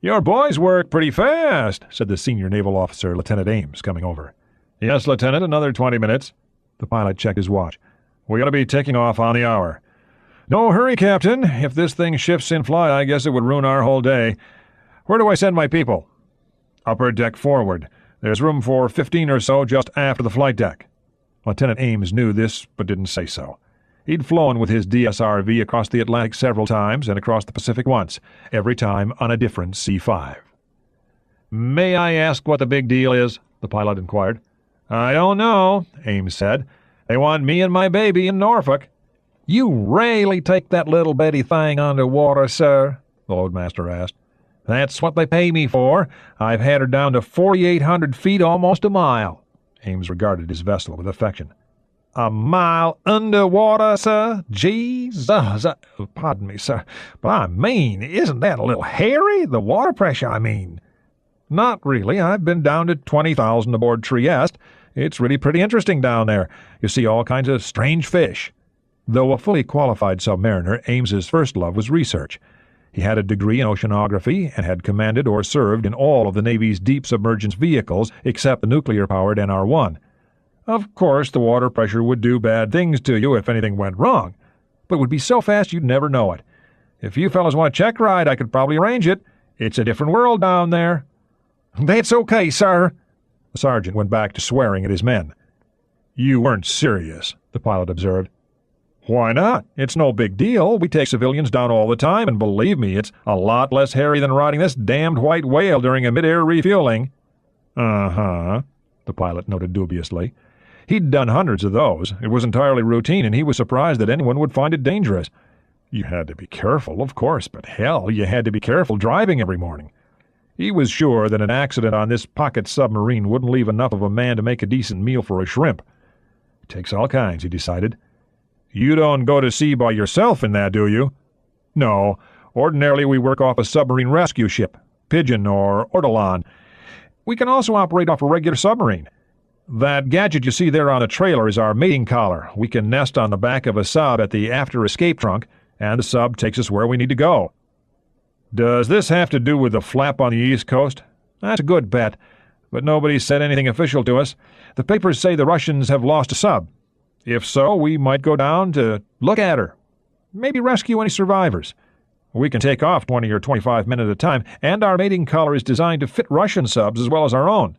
"Your boys work pretty fast," said the senior naval officer, Lieutenant Ames, coming over. "Yes, Lieutenant, another 20 minutes. The pilot checked his watch. "We ought to be taking off on the hour." "No hurry, Captain. If this thing shifts in flight, I guess it would ruin our whole day. Where do I send my people?" "Upper deck forward. There's room for 15 or so just after the flight deck." Lieutenant Ames knew this, but didn't say so. He'd flown with his DSRV across the Atlantic several times and across the Pacific once, every time on a different C-5. "May I ask what the big deal is?" the pilot inquired. "I don't know," Ames said. "They want me and my baby in Norfolk." "You really take that little bitty thing underwater, sir?" the loadmaster asked. "That's what they pay me for. I've had her down to 4,800 feet, almost a mile." Ames regarded his vessel with affection. "A mile underwater, sir? Jesus! Pardon me, sir, but I mean, isn't that a little hairy? The water pressure, I mean." "Not really. I've been down to 20,000 aboard Trieste. It's really pretty interesting down there. You see all kinds of strange fish." Though a fully qualified submariner, Ames's first love was research. He had a degree in oceanography and had commanded or served in all of the Navy's deep submergence vehicles except the nuclear-powered NR-1. Of course, the water pressure would do bad things to you if anything went wrong, but it would be so fast you'd never know it. If you fellows want a check ride, I could probably arrange it. It's a different world down there." "That's okay, sir." The sergeant went back to swearing at his men. "You weren't serious," the pilot observed. "Why not? It's no big deal. We take civilians down all the time, and believe me, it's a lot less hairy than riding this damned white whale during a mid-air refueling." "Uh-huh," the pilot noted dubiously. He'd done hundreds of those. It was entirely routine, and he was surprised that anyone would find it dangerous. You had to be careful, of course, but hell, you had to be careful driving every morning. He was sure that an accident on this pocket submarine wouldn't leave enough of a man to make a decent meal for a shrimp. It takes all kinds, he decided. "You don't go to sea by yourself in that, do you?" "No. Ordinarily we work off a submarine rescue ship, Pigeon or Ortolan. We can also operate off a regular submarine. That gadget you see there on the trailer is our mating collar. We can nest on the back of a sub at the after-escape trunk, and the sub takes us where we need to go." "Does this have to do with the flap on the East Coast?" "That's a good bet, but nobody's said anything official to us. The papers say the Russians have lost a sub. If so, we might go down to look at her. Maybe rescue any survivors. We can take off 20 or 25 men at a time, and our mating collar is designed to fit Russian subs as well as our own."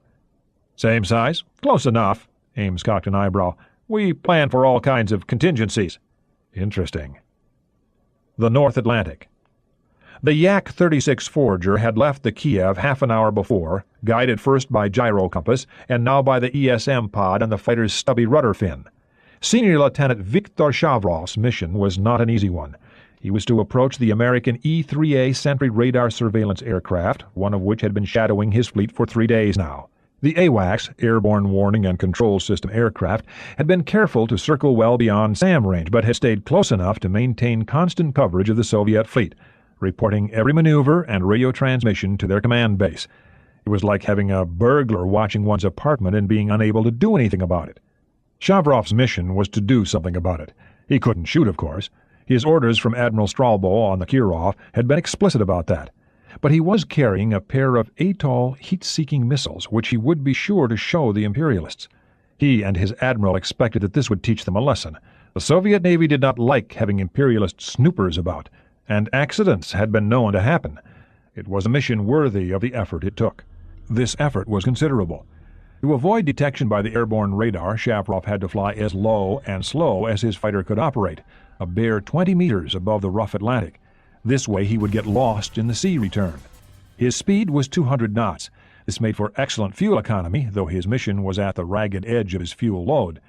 "Same size? Close enough." Ames cocked an eyebrow. "We plan for all kinds of contingencies." "Interesting." The North Atlantic. The Yak-36 Forager had left the Kiev half an hour before, guided first by gyro compass and now by the ESM pod and the fighter's stubby rudder fin. Senior Lieutenant Viktor Shavrov's mission was not an easy one. He was to approach the American E-3A Sentry radar surveillance aircraft, one of which had been shadowing his fleet for 3 days now. The AWACS, Airborne Warning and Control System aircraft, had been careful to circle well beyond SAM range, but had stayed close enough to maintain constant coverage of the Soviet fleet, reporting every maneuver and radio transmission to their command base. It was like having a burglar watching one's apartment and being unable to do anything about it. Shavrov's mission was to do something about it. He couldn't shoot, of course. His orders from Admiral Stralbo on the Kirov had been explicit about that. But he was carrying a pair of Atoll heat-seeking missiles, which he would be sure to show the imperialists. He and his admiral expected that this would teach them a lesson. The Soviet Navy did not like having imperialist snoopers about, and accidents had been known to happen. It was a mission worthy of the effort it took. This effort was considerable. To avoid detection by the airborne radar, Shavrov had to fly as low and slow as his fighter could operate, a bare 20 meters above the rough Atlantic. This way he would get lost in the sea return. His speed was 200 knots. This made for excellent fuel economy, though his mission was at the ragged edge of his fuel load.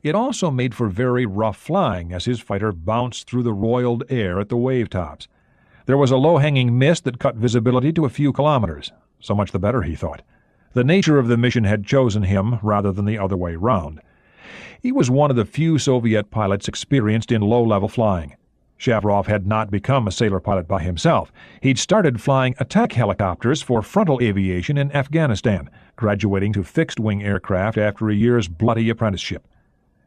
It also made for very rough flying as his fighter bounced through the roiled air at the wave tops. There was a low-hanging mist that cut visibility to a few kilometers. So much the better, he thought. The nature of the mission had chosen him rather than the other way round. He was one of the few Soviet pilots experienced in low-level flying. Shavrov had not become a sailor pilot by himself. He'd started flying attack helicopters for frontal aviation in Afghanistan, graduating to fixed-wing aircraft after a year's bloody apprenticeship.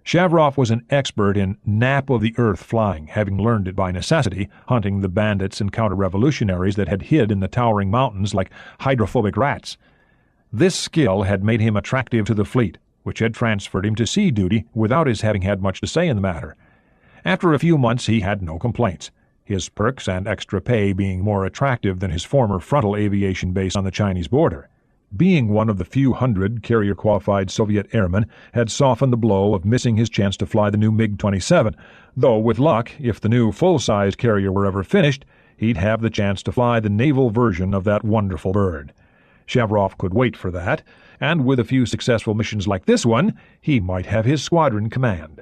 Shavrov was an expert in nap-of-the-earth flying, having learned it by necessity, hunting the bandits and counter-revolutionaries that had hid in the towering mountains like hydrophobic rats. This skill had made him attractive to the fleet, which had transferred him to sea duty without his having had much to say in the matter. After a few months he had no complaints, his perks and extra pay being more attractive than his former frontal aviation base on the Chinese border. Being one of the few hundred carrier-qualified Soviet airmen had softened the blow of missing his chance to fly the new MiG-27, though with luck, if the new full-size carrier were ever finished, he'd have the chance to fly the naval version of that wonderful bird. Shavrov could wait for that, and with a few successful missions like this one, he might have his squadron command.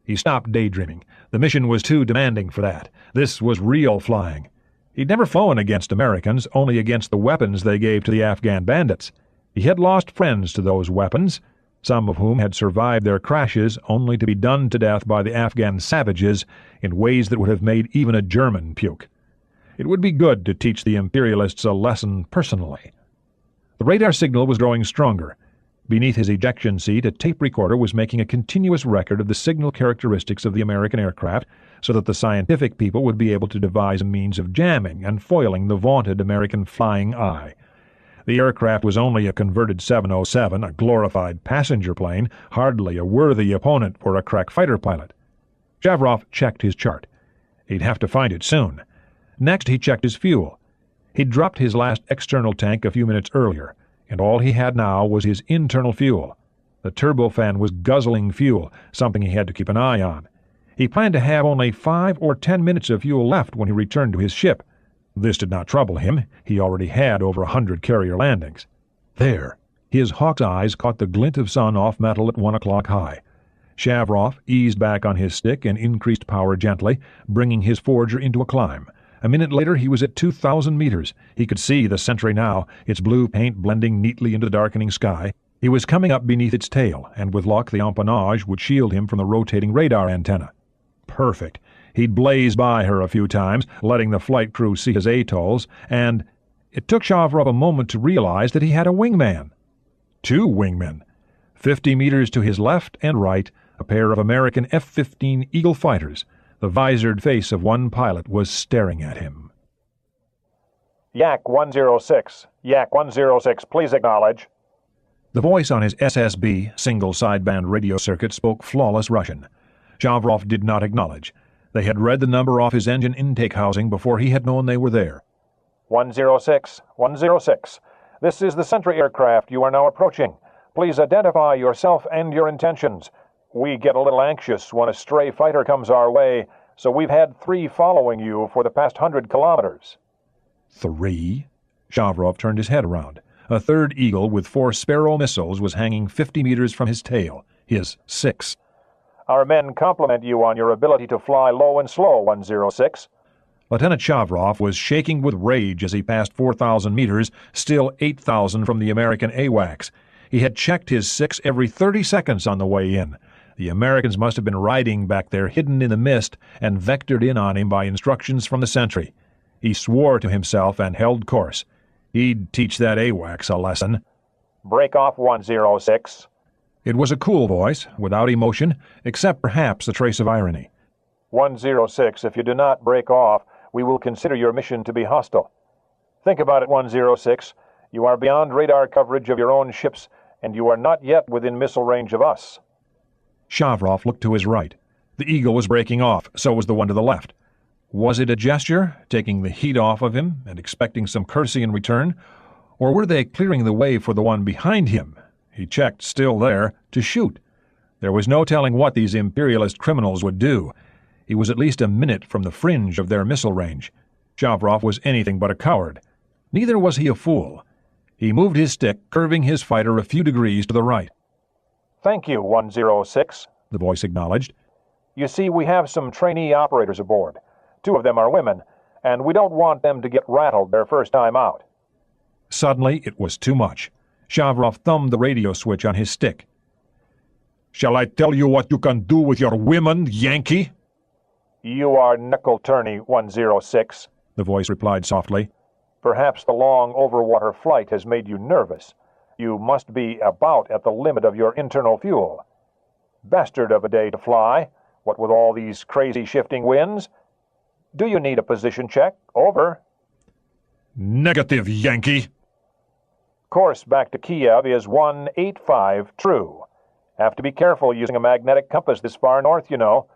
He stopped daydreaming. The mission was too demanding for that. This was real flying. He'd never flown against Americans, only against the weapons they gave to the Afghan bandits. He had lost friends to those weapons, some of whom had survived their crashes only to be done to death by the Afghan savages in ways that would have made even a German puke. It would be good to teach the imperialists a lesson personally. The radar signal was growing stronger. Beneath his ejection seat, a tape recorder was making a continuous record of the signal characteristics of the American aircraft so that the scientific people would be able to devise a means of jamming and foiling the vaunted American Flying Eye. The aircraft was only a converted 707, a glorified passenger plane, hardly a worthy opponent for a crack fighter pilot. Shavrov checked his chart. He'd have to find it soon. Next, he checked his fuel. He'd dropped his last external tank a few minutes earlier, and all he had now was his internal fuel. The turbofan was guzzling fuel, something he had to keep an eye on. He planned to have only 5 or 10 minutes of fuel left when he returned to his ship. This did not trouble him. He already had over 100 carrier landings. There! His hawk's eyes caught the glint of sun off metal at 1 o'clock high. Shavrov eased back on his stick and increased power gently, bringing his forger into a climb. A minute later he was at 2,000 meters. He could see the Sentry now, its blue paint blending neatly into the darkening sky. He was coming up beneath its tail, and with luck the empennage would shield him from the rotating radar antenna. Perfect. He'd blaze by her a few times, letting the flight crew see his atolls, and it took Shavrov a moment to realize that he had a wingman. 2 wingmen. 50 meters to his left and right, a pair of American F-15 Eagle fighters. The visored face of one pilot was staring at him. Yak 106. Yak 106, please acknowledge. The voice on his SSB, single sideband radio circuit, spoke flawless Russian. Shavrov did not acknowledge. They had read the number off his engine intake housing before he had known they were there. 106. 106. This is the Sentry aircraft you are now approaching. Please identify yourself and your intentions. We get a little anxious when a stray fighter comes our way, so we've had 3 following you for the past 100 kilometers. 3? Shavrov turned his head around. A third Eagle with 4 Sparrow missiles was hanging 50 meters from his tail, his 6. Our men compliment you on your ability to fly low and slow, 106. Lieutenant Shavrov was shaking with rage as he passed 4,000 meters, still 8,000 from the American AWACS. He had checked his 6 every 30 seconds on the way in. The Americans must have been riding back there hidden in the mist and vectored in on him by instructions from the Sentry. He swore to himself and held course. He'd teach that AWACS a lesson. Break off, 106. It was a cool voice, without emotion, except perhaps a trace of irony. 106, if you do not break off, we will consider your mission to be hostile. Think about it, 106. You are beyond radar coverage of your own ships, and you are not yet within missile range of us. Shavrov looked to his right. The Eagle was breaking off, so was the one to the left. Was it a gesture, taking the heat off of him and expecting some courtesy in return? Or were they clearing the way for the one behind him? He checked, still there, to shoot. There was no telling what these imperialist criminals would do. He was at least a minute from the fringe of their missile range. Shavrov was anything but a coward. Neither was he a fool. He moved his stick, curving his fighter a few degrees to the right. Thank you, 106, the voice acknowledged. You see, we have some trainee operators aboard. 2 of them are women, and we don't want them to get rattled their first time out. Suddenly, it was too much. Shavrov thumbed the radio switch on his stick. Shall I tell you what you can do with your women, Yankee? You are knuckle-turny, 106, the voice replied softly. Perhaps the long overwater flight has made you nervous. You must be about at the limit of your internal fuel. Bastard of a day to fly, what with all these crazy shifting winds. Do you need a position check? Over. Negative, Yankee. Course back to Kiev is 185 true. Have to be careful using a magnetic compass this far north, you know.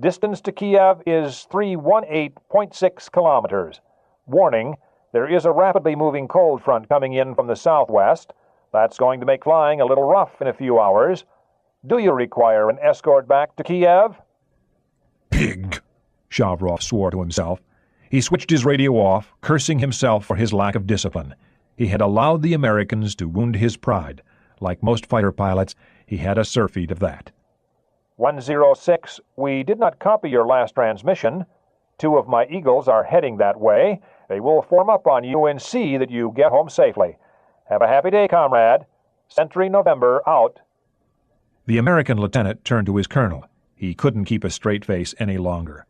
Distance to Kiev is 318.6 kilometers. Warning, there is a rapidly moving cold front coming in from the southwest. That's going to make flying a little rough in a few hours. Do you require an escort back to Kiev? Pig. Shavrov swore to himself. He switched his radio off, cursing himself for his lack of discipline. He had allowed the Americans to wound his pride. Like most fighter pilots, he had a surfeit of that. 106, we did not copy your last transmission. 2 of my Eagles are heading that way. They will form up on you and see that you get home safely. Have a happy day, comrade. Sentry November out. The American lieutenant turned to his colonel. He couldn't keep a straight face any longer.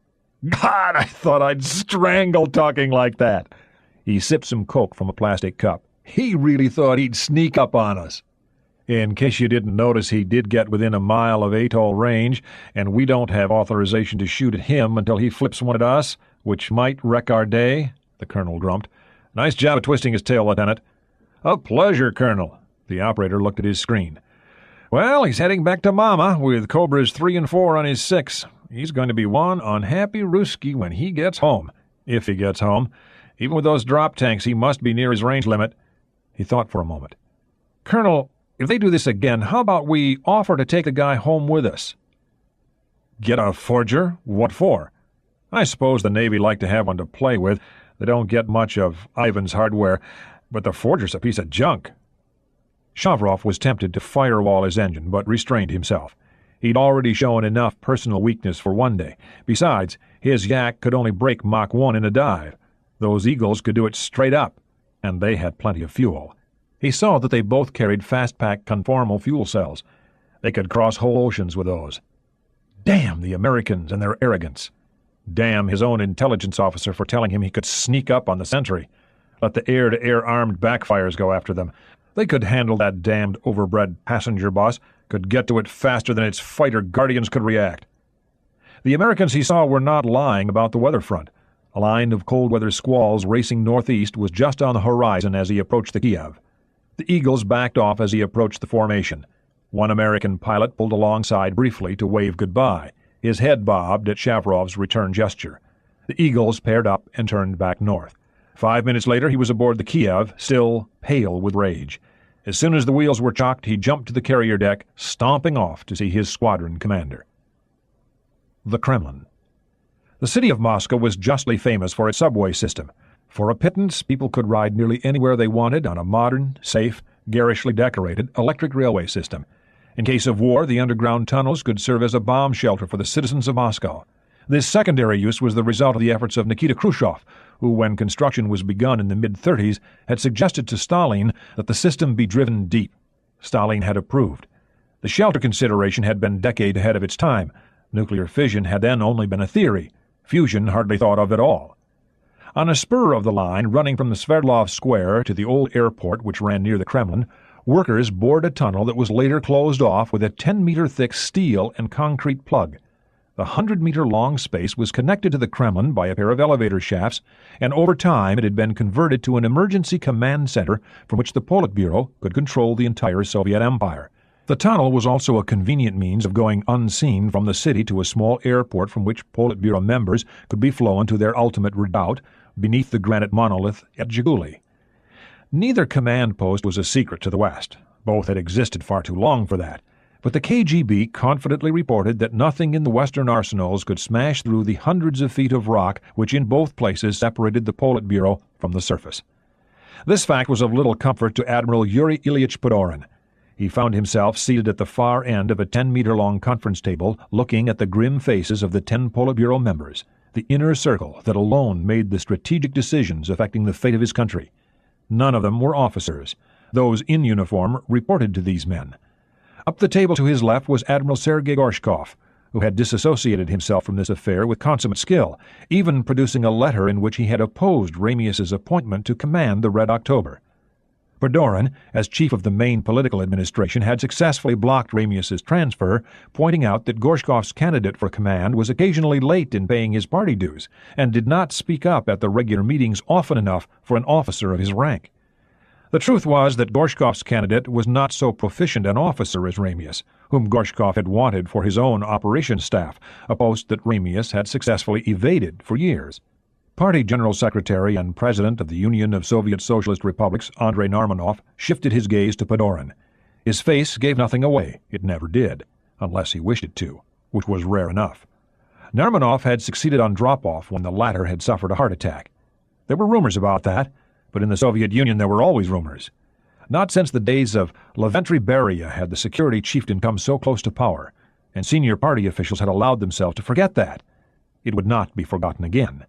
God, I thought I'd strangle talking like that. He sipped some Coke from a plastic cup. He really thought he'd sneak up on us. In case you didn't notice, he did get within a mile of atoll range, and we don't have authorization to shoot at him until he flips one at us, which might wreck our day, the colonel grumped. Nice job of twisting his tail, Lieutenant. A pleasure, Colonel. The operator looked at his screen. Well, he's heading back to Mama with Cobras 3 and 4 on his 6. He's going to be one unhappy Ruski when he gets home. If he gets home. Even with those drop tanks, he must be near his range limit. He thought for a moment. Colonel, if they do this again, how about we offer to take the guy home with us? Get a forger? What for? I suppose the Navy like to have one to play with. They don't get much of Ivan's hardware, but the forger's a piece of junk. Shavrov was tempted to firewall his engine, but restrained himself. He'd already shown enough personal weakness for one day. Besides, his yak could only break Mach 1 in a dive. Those Eagles could do it straight up, and they had plenty of fuel. He saw that they both carried fast-pack conformal fuel cells. They could cross whole oceans with those. Damn the Americans and their arrogance. Damn his own intelligence officer for telling him he could sneak up on the sentry. Let the air-to-air armed backfires go after them. They could handle that damned overbred passenger boss, could get to it faster than its fighter guardians could react. The Americans he saw were not lying about the weather front. A line of cold-weather squalls racing northeast was just on the horizon as he approached the Kiev. The Eagles backed off as he approached the formation. One American pilot pulled alongside briefly to wave goodbye. His head bobbed at Shavrov's return gesture. The Eagles paired up and turned back north. 5 minutes later, he was aboard the Kiev, still pale with rage. As soon as the wheels were chocked, he jumped to the carrier deck, stomping off to see his squadron commander. The Kremlin. The city of Moscow was justly famous for its subway system. For a pittance, people could ride nearly anywhere they wanted on a modern, safe, garishly decorated electric railway system. In case of war, the underground tunnels could serve as a bomb shelter for the citizens of Moscow. This secondary use was the result of the efforts of Nikita Khrushchev, who, when construction was begun in the mid-30s, had suggested to Stalin that the system be driven deep. Stalin had approved. The shelter consideration had been a decade ahead of its time. Nuclear fission had then only been a theory. Fusion hardly thought of at all. On a spur of the line running from the Sverdlov Square to the old airport which ran near the Kremlin, workers bored a tunnel that was later closed off with a 10-meter-thick steel and concrete plug. The 100-meter-long space was connected to the Kremlin by a pair of elevator shafts, and over time it had been converted to an emergency command center from which the Politburo could control the entire Soviet Empire. The tunnel was also a convenient means of going unseen from the city to a small airport from which Politburo members could be flown to their ultimate redoubt beneath the granite monolith at Zhiguli. Neither command post was a secret to the West. Both had existed far too long for that. But the KGB confidently reported that nothing in the Western arsenals could smash through the hundreds of feet of rock which in both places separated the Politburo from the surface. This fact was of little comfort to Admiral Yuri Ilyich Podorin. He found himself seated at the far end of a 10-meter-long conference table looking at the grim faces of the 10 Politburo members, the inner circle that alone made the strategic decisions affecting the fate of his country. None of them were officers. Those in uniform reported to these men. Up the table to his left was Admiral Sergei Gorshkov, who had disassociated himself from this affair with consummate skill, even producing a letter in which he had opposed Ramius's appointment to command the Red October. Padoran, as chief of the main political administration, had successfully blocked Ramius's transfer, pointing out that Gorshkov's candidate for command was occasionally late in paying his party dues and did not speak up at the regular meetings often enough for an officer of his rank. The truth was that Gorshkov's candidate was not so proficient an officer as Ramius, whom Gorshkov had wanted for his own operations staff, a post that Ramius had successfully evaded for years. Party General Secretary and President of the Union of Soviet Socialist Republics, Andrei Narmanov, shifted his gaze to Padoran. His face gave nothing away. It never did, unless he wished it to, which was rare enough. Narmanov had succeeded on drop-off when the latter had suffered a heart attack. There were rumors about that, but in the Soviet Union there were always rumors. Not since the days of Laventry Beria had the security chieftain come so close to power, and senior party officials had allowed themselves to forget that. It would not be forgotten again.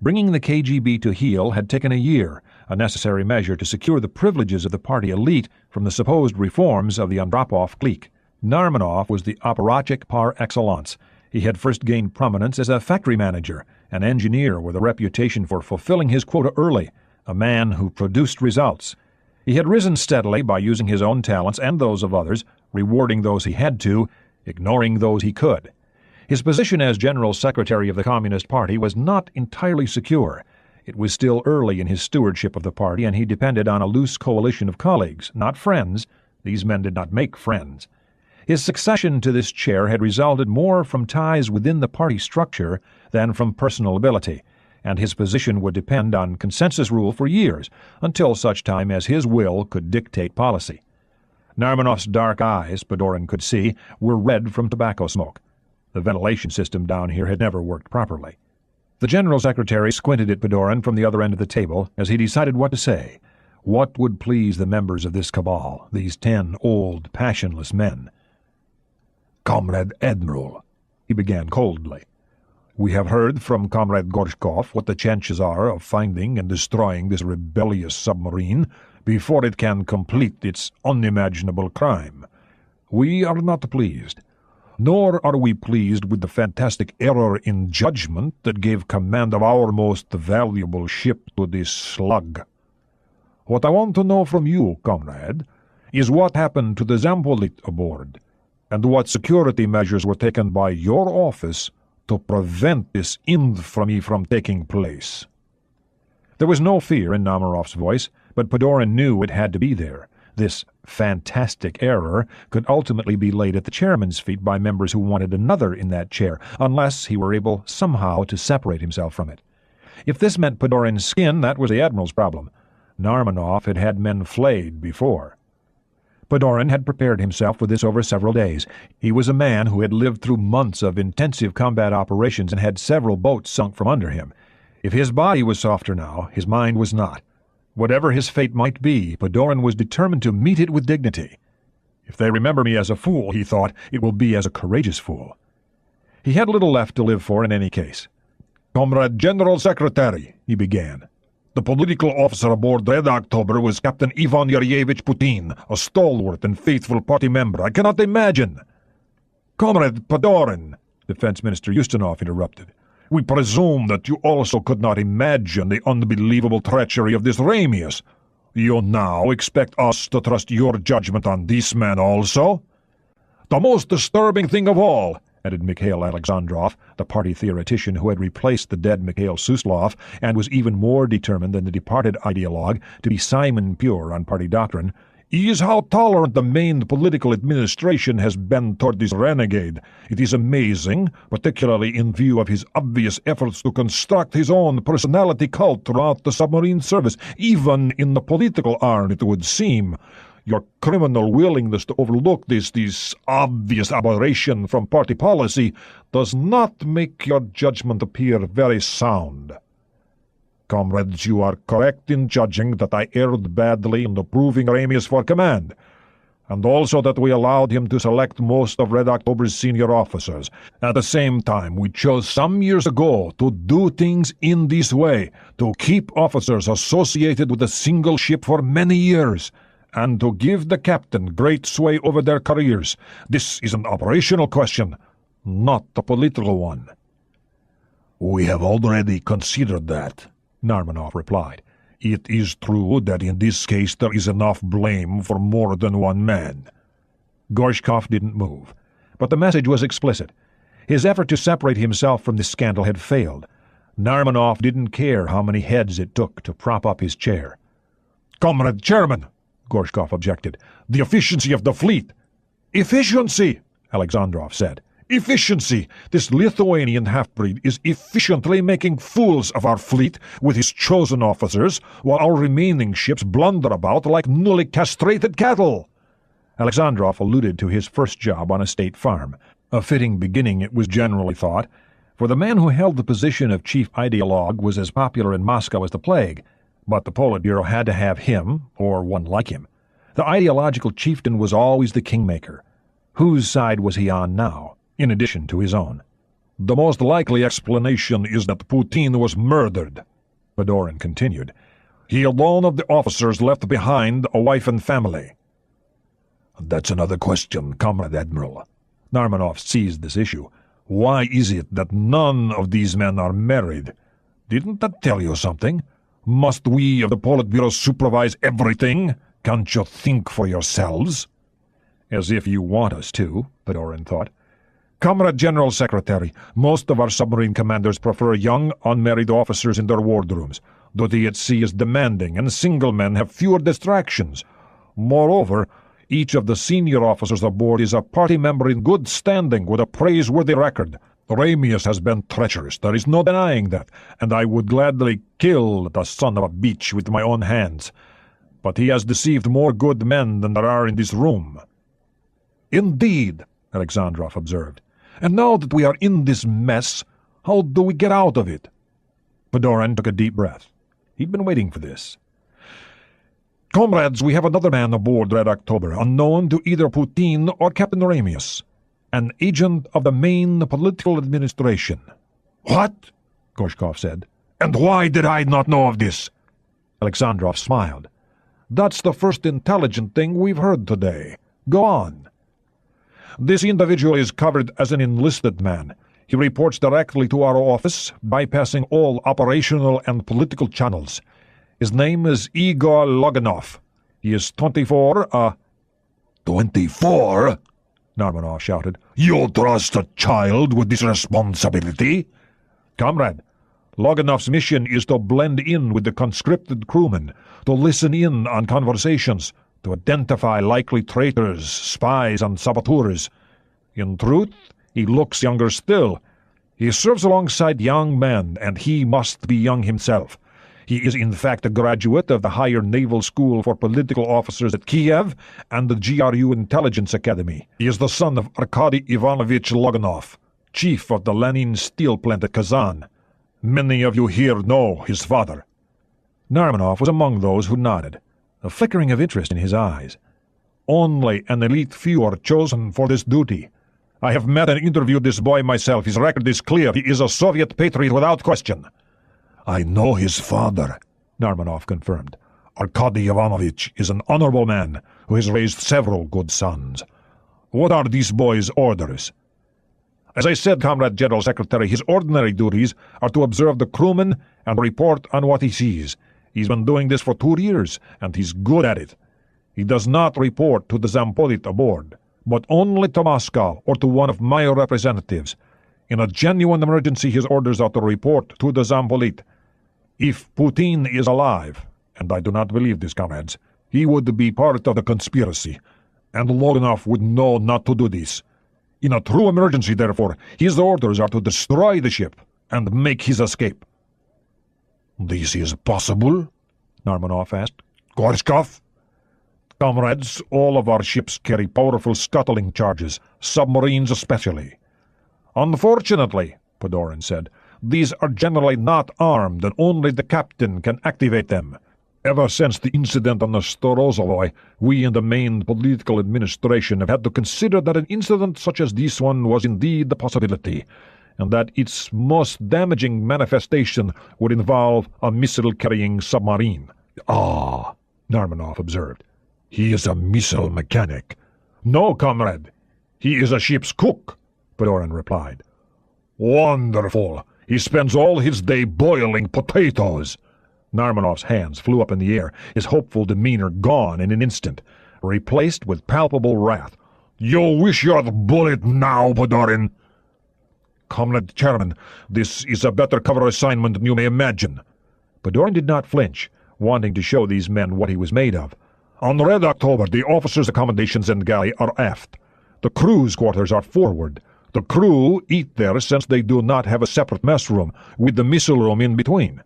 Bringing the KGB to heel had taken a year, a necessary measure to secure the privileges of the party elite from the supposed reforms of the Andropov clique. Narmanov was the apparatchik par excellence. He had first gained prominence as a factory manager, an engineer with a reputation for fulfilling his quota early, a man who produced results. He had risen steadily by using his own talents and those of others, rewarding those he had to, ignoring those he could. His position as General Secretary of the Communist Party was not entirely secure. It was still early in his stewardship of the party, and he depended on a loose coalition of colleagues, not friends. These men did not make friends. His succession to this chair had resulted more from ties within the party structure than from personal ability, and his position would depend on consensus rule for years, until such time as his will could dictate policy. Narmanov's dark eyes, Padoran could see, were red from tobacco smoke. The ventilation system down here had never worked properly. The General Secretary squinted at Padoran from the other end of the table as he decided what to say. What would please the members of this cabal, these 10 old, passionless men? "Comrade Admiral," he began coldly, "we have heard from Comrade Gorshkov what the chances are of finding and destroying this rebellious submarine before it can complete its unimaginable crime. We are not pleased. Nor are we pleased with the fantastic error in judgment that gave command of our most valuable ship to this slug. What I want to know from you, comrade, is what happened to the Zampolit aboard, and what security measures were taken by your office to prevent this infamy from taking place." There was no fear in Namarov's voice, but Padoran knew it had to be there. This fantastic error could ultimately be laid at the chairman's feet by members who wanted another in that chair, unless he were able somehow to separate himself from it. If this meant Padoran's skin, that was the Admiral's problem. Narmanov had had men flayed before. Padoran had prepared himself for this over several days. He was a man who had lived through months of intensive combat operations and had several boats sunk from under him. If his body was softer now, his mind was not. Whatever his fate might be, Padoran was determined to meet it with dignity. If they remember me as a fool, he thought, it will be as a courageous fool. He had little left to live for in any case. "Comrade General Secretary," he began, "the political officer aboard Red October was Captain Ivan Yuryevich Putin, a stalwart and faithful party member. I cannot imagine—" "Comrade Padoran," Defense Minister Ustinov interrupted, "we presume that you also could not imagine the unbelievable treachery of this Ramius. You now expect us to trust your judgment on this man also? The most disturbing thing of all," added Mikhail Alexandrov, the party theoretician who had replaced the dead Mikhail Suslov and was even more determined than the departed ideologue to be Simon Pure on party doctrine, "is how tolerant the main political administration has been toward this renegade. It is amazing, particularly in view of his obvious efforts to construct his own personality cult throughout the submarine service, even in the political arm, it would seem. Your criminal willingness to overlook this obvious aberration from party policy does not make your judgment appear very sound. Comrades, you are correct in judging that I erred badly in approving Ramius for command, and also that we allowed him to select most of Red October's senior officers. At the same time, we chose some years ago to do things in this way, to keep officers associated with a single ship for many years, and to give the captain great sway over their careers. This is an operational question, not a political one." "We have already considered that," Narmanov replied. It is true that in this case there is enough blame for more than one man." Gorshkov didn't move, but the message was explicit. His effort to separate himself from this scandal had failed. Narmanov didn't care how many heads it took to prop up his chair. "Comrade Chairman," Gorshkov objected, "the efficiency of the fleet—" "Efficiency!" Alexandrov said. "Efficiency! This Lithuanian half-breed is efficiently making fools of our fleet with his chosen officers, while our remaining ships blunder about like newly castrated cattle." Alexandrov alluded to his first job on a state farm. A fitting beginning, it was generally thought, for the man who held the position of chief ideologue was as popular in Moscow as the plague, but the Politburo had to have him, or one like him. The ideological chieftain was always the kingmaker. Whose side was he on now, in addition to his own? "The most likely explanation is that Putin was murdered," Fedorin continued. "He alone of the officers left behind a wife and family." "That's another question, Comrade Admiral." Narmanov seized this issue. "Why is it that none of these men are married? Didn't that tell you something? Must we of the Politburo supervise everything? Can't you think for yourselves?" "As if you want us to," Fedorin thought. "Comrade General Secretary, most of our submarine commanders prefer young, unmarried officers in their wardrooms. Duty at sea is demanding, and single men have fewer distractions. Moreover, each of the senior officers aboard is a party member in good standing with a praiseworthy record. Ramius has been treacherous, there is no denying that, and I would gladly kill the son of a bitch with my own hands. But he has deceived more good men than there are in this room." "Indeed," Alexandrov observed. "And now that we are in this mess, how do we get out of it?" Fedorin took a deep breath. He'd been waiting for this. "Comrades, we have another man aboard Red October, unknown to either Putin or Captain Ramius. An agent of the main political administration." "What?" Gorshkov said. "And why did I not know of this?" Alexandrov smiled. "That's the first intelligent thing we've heard today. Go on." "This individual is covered as an enlisted man. He reports directly to our office, bypassing all operational and political channels. His name is Igor Loganov. He is 24, 24? Narmanov shouted. "You trust a child with this responsibility?" "Comrade, Loganov's mission is to blend in with the conscripted crewmen, to listen in on conversations, to identify likely traitors, spies, and saboteurs. In truth, he looks younger still. He serves alongside young men, and he must be young himself. He is in fact a graduate of the Higher Naval School for Political Officers at Kiev and the GRU Intelligence Academy. He is the son of Arkady Ivanovich Loganov, chief of the Lenin steel plant at Kazan. Many of you here know his father." Narmanov was among those who nodded, a flickering of interest in his eyes. "Only an elite few are chosen for this duty. I have met and interviewed this boy myself. His record is clear. He is a Soviet patriot without question." "I know his father," Narmanov confirmed. "Arkady Ivanovich is an honorable man who has raised several good sons. What are these boys' orders?" "As I said, Comrade General Secretary, his ordinary duties are to observe the crewmen and report on what he sees. He's been doing this for 2 years, and he's good at it. He does not report to the Zampolit aboard, but only to Moscow or to one of my representatives. In a genuine emergency, his orders are to report to the Zampolit. If Putin is alive, and I do not believe this, comrades, he would be part of the conspiracy, and Loganov would know not to do this. In a true emergency, therefore, his orders are to destroy the ship and make his escape." "This is possible?" Narmanov asked. "Gorshkov?" "Comrades, all of our ships carry powerful scuttling charges, submarines especially. Unfortunately," Fedorin said, "these are generally not armed, and only the captain can activate them. Ever since the incident on the Storozhavoy, we in the main political administration have had to consider that an incident such as this one was indeed a possibility, and that its most damaging manifestation would involve a missile-carrying submarine." "Ah," Narmanov observed. "He is a missile mechanic." "No, comrade. He is a ship's cook," Fedorin replied. "Wonderful. He spends all his day boiling potatoes." Narmanov's hands flew up in the air, his hopeful demeanor gone in an instant, replaced with palpable wrath. You wish your bullet now, Padorin. Comrade Chairman, this is a better cover assignment than you may imagine. Padorin did not flinch, wanting to show these men what he was made of. On Red October, the officers' accommodations and galley are aft. The crew's quarters are forward. The crew eat there since they do not have a separate mess room, with the missile room in between.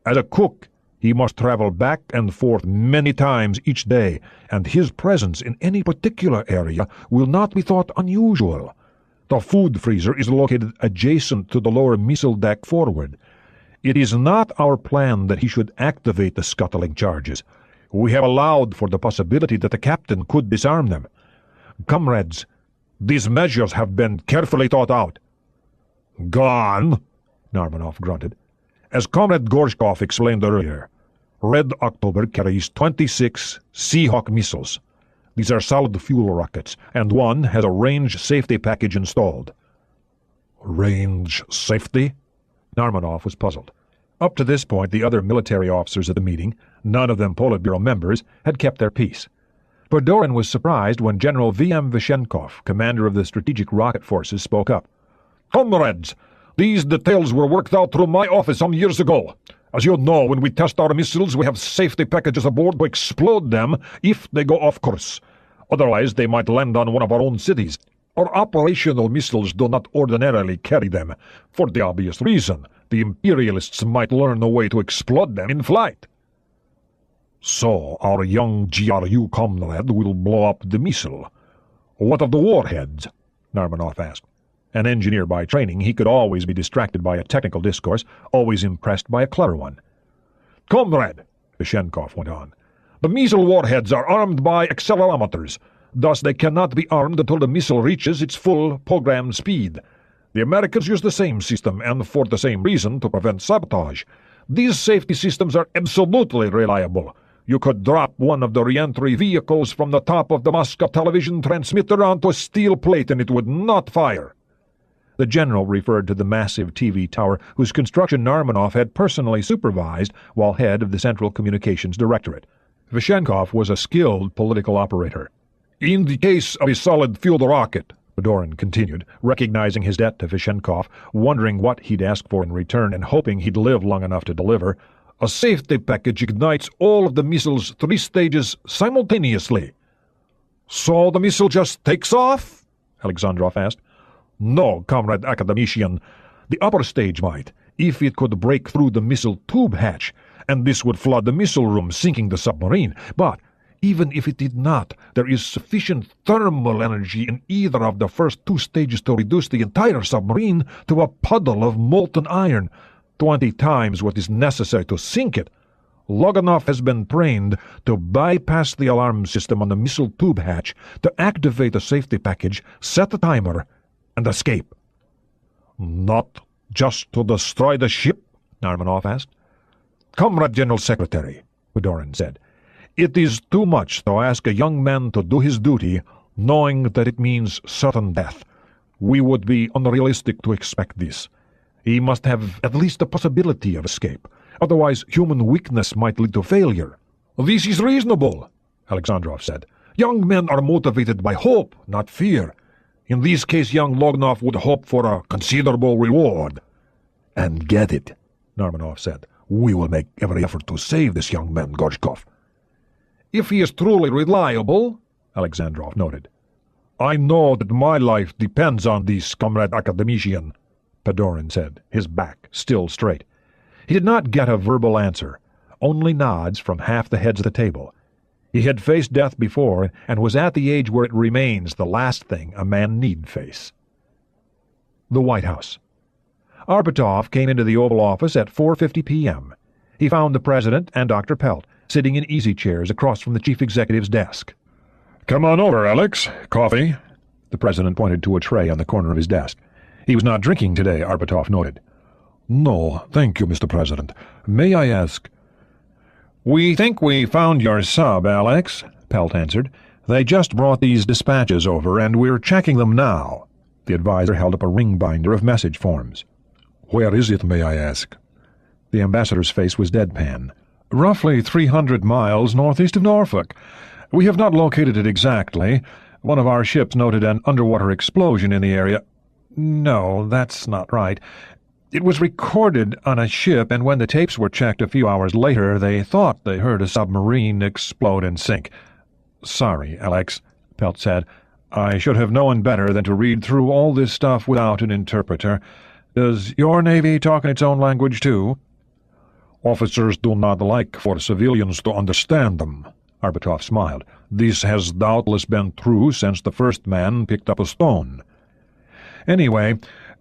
As a cook, he must travel back and forth many times each day, and his presence in any particular area will not be thought unusual. The food freezer is located adjacent to the lower missile deck forward. It is not our plan that he should activate the scuttling charges. We have allowed for the possibility that the captain could disarm them. Comrades, these measures have been carefully thought out. Gone, Narmanov grunted. As Comrade Gorshkov explained earlier, Red October carries 26 Seahawk missiles. These are solid fuel rockets, and one has a range safety package installed. Range safety? Narmanov was puzzled. Up to this point, the other military officers at the meeting, none of them Politburo members, had kept their peace. Padorin was surprised when General V.M. Vishenkov, commander of the Strategic Rocket Forces, spoke up. Comrades, these details were worked out through my office some years ago. As you know, when we test our missiles, we have safety packages aboard to explode them if they go off course. Otherwise, they might land on one of our own cities. Our operational missiles do not ordinarily carry them, for the obvious reason the imperialists might learn a way to explode them in flight. So, our young GRU comrade will blow up the missile. What of the warheads? Narmanov asked. An engineer by training, he could always be distracted by a technical discourse, always impressed by a clever one. Comrade, Vishenkov went on, the missile warheads are armed by accelerometers. Thus they cannot be armed until the missile reaches its full programmed speed. The Americans use the same system, and for the same reason, to prevent sabotage. These safety systems are absolutely reliable. You could drop one of the re-entry vehicles from the top of the Moscow television transmitter onto a steel plate and it would not fire. The general referred to the massive TV tower whose construction Narmanov had personally supervised while head of the Central Communications Directorate. Vishenkov was a skilled political operator. In the case of a solid fuel rocket, Padorin continued, recognizing his debt to Vishenkov, wondering what he'd ask for in return and hoping he'd live long enough to deliver, a safety package ignites all of the missile's 3 stages simultaneously. So the missile just takes off? Alexandrov asked. No, Comrade Academician. The upper stage might, if it could break through the missile tube hatch, and this would flood the missile room, sinking the submarine. But even if it did not, there is sufficient thermal energy in either of the first 2 stages to reduce the entire submarine to a puddle of molten iron, 20 times what is necessary to sink it. Loganov has been trained to bypass the alarm system on the missile tube hatch, to activate the safety package, set the timer, and escape. Not just to destroy the ship? Narmanov asked. Comrade General Secretary, Padorin said, it is too much to ask a young man to do his duty, knowing that it means certain death. We would be unrealistic to expect this. He must have at least the possibility of escape. Otherwise, human weakness might lead to failure. This is reasonable, Alexandrov said. Young men are motivated by hope, not fear. In this case, young Loganov would hope for a considerable reward. And get it, Narmanov said. We will make every effort to save this young man, Gorshkov. If he is truly reliable, Alexandrov noted. I know that my life depends on this, Comrade Academician, Padorin said, his back still straight. He did not get a verbal answer, only nods from half the heads of the table. He had faced death before and was at the age where it remains the last thing a man need face. The White House. Arbatov came into the Oval Office at 4:50 p.m. He found the President and Dr. Pelt sitting in easy chairs across from the Chief Executive's desk. Come on over, Alex. Coffee? The President pointed to a tray on the corner of his desk. He was not drinking today, Arbatov noted. No, thank you, Mr. President. May I ask? We think we found your sub, Alex, Pelt answered. They just brought these dispatches over, and we're checking them now. The advisor held up a ring binder of message forms. Where is it, may I ask? The ambassador's face was deadpan. Roughly 300 miles northeast of Norfolk. We have not located it exactly. One of our ships noted an underwater explosion in the area. No, that's not right. It was recorded on a ship, and when the tapes were checked a few hours later, they thought they heard a submarine explode and sink. Sorry, Alex, Pelt said. I should have known better than to read through all this stuff without an interpreter. Does your Navy talk in its own language, too? Officers do not like for civilians to understand them, Arbutov smiled. This has doubtless been true since the first man picked up a stone. Anyway,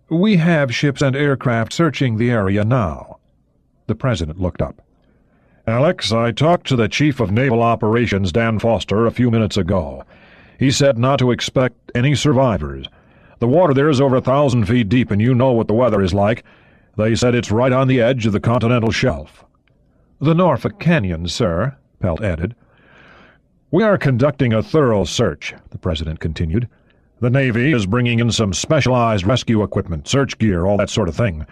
we have ships and aircraft searching the area now. The President looked up. Alex, I talked to the Chief of Naval Operations, Dan Foster, a few minutes ago. He said not to expect any survivors. The water there is over 1,000 feet deep, and you know what the weather is like. They said it's right on the edge of the continental shelf. The Norfolk Canyon, sir, Pelt added. We are conducting a thorough search, the President continued. The Navy is bringing in some specialized rescue equipment, search gear, all that sort of thing.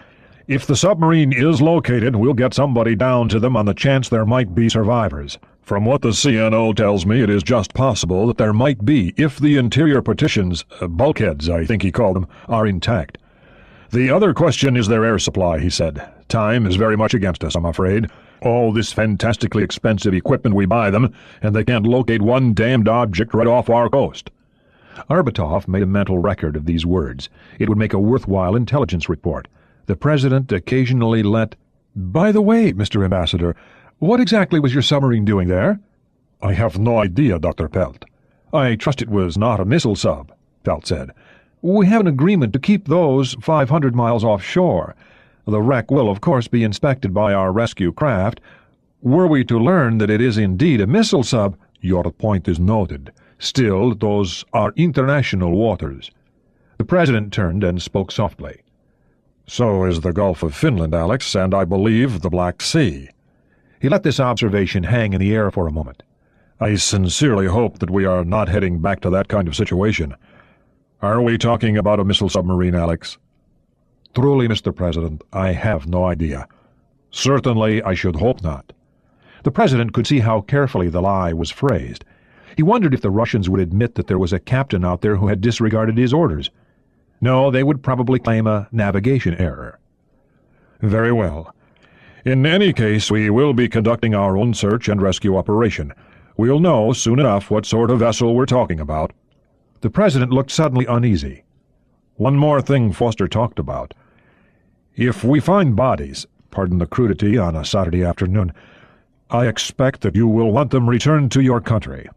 If the submarine is located, we'll get somebody down to them on the chance there might be survivors. From what the CNO tells me, it is just possible that there might be, if the interior partitions, bulkheads, I think he called them, are intact. The other question is their air supply, he said. Time is very much against us, I'm afraid. All this fantastically expensive equipment we buy them, and they can't locate one damned object right off our coast. Arbutov made a mental record of these words. It would make a worthwhile intelligence report. The President occasionally let... By the way, Mr. Ambassador, what exactly was your submarine doing there? I have no idea, Dr. Pelt. I trust it was not a missile sub, Pelt said. We have an agreement to keep those 500 miles offshore. The wreck will, of course, be inspected by our rescue craft. Were we to learn that it is indeed a missile sub... Your point is noted. Still, those are international waters. The President turned and spoke softly. So is the Gulf of Finland, Alex, and I believe the Black Sea. He let this observation hang in the air for a moment. I sincerely hope that we are not heading back to that kind of situation. Are we talking about a missile submarine, Alex? Truly, Mr. President, I have no idea. Certainly, I should hope not. The President could see how carefully the lie was phrased. He wondered if the Russians would admit that there was a captain out there who had disregarded his orders. No, they would probably claim a navigation error. Very well. In any case, we will be conducting our own search and rescue operation. We'll know soon enough what sort of vessel we're talking about. The President looked suddenly uneasy. One more thing Foster talked about. If we find bodies, pardon the crudity on a Saturday afternoon, I expect that you will want them returned to your country.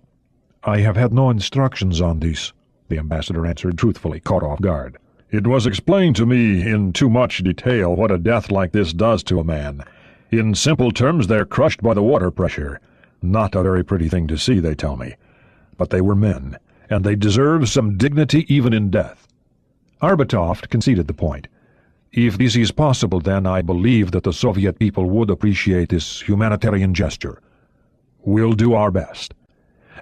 I have had no instructions on this, the ambassador answered truthfully, caught off guard. It was explained to me in too much detail what a death like this does to a man. In simple terms, they're crushed by the water pressure. Not a very pretty thing to see, they tell me. But they were men, and they deserve some dignity even in death. Arbutov conceded the point. If this is possible, then I believe that the Soviet people would appreciate this humanitarian gesture. We'll do our best.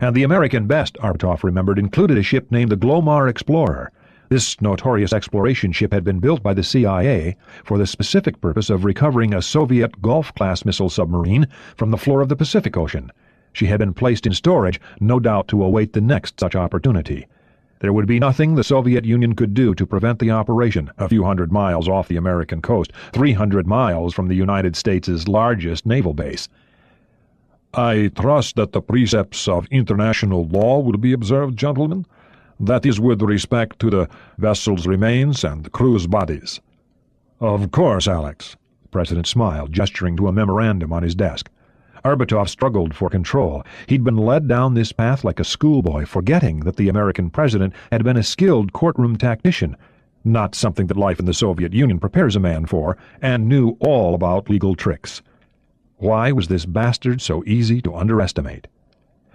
And the American best, Arbutov remembered, included a ship named the Glomar Explorer. This notorious exploration ship had been built by the CIA for the specific purpose of recovering a Soviet Gulf-class missile submarine from the floor of the Pacific Ocean. She had been placed in storage, no doubt to await the next such opportunity. There would be nothing the Soviet Union could do to prevent the operation, a few hundred miles off the American coast, 300 miles from the United States' largest naval base. I trust that the precepts of international law will be observed, gentlemen. That is with respect to the vessel's remains and the crew's bodies. Of course, Alex. The President smiled, gesturing to a memorandum on his desk. Arbutov struggled for control. He'd been led down this path like a schoolboy, forgetting that the American president had been a skilled courtroom tactician, not something that life in the Soviet Union prepares a man for, and knew all about legal tricks. Why was this bastard so easy to underestimate?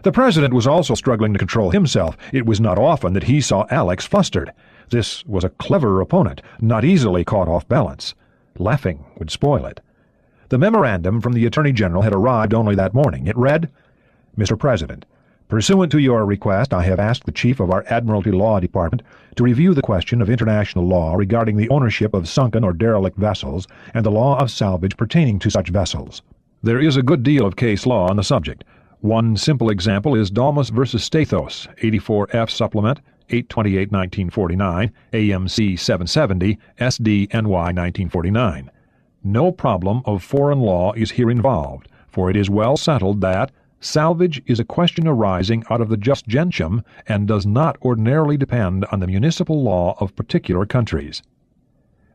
The President was also struggling to control himself. It was not often that he saw Alex flustered. This was a clever opponent, not easily caught off balance. Laughing would spoil it. The memorandum from the Attorney General had arrived only that morning. It read, Mr. President, Pursuant to your request, I have asked the Chief of our Admiralty Law Department to review the question of international law regarding the ownership of sunken or derelict vessels and the law of salvage pertaining to such vessels. There is a good deal of case law on the subject. One simple example is Dalmas v. Stathos, 84F Supplement, 828-1949, AMC 770, SD-NY 1949. No problem of foreign law is here involved, for it is well settled that salvage is a question arising out of the jus gentium and does not ordinarily depend on the municipal law of particular countries.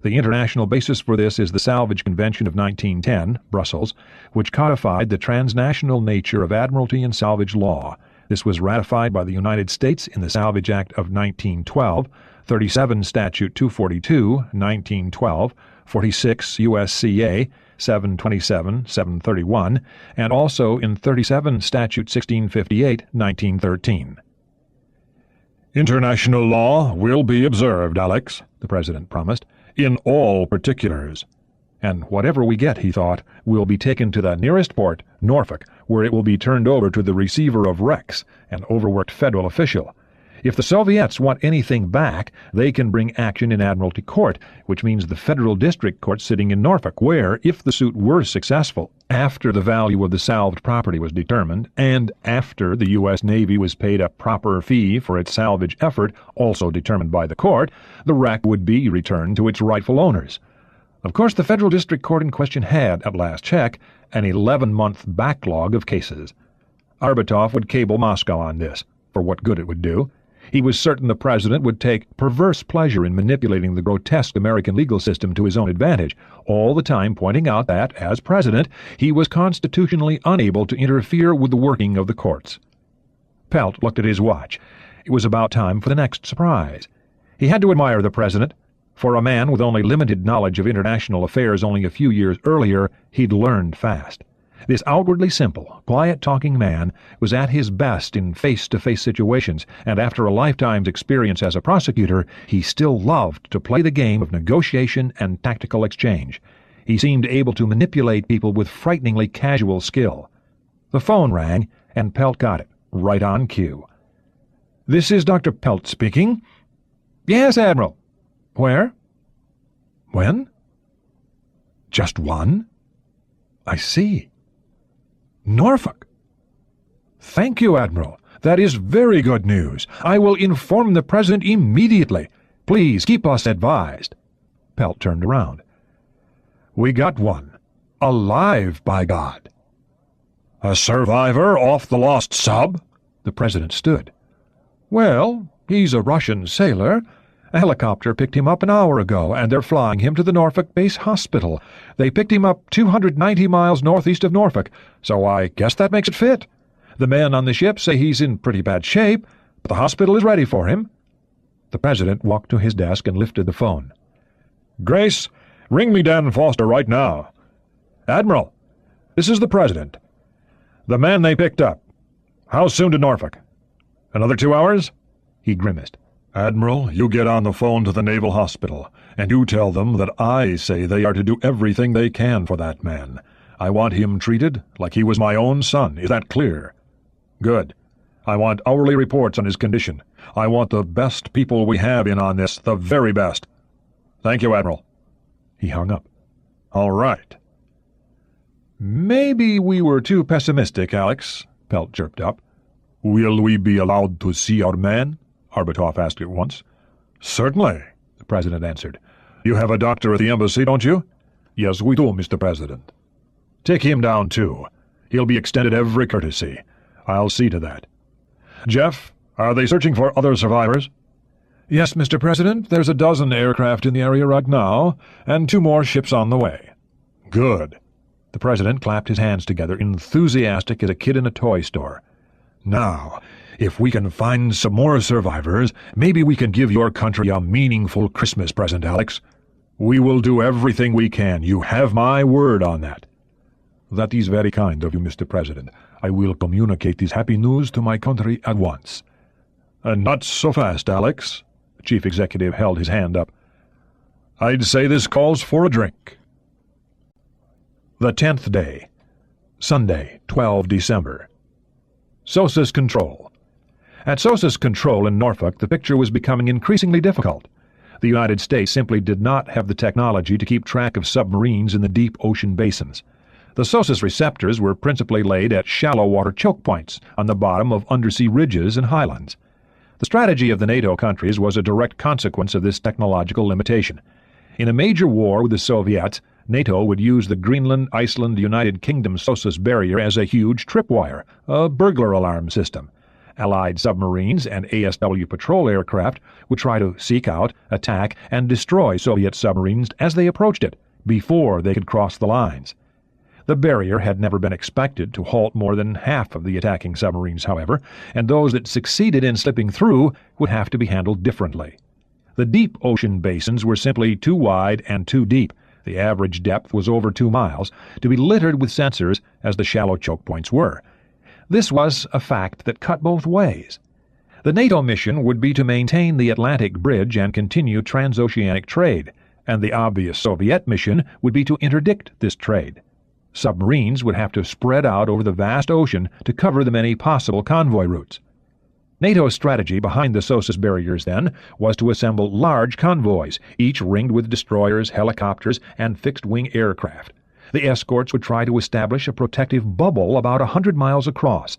The international basis for this is the Salvage Convention of 1910, Brussels, which codified the transnational nature of admiralty and salvage law. This was ratified by the United States in the Salvage Act of 1912, 37 Statute 242, 1912, 46 U.S.C.A. 727, 731, and also in 37 Statute 1658, 1913. International law will be observed, Alex, the President promised, in all particulars. And whatever we get, he thought, will be taken to the nearest port, Norfolk, where it will be turned over to the receiver of wrecks, an overworked federal official. If the Soviets want anything back, they can bring action in Admiralty Court, which means the federal district court sitting in Norfolk, where, if the suit were successful, after the value of the salved property was determined, and after the U.S. Navy was paid a proper fee for its salvage effort, also determined by the court, the wreck would be returned to its rightful owners. Of course, the federal district court in question had, at last check, an 11-month backlog of cases. Arbatov would cable Moscow on this, for what good it would do. He was certain the President would take perverse pleasure in manipulating the grotesque American legal system to his own advantage, all the time pointing out that, as President, he was constitutionally unable to interfere with the working of the courts. Pelt looked at his watch. It was about time for the next surprise. He had to admire the President. For a man with only limited knowledge of international affairs only a few years earlier, he'd learned fast. This outwardly simple, quiet-talking man was at his best in face-to-face situations, and after a lifetime's experience as a prosecutor, he still loved to play the game of negotiation and tactical exchange. He seemed able to manipulate people with frighteningly casual skill. The phone rang, and Pelt got it, right on cue. "This is Dr. Pelt speaking." "Yes, Admiral." "Where?" "When?" "Just one?" "I see." "Norfolk." "Thank you, Admiral. That is very good news. I will inform the President immediately. Please keep us advised." Pelt turned around. "We got one. Alive, by God." A survivor off the lost sub? The President stood. "Well, he's a Russian sailor. A helicopter picked him up an hour ago, and they're flying him to the Norfolk Base Hospital. They picked him up 290 miles northeast of Norfolk, so I guess that makes it fit. The men on the ship say he's in pretty bad shape, but the hospital is ready for him." The President walked to his desk and lifted the phone. "Grace, ring me Dan Foster right now." "Admiral, this is the President. The man they picked up. How soon to Norfolk? Another 2 hours?" He grimaced. "Admiral, you get on the phone to the Naval Hospital, and you tell them that I say they are to do everything they can for that man. I want him treated like he was my own son. Is that clear?" "Good. I want hourly reports on his condition. I want the best people we have in on this, the very best." "Thank you, Admiral." He hung up. "All right." "Maybe we were too pessimistic, Alex," Pelt chirped up. "Will we be allowed to see our man?" Arbatov asked at once. "Certainly," the President answered. "You have a doctor at the embassy, don't you?" "Yes, we do, Mr. President." "Take him down, too. He'll be extended every courtesy. I'll see to that. Jeff, are they searching for other survivors?" "Yes, Mr. President. There's a dozen aircraft in the area right now, and 2 more ships on the way." "Good." The President clapped his hands together, enthusiastic as a kid in a toy store. "Now, if we can find some more survivors, maybe we can give your country a meaningful Christmas present, Alex. We will do everything we can. You have my word on that." "That is very kind of you, Mr. President. I will communicate this happy news to my country at once." "And not so fast, Alex." The Chief Executive held his hand up. "I'd say this calls for a drink." The 10th day, Sunday, 12 December. Sosa's control. At Sosa's control in Norfolk, the picture was becoming increasingly difficult. The United States simply did not have the technology to keep track of submarines in the deep ocean basins. The Sosa's receptors were principally laid at shallow water choke points on the bottom of undersea ridges and highlands. The strategy of the NATO countries was a direct consequence of this technological limitation. In a major war with the Soviets, NATO would use the Greenland, Iceland, United Kingdom Sosa's barrier as a huge tripwire, a burglar alarm system. Allied submarines and ASW patrol aircraft would try to seek out, attack, and destroy Soviet submarines as they approached it, before they could cross the lines. The barrier had never been expected to halt more than half of the attacking submarines, however, and those that succeeded in slipping through would have to be handled differently. The deep ocean basins were simply too wide and too deep. The average depth was over 2 miles, to be littered with sensors as the shallow choke points were. This was a fact that cut both ways. The NATO mission would be to maintain the Atlantic Bridge and continue transoceanic trade, and the obvious Soviet mission would be to interdict this trade. Submarines would have to spread out over the vast ocean to cover the many possible convoy routes. NATO's strategy behind the Sosa's barriers, then, was to assemble large convoys, each ringed with destroyers, helicopters, and fixed-wing aircraft. The escorts would try to establish a protective bubble about 100 miles across.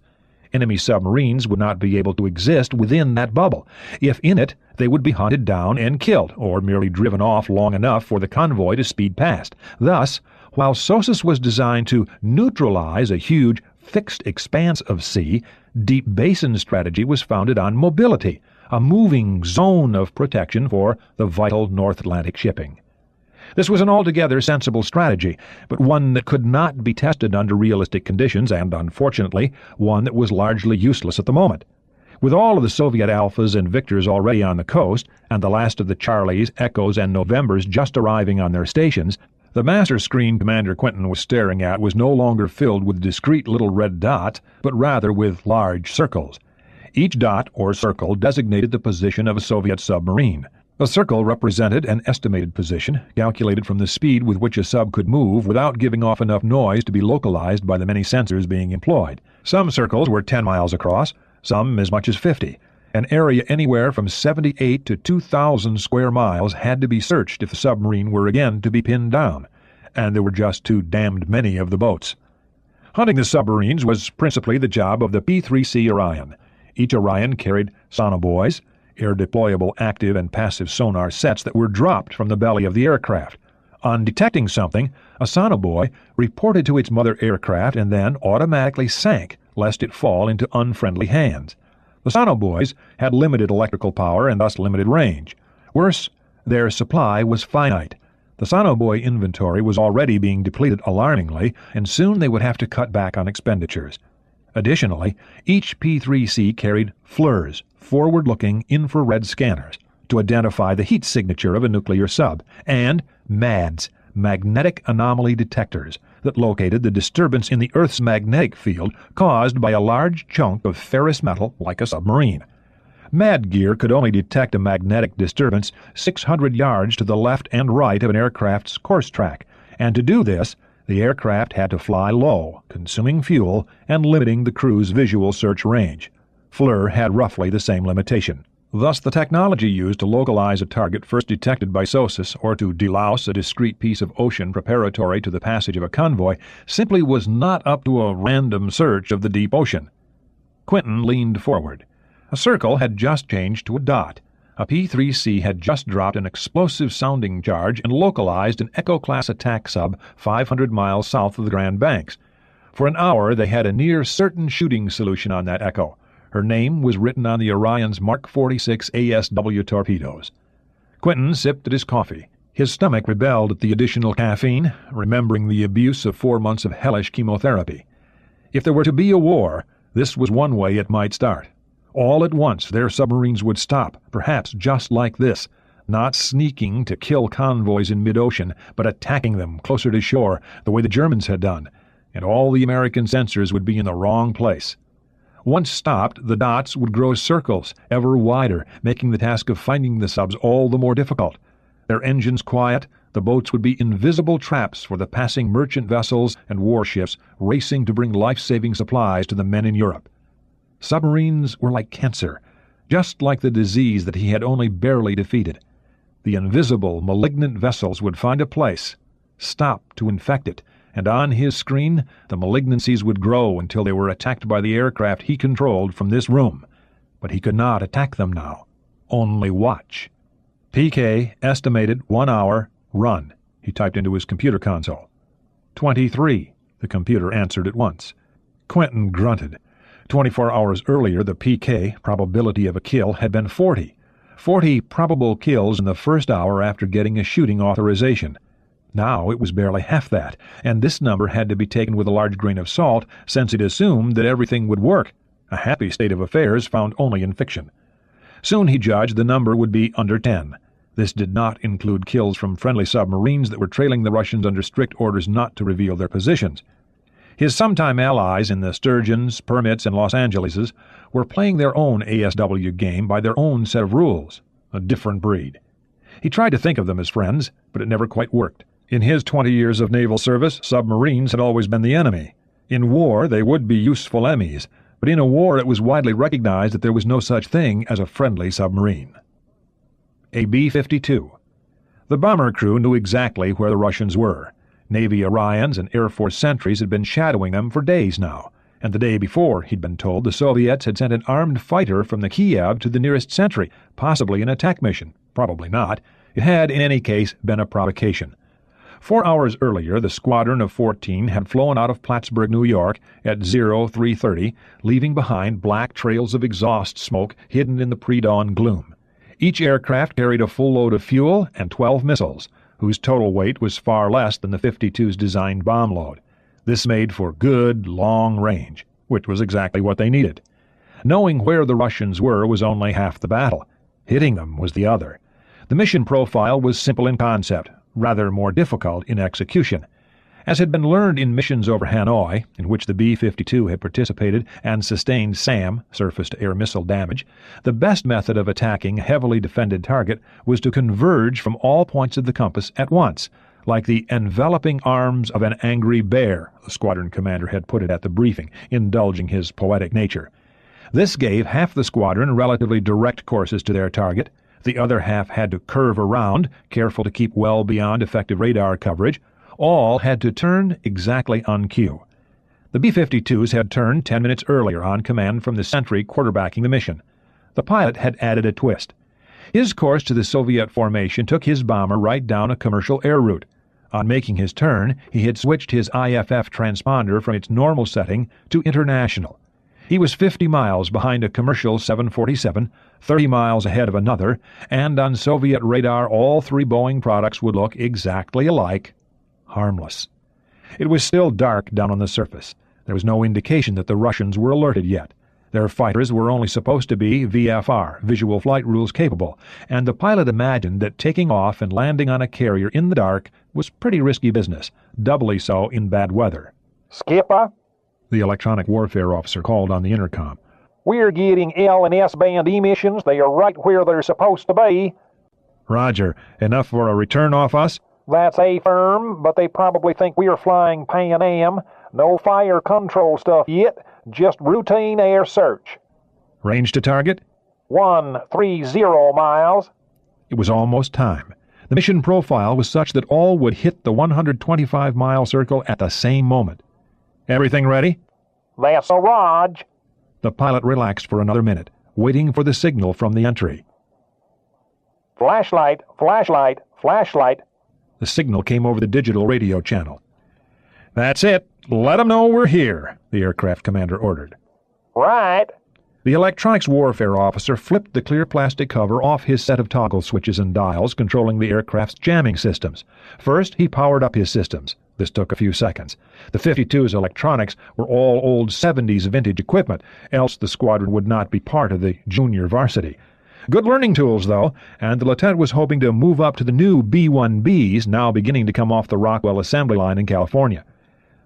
Enemy submarines would not be able to exist within that bubble. If in it, they would be hunted down and killed, or merely driven off long enough for the convoy to speed past. Thus, while Sosa's was designed to neutralize a huge, fixed expanse of sea, deep basin strategy was founded on mobility, a moving zone of protection for the vital North Atlantic shipping. This was an altogether sensible strategy, but one that could not be tested under realistic conditions, and, unfortunately, one that was largely useless at the moment. With all of the Soviet Alphas and Victors already on the coast, and the last of the Charlies, Echoes, and Novembers just arriving on their stations, the master screen Commander Quinton was staring at was no longer filled with discrete little red dots, but rather with large circles. Each dot or circle designated the position of a Soviet submarine. A circle represented an estimated position, calculated from the speed with which a sub could move without giving off enough noise to be localized by the many sensors being employed. Some circles were 10 miles across, some as much as 50. An area anywhere from 78 to 2,000 square miles had to be searched if the submarine were again to be pinned down, and there were just too damned many of the boats. Hunting the submarines was principally the job of the P-3C Orion. Each Orion carried sonobuoys, air-deployable active and passive sonar sets that were dropped from the belly of the aircraft. On detecting something, a sonobuoy reported to its mother aircraft and then automatically sank, lest it fall into unfriendly hands. The sonobuoys had limited electrical power and thus limited range. Worse, their supply was finite. The sonobuoy inventory was already being depleted alarmingly, and soon they would have to cut back on expenditures. Additionally, each P-3C carried FLIRs, forward-looking infrared scanners, to identify the heat signature of a nuclear sub, and MADS, magnetic anomaly detectors, that located the disturbance in the Earth's magnetic field caused by a large chunk of ferrous metal like a submarine. MAD gear could only detect a magnetic disturbance 600 yards to the left and right of an aircraft's course track, and to do this, the aircraft had to fly low, consuming fuel and limiting the crew's visual search range. FLIR had roughly the same limitation. Thus, the technology used to localize a target first detected by SOSUS or to delouse a discrete piece of ocean preparatory to the passage of a convoy simply was not up to a random search of the deep ocean. Quinton leaned forward. A circle had just changed to a dot. A P-3C had just dropped an explosive sounding charge and localized an Echo-class attack sub 500 miles south of the Grand Banks. For an hour they had a near-certain shooting solution on that Echo. Her name was written on the Orion's Mark 46 ASW torpedoes. Quinton sipped at his coffee. His stomach rebelled at the additional caffeine, remembering the abuse of 4 months of hellish chemotherapy. If there were to be a war, this was one way it might start. All at once their submarines would stop, perhaps just like this, not sneaking to kill convoys in mid-ocean, but attacking them closer to shore, the way the Germans had done, and all the American sensors would be in the wrong place. Once stopped, the dots would grow circles, ever wider, making the task of finding the subs all the more difficult. Their engines quiet, the boats would be invisible traps for the passing merchant vessels and warships racing to bring life-saving supplies to the men in Europe. Submarines were like cancer, just like the disease that he had only barely defeated. The invisible, malignant vessels would find a place, stop to infect it, and on his screen the malignancies would grow until they were attacked by the aircraft he controlled from this room. But he could not attack them now, only watch. PK estimated 1 hour, run, he typed into his computer console. 23, the computer answered at once. Quentin grunted. 24 hours earlier, the PK, probability of a kill, had been 40. 40 probable kills in the first hour after getting a shooting authorization. Now it was barely half that, and this number had to be taken with a large grain of salt, since it assumed that everything would work, a happy state of affairs found only in fiction. Soon he judged the number would be under 10. This did not include kills from friendly submarines that were trailing the Russians under strict orders not to reveal their positions. His sometime allies in the Sturgeons, Permits, and Los Angeleses were playing their own ASW game by their own set of rules, a different breed. He tried to think of them as friends, but it never quite worked. In his 20 years of naval service, submarines had always been the enemy. In war, they would be useful enemies, but in a war it was widely recognized that there was no such thing as a friendly submarine. A B-52. The bomber crew knew exactly where the Russians were. Navy Orions and Air Force sentries had been shadowing them for days now, and the day before, he'd been told, the Soviets had sent an armed fighter from the Kiev to the nearest sentry, possibly an attack mission. Probably not. It had, in any case, been a provocation. 4 hours earlier, the squadron of 14 had flown out of Plattsburgh, New York, at 0330, leaving behind black trails of exhaust smoke hidden in the pre-dawn gloom. Each aircraft carried a full load of fuel and 12 missiles, whose total weight was far less than the 52's designed bomb load. This made for good, long range, which was exactly what they needed. Knowing where the Russians were was only half the battle. Hitting them was the other. The mission profile was simple in concept, rather more difficult in execution. As had been learned in missions over Hanoi, in which the B-52 had participated and sustained SAM, surface-to-air missile damage, the best method of attacking a heavily defended target was to converge from all points of the compass at once, like the enveloping arms of an angry bear, the squadron commander had put it at the briefing, indulging his poetic nature. This gave half the squadron relatively direct courses to their target. The other half had to curve around, careful to keep well beyond effective radar coverage. All had to turn exactly on cue. The B-52s had turned 10 minutes earlier on command from the sentry quarterbacking the mission. The pilot had added a twist. His course to the Soviet formation took his bomber right down a commercial air route. On making his turn, he had switched his IFF transponder from its normal setting to international. He was 50 miles behind a commercial 747, 30 miles ahead of another, and on Soviet radar all three Boeing products would look exactly alike. Harmless. It was still dark down on the surface. There was no indication that the Russians were alerted yet. Their fighters were only supposed to be VFR, visual flight rules capable, and the pilot imagined that taking off and landing on a carrier in the dark was pretty risky business, doubly so in bad weather. Skipper, The electronic warfare officer called on the intercom. we're getting L and S band emissions. They are right where they're supposed to be. Roger. Enough for a return off us? That's A-firm, but they probably think we're flying Pan Am. No fire control stuff yet, just routine air search. Range to target? 130 miles. It was almost time. The mission profile was such that all would hit the 125-mile circle at the same moment. Everything ready? That's a Raj. The pilot relaxed for another minute, waiting for the signal from the entry. Flashlight, flashlight, flashlight. The signal came over the digital radio channel. That's it. Let 'em know we're here, the aircraft commander ordered. Right. The electronics warfare officer flipped the clear plastic cover off his set of toggle switches and dials controlling the aircraft's jamming systems. First, he powered up his systems. This took a few seconds. The 52's electronics were all old 70s vintage equipment, else the squadron would not be part of the junior varsity. Good learning tools, though, and the lieutenant was hoping to move up to the new B-1Bs now beginning to come off the Rockwell assembly line in California.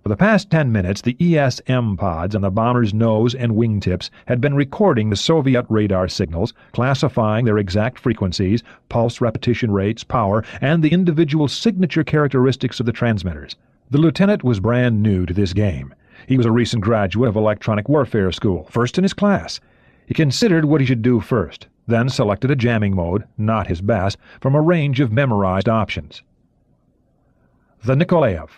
For the past 10 minutes, the ESM pods on the bomber's nose and wingtips had been recording the Soviet radar signals, classifying their exact frequencies, pulse repetition rates, power, and the individual signature characteristics of the transmitters. The lieutenant was brand new to this game. He was a recent graduate of electronic warfare school, first in his class. He considered what he should do first, then selected a jamming mode, not his best, from a range of memorized options. The Nikolaev.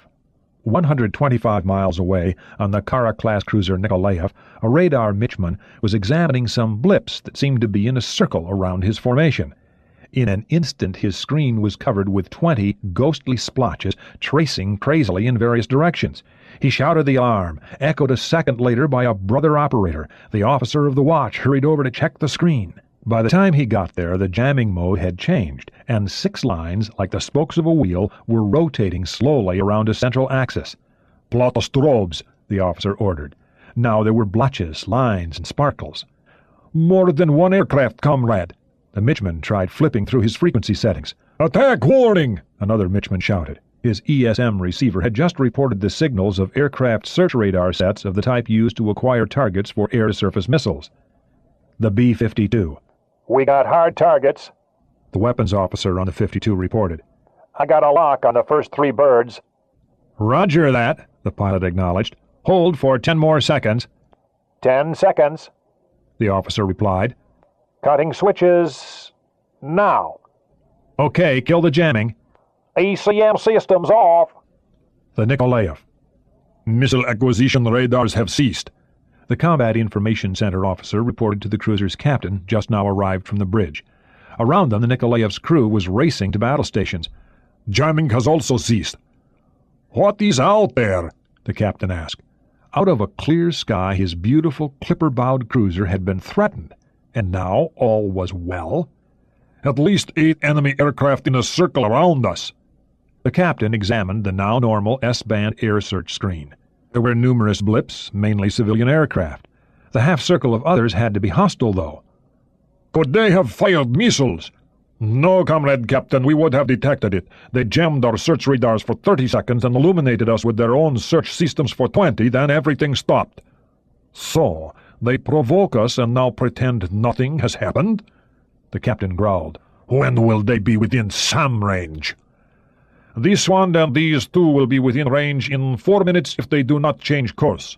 125 miles away, on the Kara-class cruiser Nikolaev, a radar Mitchman was examining some blips that seemed to be in a circle around his formation. In an instant his screen was covered with 20 ghostly splotches tracing crazily in various directions. He shouted the alarm, echoed a second later by a brother operator. The officer of the watch hurried over to check the screen. By the time he got there, the jamming mode had changed, and 6 lines, like the spokes of a wheel, were rotating slowly around a central axis. "Plot the strobes," the officer ordered. Now there were blotches, lines, and sparkles. "More than one aircraft, comrade." The Mitchman tried flipping through his frequency settings. "Attack warning!" another Mitchman shouted. His ESM receiver had just reported the signals of aircraft search radar sets of the type used to acquire targets for air-to-surface missiles. The B-52. "We got hard targets," the weapons officer on the 52 reported. "I got a lock on the first 3 birds." "Roger that," the pilot acknowledged. "Hold for 10 more seconds." 10 seconds. The officer replied. Cutting switches now. "Okay, kill the jamming." ECM systems off. The Nikolaev. Missile acquisition radars have ceased. The Combat Information Center officer reported to the cruiser's captain, just now arrived from the bridge. Around them, the Nikolaev's crew was racing to battle stations. Jamming has also ceased. What is out there? The captain asked. Out of a clear sky, his beautiful clipper-bowed cruiser had been threatened, and now all was well. At least 8 enemy aircraft in a circle around us. The captain examined the now normal S-band air search screen. There were numerous blips, mainly civilian aircraft. The half-circle of others had to be hostile, though. Could they have fired missiles? No, Comrade Captain, we would have detected it. They jammed our search radars for 30 seconds and illuminated us with their own search systems for 20, then everything stopped. So, they provoke us and now pretend nothing has happened? The captain growled. When will they be within SAM range? This one and these 2 will be within range in 4 minutes if they do not change course.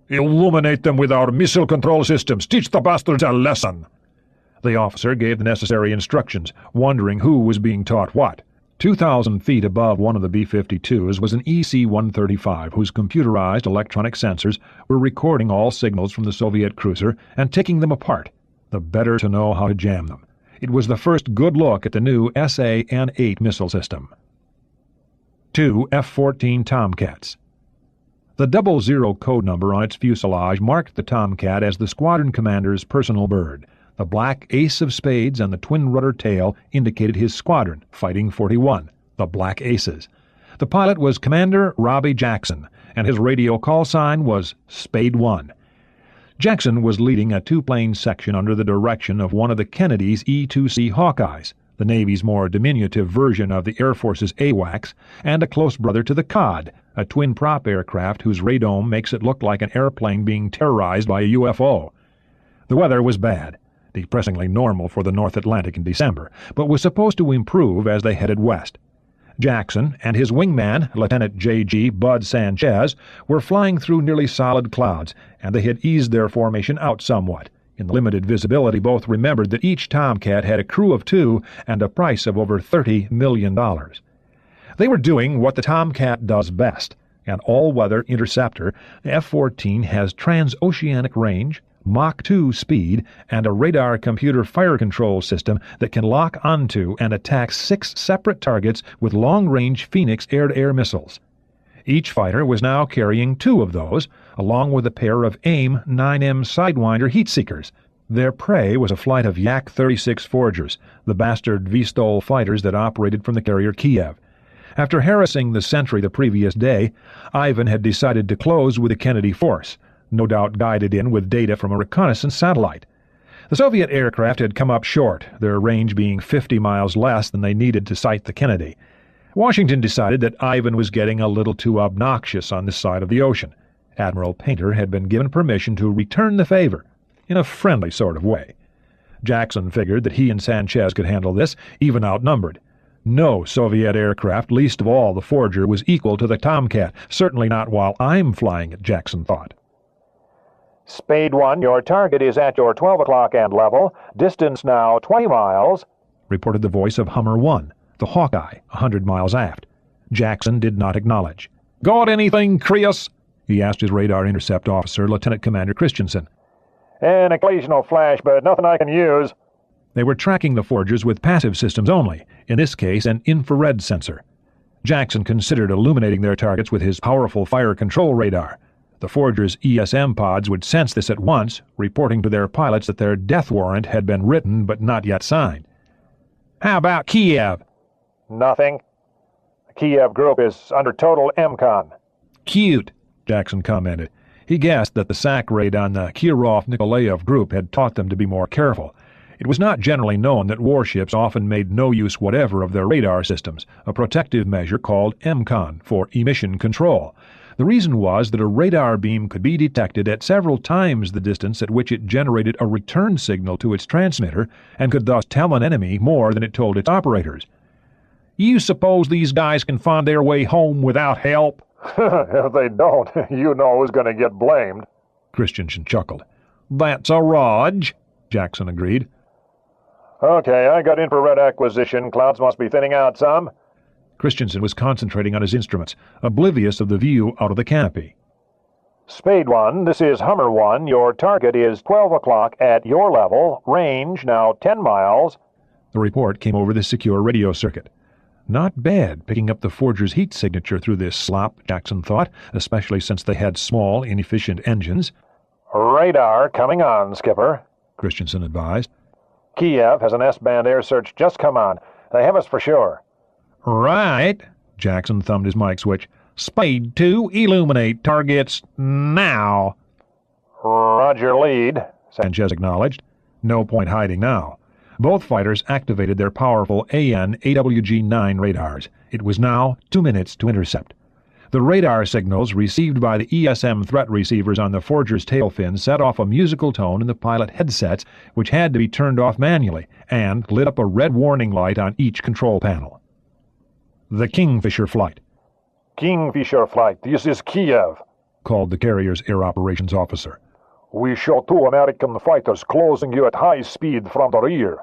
Illuminate them with our missile control systems. Teach the bastards a lesson. The officer gave the necessary instructions, wondering who was being taught what. 2,000 feet above one of the B-52s was an EC-135 whose computerized electronic sensors were recording all signals from the Soviet cruiser and taking them apart, the better to know how to jam them. It was the first good look at the new SA-N-8 missile system. 2 F-14 Tomcats. The 00 code number on its fuselage marked the Tomcat as the squadron commander's personal bird. The black ace of spades and the twin-rudder tail indicated his squadron, Fighting 41, the Black Aces. The pilot was Commander Robbie Jackson, and his radio call sign was Spade 1. Jackson was leading a 2-plane section under the direction of one of the Kennedy's E-2C Hawkeyes, the Navy's more diminutive version of the Air Force's AWACS, and a close brother to the COD, a twin-prop aircraft whose radome makes it look like an airplane being terrorized by a UFO. The weather was bad, depressingly normal for the North Atlantic in December, but was supposed to improve as they headed west. Jackson and his wingman, Lieutenant J.G. Bud Sanchez, were flying through nearly solid clouds, and they had eased their formation out somewhat. In the limited visibility, both remembered that each Tomcat had a crew of 2 and a price of over $30 million. They were doing what the Tomcat does best, an all-weather interceptor. The F-14 has transoceanic range, Mach 2 speed, and a radar computer fire control system that can lock onto and attack 6 separate targets with long-range Phoenix air-to-air missiles. Each fighter was now carrying 2 of those, along with a pair of AIM 9M Sidewinder heat-seekers. Their prey was a flight of Yak-36 Forgers, the bastard V-STOL fighters that operated from the carrier Kiev. After harassing the Sentry the previous day, Ivan had decided to close with the Kennedy force, no doubt guided in with data from a reconnaissance satellite. The Soviet aircraft had come up short, their range being 50 miles less than they needed to sight the Kennedy. Washington decided that Ivan was getting a little too obnoxious on this side of the ocean. Admiral Painter had been given permission to return the favor, in a friendly sort of way. Jackson figured that he and Sanchez could handle this, even outnumbered. No Soviet aircraft, least of all the Forger, was equal to the Tomcat. Certainly not while I'm flying it, Jackson thought. Spade 1, your target is at your 12 o'clock end level. Distance now 20 miles. Reported the voice of Hummer 1, the Hawkeye, 100 miles aft. Jackson did not acknowledge. Got anything, Chris? He asked his radar intercept officer, Lieutenant Commander Christensen. An occasional flash, but nothing I can use. They were tracking the Forgers with passive systems only, in this case an infrared sensor. Jackson considered illuminating their targets with his powerful fire control radar. The Forgers' ESM pods would sense this at once, reporting to their pilots that their death warrant had been written but not yet signed. How about Kiev? Nothing. The Kiev group is under total MCON. Cute, Jackson commented. He guessed that the sack raid on the Kirov-Nikolaev group had taught them to be more careful. It was not generally known that warships often made no use whatever of their radar systems, a protective measure called MCON, for emission control. The reason was that a radar beam could be detected at several times the distance at which it generated a return signal to its transmitter and could thus tell an enemy more than it told its operators. You suppose these guys can find their way home without help? If they don't, you know who's going to get blamed. Christensen chuckled. That's a Raj, Jackson agreed. Okay, I got infrared acquisition. Clouds must be thinning out some. Christensen was concentrating on his instruments, oblivious of the view out of the canopy. Spade 1, this is Hummer 1. Your target is 12 o'clock at your level. Range now 10 miles. The report came over the secure radio circuit. Not bad, picking up the Forger's heat signature through this slop, Jackson thought, especially since they had small, inefficient engines. Radar coming on, Skipper, Christensen advised. Kiev has an S-band air search just come on. They have us for sure. Right. Jackson thumbed his mic switch. Spade 2, illuminate targets now. Roger, lead, Sanchez acknowledged. No point hiding now. Both fighters activated their powerful AN AWG-9 radars. It was now 2 minutes to intercept. The radar signals received by the ESM threat receivers on the Forger's tail fin set off a musical tone in the pilot headsets, which had to be turned off manually, and lit up a red warning light on each control panel. The Kingfisher flight. Kingfisher flight, this is Kiev, called the carrier's air operations officer. We show 2 American fighters closing you at high speed from the rear.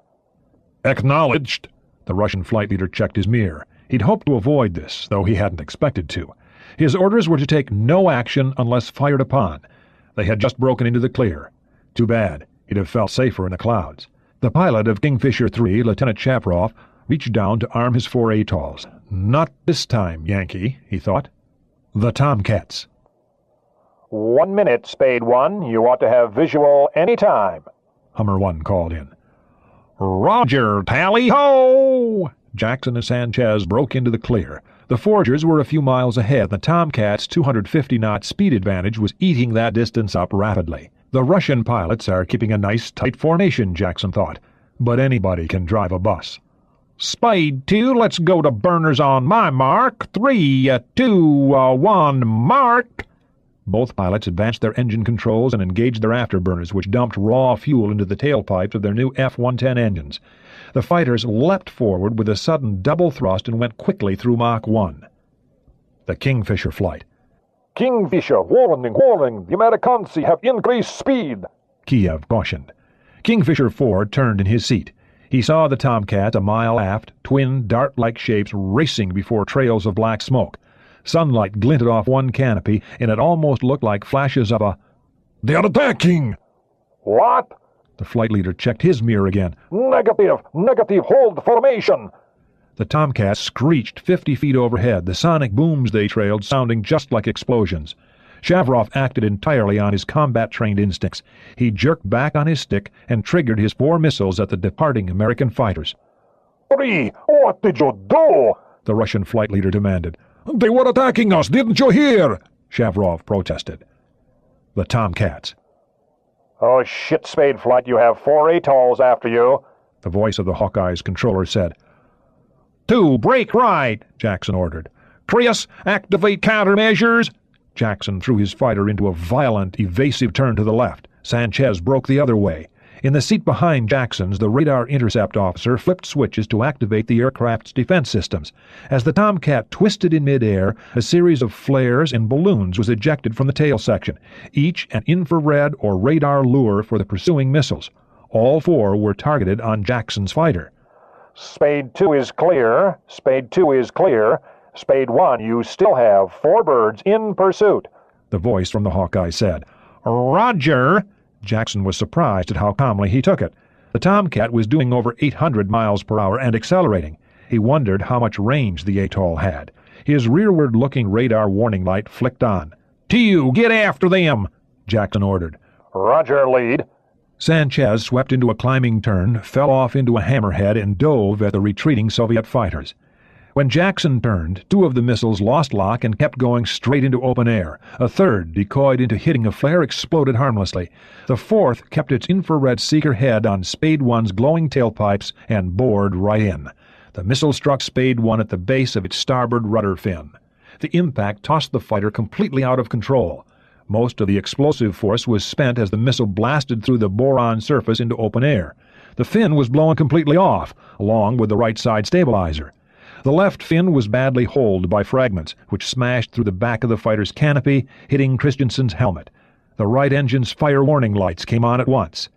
Acknowledged. The Russian flight leader checked his mirror. He'd hoped to avoid this, though he hadn't expected to. His orders were to take no action unless fired upon. They had just broken into the clear. Too bad. He'd have felt safer in the clouds. The pilot of Kingfisher 3, Lieutenant Chaproff, reached down to arm his 4 ATOLs. Not this time, Yankee, he thought. The Tomcats. 1 minute, Spade 1. You ought to have visual any time. Hummer 1 called in. Roger, tally-ho! Jackson and Sanchez broke into the clear. The Forgers were a few miles ahead. The Tomcat's 250-knot speed advantage was eating that distance up rapidly. The Russian pilots are keeping a nice, tight formation, Jackson thought. But anybody can drive a bus. Spade 2, let's go to burners on my mark. 3, 2, 1, mark! Both pilots advanced their engine controls and engaged their afterburners, which dumped raw fuel into the tailpipes of their new F-110 engines. The fighters leapt forward with a sudden double thrust and went quickly through Mach 1. The Kingfisher flight. Kingfisher, warning, warning, the Americans have increased speed, Kiev cautioned. Kingfisher 4 turned in his seat. He saw the Tomcat a mile aft, twin dart-like shapes racing before trails of black smoke. Sunlight glinted off one canopy, and it almost looked like flashes of a... They are attacking! What? The flight leader checked his mirror again. Negative, hold formation. The Tomcat screeched 50 feet overhead, the sonic booms they trailed sounding just like explosions. Chavrov acted entirely on his combat-trained instincts. He jerked back on his stick and triggered his 4 missiles at the departing American fighters. 3, what did you do? The Russian flight leader demanded. They were attacking us, didn't you hear? Chavrov protested. The Tomcats. Oh, shit, Spade flight, you have 4 ATOLs after you, the voice of the Hawkeye's controller said. 2, break right, Jackson ordered. Chris, activate countermeasures. Jackson threw his fighter into a violent, evasive turn to the left. Sanchez broke the other way. In the seat behind Jackson's, the radar intercept officer flipped switches to activate the aircraft's defense systems. As the Tomcat twisted in midair, a series of flares and balloons was ejected from the tail section, each an infrared or radar lure for the pursuing missiles. All four were targeted on Jackson's fighter. Spade 2 is clear. Spade 2 is clear. Spade 1, you still have 4 birds in pursuit, the voice from the Hawkeye said. Roger! Jackson was surprised at how calmly he took it. The Tomcat was doing over 800 miles per hour and accelerating. He wondered how much range the atoll had. His rearward-looking radar warning light flicked on. "Tew, get after them!" Jackson ordered. Roger, lead. Sanchez swept into a climbing turn, fell off into a hammerhead, and dove at the retreating Soviet fighters. When Jackson turned, 2 of the missiles lost lock and kept going straight into open air. A third, decoyed into hitting a flare, exploded harmlessly. The 4th kept its infrared seeker head on Spade 1's glowing tailpipes and bored right in. The missile struck Spade 1 at the base of its starboard rudder fin. The impact tossed the fighter completely out of control. Most of the explosive force was spent as the missile blasted through the boron surface into open air. The fin was blown completely off, along with the right side stabilizer. The left fin was badly holed by fragments, which smashed through the back of the fighter's canopy, hitting Christensen's helmet. The right engine's fire warning lights came on at once.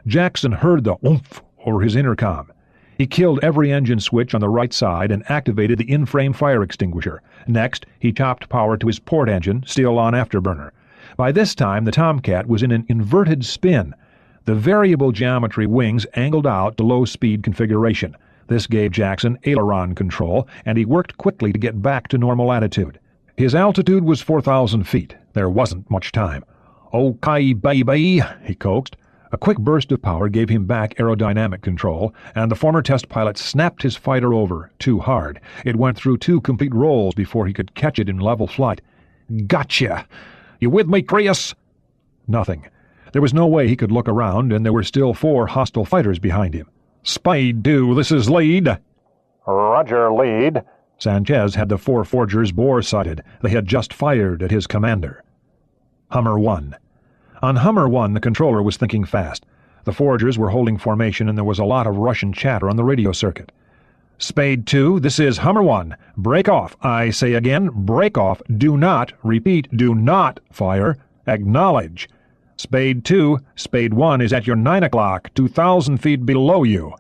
Jackson heard the oomph over his intercom. He killed every engine switch on the right side and activated the in-frame fire extinguisher. Next, he chopped power to his port engine, still on afterburner. By this time, the Tomcat was in an inverted spin. The variable geometry wings angled out to low-speed configuration. This gave Jackson aileron control, and he worked quickly to get back to normal attitude. His altitude was 4,000 feet. There wasn't much time. "Okay, baby," he coaxed. A quick burst of power gave him back aerodynamic control, and the former test pilot snapped his fighter over, too hard. It went through 2 complete rolls before he could catch it in level flight. "Gotcha! You with me, Chris?" Nothing. There was no way he could look around, and there were still 4 hostile fighters behind him. "Spade 2, this is lead." Roger, lead. Sanchez had the 4 forgers bore-sighted. They had just fired at his commander. Hummer 1. On Hummer 1, the controller was thinking fast. The forgers were holding formation, and there was a lot of Russian chatter on the radio circuit. "Spade 2, this is Hummer 1. Break off. I say again, break off. Do not, repeat, do not fire. Acknowledge. Spade 2, Spade 1 is at your 9 o'clock, 2,000 feet below you."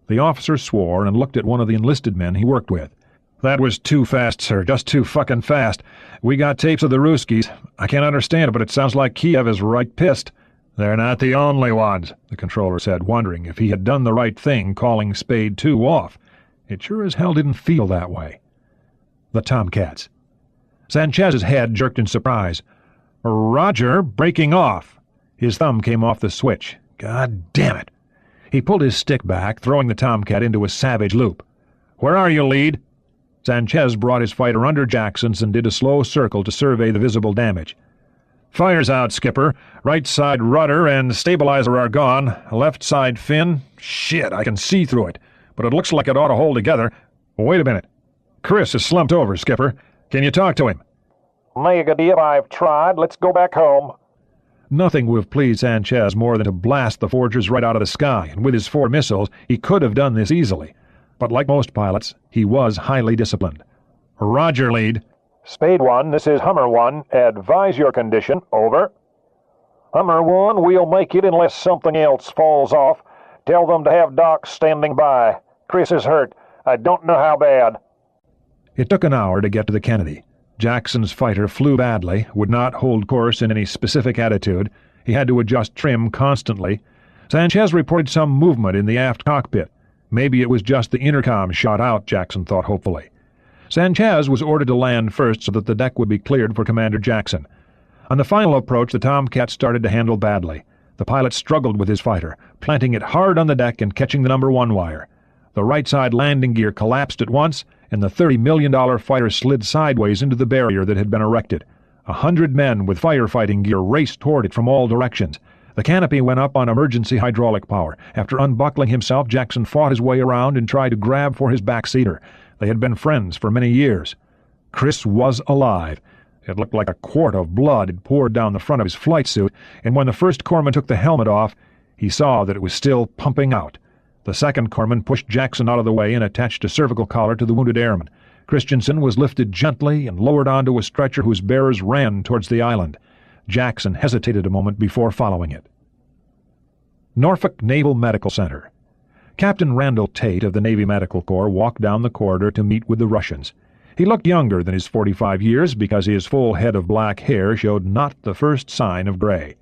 The officer swore and looked at one of the enlisted men he worked with. "That was too fast, sir, just too fucking fast. We got tapes of the Ruskies. I can't understand it, but it sounds like Kiev is right pissed." "They're not the only ones," the controller said, wondering if he had done the right thing calling Spade 2 off. It sure as hell didn't feel that way. The Tomcats. Sanchez's head jerked in surprise. "Roger, breaking off." His thumb came off the switch. God damn it. He pulled his stick back, throwing the Tomcat into a savage loop. "Where are you, lead?" Sanchez brought his fighter under Jackson's and did a slow circle to survey the visible damage. "Fire's out, skipper. Right side rudder and stabilizer are gone. Left side fin. Shit, I can see through it. But it looks like it ought to hold together. Wait a minute. Chris is slumped over, skipper. Can you talk to him?" Negative, I've tried. Let's go back home. Nothing would have pleased Sanchez more than to blast the forgers right out of the sky, and with his 4 missiles, he could have done this easily. But like most pilots, he was highly disciplined. "Roger, lead." Spade 1, this is Hummer 1. Advise your condition. Over. Hummer 1, we'll make it unless something else falls off. Tell them to have Doc standing by. Chris is hurt. I don't know how bad. It took an hour to get to the Kennedy. Jackson's fighter flew badly, would not hold course in any specific attitude. He had to adjust trim constantly. Sanchez reported some movement in the aft cockpit. Maybe it was just the intercom shot out, Jackson thought hopefully. Sanchez was ordered to land first so that the deck would be cleared for Commander Jackson. On the final approach, the Tomcat started to handle badly. The pilot struggled with his fighter, planting it hard on the deck and catching the number 1 wire. The right side landing gear collapsed at once, and the $30 million fighter slid sideways into the barrier that had been erected. 100 men with firefighting gear raced toward it from all directions. The canopy went up on emergency hydraulic power. After unbuckling himself, Jackson fought his way around and tried to grab for his backseater. They had been friends for many years. Chris was alive. It looked like a quart of blood had poured down the front of his flight suit, and when the first corpsman took the helmet off, He saw that it was still pumping out. The second corpsman pushed Jackson out of the way and attached a cervical collar to the wounded airman. Christensen was lifted gently and lowered onto a stretcher whose bearers ran towards the island. Jackson hesitated a moment before following it. Norfolk Naval Medical Center. Captain Randall Tate of the Navy Medical Corps walked down the corridor to meet with the Russians. He looked younger than his 45 years because his full head of black hair showed not the first sign of gray.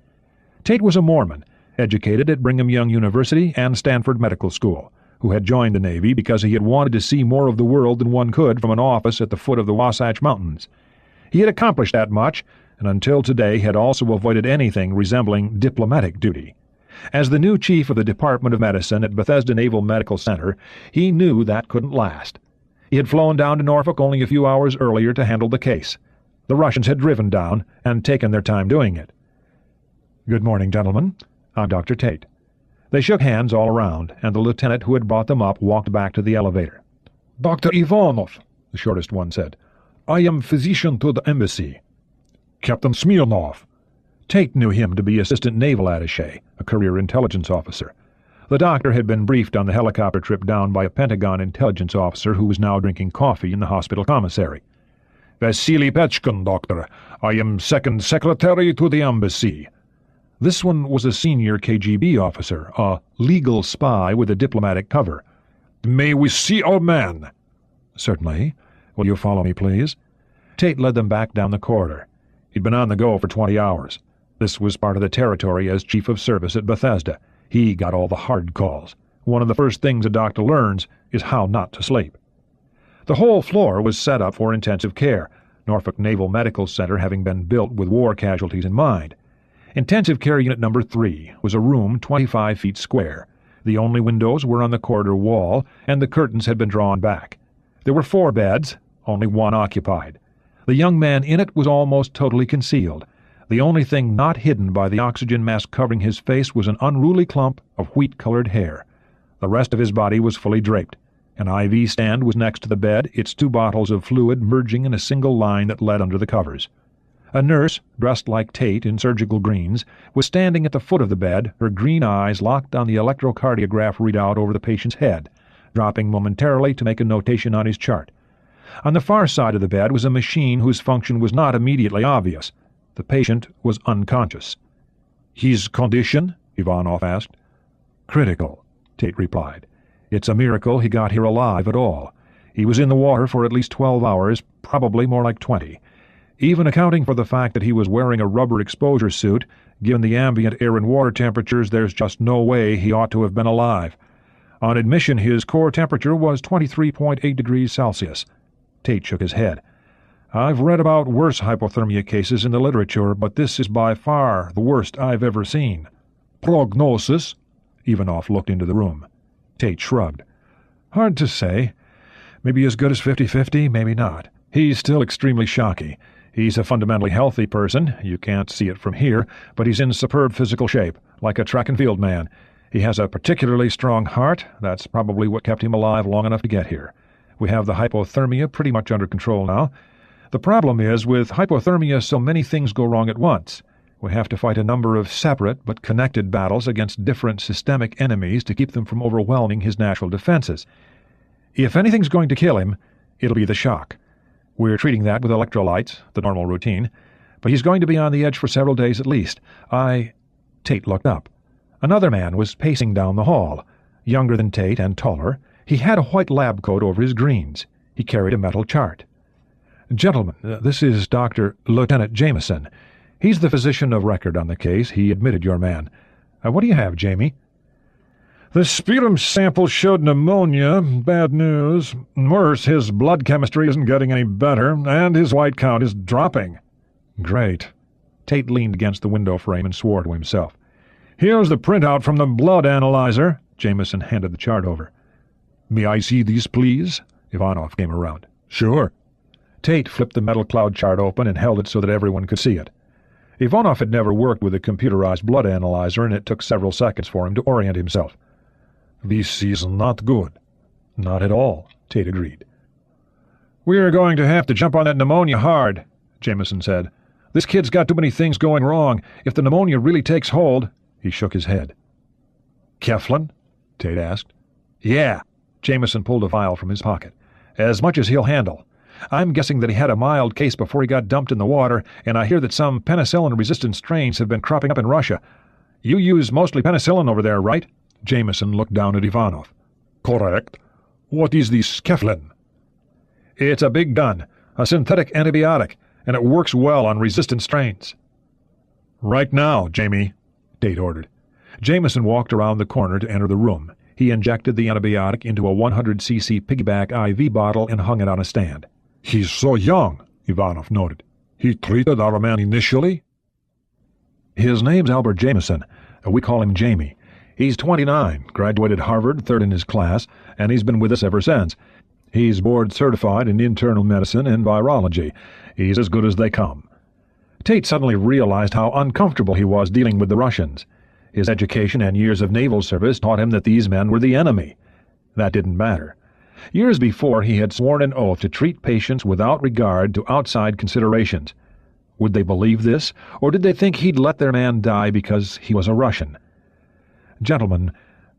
Tate was a Mormon, educated at Brigham Young University and Stanford Medical School, who had joined the Navy because he had wanted to see more of the world than one could from an office at the foot of the Wasatch Mountains. He had accomplished that much, and until today had also avoided anything resembling diplomatic duty. As the new chief of the Department of Medicine at Bethesda Naval Medical Center, he knew that couldn't last. He had flown down to Norfolk only a few hours earlier to handle the case. The Russians had driven down and taken their time doing it. "Good morning, gentlemen. I'm Dr. Tate." They shook hands all around, and the lieutenant who had brought them up walked back to the elevator. "Dr. Ivanov," the shortest one said. "I am physician to the embassy." "Captain Smirnov." Tate knew him to be Assistant Naval Attaché, a career intelligence officer. The doctor had been briefed on the helicopter trip down by a Pentagon intelligence officer who was now drinking coffee in the hospital commissary. "Vasily Pechkin, doctor. I am second secretary to the embassy." This one was a senior KGB officer, a legal spy with a diplomatic cover. "May we see our man?" "Certainly. Will you follow me, please?" Tate led them back down the corridor. He'd been on the go for 20 hours. This was part of the territory as chief of service at Bethesda. He got all the hard calls. One of the first things a doctor learns is how not to sleep. The whole floor was set up for intensive care, Norfolk Naval Medical Center having been built with war casualties in mind. Intensive Care Unit Number 3 was a room 25 feet square. The only windows were on the corridor wall, and the curtains had been drawn back. There were 4 beds, only one occupied. The young man in it was almost totally concealed. The only thing not hidden by the oxygen mask covering his face was an unruly clump of wheat-colored hair. The rest of his body was fully draped. An IV stand was next to the bed, its 2 bottles of fluid merging in a single line that led under the covers. A nurse, dressed like Tate in surgical greens, was standing at the foot of the bed, her green eyes locked on the electrocardiograph readout over the patient's head, dropping momentarily to make a notation on his chart. On the far side of the bed was a machine whose function was not immediately obvious. The patient was unconscious. "His condition?" Ivanov asked. "Critical," Tate replied. "It's a miracle he got here alive at all. He was in the water for at least 12 hours, probably more like 20. Even accounting for the fact that he was wearing a rubber exposure suit, given the ambient air and water temperatures, there's just no way he ought to have been alive. On admission, his core temperature was 23.8 degrees Celsius. Tate shook his head. "I've read about worse hypothermia cases in the literature, but this is by far the worst I've ever seen." "Prognosis?" Ivanov looked into the room. Tate shrugged. "Hard to say. Maybe as good as 50-50, maybe not. He's still extremely shocky. He's a fundamentally healthy person. You can't see it from here, but he's in superb physical shape, like a track and field man. He has a particularly strong heart. That's probably what kept him alive long enough to get here. We have the hypothermia pretty much under control now. The problem is, with hypothermia, so many things go wrong at once. We have to fight a number of separate but connected battles against different systemic enemies to keep them from overwhelming his natural defenses. If anything's going to kill him, it'll be the shock. We're treating that with electrolytes, the normal routine, but he's going to be on the edge for several days at least. Tate looked up. Another man was pacing down the hall. Younger than Tate and taller, he had a white lab coat over his greens. He carried a metal chart. "Gentlemen, this is Dr. Lieutenant Jameson. He's the physician of record on the case. He admitted your man. What do you have, Jamie?" "The sputum sample showed pneumonia. Bad news. Worse, his blood chemistry isn't getting any better, and his white count is dropping." "Great." Tate leaned against the window frame and swore to himself. "Here's the printout from the blood analyzer." Jameson handed the chart over. "May I see these, please?" Ivanov came around. "Sure." Tate flipped the metal cloud chart open and held it so that everyone could see it. Ivanov had never worked with a computerized blood analyzer, and it took several seconds for him to orient himself. "This is not good." "Not at all," Tate agreed. "We're going to have to jump on that pneumonia hard," Jameson said. "This kid's got too many things going wrong. If the pneumonia really takes hold—" He shook his head. Keflin? Tate asked. Yeah. Jameson pulled a vial from his pocket. As much as he'll handle. I'm guessing that he had a mild case before he got dumped in the water, and I hear that some penicillin-resistant strains have been cropping up in Russia. You use mostly penicillin over there, right? Jameson looked down at Ivanov. Correct. What is this Keflin? It's a big gun, a synthetic antibiotic, and it works well on resistant strains. Right now, Jamie, Tate ordered. Jameson walked around the corner to enter the room. He injected the antibiotic into a 100cc piggyback IV bottle and hung it on a stand. He's so young, Ivanov noted. He treated our man initially? His name's Albert Jameson. We call him Jamie. He's 29, graduated Harvard, third in his class, and he's been with us ever since. He's board-certified in internal medicine and virology. He's as good as they come. Tate suddenly realized how uncomfortable he was dealing with the Russians. His education and years of naval service taught him that these men were the enemy. That didn't matter. Years before, he had sworn an oath to treat patients without regard to outside considerations. Would they believe this, or did they think he'd let their man die because he was a Russian? Gentlemen,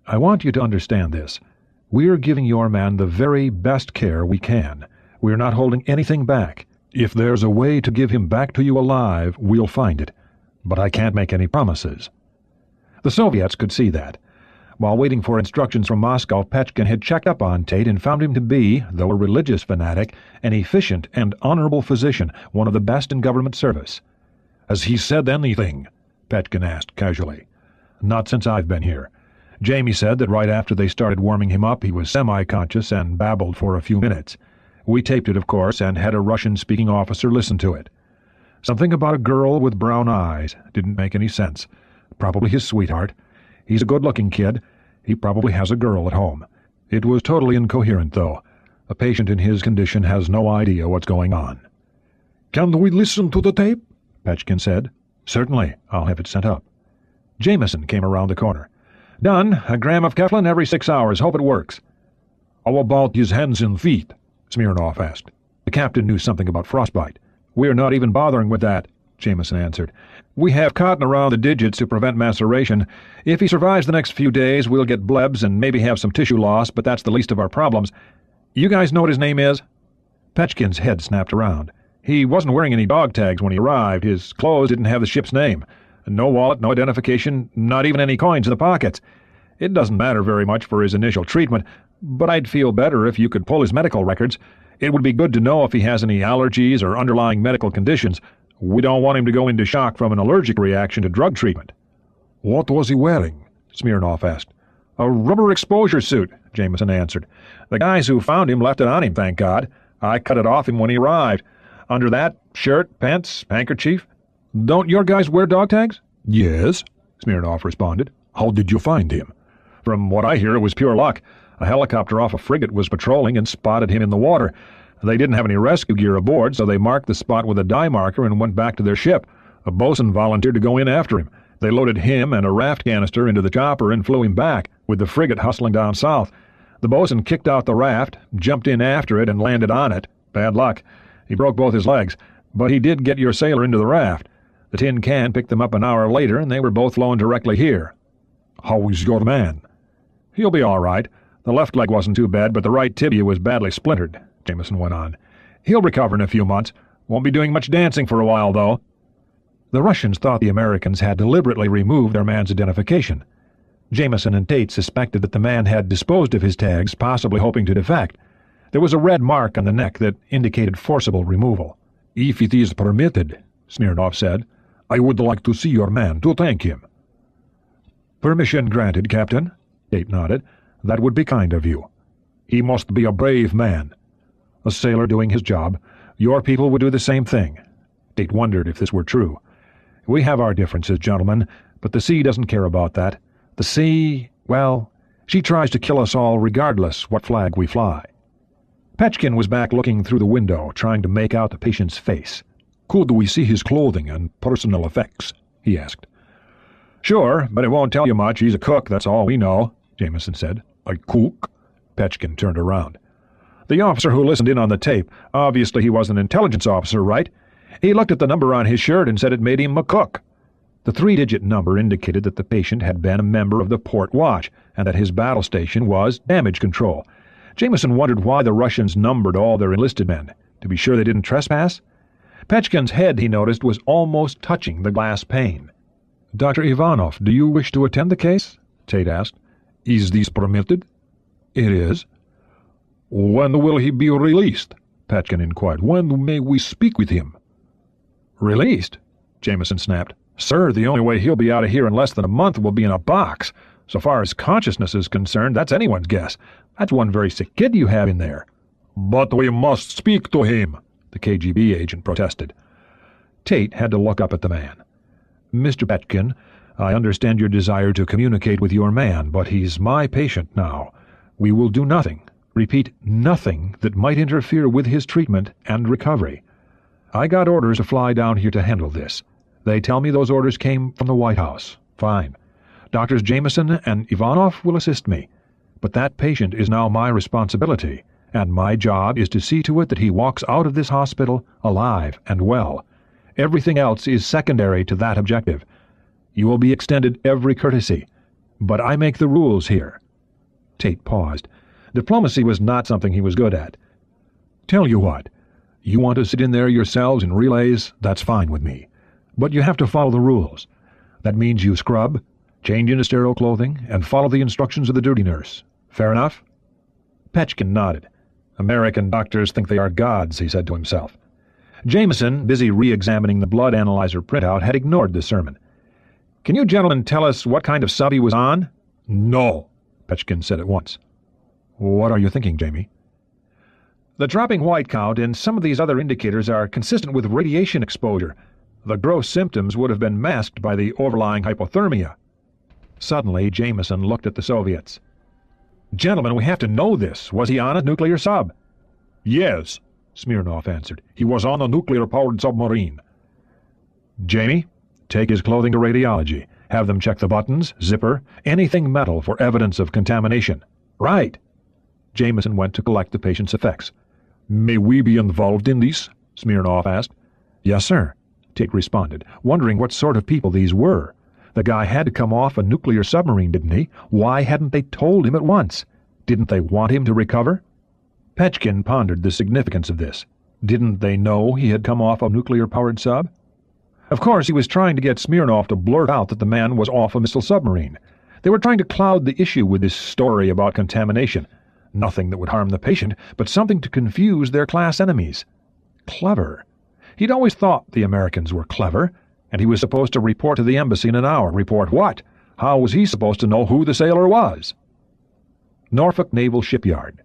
I want you to understand this. We're giving your man the very best care we can. We're not holding anything back. If there's a way to give him back to you alive, we'll find it. But I can't make any promises. The Soviets could see that. While waiting for instructions from Moscow, Petchkin had checked up on Tate and found him to be, though a religious fanatic, an efficient and honorable physician, one of the best in government service. Has he said anything? Petchkin asked casually. Not since I've been here. Jamie said that right after they started warming him up, he was semi-conscious and babbled for a few minutes. We taped it, of course, and had a Russian-speaking officer listen to it. Something about a girl with brown eyes. Didn't make any sense. Probably his sweetheart. He's a good-looking kid. He probably has a girl at home. It was totally incoherent, though. A patient in his condition has no idea what's going on. Can we listen to the tape? Petchkin said. Certainly. I'll have it sent up. Jameson came around the corner. Done. A gram of Keflin every 6 hours. Hope it works. How about his hands and feet? Smirnov asked. The captain knew something about frostbite. We're not even bothering with that, Jameson answered. We have cotton around the digits to prevent maceration. If he survives the next few days, we'll get blebs and maybe have some tissue loss, but that's the least of our problems. You guys know what his name is? Petchkin's head snapped around. He wasn't wearing any dog tags when he arrived. His clothes didn't have the ship's name. No wallet, no identification, not even any coins in the pockets. It doesn't matter very much for his initial treatment, but I'd feel better if you could pull his medical records. It would be good to know if he has any allergies or underlying medical conditions. We don't want him to go into shock from an allergic reaction to drug treatment. What was he wearing? Smirnov asked. A rubber exposure suit, Jameson answered. The guys who found him left it on him, thank God. I cut it off him when he arrived. Under that, shirt, pants, handkerchief. Don't your guys wear dog tags? Yes, Smirnov responded. How did you find him? From what I hear, it was pure luck. A helicopter off a frigate was patrolling and spotted him in the water. They didn't have any rescue gear aboard, so they marked the spot with a dye marker and went back to their ship. A bosun volunteered to go in after him. They loaded him and a raft canister into the chopper and flew him back, with the frigate hustling down south. The bosun kicked out the raft, jumped in after it, and landed on it. Bad luck. He broke both his legs, but he did get your sailor into the raft. The tin can picked them up an hour later, and they were both flown directly here. How is your man? He'll be all right. The left leg wasn't too bad, but the right tibia was badly splintered, Jameson went on. He'll recover in a few months. Won't be doing much dancing for a while, though. The Russians thought the Americans had deliberately removed their man's identification. Jameson and Tate suspected that the man had disposed of his tags, possibly hoping to defect. There was a red mark on the neck that indicated forcible removal. If it is permitted, Smirnov said, I would like to see your man to thank him. Permission granted, Captain, Tate nodded. That would be kind of you. He must be a brave man. A sailor doing his job. Your people would do the same thing. Tate wondered if this were true. We have our differences, gentlemen, but the sea doesn't care about that. The sea, well, she tries to kill us all regardless what flag we fly. Petchkin was back looking through the window, trying to make out the patient's face. Could we see his clothing and personal effects? He asked. Sure, but it won't tell you much. He's a cook, that's all we know, Jameson said. A cook? Petchkin turned around. The officer who listened in on the tape, obviously he was an intelligence officer, right? He looked at the number on his shirt and said it made him a cook. The 3-digit number indicated that the patient had been a member of the Port Watch and that his battle station was damage control. Jameson wondered why the Russians numbered all their enlisted men. To be sure they didn't trespass? Petchkin's head, he noticed, was almost touching the glass pane. "Dr. Ivanov, do you wish to attend the case?" Tate asked. Is this permitted? "It is." When will he be released? Petchkin inquired. When may we speak with him? "Released?" Jameson snapped. "Sir, the only way he'll be out of here in less than a month will be in a box. So far as consciousness is concerned, that's anyone's guess. That's one very sick kid you have in there." "But we must speak to him," the KGB agent protested. Tate had to look up at the man. "Mr. Petchkin, I understand your desire to communicate with your man, but he's my patient now. We will do nothing, repeat, nothing that might interfere with his treatment and recovery. I got orders to fly down here to handle this. They tell me those orders came from the White House. Fine. Doctors Jameson and Ivanov will assist me. But that patient is now my responsibility, and my job is to see to it that he walks out of this hospital alive and well. Everything else is secondary to that objective. You will be extended every courtesy, but I make the rules here." Tate paused. Diplomacy was not something he was good at. "Tell you what, you want to sit in there yourselves in relays, that's fine with me. But you have to follow the rules. That means you scrub, change into sterile clothing, and follow the instructions of the duty nurse. Fair enough?" Petchkin nodded. "American doctors think they are gods," he said to himself. Jameson, busy re-examining the blood analyzer printout, had ignored the sermon. "Can you gentlemen tell us what kind of sub he was on?" "No," Petchkin said at once. "What are you thinking, Jamie?" "The dropping white count and some of these other indicators are consistent with radiation exposure. The gross symptoms would have been masked by the overlying hypothermia." Suddenly, Jameson looked at the Soviets. "Gentlemen, we have to know this. Was he on a nuclear sub?" "Yes," Smirnov answered. "He was on a nuclear-powered submarine." "Jamie, take his clothing to radiology. Have them check the buttons, zipper, anything metal for evidence of contamination." "Right." Jameson went to collect the patient's effects. "May we be involved in this?" Smirnov asked. "Yes, sir," Tate responded, wondering what sort of people these were. The guy had to come off a nuclear submarine, didn't he? Why hadn't they told him at once? Didn't they want him to recover? Petchkin pondered the significance of this. Didn't they know he had come off a nuclear-powered sub? Of course, he was trying to get Smirnov to blurt out that the man was off a missile submarine. They were trying to cloud the issue with this story about contamination. Nothing that would harm the patient, but something to confuse their class enemies. Clever. He'd always thought the Americans were clever, and he was supposed to report to the embassy in an hour. Report what? How was he supposed to know who the sailor was? Norfolk Naval Shipyard.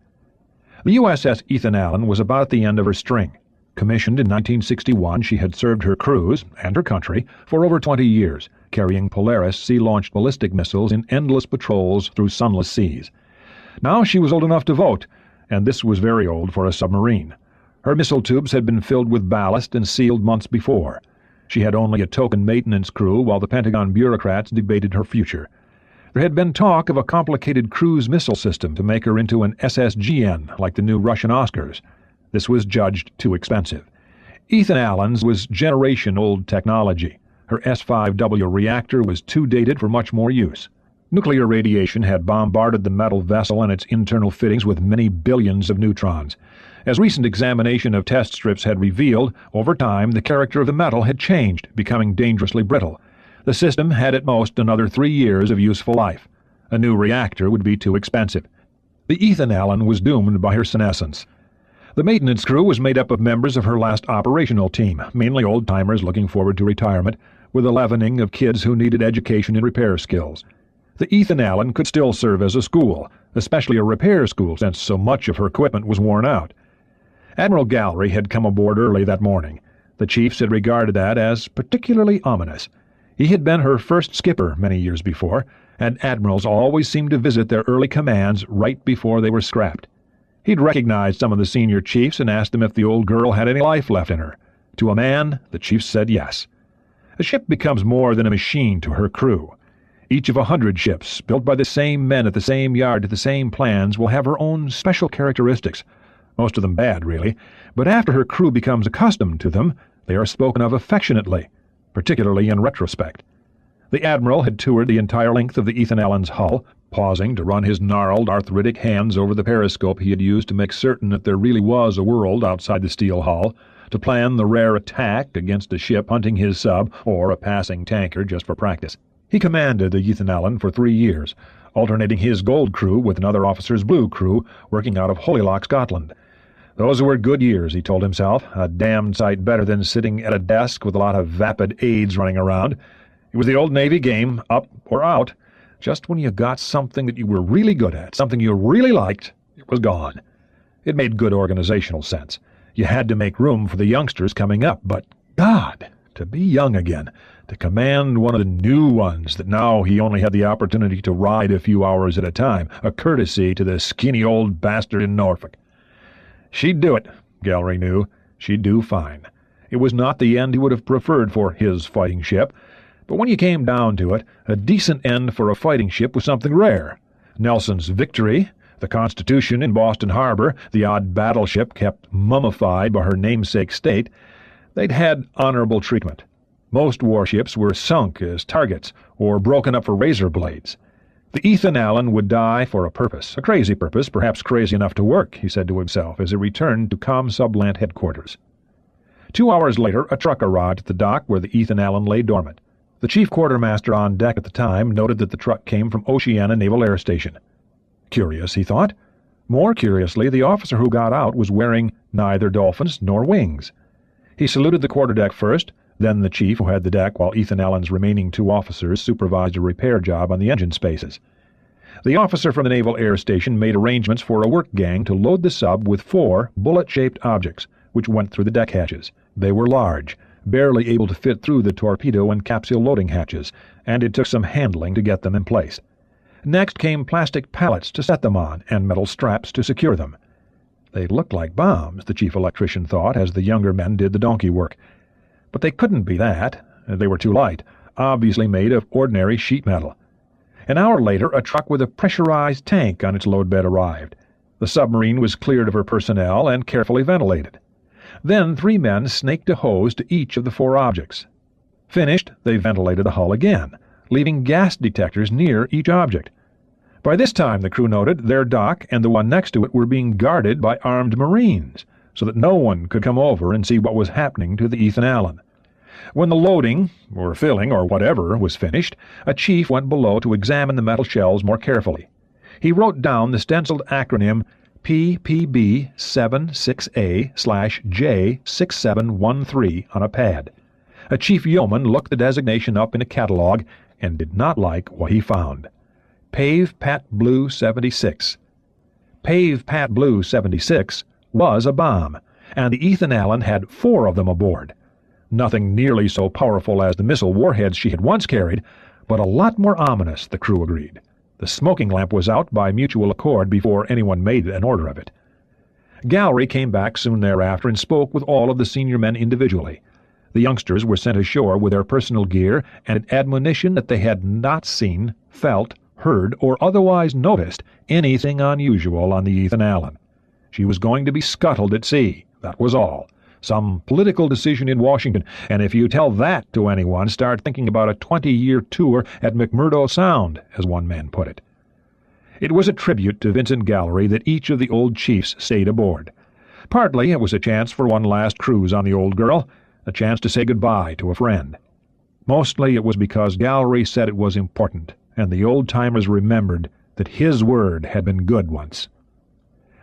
The USS Ethan Allen was about at the end of her string. Commissioned in 1961, she had served her crews and her country for over 20 years, carrying Polaris sea-launched ballistic missiles in endless patrols through sunless seas. Now she was old enough to vote, and this was very old for a submarine. Her missile tubes had been filled with ballast and sealed months before. She had only a token maintenance crew while the Pentagon bureaucrats debated her future. There had been talk of a complicated cruise missile system to make her into an SSGN like the new Russian Oscars. This was judged too expensive. Ethan Allen's was generation-old technology. Her S-5W reactor was too dated for much more use. Nuclear radiation had bombarded the metal vessel and its internal fittings with many billions of neutrons. As recent examination of test strips had revealed, over time the character of the metal had changed, becoming dangerously brittle. The system had at most another 3 years of useful life. A new reactor would be too expensive. The Ethan Allen was doomed by her senescence. The maintenance crew was made up of members of her last operational team, mainly old-timers looking forward to retirement, with a leavening of kids who needed education in repair skills. The Ethan Allen could still serve as a school, especially a repair school, since so much of her equipment was worn out. Admiral Gallery had come aboard early that morning. The chiefs had regarded that as particularly ominous. He had been her first skipper many years before, and admirals always seemed to visit their early commands right before they were scrapped. He'd recognized some of the senior chiefs and asked them if the old girl had any life left in her. To a man, the chiefs said yes. A ship becomes more than a machine to her crew. Each of 100 ships, built by the same men at the same yard to the same plans, will have her own special characteristics. Most of them bad, really, but after her crew becomes accustomed to them, they are spoken of affectionately, particularly in retrospect. The Admiral had toured the entire length of the Ethan Allen's hull, pausing to run his gnarled, arthritic hands over the periscope he had used to make certain that there really was a world outside the steel hull, to plan the rare attack against a ship hunting his sub or a passing tanker just for practice. He commanded the Ethan Allen for 3 years, alternating his gold crew with another officer's blue crew working out of Holyloch, Scotland. Those were good years, he told himself, a damned sight better than sitting at a desk with a lot of vapid aides running around. It was the old Navy game, up or out. Just when you got something that you were really good at, something you really liked, it was gone. It made good organizational sense. You had to make room for the youngsters coming up, but God, to be young again, to command one of the new ones that now he only had the opportunity to ride a few hours at a time, a courtesy to the skinny old bastard in Norfolk. She'd do it, Gallery knew. She'd do fine. It was not the end he would have preferred for his fighting ship, but when you came down to it, a decent end for a fighting ship was something rare. Nelson's Victory, the Constitution in Boston Harbor, the odd battleship kept mummified by her namesake state, they'd had honorable treatment. Most warships were sunk as targets or broken up for razor blades. The Ethan Allen would die for a purpose, a crazy purpose, perhaps crazy enough to work, he said to himself as he returned to ComSublant headquarters. 2 hours later, a truck arrived at the dock where the Ethan Allen lay dormant. The chief quartermaster on deck at the time noted that the truck came from Oceana Naval Air Station. Curious, he thought. More curiously, the officer who got out was wearing neither dolphins nor wings. He saluted the quarterdeck first, then the chief who had the deck, while Ethan Allen's remaining 2 officers supervised a repair job on the engine spaces. The officer from the Naval Air Station made arrangements for a work gang to load the sub with 4 bullet-shaped objects, which went through the deck hatches. They were large, barely able to fit through the torpedo and capsule loading hatches, and it took some handling to get them in place. Next came plastic pallets to set them on, and metal straps to secure them. They looked like bombs, the chief electrician thought, as the younger men did the donkey work. But they couldn't be that. They were too light, obviously made of ordinary sheet metal. An hour later, a truck with a pressurized tank on its load bed arrived. The submarine was cleared of her personnel and carefully ventilated. Then 3 men snaked a hose to each of the 4 objects. Finished, they ventilated the hull again, leaving gas detectors near each object. By this time, the crew noted, their dock and the one next to it were being guarded by armed Marines, so that no one could come over and see what was happening to the Ethan Allen. When the loading, or filling, or whatever, was finished, a chief went below to examine the metal shells more carefully. He wrote down the stenciled acronym PPB76A/J6713 on a pad. A chief yeoman looked the designation up in a catalog and did not like what he found. Pave Pat Blue 76. Pave Pat Blue 76 was a bomb, and the Ethan Allen had 4 of them aboard. Nothing nearly so powerful as the missile warheads she had once carried, but a lot more ominous, the crew agreed. The smoking lamp was out by mutual accord before anyone made an order of it. Gallery came back soon thereafter and spoke with all of the senior men individually. The youngsters were sent ashore with their personal gear and an admonition that they had not seen, felt, heard, or otherwise noticed anything unusual on the Ethan Allen. She was going to be scuttled at sea, that was all. Some political decision in Washington, and if you tell that to anyone, start thinking about a 20-year tour at McMurdo Sound, as one man put it. It was a tribute to Vincent Gallery that each of the old chiefs stayed aboard. Partly it was a chance for one last cruise on the old girl, a chance to say goodbye to a friend. Mostly it was because Gallery said it was important, and the old-timers remembered that his word had been good once.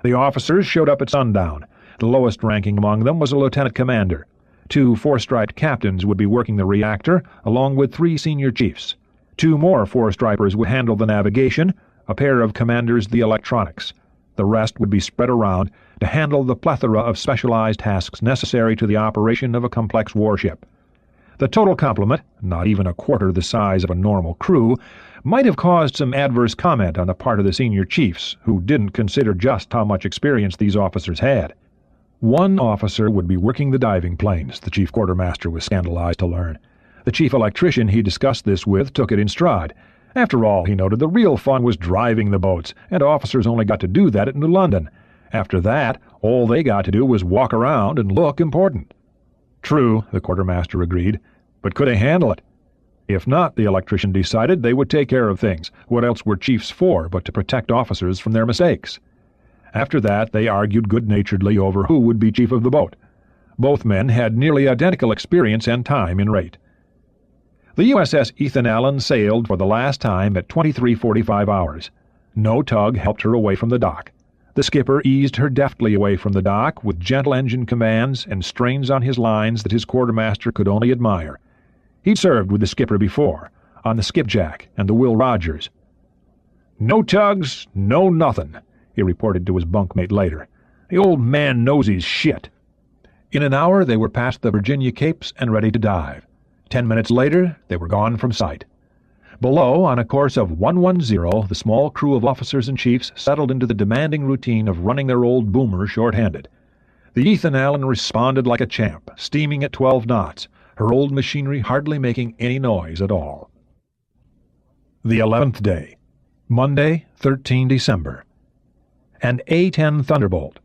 The officers showed up at sundown. The lowest ranking among them was a lieutenant commander. 2 4-striped captains would be working the reactor, along with 3 senior chiefs. 2 more 4-stripers would handle the navigation, a pair of commanders the electronics. The rest would be spread around to handle the plethora of specialized tasks necessary to the operation of a complex warship. The total complement, not even a quarter the size of a normal crew, might have caused some adverse comment on the part of the senior chiefs, who didn't consider just how much experience these officers had. 1 officer would be working the diving planes, the chief quartermaster was scandalized to learn. The chief electrician he discussed this with took it in stride. After all, he noted, the real fun was driving the boats, and officers only got to do that at New London. After that, all they got to do was walk around and look important. True, the quartermaster agreed, but could they handle it? If not, the electrician decided, they would take care of things. What else were chiefs for but to protect officers from their mistakes? After that, they argued good-naturedly over who would be chief of the boat. Both men had nearly identical experience and time in rate. The USS Ethan Allen sailed for the last time at 23:45 hours. No tug helped her away from the dock. The skipper eased her deftly away from the dock with gentle engine commands and strains on his lines that his quartermaster could only admire. He'd served with the skipper before, on the Skipjack and the Will Rogers. "No tugs, no nothing," he reported to his bunkmate later. "The old man knows his shit." In an hour they were past the Virginia Capes and ready to dive. 10 minutes later, they were gone from sight. Below, on a course of 110, the small crew of officers and chiefs settled into the demanding routine of running their old boomer short-handed. The Ethan Allen responded like a champ, steaming at 12 knots, her old machinery hardly making any noise at all. The 11th day, Monday, 13 December. An A-10 Thunderbolt.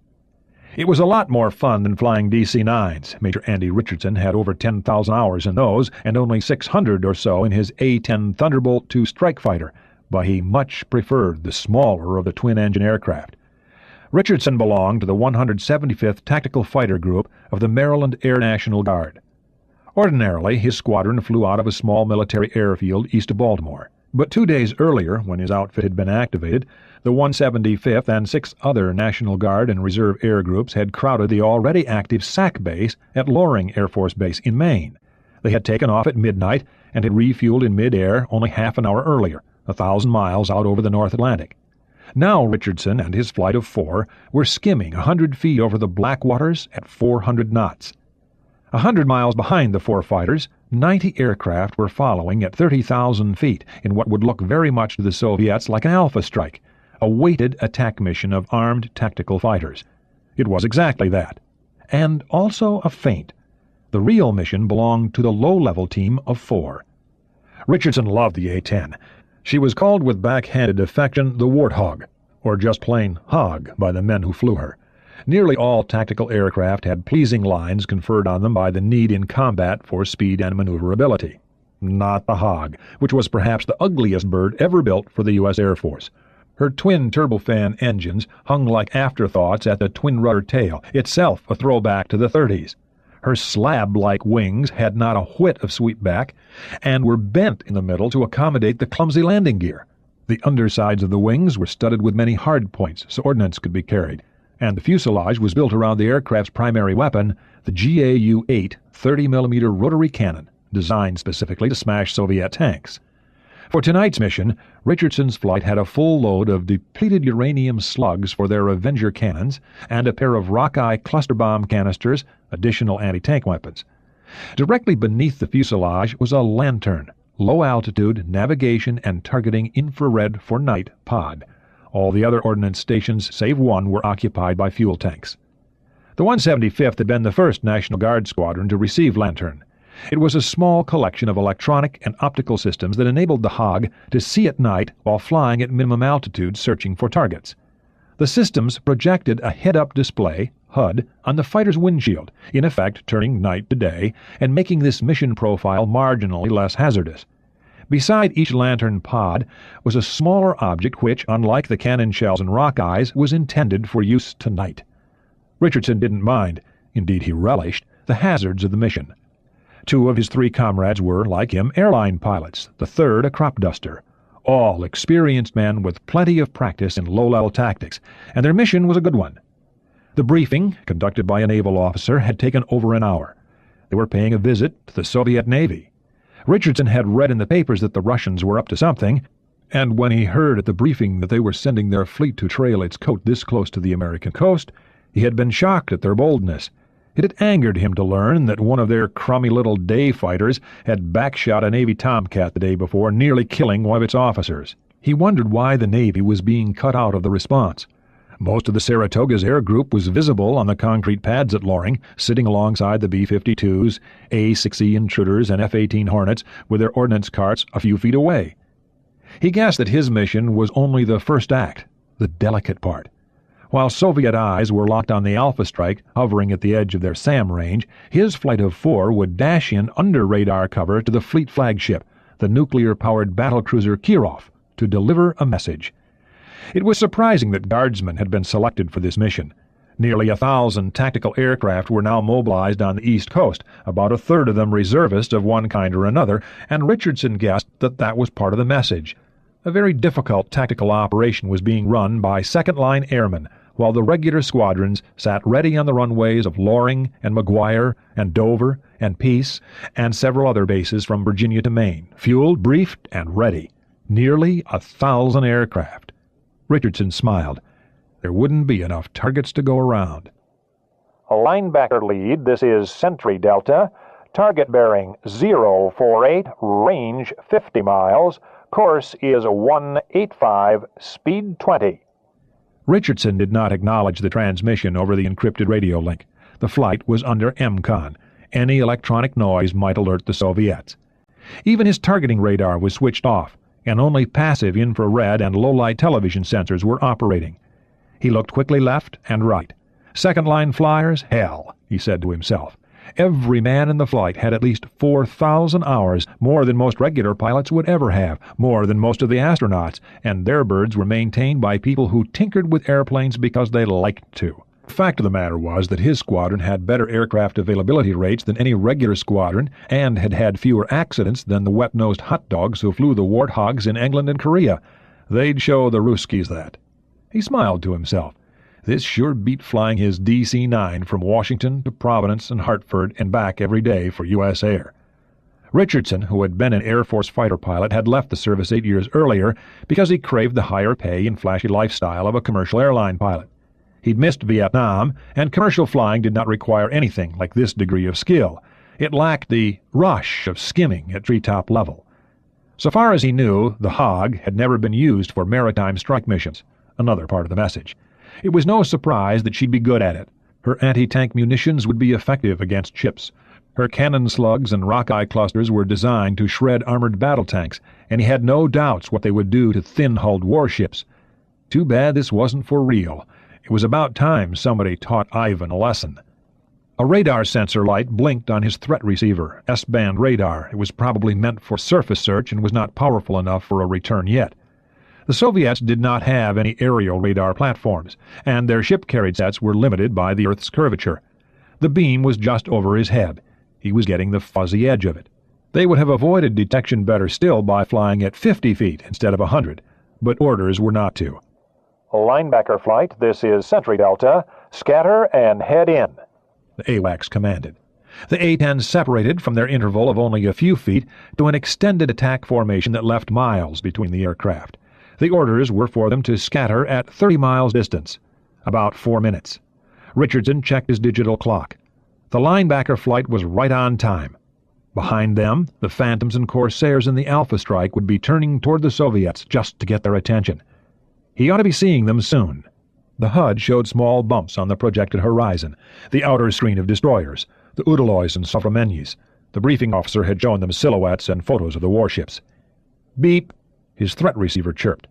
It was a lot more fun than flying DC-9s. Major Andy Richardson had over 10,000 hours in those, and only 600 or so in his A-10 Thunderbolt II strike fighter, but he much preferred the smaller of the twin-engine aircraft. Richardson belonged to the 175th Tactical Fighter Group of the Maryland Air National Guard. Ordinarily, his squadron flew out of a small military airfield east of Baltimore. But 2 days earlier, when his outfit had been activated, the 175th and 6 other National Guard and Reserve air groups had crowded the already active SAC base at Loring Air Force Base in Maine. They had taken off at midnight and had refueled in mid-air only half an hour earlier, 1,000 miles out over the North Atlantic. Now Richardson and his flight of 4 were skimming 100 feet over the black waters at 400 knots. 100 miles behind the 4 fighters, 90 aircraft were following at 30,000 feet in what would look very much to the Soviets like an Alpha Strike, a weighted attack mission of armed tactical fighters. It was exactly that. And also a feint. The real mission belonged to the low-level team of 4. Richardson loved the A-10. She was called with backhanded affection the Warthog, or just plain Hog by the men who flew her. Nearly all tactical aircraft had pleasing lines conferred on them by the need in combat for speed and maneuverability. Not the Hog, which was perhaps the ugliest bird ever built for the U.S. Air Force. Her twin turbofan engines hung like afterthoughts at the twin-rudder tail, itself a throwback to the 30s. Her slab-like wings had not a whit of sweepback, and were bent in the middle to accommodate the clumsy landing gear. The undersides of the wings were studded with many hard points so ordnance could be carried, and the fuselage was built around the aircraft's primary weapon, the GAU-8 30mm rotary cannon, designed specifically to smash Soviet tanks. For tonight's mission, Richardson's flight had a full load of depleted uranium slugs for their Avenger cannons and a pair of Rockeye cluster bomb canisters, additional anti-tank weapons. Directly beneath the fuselage was a Lantern, low-altitude navigation and targeting infrared for night pod. All the other ordnance stations, save one, were occupied by fuel tanks. The 175th had been the first National Guard squadron to receive Lantern. It was a small collection of electronic and optical systems that enabled the Hog to see at night while flying at minimum altitude searching for targets. The systems projected a head-up display, HUD, on the fighter's windshield, in effect turning night to day and making this mission profile marginally less hazardous. Beside each Lantern pod was a smaller object which, unlike the cannon shells and Rockeyes, was intended for use tonight. Richardson didn't mind, indeed he relished, the hazards of the mission. 2 of his 3 comrades were, like him, airline pilots, the third a crop duster, all experienced men with plenty of practice in low-level tactics, and their mission was a good one. The briefing, conducted by a naval officer, had taken over an hour. They were paying a visit to the Soviet Navy. Richardson had read in the papers that the Russians were up to something, and when he heard at the briefing that they were sending their fleet to trail its coat this close to the American coast, he had been shocked at their boldness. It had angered him to learn that one of their crummy little day fighters had backshot a Navy Tomcat the day before, nearly killing one of its officers. He wondered why the Navy was being cut out of the response. Most of the Saratoga's air group was visible on the concrete pads at Loring, sitting alongside the B-52s, A-6E Intruders, and F-18 Hornets with their ordnance carts a few feet away. He guessed that his mission was only the first act, the delicate part. While Soviet eyes were locked on the Alpha Strike, hovering at the edge of their SAM range, his flight of 4 would dash in under radar cover to the fleet flagship, the nuclear-powered battlecruiser Kirov, to deliver a message. It was surprising that guardsmen had been selected for this mission. Nearly 1,000 tactical aircraft were now mobilized on the East Coast, about a third of them reservists of one kind or another, and Richardson guessed that that was part of the message. A very difficult tactical operation was being run by second-line airmen, while the regular squadrons sat ready on the runways of Loring and McGuire and Dover and Peace and several other bases from Virginia to Maine, fueled, briefed, and ready. Nearly 1,000 aircraft. Richardson smiled. There wouldn't be enough targets to go around. A linebacker lead, this is Sentry Delta. Target bearing 048, range 50 miles. Course is 185, speed 20. Richardson did not acknowledge the transmission over the encrypted radio link. The flight was under MCON. Any electronic noise might alert the Soviets. Even his targeting radar was switched off, and only passive infrared and low-light television sensors were operating. He looked quickly left and right. Second-line flyers? Hell, he said to himself. Every man in the flight had at least 4,000 hours, more than most regular pilots would ever have, more than most of the astronauts, and their birds were maintained by people who tinkered with airplanes because they liked to. The fact of the matter was that his squadron had better aircraft availability rates than any regular squadron and had had fewer accidents than the wet-nosed hot dogs who flew the warthogs in England and Korea. They'd show the Ruskies that. He smiled to himself. This sure beat flying his DC-9 from Washington to Providence and Hartford and back every day for U.S. Air. Richardson, who had been an Air Force fighter pilot, had left the service 8 years earlier because he craved the higher pay and flashy lifestyle of a commercial airline pilot. He'd missed Vietnam, and commercial flying did not require anything like this degree of skill. It lacked the rush of skimming at treetop level. So far as he knew, the Hog had never been used for maritime strike missions. Another part of the message. It was no surprise that she'd be good at it. Her anti-tank munitions would be effective against ships. Her cannon slugs and rockeye clusters were designed to shred armored battle tanks, and he had no doubts what they would do to thin-hulled warships. Too bad this wasn't for real. It was about time somebody taught Ivan a lesson. A radar sensor light blinked on his threat receiver, S-band radar. It was probably meant for surface search and was not powerful enough for a return yet. The Soviets did not have any aerial radar platforms, and their ship-carried sets were limited by the Earth's curvature. The beam was just over his head. He was getting the fuzzy edge of it. They would have avoided detection better still by flying at 50 feet instead of 100, but orders were not to. Linebacker flight, this is Sentry Delta. Scatter and head in. The AWACS commanded. The A-10s separated from their interval of only a few feet to an extended attack formation that left miles between the aircraft. The orders were for them to scatter at 30 miles distance. About 4 minutes. Richardson checked his digital clock. The linebacker flight was right on time. Behind them, the Phantoms and Corsairs in the Alpha Strike would be turning toward the Soviets just to get their attention. He ought to be seeing them soon. The HUD showed small bumps on the projected horizon, the outer screen of destroyers, the Udalois and Sovremenys. The briefing officer had shown them silhouettes and photos of the warships. Beep! His threat receiver chirped.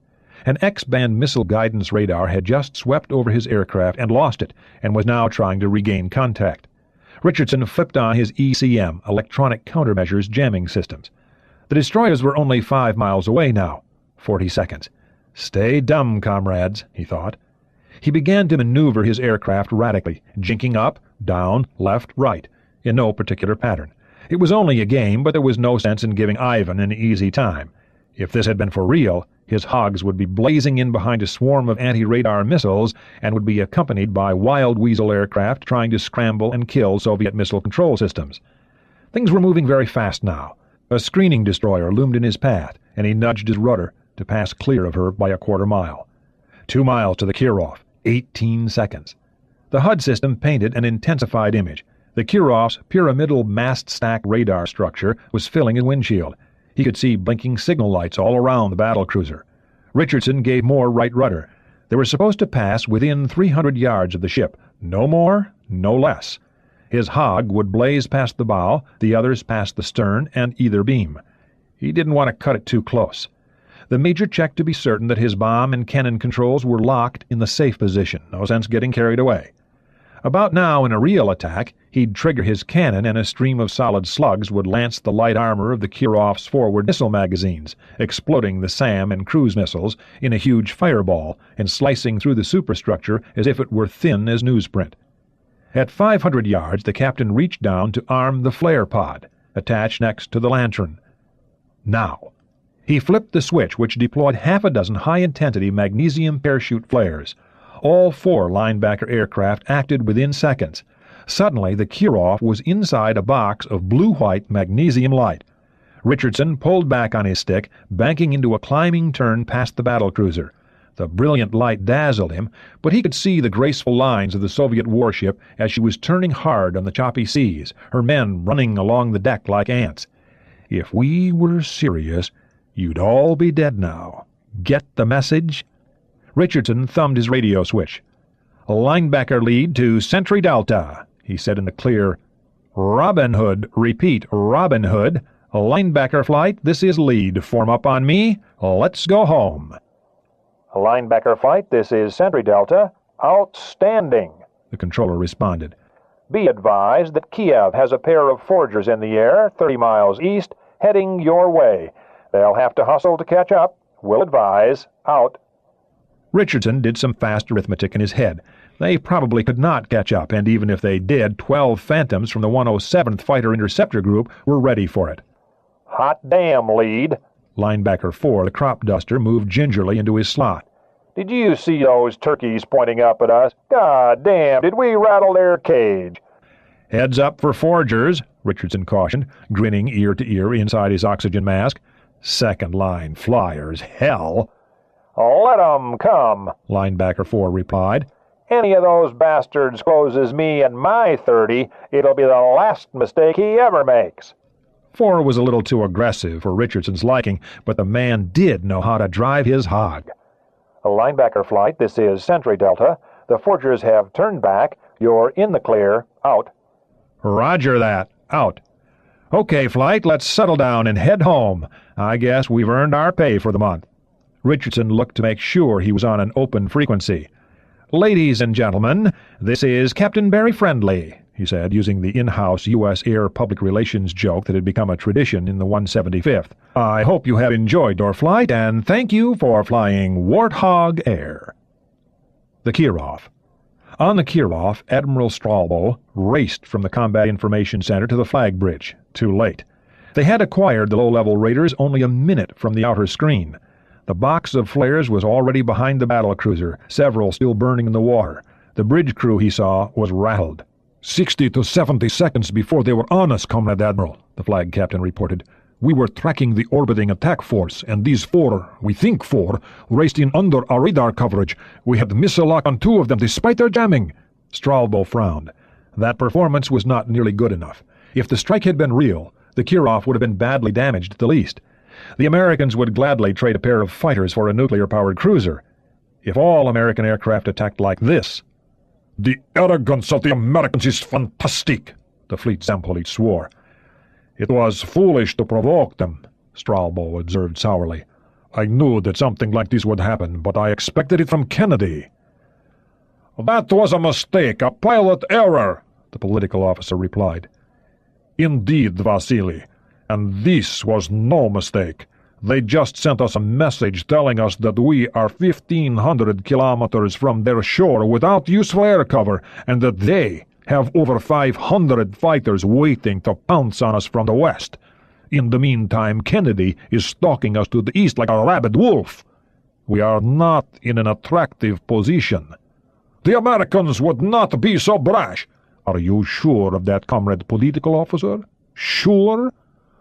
An X-band missile guidance radar had just swept over his aircraft and lost it, and was now trying to regain contact. Richardson flipped on his ECM, electronic countermeasures jamming systems. The destroyers were only 5 miles away now. 40 seconds. Stay dumb, comrades, he thought. He began to maneuver his aircraft radically, jinking up, down, left, right, in no particular pattern. It was only a game, but there was no sense in giving Ivan an easy time. If this had been for real, his Hogs would be blazing in behind a swarm of anti-radar missiles and would be accompanied by wild weasel aircraft trying to scramble and kill Soviet missile control systems. Things were moving very fast now. A screening destroyer loomed in his path, and he nudged his rudder to pass clear of her by a quarter mile. 2 miles to the Kirov, 18 seconds. The HUD system painted an intensified image. The Kirov's pyramidal mast-stack radar structure was filling his windshield. He could see blinking signal lights all around the battlecruiser. Richardson gave more right rudder. They were supposed to pass within 300 yards of the ship. No more, no less. His Hog would blaze past the bow, the others past the stern and either beam. He didn't want to cut it too close. The major checked to be certain that his bomb and cannon controls were locked in the safe position. No sense getting carried away. About now, in a real attack, he'd trigger his cannon and a stream of solid slugs would lance the light armor of the Kirov's forward missile magazines, exploding the SAM and cruise missiles in a huge fireball and slicing through the superstructure as if it were thin as newsprint. At 500 yards, the captain reached down to arm the flare pod, attached next to the lantern. Now, he flipped the switch which deployed half a dozen high-intensity magnesium parachute flares. All 4 linebacker aircraft acted within seconds. Suddenly, the Kirov was inside a box of blue-white magnesium light. Richardson pulled back on his stick, banking into a climbing turn past the battlecruiser. The brilliant light dazzled him, but he could see the graceful lines of the Soviet warship as she was turning hard on the choppy seas, her men running along the deck like ants. If we were serious, you'd all be dead now. Get the message? Richardson thumbed his radio switch. "Linebacker lead to Sentry Delta," he said in the clear. "Robin Hood, repeat, Robin Hood. Linebacker flight, this is lead. Form up on me. Let's go home." Linebacker flight, this is Sentry Delta. Outstanding, the controller responded. Be advised that Kiev has a pair of forgers in the air, 30 miles east, heading your way. They'll have to hustle to catch up. Will advise. Out. Richardson did some fast arithmetic in his head. They probably could not catch up, and even if they did, 12 Phantoms from the 107th Fighter Interceptor Group were ready for it. Hot damn, lead. Linebacker 4, the crop duster, moved gingerly into his slot. Did you see those turkeys pointing up at us? God damn, did we rattle their cage? Heads up for forgers, Richardson cautioned, grinning ear to ear inside his oxygen mask. Second line flyers, hell! Let 'em come, Linebacker 4 replied. Any of those bastards closes me and my 30, it'll be the last mistake he ever makes. 4 was a little too aggressive for Richardson's liking, but the man did know how to drive his hog. A linebacker flight, this is Sentry Delta. The forgers have turned back. You're in the clear. Out. Roger that. Out. Okay, flight, let's settle down and head home. I guess we've earned our pay for the month. Richardson looked to make sure he was on an open frequency. "Ladies and gentlemen, this is Captain Barry Friendly," he said, using the in-house U.S. Air public relations joke that had become a tradition in the 175th. "I hope you have enjoyed your flight, and thank you for flying Warthog Air." The Kirov. On the Kirov, Admiral Stralbo raced from the Combat Information Center to the flag bridge. Too late. They had acquired the low-level raiders only a minute from the outer screen. The box of flares was already behind the battlecruiser, several still burning in the water. The bridge crew, he saw, was rattled. 60 to 70 seconds before they were on us, Comrade Admiral, the flag captain reported. We were tracking the orbiting attack force, and these 4, we think 4, raced in under our radar coverage. We had missile lock on 2 of them despite their jamming. Stralbo frowned. That performance was not nearly good enough. If the strike had been real, the Kirov would have been badly damaged at the least. The Americans would gladly trade a pair of fighters for a nuclear-powered cruiser. If all American aircraft attacked like this... "The arrogance of the Americans is fantastic," the fleet Zampolit swore. "It was foolish to provoke them," Stralbo observed sourly. "I knew that something like this would happen, but I expected it from Kennedy." "That was a mistake, a pilot error," the political officer replied. "Indeed, Vasily. And this was no mistake. They just sent us a message telling us that we are 1,500 kilometers from their shore without useful air cover, and that they have over 500 fighters waiting to pounce on us from the west. In the meantime, Kennedy is stalking us to the east like a rabid wolf. We are not in an attractive position." "The Americans would not be so brash." "Are you sure of that, comrade political officer? Sure?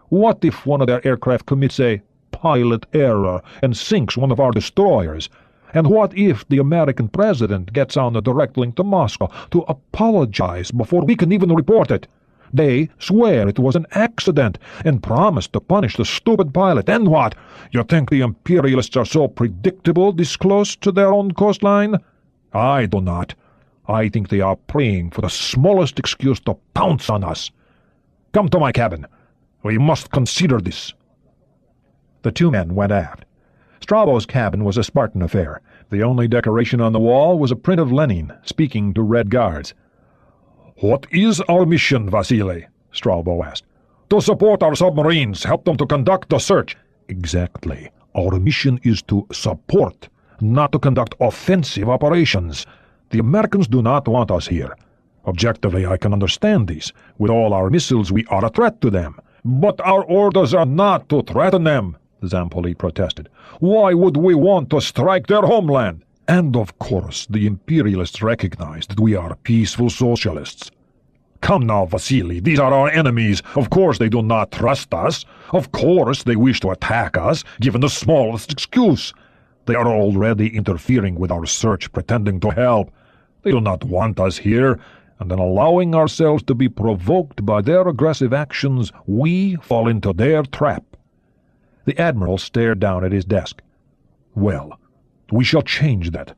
What if one of their aircraft commits a pilot error and sinks one of our destroyers? And what if the American president gets on a direct link to Moscow to apologize before we can even report it? They swear it was an accident and promise to punish the stupid pilot. Then what? You think the imperialists are so predictable this close to their own coastline? I do not. I think they are praying for the smallest excuse to pounce on us. Come to my cabin. We must consider this." The 2 men went aft. Stralbo's cabin was a Spartan affair. The only decoration on the wall was a print of Lenin speaking to Red Guards. "What is our mission, Vasily?" Stralbo asked. "To support our submarines, help them to conduct the search." "Exactly. Our mission is to support, not to conduct offensive operations. The Americans do not want us here. Objectively, I can understand this. With all our missiles, we are a threat to them. But our orders are not to threaten them," Zampolit protested. "Why would we want to strike their homeland?" "And of course, the imperialists recognize that we are peaceful socialists." "Come now, Vasily, these are our enemies. Of course they do not trust us. Of course they wish to attack us, given the smallest excuse. They are already interfering with our search, pretending to help. They do not want us here, and in allowing ourselves to be provoked by their aggressive actions, we fall into their trap." The Admiral stared down at his desk. "Well, we shall change that.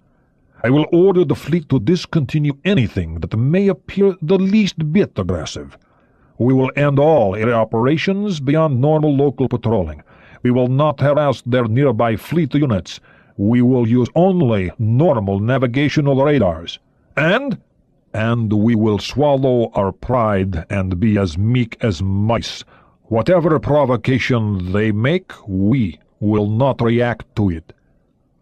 I will order the fleet to discontinue anything that may appear the least bit aggressive. We will end all air operations beyond normal local patrolling. We will not harass their nearby fleet units. We will use only normal navigational radars. And we will swallow our pride and be as meek as mice. Whatever provocation they make, we will not react to it."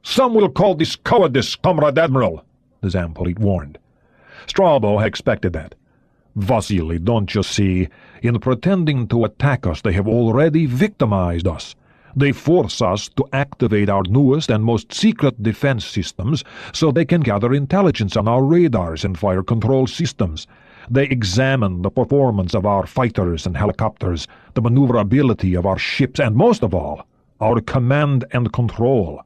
"Some will call this cowardice, Comrade Admiral," the Zampolit warned. Stralbo had expected that. "Vasily, don't you see? In pretending to attack us, they have already victimized us. They force us to activate our newest and most secret defense systems so they can gather intelligence on our radars and fire control systems. They examine the performance of our fighters and helicopters, the maneuverability of our ships, and most of all, our command and control.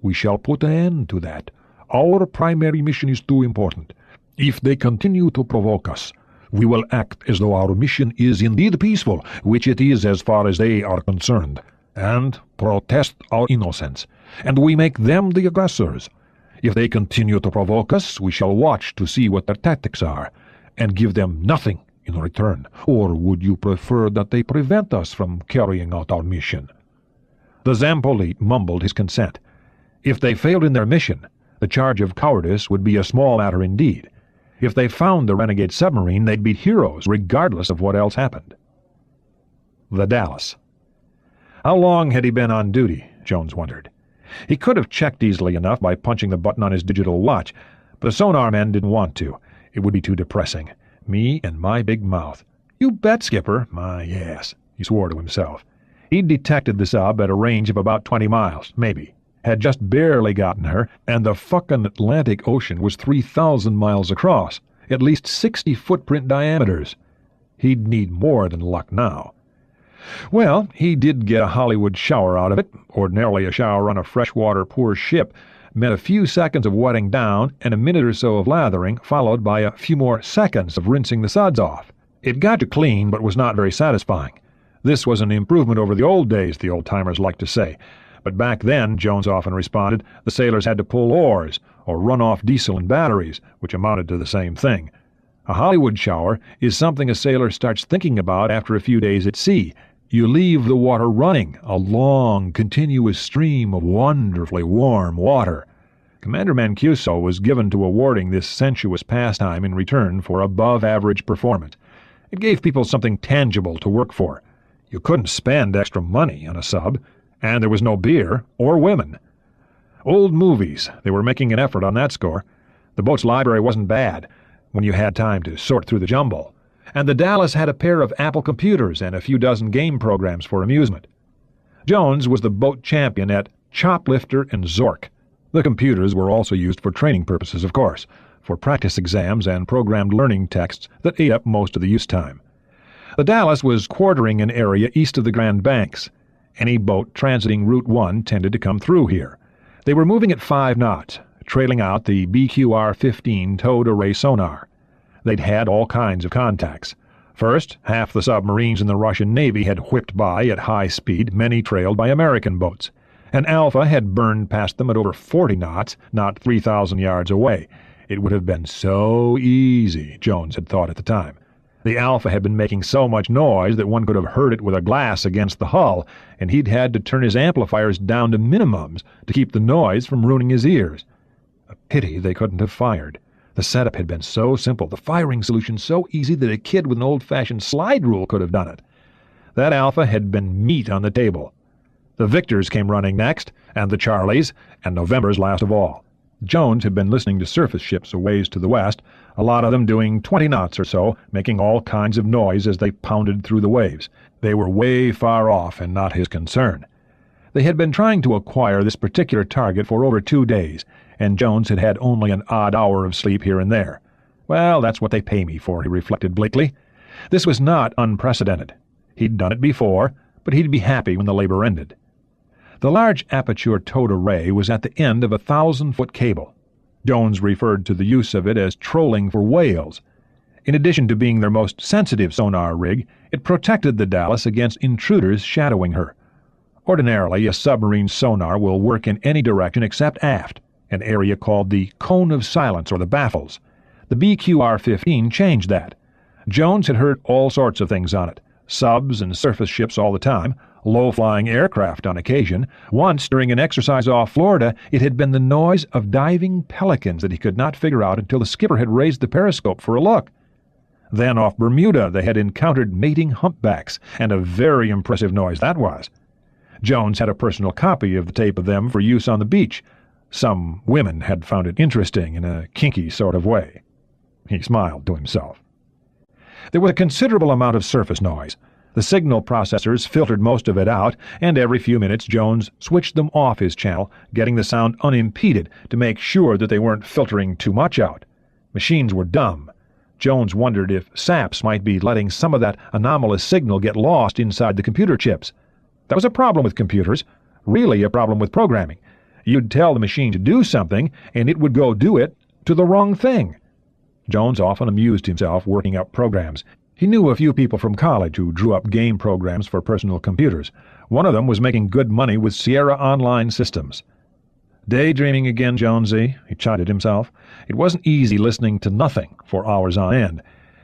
We shall put an end to that. Our primary mission is too important. If they continue to provoke us, we will act as though our mission is indeed peaceful, which it is as far as they are concerned, and protest our innocence, and we make them the aggressors. If they continue to provoke us, we shall watch to see what their tactics are, and give them nothing in return. Or would you prefer that they prevent us from carrying out our mission?" The Zampolit mumbled his consent. If they failed in their mission, the charge of cowardice would be a small matter indeed. If they found the renegade submarine, they'd be heroes, regardless of what else happened. The Dallas. How long had he been on duty, Jones wondered. He could have checked easily enough by punching the button on his digital watch, but the sonar men didn't want to. It would be too depressing. Me and my big mouth. "You bet, Skipper." My yes, he swore to himself. He'd detected the sub at a range of about 20 miles, maybe. Had just barely gotten her, and the fucking Atlantic Ocean was 3,000 miles across, at least 60 footprint diameters. He'd need more than luck now. Well, he did get a Hollywood shower out of it. Ordinarily a shower on a freshwater poor ship meant a few seconds of wetting down and a minute or so of lathering, followed by a few more seconds of rinsing the suds off. It got you clean, but was not very satisfying. This was an improvement over the old days, the old-timers liked to say. But back then, Jones often responded, the sailors had to pull oars or run off diesel and batteries, which amounted to the same thing. A Hollywood shower is something a sailor starts thinking about after a few days at sea. You leave the water running, a long, continuous stream of wonderfully warm water. Commander Mancuso was given to awarding this sensuous pastime in return for above-average performance. It gave people something tangible to work for. You couldn't spend extra money on a sub, and there was no beer or women. Old movies, they were making an effort on that score. The boat's library wasn't bad, when you had time to sort through the jumble. And the Dallas had a pair of Apple computers and a few dozen game programs for amusement. Jones was the boat champion at Choplifter and Zork. The computers were also used for training purposes, of course, for practice exams and programmed learning texts that ate up most of the use time. The Dallas was quartering an area east of the Grand Banks. Any boat transiting Route 1 tended to come through here. They were moving at 5 knots, trailing out the BQR-15 towed array sonar. They'd had all kinds of contacts. First, half the submarines in the Russian Navy had whipped by at high speed, many trailed by American boats. An Alpha had burned past them at over 40 knots, not 3,000 yards away. It would have been so easy, Jones had thought at the time. The Alpha had been making so much noise that one could have heard it with a glass against the hull, and he'd had to turn his amplifiers down to minimums to keep the noise from ruining his ears. A pity they couldn't have fired. The setup had been so simple, the firing solution so easy that a kid with an old-fashioned slide rule could have done it. That Alpha had been meat on the table. The Victors came running next, and the Charlies, and Novembers last of all. Jones had been listening to surface ships a ways to the west, a lot of them doing 20 knots or so, making all kinds of noise as they pounded through the waves. They were way far off and not his concern. They had been trying to acquire this particular target for over 2 days, and Jones had had only an odd hour of sleep here and there. Well, that's what they pay me for, he reflected bleakly. This was not unprecedented. He'd done it before, but he'd be happy when the labor ended. The large aperture towed array was at the end of a 1,000-foot cable. Jones referred to the use of it as trolling for whales. In addition to being their most sensitive sonar rig, it protected the Dallas against intruders shadowing her. Ordinarily, a submarine sonar will work in any direction except aft, an area called the cone of silence or the baffles. The BQR-15 changed that. Jones had heard all sorts of things on it, subs and surface ships all the time, low-flying aircraft on occasion. Once, during an exercise off Florida, it had been the noise of diving pelicans that he could not figure out until the skipper had raised the periscope for a look. Then off Bermuda they had encountered mating humpbacks, and a very impressive noise that was. Jones had a personal copy of the tape of them for use on the beach. Some women had found it interesting in a kinky sort of way. He smiled to himself. There was a considerable amount of surface noise. The signal processors filtered most of it out, and every few minutes Jones switched them off his channel, getting the sound unimpeded to make sure that they weren't filtering too much out. Machines were dumb. Jones wondered if SAPs might be letting some of that anomalous signal get lost inside the computer chips. That was a problem with computers, really a problem with programming. You'd tell the machine to do something, and it would go do it to the wrong thing. Jones often amused himself working up programs. He knew a few people from college who drew up game programs for personal computers. One of them was making good money with Sierra Online Systems. Daydreaming again, Jonesy, he chided himself. It wasn't easy listening to nothing for hours on end.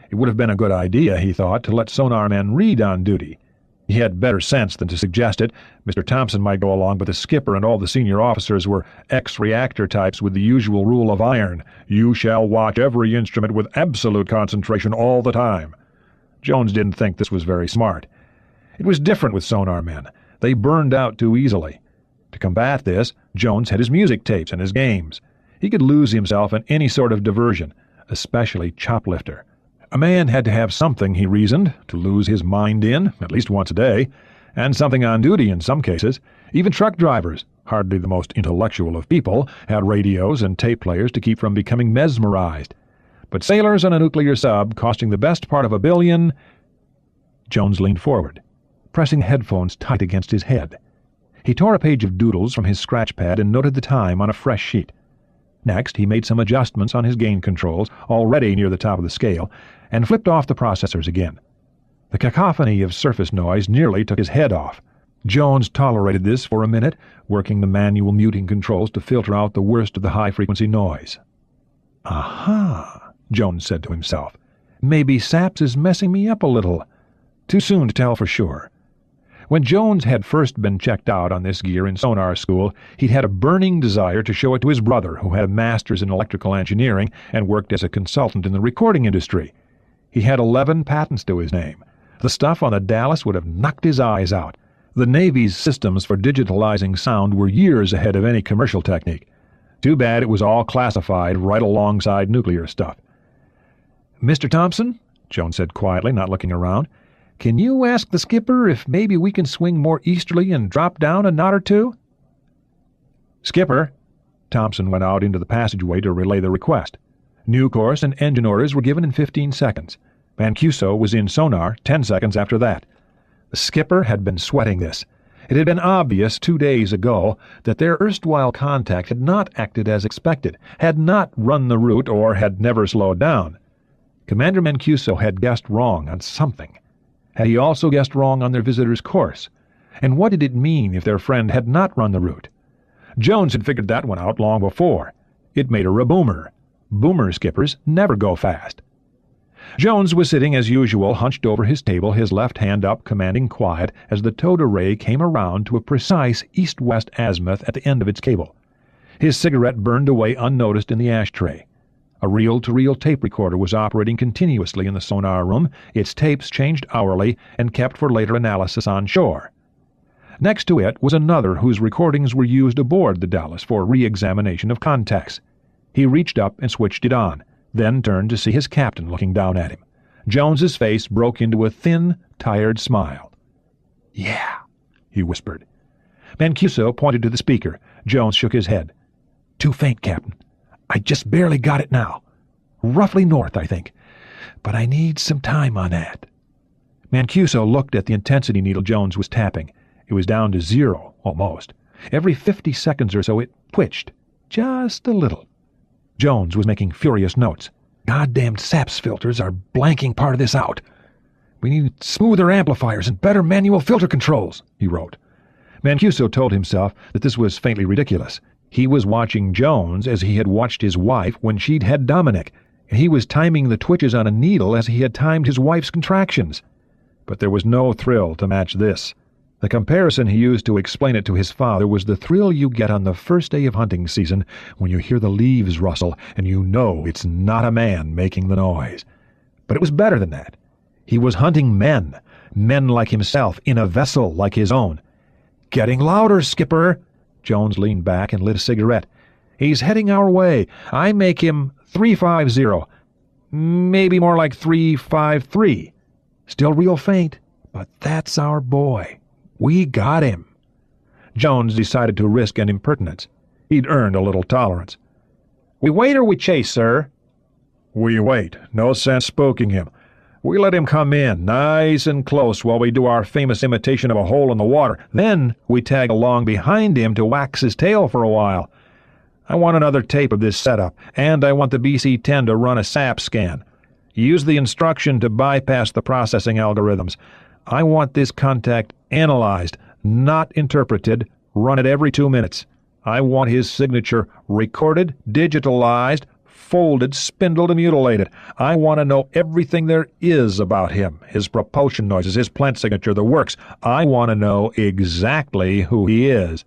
It would have been a good idea, he thought, to let sonar men read on duty. He had better sense than to suggest it. Mr. Thompson might go along, but the skipper and all the senior officers were ex-reactor types with the usual rule of iron. You shall watch every instrument with absolute concentration all the time. Jones didn't think this was very smart. It was different with sonar men. They burned out too easily. To combat this, Jones had his music tapes and his games. He could lose himself in any sort of diversion, especially choplifter. A man had to have something, he reasoned, to lose his mind in, at least once a day, and something on duty in some cases. Even truck drivers, hardly the most intellectual of people, had radios and tape players to keep from becoming mesmerized. But sailors on a nuclear sub, costing the best part of $1 billion... Jones leaned forward, pressing headphones tight against his head. He tore a page of doodles from his scratch pad and noted the time on a fresh sheet. Next, he made some adjustments on his gain controls, already near the top of the scale, and flipped off the processors again. The cacophony of surface noise nearly took his head off. Jones tolerated this for a minute, working the manual muting controls to filter out the worst of the high-frequency noise. Aha, Jones said to himself. Maybe SAPS is messing me up a little. Too soon to tell for sure. When Jones had first been checked out on this gear in sonar school, he'd had a burning desire to show it to his brother, who had a master's in electrical engineering and worked as a consultant in the recording industry. He had 11 patents to his name. The stuff on the Dallas would have knocked his eyes out. The Navy's systems for digitalizing sound were years ahead of any commercial technique. Too bad it was all classified right alongside nuclear stuff. "Mr. Thompson," Jones said quietly, not looking around, "can you ask the skipper if maybe we can swing more easterly and drop down a knot or two?" "Skipper," Thompson went out into the passageway to relay the request. New course and engine orders were given in 15 seconds. Mancuso was in sonar 10 seconds after that. The skipper had been sweating this. It had been obvious 2 days ago that their erstwhile contact had not acted as expected, had not run the route, or had never slowed down. Commander Mancuso had guessed wrong on something. Had he also guessed wrong on their visitor's course? And what did it mean if their friend had not run the route? Jones had figured that one out long before. It made her a boomer. Boomer skippers never go fast. Jones was sitting as usual, hunched over his table, his left hand up, commanding quiet, as the towed array came around to a precise east-west azimuth at the end of its cable. His cigarette burned away unnoticed in the ashtray. A reel-to-reel tape recorder was operating continuously in the sonar room, its tapes changed hourly and kept for later analysis on shore. Next to it was another whose recordings were used aboard the Dallas for re-examination of contacts. He reached up and switched it on, then turned to see his captain looking down at him. Jones's face broke into a thin, tired smile. "Yeah," he whispered. Mancuso pointed to the speaker. Jones shook his head. "Too faint, Captain. I just barely got it now. Roughly north, I think. But I need some time on that." Mancuso looked at the intensity needle Jones was tapping. It was down to 0, almost. Every 50 seconds or so it twitched, just a little. Jones was making furious notes. "Goddamn SAPS filters are blanking part of this out. We need smoother amplifiers and better manual filter controls," he wrote. Mancuso told himself that this was faintly ridiculous. He was watching Jones as he had watched his wife when she'd had Dominic, and he was timing the twitches on a needle as he had timed his wife's contractions. But there was no thrill to match this. The comparison he used to explain it to his father was the thrill you get on the first day of hunting season when you hear the leaves rustle and you know it's not a man making the noise. But it was better than that. He was hunting men like himself, in a vessel like his own. "Getting louder, Skipper." Jones leaned back and lit a cigarette. "He's heading our way. I make him 350. Maybe more like 353. Still real faint, but that's our boy. We got him." Jones decided to risk an impertinence. He'd earned a little tolerance. "We wait or we chase, sir?" "We wait. No sense spooking him. We let him come in, nice and close, while we do our famous imitation of a hole in the water. Then we tag along behind him to wax his tail for a while. I want another tape of this setup, and I want the BC-10 to run a SAP scan. Use the instruction to bypass the processing algorithms. I want this contact analyzed, not interpreted. Run it every 2 minutes. I want his signature recorded, digitalized, folded, spindled, and mutilated. I want to know everything there is about him, his propulsion noises, his plant signature, the works. I want to know exactly who he is."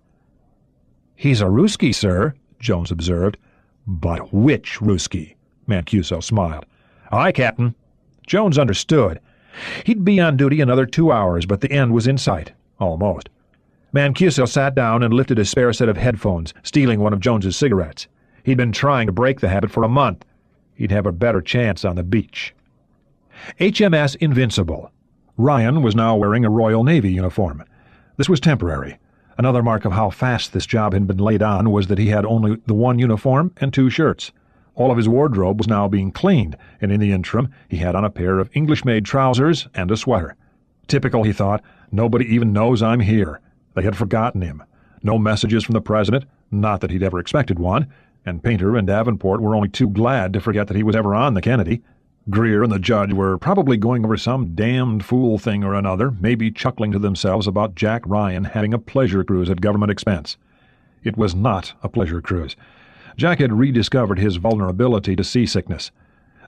"He's a Ruski, sir," Jones observed. "But which Ruski?" Mancuso smiled. "Aye, Captain." Jones understood. He'd be on duty another 2 hours, but the end was in sight. Almost. Mancuso sat down and lifted a spare set of headphones, stealing one of Jones's cigarettes. He'd been trying to break the habit for a month. He'd have a better chance on the beach. HMS Invincible. Ryan was now wearing a Royal Navy uniform. This was temporary. Another mark of how fast this job had been laid on was that he had only the one uniform and 2 shirts. All of his wardrobe was now being cleaned, and in the interim he had on a pair of English-made trousers and a sweater. Typical, he thought. Nobody even knows I'm here. They had forgotten him. No messages from the president, not that he'd ever expected one, and Painter and Davenport were only too glad to forget that he was ever on the Kennedy. Greer and the judge were probably going over some damned fool thing or another, maybe chuckling to themselves about Jack Ryan having a pleasure cruise at government expense. It was not a pleasure cruise. Jack had rediscovered his vulnerability to seasickness.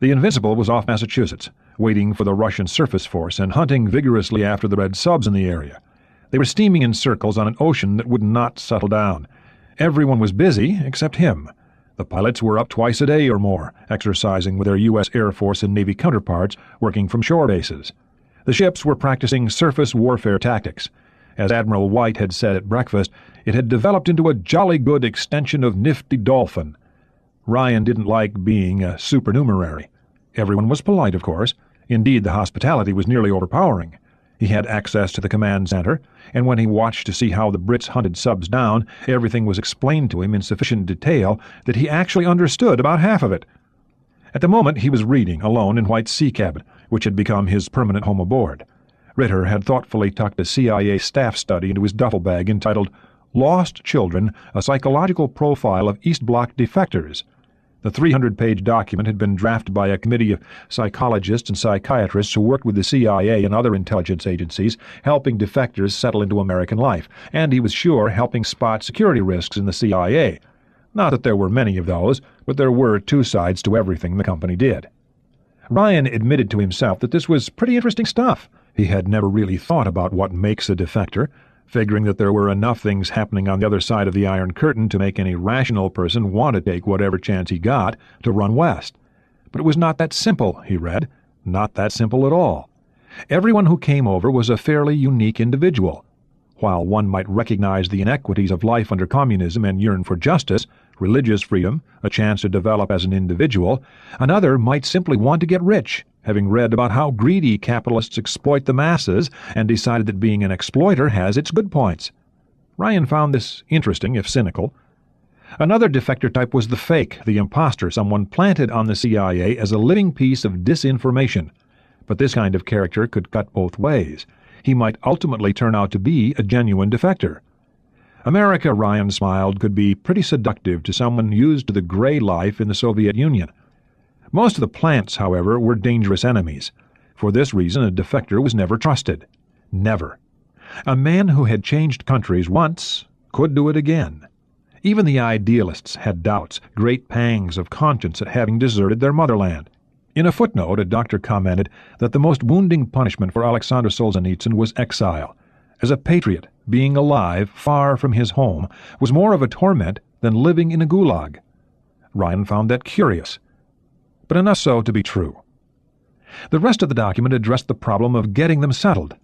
The Invincible was off Massachusetts, waiting for the Russian surface force and hunting vigorously after the red subs in the area. They were steaming in circles on an ocean that would not settle down. Everyone was busy except him. The pilots were up twice a day or more, exercising with their U.S. Air Force and Navy counterparts working from shore bases. The ships were practicing surface warfare tactics. As Admiral White had said at breakfast, it had developed into a jolly good extension of Nifty Dolphin. Ryan didn't like being a supernumerary. Everyone was polite, of course. Indeed, the hospitality was nearly overpowering. He had access to the command center, and when he watched to see how the Brits hunted subs down, everything was explained to him in sufficient detail that he actually understood about half of it. At the moment he was reading, alone in White's sea cabin, which had become his permanent home aboard. Ritter had thoughtfully tucked a CIA staff study into his duffel bag entitled Lost Children, A Psychological Profile of East Bloc Defectors. The 300-page document had been drafted by a committee of psychologists and psychiatrists who worked with the CIA and other intelligence agencies, helping defectors settle into American life, and he was sure helping spot security risks in the CIA. Not that there were many of those, but there were 2 sides to everything the company did. Ryan admitted to himself that this was pretty interesting stuff. He had never really thought about what makes a defector. figuring that there were enough things happening on the other side of the Iron Curtain to make any rational person want to take whatever chance he got to run west. But it was not that simple, he read. Not that simple at all. Everyone who came over was a fairly unique individual. While one might recognize the inequities of life under communism and yearn for justice, religious freedom, a chance to develop as an individual, another might simply want to get rich, having read about how greedy capitalists exploit the masses and decided that being an exploiter has its good points. Ryan found this interesting, if cynical. Another defector type was the fake, the imposter, someone planted on the CIA as a living piece of disinformation. But this kind of character could cut both ways. He might ultimately turn out to be a genuine defector. America, Ryan smiled, could be pretty seductive to someone used to the gray life in the Soviet Union. Most of the plants, however, were dangerous enemies. For this reason, a defector was never trusted. Never. A man who had changed countries once could do it again. Even the idealists had doubts, great pangs of conscience at having deserted their motherland. In a footnote, a doctor commented that the most wounding punishment for Alexander Solzhenitsyn was exile. As a patriot, being alive, far from his home, was more of a torment than living in a gulag. Ryan found that curious, but enough so to be true. The rest of the document addressed the problem of getting them settled.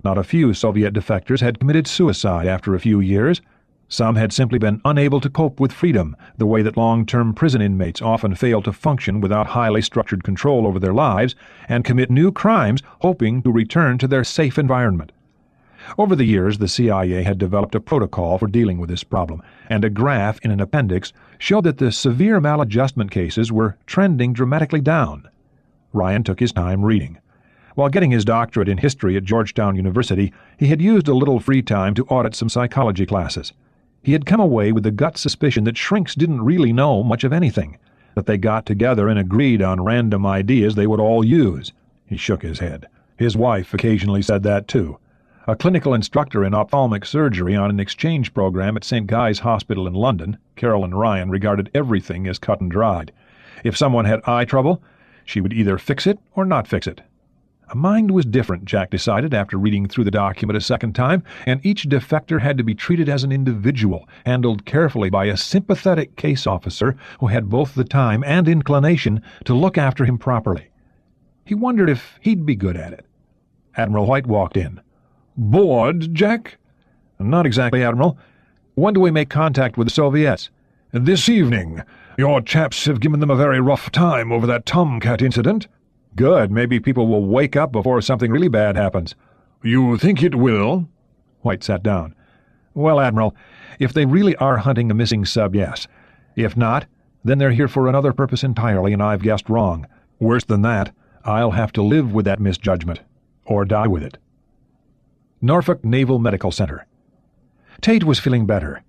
Not a few Soviet defectors had committed suicide after a few years. Some had simply been unable to cope with freedom, the way that long-term prison inmates often fail to function without highly structured control over their lives, and commit new crimes hoping to return to their safe environment. Over the years, the CIA had developed a protocol for dealing with this problem, and a graph in an appendix showed that the severe maladjustment cases were trending dramatically down. Ryan took his time reading. While getting his doctorate in history at Georgetown University, he had used a little free time to audit some psychology classes. He had come away with the gut suspicion that shrinks didn't really know much of anything, that they got together and agreed on random ideas they would all use. He shook his head. His wife occasionally said that, too. A clinical instructor in ophthalmic surgery on an exchange program at St. Guy's Hospital in London, Carolyn Ryan regarded everything as cut and dried. If someone had eye trouble, she would either fix it or not fix it. A mind was different, Jack decided after reading through the document a second time, and each defector had to be treated as an individual, handled carefully by a sympathetic case officer who had both the time and inclination to look after him properly. He wondered if he'd be good at it. Admiral White walked in. "Bored, Jack?" "Not exactly, Admiral. When do we make contact with the Soviets?" "This evening. Your chaps have given them a very rough time over that tomcat incident." "Good. Maybe people will wake up before something really bad happens." "You think it will?" White sat down. "Well, Admiral, if they really are hunting a missing sub, yes. If not, then they're here for another purpose entirely, and I've guessed wrong. Worse than that, I'll have to live with that misjudgment, or die with it." Norfolk Naval Medical Center. Tate was feeling better.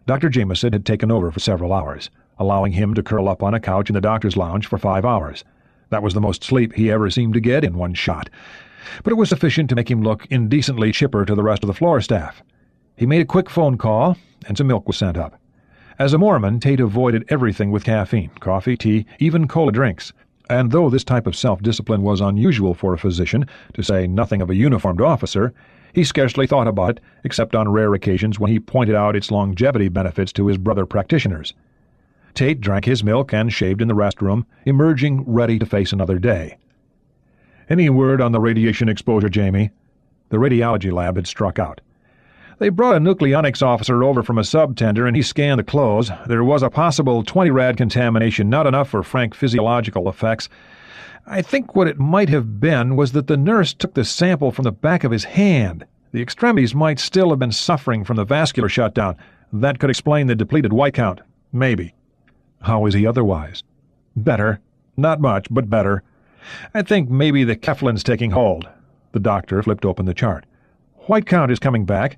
Dr. Jameson had taken over for several hours, allowing him to curl up on a couch in the doctor's lounge for 5 hours. That was the most sleep he ever seemed to get in one shot, but it was sufficient to make him look indecently chipper to the rest of the floor staff. He made a quick phone call, and some milk was sent up. As a Mormon, Tate avoided everything with caffeine, coffee, tea, even cola drinks, and though this type of self-discipline was unusual for a physician, to say nothing of a uniformed officer, he scarcely thought about it, except on rare occasions when he pointed out its longevity benefits to his brother practitioners. Tate drank his milk and shaved in the restroom, emerging ready to face another day. "Any word on the radiation exposure, Jamie?" The radiology lab had struck out. "They brought a nucleonics officer over from a subtender, and he scanned the clothes. There was a possible 20 rad contamination, not enough for frank physiological effects. I think what it might have been was that the nurse took the sample from the back of his hand. The extremities might still have been suffering from the vascular shutdown. That could explain the depleted white count. Maybe." "How is he otherwise?" "Better. Not much, but better. I think maybe the Keflin's taking hold." The doctor flipped open the chart. "White count is coming back.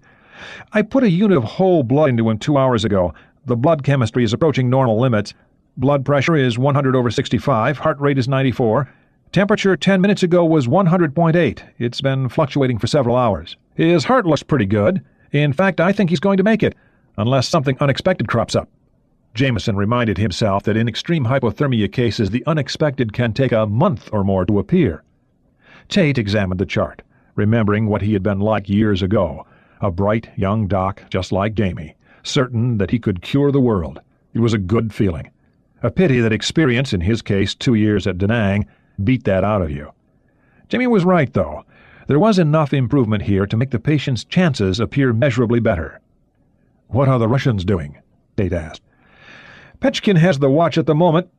I put a unit of whole blood into him 2 hours ago. The blood chemistry is approaching normal limits. Blood pressure is 100/65, heart rate is 94. Temperature 10 minutes ago was 100.8. It's been fluctuating for several hours. His heart looks pretty good. In fact, I think he's going to make it, unless something unexpected crops up." Jameson reminded himself that in extreme hypothermia cases the unexpected can take a month or more to appear. Tate examined the chart, remembering what he had been like years ago. A bright young doc just like Jamie, certain that he could cure the world. It was a good feeling. A pity that experience, in his case 2 years at Da Nang, beat that out of you. Jamie was right, though. There was enough improvement here to make the patient's chances appear measurably better. "What are the Russians doing?" Tate asked. "Petchkin has the watch at the moment.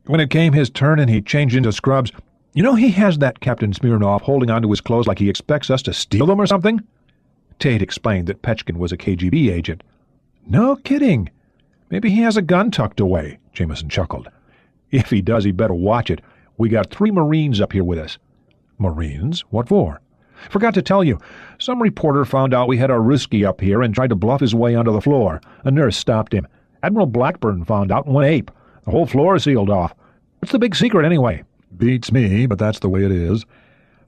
When it came his turn and he changed into scrubs, you know he has that Captain Smirnov holding onto his clothes like he expects us to steal them or something?" Tate explained that Petchkin was a KGB agent. "No kidding. Maybe he has a gun tucked away," Jameson chuckled. "If he does, he better watch it. We got 3 Marines up here with us." "Marines? What for?" "Forgot to tell you. Some reporter found out we had our Ruski up here and tried to bluff his way onto the floor. A nurse stopped him. Admiral Blackburn found out and went ape. The whole floor is sealed off. What's the big secret, anyway?" Beats me, but that's the way it is.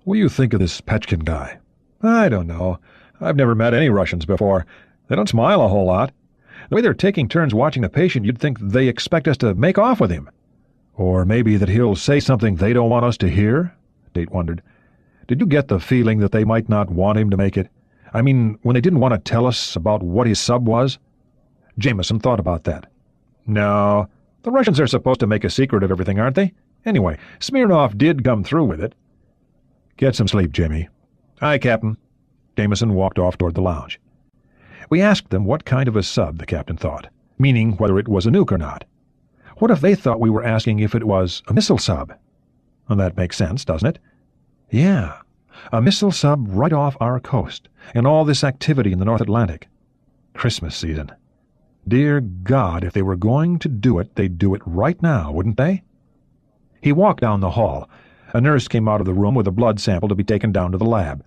What do you think of this Petchkin guy? "I don't know. I've never met any Russians before. They don't smile a whole lot. The way they're taking turns watching the patient, you'd think they expect us to make off with him." Or maybe that he'll say something they don't want us to hear? Tate wondered. Did you get the feeling that they might not want him to make it? I mean, when they didn't want to tell us about what his sub was? Jameson thought about that. "No. The Russians are supposed to make a secret of everything, aren't they? Anyway, Smirnov did come through with it." "Get some sleep, Jimmy." "Aye, Captain." Jameson walked off toward the lounge. We asked them what kind of a sub the captain thought, meaning whether it was a nuke or not. What if they thought we were asking if it was a missile sub? Well, that makes sense, doesn't it? Yeah, a missile sub right off our coast, and all this activity in the North Atlantic. Christmas season. Dear God, if they were going to do it, they'd do it right now, wouldn't they? He walked down the hall. A nurse came out of the room with a blood sample to be taken down to the lab.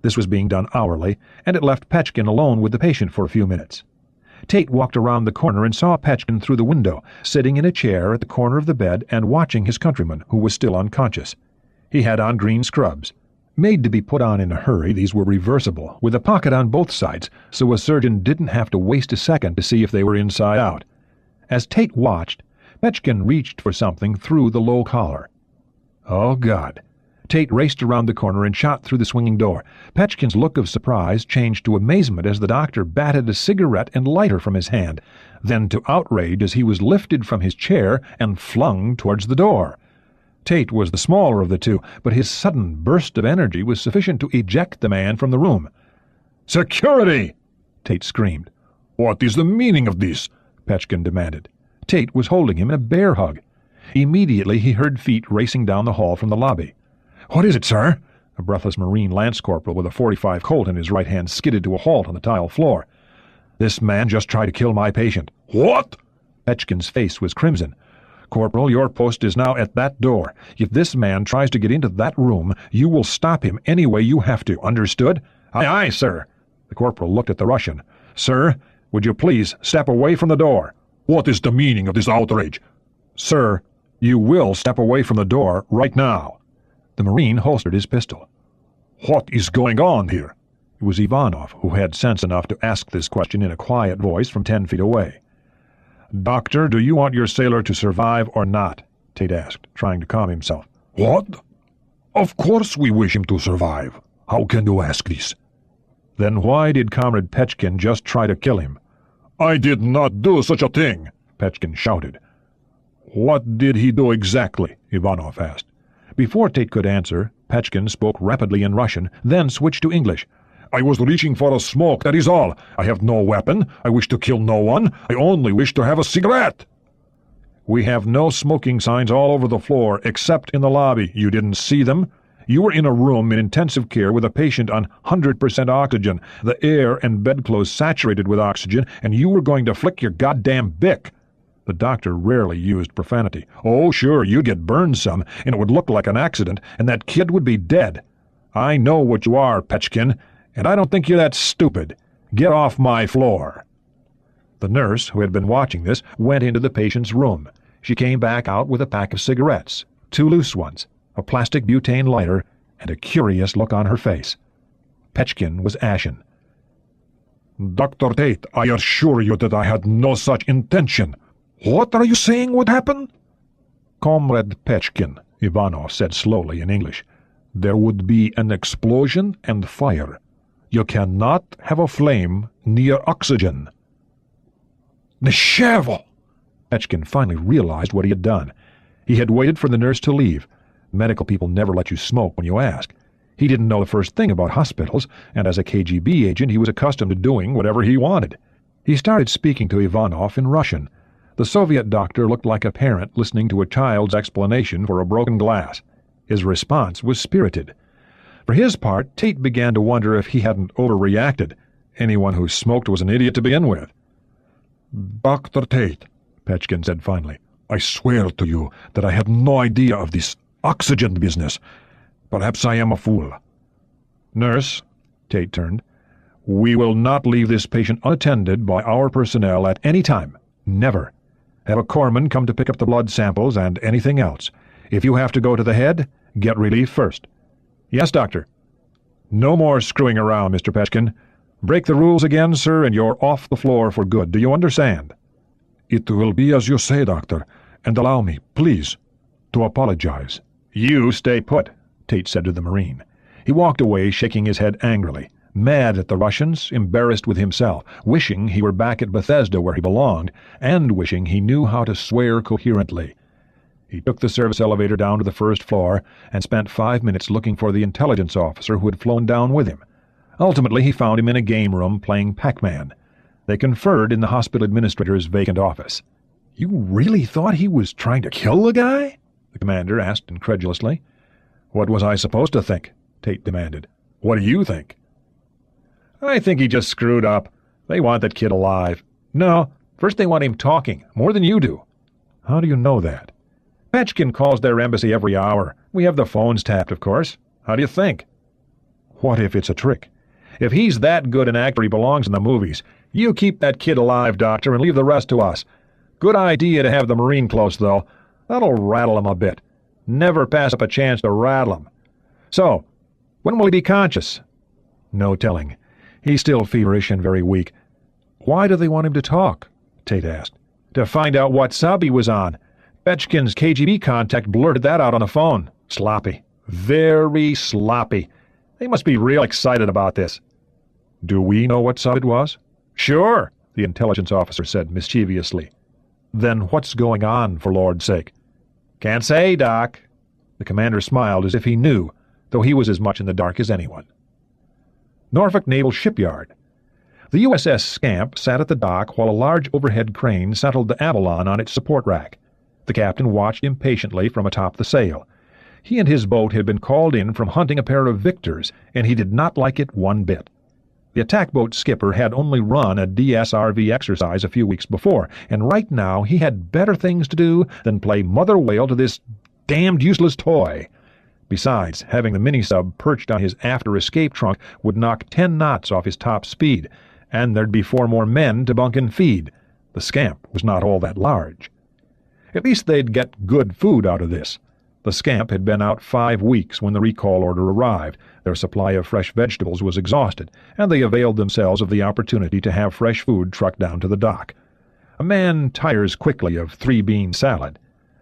This was being done hourly, and it left Petchkin alone with the patient for a few minutes. Tate walked around the corner and saw Petchkin through the window, sitting in a chair at the corner of the bed and watching his countryman, who was still unconscious. He had on green scrubs. Made to be put on in a hurry, these were reversible, with a pocket on both sides, so a surgeon didn't have to waste a second to see if they were inside out. As Tate watched, Petchkin reached for something through the low collar. Oh, God. Tate raced around the corner and shot through the swinging door. Petchkin's look of surprise changed to amazement as the doctor batted a cigarette and lighter from his hand, then to outrage as he was lifted from his chair and flung towards the door. Tate was the smaller of the two, but his sudden burst of energy was sufficient to eject the man from the room. "Security!" Tate screamed. "What is the meaning of this?" Petchkin demanded. Tate was holding him in a bear hug. Immediately he heard feet racing down the hall from the lobby. "What is it, sir?" A breathless Marine lance corporal with a .45 Colt in his right hand skidded to a halt on the tile floor. "This man just tried to kill my patient." "What?" Petchkin's face was crimson. "Corporal, your post is now at that door. If this man tries to get into that room, you will stop him any way you have to. Understood?" "Aye, aye, sir." The corporal looked at the Russian. "Sir, would you please step away from the door?" "What is the meaning of this outrage?" "Sir, you will step away from the door right now." The Marine holstered his pistol. "What is going on here?" It was Ivanov, who had sense enough to ask this question in a quiet voice from 10 feet away. "Doctor, do you want your sailor to survive or not?" Tate asked, trying to calm himself. "What? Of course we wish him to survive. How can you ask this?" "Then why did Comrade Petchkin just try to kill him?" "I did not do such a thing," Petchkin shouted. "What did he do exactly?" Ivanov asked. Before Tate could answer, Petchkin spoke rapidly in Russian, then switched to English. "I was reaching for a smoke, that is all. I have no weapon. I wish to kill no one. I only wish to have a cigarette." "We have no smoking signs all over the floor, except in the lobby. You didn't see them? You were in a room in intensive care with a patient on 100% oxygen, the air and bedclothes saturated with oxygen, and you were going to flick your goddamn Bic." The doctor rarely used profanity. "Oh, sure, you'd get burned some, and it would look like an accident, and that kid would be dead. I know what you are, Petchkin, and I don't think you're that stupid. Get off my floor." The nurse, who had been watching this, went into the patient's room. She came back out with a pack of cigarettes, 2 loose ones, a plastic butane lighter, and a curious look on her face. Petchkin was ashen. "Dr. Tate, I assure you that I had no such intention. What are you saying would happen?" "Comrade Petchkin," Ivanov said slowly in English, "there would be an explosion and fire. You cannot have a flame near oxygen. Nishevo! Petchkin finally realized what he had done. He had waited for the nurse to leave. Medical people never let you smoke when you ask. He didn't know the first thing about hospitals, and as a KGB agent he was accustomed to doing whatever he wanted. He started speaking to Ivanov in Russian. The Soviet doctor looked like a parent listening to a child's explanation for a broken glass. His response was spirited. For his part, Tate began to wonder if he hadn't overreacted. Anyone who smoked was an idiot to begin with. Dr. Tate, Petchkin said finally, I swear to you that I had no idea of this oxygen business. Perhaps I am a fool. Nurse, Tate turned, we will not leave this patient unattended by our personnel at any time. Never. Have a corpsman come to pick up the blood samples and anything else. If you have to go to the head, get relief first. Yes, doctor. No more screwing around, Mr. Petchkin. Break the rules again, sir, and you're off the floor for good. Do you understand? It will be as you say, doctor, and allow me, please, to apologize. You stay put, Tate said to the Marine. He walked away, shaking his head angrily, mad at the Russians, embarrassed with himself, wishing he were back at Bethesda where he belonged, and wishing he knew how to swear coherently. He took the service elevator down to the first floor and spent 5 minutes looking for the intelligence officer who had flown down with him. Ultimately, he found him in a game room playing Pac-Man. They conferred in the hospital administrator's vacant office. You really thought he was trying to kill the guy? The commander asked incredulously. What was I supposed to think? Tate demanded. What do you think? I think he just screwed up. They want that kid alive. No, first they want him talking, more than you do. How do you know that? Petchkin calls their embassy every hour. We have the phones tapped, of course. How do you think? What if it's a trick? If he's that good an actor he belongs in the movies, you keep that kid alive, doctor, and leave the rest to us. Good idea to have the Marine close, though. That'll rattle him a bit. Never pass up a chance to rattle him. So, when will he be conscious? No telling. He's still feverish and very weak. Why do they want him to talk? Tate asked. To find out what sub he was on. Petchkin's KGB contact blurted that out on the phone. Sloppy. Very sloppy. They must be real excited about this. Do we know what sub it was? Sure, the intelligence officer said mischievously. Then what's going on, for Lord's sake? Can't say, Doc. The commander smiled as if he knew, though he was as much in the dark as anyone. Norfolk Naval Shipyard. The USS Scamp sat at the dock while a large overhead crane settled the Avalon on its support rack. The captain watched impatiently from atop the sail. He and his boat had been called in from hunting a pair of victors, and he did not like it one bit. The attack boat skipper had only run a DSRV exercise a few weeks before, and right now he had better things to do than play mother whale to this damned useless toy. Besides, having the mini-sub perched on his after-escape trunk would knock 10 knots off his top speed, and there'd be 4 more men to bunk and feed. The Scamp was not all that large. At least they'd get good food out of this. The Scamp had been out 5 weeks when the recall order arrived. Their supply of fresh vegetables was exhausted, and they availed themselves of the opportunity to have fresh food trucked down to the dock. A man tires quickly of 3-bean salad.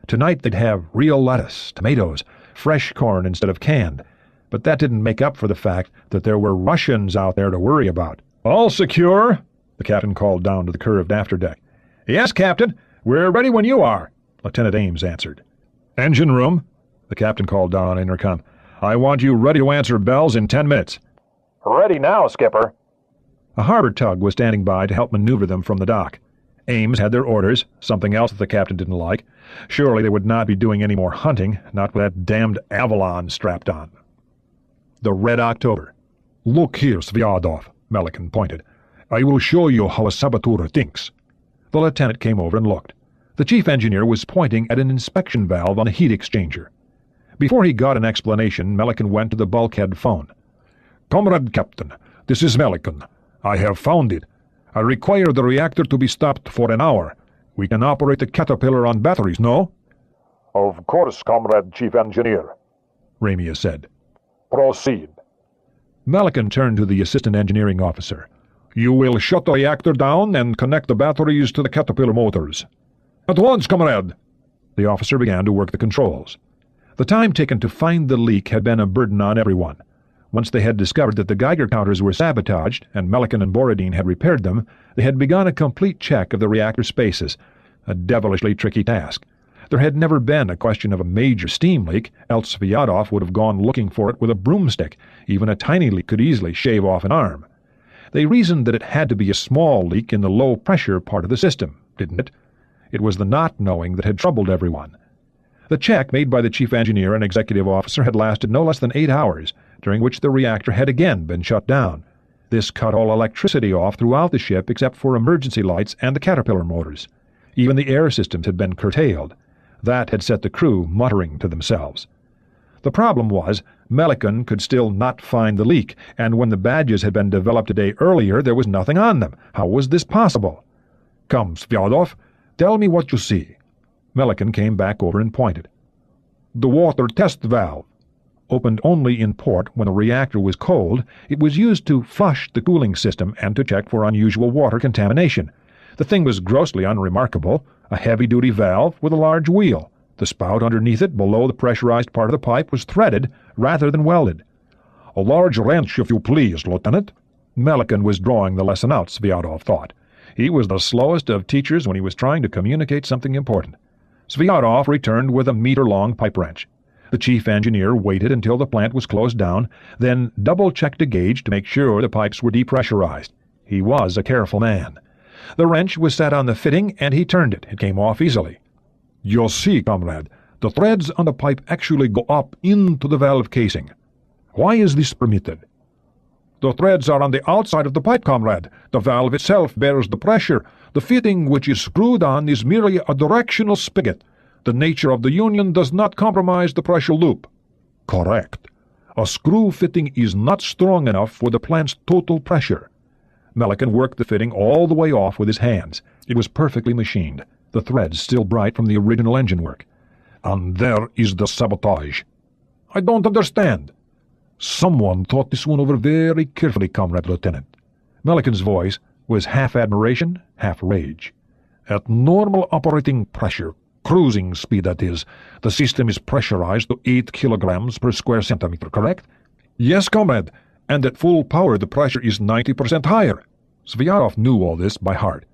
Tonight they'd have real lettuce, tomatoes, fresh corn instead of canned. But that didn't make up for the fact that there were Russians out there to worry about. All secure? The captain called down to the curved afterdeck. Yes, Captain. We're ready when you are, Lieutenant Ames answered. Engine room, the captain called down on intercom. I want you ready to answer bells in 10 minutes. Ready now, Skipper. A harbor tug was standing by to help maneuver them from the dock. Ames had their orders, something else that the captain didn't like. Surely they would not be doing any more hunting, not with that damned Avalon strapped on. The Red October. Look here, Sviardov, Melican pointed. I will show you how a saboteur thinks. The lieutenant came over and looked. The chief engineer was pointing at an inspection valve on a heat exchanger. Before he got an explanation, Melican went to the bulkhead phone. Comrade Captain, this is Melican. I have found it. I require the reactor to be stopped for an hour. We can operate the Caterpillar on batteries, no? Of course, Comrade Chief Engineer, Ramia said. Proceed. Melican turned to the assistant engineering officer. You will shut the reactor down and connect the batteries to the Caterpillar motors. At once, comrade! The officer began to work the controls. The time taken to find the leak had been a burden on everyone. Once they had discovered that the Geiger counters were sabotaged, and Melican and Borodin had repaired them, they had begun a complete check of the reactor spaces, a devilishly tricky task. There had never been a question of a major steam leak, else Sviatov would have gone looking for it with a broomstick. Even a tiny leak could easily shave off an arm. They reasoned that it had to be a small leak in the low-pressure part of the system, didn't it? It was the not knowing that had troubled everyone. The check made by the chief engineer and executive officer had lasted no less than 8 hours, during which the reactor had again been shut down. This cut all electricity off throughout the ship except for emergency lights and the Caterpillar motors. Even the air systems had been curtailed. That had set the crew muttering to themselves. The problem was, Melican could still not find the leak, and when the badges had been developed a day earlier, there was nothing on them. How was this possible? "Come, Sviatov, tell me what you see." Melican came back over and pointed. "The water test valve. Opened only in port when the reactor was cold, it was used to flush the cooling system and to check for unusual water contamination. The thing was grossly unremarkable, a heavy-duty valve with a large wheel. The spout underneath it, below the pressurized part of the pipe, was threaded rather than welded. "A large wrench, if you please, Lieutenant." Melican was drawing the lesson out, Sviatov thought. He was the slowest of teachers when he was trying to communicate something important. Sviatov returned with a meter-long pipe wrench. The chief engineer waited until the plant was closed down, then double-checked a gauge to make sure the pipes were depressurized. He was a careful man. The wrench was set on the fitting, and he turned it. It came off easily. "You see, comrade, the threads on the pipe actually go up into the valve casing. Why is this permitted?" "The threads are on the outside of the pipe, comrade. The valve itself bears the pressure. The fitting which is screwed on is merely a directional spigot. The nature of the union does not compromise the pressure loop." "Correct. A screw fitting is not strong enough for the plant's total pressure." Melican worked the fitting all the way off with his hands. It was perfectly machined, the threads still bright from the original engine work. "And there is the sabotage." "I don't understand." "Someone thought this one over very carefully, Comrade Lieutenant." Melican's voice was half admiration, half rage. "At normal operating pressure, cruising speed that is, the system is pressurized to 8 kilograms per square centimeter, correct?" "Yes, comrade, and at full power the pressure is 90% higher." Sviatov knew all this by heart.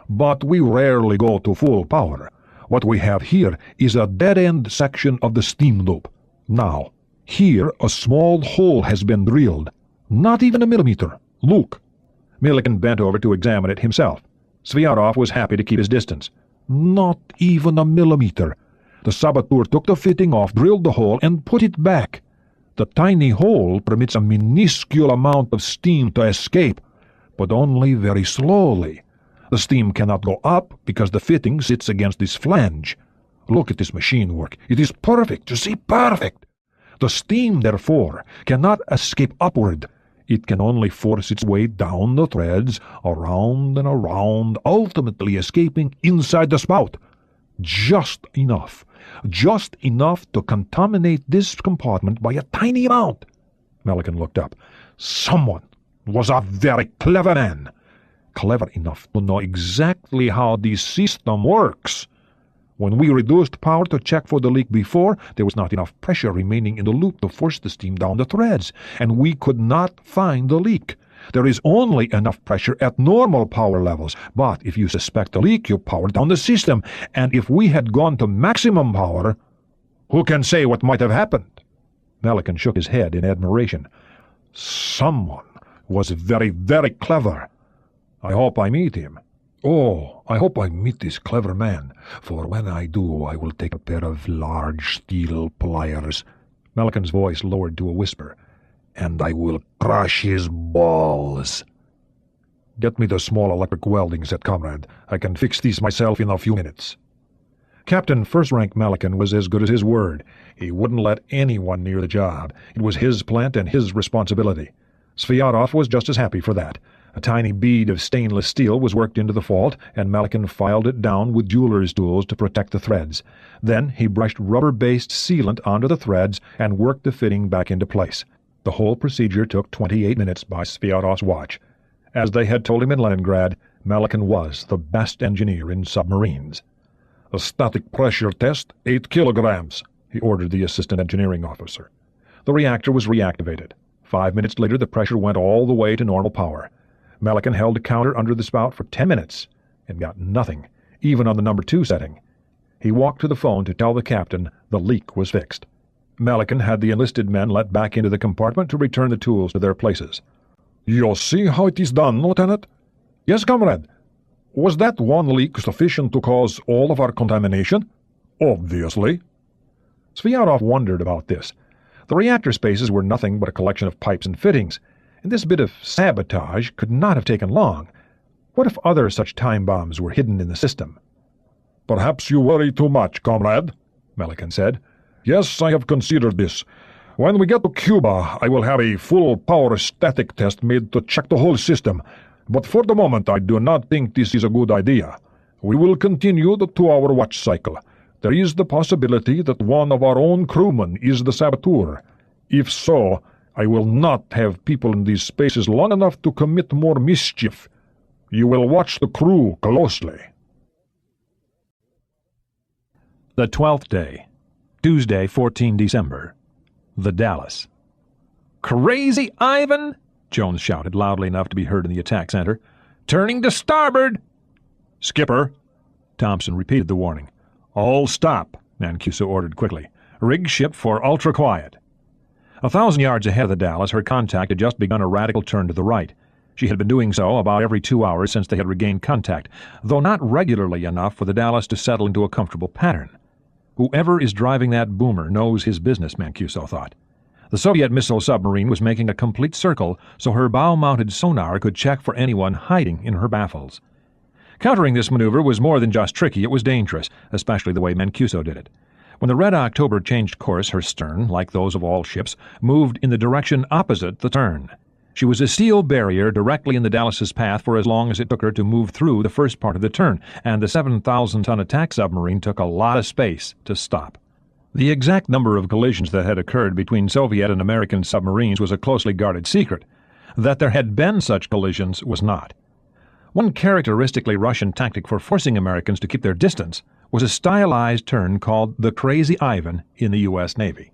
"But we rarely go to full power. What we have here is a dead-end section of the steam loop. Now, here a small hole has been drilled. Not even a millimeter. Look." Melican bent over to examine it himself. Sviatov was happy to keep his distance. "Not even a millimeter. The saboteur took the fitting off, drilled the hole, and put it back. The tiny hole permits a minuscule amount of steam to escape, but only very slowly. The steam cannot go up because the fitting sits against this flange. Look at this machine work. It is perfect, you see, perfect. The steam, therefore, cannot escape upward. It can only force its way down the threads, around and around, ultimately escaping inside the spout. Just enough to contaminate this compartment by a tiny amount." Melican looked up. "Someone was a very clever man. Clever enough to know exactly how this system works. When we reduced power to check for the leak before, there was not enough pressure remaining in the loop to force the steam down the threads, and we could not find the leak. There is only enough pressure at normal power levels, but if you suspect a leak, you power down the system, and if we had gone to maximum power, who can say what might have happened?" Melican shook his head in admiration. "Someone was very, very clever. I hope I meet him. Oh, I hope I meet this clever man, for when I do I will take a pair of large steel pliers." Melican's voice lowered to a whisper. "And I will crush his balls." "Get me the small electric welding set, comrade. I can fix these myself in a few minutes." Captain First-Rank Melican was as good as his word. He wouldn't let anyone near the job. It was his plant and his responsibility. Sviatov was just as happy for that. A tiny bead of stainless steel was worked into the fault, and Melican filed it down with jeweler's tools to protect the threads. Then he brushed rubber-based sealant onto the threads and worked the fitting back into place. The whole procedure took 28 minutes by Sviatov's watch. As they had told him in Leningrad, Melican was the best engineer in submarines. "A static pressure test, 8 kilograms, he ordered the assistant engineering officer. The reactor was reactivated. 5 minutes later, the pressure went all the way to normal power. Melican held a counter under the spout for 10 minutes and got nothing, even on the number 2 setting. He walked to the phone to tell the captain the leak was fixed. Melican had the enlisted men let back into the compartment to return the tools to their places. "You see how it is done, Lieutenant?" "Yes, comrade." "Was that one leak sufficient to cause all of our contamination?" "Obviously." Sviatov wondered about this. The reactor spaces were nothing but a collection of pipes and fittings, and this bit of sabotage could not have taken long. What if other such time bombs were hidden in the system? "Perhaps you worry too much, comrade," Melican said. "Yes, I have considered this. When we get to Cuba, I will have a full power static test made to check the whole system. But for the moment, I do not think this is a good idea. We will continue the 2-hour watch cycle. There is the possibility that one of our own crewmen is the saboteur. If so, I will not have people in these spaces long enough to commit more mischief. You will watch the crew closely." The 12th day, Tuesday, 14 December. The Dallas. "Crazy Ivan!" Jones shouted loudly enough to be heard in the attack center. "Turning to starboard!" "Skipper!" Thompson repeated the warning. "All stop," Mancuso ordered quickly. "Rig ship for ultra-quiet." 1,000 yards ahead of the Dallas, her contact had just begun a radical turn to the right. She had been doing so about every 2 hours since they had regained contact, though not regularly enough for the Dallas to settle into a comfortable pattern. Whoever is driving that boomer knows his business, Mancuso thought. The Soviet missile submarine was making a complete circle so her bow-mounted sonar could check for anyone hiding in her baffles. Countering this maneuver was more than just tricky, it was dangerous, especially the way Mancuso did it. When the Red October changed course, her stern, like those of all ships, moved in the direction opposite the turn. She was a steel barrier directly in the Dallas's path for as long as it took her to move through the first part of the turn, and the 7,000-ton attack submarine took a lot of space to stop. The exact number of collisions that had occurred between Soviet and American submarines was a closely guarded secret. That there had been such collisions was not. One characteristically Russian tactic for forcing Americans to keep their distance was a stylized turn called the Crazy Ivan in the U.S. Navy.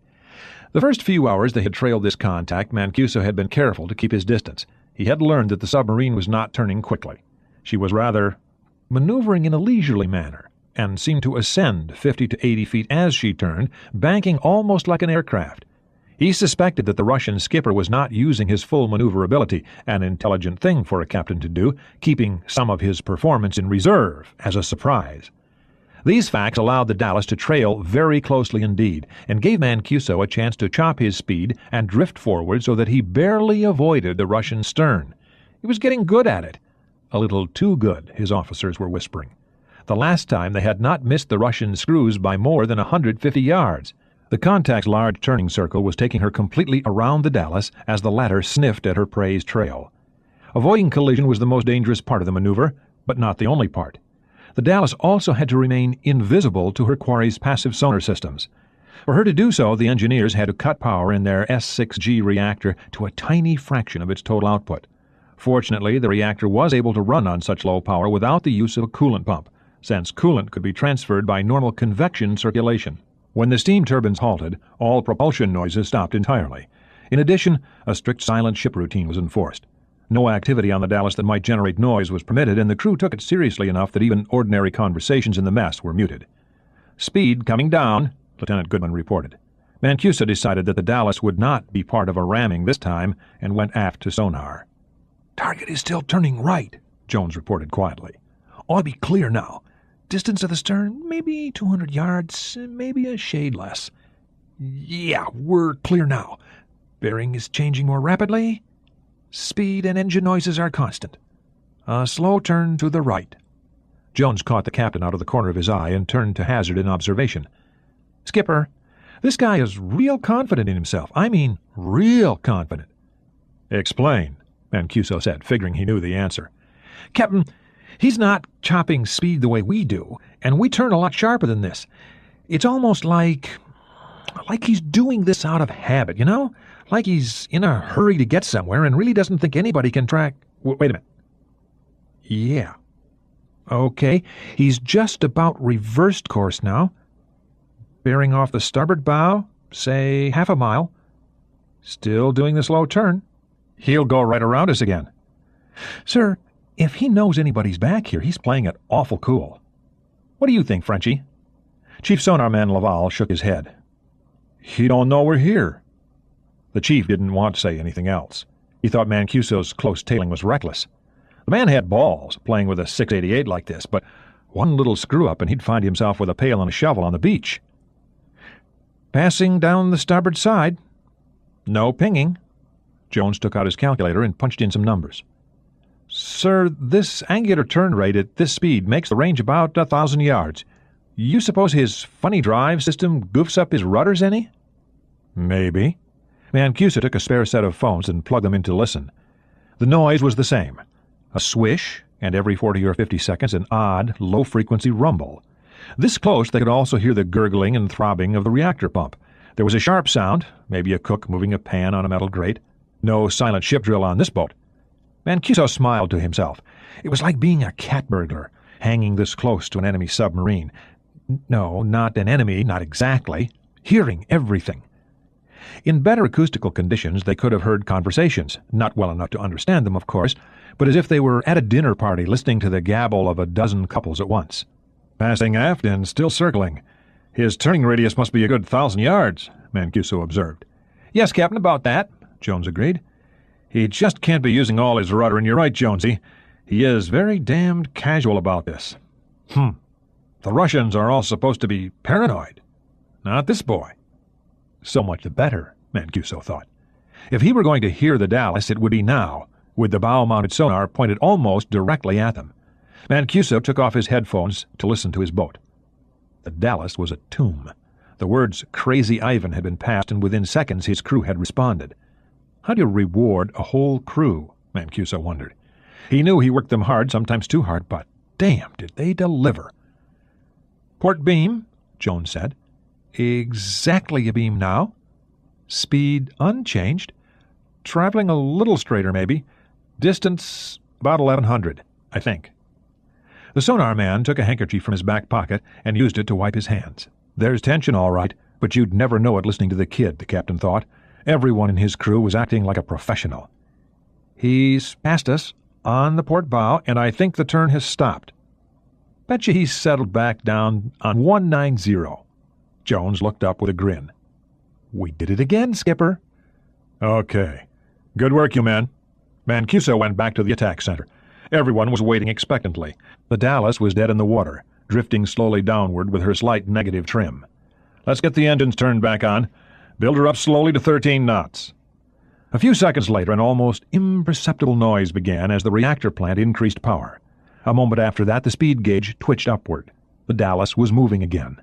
The first few hours they had trailed this contact, Mancuso had been careful to keep his distance. He had learned that the submarine was not turning quickly. She was rather maneuvering in a leisurely manner, and seemed to ascend 50 to 80 feet as she turned, banking almost like an aircraft. He suspected that the Russian skipper was not using his full maneuverability, an intelligent thing for a captain to do, keeping some of his performance in reserve as a surprise. These facts allowed the Dallas to trail very closely indeed, and gave Mancuso a chance to chop his speed and drift forward so that he barely avoided the Russian stern. He was getting good at it. A little too good, his officers were whispering. The last time they had not missed the Russian screws by more than 150 yards. The contact's large turning circle was taking her completely around the Dallas as the latter sniffed at her prey's trail. Avoiding collision was the most dangerous part of the maneuver, but not the only part. The Dallas also had to remain invisible to her quarry's passive sonar systems. For her to do so, the engineers had to cut power in their S6G reactor to a tiny fraction of its total output. Fortunately, the reactor was able to run on such low power without the use of a coolant pump, since coolant could be transferred by normal convection circulation. When the steam turbines halted, all propulsion noises stopped entirely. In addition, a strict silent ship routine was enforced. No activity on the Dallas that might generate noise was permitted, and the crew took it seriously enough that even ordinary conversations in the mess were muted. "Speed coming down," Lieutenant Goodman reported. Mancuso decided that the Dallas would not be part of a ramming this time and went aft to sonar. "Target is still turning right," Jones reported quietly. "Ought to be clear now. Distance of the stern, maybe 200 yards, maybe a shade less. Yeah, we're clear now. Bearing is changing more rapidly. Speed and engine noises are constant. A slow turn to the right." Jones caught the captain out of the corner of his eye and turned to hazard an observation. "Skipper, this guy is real confident in himself. I mean, real confident." "Explain," Mancuso said, figuring he knew the answer. "Captain, he's not chopping speed the way we do, and we turn a lot sharper than this. It's almost like he's doing this out of habit, you know? Like he's in a hurry to get somewhere and really doesn't think anybody can track—" Wait a minute. "Yeah. Okay, he's just about reversed course now. Bearing off the starboard bow, say half a mile. Still doing the slow turn. He'll go right around us again. Sir, if he knows anybody's back here, he's playing it awful cool. What do you think, Frenchie? Chief Sonar Man Laval shook his head. He don't know we're here. The chief didn't want to say anything else. He thought Mancuso's close tailing was reckless. The man had balls, playing with a 688 like this, but one little screw-up and he'd find himself with a pail and a shovel on the beach. Passing down the starboard side. No pinging. Jones took out his calculator and punched in some numbers. Sir, this angular turn rate at this speed makes the range about 1,000 yards. You suppose his funny drive system goofs up his rudders any? Maybe. Mancuso took a spare set of phones and plugged them in to listen. The noise was the same. A swish, and every 40 or 50 seconds an odd, low-frequency rumble. This close they could also hear the gurgling and throbbing of the reactor pump. There was a sharp sound, maybe a cook moving a pan on a metal grate. No silent ship drill on this boat. Mancuso smiled to himself. It was like being a cat burglar, hanging this close to an enemy submarine. No, not an enemy, not exactly. Hearing everything. In better acoustical conditions, they could have heard conversations, not well enough to understand them, of course, but as if they were at a dinner party listening to the gabble of a dozen couples at once. Passing aft and still circling. His turning radius must be a good 1,000 yards, Mancuso observed. Yes, Captain, about that, Jones agreed. He just can't be using all his rudder, and you're right, Jonesy. He is very damned casual about this. The Russians are all supposed to be paranoid. Not this boy. So much the better, Mancuso thought. If he were going to hear the Dallas, it would be now, with the bow-mounted sonar pointed almost directly at them. Mancuso took off his headphones to listen to his boat. The Dallas was a tomb. The words Crazy Ivan had been passed, and within seconds his crew had responded. How do you reward a whole crew? Mancuso wondered. He knew he worked them hard, sometimes too hard, but damn, did they deliver. Port beam, Jones said. Exactly abeam now. Speed unchanged. Traveling a little straighter, maybe. Distance about 1,100, I think. The sonar man took a handkerchief from his back pocket and used it to wipe his hands. There's tension, all right, but you'd never know it listening to the kid, the captain thought. Everyone in his crew was acting like a professional. He's passed us, on the port bow, and I think the turn has stopped. Betcha he's settled back down on 190. Jones looked up with a grin. We did it again, Skipper. Okay. Good work, you men. Mancuso went back to the attack center. Everyone was waiting expectantly. The Dallas was dead in the water, drifting slowly downward with her slight negative trim. Let's get the engines turned back on. Build her up slowly to 13 knots. A few seconds later, an almost imperceptible noise began as the reactor plant increased power. A moment after that, the speed gauge twitched upward. The Dallas was moving again.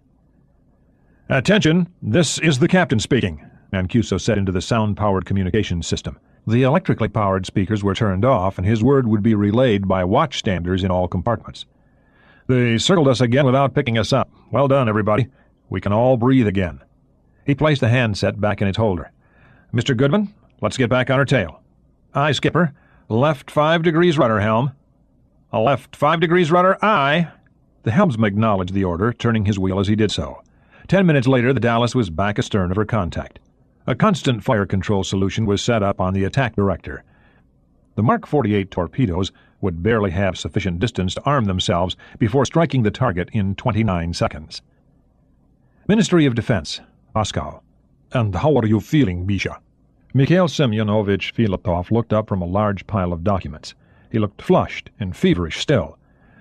Attention, this is the captain speaking, Mancuso said into the sound-powered communications system. The electrically powered speakers were turned off, and his word would be relayed by watchstanders in all compartments. They circled us again without picking us up. Well done, everybody. We can all breathe again. He placed the handset back in its holder. Mr. Goodman, let's get back on our tail. Aye, Skipper. Left 5 degrees rudder, helm. Left 5 degrees rudder, aye. The helmsman acknowledged the order, turning his wheel as he did so. 10 minutes later, the Dallas was back astern of her contact. A constant fire control solution was set up on the attack director. The Mark 48 torpedoes would barely have sufficient distance to arm themselves before striking the target in 29 seconds. Ministry of Defense, Moscow. And how are you feeling, Misha? Mikhail Semyonovich Filatov looked up from a large pile of documents. He looked flushed and feverish still.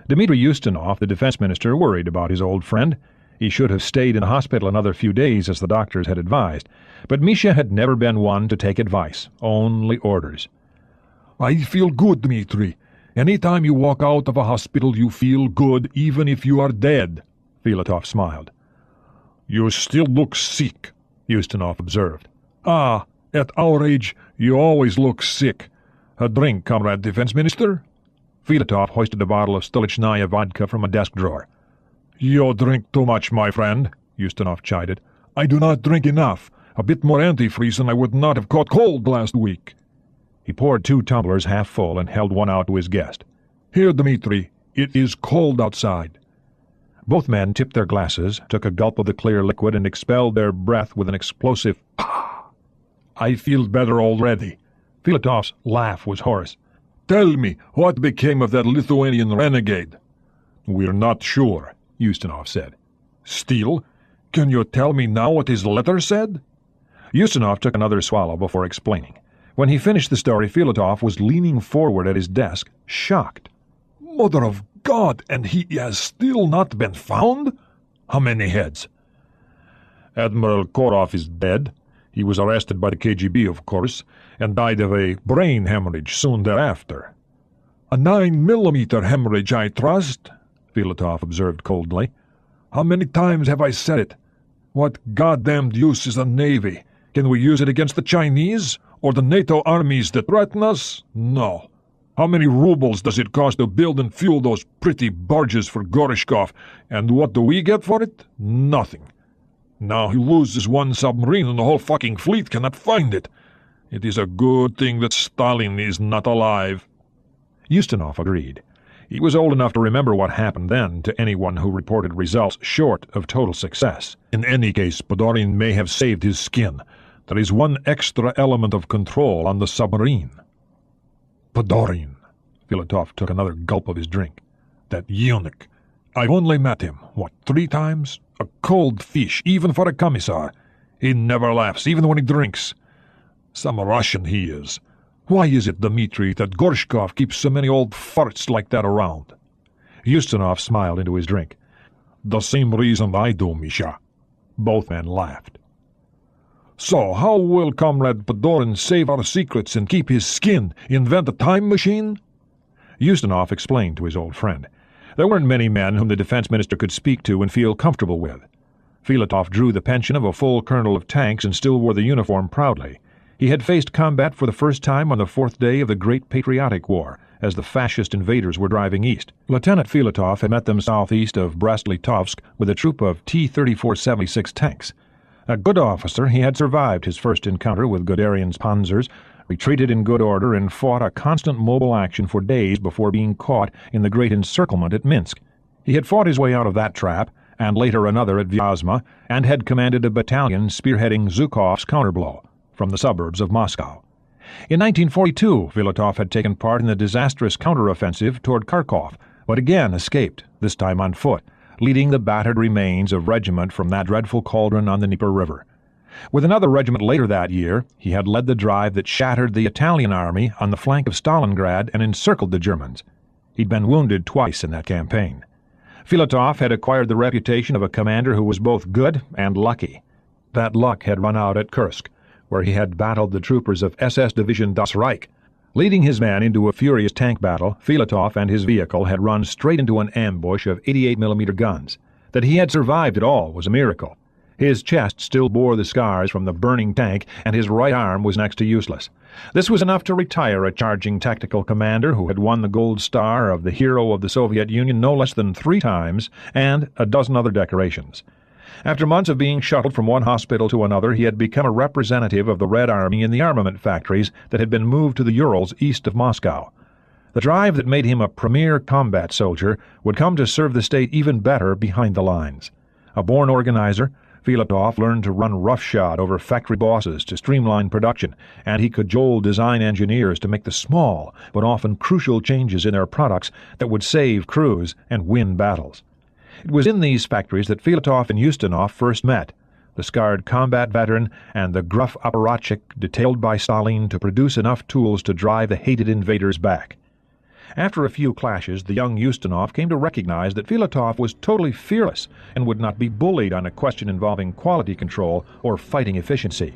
Dmitry Ustinov, the defense minister, worried about his old friend. He should have stayed in the hospital another few days, as the doctors had advised. But Misha had never been one to take advice, only orders. I feel good, Dmitri. Any time you walk out of a hospital, you feel good, even if you are dead, Filatov smiled. You still look sick, Ustinov observed. Ah, at our age, you always look sick. A drink, Comrade Defense Minister? Filatov hoisted a bottle of Stolichnaya vodka from a desk drawer. You drink too much, my friend, Ustinov chided. I do not drink enough. A bit more antifreeze and I would not have caught cold last week. He poured 2 tumblers half full and held one out to his guest. Here, Dmitri, it is cold outside. Both men tipped their glasses, took a gulp of the clear liquid, and expelled their breath with an explosive "Ah!" I feel better already. Filatov's laugh was hoarse. Tell me, what became of that Lithuanian renegade? We're not sure, Ustinov said. Still? Can you tell me now what his letter said? Ustinov took another swallow before explaining. When he finished the story, Filatov was leaning forward at his desk, shocked. Mother of God, and he has still not been found? How many heads? Admiral Korov is dead. He was arrested by the KGB, of course, and died of a brain hemorrhage soon thereafter. A 9mm hemorrhage, I trust, Filatov observed coldly. How many times have I said it? What goddamned use is a navy? Can we use it against the Chinese? Or the NATO armies that threaten us? No. How many rubles does it cost to build and fuel those pretty barges for Gorishkov? And what do we get for it? Nothing. Now he loses one submarine and the whole fucking fleet cannot find it. It is a good thing that Stalin is not alive. Ustinov agreed. He was old enough to remember what happened then to anyone who reported results short of total success. In any case, Padorin may have saved his skin. There is one extra element of control on the submarine. Padorin. Filatov took another gulp of his drink. That eunuch. I've only met him, 3 times? A cold fish, even for a commissar. He never laughs, even when he drinks. Some Russian he is. Why is it, Dmitri, that Gorshkov keeps so many old farts like that around? Ustinov smiled into his drink. The same reason I do, Misha. Both men laughed. So, how will Comrade Padorin save our secrets and keep his skin? Invent a time machine? Ustinov explained to his old friend. There weren't many men whom the defense minister could speak to and feel comfortable with. Filatov drew the pension of a full colonel of tanks and still wore the uniform proudly. He had faced combat for the first time on the 4th day of the Great Patriotic War, as the fascist invaders were driving east. Lieutenant Filatov had met them southeast of Brest-Litovsk with a troop of T-34-76 tanks. A good officer, he had survived his first encounter with Guderian's panzers, retreated in good order, and fought a constant mobile action for days before being caught in the great encirclement at Minsk. He had fought his way out of that trap, and later another at Vyazma, and had commanded a battalion spearheading Zhukov's counterblow from the suburbs of Moscow. In 1942, Filatov had taken part in the disastrous counteroffensive toward Kharkov, but again escaped, this time on foot, leading the battered remains of regiment from that dreadful cauldron on the Dnieper River. With another regiment later that year, he had led the drive that shattered the Italian army on the flank of Stalingrad and encircled the Germans. He'd been wounded twice in that campaign. Filatov had acquired the reputation of a commander who was both good and lucky. That luck had run out at Kursk, where he had battled the troopers of SS Division Das Reich. Leading his men into a furious tank battle, Filatov and his vehicle had run straight into an ambush of 88mm guns. That he had survived at all was a miracle. His chest still bore the scars from the burning tank, and his right arm was next to useless. This was enough to retire a charging tactical commander who had won the Gold Star of the Hero of the Soviet Union no less than 3 times, and a dozen other decorations. After months of being shuttled from one hospital to another, he had become a representative of the Red Army in the armament factories that had been moved to the Urals east of Moscow. The drive that made him a premier combat soldier would come to serve the state even better behind the lines. A born organizer, Filatov learned to run roughshod over factory bosses to streamline production, and he cajoled design engineers to make the small but often crucial changes in their products that would save crews and win battles. It was in these factories that Filatov and Ustinov first met, the scarred combat veteran and the gruff apparatchik detailed by Stalin to produce enough tools to drive the hated invaders back. After a few clashes, the young Ustinov came to recognize that Filatov was totally fearless and would not be bullied on a question involving quality control or fighting efficiency.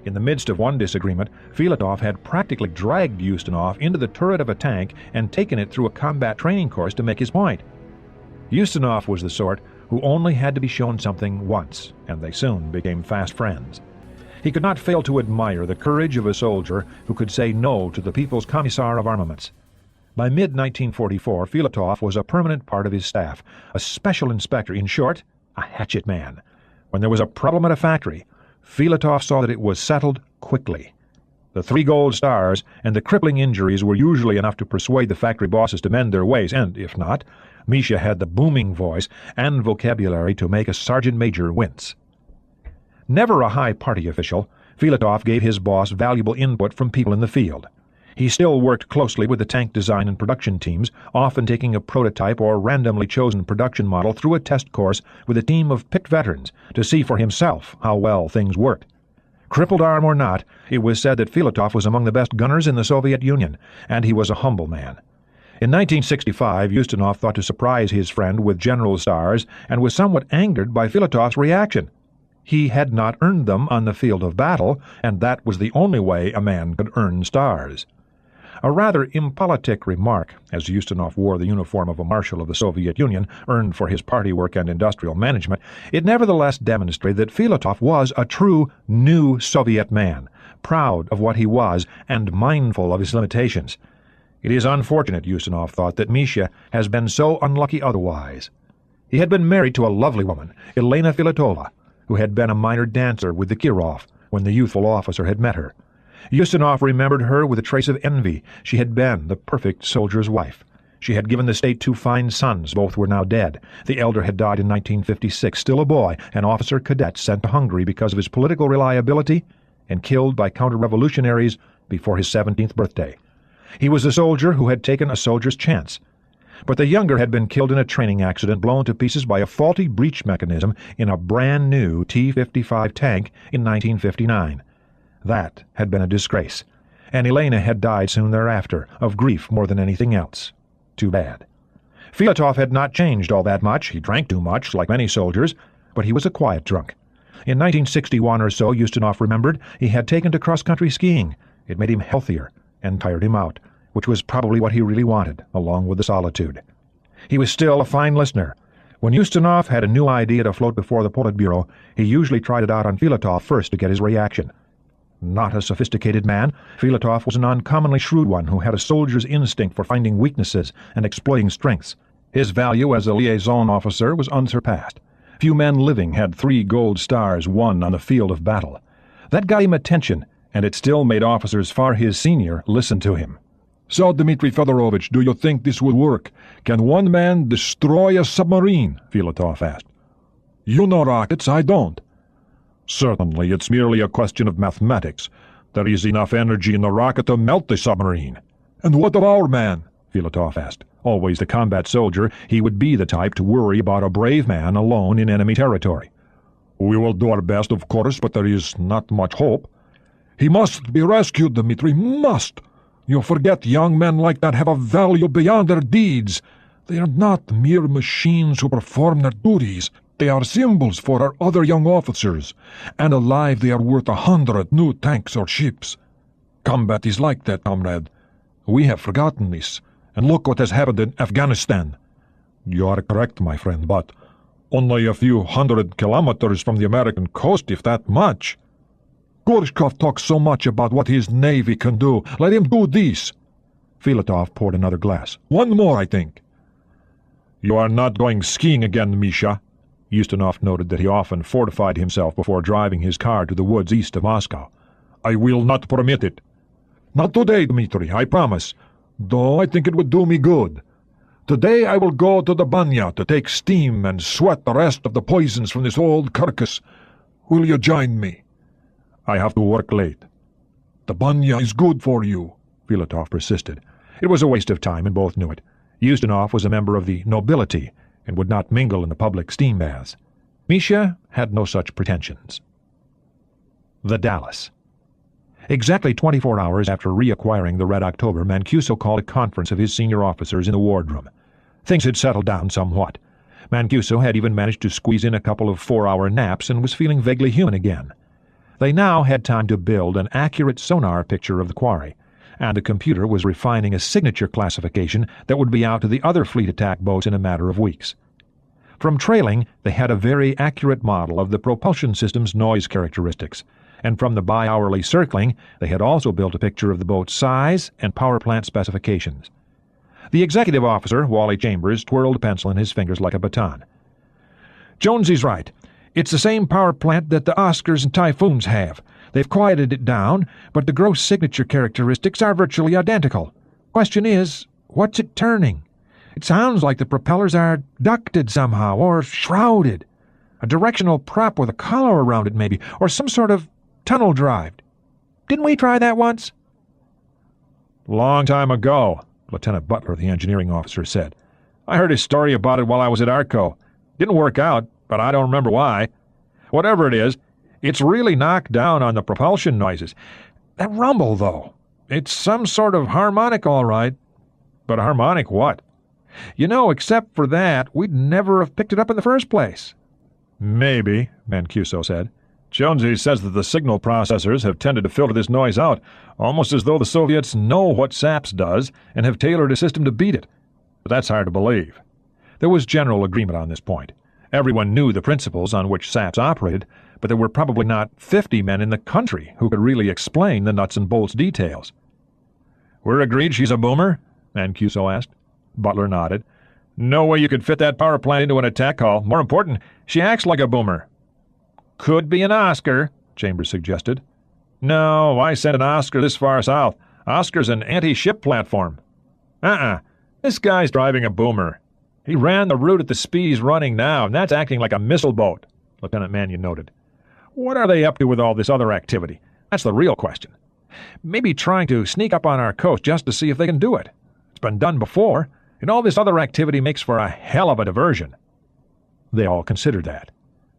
In the midst of one disagreement, Filatov had practically dragged Ustinov into the turret of a tank and taken it through a combat training course to make his point. Ustinov was the sort who only had to be shown something once, and they soon became fast friends. He could not fail to admire the courage of a soldier who could say no to the People's Commissar of Armaments. By mid-1944, Filatov was a permanent part of his staff, a special inspector, in short, a hatchet man. When there was a problem at a factory, Filatov saw that it was settled quickly. The 3 gold stars and the crippling injuries were usually enough to persuade the factory bosses to mend their ways, and, if not, Misha had the booming voice and vocabulary to make a sergeant major wince. Never a high party official, Filatov gave his boss valuable input from people in the field. He still worked closely with the tank design and production teams, often taking a prototype or randomly chosen production model through a test course with a team of picked veterans to see for himself how well things worked. Crippled arm or not, it was said that Filatov was among the best gunners in the Soviet Union, and he was a humble man. In 1965, Ustinov thought to surprise his friend with general stars and was somewhat angered by Filatov's reaction. He had not earned them on the field of battle, and that was the only way a man could earn stars. A rather impolitic remark, as Ustinov wore the uniform of a marshal of the Soviet Union, earned for his party work and industrial management, it nevertheless demonstrated that Filatov was a true new Soviet man, proud of what he was and mindful of his limitations. It is unfortunate, Ustinov thought, that Misha has been so unlucky otherwise. He had been married to a lovely woman, Elena Filatova, who had been a minor dancer with the Kirov when the youthful officer had met her. Ustinov remembered her with a trace of envy. She had been the perfect soldier's wife. She had given the state 2 fine sons. Both were now dead. The elder had died in 1956, still a boy, an officer cadet sent to Hungary because of his political reliability and killed by counter-revolutionaries before his 17th birthday. He was a soldier who had taken a soldier's chance. But the younger had been killed in a training accident, blown to pieces by a faulty breech mechanism in a brand-new T-55 tank in 1959. That had been a disgrace, and Elena had died soon thereafter, of grief more than anything else. Too bad. Filatov had not changed all that much. He drank too much, like many soldiers, but he was a quiet drunk. In 1961 or so, Ustinov remembered, he had taken to cross-country skiing. It made him healthier and tired him out, which was probably what he really wanted, along with the solitude. He was still a fine listener. When Ustinov had a new idea to float before the Politburo, he usually tried it out on Filatov first to get his reaction. Not a sophisticated man, Filatov was an uncommonly shrewd one who had a soldier's instinct for finding weaknesses and exploiting strengths. His value as a liaison officer was unsurpassed. Few men living had 3 gold stars won on the field of battle. That got him attention, and it still made officers far his senior listen to him. So, Dmitri Fedorovich, do you think this would work? Can one man destroy a submarine? Filatov asked. You know rockets, I don't. Certainly, it's merely a question of mathematics. There is enough energy in the rocket to melt the submarine. And what of our man? Filatov asked. Always the combat soldier, he would be the type to worry about a brave man alone in enemy territory. We will do our best, of course, but there is not much hope. He must be rescued, Dmitri, must! You forget young men like that have a value beyond their deeds. They are not mere machines who perform their duties. They are symbols for our other young officers, and alive they are worth 100 new tanks or ships. Combat is like that, comrade. We have forgotten this, and look what has happened in Afghanistan. You are correct, my friend, but only a few 100 kilometers from the American coast, if that much. Gorshkov talks so much about what his navy can do. Let him do this. Filatov poured another glass. One more, I think. You are not going skiing again, Misha. Ustinov noted that he often fortified himself before driving his car to the woods east of Moscow. I will not permit it. Not today, Dmitri, I promise, though I think it would do me good. Today I will go to the banya to take steam and sweat the rest of the poisons from this old carcass. Will you join me? I have to work late. The banya is good for you, Filatov persisted. It was a waste of time, and both knew it. Ustinov was a member of the nobility and would not mingle in the public steam baths. Misha had no such pretensions. The Dalles. Exactly 24 hours after reacquiring the Red October, Mancuso called a conference of his senior officers in the wardroom. Things had settled down somewhat. Mancuso had even managed to squeeze in a couple of 4-hour naps and was feeling vaguely human again. They now had time to build an accurate sonar picture of the quarry, and the computer was refining a signature classification that would be out to the other fleet attack boats in a matter of weeks. From trailing, they had a very accurate model of the propulsion system's noise characteristics, and from the bi-hourly circling, they had also built a picture of the boat's size and power plant specifications. The executive officer, Wally Chambers, twirled a pencil in his fingers like a baton. "Jonesy's right. It's the same power plant that the Oscars and Typhoons have. They've quieted it down, but the gross signature characteristics are virtually identical. Question is, what's it turning? It sounds like the propellers are ducted somehow, or shrouded. A directional prop with a collar around it, maybe, or some sort of Tunnel drive. Didn't we try that once?" "Long time ago," Lieutenant Butler, the engineering officer, said. "I heard his story about it while I was at ARTCO. Didn't work out, but I don't remember why. Whatever it is, it's really knocked down on the propulsion noises. That rumble, though, it's some sort of harmonic, all right. But a harmonic what? You know, except for that, we'd never have picked it up in the first place." "Maybe," Mancuso said. "Jonesy says that the signal processors have tended to filter this noise out, almost as though the Soviets know what SAPS does and have tailored a system to beat it. But that's hard to believe." There was general agreement on this point. Everyone knew the principles on which SAPS operated, but there were probably not 50 men in the country who could really explain the nuts and bolts details. "We're agreed she's a boomer?" Mancuso asked. Butler nodded. "No way you could fit that power plant into an attack hull. More important, she acts like a boomer." "Could be an Oscar," Chambers suggested. "No, why send an Oscar this far south? Oscar's an anti-ship platform." This guy's driving a boomer. He ran the route at the speed he's running now, and that's acting like a missile boat," Lieutenant Mannion noted. "What are they up to with all this other activity? That's the real question. Maybe trying to sneak up on our coast just to see if they can do it. It's been done before, and all this other activity makes for a hell of a diversion." They all considered that.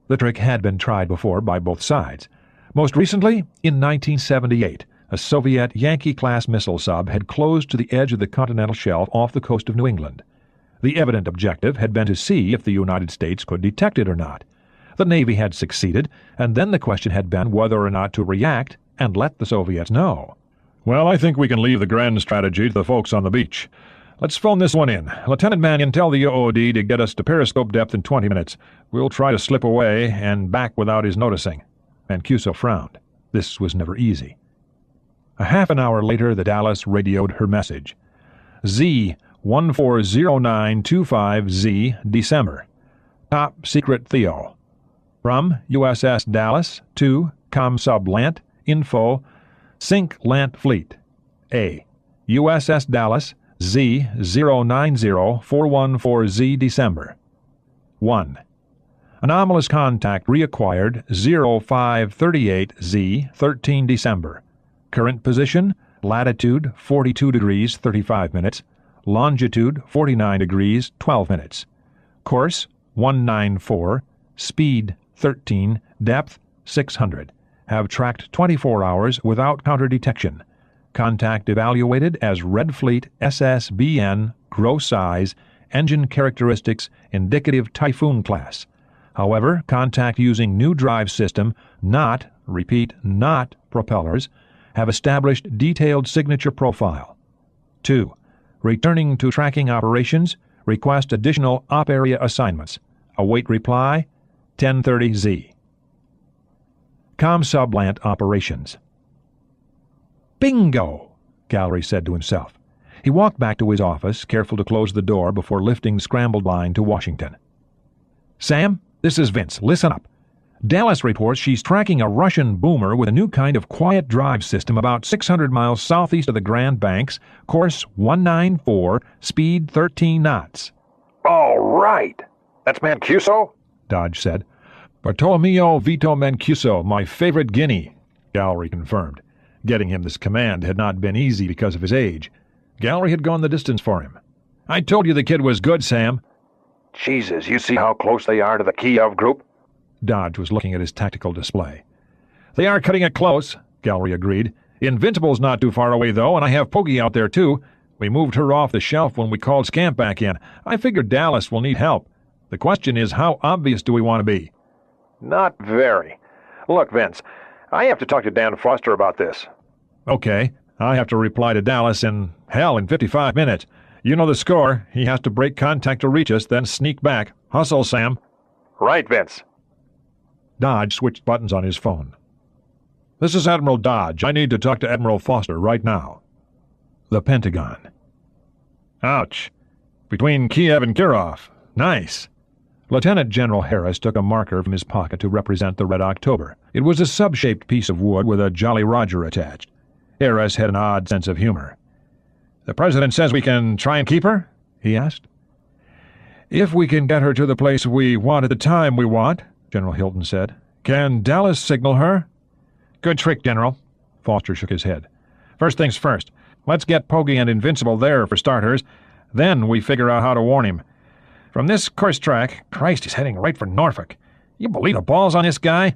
The trick had been tried before by both sides. Most recently, in 1978, a Soviet Yankee-class missile sub had closed to the edge of the continental shelf off the coast of New England. The evident objective had been to see if the United States could detect it or not. The Navy had succeeded, and then the question had been whether or not to react and let the Soviets know. "Well, I think we can leave the grand strategy to the folks on the beach. Let's phone this one in. Lieutenant Mannion, tell the OOD to get us to periscope depth in 20 minutes. We'll try to slip away and back without his noticing." Mancuso frowned. This was never easy. A half an hour later, the Dallas radioed her message. Z140925Z, December. Top Secret Theo. From USS Dallas to ComSub Lant, info, Sink Lant Fleet. A. USS Dallas, Z090414Z, December. 1. Anomalous contact reacquired 0538Z, 13 December. Current position, latitude 42 degrees 35 minutes, longitude 49 degrees 12 minutes. Course 194, speed 13, depth 600. Have tracked 24 hours without counter-detection. Contact evaluated as Red Fleet SSBN, gross size, engine characteristics indicative Typhoon class. However, contact using new drive system, not, repeat, not propellers, have established detailed signature profile. 2. Returning to tracking operations, request additional op area assignments. Await reply, 10:30Z. ComSublant operations. "Bingo!" Gallery said to himself. He walked back to his office, careful to close the door before lifting scrambled line to Washington. "Sam, this is Vince. Listen up. Dallas reports she's tracking a Russian boomer with a new kind of quiet drive system about 600 miles southeast of the Grand Banks, course 194, speed 13 knots. All right. That's Mancuso? Dodge said. Bartolomeo Vito Mancuso, my favorite Guinea, Gallery confirmed. Getting him this command had not been easy because of his age. Gallery had gone the distance for him. I told you the kid was good, Sam. Jesus, you see how close they are to the Kiev group? Dodge was looking at his tactical display. They are cutting it close, Gallery agreed. Invincible's not too far away, though, and I have Poggy out there, too. We moved her off the shelf when we called Scamp back in. I figured Dallas will need help. The question is, how obvious do we want to be? Not very. Look, Vince, I have to talk to Dan Foster about this. Okay. I have to reply to Dallas in 55 minutes. You know the score. He has to break contact to reach us, then sneak back. Hustle, Sam. Right, Vince. Dodge switched buttons on his phone. This is Admiral Dodge. I need to talk to Admiral Foster right now. The Pentagon. Ouch. Between Kiev and Kirov. Nice. Lieutenant General Harris took a marker from his pocket to represent the Red October. It was a sub-shaped piece of wood with a Jolly Roger attached. Harris had an odd sense of humor. The President says we can try and keep her? He asked. If we can get her to the place we want at the time we want, General Hilton said. Can Dallas signal her? Good trick, General. Foster shook his head. First things first. Let's get Poggy and Invincible there for starters. Then we figure out how to warn him. From this course track, Christ, he's heading right for Norfolk. You believe the balls on this guy?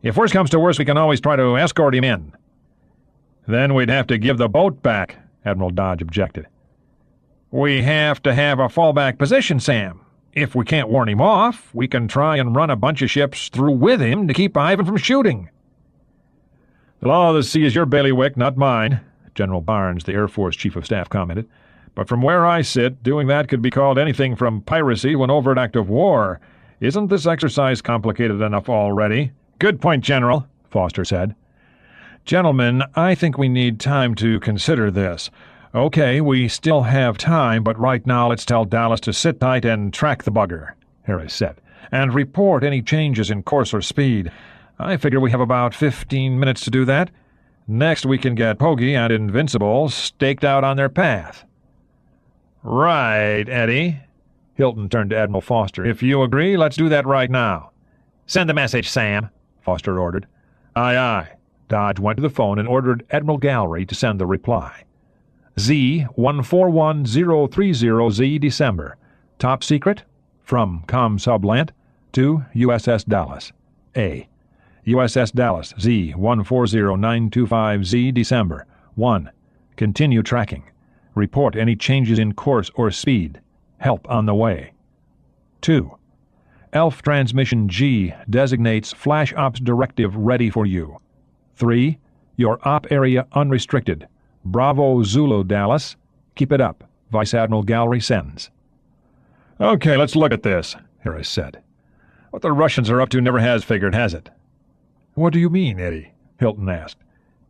If worse comes to worse, we can always try to escort him in. Then we'd have to give the boat back, Admiral Dodge objected. We have to have a fallback position, Sam. If we can't warn him off, we can try and run a bunch of ships through with him to keep Ivan from shooting. The law of the sea is your bailiwick, not mine, General Barnes, the Air Force Chief of Staff, commented. But from where I sit, doing that could be called anything from piracy to an overt act of war. Isn't this exercise complicated enough already? Good point, General, Foster said. Gentlemen, I think we need time to consider this. Okay, we still have time, but right now let's tell Dallas to sit tight and track the bugger, Harris said, and report any changes in course or speed. I figure we have about 15 minutes to do that. Next we can get Poggy and Invincible staked out on their path. Right, Eddie. Hilton turned to Admiral Foster. If you agree, let's do that right now. Send the message, Sam, Foster ordered. Aye, aye. Dodge went to the phone and ordered Admiral Gallery to send the reply. Z141030Z December. Top secret? From ComSublant to USS Dallas. A. USS Dallas Z140925Z December. 1. Continue tracking. Report any changes in course or speed. Help on the way. 2. ELF Transmission G designates Flash Ops Directive ready for you. 3. Your op area unrestricted. Bravo Zulu Dallas. Keep it up. Vice Admiral Gallery sends. Okay, let's look at this, Harris said. What the Russians are up to never has figured, has it? What do you mean, Eddie? Hilton asked.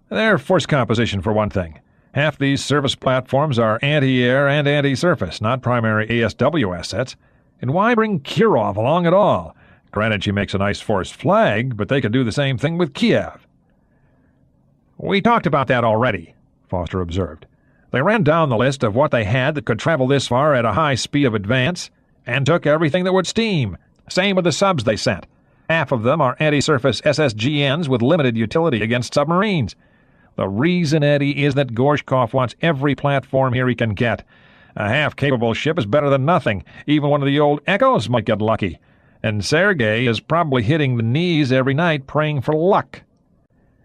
Their force composition, for one thing. Half these service platforms are anti-air and anti-surface, not primary ASW assets. And why bring Kirov along at all? Granted, she makes a nice force flag, but they could do the same thing with Kiev. We talked about that already, Foster observed. They ran down the list of what they had that could travel this far at a high speed of advance, and took everything that would steam. Same with the subs they sent. Half of them are anti-surface SSGNs with limited utility against submarines. The reason, Eddie, is that Gorshkov wants every platform here he can get. A half-capable ship is better than nothing. Even one of the old Echoes might get lucky. And Sergei is probably hitting the knees every night praying for luck.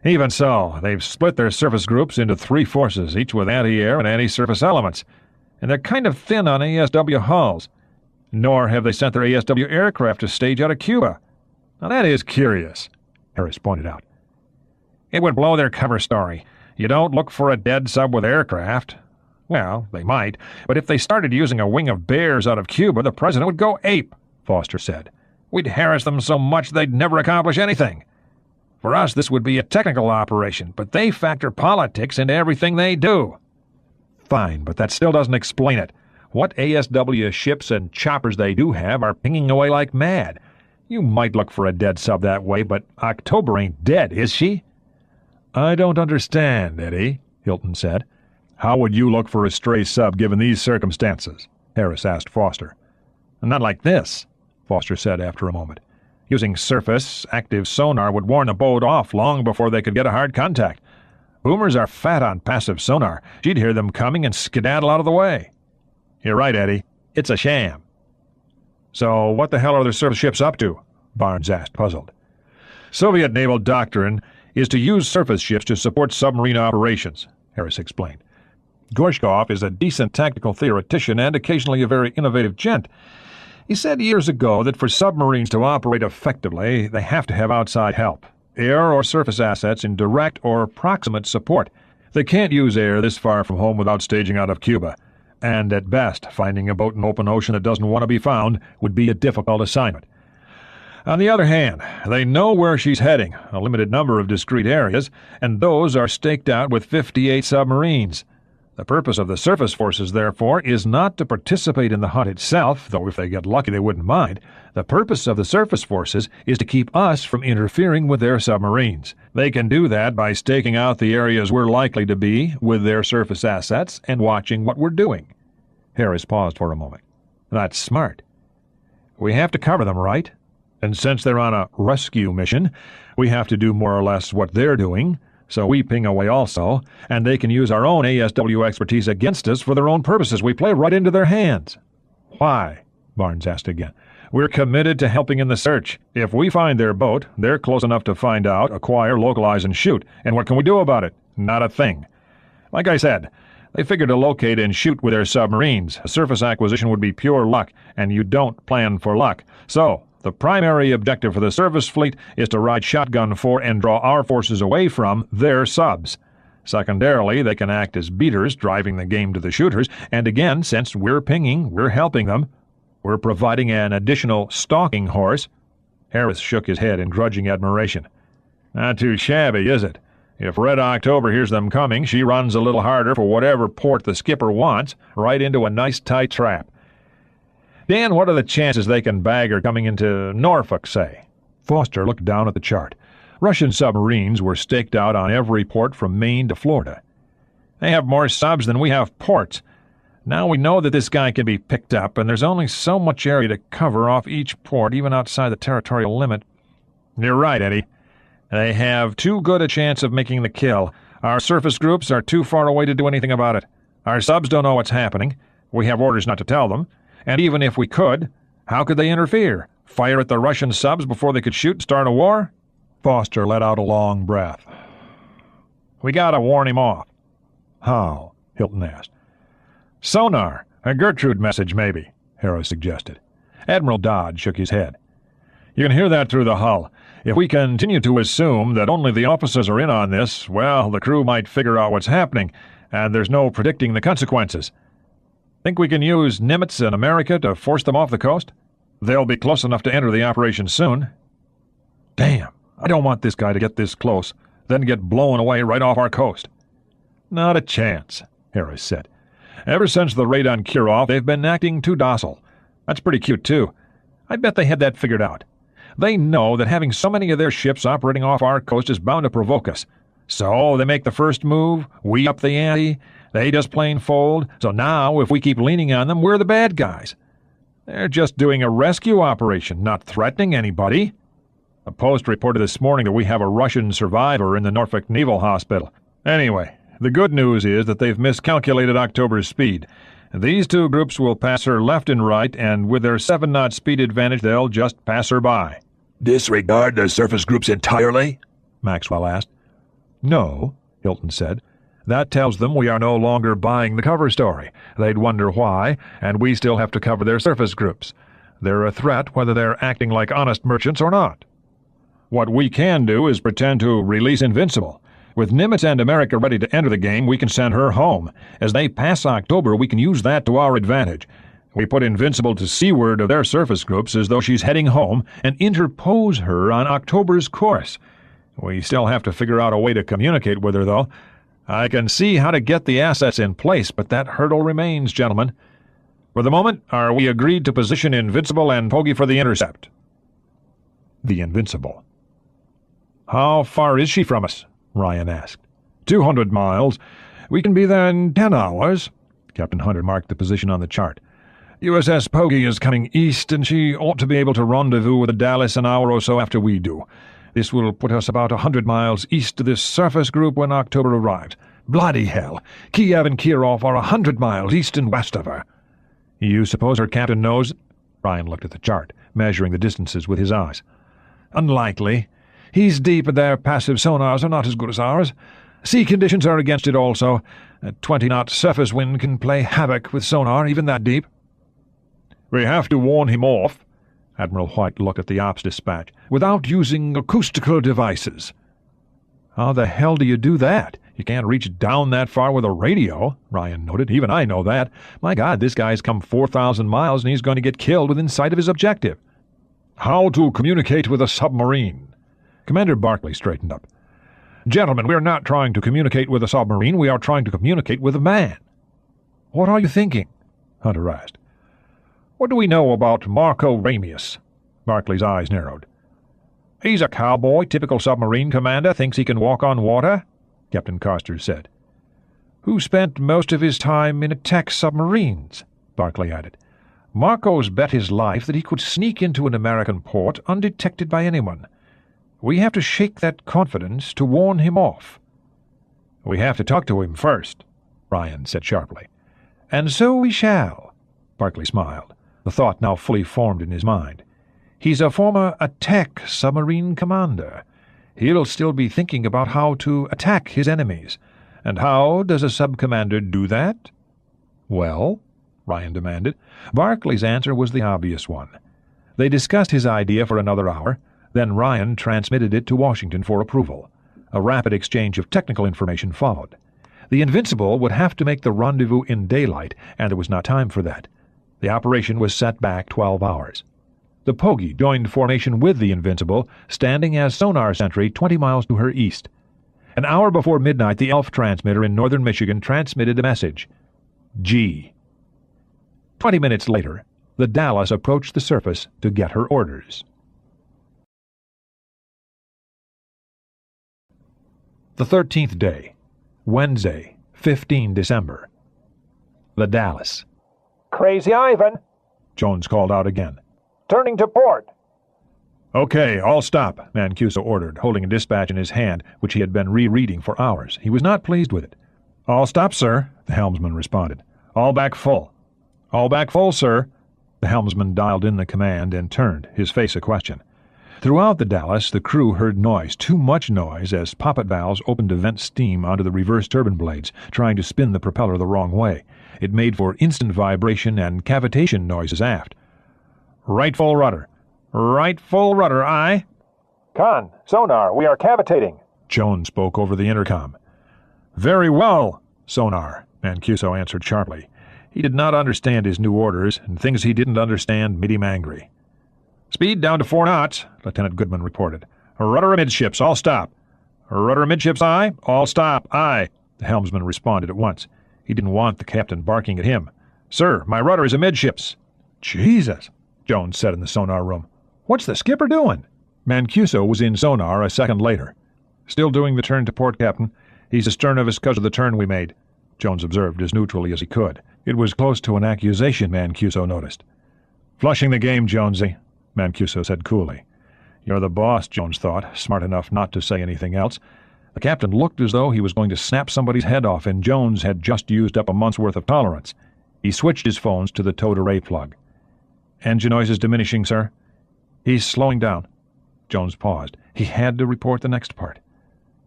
Even so, they've split their surface groups into 3 forces, each with anti-air and anti-surface elements. And they're kind of thin on ASW hulls. Nor have they sent their ASW aircraft to stage out of Cuba. Now that is curious, Harris pointed out. It would blow their cover story. You don't look for a dead sub with aircraft. Well, they might, but if they started using a wing of bears out of Cuba, the president would go ape, Foster said. We'd harass them so much they'd never accomplish anything. For us, this would be a technical operation, but they factor politics into everything they do. Fine, but that still doesn't explain it. What ASW ships and choppers they do have are pinging away like mad. You might look for a dead sub that way, but October ain't dead, is she? I don't understand, Eddie, Hilton said. How would you look for a stray sub given these circumstances? Harris asked Foster. Not like this, Foster said after a moment. Using surface, active sonar would warn a boat off long before they could get a hard contact. Boomers are fat on passive sonar. She'd hear them coming and skedaddle out of the way. You're right, Eddie. It's a sham. So what the hell are their surface ships up to? Barnes asked, puzzled. Soviet naval doctrine is to use surface ships to support submarine operations, Harris explained. Gorshkov is a decent tactical theoretician and occasionally a very innovative gent. He said years ago that for submarines to operate effectively, they have to have outside help, air or surface assets in direct or proximate support. They can't use air this far from home without staging out of Cuba, and at best, finding a boat in open ocean that doesn't want to be found would be a difficult assignment. On the other hand, they know where she's heading, a limited number of discrete areas, and those are staked out with 58 submarines. The purpose of the surface forces, therefore, is not to participate in the hunt itself, though if they get lucky they wouldn't mind. The purpose of the surface forces is to keep us from interfering with their submarines. They can do that by staking out the areas we're likely to be with their surface assets and watching what we're doing. Harris paused for a moment. That's smart. We have to cover them, right? And since they're on a rescue mission, we have to do more or less what they're doing, so we ping away also, and they can use our own ASW expertise against us for their own purposes. We play right into their hands. Why? Barnes asked again. We're committed to helping in the search. If we find their boat, they're close enough to find out, acquire, localize, and shoot. And what can we do about it? Not a thing. Like I said, they figure to locate and shoot with their submarines. A surface acquisition would be pure luck, and you don't plan for luck. So, the primary objective for the surface fleet is to ride shotgun for and draw our forces away from their subs. Secondarily, they can act as beaters, driving the game to the shooters, and again, since we're pinging, we're helping them. We're providing an additional stalking horse. Harris shook his head in grudging admiration. Not too shabby, is it? If Red October hears them coming, she runs a little harder for whatever port the skipper wants, right into a nice tight trap. Dan, what are the chances they can bag her coming into Norfolk, say? Foster looked down at the chart. Russian submarines were staked out on every port from Maine to Florida. They have more subs than we have ports. Now we know that this guy can be picked up, and there's only so much area to cover off each port, even outside the territorial limit. You're right, Eddie. They have too good a chance of making the kill. Our surface groups are too far away to do anything about it. Our subs don't know what's happening. We have orders not to tell them. And even if we could, how could they interfere? Fire at the Russian subs before they could shoot and start a war? Foster let out a long breath. We gotta warn him off. How? Hilton asked. Sonar. A Gertrude message, maybe, Harris suggested. Admiral Dodd shook his head. You can hear that through the hull. If we continue to assume that only the officers are in on this, well, the crew might figure out what's happening, and there's no predicting the consequences. Think we can use Nimitz in America to force them off the coast? They'll be close enough to enter the operation soon. Damn, I don't want this guy to get this close, then get blown away right off our coast. Not a chance, Harris said. Ever since the raid on Kirov, they've been acting too docile. That's pretty cute, too. I bet they had that figured out. They know that having so many of their ships operating off our coast is bound to provoke us. So they make the first move, we up the ante, they just plain fold, so now if we keep leaning on them, we're the bad guys. They're just doing a rescue operation, not threatening anybody. A Post reported this morning that we have a Russian survivor in the Norfolk Naval Hospital. Anyway, the good news is that they've miscalculated October's speed. These two groups will pass her left and right, and with their 7-knot speed advantage, they'll just pass her by. Disregard the surface groups entirely? Maxwell asked. No, Hilton said. That tells them we are no longer buying the cover story. They'd wonder why, and we still have to cover their surface groups. They're a threat whether they're acting like honest merchants or not. What we can do is pretend to release Invincible. With Nimitz and America ready to enter the game, we can send her home. As they pass October, we can use that to our advantage. We put Invincible to seaward of their surface groups as though she's heading home and interpose her on October's course. We still have to figure out a way to communicate with her, though. I can see how to get the assets in place, but that hurdle remains, gentlemen. For the moment, are we agreed to position Invincible and Poggy for the intercept? The Invincible. How far is she from us? Ryan asked. 200 miles. We can be there in 10 hours. Captain Hunter marked the position on the chart. USS Poggy is coming east, and she ought to be able to rendezvous with the Dallas an hour or so after we do. This will put us about 100 miles east of this surface group when October arrives. Bloody hell! Kiev and Kirov are 100 miles east and west of her. You suppose her captain knows? Ryan looked at the chart, measuring the distances with his eyes. Unlikely. He's deep, and their passive sonars are not as good as ours. Sea conditions are against it also. A 20-knot surface wind can play havoc with sonar, even that deep. We have to warn him off, Admiral White looked at the ops dispatch, without using acoustical devices. How the hell do you do that? You can't reach down that far with a radio, Ryan noted. Even I know that. My God, this guy's come 4,000 miles and he's going to get killed within sight of his objective. How to communicate with a submarine? Commander Barclay straightened up. Gentlemen, we are not trying to communicate with a submarine. We are trying to communicate with a man. What are you thinking? Hunter asked. What do we know about Marco Ramius? Barclay's eyes narrowed. He's a cowboy, typical submarine commander, thinks he can walk on water, Captain Carsters said. Who spent most of his time in attack submarines, Barclay added. Marco's bet his life that he could sneak into an American port undetected by anyone. We have to shake that confidence to warn him off." "We have to talk to him first," Ryan said sharply. "And so we shall," Barclay smiled, the thought now fully formed in his mind. "He's a former attack submarine commander. He'll still be thinking about how to attack his enemies. And how does a sub-commander do that?" "Well?" Ryan demanded. Barclay's answer was the obvious one. They discussed his idea for another hour, then Ryan transmitted it to Washington for approval. A rapid exchange of technical information followed. The Invincible would have to make the rendezvous in daylight, and there was not time for that. The operation was set back 12 hours. The Pogey joined formation with the Invincible, standing as sonar sentry 20 miles to her east. An hour before midnight, the ELF transmitter in northern Michigan transmitted a message. G. 20 minutes later, the Dallas approached the surface to get her orders. The 13th day, Wednesday, 15 December. The Dallas. "Crazy Ivan, Jones called out again. turning to port." "Okay, all stop," Mancuso ordered, holding a dispatch in his hand, which he had been rereading for hours. He was not pleased with it. "All stop, sir," the helmsman responded. "All back full." "All back full, sir." The helmsman dialed in the command and turned, his face a question. Throughout the Dallas, the crew heard noise, too much noise, as poppet valves opened to vent steam onto the reverse turbine blades, trying to spin the propeller the wrong way. It made for instant vibration and cavitation noises aft. "Right full rudder. Right full rudder, aye." "Con, sonar, we are cavitating." Jones spoke over the intercom. "Very well, sonar," Mancuso answered sharply. He did not understand his new orders, and things he didn't understand made him angry. "Speed down to 4 knots, Lieutenant Goodman reported. "Rudder amidships, all stop." "Rudder amidships, aye. All stop, aye," the helmsman responded at once. He didn't want the captain barking at him. "Sir, my rudder is amidships." "Jesus," Jones said in the sonar room. "What's the skipper doing?" Mancuso was in sonar a second later. "Still doing the turn to port, Captain. He's astern of us because of the turn we made," Jones observed as neutrally as he could. It was close to an accusation, Mancuso noticed. "Flushing the game, Jonesy," Mancuso said coolly. "You're the boss," Jones thought, smart enough not to say anything else. The captain looked as though he was going to snap somebody's head off, and Jones had just used up a month's worth of tolerance. He switched his phones to the towed array plug. "Engine noise is diminishing, sir." "He's slowing down." Jones paused. He had to report the next part.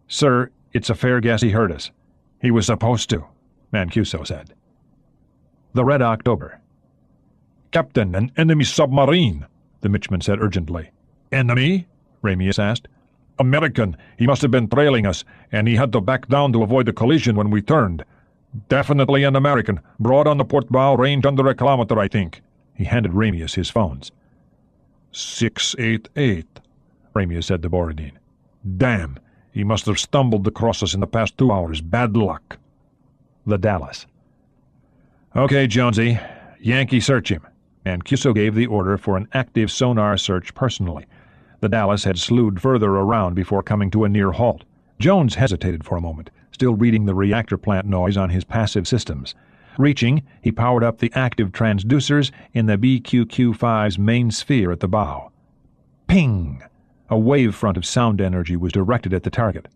"Sir, it's a fair guess he heard us." "He was supposed to," Mancuso said. The Red October. "Captain, an enemy submarine," the midshipman said urgently. "Enemy?" Ramius asked. "American. He must have been trailing us, and he had to back down to avoid the collision when we turned. Definitely an American. Broad on the port bow, range under 1 kilometer, I think." He handed Ramius his phones. 688, Ramius said to Borodin. "Damn. He must have stumbled across us in the past 2 hours. Bad luck." The Dallas. "Okay, Jonesy. Yankee search him." Mancuso gave the order for an active sonar search personally. The Dallas had slewed further around before coming to a near halt. Jones hesitated for a moment, still reading the reactor plant noise on his passive systems. Reaching, he powered up the active transducers in the BQQ-5's main sphere at the bow. Ping! A wave front of sound energy was directed at the target.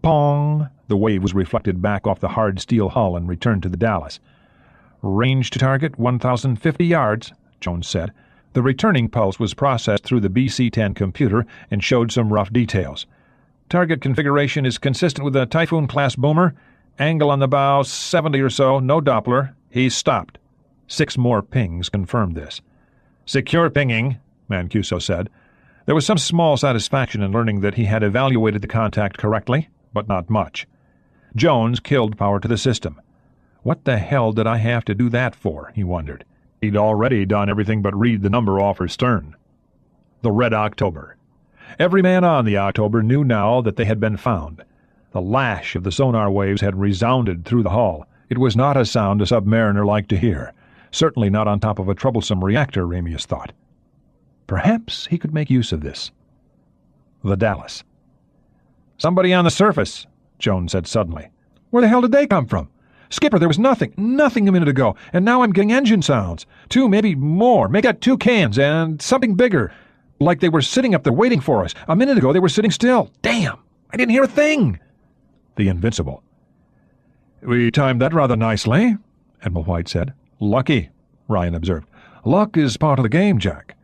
Pong! The wave was reflected back off the hard steel hull and returned to the Dallas. "Range to target 1,050 yards, Jones said. The returning pulse was processed through the BC-10 computer and showed some rough details. "Target configuration is consistent with a Typhoon-class boomer. Angle on the bow 70 or so, no Doppler. He's stopped." 6 more pings confirmed this. "Secure pinging," Mancuso said. There was some small satisfaction in learning that he had evaluated the contact correctly, but not much. Jones killed power to the system. What the hell did I have to do that for, he wondered. He'd already done everything but read the number off her stern. The Red October. Every man on the October knew now that they had been found. The lash of the sonar waves had resounded through the hull. It was not a sound a submariner liked to hear. Certainly not on top of a troublesome reactor, Ramius thought. Perhaps he could make use of this. The Dallas. "Somebody on the surface," Jones said suddenly. "Where the hell did they come from?" Skipper, there was nothing a minute ago, and now I'm getting engine sounds. 2, maybe more. Make that 2 cans, and something bigger. Like they were sitting up there waiting for us. A minute ago they were sitting still. Damn! I didn't hear a thing! The Invincible. We timed that rather nicely, Admiral White said. Lucky, Ryan observed. Luck is part of the game, Jack.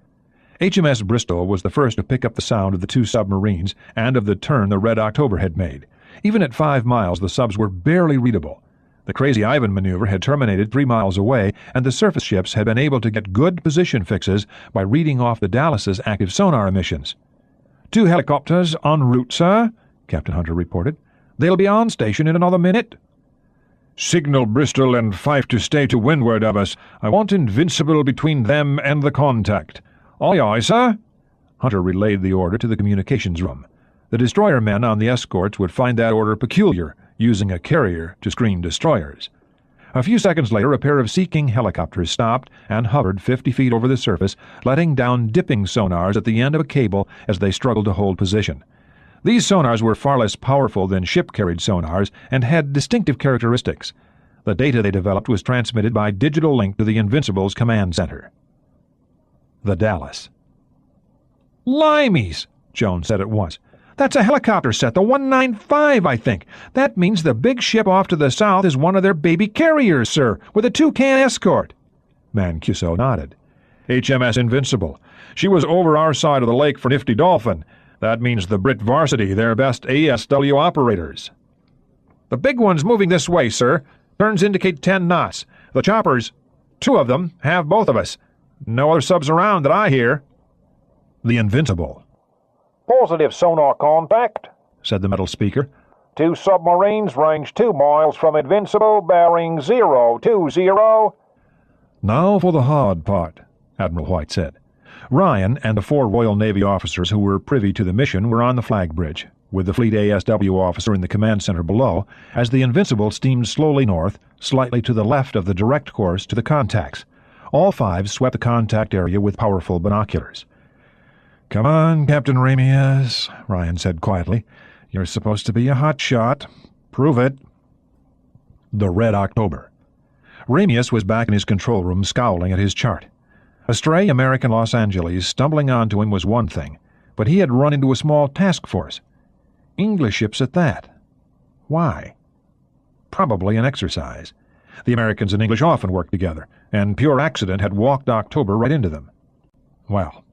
HMS Bristol was the first to pick up the sound of the 2 submarines and of the turn the Red October had made. Even at 5 miles, the subs were barely readable. The Crazy Ivan maneuver had terminated 3 miles away, and the surface ships had been able to get good position fixes by reading off the Dallas's active sonar emissions. 2 helicopters en route, sir, Captain Hunter reported. They'll be on station in another minute. Signal Bristol and Fife to stay to windward of us. I want Invincible between them and the contact. Aye, aye, sir. Hunter relayed the order to the communications room. The destroyer men on the escorts would find that order peculiar, using a carrier to screen destroyers. A few seconds later, a pair of Sea King helicopters stopped and hovered 50 feet over the surface, letting down dipping sonars at the end of a cable as they struggled to hold position. These sonars were far less powerful than ship-carried sonars and had distinctive characteristics. The data they developed was transmitted by digital link to the Invincible's command center. The Dallas. "Limeys," Jones said at once. "That's a helicopter set, the 195, I think. That means the big ship off to the south is one of their baby carriers, sir, with a 2-can escort." Mancuso nodded. HMS Invincible. She was over our side of the lake for Nifty Dolphin. That means the Brit Varsity, their best ASW operators. "The big one's moving this way, sir. Turns indicate 10 knots. The choppers, 2 of them, have both of us. No other subs around that I hear." The Invincible. Positive sonar contact, said the metal speaker. 2 submarines range 2 miles from Invincible, bearing 020. "Now for the hard part," Admiral White said. Ryan and the 4 Royal Navy officers who were privy to the mission were on the flag bridge, with the Fleet ASW officer in the command center below, as the Invincible steamed slowly north, slightly to the left of the direct course to the contacts. All 5 swept the contact area with powerful binoculars. "Come on, Captain Ramius," Ryan said quietly. "You're supposed to be a hot shot. Prove it." The Red October. Ramius was back in his control room scowling at his chart. A stray American Los Angeles stumbling onto him was one thing, but he had run into a small task force. English ships at that. Why? Probably an exercise. The Americans and English often worked together, and pure accident had walked October right into them. Well,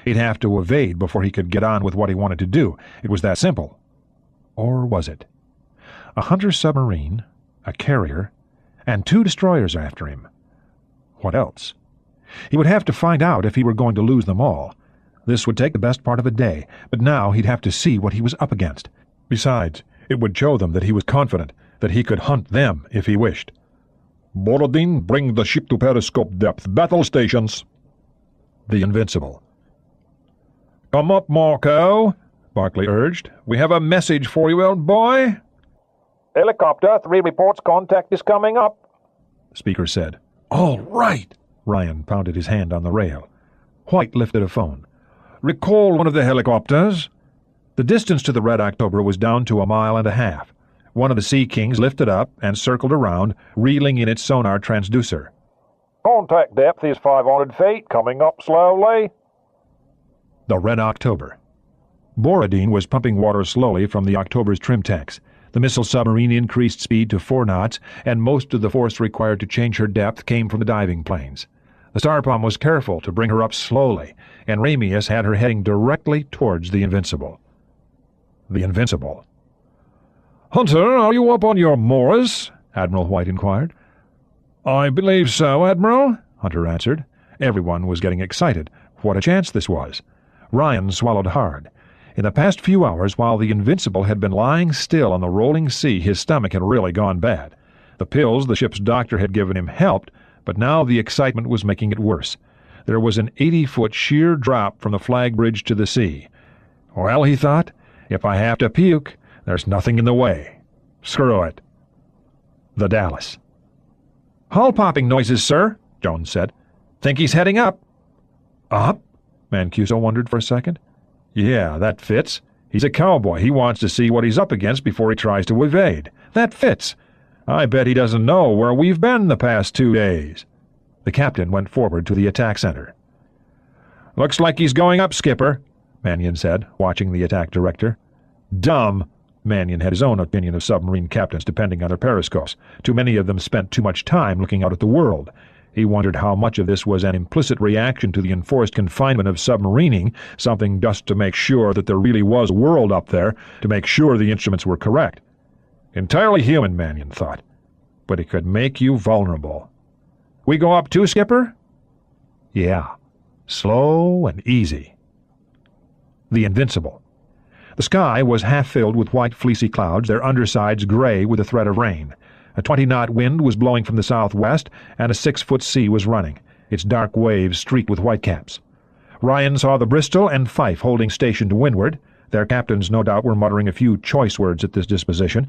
he'd have to evade before he could get on with what he wanted to do. It was that simple. Or was it? A Hunter submarine, a carrier, and 2 destroyers after him. What else? He would have to find out if he were going to lose them all. This would take the best part of a day, but now he'd have to see what he was up against. Besides, it would show them that he was confident, that he could hunt them if he wished. "Borodin, bring the ship to periscope depth. Battle stations." The Invincible. "Come up, Marco," Barclay urged. "We have a message for you, old boy." Helicopter, 3 reports contact is coming up, the speaker said. "All right." Ryan pounded his hand on the rail. White lifted a phone. "Recall one of the helicopters." The distance to the Red October was down to 1.5 miles. One of the Sea Kings lifted up and circled around, reeling in its sonar transducer. Contact depth is 500 feet, coming up slowly. The Red October. Borodin was pumping water slowly from the October's trim tanks. The missile submarine increased speed to 4 knots, and most of the force required to change her depth came from the diving planes. The Starpom was careful to bring her up slowly, and Ramius had her heading directly towards the Invincible. The Invincible. "Hunter, are you up on your moors?" Admiral White inquired. "I believe so, Admiral," Hunter answered. Everyone was getting excited. What a chance this was. Ryan swallowed hard. In the past few hours, while the Invincible had been lying still on the rolling sea, his stomach had really gone bad. The pills the ship's doctor had given him helped, but now the excitement was making it worse. There was an 80-foot sheer drop from the flag bridge to the sea. Well, he thought, if I have to puke, there's nothing in the way. Screw it. The Dallas. "Hull-popping noises, sir," Jones said. "Think he's heading up." "Up?" Mancuso wondered for a second. "Yeah, that fits. He's a cowboy. He wants to see what he's up against before he tries to evade. That fits. I bet he doesn't know where we've been the past 2 days." The captain went forward to the attack center. "Looks like he's going up, Skipper," Mannion said, watching the attack director. "Dumb." Mannion had his own opinion of submarine captains depending on their periscopes. Too many of them spent too much time looking out at the world. He wondered how much of this was an implicit reaction to the enforced confinement of submarining, something just to make sure that there really was a world up there, to make sure the instruments were correct. Entirely human, Mannion thought, but it could make you vulnerable. "We go up too, Skipper?" "Yeah. Slow and easy." The Invincible. The sky was half filled with white fleecy clouds, their undersides gray with a threat of rain. A 20-knot wind was blowing from the southwest, and a 6-foot sea was running, its dark waves streaked with whitecaps. Ryan saw the Bristol and Fife holding station to windward. Their captains no doubt were muttering a few choice words at this disposition.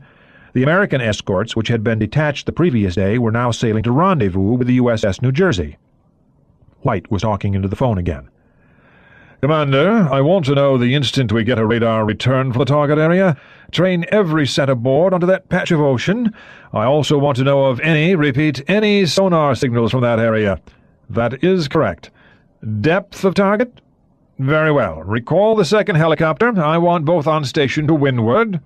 The American escorts, which had been detached the previous day, were now sailing to rendezvous with the USS New Jersey. White was talking into the phone again. "Commander, I want to know the instant we get a radar return for the target area. Train every set aboard onto that patch of ocean. I also want to know of any sonar signals from that area." "That is correct." "Depth of target?" "Very well. Recall the second helicopter. I want both on station to windward."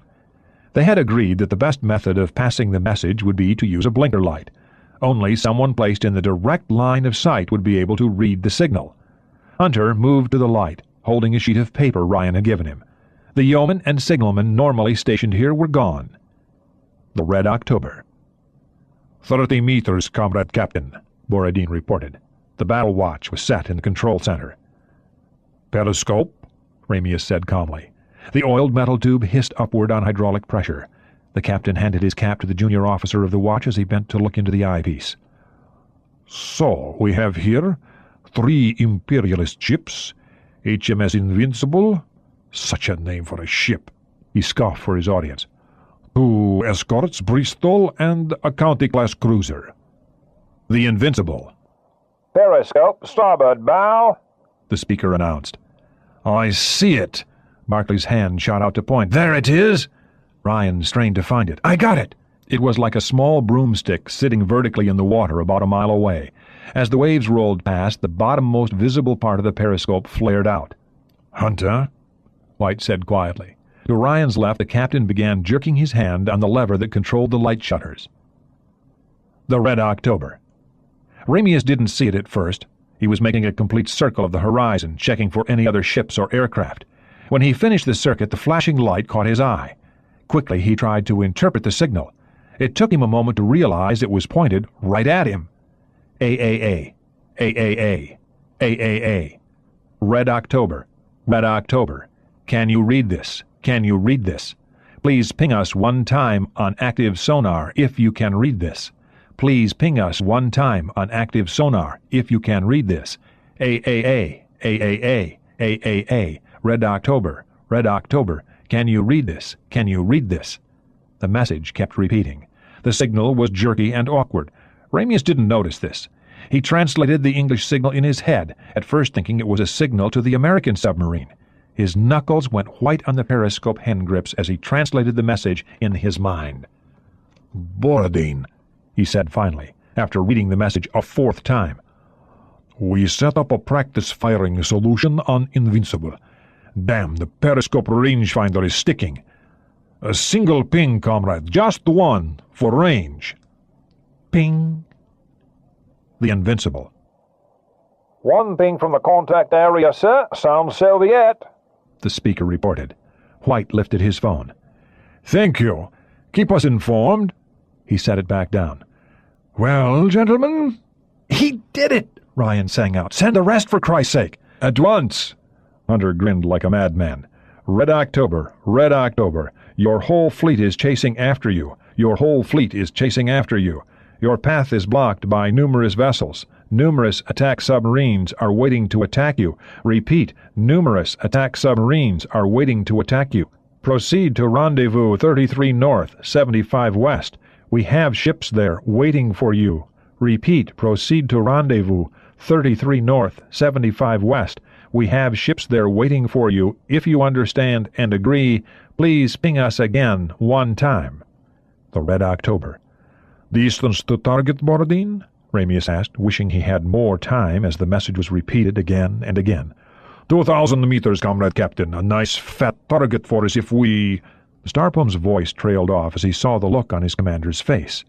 They had agreed that the best method of passing the message would be to use a blinker light. Only someone placed in the direct line of sight would be able to read the signal. Hunter moved to the light, holding a sheet of paper Ryan had given him. The yeoman and signalman normally stationed here were gone. The Red October. 30 meters, Comrade Captain," Borodin reported. The battle watch was set in the control center. "Periscope?" Ramius said calmly. The oiled metal tube hissed upward on hydraulic pressure. The captain handed his cap to the junior officer of the watch as he bent to look into the eyepiece. "So, we have here 3 Imperialist ships, HMS Invincible, such a name for a ship," he scoffed for his audience, 2 escorts, Bristol, and a County-class cruiser. The Invincible. "Periscope, starboard bow," the speaker announced. "I see it." Barclay's hand shot out to point. "There it is!" Ryan strained to find it. "I got it!" It was like a small broomstick sitting vertically in the water about a mile away. As the waves rolled past, the bottommost visible part of the periscope flared out. "Hunter?" White said quietly. To Ryan's left, the captain began jerking his hand on the lever that controlled the light shutters. The Red October. Ramius didn't see it at first. He was making a complete circle of the horizon, checking for any other ships or aircraft. When he finished the circuit, the flashing light caught his eye. Quickly, he tried to interpret the signal. It took him a moment to realize it was pointed right at him. AAA, AAA, AAA. Red October, Red October. Can you read this? Can you read this? Please ping us one time on active sonar if you can read this. Please ping us one time on active sonar if you can read this. AAA, AAA, AAA. Red October, Red October. Can you read this? Can you read this? The message kept repeating. The signal was jerky and awkward. Ramius didn't notice this. He translated the English signal in his head, at first thinking it was a signal to the American submarine. His knuckles went white on the periscope hand grips as he translated the message in his mind. "Borodin," he said finally, after reading the message a 4th time. "We set up a practice firing solution on Invincible. Damn, the periscope rangefinder is sticking. A single ping, comrade, just one, for range." Ping. The Invincible. "One ping from the contact area, sir. Sounds Soviet," the speaker reported. White lifted his phone. "Thank you. Keep us informed." He set it back down. "Well, gentlemen?" "He did it!" Ryan sang out. "Send the rest, for Christ's sake!" "At once!" Hunter grinned like a madman. "Red October, Red October. Your whole fleet is chasing after you. Your whole fleet is chasing after you. Your path is blocked by numerous vessels. Numerous attack submarines are waiting to attack you. Repeat, numerous attack submarines are waiting to attack you. Proceed to rendezvous 33 north, 75 west. We have ships there waiting for you. Repeat, proceed to rendezvous 33 north, 75 west. We have ships there waiting for you. If you understand and agree, please ping us again one time." The Red October. Distance to target, Borodin? Ramius asked, wishing he had more time as the message was repeated again and again. 2,000 meters, Comrade Captain. A nice fat target for us if we... Starpum's voice trailed off as he saw the look on his commander's face.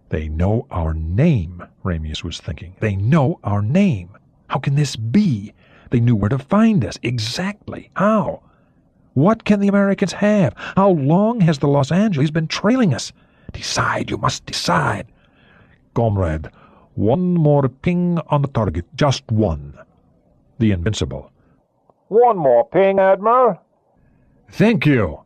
They know our name, Ramius was thinking. They know our name. How can this be? They knew where to find us. Exactly. How? What can the Americans have? How long has the Los Angeles been trailing us? Decide. You must decide. Comrade, one more ping on the target. Just one. The Invincible. One more ping, Admiral. Thank you.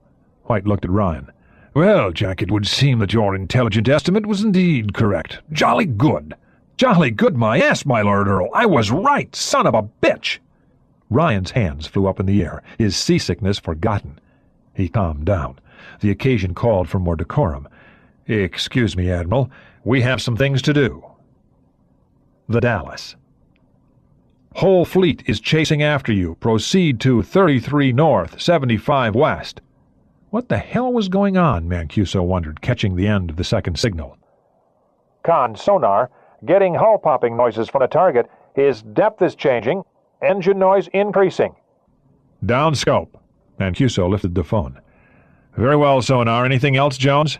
White looked at Ryan. Well, Jack, it would seem that your intelligent estimate was indeed correct. Jolly good. Jolly good my ass, my Lord Earl. I was right, son of a bitch. Ryan's hands flew up in the air, his seasickness forgotten. He calmed down. The occasion called for more decorum. Excuse me, Admiral. We have some things to do. The Dallas. Whole fleet is chasing after you. Proceed to 33 north, 75 west. What the hell was going on, Mancuso wondered, catching the end of the second signal. Con, sonar, getting hull-popping noises from the target. His depth is changing. Engine noise increasing. Down scope. Mancuso lifted the phone. Very well, sonar. Anything else, Jones?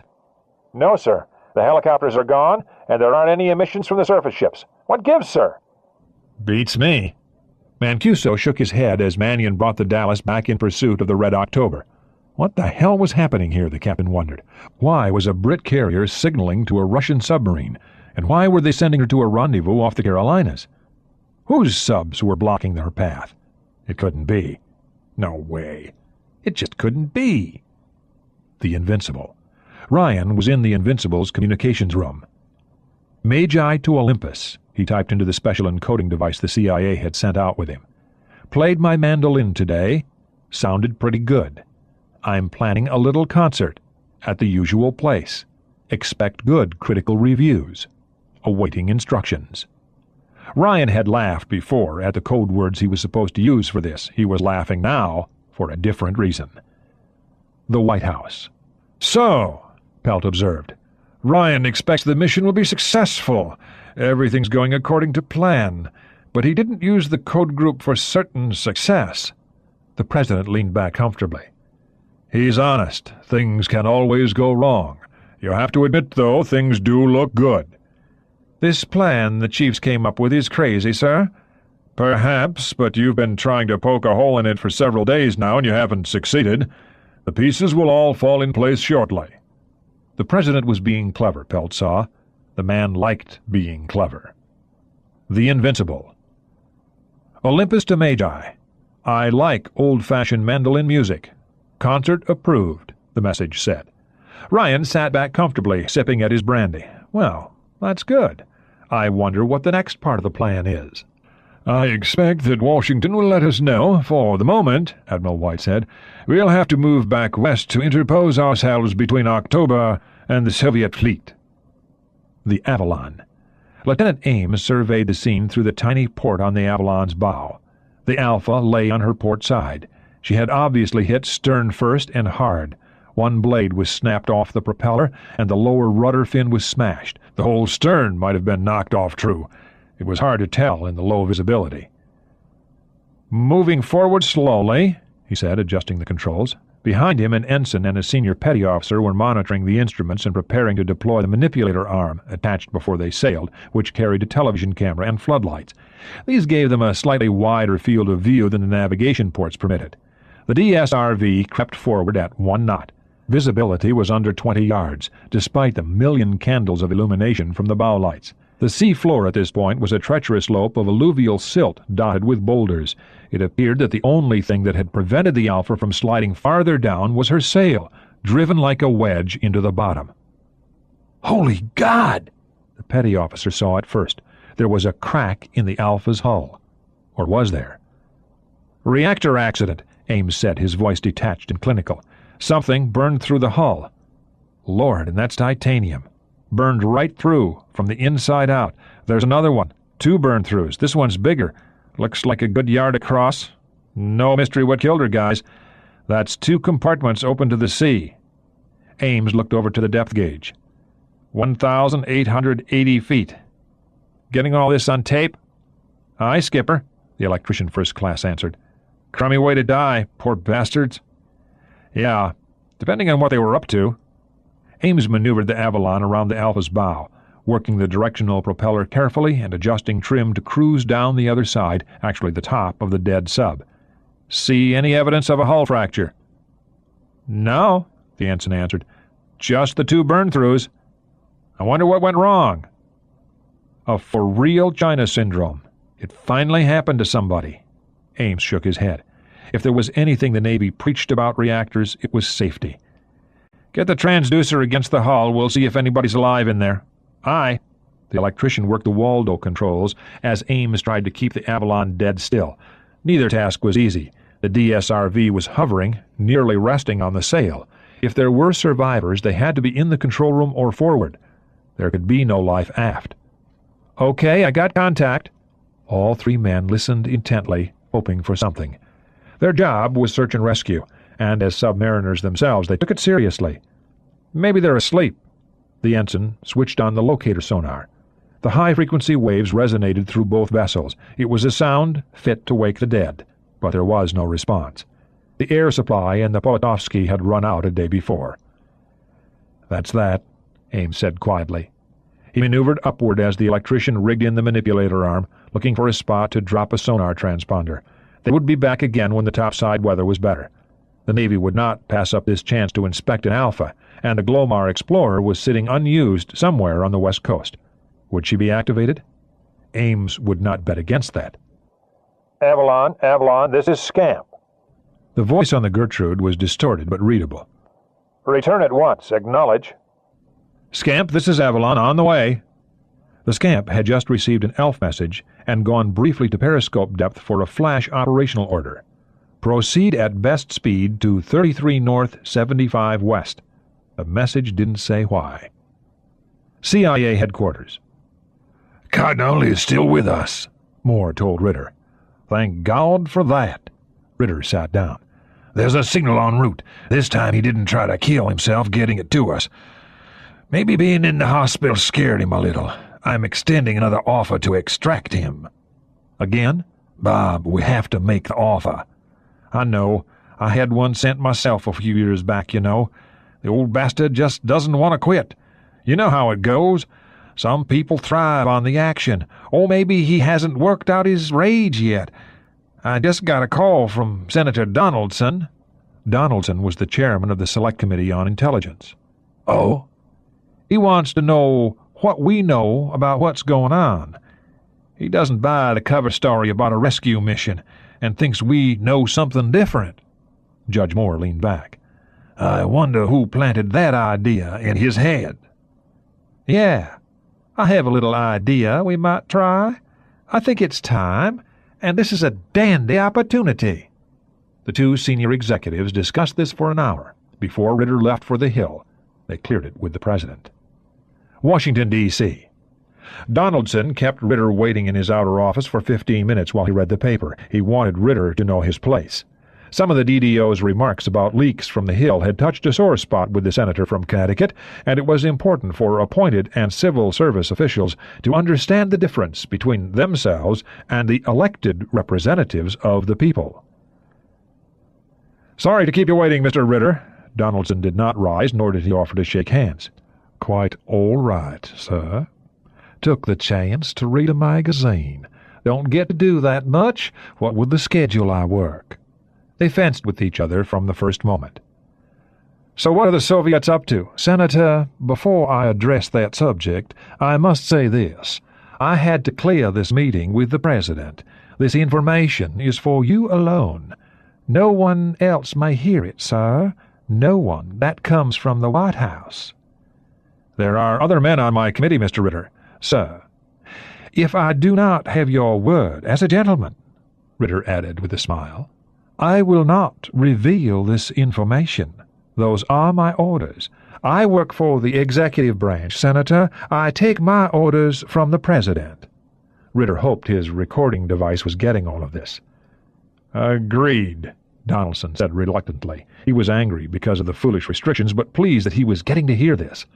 No, sir. The helicopters are gone, and there aren't any emissions from the surface ships. What gives, sir? Beats me. Mancuso shook his head as Mannion brought the Dallas back in pursuit of the Red October. What the hell was happening here, the captain wondered. Why was a Brit carrier signaling to a Russian submarine? And why were they sending her to a rendezvous off the Carolinas? Whose subs were blocking their path? It couldn't be. No way. It just couldn't be. The Invincible. Ryan was in the Invincible's communications room. Magi to Olympus, he typed into the special encoding device the CIA had sent out with him. Played my mandolin today. Sounded pretty good. I'm planning a little concert at the usual place. Expect good critical reviews. Awaiting instructions. Ryan had laughed before at the code words he was supposed to use for this. He was laughing now for a different reason. The White House. So, Pelt observed, Ryan expects the mission will be successful. Everything's going according to plan. But he didn't use the code group for certain success. The president leaned back comfortably. He's honest. Things can always go wrong. You have to admit, though, things do look good. This plan the chiefs came up with is crazy, sir. Perhaps, but you've been trying to poke a hole in it for several days now, and you haven't succeeded. The pieces will all fall in place shortly. The president was being clever, Pelt saw. The man liked being clever. The Invincible. Olympus to Magi. I like old-fashioned mandolin music. Concert approved, the message said. Ryan sat back comfortably, sipping at his brandy. Well, that's good. I wonder what the next part of the plan is. I expect that Washington will let us know. For the moment, Admiral White said, we'll have to move back west to interpose ourselves between October and the Soviet fleet. The Avalon. Lieutenant Ames surveyed the scene through the tiny port on the Avalon's bow. The Alpha lay on her port side. She had obviously hit stern first and hard. One blade was snapped off the propeller, and the lower rudder fin was smashed. The whole stern might have been knocked off, true. It was hard to tell in the low visibility. Moving forward slowly, he said, adjusting the controls. Behind him, an ensign and a senior petty officer were monitoring the instruments and preparing to deploy the manipulator arm, attached before they sailed, which carried a television camera and floodlights. These gave them a slightly wider field of view than the navigation ports permitted. The DSRV crept forward at 1 knot. Visibility was under 20 yards, despite the million candles of illumination from the bow lights. The sea floor at this point was a treacherous slope of alluvial silt dotted with boulders. It appeared that the only thing that had prevented the Alpha from sliding farther down was her sail, driven like a wedge into the bottom. Holy God! The petty officer saw it first. There was a crack in the Alpha's hull. Or was there? Reactor accident, Ames said, his voice detached and clinical. Something burned through the hull. Lord, and that's titanium. Burned right through, from the inside out. There's another one. 2 burn-throughs. This one's bigger. Looks like a good yard across. No mystery what killed her, guys. That's 2 compartments open to the sea. Ames looked over to the depth gauge. 1,880 feet. Getting all this on tape? Aye, Skipper, the electrician first class answered. Crummy way to die, poor bastards. Yeah, depending on what they were up to. Ames maneuvered the Avalon around the Alpha's bow, working the directional propeller carefully and adjusting trim to cruise down the other side, actually the top of the dead sub. See any evidence of a hull fracture? No, the ensign answered. Just the two burn-throughs. I wonder what went wrong. A for-real China syndrome. It finally happened to somebody. Ames shook his head. If there was anything the Navy preached about reactors, it was safety. Get the transducer against the hull. We'll see if anybody's alive in there. Aye. The electrician worked the Waldo controls as Ames tried to keep the Avalon dead still. Neither task was easy. The DSRV was hovering, nearly resting on the sail. If there were survivors, they had to be in the control room or forward. There could be no life aft. Okay, I got contact. All three men listened intently, hoping for something. Their job was search and rescue, and as submariners themselves, they took it seriously. Maybe they're asleep. The ensign switched on the locator sonar. The high-frequency waves resonated through both vessels. It was a sound fit to wake the dead, but there was no response. The air supply in the Polatovsky had run out a day before. That's that, Ames said quietly. He maneuvered upward as the electrician rigged in the manipulator arm, looking for a spot to drop a sonar transponder. They would be back again when the topside weather was better. The Navy would not pass up this chance to inspect an Alpha, and the Glomar Explorer was sitting unused somewhere on the west coast. Would she be activated? Ames would not bet against that. Avalon, this is Scamp. The voice on the Gertrude was distorted but readable. Return at once. Acknowledge. Scamp, this is Avalon, on the way. The Scamp had just received an ELF message and gone briefly to periscope depth for a flash operational order. Proceed at best speed to 33 north, 75 west. The message didn't say why. CIA headquarters. Cardinal is still with us, Moore told Ritter. Thank God for that. Ritter sat down. There's a signal en route. This time he didn't try to kill himself getting it to us. Maybe being in the hospital scared him a little. I'm extending another offer to extract him. Again? Bob, we have to make the offer. I know. I had one sent myself a few years back, you know. The old bastard just doesn't want to quit. You know how it goes. Some people thrive on the action. Or maybe he hasn't worked out his rage yet. I just got a call from Senator Donaldson. Donaldson was the chairman of the Select Committee on Intelligence. Oh? He wants to know what we know about what's going on. He doesn't buy the cover story about a rescue mission and thinks we know something different. Judge Moore leaned back. I wonder who planted that idea in his head. Yeah, I have a little idea we might try. I think it's time, and this is a dandy opportunity. The two senior executives discussed this for an hour before Ritter left for the Hill. They cleared it with the president. Washington, D.C. Donaldson kept Ritter waiting in his outer office for 15 minutes while he read the paper. He wanted Ritter to know his place. Some of the DDO's remarks about leaks from the Hill had touched a sore spot with the senator from Connecticut, and it was important for appointed and civil service officials to understand the difference between themselves and the elected representatives of the people. Sorry to keep you waiting, Mr. Ritter. Donaldson did not rise, nor did he offer to shake hands. Quite all right, sir. Took the chance to read a magazine. Don't get to do that much, what with the schedule I work. They fenced with each other from the first moment. So what are the Soviets up to? Senator, before I address that subject, I must say this. I had to clear this meeting with the President. This information is for you alone. No one else may hear it, sir. No one. That comes from the White House. There are other men on my committee, Mr. Ritter. Sir, if I do not have your word as a gentleman, Ritter added with a smile, I will not reveal this information. Those are my orders. I work for the executive branch, Senator. I take my orders from the President. Ritter hoped his recording device was getting all of this. Agreed, Donaldson said reluctantly. He was angry because of the foolish restrictions, but pleased that he was getting to hear this.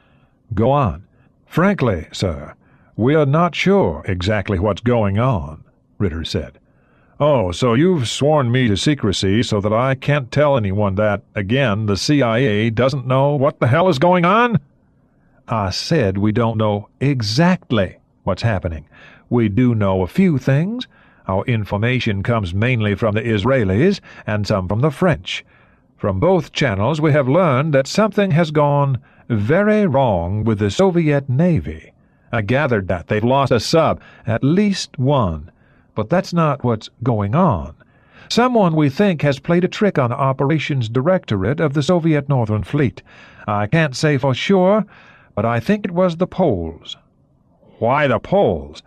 Go on. Frankly, sir, we are not sure exactly what's going on, Ritter said. Oh, so you've sworn me to secrecy so that I can't tell anyone that, again, the CIA doesn't know what the hell is going on? I said we don't know exactly what's happening. We do know a few things. Our information comes mainly from the Israelis and some from the French. From both channels we have learned that something has gone very wrong with the Soviet Navy. I gathered that they've lost a sub, at least one. But that's not what's going on. Someone we think has played a trick on the Operations Directorate of the Soviet Northern Fleet. I can't say for sure, but I think it was the Poles. Why the Poles?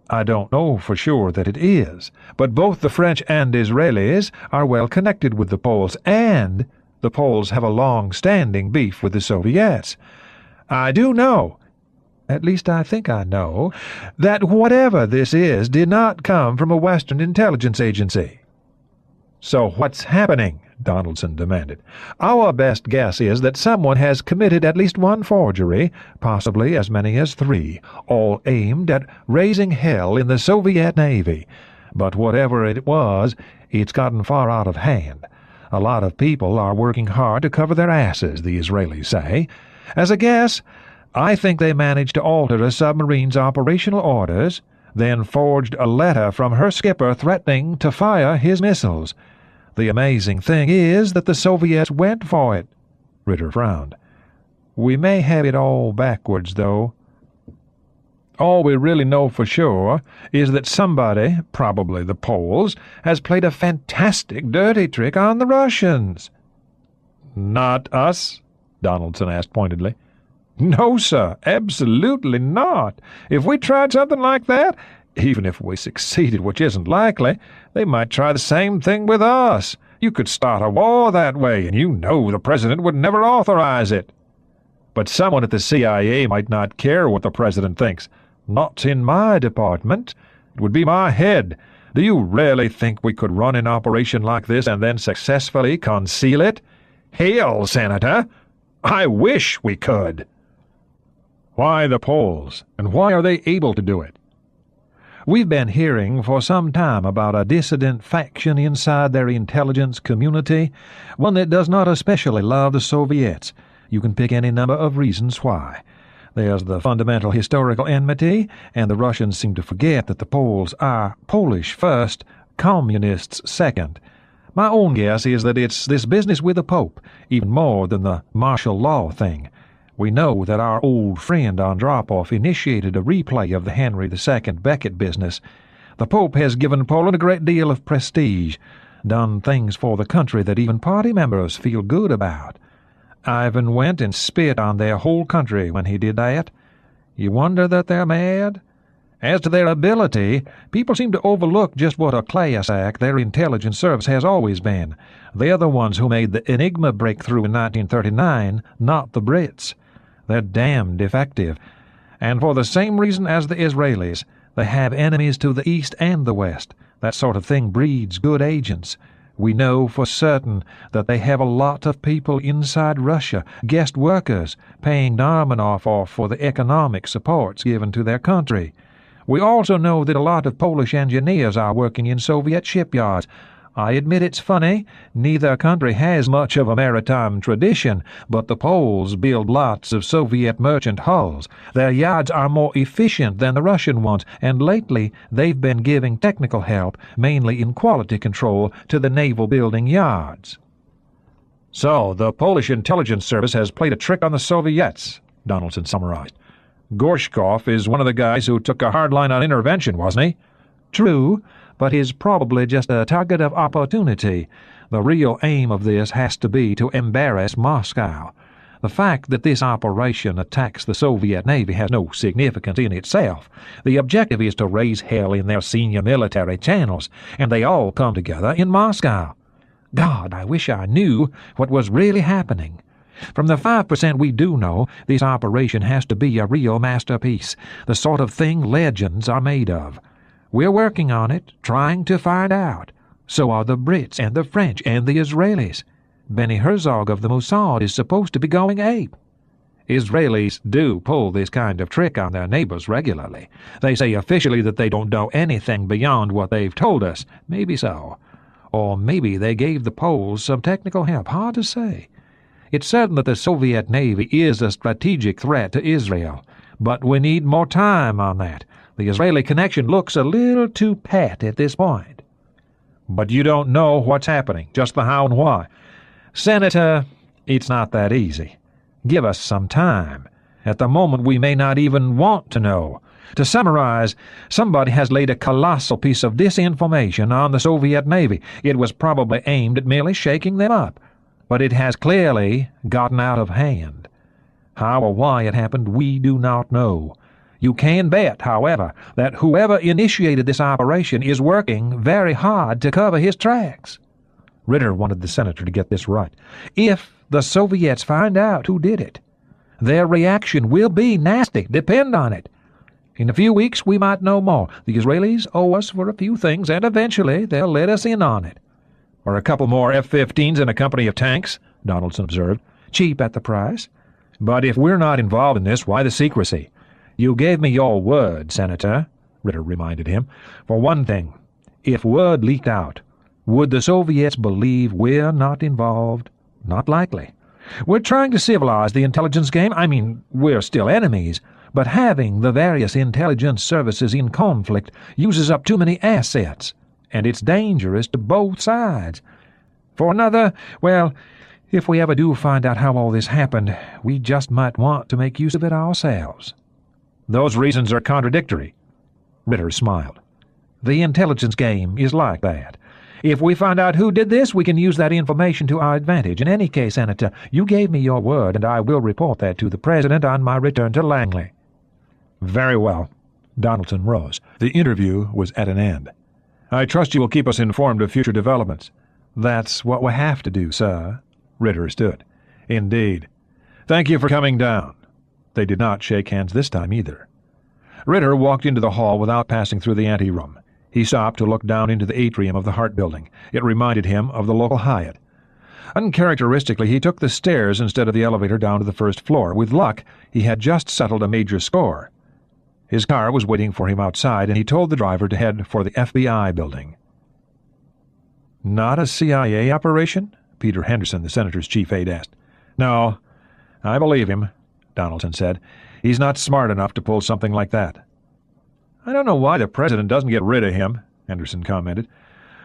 I don't know for sure that it is, but both the French and Israelis are well connected with the Poles, and the Poles have a long-standing beef with the Soviets. I do know, at least I think I know, that whatever this is did not come from a Western intelligence agency. So what's happening? Donaldson demanded. Our best guess is that someone has committed at least one forgery, possibly as many as 3, all aimed at raising hell in the Soviet Navy. But whatever it was, it's gotten far out of hand. A lot of people are working hard to cover their asses, the Israelis say. As a guess, I think they managed to alter a submarine's operational orders, then forged a letter from her skipper threatening to fire his missiles. The amazing thing is that the Soviets went for it. Ritter frowned. We may have it all backwards, though. All we really know for sure is that somebody, probably the Poles, has played a fantastic dirty trick on the Russians. Not us? Donaldson asked pointedly. No, sir, absolutely not. If we tried something like that, even if we succeeded, which isn't likely, they might try the same thing with us. You could start a war that way, and you know the president would never authorize it. But someone at the CIA might not care what the president thinks. Not in my department. It would be my head. Do you really think we could run an operation like this and then successfully conceal it? Hell, Senator! I wish we could. Why the Poles, and why are they able to do it? We've been hearing for some time about a dissident faction inside their intelligence community, one that does not especially love the Soviets. You can pick any number of reasons why. There's the fundamental historical enmity, and the Russians seem to forget that the Poles are Polish first, Communists second. My own guess is that it's this business with the Pope, even more than the martial law thing. We know that our old friend Andropov initiated a replay of the Henry II Becket business. The Pope has given Poland a great deal of prestige, done things for the country that even party members feel good about. Ivan went and spit on their whole country when he did that. You wonder that they're mad? As to their ability, people seem to overlook just what a class act their intelligence service has always been. They're the ones who made the Enigma breakthrough in 1939, not the Brits. They're damn defective. And for the same reason as the Israelis, they have enemies to the east and the west. That sort of thing breeds good agents. We know for certain that they have a lot of people inside Russia, guest workers, paying Narmanov off for the economic supports given to their country. We also know that a lot of Polish engineers are working in Soviet shipyards. I admit it's funny, neither country has much of a maritime tradition, but the Poles build lots of Soviet merchant hulls. Their yards are more efficient than the Russian ones, and lately they've been giving technical help, mainly in quality control, to the naval building yards. So, the Polish intelligence service has played a trick on the Soviets, Donaldson summarized. Gorshkov is one of the guys who took a hard line on intervention, wasn't he? True, but he's probably just a target of opportunity. The real aim of this has to be to embarrass Moscow. The fact that this operation attacks the Soviet Navy has no significance in itself. The objective is to raise hell in their senior military channels, and they all come together in Moscow. God, I wish I knew what was really happening. From the 5% we do know, this operation has to be a real masterpiece, the sort of thing legends are made of. We're working on it, trying to find out. So are the Brits and the French and the Israelis. Benny Herzog of the Mossad is supposed to be going ape. Israelis do pull this kind of trick on their neighbors regularly. They say officially that they don't know anything beyond what they've told us. Maybe so. Or maybe they gave the Poles some technical help. Hard to say. It's certain that the Soviet Navy is a strategic threat to Israel, but we need more time on that. The Israeli connection looks a little too pat at this point. But you don't know what's happening, just the how and why. Senator, it's not that easy. Give us some time. At the moment, we may not even want to know. To summarize, somebody has laid a colossal piece of disinformation on the Soviet Navy. It was probably aimed at merely shaking them up, but it has clearly gotten out of hand. How or why it happened, we do not know. You can bet, however, that whoever initiated this operation is working very hard to cover his tracks. Ritter wanted the senator to get this right. If the Soviets find out who did it, their reaction will be nasty, depend on it. In a few weeks we might know more. The Israelis owe us for a few things, and eventually they'll let us in on it. Or a couple more F-15s and a company of tanks, Donaldson observed. Cheap at the price. But if we're not involved in this, why the secrecy? You gave me your word, Senator, Ritter reminded him. For one thing, if word leaked out, would the Soviets believe we're not involved? Not likely. We're trying to civilize the intelligence game. I mean, we're still enemies, but having the various intelligence services in conflict uses up too many assets, and it's dangerous to both sides. For another, well, if we ever do find out how all this happened, we just might want to make use of it ourselves. Those reasons are contradictory. Ritter smiled. The intelligence game is like that. If we find out who did this, we can use that information to our advantage. In any case, Senator, you gave me your word, and I will report that to the President on my return to Langley. Very well. Donaldson rose. The interview was at an end. I trust you will keep us informed of future developments. That's what we have to do, sir. Ritter stood. Indeed. Thank you for coming down. They did not shake hands this time either. Ritter walked into the hall without passing through the anteroom. He stopped to look down into the atrium of the Hart Building. It reminded him of the local Hyatt. Uncharacteristically, he took the stairs instead of the elevator down to the first floor. With luck, he had just settled a major score. His car was waiting for him outside, and he told the driver to head for the FBI building. Not a CIA operation? Peter Henderson, the senator's chief aide, asked. No, I believe him, Donaldson said. He's not smart enough to pull something like that. I don't know why the president doesn't get rid of him, Henderson commented.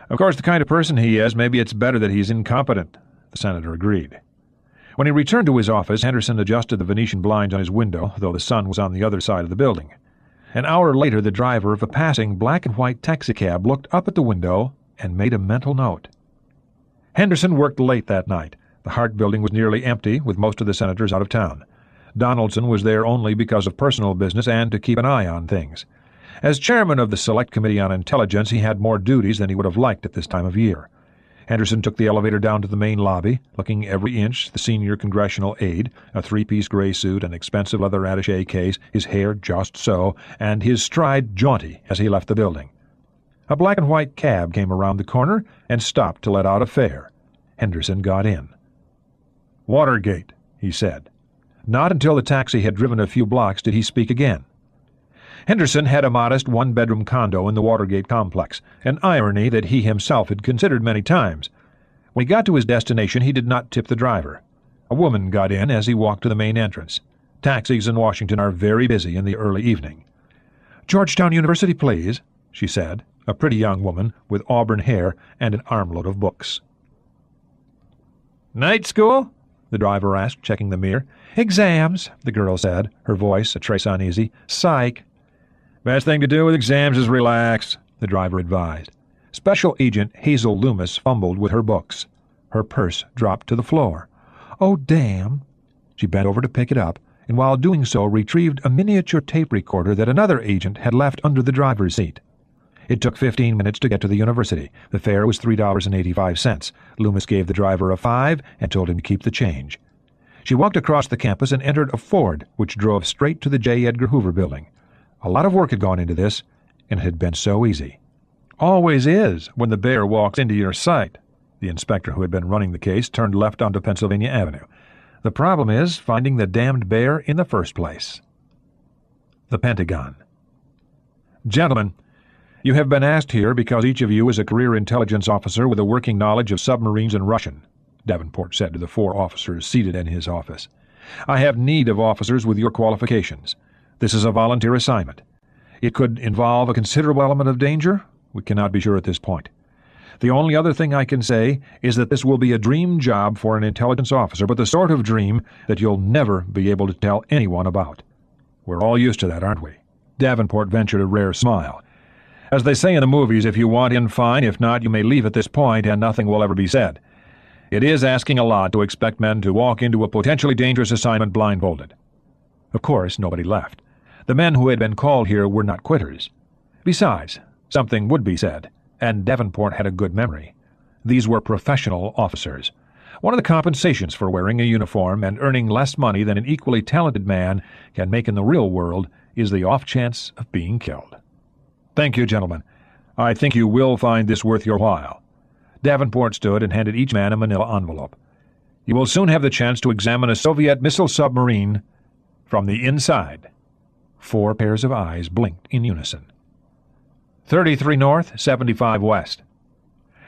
Of course, the kind of person he is, maybe it's better that he's incompetent, the senator agreed. When he returned to his office, Henderson adjusted the Venetian blinds on his window, though the sun was on the other side of the building. An hour later, the driver of a passing black-and-white taxicab looked up at the window and made a mental note. Henderson worked late that night. The Hart Building was nearly empty, with most of the senators out of town. Donaldson was there only because of personal business and to keep an eye on things. As chairman of the Select Committee on Intelligence, he had more duties than he would have liked at this time of year. Henderson took the elevator down to the main lobby, looking every inch the senior congressional aide, a three-piece gray suit, an expensive leather attaché case, his hair just so, and his stride jaunty as he left the building. A black-and-white cab came around the corner and stopped to let out a fare. Henderson got in. "Watergate," he said. Not until the taxi had driven a few blocks did he speak again. Henderson had a modest one-bedroom condo in the Watergate complex, an irony that he himself had considered many times. When he got to his destination, he did not tip the driver. A woman got in as he walked to the main entrance. Taxis in Washington are very busy in the early evening. "Georgetown University, please," she said, a pretty young woman with auburn hair and an armload of books. "Night school?" the driver asked, checking the mirror. "Exams," the girl said, her voice a trace uneasy. "Psych." "Best thing to do with exams is relax," the driver advised. Special Agent Hazel Loomis fumbled with her books. Her purse dropped to the floor. "Oh, damn." She bent over to pick it up, and while doing so retrieved a miniature tape recorder that another agent had left under the driver's seat. It took 15 minutes to get to the university. The fare was $3.85. Loomis gave the driver a $5 and told him to keep the change. She walked across the campus and entered a Ford, which drove straight to the J. Edgar Hoover building. A lot of work had gone into this, and it had been so easy. "Always is when the bear walks into your sight." The inspector who had been running the case turned left onto Pennsylvania Avenue. The problem is finding the damned bear in the first place. The Pentagon. Gentlemen, you have been asked here because each of you is a career intelligence officer with a working knowledge of submarines and Russian, Davenport said to the 4 officers seated in his office. I have need of officers with your qualifications. This is a volunteer assignment. It could involve a considerable element of danger. We cannot be sure at this point. The only other thing I can say is that this will be a dream job for an intelligence officer, but the sort of dream that you'll never be able to tell anyone about. We're all used to that, aren't we? Davenport ventured a rare smile. As they say in the movies, if you want in, fine. If not, you may leave at this point and nothing will ever be said. It is asking a lot to expect men to walk into a potentially dangerous assignment blindfolded. Of course, nobody left. The men who had been called here were not quitters. Besides, something would be said, and Davenport had a good memory. These were professional officers. One of the compensations for wearing a uniform and earning less money than an equally talented man can make in the real world is the off chance of being killed. Thank you, gentlemen. I think you will find this worth your while. Davenport stood and handed each man a manila envelope. You will soon have the chance to examine a Soviet missile submarine from the inside. 4 pairs of eyes blinked in unison. 33 north, 75 west.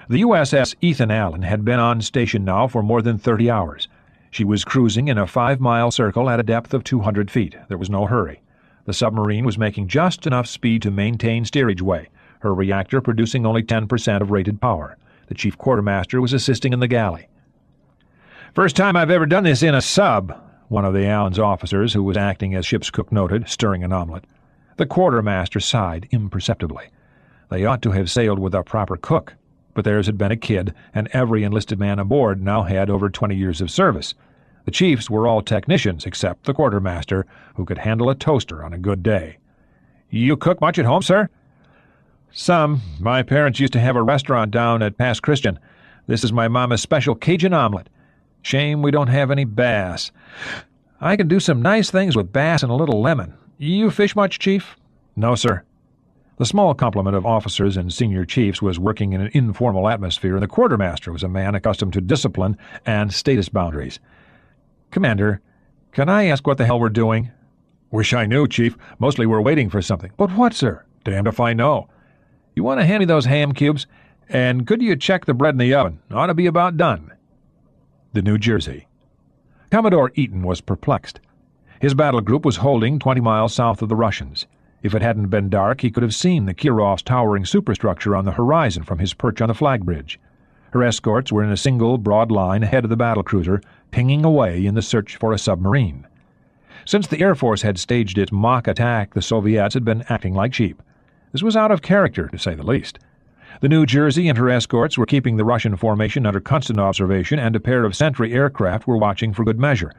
The USS Ethan Allen had been on station now for more than 30 hours. She was cruising in a 5-mile circle at a depth of 200 feet. There was no hurry. The submarine was making just enough speed to maintain steerage way, her reactor producing only 10% of rated power. The chief quartermaster was assisting in the galley. "First time I've ever done this in a sub," one of the Allen's officers, who was acting as ship's cook, noted, stirring an omelet. The quartermaster sighed imperceptibly. They ought to have sailed with a proper cook, but theirs had been a kid, and every enlisted man aboard now had over 20 years of service. The chiefs were all technicians, except the quartermaster, who could handle a toaster on a good day. "You cook much at home, sir?" "Some. My parents used to have a restaurant down at Pass Christian. This is my mama's special Cajun omelet. Shame we don't have any bass. I can do some nice things with bass and a little lemon. You fish much, Chief?" "No, sir." The small complement of officers and senior chiefs was working in an informal atmosphere, and the quartermaster was a man accustomed to discipline and status boundaries. "Commander, can I ask what the hell we're doing?" "Wish I knew, Chief. Mostly we're waiting for something." "But what, sir?" "Damned if I know." "You want to hand me those ham cubes? And could you check the bread in the oven? Ought to be about done." The New Jersey. Commodore Eaton was perplexed. His battle group was holding 20 miles south of the Russians. If it hadn't been dark, he could have seen the Kirov's towering superstructure on the horizon from his perch on the flag bridge. Her escorts were in a single, broad line ahead of the battlecruiser, pinging away in the search for a submarine. Since the Air Force had staged its mock attack, the Soviets had been acting like sheep. This was out of character, to say the least. The New Jersey and her escorts were keeping the Russian formation under constant observation, and a pair of sentry aircraft were watching for good measure.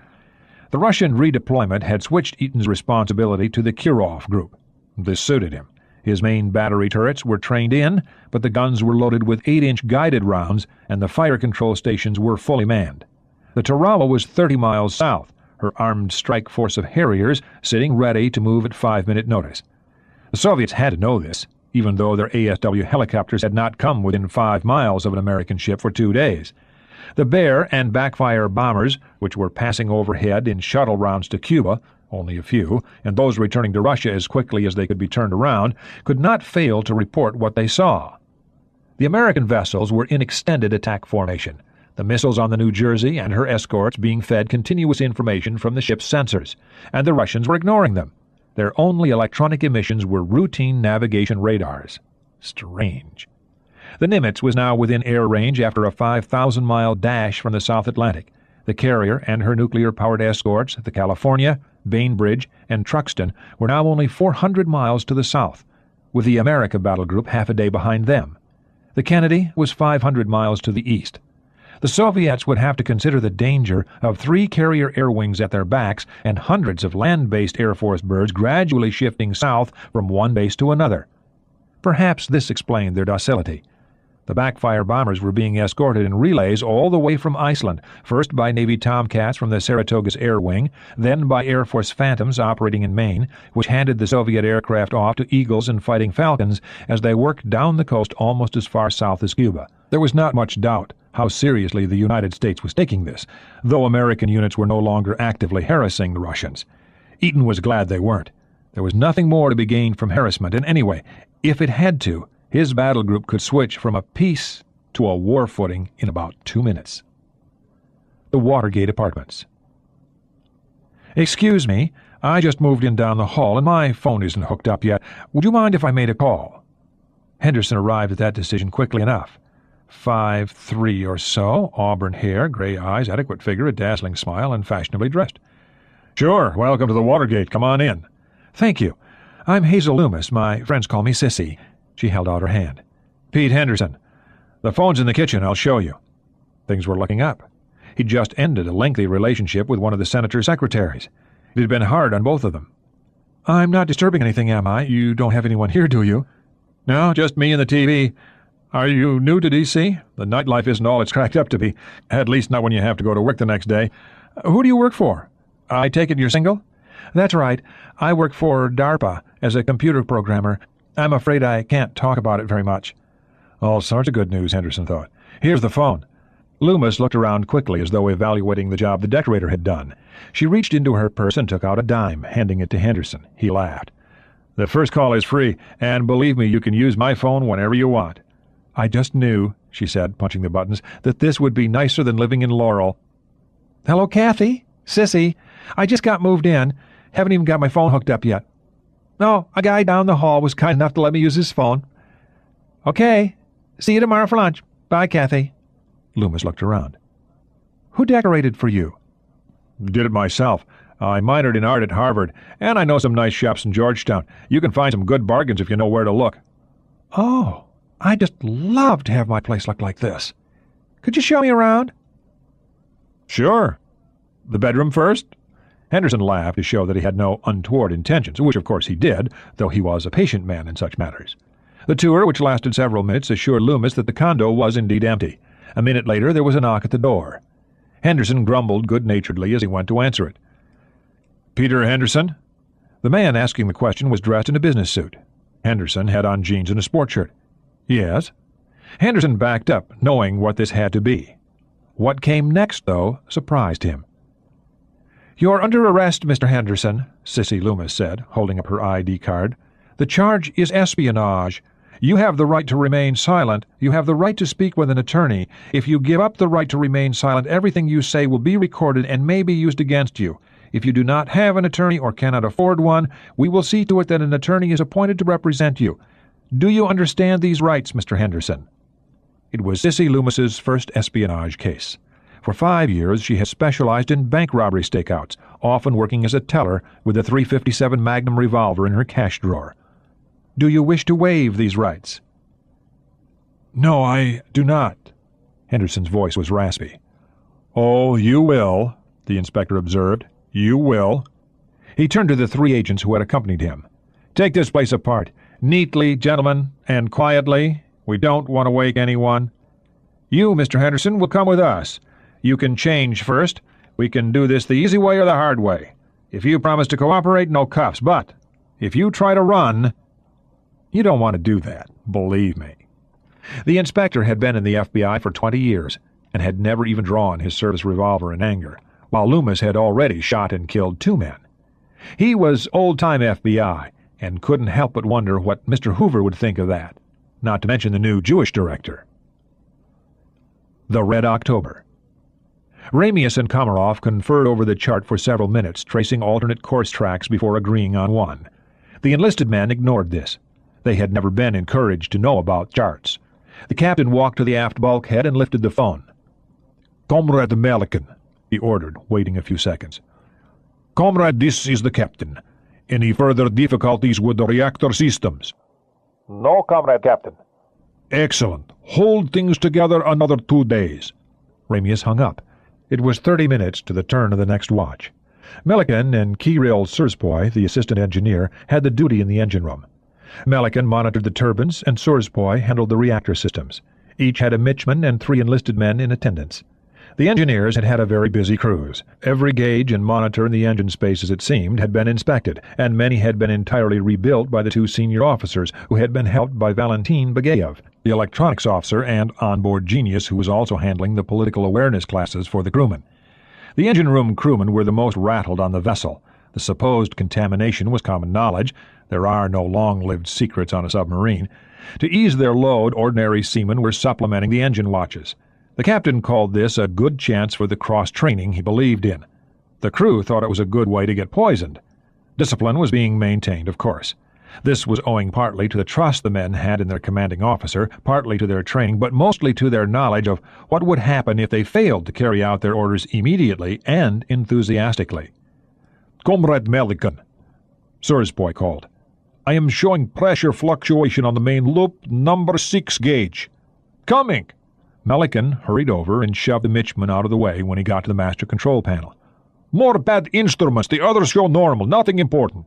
The Russian redeployment had switched Eaton's responsibility to the Kirov group. This suited him. His main battery turrets were trained in, but the guns were loaded with 8-inch guided rounds, and the fire control stations were fully manned. The Tarawa was 30 miles south, her armed strike force of Harriers sitting ready to move at 5-minute notice. The Soviets had to know this, even though their ASW helicopters had not come within 5 miles of an American ship for 2 days. The Bear and Backfire bombers, which were passing overhead in shuttle rounds to Cuba, only a few, and those returning to Russia as quickly as they could be turned around, could not fail to report what they saw. The American vessels were in extended attack formation, the missiles on the New Jersey and her escorts being fed continuous information from the ship's sensors, and the Russians were ignoring them. Their only electronic emissions were routine navigation radars. Strange. The Nimitz was now within air range after a 5,000-mile dash from the South Atlantic. The carrier and her nuclear-powered escorts, the California, Bainbridge, and Truxton, were now only 400 miles to the south, with the America battle group half a day behind them. The Kennedy was 500 miles to the east. The Soviets would have to consider the danger of 3 carrier air wings at their backs and hundreds of land-based Air Force birds gradually shifting south from one base to another. Perhaps this explained their docility. The Backfire bombers were being escorted in relays all the way from Iceland, first by Navy Tomcats from the Saratoga's Air Wing, then by Air Force Phantoms operating in Maine, which handed the Soviet aircraft off to Eagles and Fighting Falcons as they worked down the coast almost as far south as Cuba. There was not much doubt how seriously the United States was taking this, though American units were no longer actively harassing the Russians. Eaton was glad they weren't. There was nothing more to be gained from harassment, and anyway, if it had to, his battle group could switch from a peace to a war footing in about 2 minutes. The Watergate Apartments. "Excuse me, I just moved in down the hall and my phone isn't hooked up yet. Would you mind if I made a call?" Henderson arrived at that decision quickly enough. 5'3" or so, auburn hair, gray eyes, adequate figure, a dazzling smile, and fashionably dressed. Sure, welcome to the Watergate. Come on in. "Thank you. I'm Hazel Loomis. My friends call me Sissy." She held out her hand. Pete Henderson. The phone's in the kitchen. I'll show you. Things were looking up. He'd just ended a lengthy relationship with one of the senator's secretaries. It had been hard on both of them. "I'm not disturbing anything, am I? You don't have anyone here, do you?" No, just me and the TV. Are you new to D.C.? The nightlife isn't all it's cracked up to be, at least not when you have to go to work the next day. Who do you work for? I take it you're single? That's right. I work for DARPA as a computer programmer. I'm afraid I can't talk about it very much. All sorts of good news, Henderson thought. Here's the phone. Loomis looked around quickly as though evaluating the job the decorator had done. She reached into her purse and took out a dime, handing it to Henderson. He laughed. "The first call is free, and believe me, you can use my phone whenever you want." "I just knew," she said, punching the buttons, "that this would be nicer than living in Laurel." "Hello, Kathy? Sissy. I just got moved in. Haven't even got my phone hooked up yet. No, a guy down the hall was kind enough to let me use his phone." "Okay. See you tomorrow for lunch. Bye, Kathy." Loomis looked around. "Who decorated for you?" "Did it myself. I minored in art at Harvard, and I know some nice shops in Georgetown. You can find some good bargains if you know where to look." "Oh, I'd just love to have my place look like this. Could you show me around?" "Sure. The bedroom first?" Henderson laughed to show that he had no untoward intentions, which of course he did, though he was a patient man in such matters. The tour, which lasted several minutes, assured Loomis that the condo was indeed empty. A minute later there was a knock at the door. Henderson grumbled good-naturedly as he went to answer it. "Peter Henderson?" The man asking the question was dressed in a business suit. Henderson had on jeans and a sport shirt. "Yes?" Henderson backed up, knowing what this had to be. What came next, though, surprised him. "You're under arrest, Mr. Henderson," Sissy Loomis said, holding up her ID card. "The charge is espionage. You have the right to remain silent. You have the right to speak with an attorney. If you give up the right to remain silent, everything you say will be recorded and may be used against you. If you do not have an attorney or cannot afford one, we will see to it that an attorney is appointed to represent you. Do you understand these rights, Mr. Henderson?" It was Sissy Loomis's first espionage case. For 5 years she had specialized in bank robbery stakeouts, often working as a teller with a .357 Magnum revolver in her cash drawer. "Do you wish to waive these rights?" "No, I do not." Henderson's voice was raspy. "Oh, you will," the inspector observed. "You will." He turned to the 3 agents who had accompanied him. "Take this place apart. Neatly, gentlemen, and quietly. We don't want to wake anyone. You, Mr. Henderson, will come with us. You can change first. We can do this the easy way or the hard way. If you promise to cooperate, no cuffs. But if you try to run, you don't want to do that, believe me." The inspector had been in the FBI for 20 years and had never even drawn his service revolver in anger, while Loomis had already shot and killed 2 men. He was old-time FBI and couldn't help but wonder what Mr. Hoover would think of that, not to mention the new Jewish director. The Red October. Ramius and Komarov conferred over the chart for several minutes, tracing alternate course tracks before agreeing on one. The enlisted men ignored this. They had never been encouraged to know about charts. The captain walked to the aft bulkhead and lifted the phone. "Comrade Melican," he ordered, waiting a few seconds. "Comrade, this is the captain. Any further difficulties with the reactor systems?" No, Comrade Captain. "Excellent. Hold things together another 2 days." Ramius hung up. It was 30 minutes to the turn of the next watch. Melican and Kirill Surspoy, the assistant engineer, had the duty in the engine room. Melican monitored the turbines, and Surspoy handled the reactor systems. Each had a Mitchman and 3 enlisted men in attendance. The engineers had had a very busy cruise. Every gauge and monitor in the engine spaces, it seemed, had been inspected, and many had been entirely rebuilt by the two senior officers, who had been helped by Valentin Bagayev, the electronics officer and onboard genius who was also handling the political awareness classes for the crewmen. The engine room crewmen were the most rattled on the vessel. The supposed contamination was common knowledge. There are no long-lived secrets on a submarine. To ease their load, ordinary seamen were supplementing the engine watches. The captain called this a good chance for the cross-training he believed in. The crew thought it was a good way to get poisoned. Discipline was being maintained, of course. This was owing partly to the trust the men had in their commanding officer, partly to their training, but mostly to their knowledge of what would happen if they failed to carry out their orders immediately and enthusiastically. "Comrade Melican," Surspoy called. "I am showing pressure fluctuation on the main loop, number 6 gauge." "Coming!" Melican hurried over and shoved the Mitchman out of the way when he got to the master control panel. "More bad instruments. The others show normal. Nothing important,"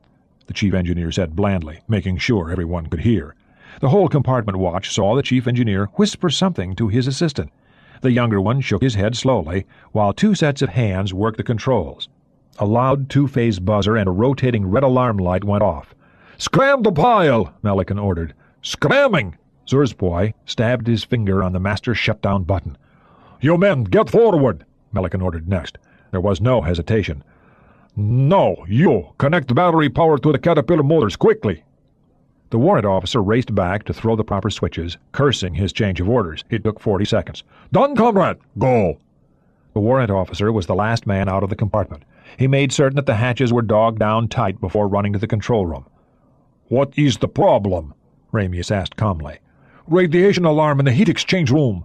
the chief engineer said blandly, making sure everyone could hear. The whole compartment watch saw the chief engineer whisper something to his assistant. The younger one shook his head slowly, while two sets of hands worked the controls. A loud two-phase buzzer and a rotating red alarm light went off. "Scram the pile!" Melican ordered. "Scramming!" Surspoy stabbed his finger on the master shutdown button. "You men, get forward!" Melican ordered next. There was no hesitation. "No, you! Connect battery power to the Caterpillar motors, quickly!" The warrant officer raced back to throw the proper switches, cursing his change of orders. It took 40 seconds. "Done, comrade! Go!" The warrant officer was the last man out of the compartment. He made certain that the hatches were dogged down tight before running to the control room. "What is the problem?" Ramius asked calmly. "Radiation alarm in the heat exchange room."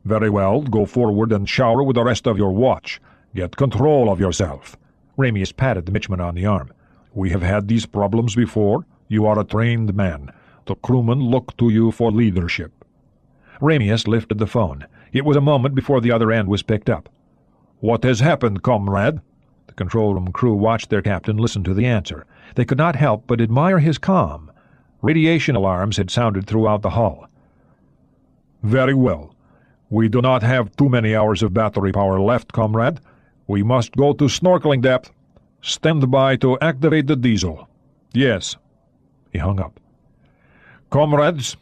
"Very well, go forward and shower with the rest of your watch. Get control of yourself." Ramius patted the Mitchman on the arm. "We have had these problems before. You are a trained man. The crewmen look to you for leadership." Ramius lifted the phone. It was a moment before the other end was picked up. "What has happened, comrade?" The control room crew watched their captain listen to the answer. They could not help but admire his calm. Radiation alarms had sounded throughout the hull. "Very well. We do not have too many hours of battery power left, comrade. We must go to snorkeling depth. Stand by to activate the diesel." "Yes." He hung up. "Comrades,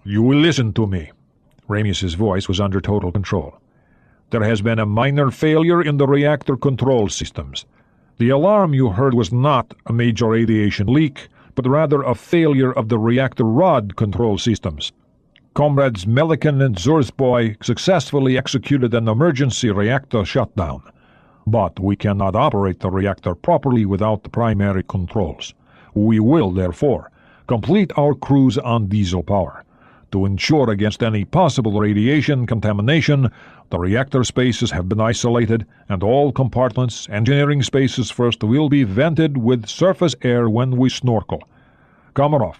you will listen to me." Ramius's voice was under total control. "There has been a minor failure in the reactor control systems. The alarm you heard was not a major radiation leak, but rather a failure of the reactor rod control systems. Comrades Melican and Surspoy successfully executed an emergency reactor shutdown, but we cannot operate the reactor properly without the primary controls. We will, therefore, complete our cruise on diesel power. To ensure against any possible radiation contamination, the reactor spaces have been isolated, and all compartments, engineering spaces first, will be vented with surface air when we snorkel. Komarov,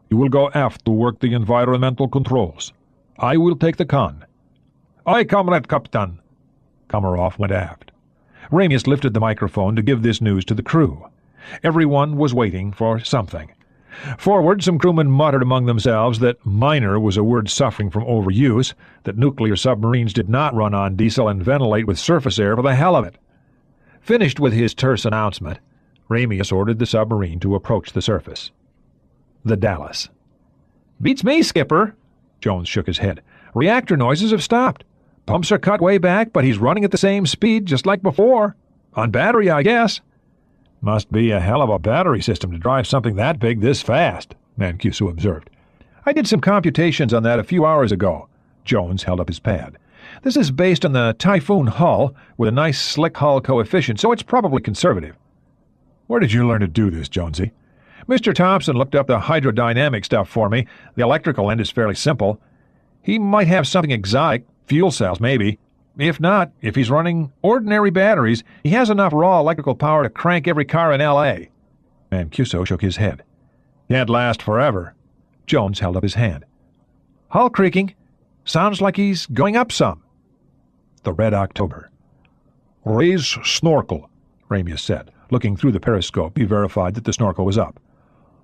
you will go aft to work the environmental controls. I will take the con." "Aye, Comrade Captain." Komarov went aft. Ramius lifted the microphone to give this news to the crew. Everyone was waiting for something. Forward, some crewmen muttered among themselves that minor was a word suffering from overuse, that nuclear submarines did not run on diesel and ventilate with surface air for the hell of it. Finished with his terse announcement, Ramius ordered the submarine to approach the surface. The Dallas. "Beats me, Skipper." Jones shook his head. "Reactor noises have stopped. Pumps are cut way back, but he's running at the same speed, just like before. On battery, I guess." "Must be a hell of a battery system to drive something that big this fast," Mancuso observed. "I did some computations on that a few hours ago." Jones held up his pad. "This is based on the Typhoon hull, with a nice slick hull coefficient, so it's probably conservative." "Where did you learn to do this, Jonesy?" "Mr. Thompson looked up the hydrodynamic stuff for me. The electrical end is fairly simple. He might have something exotic, fuel cells maybe. If not, if he's running ordinary batteries, he has enough raw electrical power to crank every car in L.A. Mancuso shook his head. "Can't last forever." Jones held up his hand. "Hull creaking. Sounds like he's going up some." The Red October. "Raise snorkel," Ramius said. Looking through the periscope, he verified that the snorkel was up.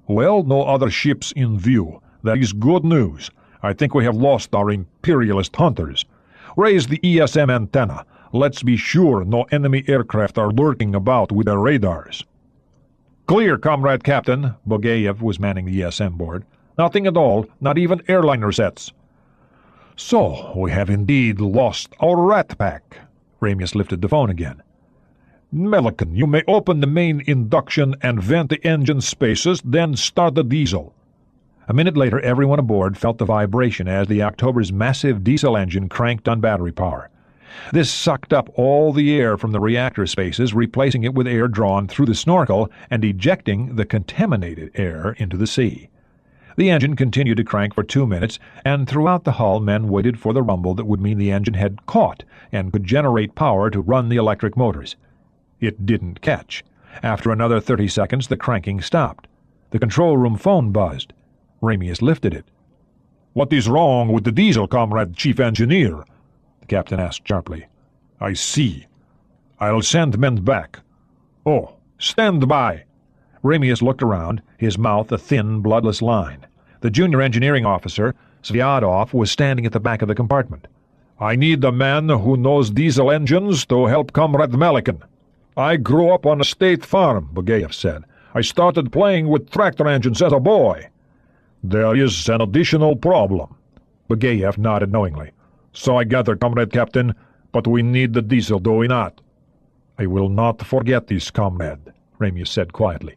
"Well, no other ships in view. That is good news. I think we have lost our imperialist hunters. Raise the ESM antenna. Let's be sure no enemy aircraft are lurking about with their radars." "Clear, Comrade Captain." Bugayev was manning the ESM board. "Nothing at all, not even airliner sets." "So, we have indeed lost our rat pack." Ramius lifted the phone again. "Melican, you may open the main induction and vent the engine spaces, then start the diesel." A minute later, everyone aboard felt the vibration as the October's massive diesel engine cranked on battery power. This sucked up all the air from the reactor spaces, replacing it with air drawn through the snorkel and ejecting the contaminated air into the sea. The engine continued to crank for 2 minutes, and throughout the hull men waited for the rumble that would mean the engine had caught and could generate power to run the electric motors. It didn't catch. After another 30 seconds, the cranking stopped. The control room phone buzzed. Ramius lifted it. "What is wrong with the diesel, Comrade Chief Engineer?" the captain asked sharply. "I see. I'll send men back. Oh, stand by." Ramius looked around, his mouth a thin, bloodless line. The junior engineering officer, Sviadov, was standing at the back of the compartment. "I need a man who knows diesel engines to help Comrade Melican." "I grew up on a state farm," Bugayev said. "I started playing with tractor engines as a boy." "There is an additional problem." Bugayev nodded knowingly. "So I gather, Comrade Captain, but we need the diesel, do we not?" "I will not forget this, comrade," Ramius said quietly.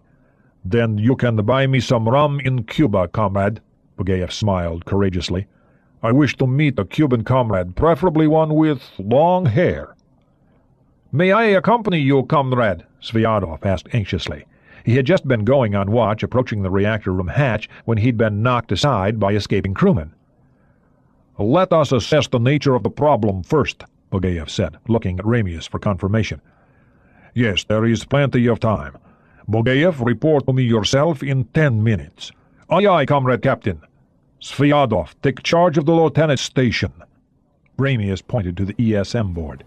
"Then you can buy me some rum in Cuba, comrade." Bugayev smiled courageously. "I wish to meet a Cuban comrade, preferably one with long hair." "May I accompany you, comrade?" Sviadov asked anxiously. He had just been going on watch approaching the reactor room hatch when he'd been knocked aside by escaping crewmen. "Let us assess the nature of the problem first," Bugayev said, looking at Ramius for confirmation. "Yes, there is plenty of time. Bugayev, report to me yourself in 10 minutes. Aye, aye, Comrade Captain. Sviadov, take charge of the lieutenant's station." Ramius pointed to the ESM board.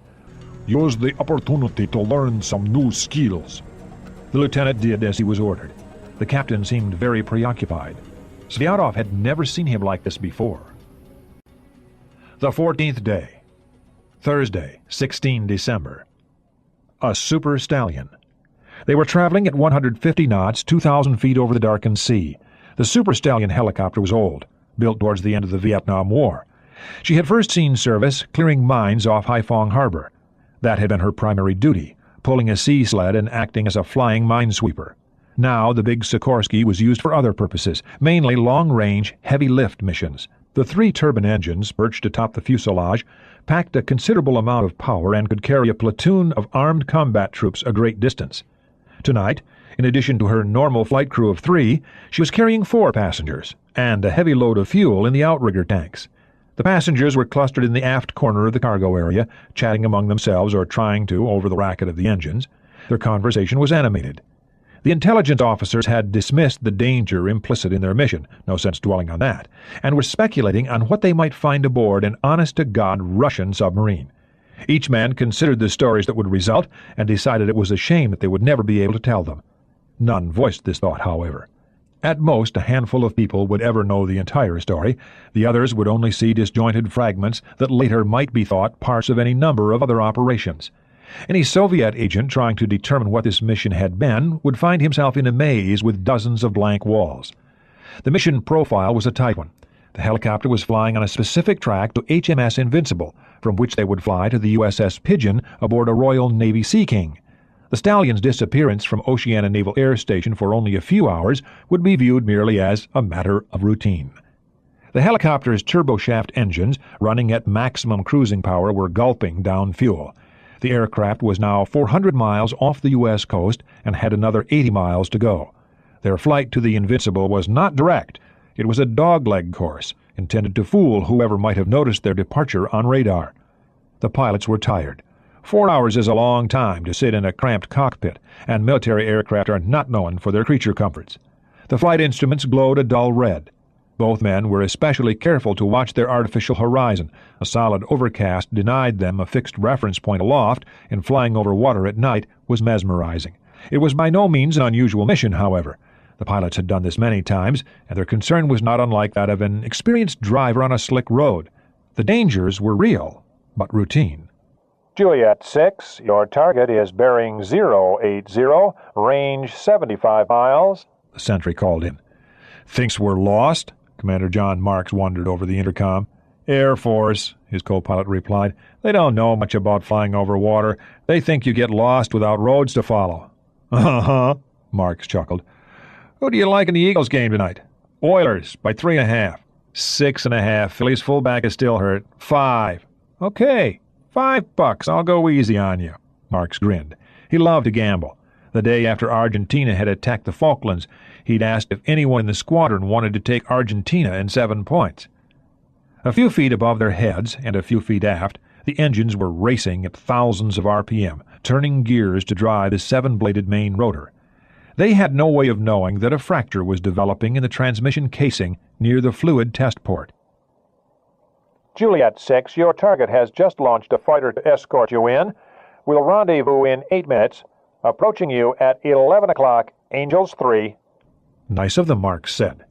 "Use the opportunity to learn some new skills." The lieutenant did as he was ordered. The captain seemed very preoccupied. Sviadov had never seen him like this before. The 14th day. Thursday, 16 December. A super stallion. They were traveling at 150 knots, 2,000 feet over the darkened sea. The super stallion helicopter was old, built towards the end of the Vietnam War. She had first seen service clearing mines off Haiphong Harbor. That had been her primary duty, pulling a sea sled and acting as a flying minesweeper. Now the big Sikorsky was used for other purposes, mainly long-range, heavy-lift missions. The 3 turbine engines, perched atop the fuselage, packed a considerable amount of power and could carry a platoon of armed combat troops a great distance. Tonight, in addition to her normal flight crew of 3, she was carrying 4 passengers, and a heavy load of fuel in the outrigger tanks. The passengers were clustered in the aft corner of the cargo area, chatting among themselves or trying to over the racket of the engines. Their conversation was animated. The intelligence officers had dismissed the danger implicit in their mission, no sense dwelling on that, and were speculating on what they might find aboard an honest-to-God Russian submarine. Each man considered the stories that would result and decided it was a shame that they would never be able to tell them. None voiced this thought, however. At most, a handful of people would ever know the entire story. The others would only see disjointed fragments that later might be thought parts of any number of other operations. Any Soviet agent trying to determine what this mission had been would find himself in a maze with dozens of blank walls. The mission profile was a tight one. The helicopter was flying on a specific track to HMS Invincible, from which they would fly to the USS Pigeon aboard a Royal Navy Sea King. The Stallion's disappearance from Oceana Naval Air Station for only a few hours would be viewed merely as a matter of routine. The helicopter's turboshaft engines, running at maximum cruising power, were gulping down fuel. The aircraft was now 400 miles off the U.S. coast and had another 80 miles to go. Their flight to the Invincible was not direct. It was a dogleg course, intended to fool whoever might have noticed their departure on radar. The pilots were tired. 4 hours is a long time to sit in a cramped cockpit, and military aircraft are not known for their creature comforts. The flight instruments glowed a dull red. Both men were especially careful to watch their artificial horizon. A solid overcast denied them a fixed reference point aloft, and flying over water at night was mesmerizing. It was by no means an unusual mission, however. The pilots had done this many times, and their concern was not unlike that of an experienced driver on a slick road. The dangers were real, but routine. Juliet 6, your target is bearing 080, range 75 miles. The sentry called in. Thinks we're lost? Commander John Marks wondered over the intercom. Air Force, his co-pilot replied. They don't know much about flying over water. They think you get lost without roads to follow. Uh-huh, Marks chuckled. Who do you like in the Eagles game tonight? Oilers, by 3.5. 6.5. Philly's fullback is still hurt. 5. Okay, $5. I'll go easy on you. Marks grinned. He loved to gamble. The day after Argentina had attacked the Falklands, he'd asked if anyone in the squadron wanted to take Argentina in 7 points. A few feet above their heads and a few feet aft, the engines were racing at thousands of RPM, turning gears to drive the 7-bladed main rotor. They had no way of knowing that a fracture was developing in the transmission casing near the fluid test port. Juliet 6, your target has just launched a fighter to escort you in. We'll rendezvous in 8 minutes. Approaching you at 11 o'clock, Angels 3. Nice of them, Marks said.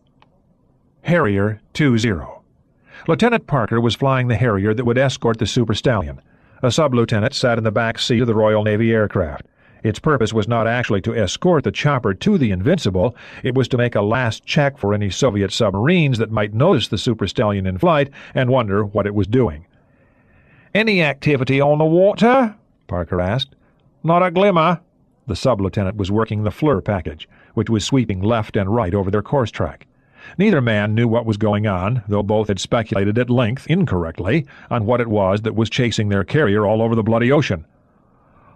Harrier 2-0. Lieutenant Parker was flying the Harrier that would escort the Super Stallion. A sub-lieutenant sat in the back seat of the Royal Navy aircraft. Its purpose was not actually to escort the chopper to the Invincible. It was to make a last check for any Soviet submarines that might notice the Super Stallion in flight and wonder what it was doing. "Any activity on the water?" Parker asked. "Not a glimmer." The sub-lieutenant was working the FLIR package, which was sweeping left and right over their course track. Neither man knew what was going on, though both had speculated at length, incorrectly, on what it was that was chasing their carrier all over the bloody ocean.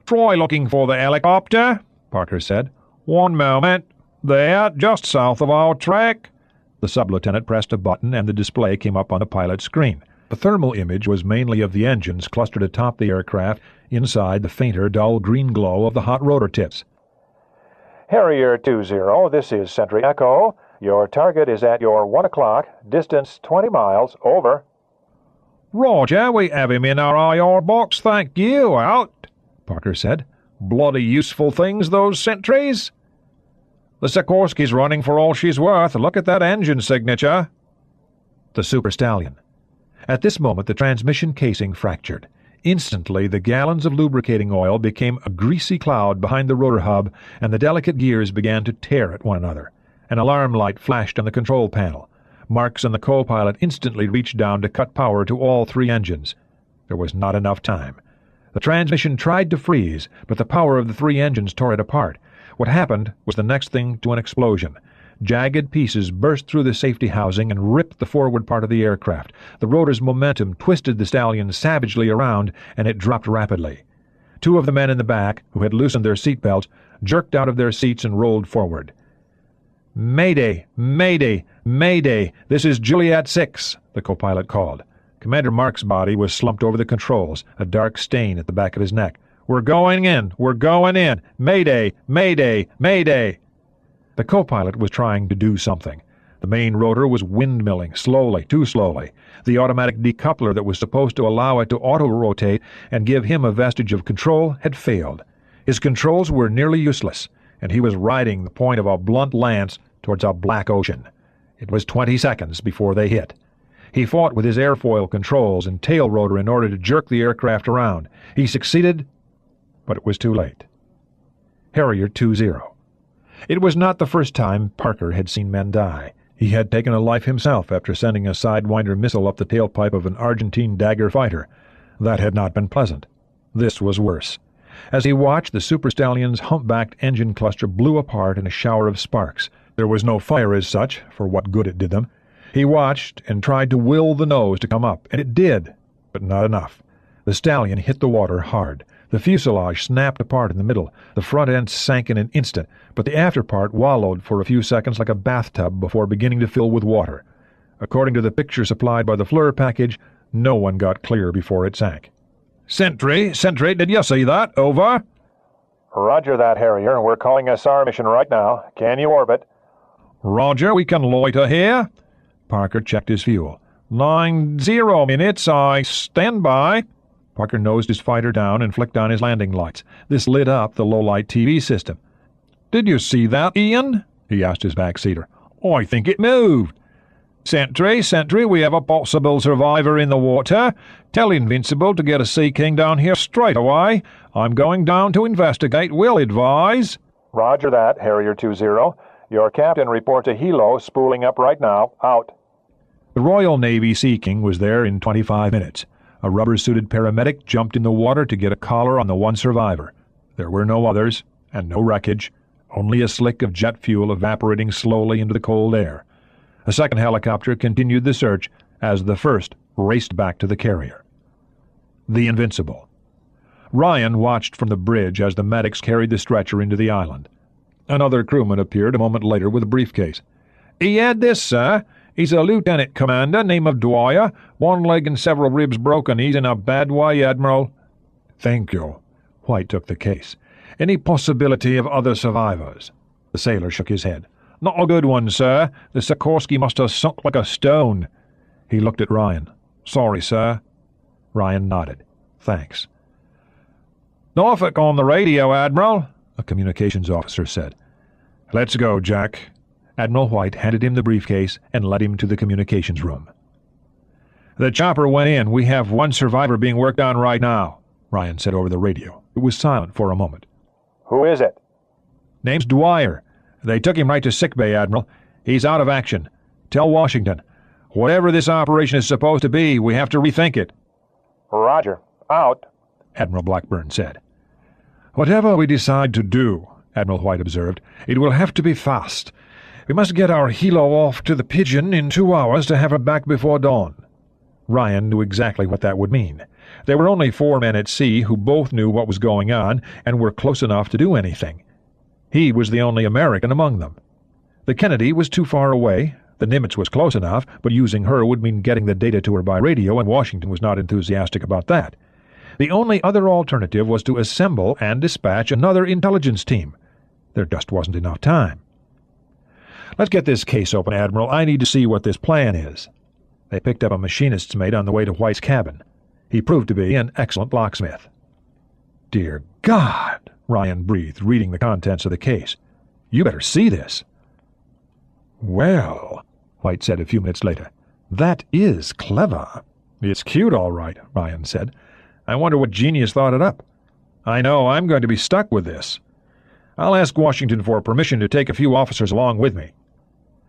"Try looking for the helicopter," Parker said. "One moment. There, just south of our track." The sub-lieutenant pressed a button and the display came up on the pilot's screen. The thermal image was mainly of the engines clustered atop the aircraft, inside the fainter, dull green glow of the hot rotor tips. Harrier 20, this is Sentry Echo. Your target is at your 1 o'clock, distance 20 miles, over. "Roger, we have him in our IR box, thank you. Out," Parker said. "Bloody useful things, those sentries." "The Sikorsky's running for all she's worth. Look at that engine signature." The Super Stallion. At this moment the transmission casing fractured. Instantly the gallons of lubricating oil became a greasy cloud behind the rotor hub, and the delicate gears began to tear at one another. An alarm light flashed on the control panel. Marks and the co-pilot instantly reached down to cut power to all 3 engines. There was not enough time. The transmission tried to freeze, but the power of the 3 engines tore it apart. What happened was the next thing to an explosion. Jagged pieces burst through the safety housing and ripped the forward part of the aircraft. The rotor's momentum twisted the Stallion savagely around, and it dropped rapidly. 2 of the men in the back, who had loosened their seat belts, jerked out of their seats and rolled forward. "Mayday! Mayday! Mayday! This is Juliet 6, the co-pilot called. Commander Mark's body was slumped over the controls, a dark stain at the back of his neck. "We're going in! We're going in! Mayday! Mayday! Mayday!" The co-pilot was trying to do something. The main rotor was windmilling, slowly, too slowly. The automatic decoupler that was supposed to allow it to auto-rotate and give him a vestige of control had failed. His controls were nearly useless, and he was riding the point of a blunt lance towards a black ocean. It was 20 seconds before they hit. He fought with his airfoil controls and tail rotor in order to jerk the aircraft around. He succeeded, but it was too late. Harrier 20. It was not the first time Parker had seen men die. He had taken a life himself after sending a Sidewinder missile up the tailpipe of an Argentine Dagger fighter. That had not been pleasant. This was worse. As he watched, the Super Stallion's humpbacked engine cluster blew apart in a shower of sparks. There was no fire as such, for what good it did them. He watched and tried to will the nose to come up, and it did, but not enough. The Stallion hit the water hard. The fuselage snapped apart in the middle. The front end sank in an instant, but the after part wallowed for a few seconds like a bathtub before beginning to fill with water. According to the picture supplied by the FLIR package, no one got clear before it sank. Sentry, did you see that? Over." Roger that, Harrier. We're calling SR mission right now. Can you orbit? Roger, we can loiter here. Parker checked his fuel. 90 minutes, I stand by. Parker nosed his fighter down and flicked on his landing lights. This lit up the low-light TV system. "Did you see that, Ian?" he asked his backseater. "I think it moved." Sentry, we have a possible survivor in the water. Tell Invincible to get a Sea King down here straight away. I'm going down to investigate. Will advise." Roger that, Harrier 20. Your captain reports a helo spooling up right now. Out. The Royal Navy Sea King was there in 25 minutes. A rubber-suited paramedic jumped in the water to get a collar on the one survivor. There were no others, and no wreckage, only a slick of jet fuel evaporating slowly into the cold air. A second helicopter continued the search as the first raced back to the carrier. The Invincible. Ryan watched from the bridge as the medics carried the stretcher into the island. Another crewman appeared a moment later with a briefcase. "He had this, sir. He's a lieutenant commander, name of Dwyer. One leg and several ribs broken. He's in a bad way, Admiral." "Thank you." White took the case. "Any possibility of other survivors?" The sailor shook his head. "Not a good one, sir. The Sikorsky must have sunk like a stone." He looked at Ryan. "Sorry, sir." Ryan nodded. "Thanks." "Norfolk on the radio, Admiral," a communications officer said. "Let's go, Jack." Admiral White handed him the briefcase and led him to the communications room. "The chopper went in. We have one survivor being worked on right now," Ryan said over the radio. It was silent for a moment. Who is it? "Name's Dwyer. They took him right to sickbay, Admiral. He's out of action. Tell Washington. Whatever this operation is supposed to be, we have to rethink it." Roger. Out. Admiral Blackburn said. "Whatever we decide to do," Admiral White observed, "it will have to be fast. We must get our helo off to the Pigeon in 2 hours to have her back before dawn." Ryan knew exactly what that would mean. There were only 4 men at sea who both knew what was going on and were close enough to do anything. He was the only American among them. The Kennedy was too far away. The Nimitz was close enough, but using her would mean getting the data to her by radio, and Washington was not enthusiastic about that. The only other alternative was to assemble and dispatch another intelligence team. There just wasn't enough time. "Let's get this case open, Admiral. I need to see what this plan is." They picked up a machinist's mate on the way to White's cabin. He proved to be an excellent locksmith. "Dear God," Ryan breathed, reading the contents of the case. "You better see this." "Well," White said a few minutes later, "that is clever." "It's cute, all right," Ryan said. "I wonder what genius thought it up. I know I'm going to be stuck with this. I'll ask Washington for permission to take a few officers along with me."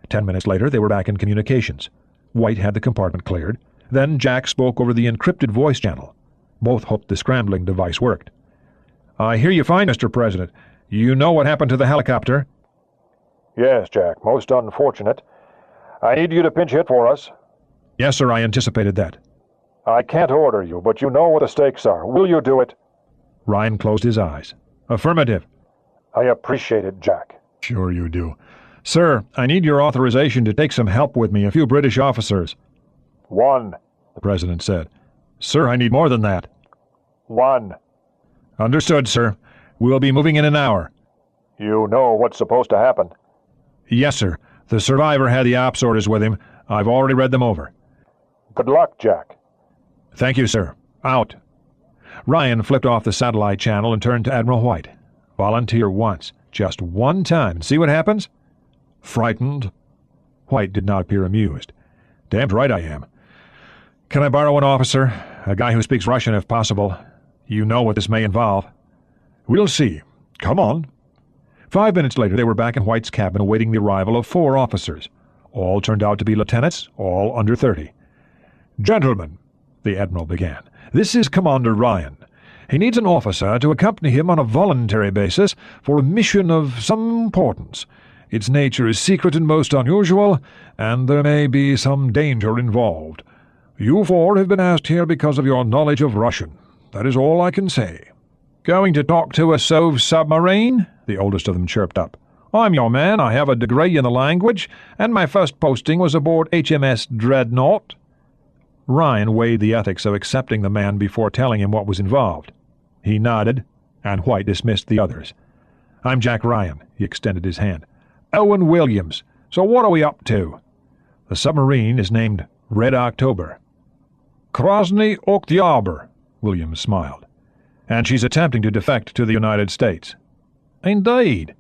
10 minutes later, they were back in communications. White had the compartment cleared. Then Jack spoke over the encrypted voice channel. Both hoped the scrambling device worked. "I hear you fine, Mr. President. You know what happened to the helicopter?" Yes, Jack. Most unfortunate. I need you to pinch hit for us. "Yes, sir, I anticipated that." I can't order you, but you know what the stakes are. Will you do it? Ryan closed his eyes. "Affirmative." I appreciate it, Jack. "Sure you do." "Sir, I need your authorization to take some help with me, a few British officers." 1. The President said. "Sir, I need more than that." 1. "Understood, sir. We'll be moving in an hour." You know what's supposed to happen. "Yes, sir. The survivor had the ops orders with him. I've already read them over." Good luck, Jack. "Thank you, sir. Out." Ryan flipped off the satellite channel and turned to Admiral White. "Volunteer once, just one time, and see what happens?" "Frightened?" White did not appear amused. "Damned right I am. Can I borrow an officer? A guy who speaks Russian, if possible. You know what this may involve." "We'll see. Come on." 5 minutes later, they were back in White's cabin awaiting the arrival of 4 officers. All turned out to be lieutenants, all under 30. "Gentlemen," the Admiral began, "this is Commander Ryan. He needs an officer to accompany him on a voluntary basis for a mission of some importance. Its nature is secret and most unusual, and there may be some danger involved. You 4 have been asked here because of your knowledge of Russian. That is all I can say." "Going to talk to a Sov submarine?" the oldest of them chirped up. "I'm your man. I have a degree in the language, and my first posting was aboard HMS Dreadnought." Ryan weighed the ethics of accepting the man before telling him what was involved. He nodded, and White dismissed the others. "I'm Jack Ryan." He extended his hand. "Owen Williams. So what are we up to?" "The submarine is named Red October." "Krasny Oktyabr," Williams smiled. "And she's attempting to defect to the United States." "Indeed.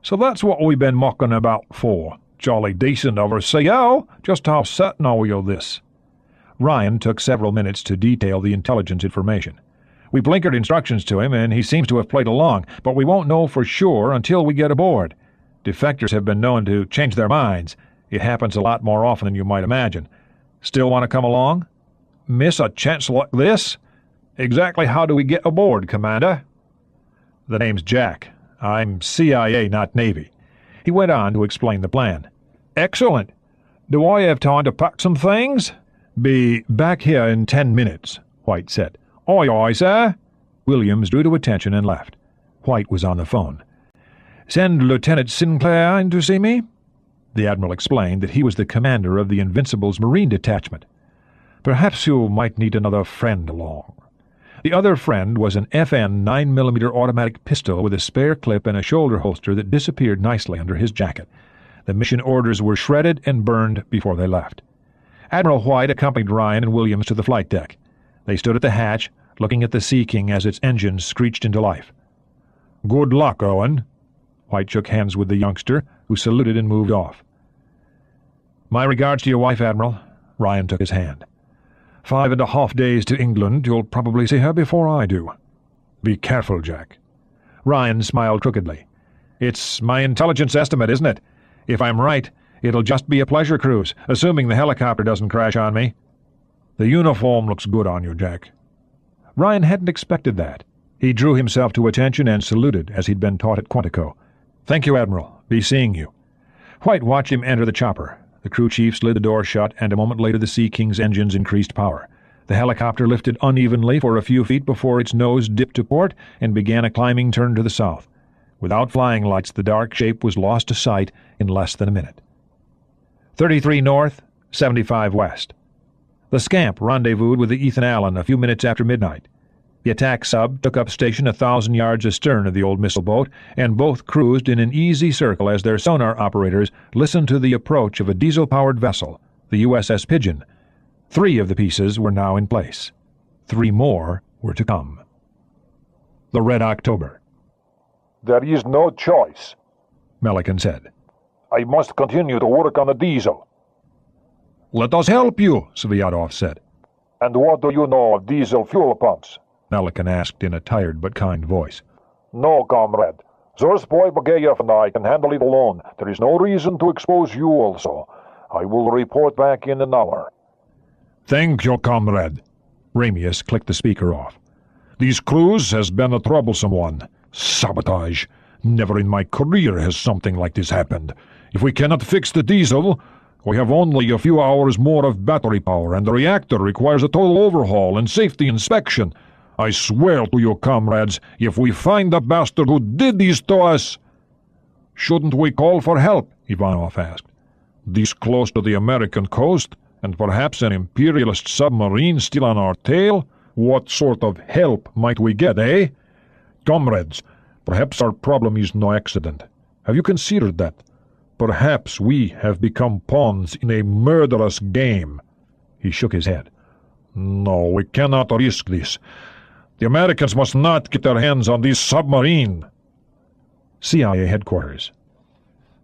So that's what we've been mucking about for. Jolly decent of her, C.O. Just how certain are we of this? Ryan took several minutes to detail the intelligence information. We blinkered instructions to him, and he seems to have played along, but we won't know for sure until we get aboard. Defectors have been known to change their minds. It happens a lot more often than you might imagine. Still want to come along? Miss a chance like this? Exactly how do we get aboard, Commander? The name's Jack. I'm CIA, not Navy. He went on to explain the plan. Excellent. Do I have time to pack some things? Be back here in 10 minutes, White said. Aye, aye, sir. Williams drew to attention and left. White was on the phone. Send Lieutenant Sinclair in to see me? The Admiral explained that he was the commander of the Invincible's Marine Detachment. Perhaps you might need another friend along. The other friend was an FN 9mm automatic pistol with a spare clip and a shoulder holster that disappeared nicely under his jacket. The mission orders were shredded and burned before they left. Admiral White accompanied Ryan and Williams to the flight deck. They stood at the hatch, looking at the Sea King as its engines screeched into life. Good luck, Owen. White shook hands with the youngster, who saluted and moved off. My regards to your wife, Admiral. Ryan took his hand. 5.5 days to England. You'll probably see her before I do. Be careful, Jack. Ryan smiled crookedly. It's my intelligence estimate, isn't it? If I'm right, it'll just be a pleasure cruise, assuming the helicopter doesn't crash on me. The uniform looks good on you, Jack. Ryan hadn't expected that. He drew himself to attention and saluted as he'd been taught at Quantico. Thank you, Admiral. Be seeing you. White watched him enter the chopper. The crew chief slid the door shut, and a moment later the Sea King's engines increased power. The helicopter lifted unevenly for a few feet before its nose dipped to port and began a climbing turn to the south. Without flying lights, the dark shape was lost to sight in less than a minute. 33 north, 75 west. The Scamp rendezvoused with the Ethan Allen a few minutes after midnight. The attack sub took up station 1,000 yards astern of the old missile boat, and both cruised in an easy circle as their sonar operators listened to the approach of a diesel-powered vessel, the USS Pigeon. 3 of the pieces were now in place. 3 more were to come. The Red October. There is no choice, Melican said. I must continue to work on the diesel. Let us help you, Sviatov said. And what do you know of diesel fuel pumps? Melican asked in a tired but kind voice. No, comrade. Zorsboy Bagayev and I can handle it alone. There is no reason to expose you also. I will report back in an hour. Thank you, comrade. Ramius clicked the speaker off. This cruise has been a troublesome one. Sabotage. Never in my career has something like this happened. If we cannot fix the diesel, we have only a few hours more of battery power, and the reactor requires a total overhaul and safety inspection. I swear to you, comrades, if we find the bastard who did this to us— Shouldn't we call for help? Ivanov asked. This close to the American coast, and perhaps an imperialist submarine still on our tail? What sort of help might we get, eh? Comrades, perhaps our problem is no accident. Have you considered that? Perhaps we have become pawns in a murderous game. He shook his head. No, we cannot risk this. The Americans must not get their hands on this submarine. CIA headquarters.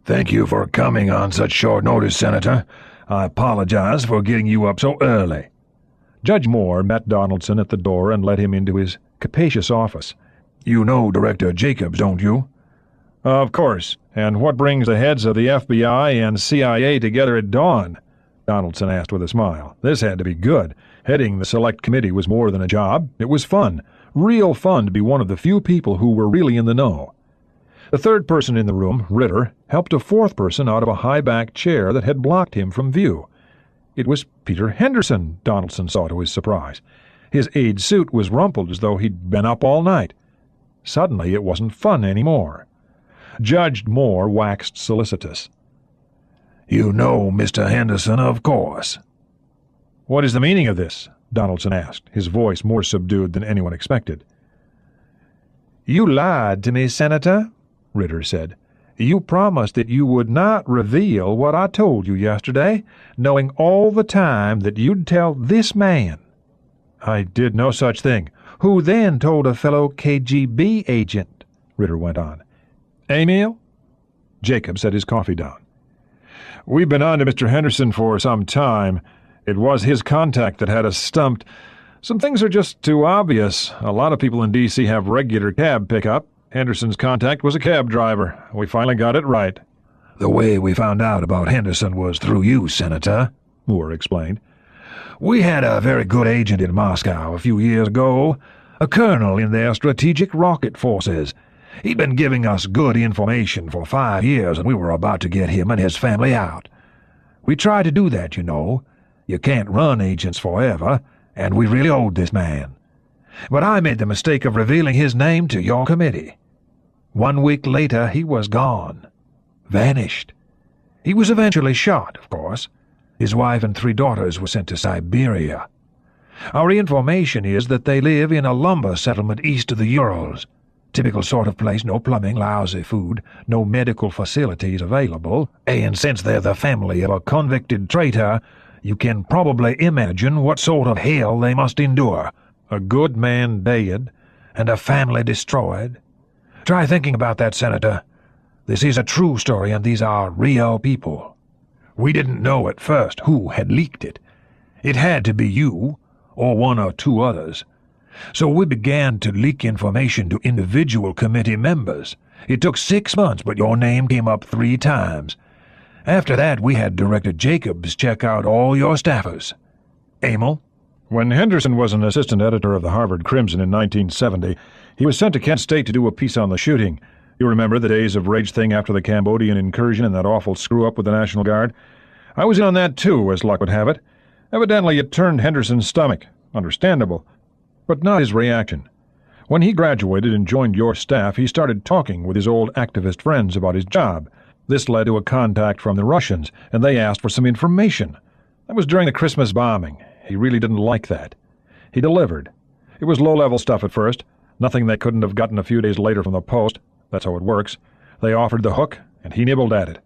Thank you for coming on such short notice, Senator. I apologize for getting you up so early. Judge Moore met Donaldson at the door and led him into his capacious office. You know Director Jacobs, don't you? Of course. And what brings the heads of the FBI and CIA together at dawn? Donaldson asked with a smile. This had to be good. Heading the Select Committee was more than a job. It was fun. Real fun to be one of the few people who were really in the know. The third person in the room, Ritter, helped a fourth person out of a high-backed chair that had blocked him from view. It was Peter Henderson, Donaldson saw to his surprise. His aide's suit was rumpled as though he'd been up all night. Suddenly it wasn't fun anymore. Judge Moore waxed solicitous. You know Mr. Henderson, of course. What is the meaning of this? Donaldson asked, his voice more subdued than anyone expected. You lied to me, Senator, Ritter said. You promised that you would not reveal what I told you yesterday, knowing all the time that you'd tell this man. I did no such thing. Who then told a fellow KGB agent, Ritter went on. Emil? Jacob set his coffee down. We've been on to Mr. Henderson for some time. It was his contact that had us stumped. Some things are just too obvious. A lot of people in D.C. have regular cab pickup. Henderson's contact was a cab driver. We finally got it right. The way we found out about Henderson was through you, Senator, Moore explained. We had a very good agent in Moscow a few years ago, a colonel in their strategic rocket forces. He'd been giving us good information for 5 years, and we were about to get him and his family out. We tried to do that, you know. You can't run agents forever, and we really owed this man. But I made the mistake of revealing his name to your committee. 1 week later, he was gone. Vanished. He was eventually shot, of course. His wife and 3 daughters were sent to Siberia. Our information is that they live in a lumber settlement east of the Urals. Typical sort of place, no plumbing, lousy food, no medical facilities available, and since they're the family of a convicted traitor, you can probably imagine what sort of hell they must endure. A good man dead, and a family destroyed. Try thinking about that, Senator. This is a true story, and these are real people. We didn't know at first who had leaked it. It had to be you, or 1 or 2 others. So we began to leak information to individual committee members. It took 6 months, but your name came up 3 times. After that, we had Director Jacobs check out all your staffers. Emil? When Henderson was an assistant editor of the Harvard Crimson in 1970, he was sent to Kent State to do a piece on the shooting. You remember the days of rage thing after the Cambodian incursion and that awful screw-up with the National Guard? I was in on that too, as luck would have it. Evidently it turned Henderson's stomach. Understandable. But not his reaction. When he graduated and joined your staff, he started talking with his old activist friends about his job. This led to a contact from the Russians, and they asked for some information. That was during the Christmas bombing. He really didn't like that. He delivered. It was low-level stuff at first, nothing they couldn't have gotten a few days later from the Post. That's how it works. They offered the hook, and he nibbled at it.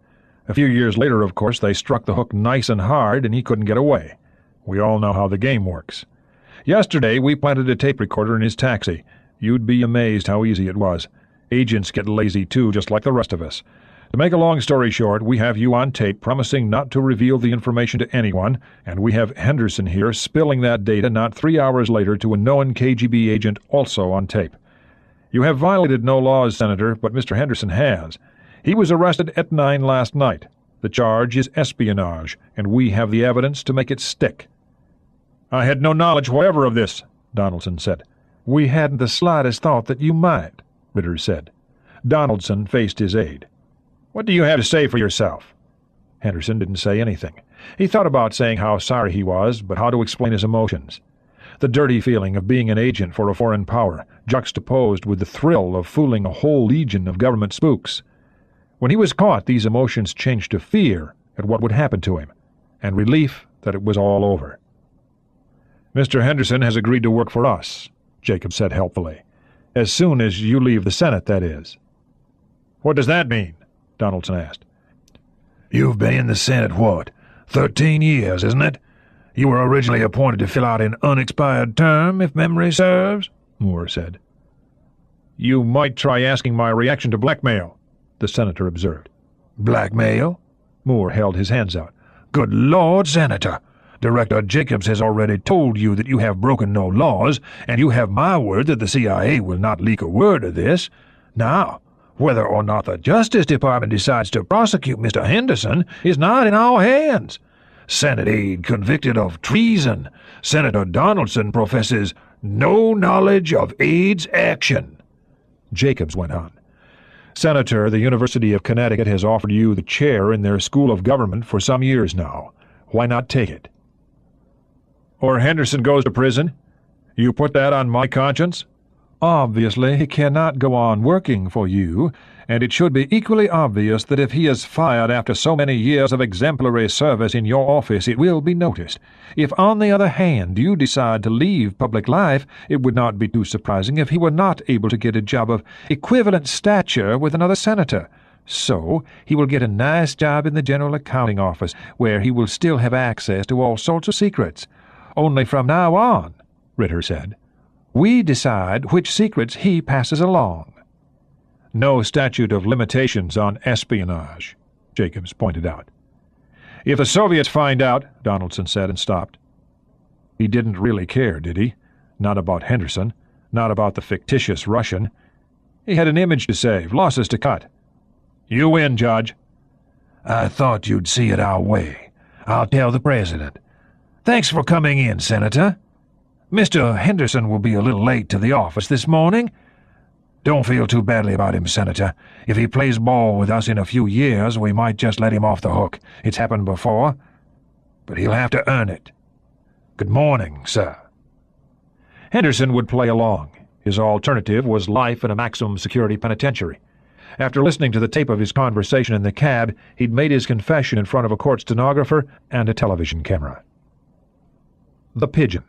A few years later, of course, they struck the hook nice and hard, and he couldn't get away. We all know how the game works. Yesterday, we planted a tape recorder in his taxi. You'd be amazed how easy it was. Agents get lazy too, just like the rest of us. To make a long story short, we have you on tape promising not to reveal the information to anyone, and we have Henderson here spilling that data not 3 hours later to a known KGB agent also on tape. You have violated no laws, Senator, but Mr. Henderson has. He was arrested at 9 last night. The charge is espionage, and we have the evidence to make it stick. I had no knowledge whatever of this, Donaldson said. We hadn't the slightest thought that you might, Ritter said. Donaldson faced his aide. What do you have to say for yourself? Henderson didn't say anything. He thought about saying how sorry he was, but how to explain his emotions. The dirty feeling of being an agent for a foreign power, juxtaposed with the thrill of fooling a whole legion of government spooks. When he was caught, these emotions changed to fear at what would happen to him, and relief that it was all over. Mr. Henderson has agreed to work for us, Jacob said helpfully. As soon as you leave the Senate, that is. What does that mean? Donaldson asked. You've been in the Senate, what, 13 years, isn't it? You were originally appointed to fill out an unexpired term, if memory serves, Moore said. You might try asking my reaction to blackmail, the senator observed. Blackmail? Moore held his hands out. Good Lord, Senator! Director Jacobs has already told you that you have broken no laws, and you have my word that the CIA will not leak a word of this. Now, whether or not the Justice Department decides to prosecute Mr. Henderson is not in our hands. Senate aide convicted of treason. Senator Donaldson professes no knowledge of aide's action. Jacobs went on. Senator, the University of Connecticut has offered you the chair in their School of Government for some years now. Why not take it? Or Henderson goes to prison? You put that on my conscience? Obviously, he cannot go on working for you, and it should be equally obvious that if he is fired after so many years of exemplary service in your office, it will be noticed. If, on the other hand, you decide to leave public life, it would not be too surprising if he were not able to get a job of equivalent stature with another senator. So he will get a nice job in the General Accounting Office, where he will still have access to all sorts of secrets. Only from now on, Ritter said, we decide which secrets he passes along. No statute of limitations on espionage, Jacobs pointed out. If the Soviets find out, Donaldson said and stopped. He didn't really care, did he? Not about Henderson, not about the fictitious Russian. He had an image to save, losses to cut. You win, Judge. I thought you'd see it our way. I'll tell the President. Thanks for coming in, Senator. Mr. Henderson will be a little late to the office this morning. Don't feel too badly about him, Senator. If he plays ball with us in a few years, we might just let him off the hook. It's happened before. But he'll have to earn it. Good morning, sir. Henderson would play along. His alternative was life in a maximum security penitentiary. After listening to the tape of his conversation in the cab, he'd made his confession in front of a court stenographer and a television camera. The Pigeon.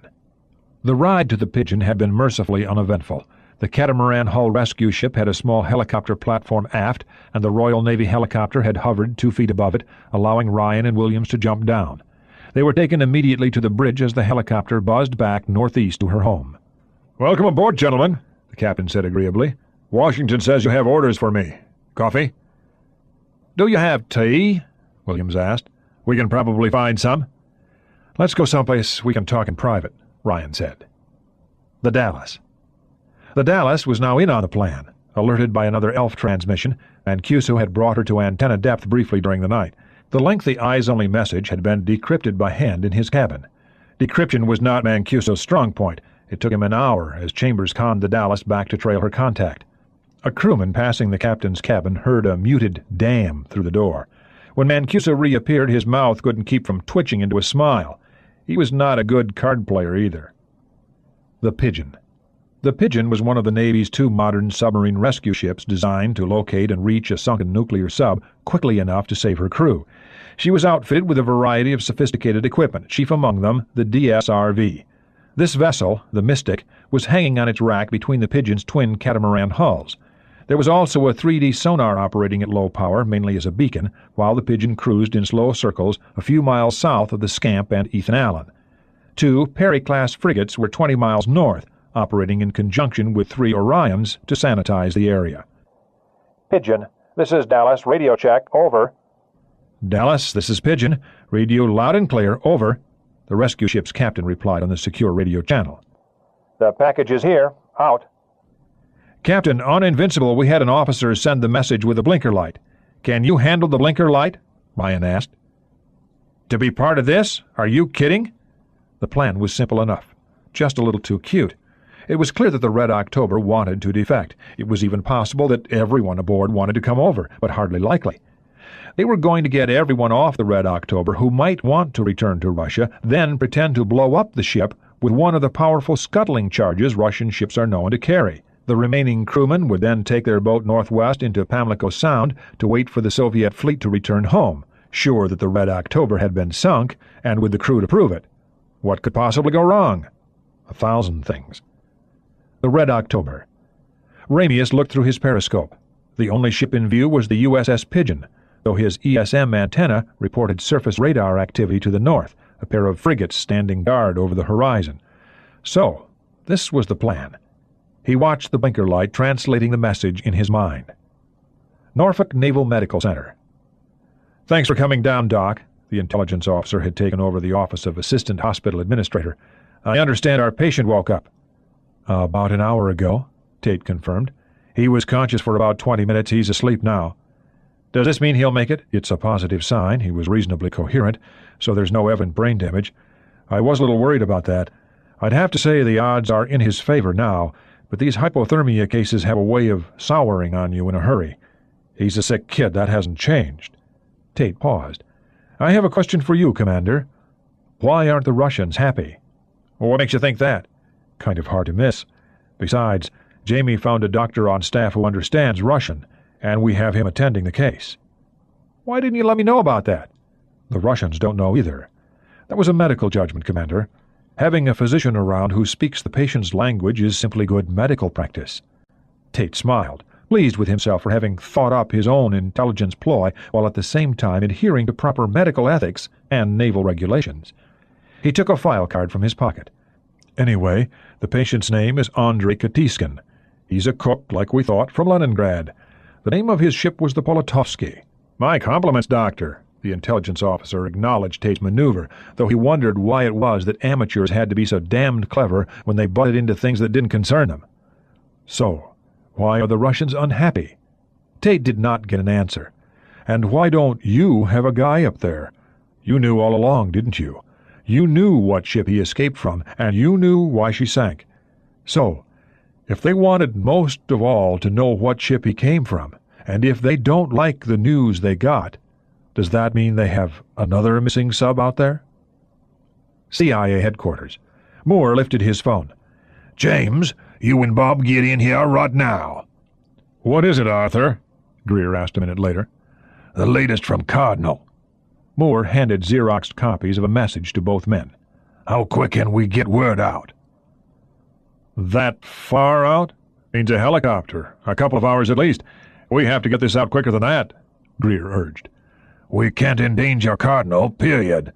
The ride to the Pigeon had been mercifully uneventful. The catamaran hull rescue ship had a small helicopter platform aft, and the Royal Navy helicopter had hovered 2 feet above it, allowing Ryan and Williams to jump down. They were taken immediately to the bridge as the helicopter buzzed back northeast to her home. "Welcome aboard, gentlemen," the captain said agreeably. "Washington says you have orders for me. Coffee?" "Do you have tea?" Williams asked. "We can probably find some." "Let's go someplace we can talk in private," Ryan said. The Dallas. The Dallas was now in on the plan. Alerted by another ELF transmission, Mancuso had brought her to antenna depth briefly during the night. The lengthy eyes-only message had been decrypted by hand in his cabin. Decryption was not Mancuso's strong point. It took him an hour as Chambers conned the Dallas back to trail her contact. A crewman passing the captain's cabin heard a muted damn through the door. When Mancuso reappeared, his mouth couldn't keep from twitching into a smile. He was not a good card player either. The Pigeon. The Pigeon was one of the Navy's 2 modern submarine rescue ships designed to locate and reach a sunken nuclear sub quickly enough to save her crew. She was outfitted with a variety of sophisticated equipment, chief among them the DSRV. This vessel, the Mystic, was hanging on its rack between the Pigeon's twin catamaran hulls. There was also a 3D sonar operating at low power, mainly as a beacon, while the Pigeon cruised in slow circles a few miles south of the Scamp and Ethan Allen. 2 Perry-class frigates were 20 miles north, operating in conjunction with 3 Orions to sanitize the area. Pigeon, this is Dallas. Radio check. Over. Dallas, this is Pigeon. Radio loud and clear. Over. The rescue ship's captain replied on the secure radio channel. The package is here. Out. Captain, on Invincible we had an officer send the message with a blinker light. Can you handle the blinker light? Ryan asked. To be part of this? Are you kidding? The plan was simple enough. Just a little too cute. It was clear that the Red October wanted to defect. It was even possible that everyone aboard wanted to come over, but hardly likely. They were going to get everyone off the Red October who might want to return to Russia, then pretend to blow up the ship with one of the powerful scuttling charges Russian ships are known to carry. The remaining crewmen would then take their boat northwest into Pamlico Sound to wait for the Soviet fleet to return home, sure that the Red October had been sunk, and with the crew to prove it. What could possibly go wrong? 1,000 things. The Red October. Ramius looked through his periscope. The only ship in view was the USS Pigeon, though his ESM antenna reported surface radar activity to the north, a pair of frigates standing guard over the horizon. So, this was the plan. He watched the blinker light translating the message in his mind. Norfolk Naval Medical Center. Thanks for coming down, Doc. The intelligence officer had taken over the office of Assistant Hospital Administrator. I understand our patient woke up. About an hour ago, Tate confirmed. He was conscious for about 20 minutes. He's asleep now. Does this mean he'll make it? It's a positive sign. He was reasonably coherent, so there's no evident brain damage. I was a little worried about that. I'd have to say the odds are in his favor now, but these hypothermia cases have a way of souring on you in a hurry. He's a sick kid. That hasn't changed. Tate paused. I have a question for you, Commander. Why aren't the Russians happy? What makes you think that? Kind of hard to miss. Besides, Jamie found a doctor on staff who understands Russian, and we have him attending the case. Why didn't you let me know about that? The Russians don't know either. That was a medical judgment, Commander. Having a physician around who speaks the patient's language is simply good medical practice. Tate smiled, pleased with himself for having thought up his own intelligence ploy while at the same time adhering to proper medical ethics and naval regulations. He took a file card from his pocket. Anyway, the patient's name is Andrei Katiskin. He's a cook, like we thought, from Leningrad. The name of his ship was the Polatovsky. My compliments, Doctor. The intelligence officer acknowledged Tate's maneuver, though he wondered why it was that amateurs had to be so damned clever when they butted into things that didn't concern them. So, why are the Russians unhappy? Tate did not get an answer. And why don't you have a guy up there? You knew all along, didn't you? You knew what ship he escaped from, and you knew why she sank. So, if they wanted most of all to know what ship he came from, and if they don't like the news they got, does that mean they have another missing sub out there? CIA headquarters. Moore lifted his phone. James, you and Bob get in here right now. What is it, Arthur? Greer asked a minute later. The latest from Cardinal. Moore handed Xeroxed copies of a message to both men. How quick can we get word out? That far out? Means a helicopter. A couple of hours at least. We have to get this out quicker than that, Greer urged. We can't endanger Cardinal, period.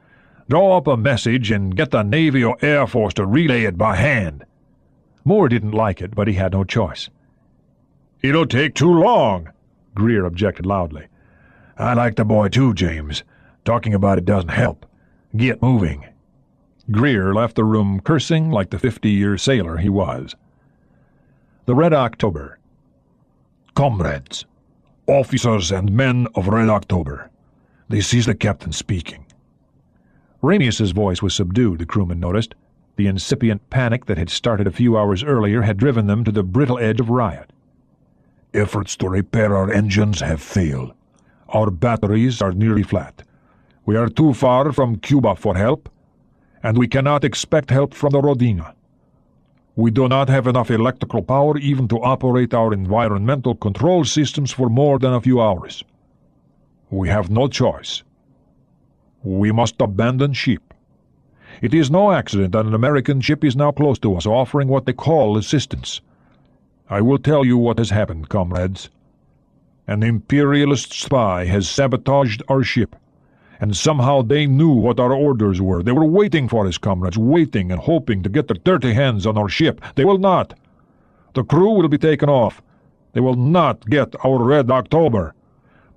Draw up a message and get the Navy or Air Force to relay it by hand. Moore didn't like it, but he had no choice. It'll take too long, Greer objected loudly. I like the boy too, James. Talking about it doesn't help. Get moving. Greer left the room cursing like the 50-year sailor he was. The Red October. Comrades, officers and men of Red October. This is the captain speaking. Ramius's voice was subdued, the crewman noticed. The incipient panic that had started a few hours earlier had driven them to the brittle edge of riot. Efforts to repair our engines have failed. Our batteries are nearly flat. We are too far from Cuba for help, and we cannot expect help from the Rodina. We do not have enough electrical power even to operate our environmental control systems for more than a few hours. We have no choice. We must abandon ship. It is no accident that an American ship is now close to us, offering what they call assistance. I will tell you what has happened, comrades. An imperialist spy has sabotaged our ship, and somehow they knew what our orders were. They were waiting for us, comrades, waiting and hoping to get their dirty hands on our ship. They will not. The crew will be taken off. They will not get our Red October.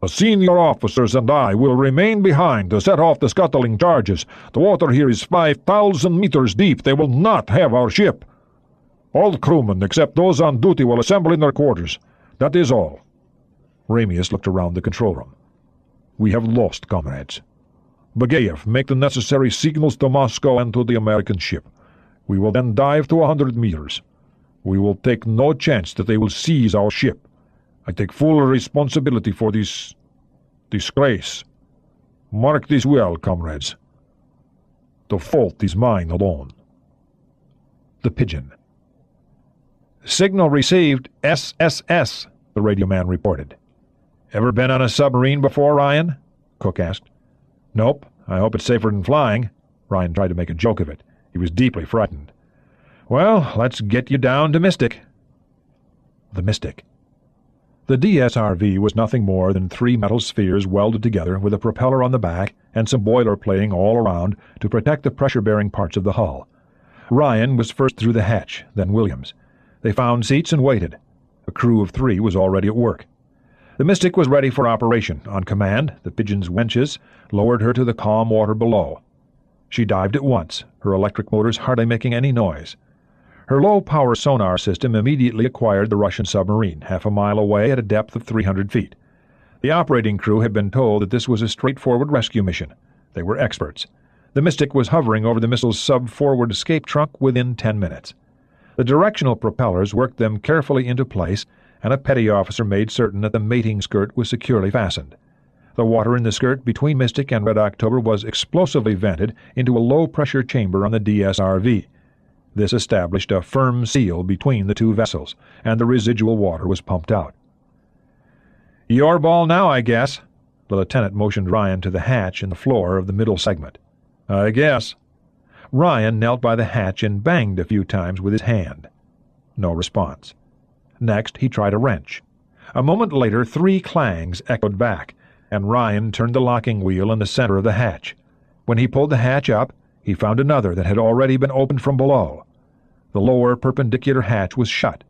The senior officers and I will remain behind to set off the scuttling charges. The water here is 5,000 meters deep. They will not have our ship. All crewmen, except those on duty, will assemble in their quarters. That is all. Ramius looked around the control room. We have lost, comrades. Bagayev, make the necessary signals to Moscow and to the American ship. We will then dive to 100 meters. We will take no chance that they will seize our ship. I take full responsibility for this disgrace. Mark this well, comrades. The fault is mine alone. The Pigeon. Signal received, SSS, the radio man reported. Ever been on a submarine before, Ryan? Cook asked. Nope. I hope it's safer than flying. Ryan tried to make a joke of it. He was deeply frightened. Well, let's get you down to Mystic. The Mystic. The DSRV was nothing more than 3 metal spheres welded together with a propeller on the back and some boiler plating all around to protect the pressure-bearing parts of the hull. Ryan was first through the hatch, then Williams. They found seats and waited. A crew of 3 was already at work. The Mystic was ready for operation. On command, the Pigeon's winches lowered her to the calm water below. She dived at once, her electric motors hardly making any noise. Her low-power sonar system immediately acquired the Russian submarine, half a mile away at a depth of 300 feet. The operating crew had been told that this was a straightforward rescue mission. They were experts. The Mystic was hovering over the missile's sub-forward escape trunk within 10 minutes. The directional propellers worked them carefully into place, and a petty officer made certain that the mating skirt was securely fastened. The water in the skirt between Mystic and Red October was explosively vented into a low-pressure chamber on the DSRV. This established a firm seal between the 2 vessels, and the residual water was pumped out. Your ball now, I guess. The lieutenant motioned Ryan to the hatch in the floor of the middle segment. I guess. Ryan knelt by the hatch and banged a few times with his hand. No response. Next, he tried a wrench. A moment later, 3 clangs echoed back, and Ryan turned the locking wheel in the center of the hatch. When he pulled the hatch up, he found another that had already been opened from below. The lower perpendicular hatch was shut.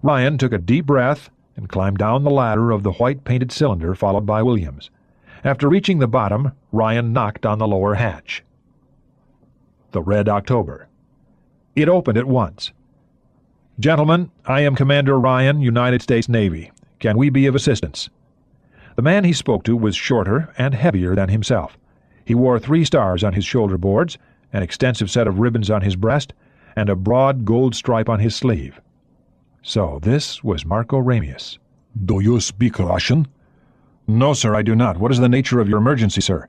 Ryan took a deep breath and climbed down the ladder of the white-painted cylinder, followed by Williams. After reaching the bottom, Ryan knocked on the lower hatch. The Red October. It opened at once. "Gentlemen, I am Commander Ryan, United States Navy. Can we be of assistance?" The man he spoke to was shorter and heavier than himself. He wore 3 stars on his shoulder boards, an extensive set of ribbons on his breast, and a broad gold stripe on his sleeve. So this was Marco Ramius. Do you speak Russian? "No, sir, I do not. What is the nature of your emergency, sir?"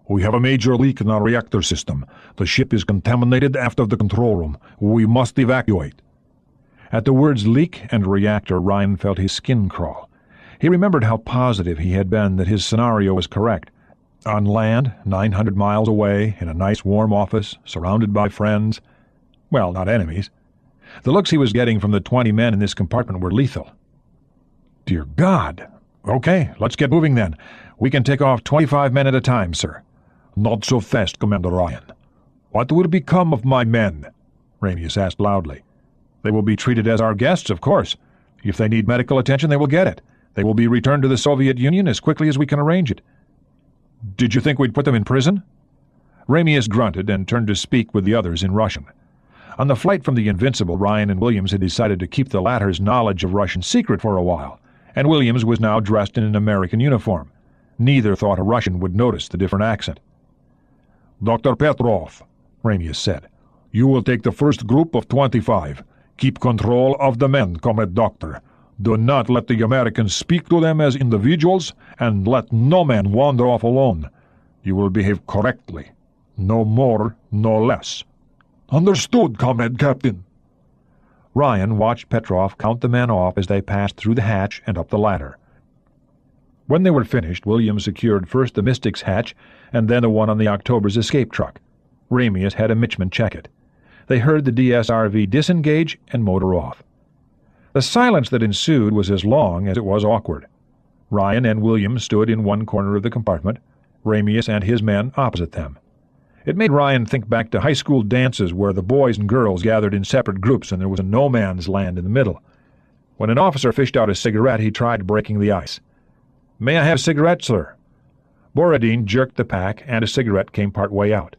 We have a major leak in our reactor system. The ship is contaminated after the control room. We must evacuate. At the words leak and reactor, Ryan felt his skin crawl. He remembered how positive he had been that his scenario was correct. On land, 900 miles away, in a nice warm office, surrounded by friends. Well, not enemies. The looks he was getting from the 20 men in this compartment were lethal. Dear God! Okay, let's get moving then. We can take off 25 men at a time, sir. Not so fast, Commander Ryan. What will become of my men? Ramius asked loudly. They will be treated as our guests, of course. If they need medical attention, they will get it. They will be returned to the Soviet Union as quickly as we can arrange it. Did you think we'd put them in prison? Ramius grunted and turned to speak with the others in Russian. On the flight from the Invincible, Ryan and Williams had decided to keep the latter's knowledge of Russian secret for a while, and Williams was now dressed in an American uniform. Neither thought a Russian would notice the different accent. Dr. Petrov, Ramius said, you will take the first group of 25. Keep control of the men, Comrade Doctor. Do not let the Americans speak to them as individuals, and let no man wander off alone. You will behave correctly. No more, no less. Understood, Comrade Captain. Ryan watched Petrov count the men off as they passed through the hatch and up the ladder. When they were finished, Williams secured first the Mystic's hatch and then the one on the October's escape truck. Ramius had a Mitchman check it. They heard the DSRV disengage and motor off. The silence that ensued was as long as it was awkward. Ryan and Williams stood in one corner of the compartment, Ramius and his men opposite them. It made Ryan think back to high school dances where the boys and girls gathered in separate groups and there was a no-man's land in the middle. When an officer fished out a cigarette, he tried breaking the ice. "May I have a cigarette, sir?" Borodin jerked the pack, and a cigarette came part way out.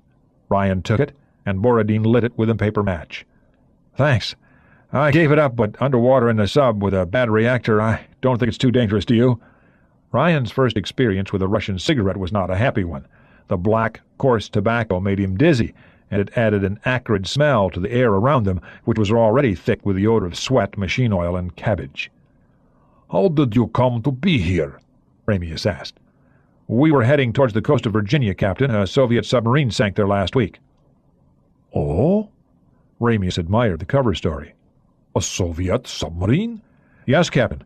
Ryan took it, and Borodin lit it with a paper match. "Thanks. I gave it up, but underwater in the sub with a bad reactor, I don't think it's too dangerous to you." Ryan's first experience with a Russian cigarette was not a happy one. The black, coarse tobacco made him dizzy, and it added an acrid smell to the air around them, which was already thick with the odor of sweat, machine oil, and cabbage. "How did you come to be here?" Ramius asked. "We were heading towards the coast of Virginia, Captain. A Soviet submarine sank there last week." "Oh?" Ramius admired the cover story. "A Soviet submarine?" "Yes, Captain.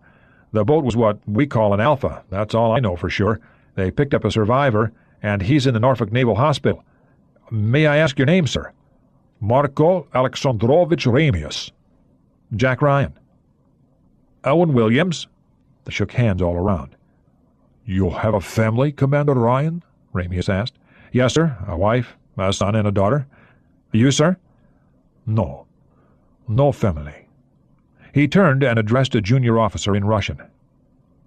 The boat was what we call an Alpha. That's all I know for sure. They picked up a survivor, and he's in the Norfolk Naval Hospital. May I ask your name, sir?" "Marco Alexandrovich Ramius." "Jack Ryan." "Owen Williams." They shook hands all around. "You have a family, Commander Ryan?" Ramius asked. "Yes, sir. A wife, a son, and a daughter. You, sir?" "No. No family." He turned and addressed a junior officer in Russian.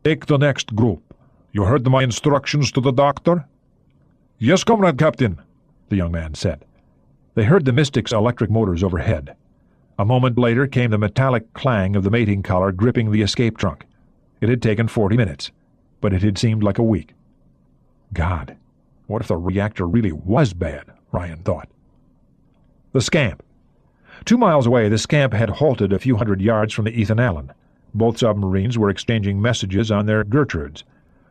"Take the next group. You heard my instructions to the doctor?" "Yes, Comrade Captain," the young man said. They heard the Mystic's electric motors overhead. A moment later came the metallic clang of the mating collar gripping the escape trunk. It had taken 40 minutes, but it had seemed like a week. God, what if the reactor really was bad, Ryan thought. The Scamp. 2 miles away, the Scamp had halted a few hundred yards from the Ethan Allen. Both submarines were exchanging messages on their Gertrudes.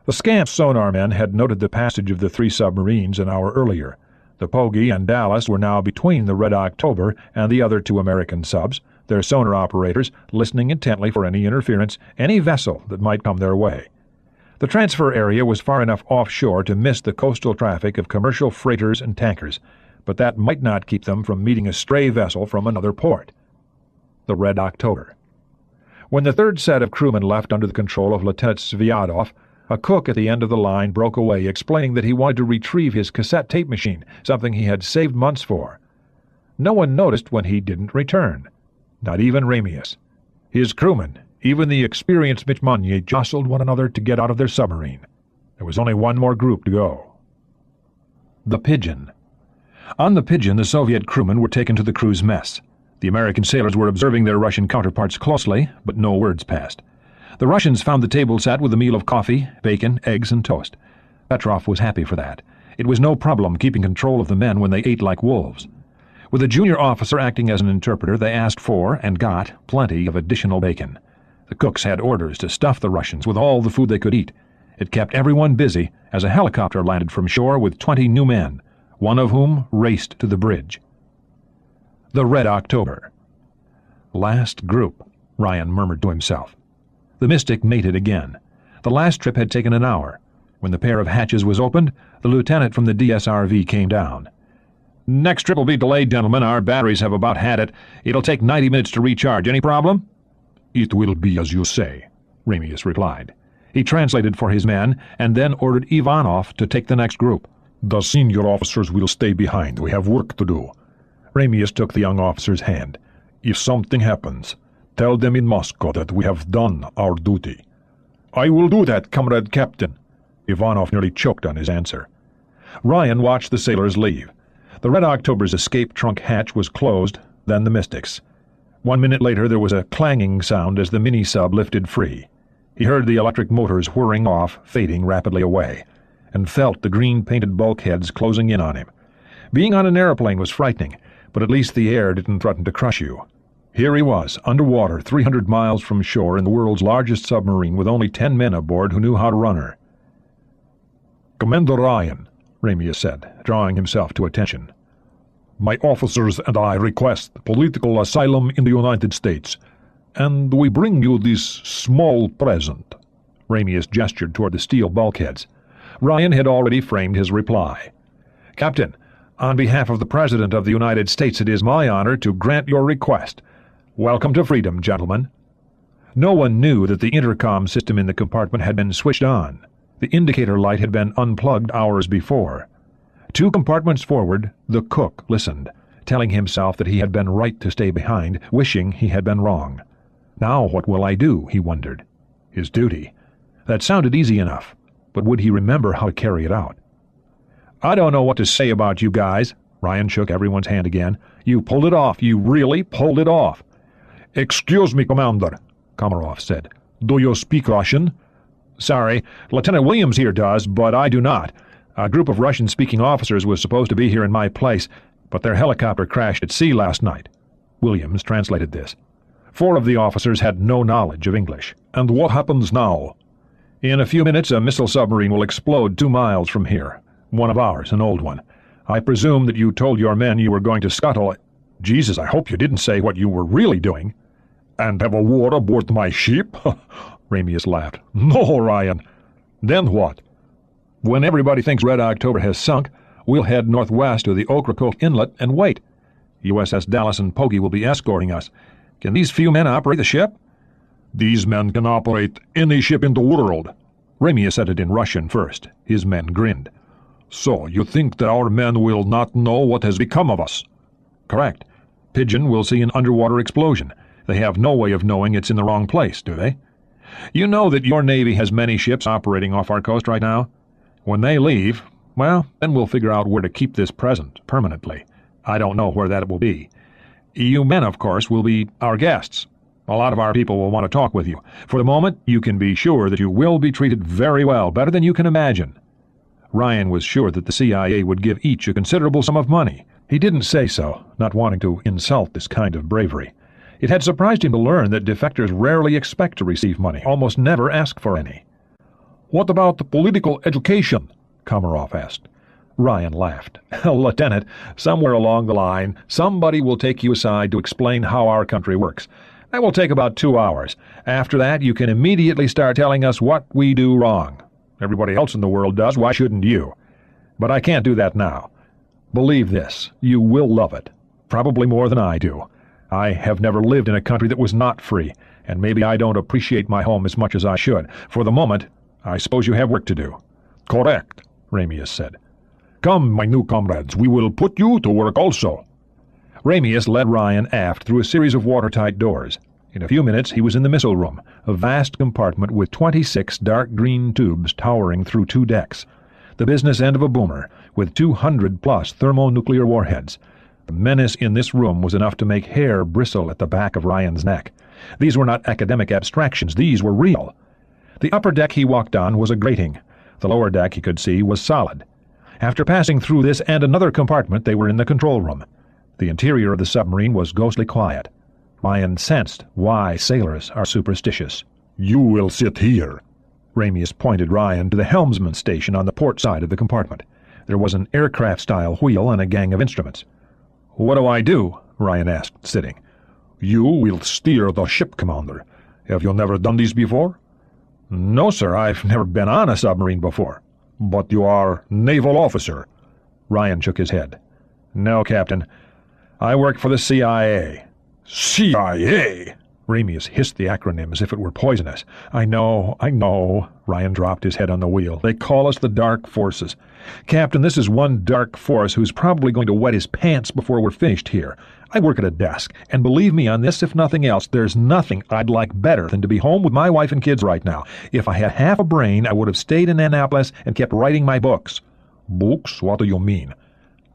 The Scamp's sonar men had noted the passage of the 3 submarines an hour earlier. The Poggy and Dallas were now between the Red October and the other 2 American subs, their sonar operators listening intently for any interference, any vessel that might come their way. The transfer area was far enough offshore to miss the coastal traffic of commercial freighters and tankers, but that might not keep them from meeting a stray vessel from another port. The Red October. When the 3rd set of crewmen left under the control of Lieutenant Sviatov, a cook at the end of the line broke away, explaining that he wanted to retrieve his cassette tape machine, something he had saved months for. No one noticed when he didn't return. Not even Ramius. His crewmen, even the experienced Mitchmanier, jostled one another to get out of their submarine. There was only one more group to go. The Pigeon. On the Pigeon, the Soviet crewmen were taken to the crew's mess. The American sailors were observing their Russian counterparts closely, but no words passed. The Russians found the table set with a meal of coffee, bacon, eggs, and toast. Petrov was happy for that. It was no problem keeping control of the men when they ate like wolves. With a junior officer acting as an interpreter, they asked for, and got, plenty of additional bacon. The cooks had orders to stuff the Russians with all the food they could eat. It kept everyone busy as a helicopter landed from shore with 20 new men, one of whom raced to the bridge. The Red October. Last group, Ryan murmured to himself. The Mystic mated again. The last trip had taken an hour. When the pair of hatches was opened, the lieutenant from the DSRV came down. "Next trip will be delayed, gentlemen. Our batteries have about had it. It'll take 90 minutes to recharge. Any problem?" "It will be as you say," Ramius replied. He translated for his men, and then ordered Ivanov to take the next group. "The senior officers will stay behind. We have work to do." Ramius took the young officer's hand. "If something happens, tell them in Moscow that we have done our duty." "I will do that, Comrade Captain." Ivanov nearly choked on his answer. Ryan watched the sailors leave. The Red October's escape trunk hatch was closed, then the Mystic's. 1 minute later there was a clanging sound as the mini-sub lifted free. He heard the electric motors whirring off, fading rapidly away, and felt the green-painted bulkheads closing in on him. Being on an airplane was frightening, but at least the air didn't threaten to crush you. Here he was, underwater, 300 miles from shore in the world's largest submarine with only 10 men aboard who knew how to run her. "Commander Ryan," Ramius said, drawing himself to attention. "My officers and I request political asylum in the United States, and we bring you this small present." Ramius gestured toward the steel bulkheads. Ryan had already framed his reply. "Captain, on behalf of the President of the United States, it is my honor to grant your request. Welcome to freedom, gentlemen." No one knew that the intercom system in the compartment had been switched on. The indicator light had been unplugged hours before. 2 compartments forward, the cook listened, telling himself that he had been right to stay behind, wishing he had been wrong. Now what will I do, he wondered. His duty. That sounded easy enough, but would he remember how to carry it out? "I don't know what to say about you guys." Ryan shook everyone's hand again. "You pulled it off. You really pulled it off." "Excuse me, Commander," Komarov said. "Do you speak Russian?" "Sorry, Lieutenant Williams here does, but I do not. A group of Russian-speaking officers was supposed to be here in my place, but their helicopter crashed at sea last night." Williams translated this. 4 of the officers had no knowledge of English. "And what happens now?" "In a few minutes a missile submarine will explode 2 miles from here. One of ours, an old one. I presume that you told your men you were going to scuttle it. Jesus, I hope you didn't say what you were really doing." "And have a war aboard my ship?" Ramius laughed. "No, Ryan. Then what?" "When everybody thinks Red October has sunk, we'll head northwest to the Ocracoke Inlet and wait. USS Dallas and Pogey will be escorting us. Can these few men operate the ship?" "These men can operate any ship in the world." Ramius said it in Russian first. His men grinned. "So you think that our men will not know what has become of us?" "Correct. Pigeon will see an underwater explosion. They have no way of knowing it's in the wrong place, do they? You know that your Navy has many ships operating off our coast right now? When they leave, well, then we'll figure out where to keep this present permanently. I don't know where that will be. You men, of course, will be our guests. A lot of our people will want to talk with you. For the moment, you can be sure that you will be treated very well, better than you can imagine." Ryan was sure that the CIA would give each a considerable sum of money. He didn't say so, not wanting to insult this kind of bravery. It had surprised him to learn that defectors rarely expect to receive money, almost never ask for any. "What about the political education?" Komarov asked. Ryan laughed. "Lieutenant, somewhere along the line, somebody will take you aside to explain how our country works. That will take about 2 hours. After that, you can immediately start telling us what we do wrong. Everybody else in the world does, why shouldn't you? But I can't do that now. Believe this, you will love it. Probably more than I do. I have never lived in a country that was not free, and maybe I don't appreciate my home as much as I should. For the moment, I suppose you have work to do." "Correct," Ramius said. "Come, my new comrades, we will put you to work also." Ramius led Ryan aft through a series of watertight doors. In a few minutes he was in the missile room, a vast compartment with 26 dark green tubes towering through 2 decks. The business end of a boomer, with 200-plus thermonuclear warheads. The menace in this room was enough to make hair bristle at the back of Ryan's neck. These were not academic abstractions, these were real. The upper deck he walked on was a grating. The lower deck, he could see, was solid. After passing through this and another compartment, they were in the control room. The interior of the submarine was ghostly quiet. Ryan sensed why sailors are superstitious. You will sit here. Ramius pointed Ryan to the helmsman's station on the port side of the compartment. There was an aircraft-style wheel and a gang of instruments. "What do I do?" Ryan asked, sitting. You will steer the ship, Commander. Have you never done this before? "No, sir, I've never been on a submarine before." But you are naval officer. Ryan shook his head. "No, Captain. I work for the CIA." CIA? Ramius hissed the acronym as if it were poisonous. I know. Ryan dropped his head on the wheel. "They call us the Dark Forces. Captain, this is one dark force who's probably going to wet his pants before we're finished here. I work at a desk, and believe me on this, if nothing else, there's nothing I'd like better than to be home with my wife and kids right now. If I had half a brain, I would have stayed in Annapolis and kept writing my books." Books? What do you mean?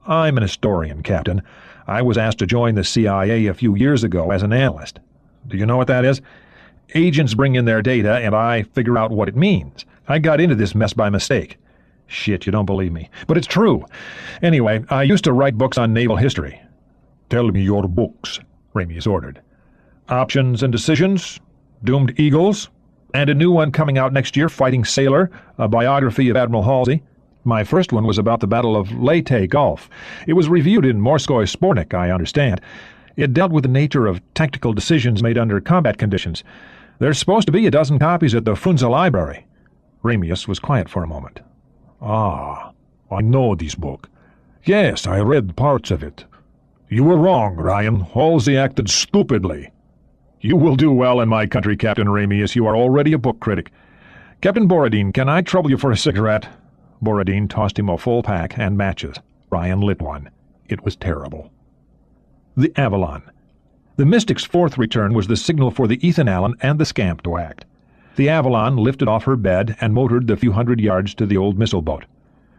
"I'm an historian, Captain. I was asked to join the CIA a few years ago as an analyst. Do you know what that is? Agents bring in their data, and I figure out what it means. I got into this mess by mistake." "Shit, you don't believe me. But it's true. Anyway, I used to write books on naval history." "Tell me your books," Ramius ordered. "Options and Decisions, Doomed Eagles, and a new one coming out next year, Fighting Sailor, a biography of Admiral Halsey. My first one was about the Battle of Leyte Gulf. It was reviewed in Morskoy Spornik, I understand. It dealt with the nature of tactical decisions made under combat conditions. There's supposed to be a dozen copies at the Funza Library." Ramius was quiet for a moment. "Ah, I know this book. Yes, I read parts of it. You were wrong, Ryan. Halsey acted stupidly." "You will do well in my country, Captain Ramius. You are already a book critic. Captain Borodin, can I trouble you for a cigarette?" Borodin tossed him a full pack and matches. Ryan lit one. It was terrible. The Avalon. The Mystic's fourth return was the signal for the Ethan Allen and the Scamp to act. The Avalon lifted off her bed and motored the few hundred yards to the old missile boat.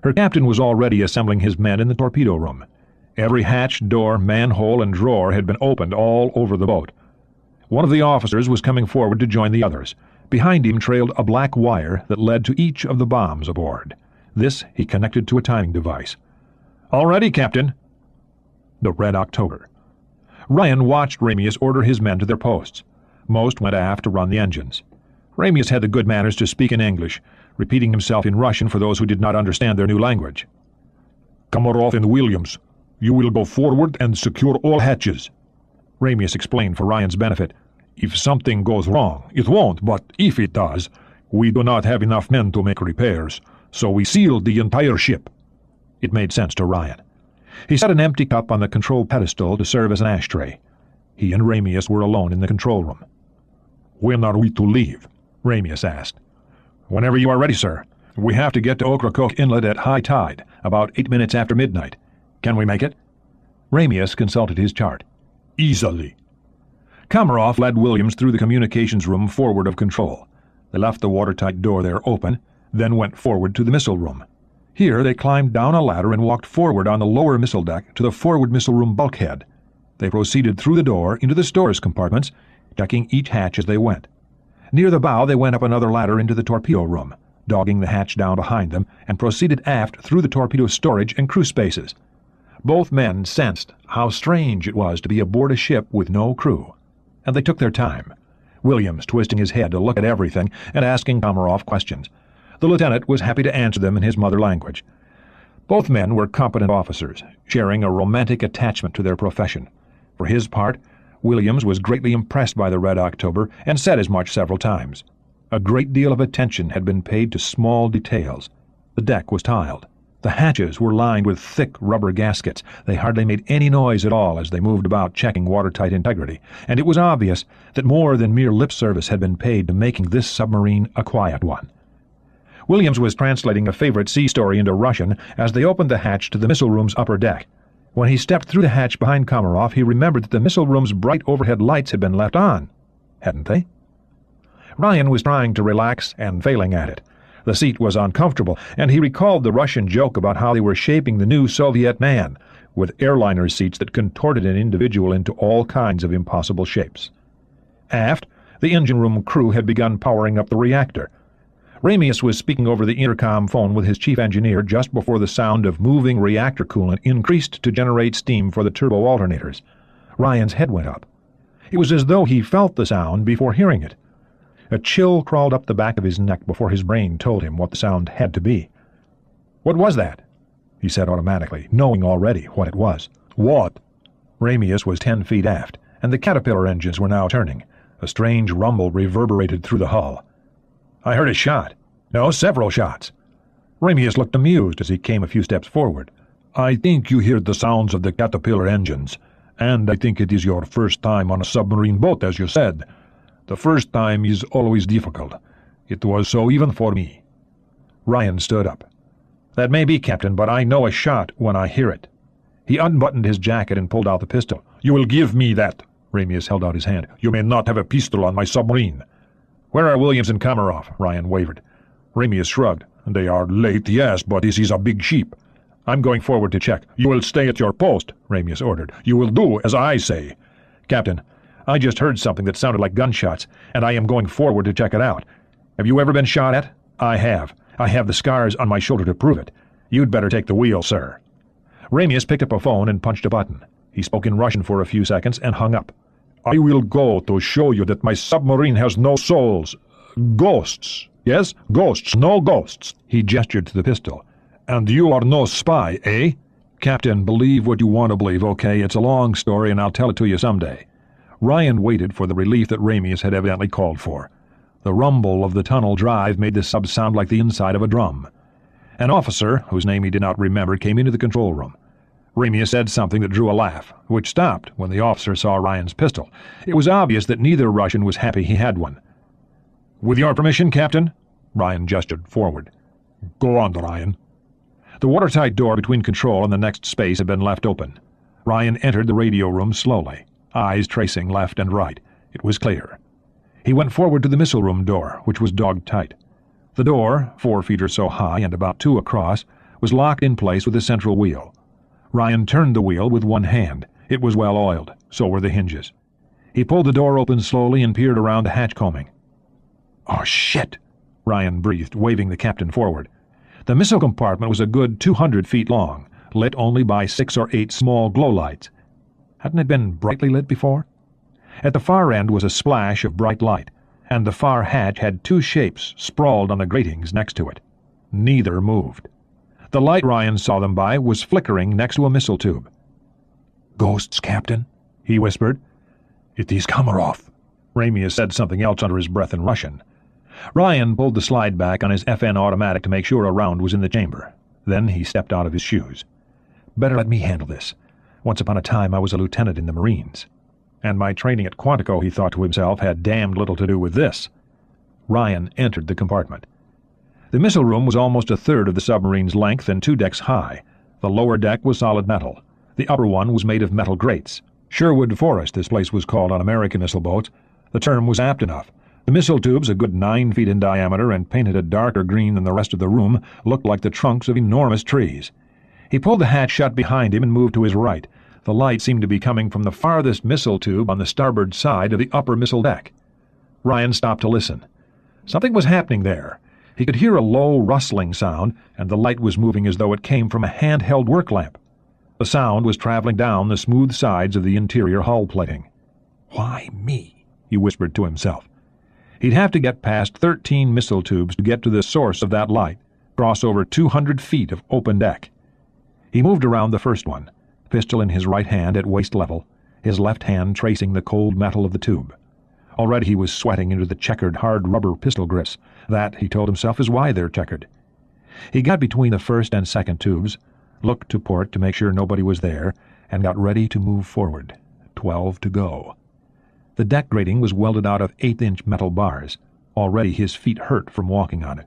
Her captain was already assembling his men in the torpedo room. Every hatch, door, manhole, and drawer had been opened all over the boat. One of the officers was coming forward to join the others. Behind him trailed a black wire that led to each of the bombs aboard. This he connected to a timing device. "All ready, Captain." The Red October. Ryan watched Ramius order his men to their posts. Most went aft to run the engines. Ramius had the good manners to speak in English, repeating himself in Russian for those who did not understand their new language. "Komarov and Williams, you will go forward and secure all hatches." Ramius explained for Ryan's benefit. "If something goes wrong, it won't, but if it does, we do not have enough men to make repairs, so we sealed the entire ship." It made sense to Ryan. He set an empty cup on the control pedestal to serve as an ashtray. He and Ramius were alone in the control room. "When are we to leave?" Ramius asked. "Whenever you are ready, sir. We have to get to Ocracoke Inlet at high tide, about 8 minutes after midnight. Can we make it?" Ramius consulted his chart. "Easily." Komarov led Williams through the communications room forward of control. They left the watertight door there open, then went forward to the missile room. Here they climbed down a ladder and walked forward on the lower missile deck to the forward missile room bulkhead. They proceeded through the door into the stores compartments, checking each hatch as they went. Near the bow they went up another ladder into the torpedo room, dogging the hatch down behind them, and proceeded aft through the torpedo storage and crew spaces. Both men sensed how strange it was to be aboard a ship with no crew, and they took their time, Williams twisting his head to look at everything and asking Komarov questions. The lieutenant was happy to answer them in his mother language. Both men were competent officers, sharing a romantic attachment to their profession. For his part, Williams was greatly impressed by the Red October and said as much several times. A great deal of attention had been paid to small details. The deck was tiled. The hatches were lined with thick rubber gaskets. They hardly made any noise at all as they moved about checking watertight integrity, and it was obvious that more than mere lip service had been paid to making this submarine a quiet one. Williams was translating a favorite sea story into Russian as they opened the hatch to the missile room's upper deck. When he stepped through the hatch behind Komarov, he remembered that the missile room's bright overhead lights had been left on. hadn't they? Ryan was trying to relax and failing at it. The seat was uncomfortable, and he recalled the Russian joke about how they were shaping the new Soviet man, with airliner seats that contorted an individual into all kinds of impossible shapes. Aft, the engine room crew had begun powering up the reactor. Ramius was speaking over the intercom phone with his chief engineer just before the sound of moving reactor coolant increased to generate steam for the turbo alternators. Ryan's head went up. It was as though he felt the sound before hearing it. A chill crawled up the back of his neck before his brain told him what the sound had to be. "What was that?" he said automatically, knowing already what it was. What? Ramius was 10 feet aft, and the Caterpillar engines were now turning. A strange rumble reverberated through the hull. "I heard a shot. No, several shots." Ramius looked amused as he came a few steps forward. I think you hear the sounds of the Caterpillar engines, and I think it is your first time on a submarine boat, as you said. The first time is always difficult. It was so even for me." Ryan stood up. "That may be, Captain, but I know a shot when I hear it." He unbuttoned his jacket and pulled out the pistol. "You will give me that." Ramius held out his hand. "You may not have a pistol on my submarine." "Where are Williams and Komarov?" Ryan wavered. Ramius shrugged. "They are late, yes, but this is a big ship." "I'm going forward to check." "You will stay at your post," Ramius ordered. "You will do as I say." "Captain, I just heard something that sounded like gunshots, and I am going forward to check it out. Have you ever been shot at?" "I have. I have the scars on my shoulder to prove it. You'd better take the wheel, sir." Ramius picked up a phone and punched a button. He spoke in Russian for a few seconds and hung up. "I will go to show you that my submarine has no souls. Ghosts. Yes, ghosts, no ghosts." He gestured to the pistol. "And you are no spy, eh?" "Captain, believe what you want to believe, okay? It's a long story, and I'll tell it to you someday." Ryan waited for the relief that Ramius had evidently called for. The rumble of the tunnel drive made the sub sound like the inside of a drum. An officer, whose name he did not remember, came into the control room. Ramius said something that drew a laugh, which stopped when the officer saw Ryan's pistol. It was obvious that neither Russian was happy he had one. "With your permission, Captain?" Ryan gestured forward. "Go on, Ryan." The watertight door between control and the next space had been left open. Ryan entered the radio room slowly, eyes tracing left and right. It was clear. He went forward to the missile room door, which was dog-tight. The door, 4 feet or so high and about 2 across, was locked in place with a central wheel. Ryan turned the wheel with one hand. It was well oiled. So were the hinges. He pulled the door open slowly and peered around the hatch combing. "Oh, shit!" Ryan breathed, waving the captain forward. The missile compartment was a good 200 feet long, lit only by 6 or 8 small glow lights. Hadn't it been brightly lit before? At the far end was a splash of bright light, and the far hatch had 2 shapes sprawled on the gratings next to it. Neither moved. The light Ryan saw them by was flickering next to a missile tube. "Ghosts, Captain," he whispered. "It is Komarov." Ramius said something else under his breath in Russian. Ryan pulled the slide back on his FN automatic to make sure a round was in the chamber. Then he stepped out of his shoes. "Better let me handle this. Once upon a time I was a lieutenant in the Marines. And my training at Quantico, he thought to himself, had damned little to do with this." Ryan entered the compartment. The missile room was almost a third of the submarine's length and 2 decks high. The lower deck was solid metal. The upper one was made of metal grates. Sherwood Forest, this place was called on American missile boats. The term was apt enough. The missile tubes, a good 9 feet in diameter and painted a darker green than the rest of the room, looked like the trunks of enormous trees. He pulled the hatch shut behind him and moved to his right. The light seemed to be coming from the farthest missile tube on the starboard side of the upper missile deck. Ryan stopped to listen. Something was happening there. He could hear a low rustling sound, and the light was moving as though it came from a handheld work lamp. The sound was traveling down the smooth sides of the interior hull plating. "Why me?" he whispered to himself. He'd have to get past 13 missile tubes to get to the source of that light, cross over 200 feet of open deck. He moved around the first one, pistol in his right hand at waist level, his left hand tracing the cold metal of the tube. Already he was sweating into the checkered hard rubber pistol grips. That, he told himself, is why they're checkered. He got between the first and second tubes, looked to port to make sure nobody was there, and got ready to move forward. 12 to go. The deck grating was welded out of 1/8-inch metal bars. Already his feet hurt from walking on it.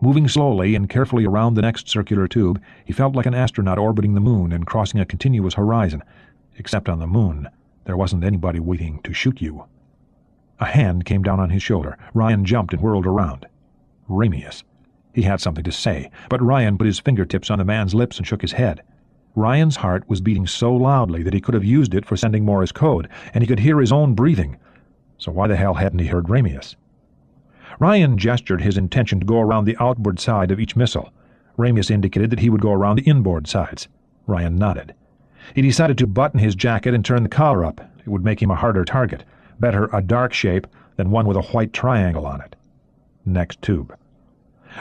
Moving slowly and carefully around the next circular tube, he felt like an astronaut orbiting the moon and crossing a continuous horizon. Except on the moon, there wasn't anybody waiting to shoot you. A hand came down on his shoulder. Ryan jumped and whirled around. Ramius. He had something to say, but Ryan put his fingertips on the man's lips and shook his head. Ryan's heart was beating so loudly that he could have used it for sending Morse code, and he could hear his own breathing. So why the hell hadn't he heard Ramius? Ryan gestured his intention to go around the outboard side of each missile. Ramius indicated that he would go around the inboard sides. Ryan nodded. He decided to button his jacket and turn the collar up. It would make him a harder target. Better a dark shape than one with a white triangle on it. Next tube.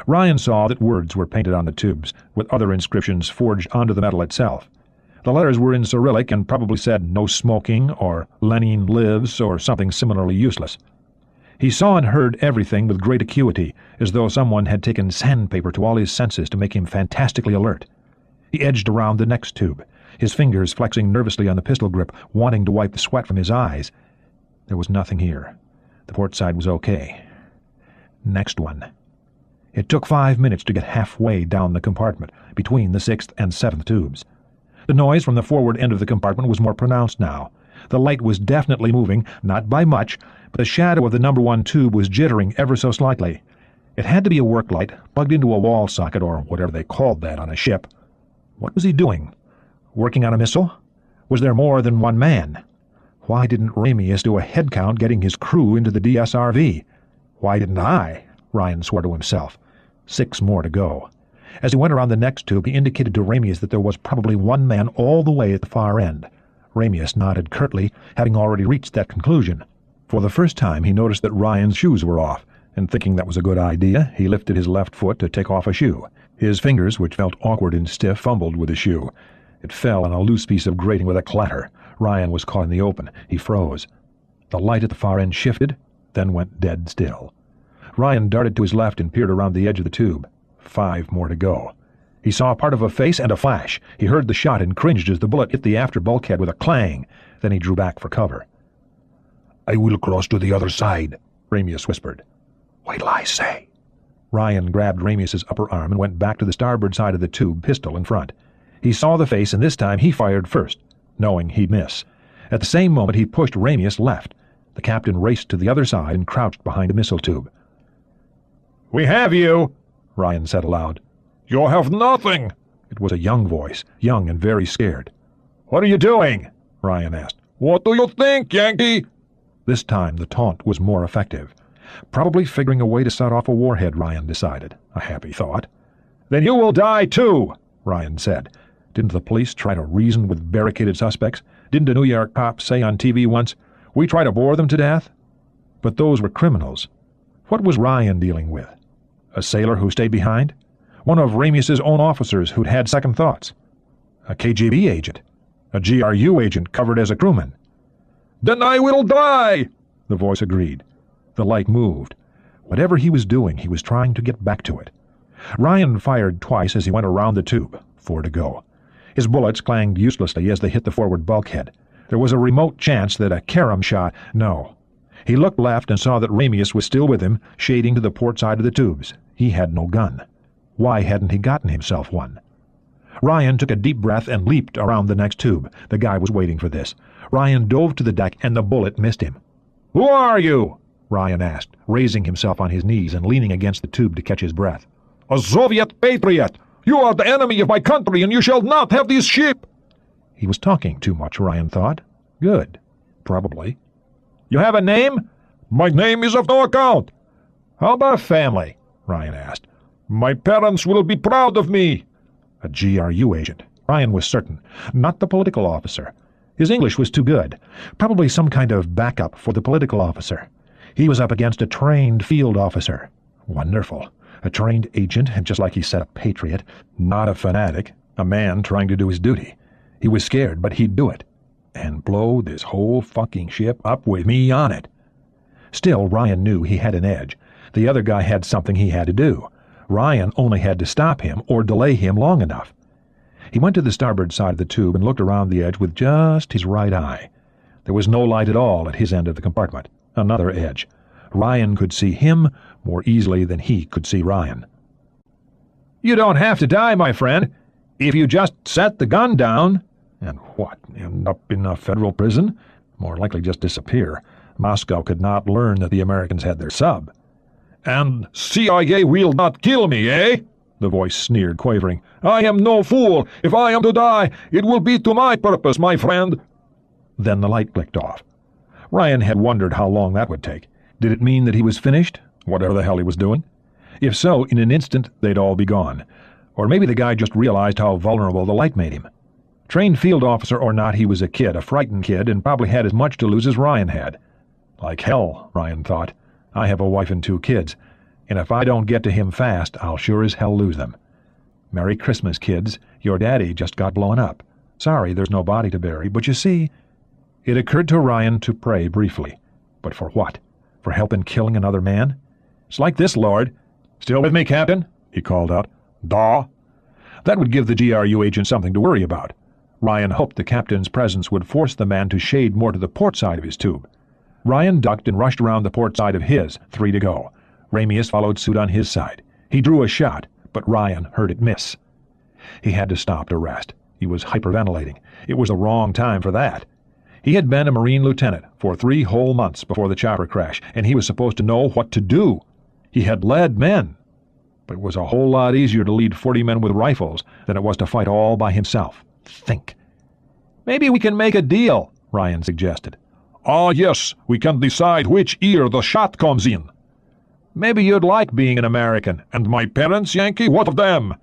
Ryan saw that words were painted on the tubes, with other inscriptions forged onto the metal itself. The letters were in Cyrillic and probably said "no smoking" or "Lenin lives" or something similarly useless. He saw and heard everything with great acuity, as though someone had taken sandpaper to all his senses to make him fantastically alert. He edged around the next tube, his fingers flexing nervously on the pistol grip, wanting to wipe the sweat from his eyes. There was nothing here. The port side was okay. Next one. It took 5 minutes to get halfway down the compartment, between the 6th and 7th tubes. The noise from the forward end of the compartment was more pronounced now. The light was definitely moving, not by much, but the shadow of the number 1 tube was jittering ever so slightly. It had to be a work light, plugged into a wall socket or whatever they called that on a ship. What was he doing? Working on a missile? Was there more than one man? Why didn't Ramius do a head count getting his crew into the DSRV? Why didn't I? Ryan swore to himself. 6 more to go. As he went around the next tube, he indicated to Ramius that there was probably one man all the way at the far end. Ramius nodded curtly, having already reached that conclusion. For the first time he noticed that Ryan's shoes were off, and thinking that was a good idea, he lifted his left foot to take off a shoe. His fingers, which felt awkward and stiff, fumbled with the shoe. It fell on a loose piece of grating with a clatter. Ryan was caught in the open. He froze. The light at the far end shifted, then went dead still. Ryan darted to his left and peered around the edge of the tube. 5 more to go. He saw part of a face and a flash. He heard the shot and cringed as the bullet hit the after bulkhead with a clang. Then he drew back for cover. "I will cross to the other side," Ramius whispered. "Wait till I say." Ryan grabbed Ramius's upper arm and went back to the starboard side of the tube, pistol in front. He saw the face, and this time he fired first, knowing he'd miss. At the same moment he pushed Ramius left. The captain raced to the other side and crouched behind the missile tube. "We have you," Ryan said aloud. "You have nothing." It was a young voice, young and very scared. "What are you doing?" Ryan asked. "What do you think, Yankee?" This time the taunt was more effective. Probably figuring a way to set off a warhead, Ryan decided. A happy thought. "Then you will die too," Ryan said. Didn't the police try to reason with barricaded suspects? Didn't a New York cop say on TV once, "We try to bore them to death"? But those were criminals. What was Ryan dealing with? A sailor who stayed behind? One of Ramius's own officers who'd had second thoughts? A KGB agent? A GRU agent covered as a crewman? "Then I will die!" The voice agreed. The light moved. Whatever he was doing, he was trying to get back to it. Ryan fired twice as he went around the tube. 4 to go. His bullets clanged uselessly as they hit the forward bulkhead. There was a remote chance that a carom shot... No. He looked left and saw that Ramius was still with him, shading to the port side of the tubes. He had no gun. Why hadn't he gotten himself one? Ryan took a deep breath and leaped around the next tube. The guy was waiting for this. Ryan dove to the deck and the bullet missed him. "Who are you?" Ryan asked, raising himself on his knees and leaning against the tube to catch his breath. "A Soviet patriot! You are the enemy of my country, and you shall not have this ship!" He was talking too much, Ryan thought. Good. Probably. "You have a name?" "My name is of no account." "How about a family?" Ryan asked. "My parents will be proud of me." A GRU agent. Ryan was certain. Not the political officer. His English was too good. Probably some kind of backup for the political officer. He was up against a trained field officer. Wonderful. A trained agent, and just like he said, a patriot. Not a fanatic. A man trying to do his duty. He was scared, but he'd do it. And blow this whole fucking ship up with me on it. Still, Ryan knew he had an edge. The other guy had something he had to do. Ryan only had to stop him or delay him long enough. He went to the starboard side of the tube and looked around the edge with just his right eye. There was no light at all at his end of the compartment. Another edge. Ryan could see him more easily than he could see Ryan. "You don't have to die, my friend, if you just set the gun down." And what? End up in a federal prison? More likely just disappear. Moscow could not learn that the Americans had their sub. "And CIA will not kill me, eh?" The voice sneered, quavering. "I am no fool. If I am to die, it will be to my purpose, my friend." Then the light clicked off. Ryan had wondered how long that would take. Did it mean that he was finished, whatever the hell he was doing? If so, in an instant they'd all be gone. Or maybe the guy just realized how vulnerable the light made him. Trained field officer or not, he was a kid, a frightened kid, and probably had as much to lose as Ryan had. Like hell, Ryan thought. I have a wife and 2 kids, and if I don't get to him fast, I'll sure as hell lose them. Merry Christmas, kids. Your daddy just got blown up. Sorry, there's no body to bury, but you see... It occurred to Ryan to pray briefly. But for what? For help in killing another man? It's like this, Lord. Still with me, Captain? He called out. "Da." That would give the GRU agent something to worry about. Ryan hoped the captain's presence would force the man to shade more to the port side of his tube. Ryan ducked and rushed around the port side of his, 3 to go. Ramius followed suit on his side. He drew a shot, but Ryan heard it miss. He had to stop to rest. He was hyperventilating. It was the wrong time for that. He had been a Marine lieutenant for 3 whole months before the chopper crash, and he was supposed to know what to do. He had led men. But it was a whole lot easier to lead 40 men with rifles than it was to fight all by himself. Think. Maybe we can make a deal, Ryan suggested. "Ah, yes, we can decide which ear the shot comes in." Maybe you'd like being an American. "And my parents, Yankee, what of them?"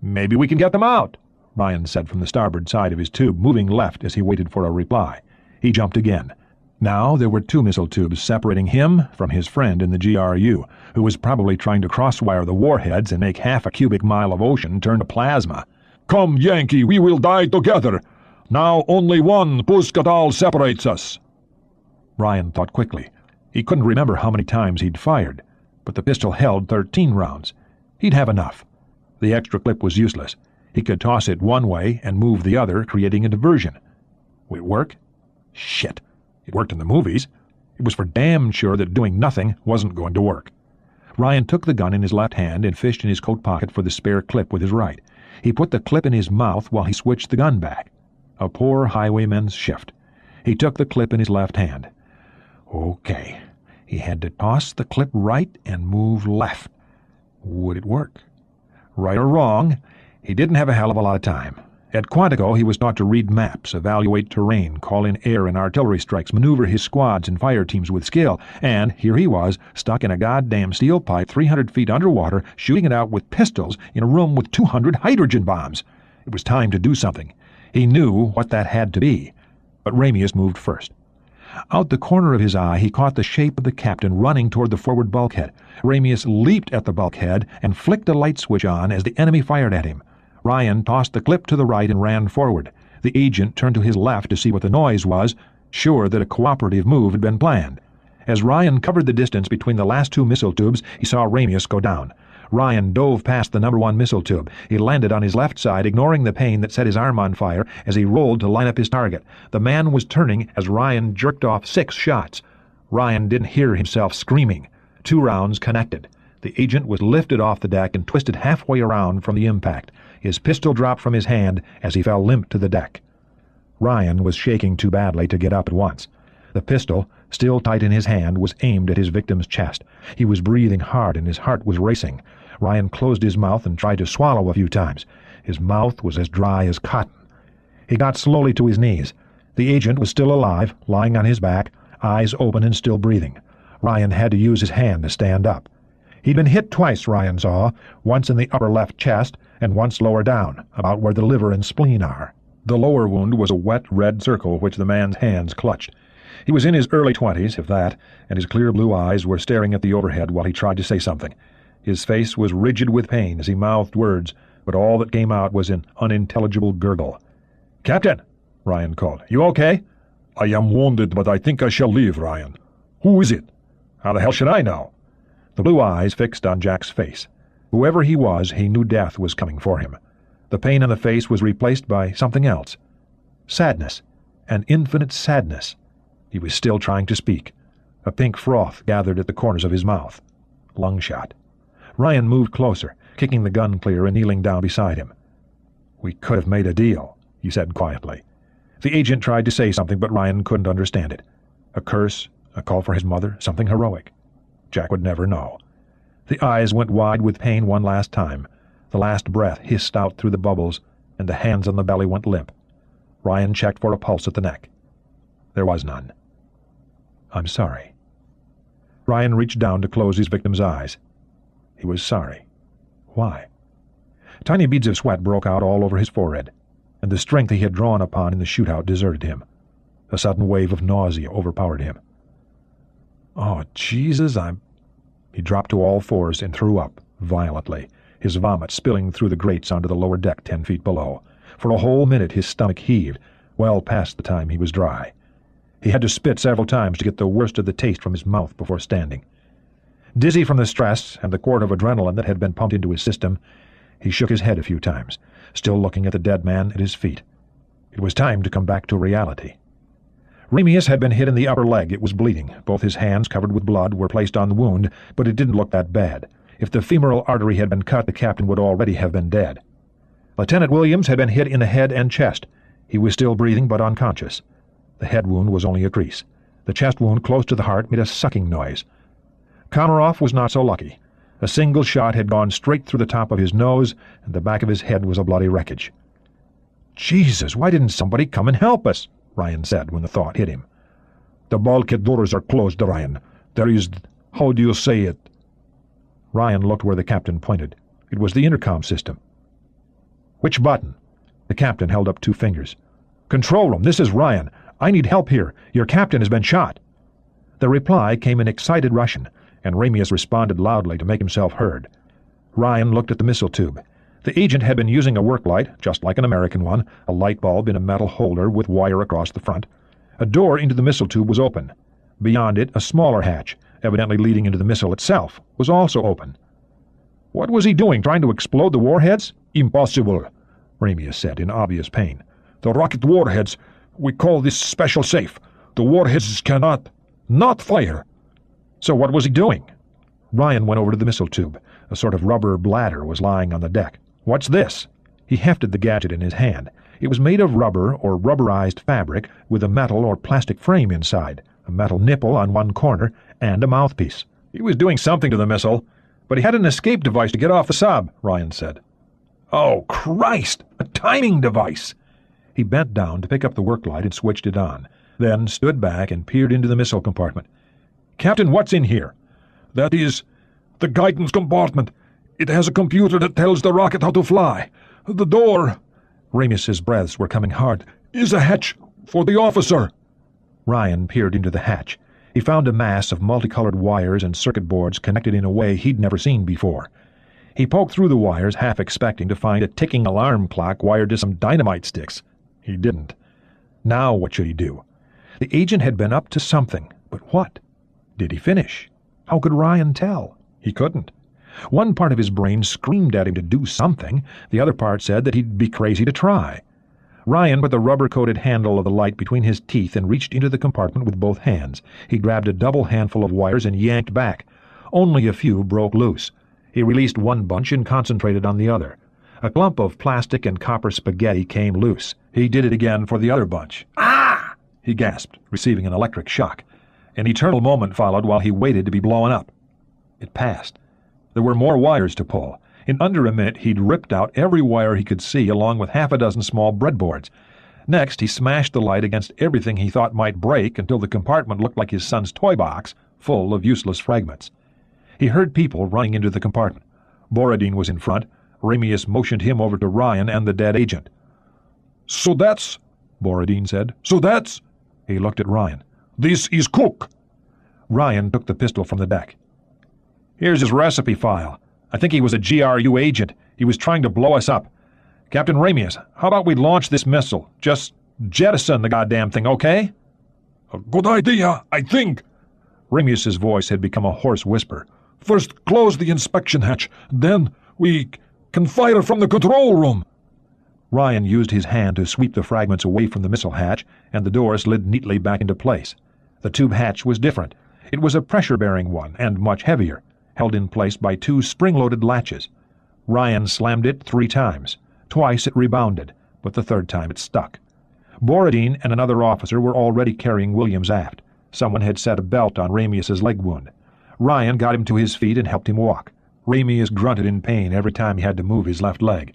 Maybe we can get them out, Ryan said from the starboard side of his tube, moving left as he waited for a reply. He jumped again. Now there were 2 missile tubes separating him from his friend in the GRU, who was probably trying to crosswire the warheads and make half a cubic mile of ocean turn to plasma. "Come, Yankee, we will die together. Now only one Puskadal separates us." Ryan thought quickly. He couldn't remember how many times he'd fired, but the pistol held 13 rounds. He'd have enough. The extra clip was useless. He could toss it one way and move the other, creating a diversion. Would it work? Shit. It worked in the movies. It was for damn sure that doing nothing wasn't going to work. Ryan took the gun in his left hand and fished in his coat pocket for the spare clip with his right. He put the clip in his mouth while he switched the gun back. A poor highwayman's shift. He took the clip in his left hand. Okay. He had to toss the clip right and move left. Would it work? Right or wrong, he didn't have a hell of a lot of time. At Quantico, he was taught to read maps, evaluate terrain, call in air and artillery strikes, maneuver his squads and fire teams with skill, and here he was, stuck in a goddamn steel pipe 300 feet underwater, shooting it out with pistols in a room with 200 hydrogen bombs. It was time to do something. He knew what that had to be. But Ramius moved first. Out the corner of his eye, he caught the shape of the captain running toward the forward bulkhead. Ramius leaped at the bulkhead and flicked a light switch on as the enemy fired at him. Ryan tossed the clip to the right and ran forward. The agent turned to his left to see what the noise was, sure that a cooperative move had been planned. As Ryan covered the distance between the last 2 missile tubes, he saw Ramius go down. Ryan dove past the number 1 missile tube. He landed on his left side, ignoring the pain that set his arm on fire as he rolled to line up his target. The man was turning as Ryan jerked off 6 shots. Ryan didn't hear himself screaming. 2 rounds connected. The agent was lifted off the deck and twisted halfway around from the impact. His pistol dropped from his hand as he fell limp to the deck. Ryan was shaking too badly to get up at once. The pistol, still tight in his hand, was aimed at his victim's chest. He was breathing hard and his heart was racing. Ryan closed his mouth and tried to swallow a few times. His mouth was as dry as cotton. He got slowly to his knees. The agent was still alive, lying on his back, eyes open and still breathing. Ryan had to use his hand to stand up. He'd been hit twice, Ryan saw, once in the upper left chest and once lower down, about where the liver and spleen are. The lower wound was a wet red circle which the man's hands clutched. He was in his early 20s, if that, and his clear blue eyes were staring at the overhead while he tried to say something. His face was rigid with pain as he mouthed words, but all that came out was an unintelligible gurgle. "Captain," Ryan called. "You okay?" "I am wounded, but I think I shall live, Ryan. Who is it?" "How the hell should I know?" The blue eyes fixed on Jack's face. Whoever he was, he knew death was coming for him. The pain on the face was replaced by something else. Sadness. An infinite sadness. He was still trying to speak. A pink froth gathered at the corners of his mouth. Lung shot. Ryan moved closer, kicking the gun clear and kneeling down beside him. "We could have made a deal," he said quietly. The agent tried to say something, but Ryan couldn't understand it. A curse, A call for his mother? Something heroic? Jack would never know. The eyes went wide with pain one last time. The last breath hissed out through the bubbles, and the hands on the belly went limp. Ryan checked for a pulse at the neck. There was none. "I'm sorry." Ryan reached down to close his victim's eyes. He was sorry. Why? Tiny beads of sweat broke out all over his forehead, and the strength he had drawn upon in the shootout deserted him. A sudden wave of nausea overpowered him. "Oh, Jesus, He dropped to all fours and threw up, violently, his vomit spilling through the grates onto the lower deck 10 feet below. For a whole minute his stomach heaved, well past the time he was dry. He had to spit several times to get the worst of the taste from his mouth before standing. Dizzy from the stress and the quart of adrenaline that had been pumped into his system, he shook his head a few times, still looking at the dead man at his feet. It was time to come back to reality. Ramius had been hit in the upper leg. It was bleeding. Both his hands, covered with blood, were placed on the wound, but it didn't look that bad. If the femoral artery had been cut, the captain would already have been dead. Lieutenant Williams had been hit in the head and chest. He was still breathing, but unconscious. The head wound was only a crease. The chest wound close to the heart made a sucking noise. Komarov was not so lucky. A single shot had gone straight through the top of his nose, and the back of his head was a bloody wreckage. "Jesus, why didn't somebody come and help us?" Ryan said when the thought hit him. "The bulkhead doors are closed, Ryan. There is... how do you say it?" Ryan looked where the captain pointed. It was the intercom system. "Which button?" The captain held up 2 fingers. "Control room, this is Ryan. I need help here. Your captain has been shot." The reply came in excited Russian, and Ramius responded loudly to make himself heard. Ryan looked at the missile tube. The agent had been using a work light, just like an American one, a light bulb in a metal holder with wire across the front. A door into the missile tube was open. Beyond it, a smaller hatch, evidently leading into the missile itself, was also open. "What was he doing, trying to explode the warheads?" "Impossible," Ramius said in obvious pain. "The rocket warheads, we call this special safe. The warheads cannot not fire." "So what was he doing?" Ryan went over to the missile tube. A sort of rubber bladder was lying on the deck. "What's this?" He hefted the gadget in his hand. It was made of rubber or rubberized fabric with a metal or plastic frame inside, a metal nipple on one corner, and a mouthpiece. "He was doing something to the missile, but he had an escape device to get off the sub," Ryan said. "Oh, Christ! A timing device!" He bent down to pick up the work light and switched it on, then stood back and peered into the missile compartment. "Captain, what's in here?" "That is the guidance compartment. It has a computer that tells the rocket how to fly. The door," Ramius's breaths were coming hard, "is a hatch for the officer." Ryan peered into the hatch. He found a mass of multicolored wires and circuit boards connected in a way he'd never seen before. He poked through the wires, half expecting to find a ticking alarm clock wired to some dynamite sticks. He didn't. Now what should he do? The agent had been up to something, but what? Did he finish? How could Ryan tell? He couldn't. One part of his brain screamed at him to do something. The other part said that he'd be crazy to try. Ryan put the rubber-coated handle of the light between his teeth and reached into the compartment with both hands. He grabbed a double handful of wires and yanked back. Only a few broke loose. He released one bunch and concentrated on the other. A clump of plastic and copper spaghetti came loose. He did it again for the other bunch. "Ah!" he gasped, receiving an electric shock. An eternal moment followed while he waited to be blown up. It passed. There were more wires to pull. In under a minute he'd ripped out every wire he could see, along with 6 small breadboards. Next he smashed the light against everything he thought might break until the compartment looked like his son's toy box, full of useless fragments. He heard people running into the compartment. Borodin was in front. Ramius motioned him over to Ryan and the dead agent. "So that's," Borodin said, "so that's..." He looked at Ryan. "This is Cook." Ryan took the pistol from the deck. "Here's his recipe file. I think he was a GRU agent. He was trying to blow us up. Captain Ramius, how about we launch this missile? Just jettison the goddamn thing, okay?" "A good idea, I think." Ramius's voice had become a hoarse whisper. "First close the inspection hatch, then we can fire from the control room." Ryan used his hand to sweep the fragments away from the missile hatch, and the door slid neatly back into place. The tube hatch was different. It was a pressure-bearing one, and much heavier, held in place by 2 spring-loaded latches. Ryan slammed it 3 times. Twice it rebounded, but the 3rd time it stuck. Borodin and another officer were already carrying Williams aft. Someone had set a belt on Ramius's leg wound. Ryan got him to his feet and helped him walk. Ramius grunted in pain every time he had to move his left leg.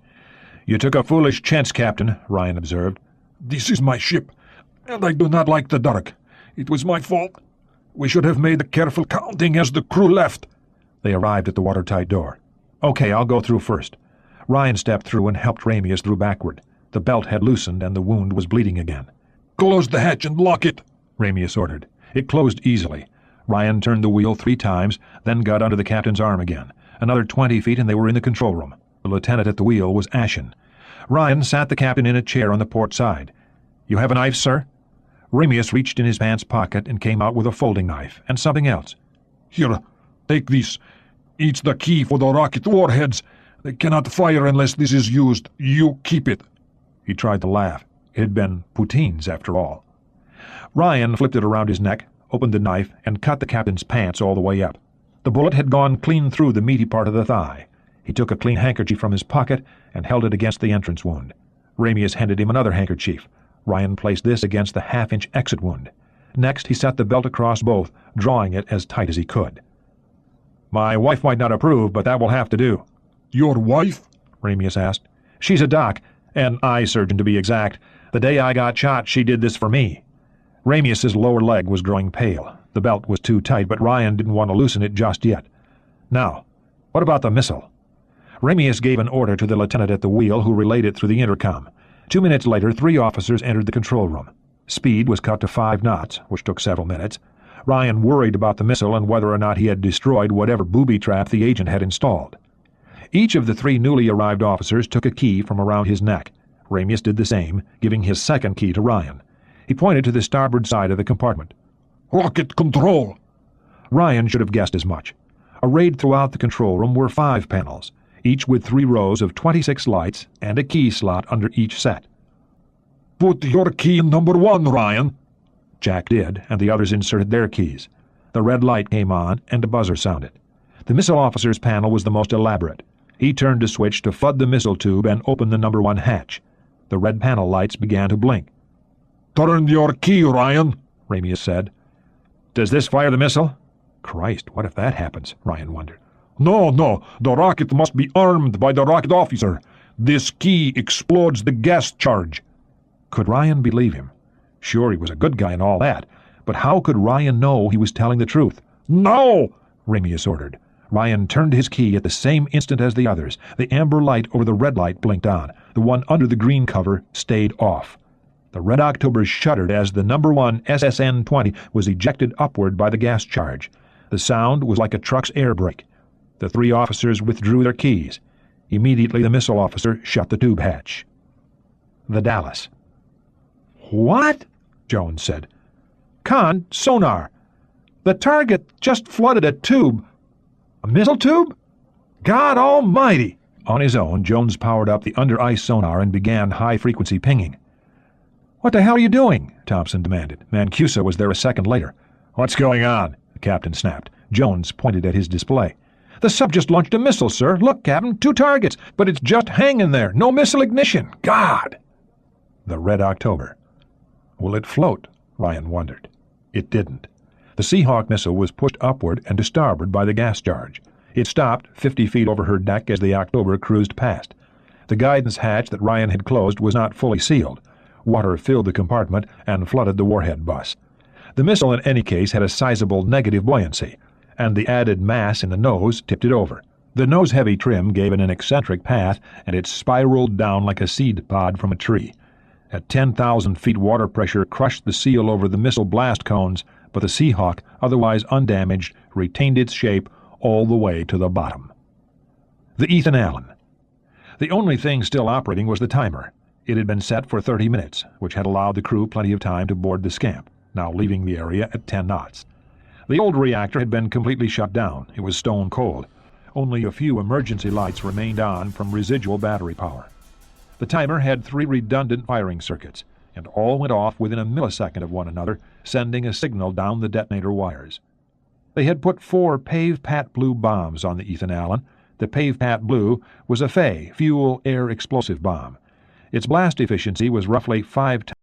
"You took a foolish chance, Captain," Ryan observed. This is my ship, and I do not like the dark. It was my fault. We should have made a careful counting as the crew left." They arrived at the watertight door. "Okay, I'll go through first." Ryan stepped through and helped Ramius through backward. The belt had loosened and the wound was bleeding again. "Close the hatch and lock it," Ramius ordered. It closed easily. Ryan turned the wheel 3 times, then got under the captain's arm again. Another 20 feet and they were in the control room. The lieutenant at the wheel was ashen. Ryan sat the captain in a chair on the port side. "You have a knife, sir?" Ramius reached in his pants pocket and came out with a folding knife and something else. "Here, take this. It's the key for the rocket warheads. They cannot fire unless this is used. You keep it." He tried to laugh. It had been poutines, after all. Ryan flipped it around his neck, opened the knife, and cut the captain's pants all the way up. The bullet had gone clean through the meaty part of the thigh. He took a clean handkerchief from his pocket and held it against the entrance wound. Ramius handed him another handkerchief. Ryan placed this against the half-inch exit wound. Next, he set the belt across both, drawing it as tight as he could. "My wife might not approve, but that will have to do." "Your wife?" Ramius asked. "She's a doc, an eye surgeon to be exact. The day I got shot, she did this for me." Ramius's lower leg was growing pale. The belt was too tight, but Ryan didn't want to loosen it just yet. "Now, what about the missile?" Ramius gave an order to the lieutenant at the wheel, who relayed it through the intercom. 2 minutes later, 3 officers entered the control room. Speed was cut to 5 knots, which took several minutes. Ryan worried about the missile and whether or not he had destroyed whatever booby trap the agent had installed. Each of the 3 newly arrived officers took a key from around his neck. Ramius did the same, giving his second key to Ryan. He pointed to the starboard side of the compartment. "Rocket control." Ryan should have guessed as much. Arrayed throughout the control room were 5 panels, each with 3 rows of 26 lights and a key slot under each set. "Put your key in number 1, Ryan." Jack did, and the others inserted their keys. The red light came on, and a buzzer sounded. The missile officer's panel was the most elaborate. He turned a switch to flood the missile tube and open the number 1 hatch. The red panel lights began to blink. "Turn your key, Ryan," Ramius said. "Does this fire the missile?" Christ, what if that happens? Ryan wondered. No, the rocket must be armed by the rocket officer. This key explodes the gas charge." Could Ryan believe him? Sure, he was a good guy and all that, but how could Ryan know he was telling the truth? "No!" Ramius ordered. Ryan turned his key at the same instant as the others. The amber light over the red light blinked on. The one under the green cover stayed off. The Red October shuddered as the number 1 SSN-20 was ejected upward by the gas charge. The sound was like a truck's air brake. The 3 officers withdrew their keys. Immediately the missile officer shut the tube hatch. The Dallas. "What?" Jones said. "Con, sonar. The target just flooded a tube. A missile tube? God almighty!" On his own, Jones powered up the under-ice sonar and began high-frequency pinging. "What the hell are you doing?" Thompson demanded. Mancuso was there a second later. "What's going on?" the captain snapped. Jones pointed at his display. "The sub just launched a missile, sir. Look, Captain, 2 targets, but it's just hanging there. No missile ignition. God!" The Red October. Will it float? Ryan wondered. It didn't. The Seahawk missile was pushed upward and to starboard by the gas charge. It stopped 50 feet over her deck as the October cruised past. The guidance hatch that Ryan had closed was not fully sealed. Water filled the compartment and flooded the warhead bus. The missile in any case had a sizable negative buoyancy, and the added mass in the nose tipped it over. The nose-heavy trim gave it an eccentric path, and it spiraled down like a seed pod from a tree. At 10,000 feet, water pressure crushed the seal over the missile blast cones, but the Seahawk, otherwise undamaged, retained its shape all the way to the bottom. The Ethan Allen. The only thing still operating was the timer. It had been set for 30 minutes, which had allowed the crew plenty of time to board the Scamp, now leaving the area at 10 knots. The old reactor had been completely shut down. It was stone cold. Only a few emergency lights remained on from residual battery power. The timer had 3 redundant firing circuits, and all went off within a millisecond of one another, sending a signal down the detonator wires. They had put 4 Pave-Pat Blue bombs on the Ethan Allen. The Pave-Pat Blue was a FAE, fuel-air explosive bomb. Its blast efficiency was roughly 5 times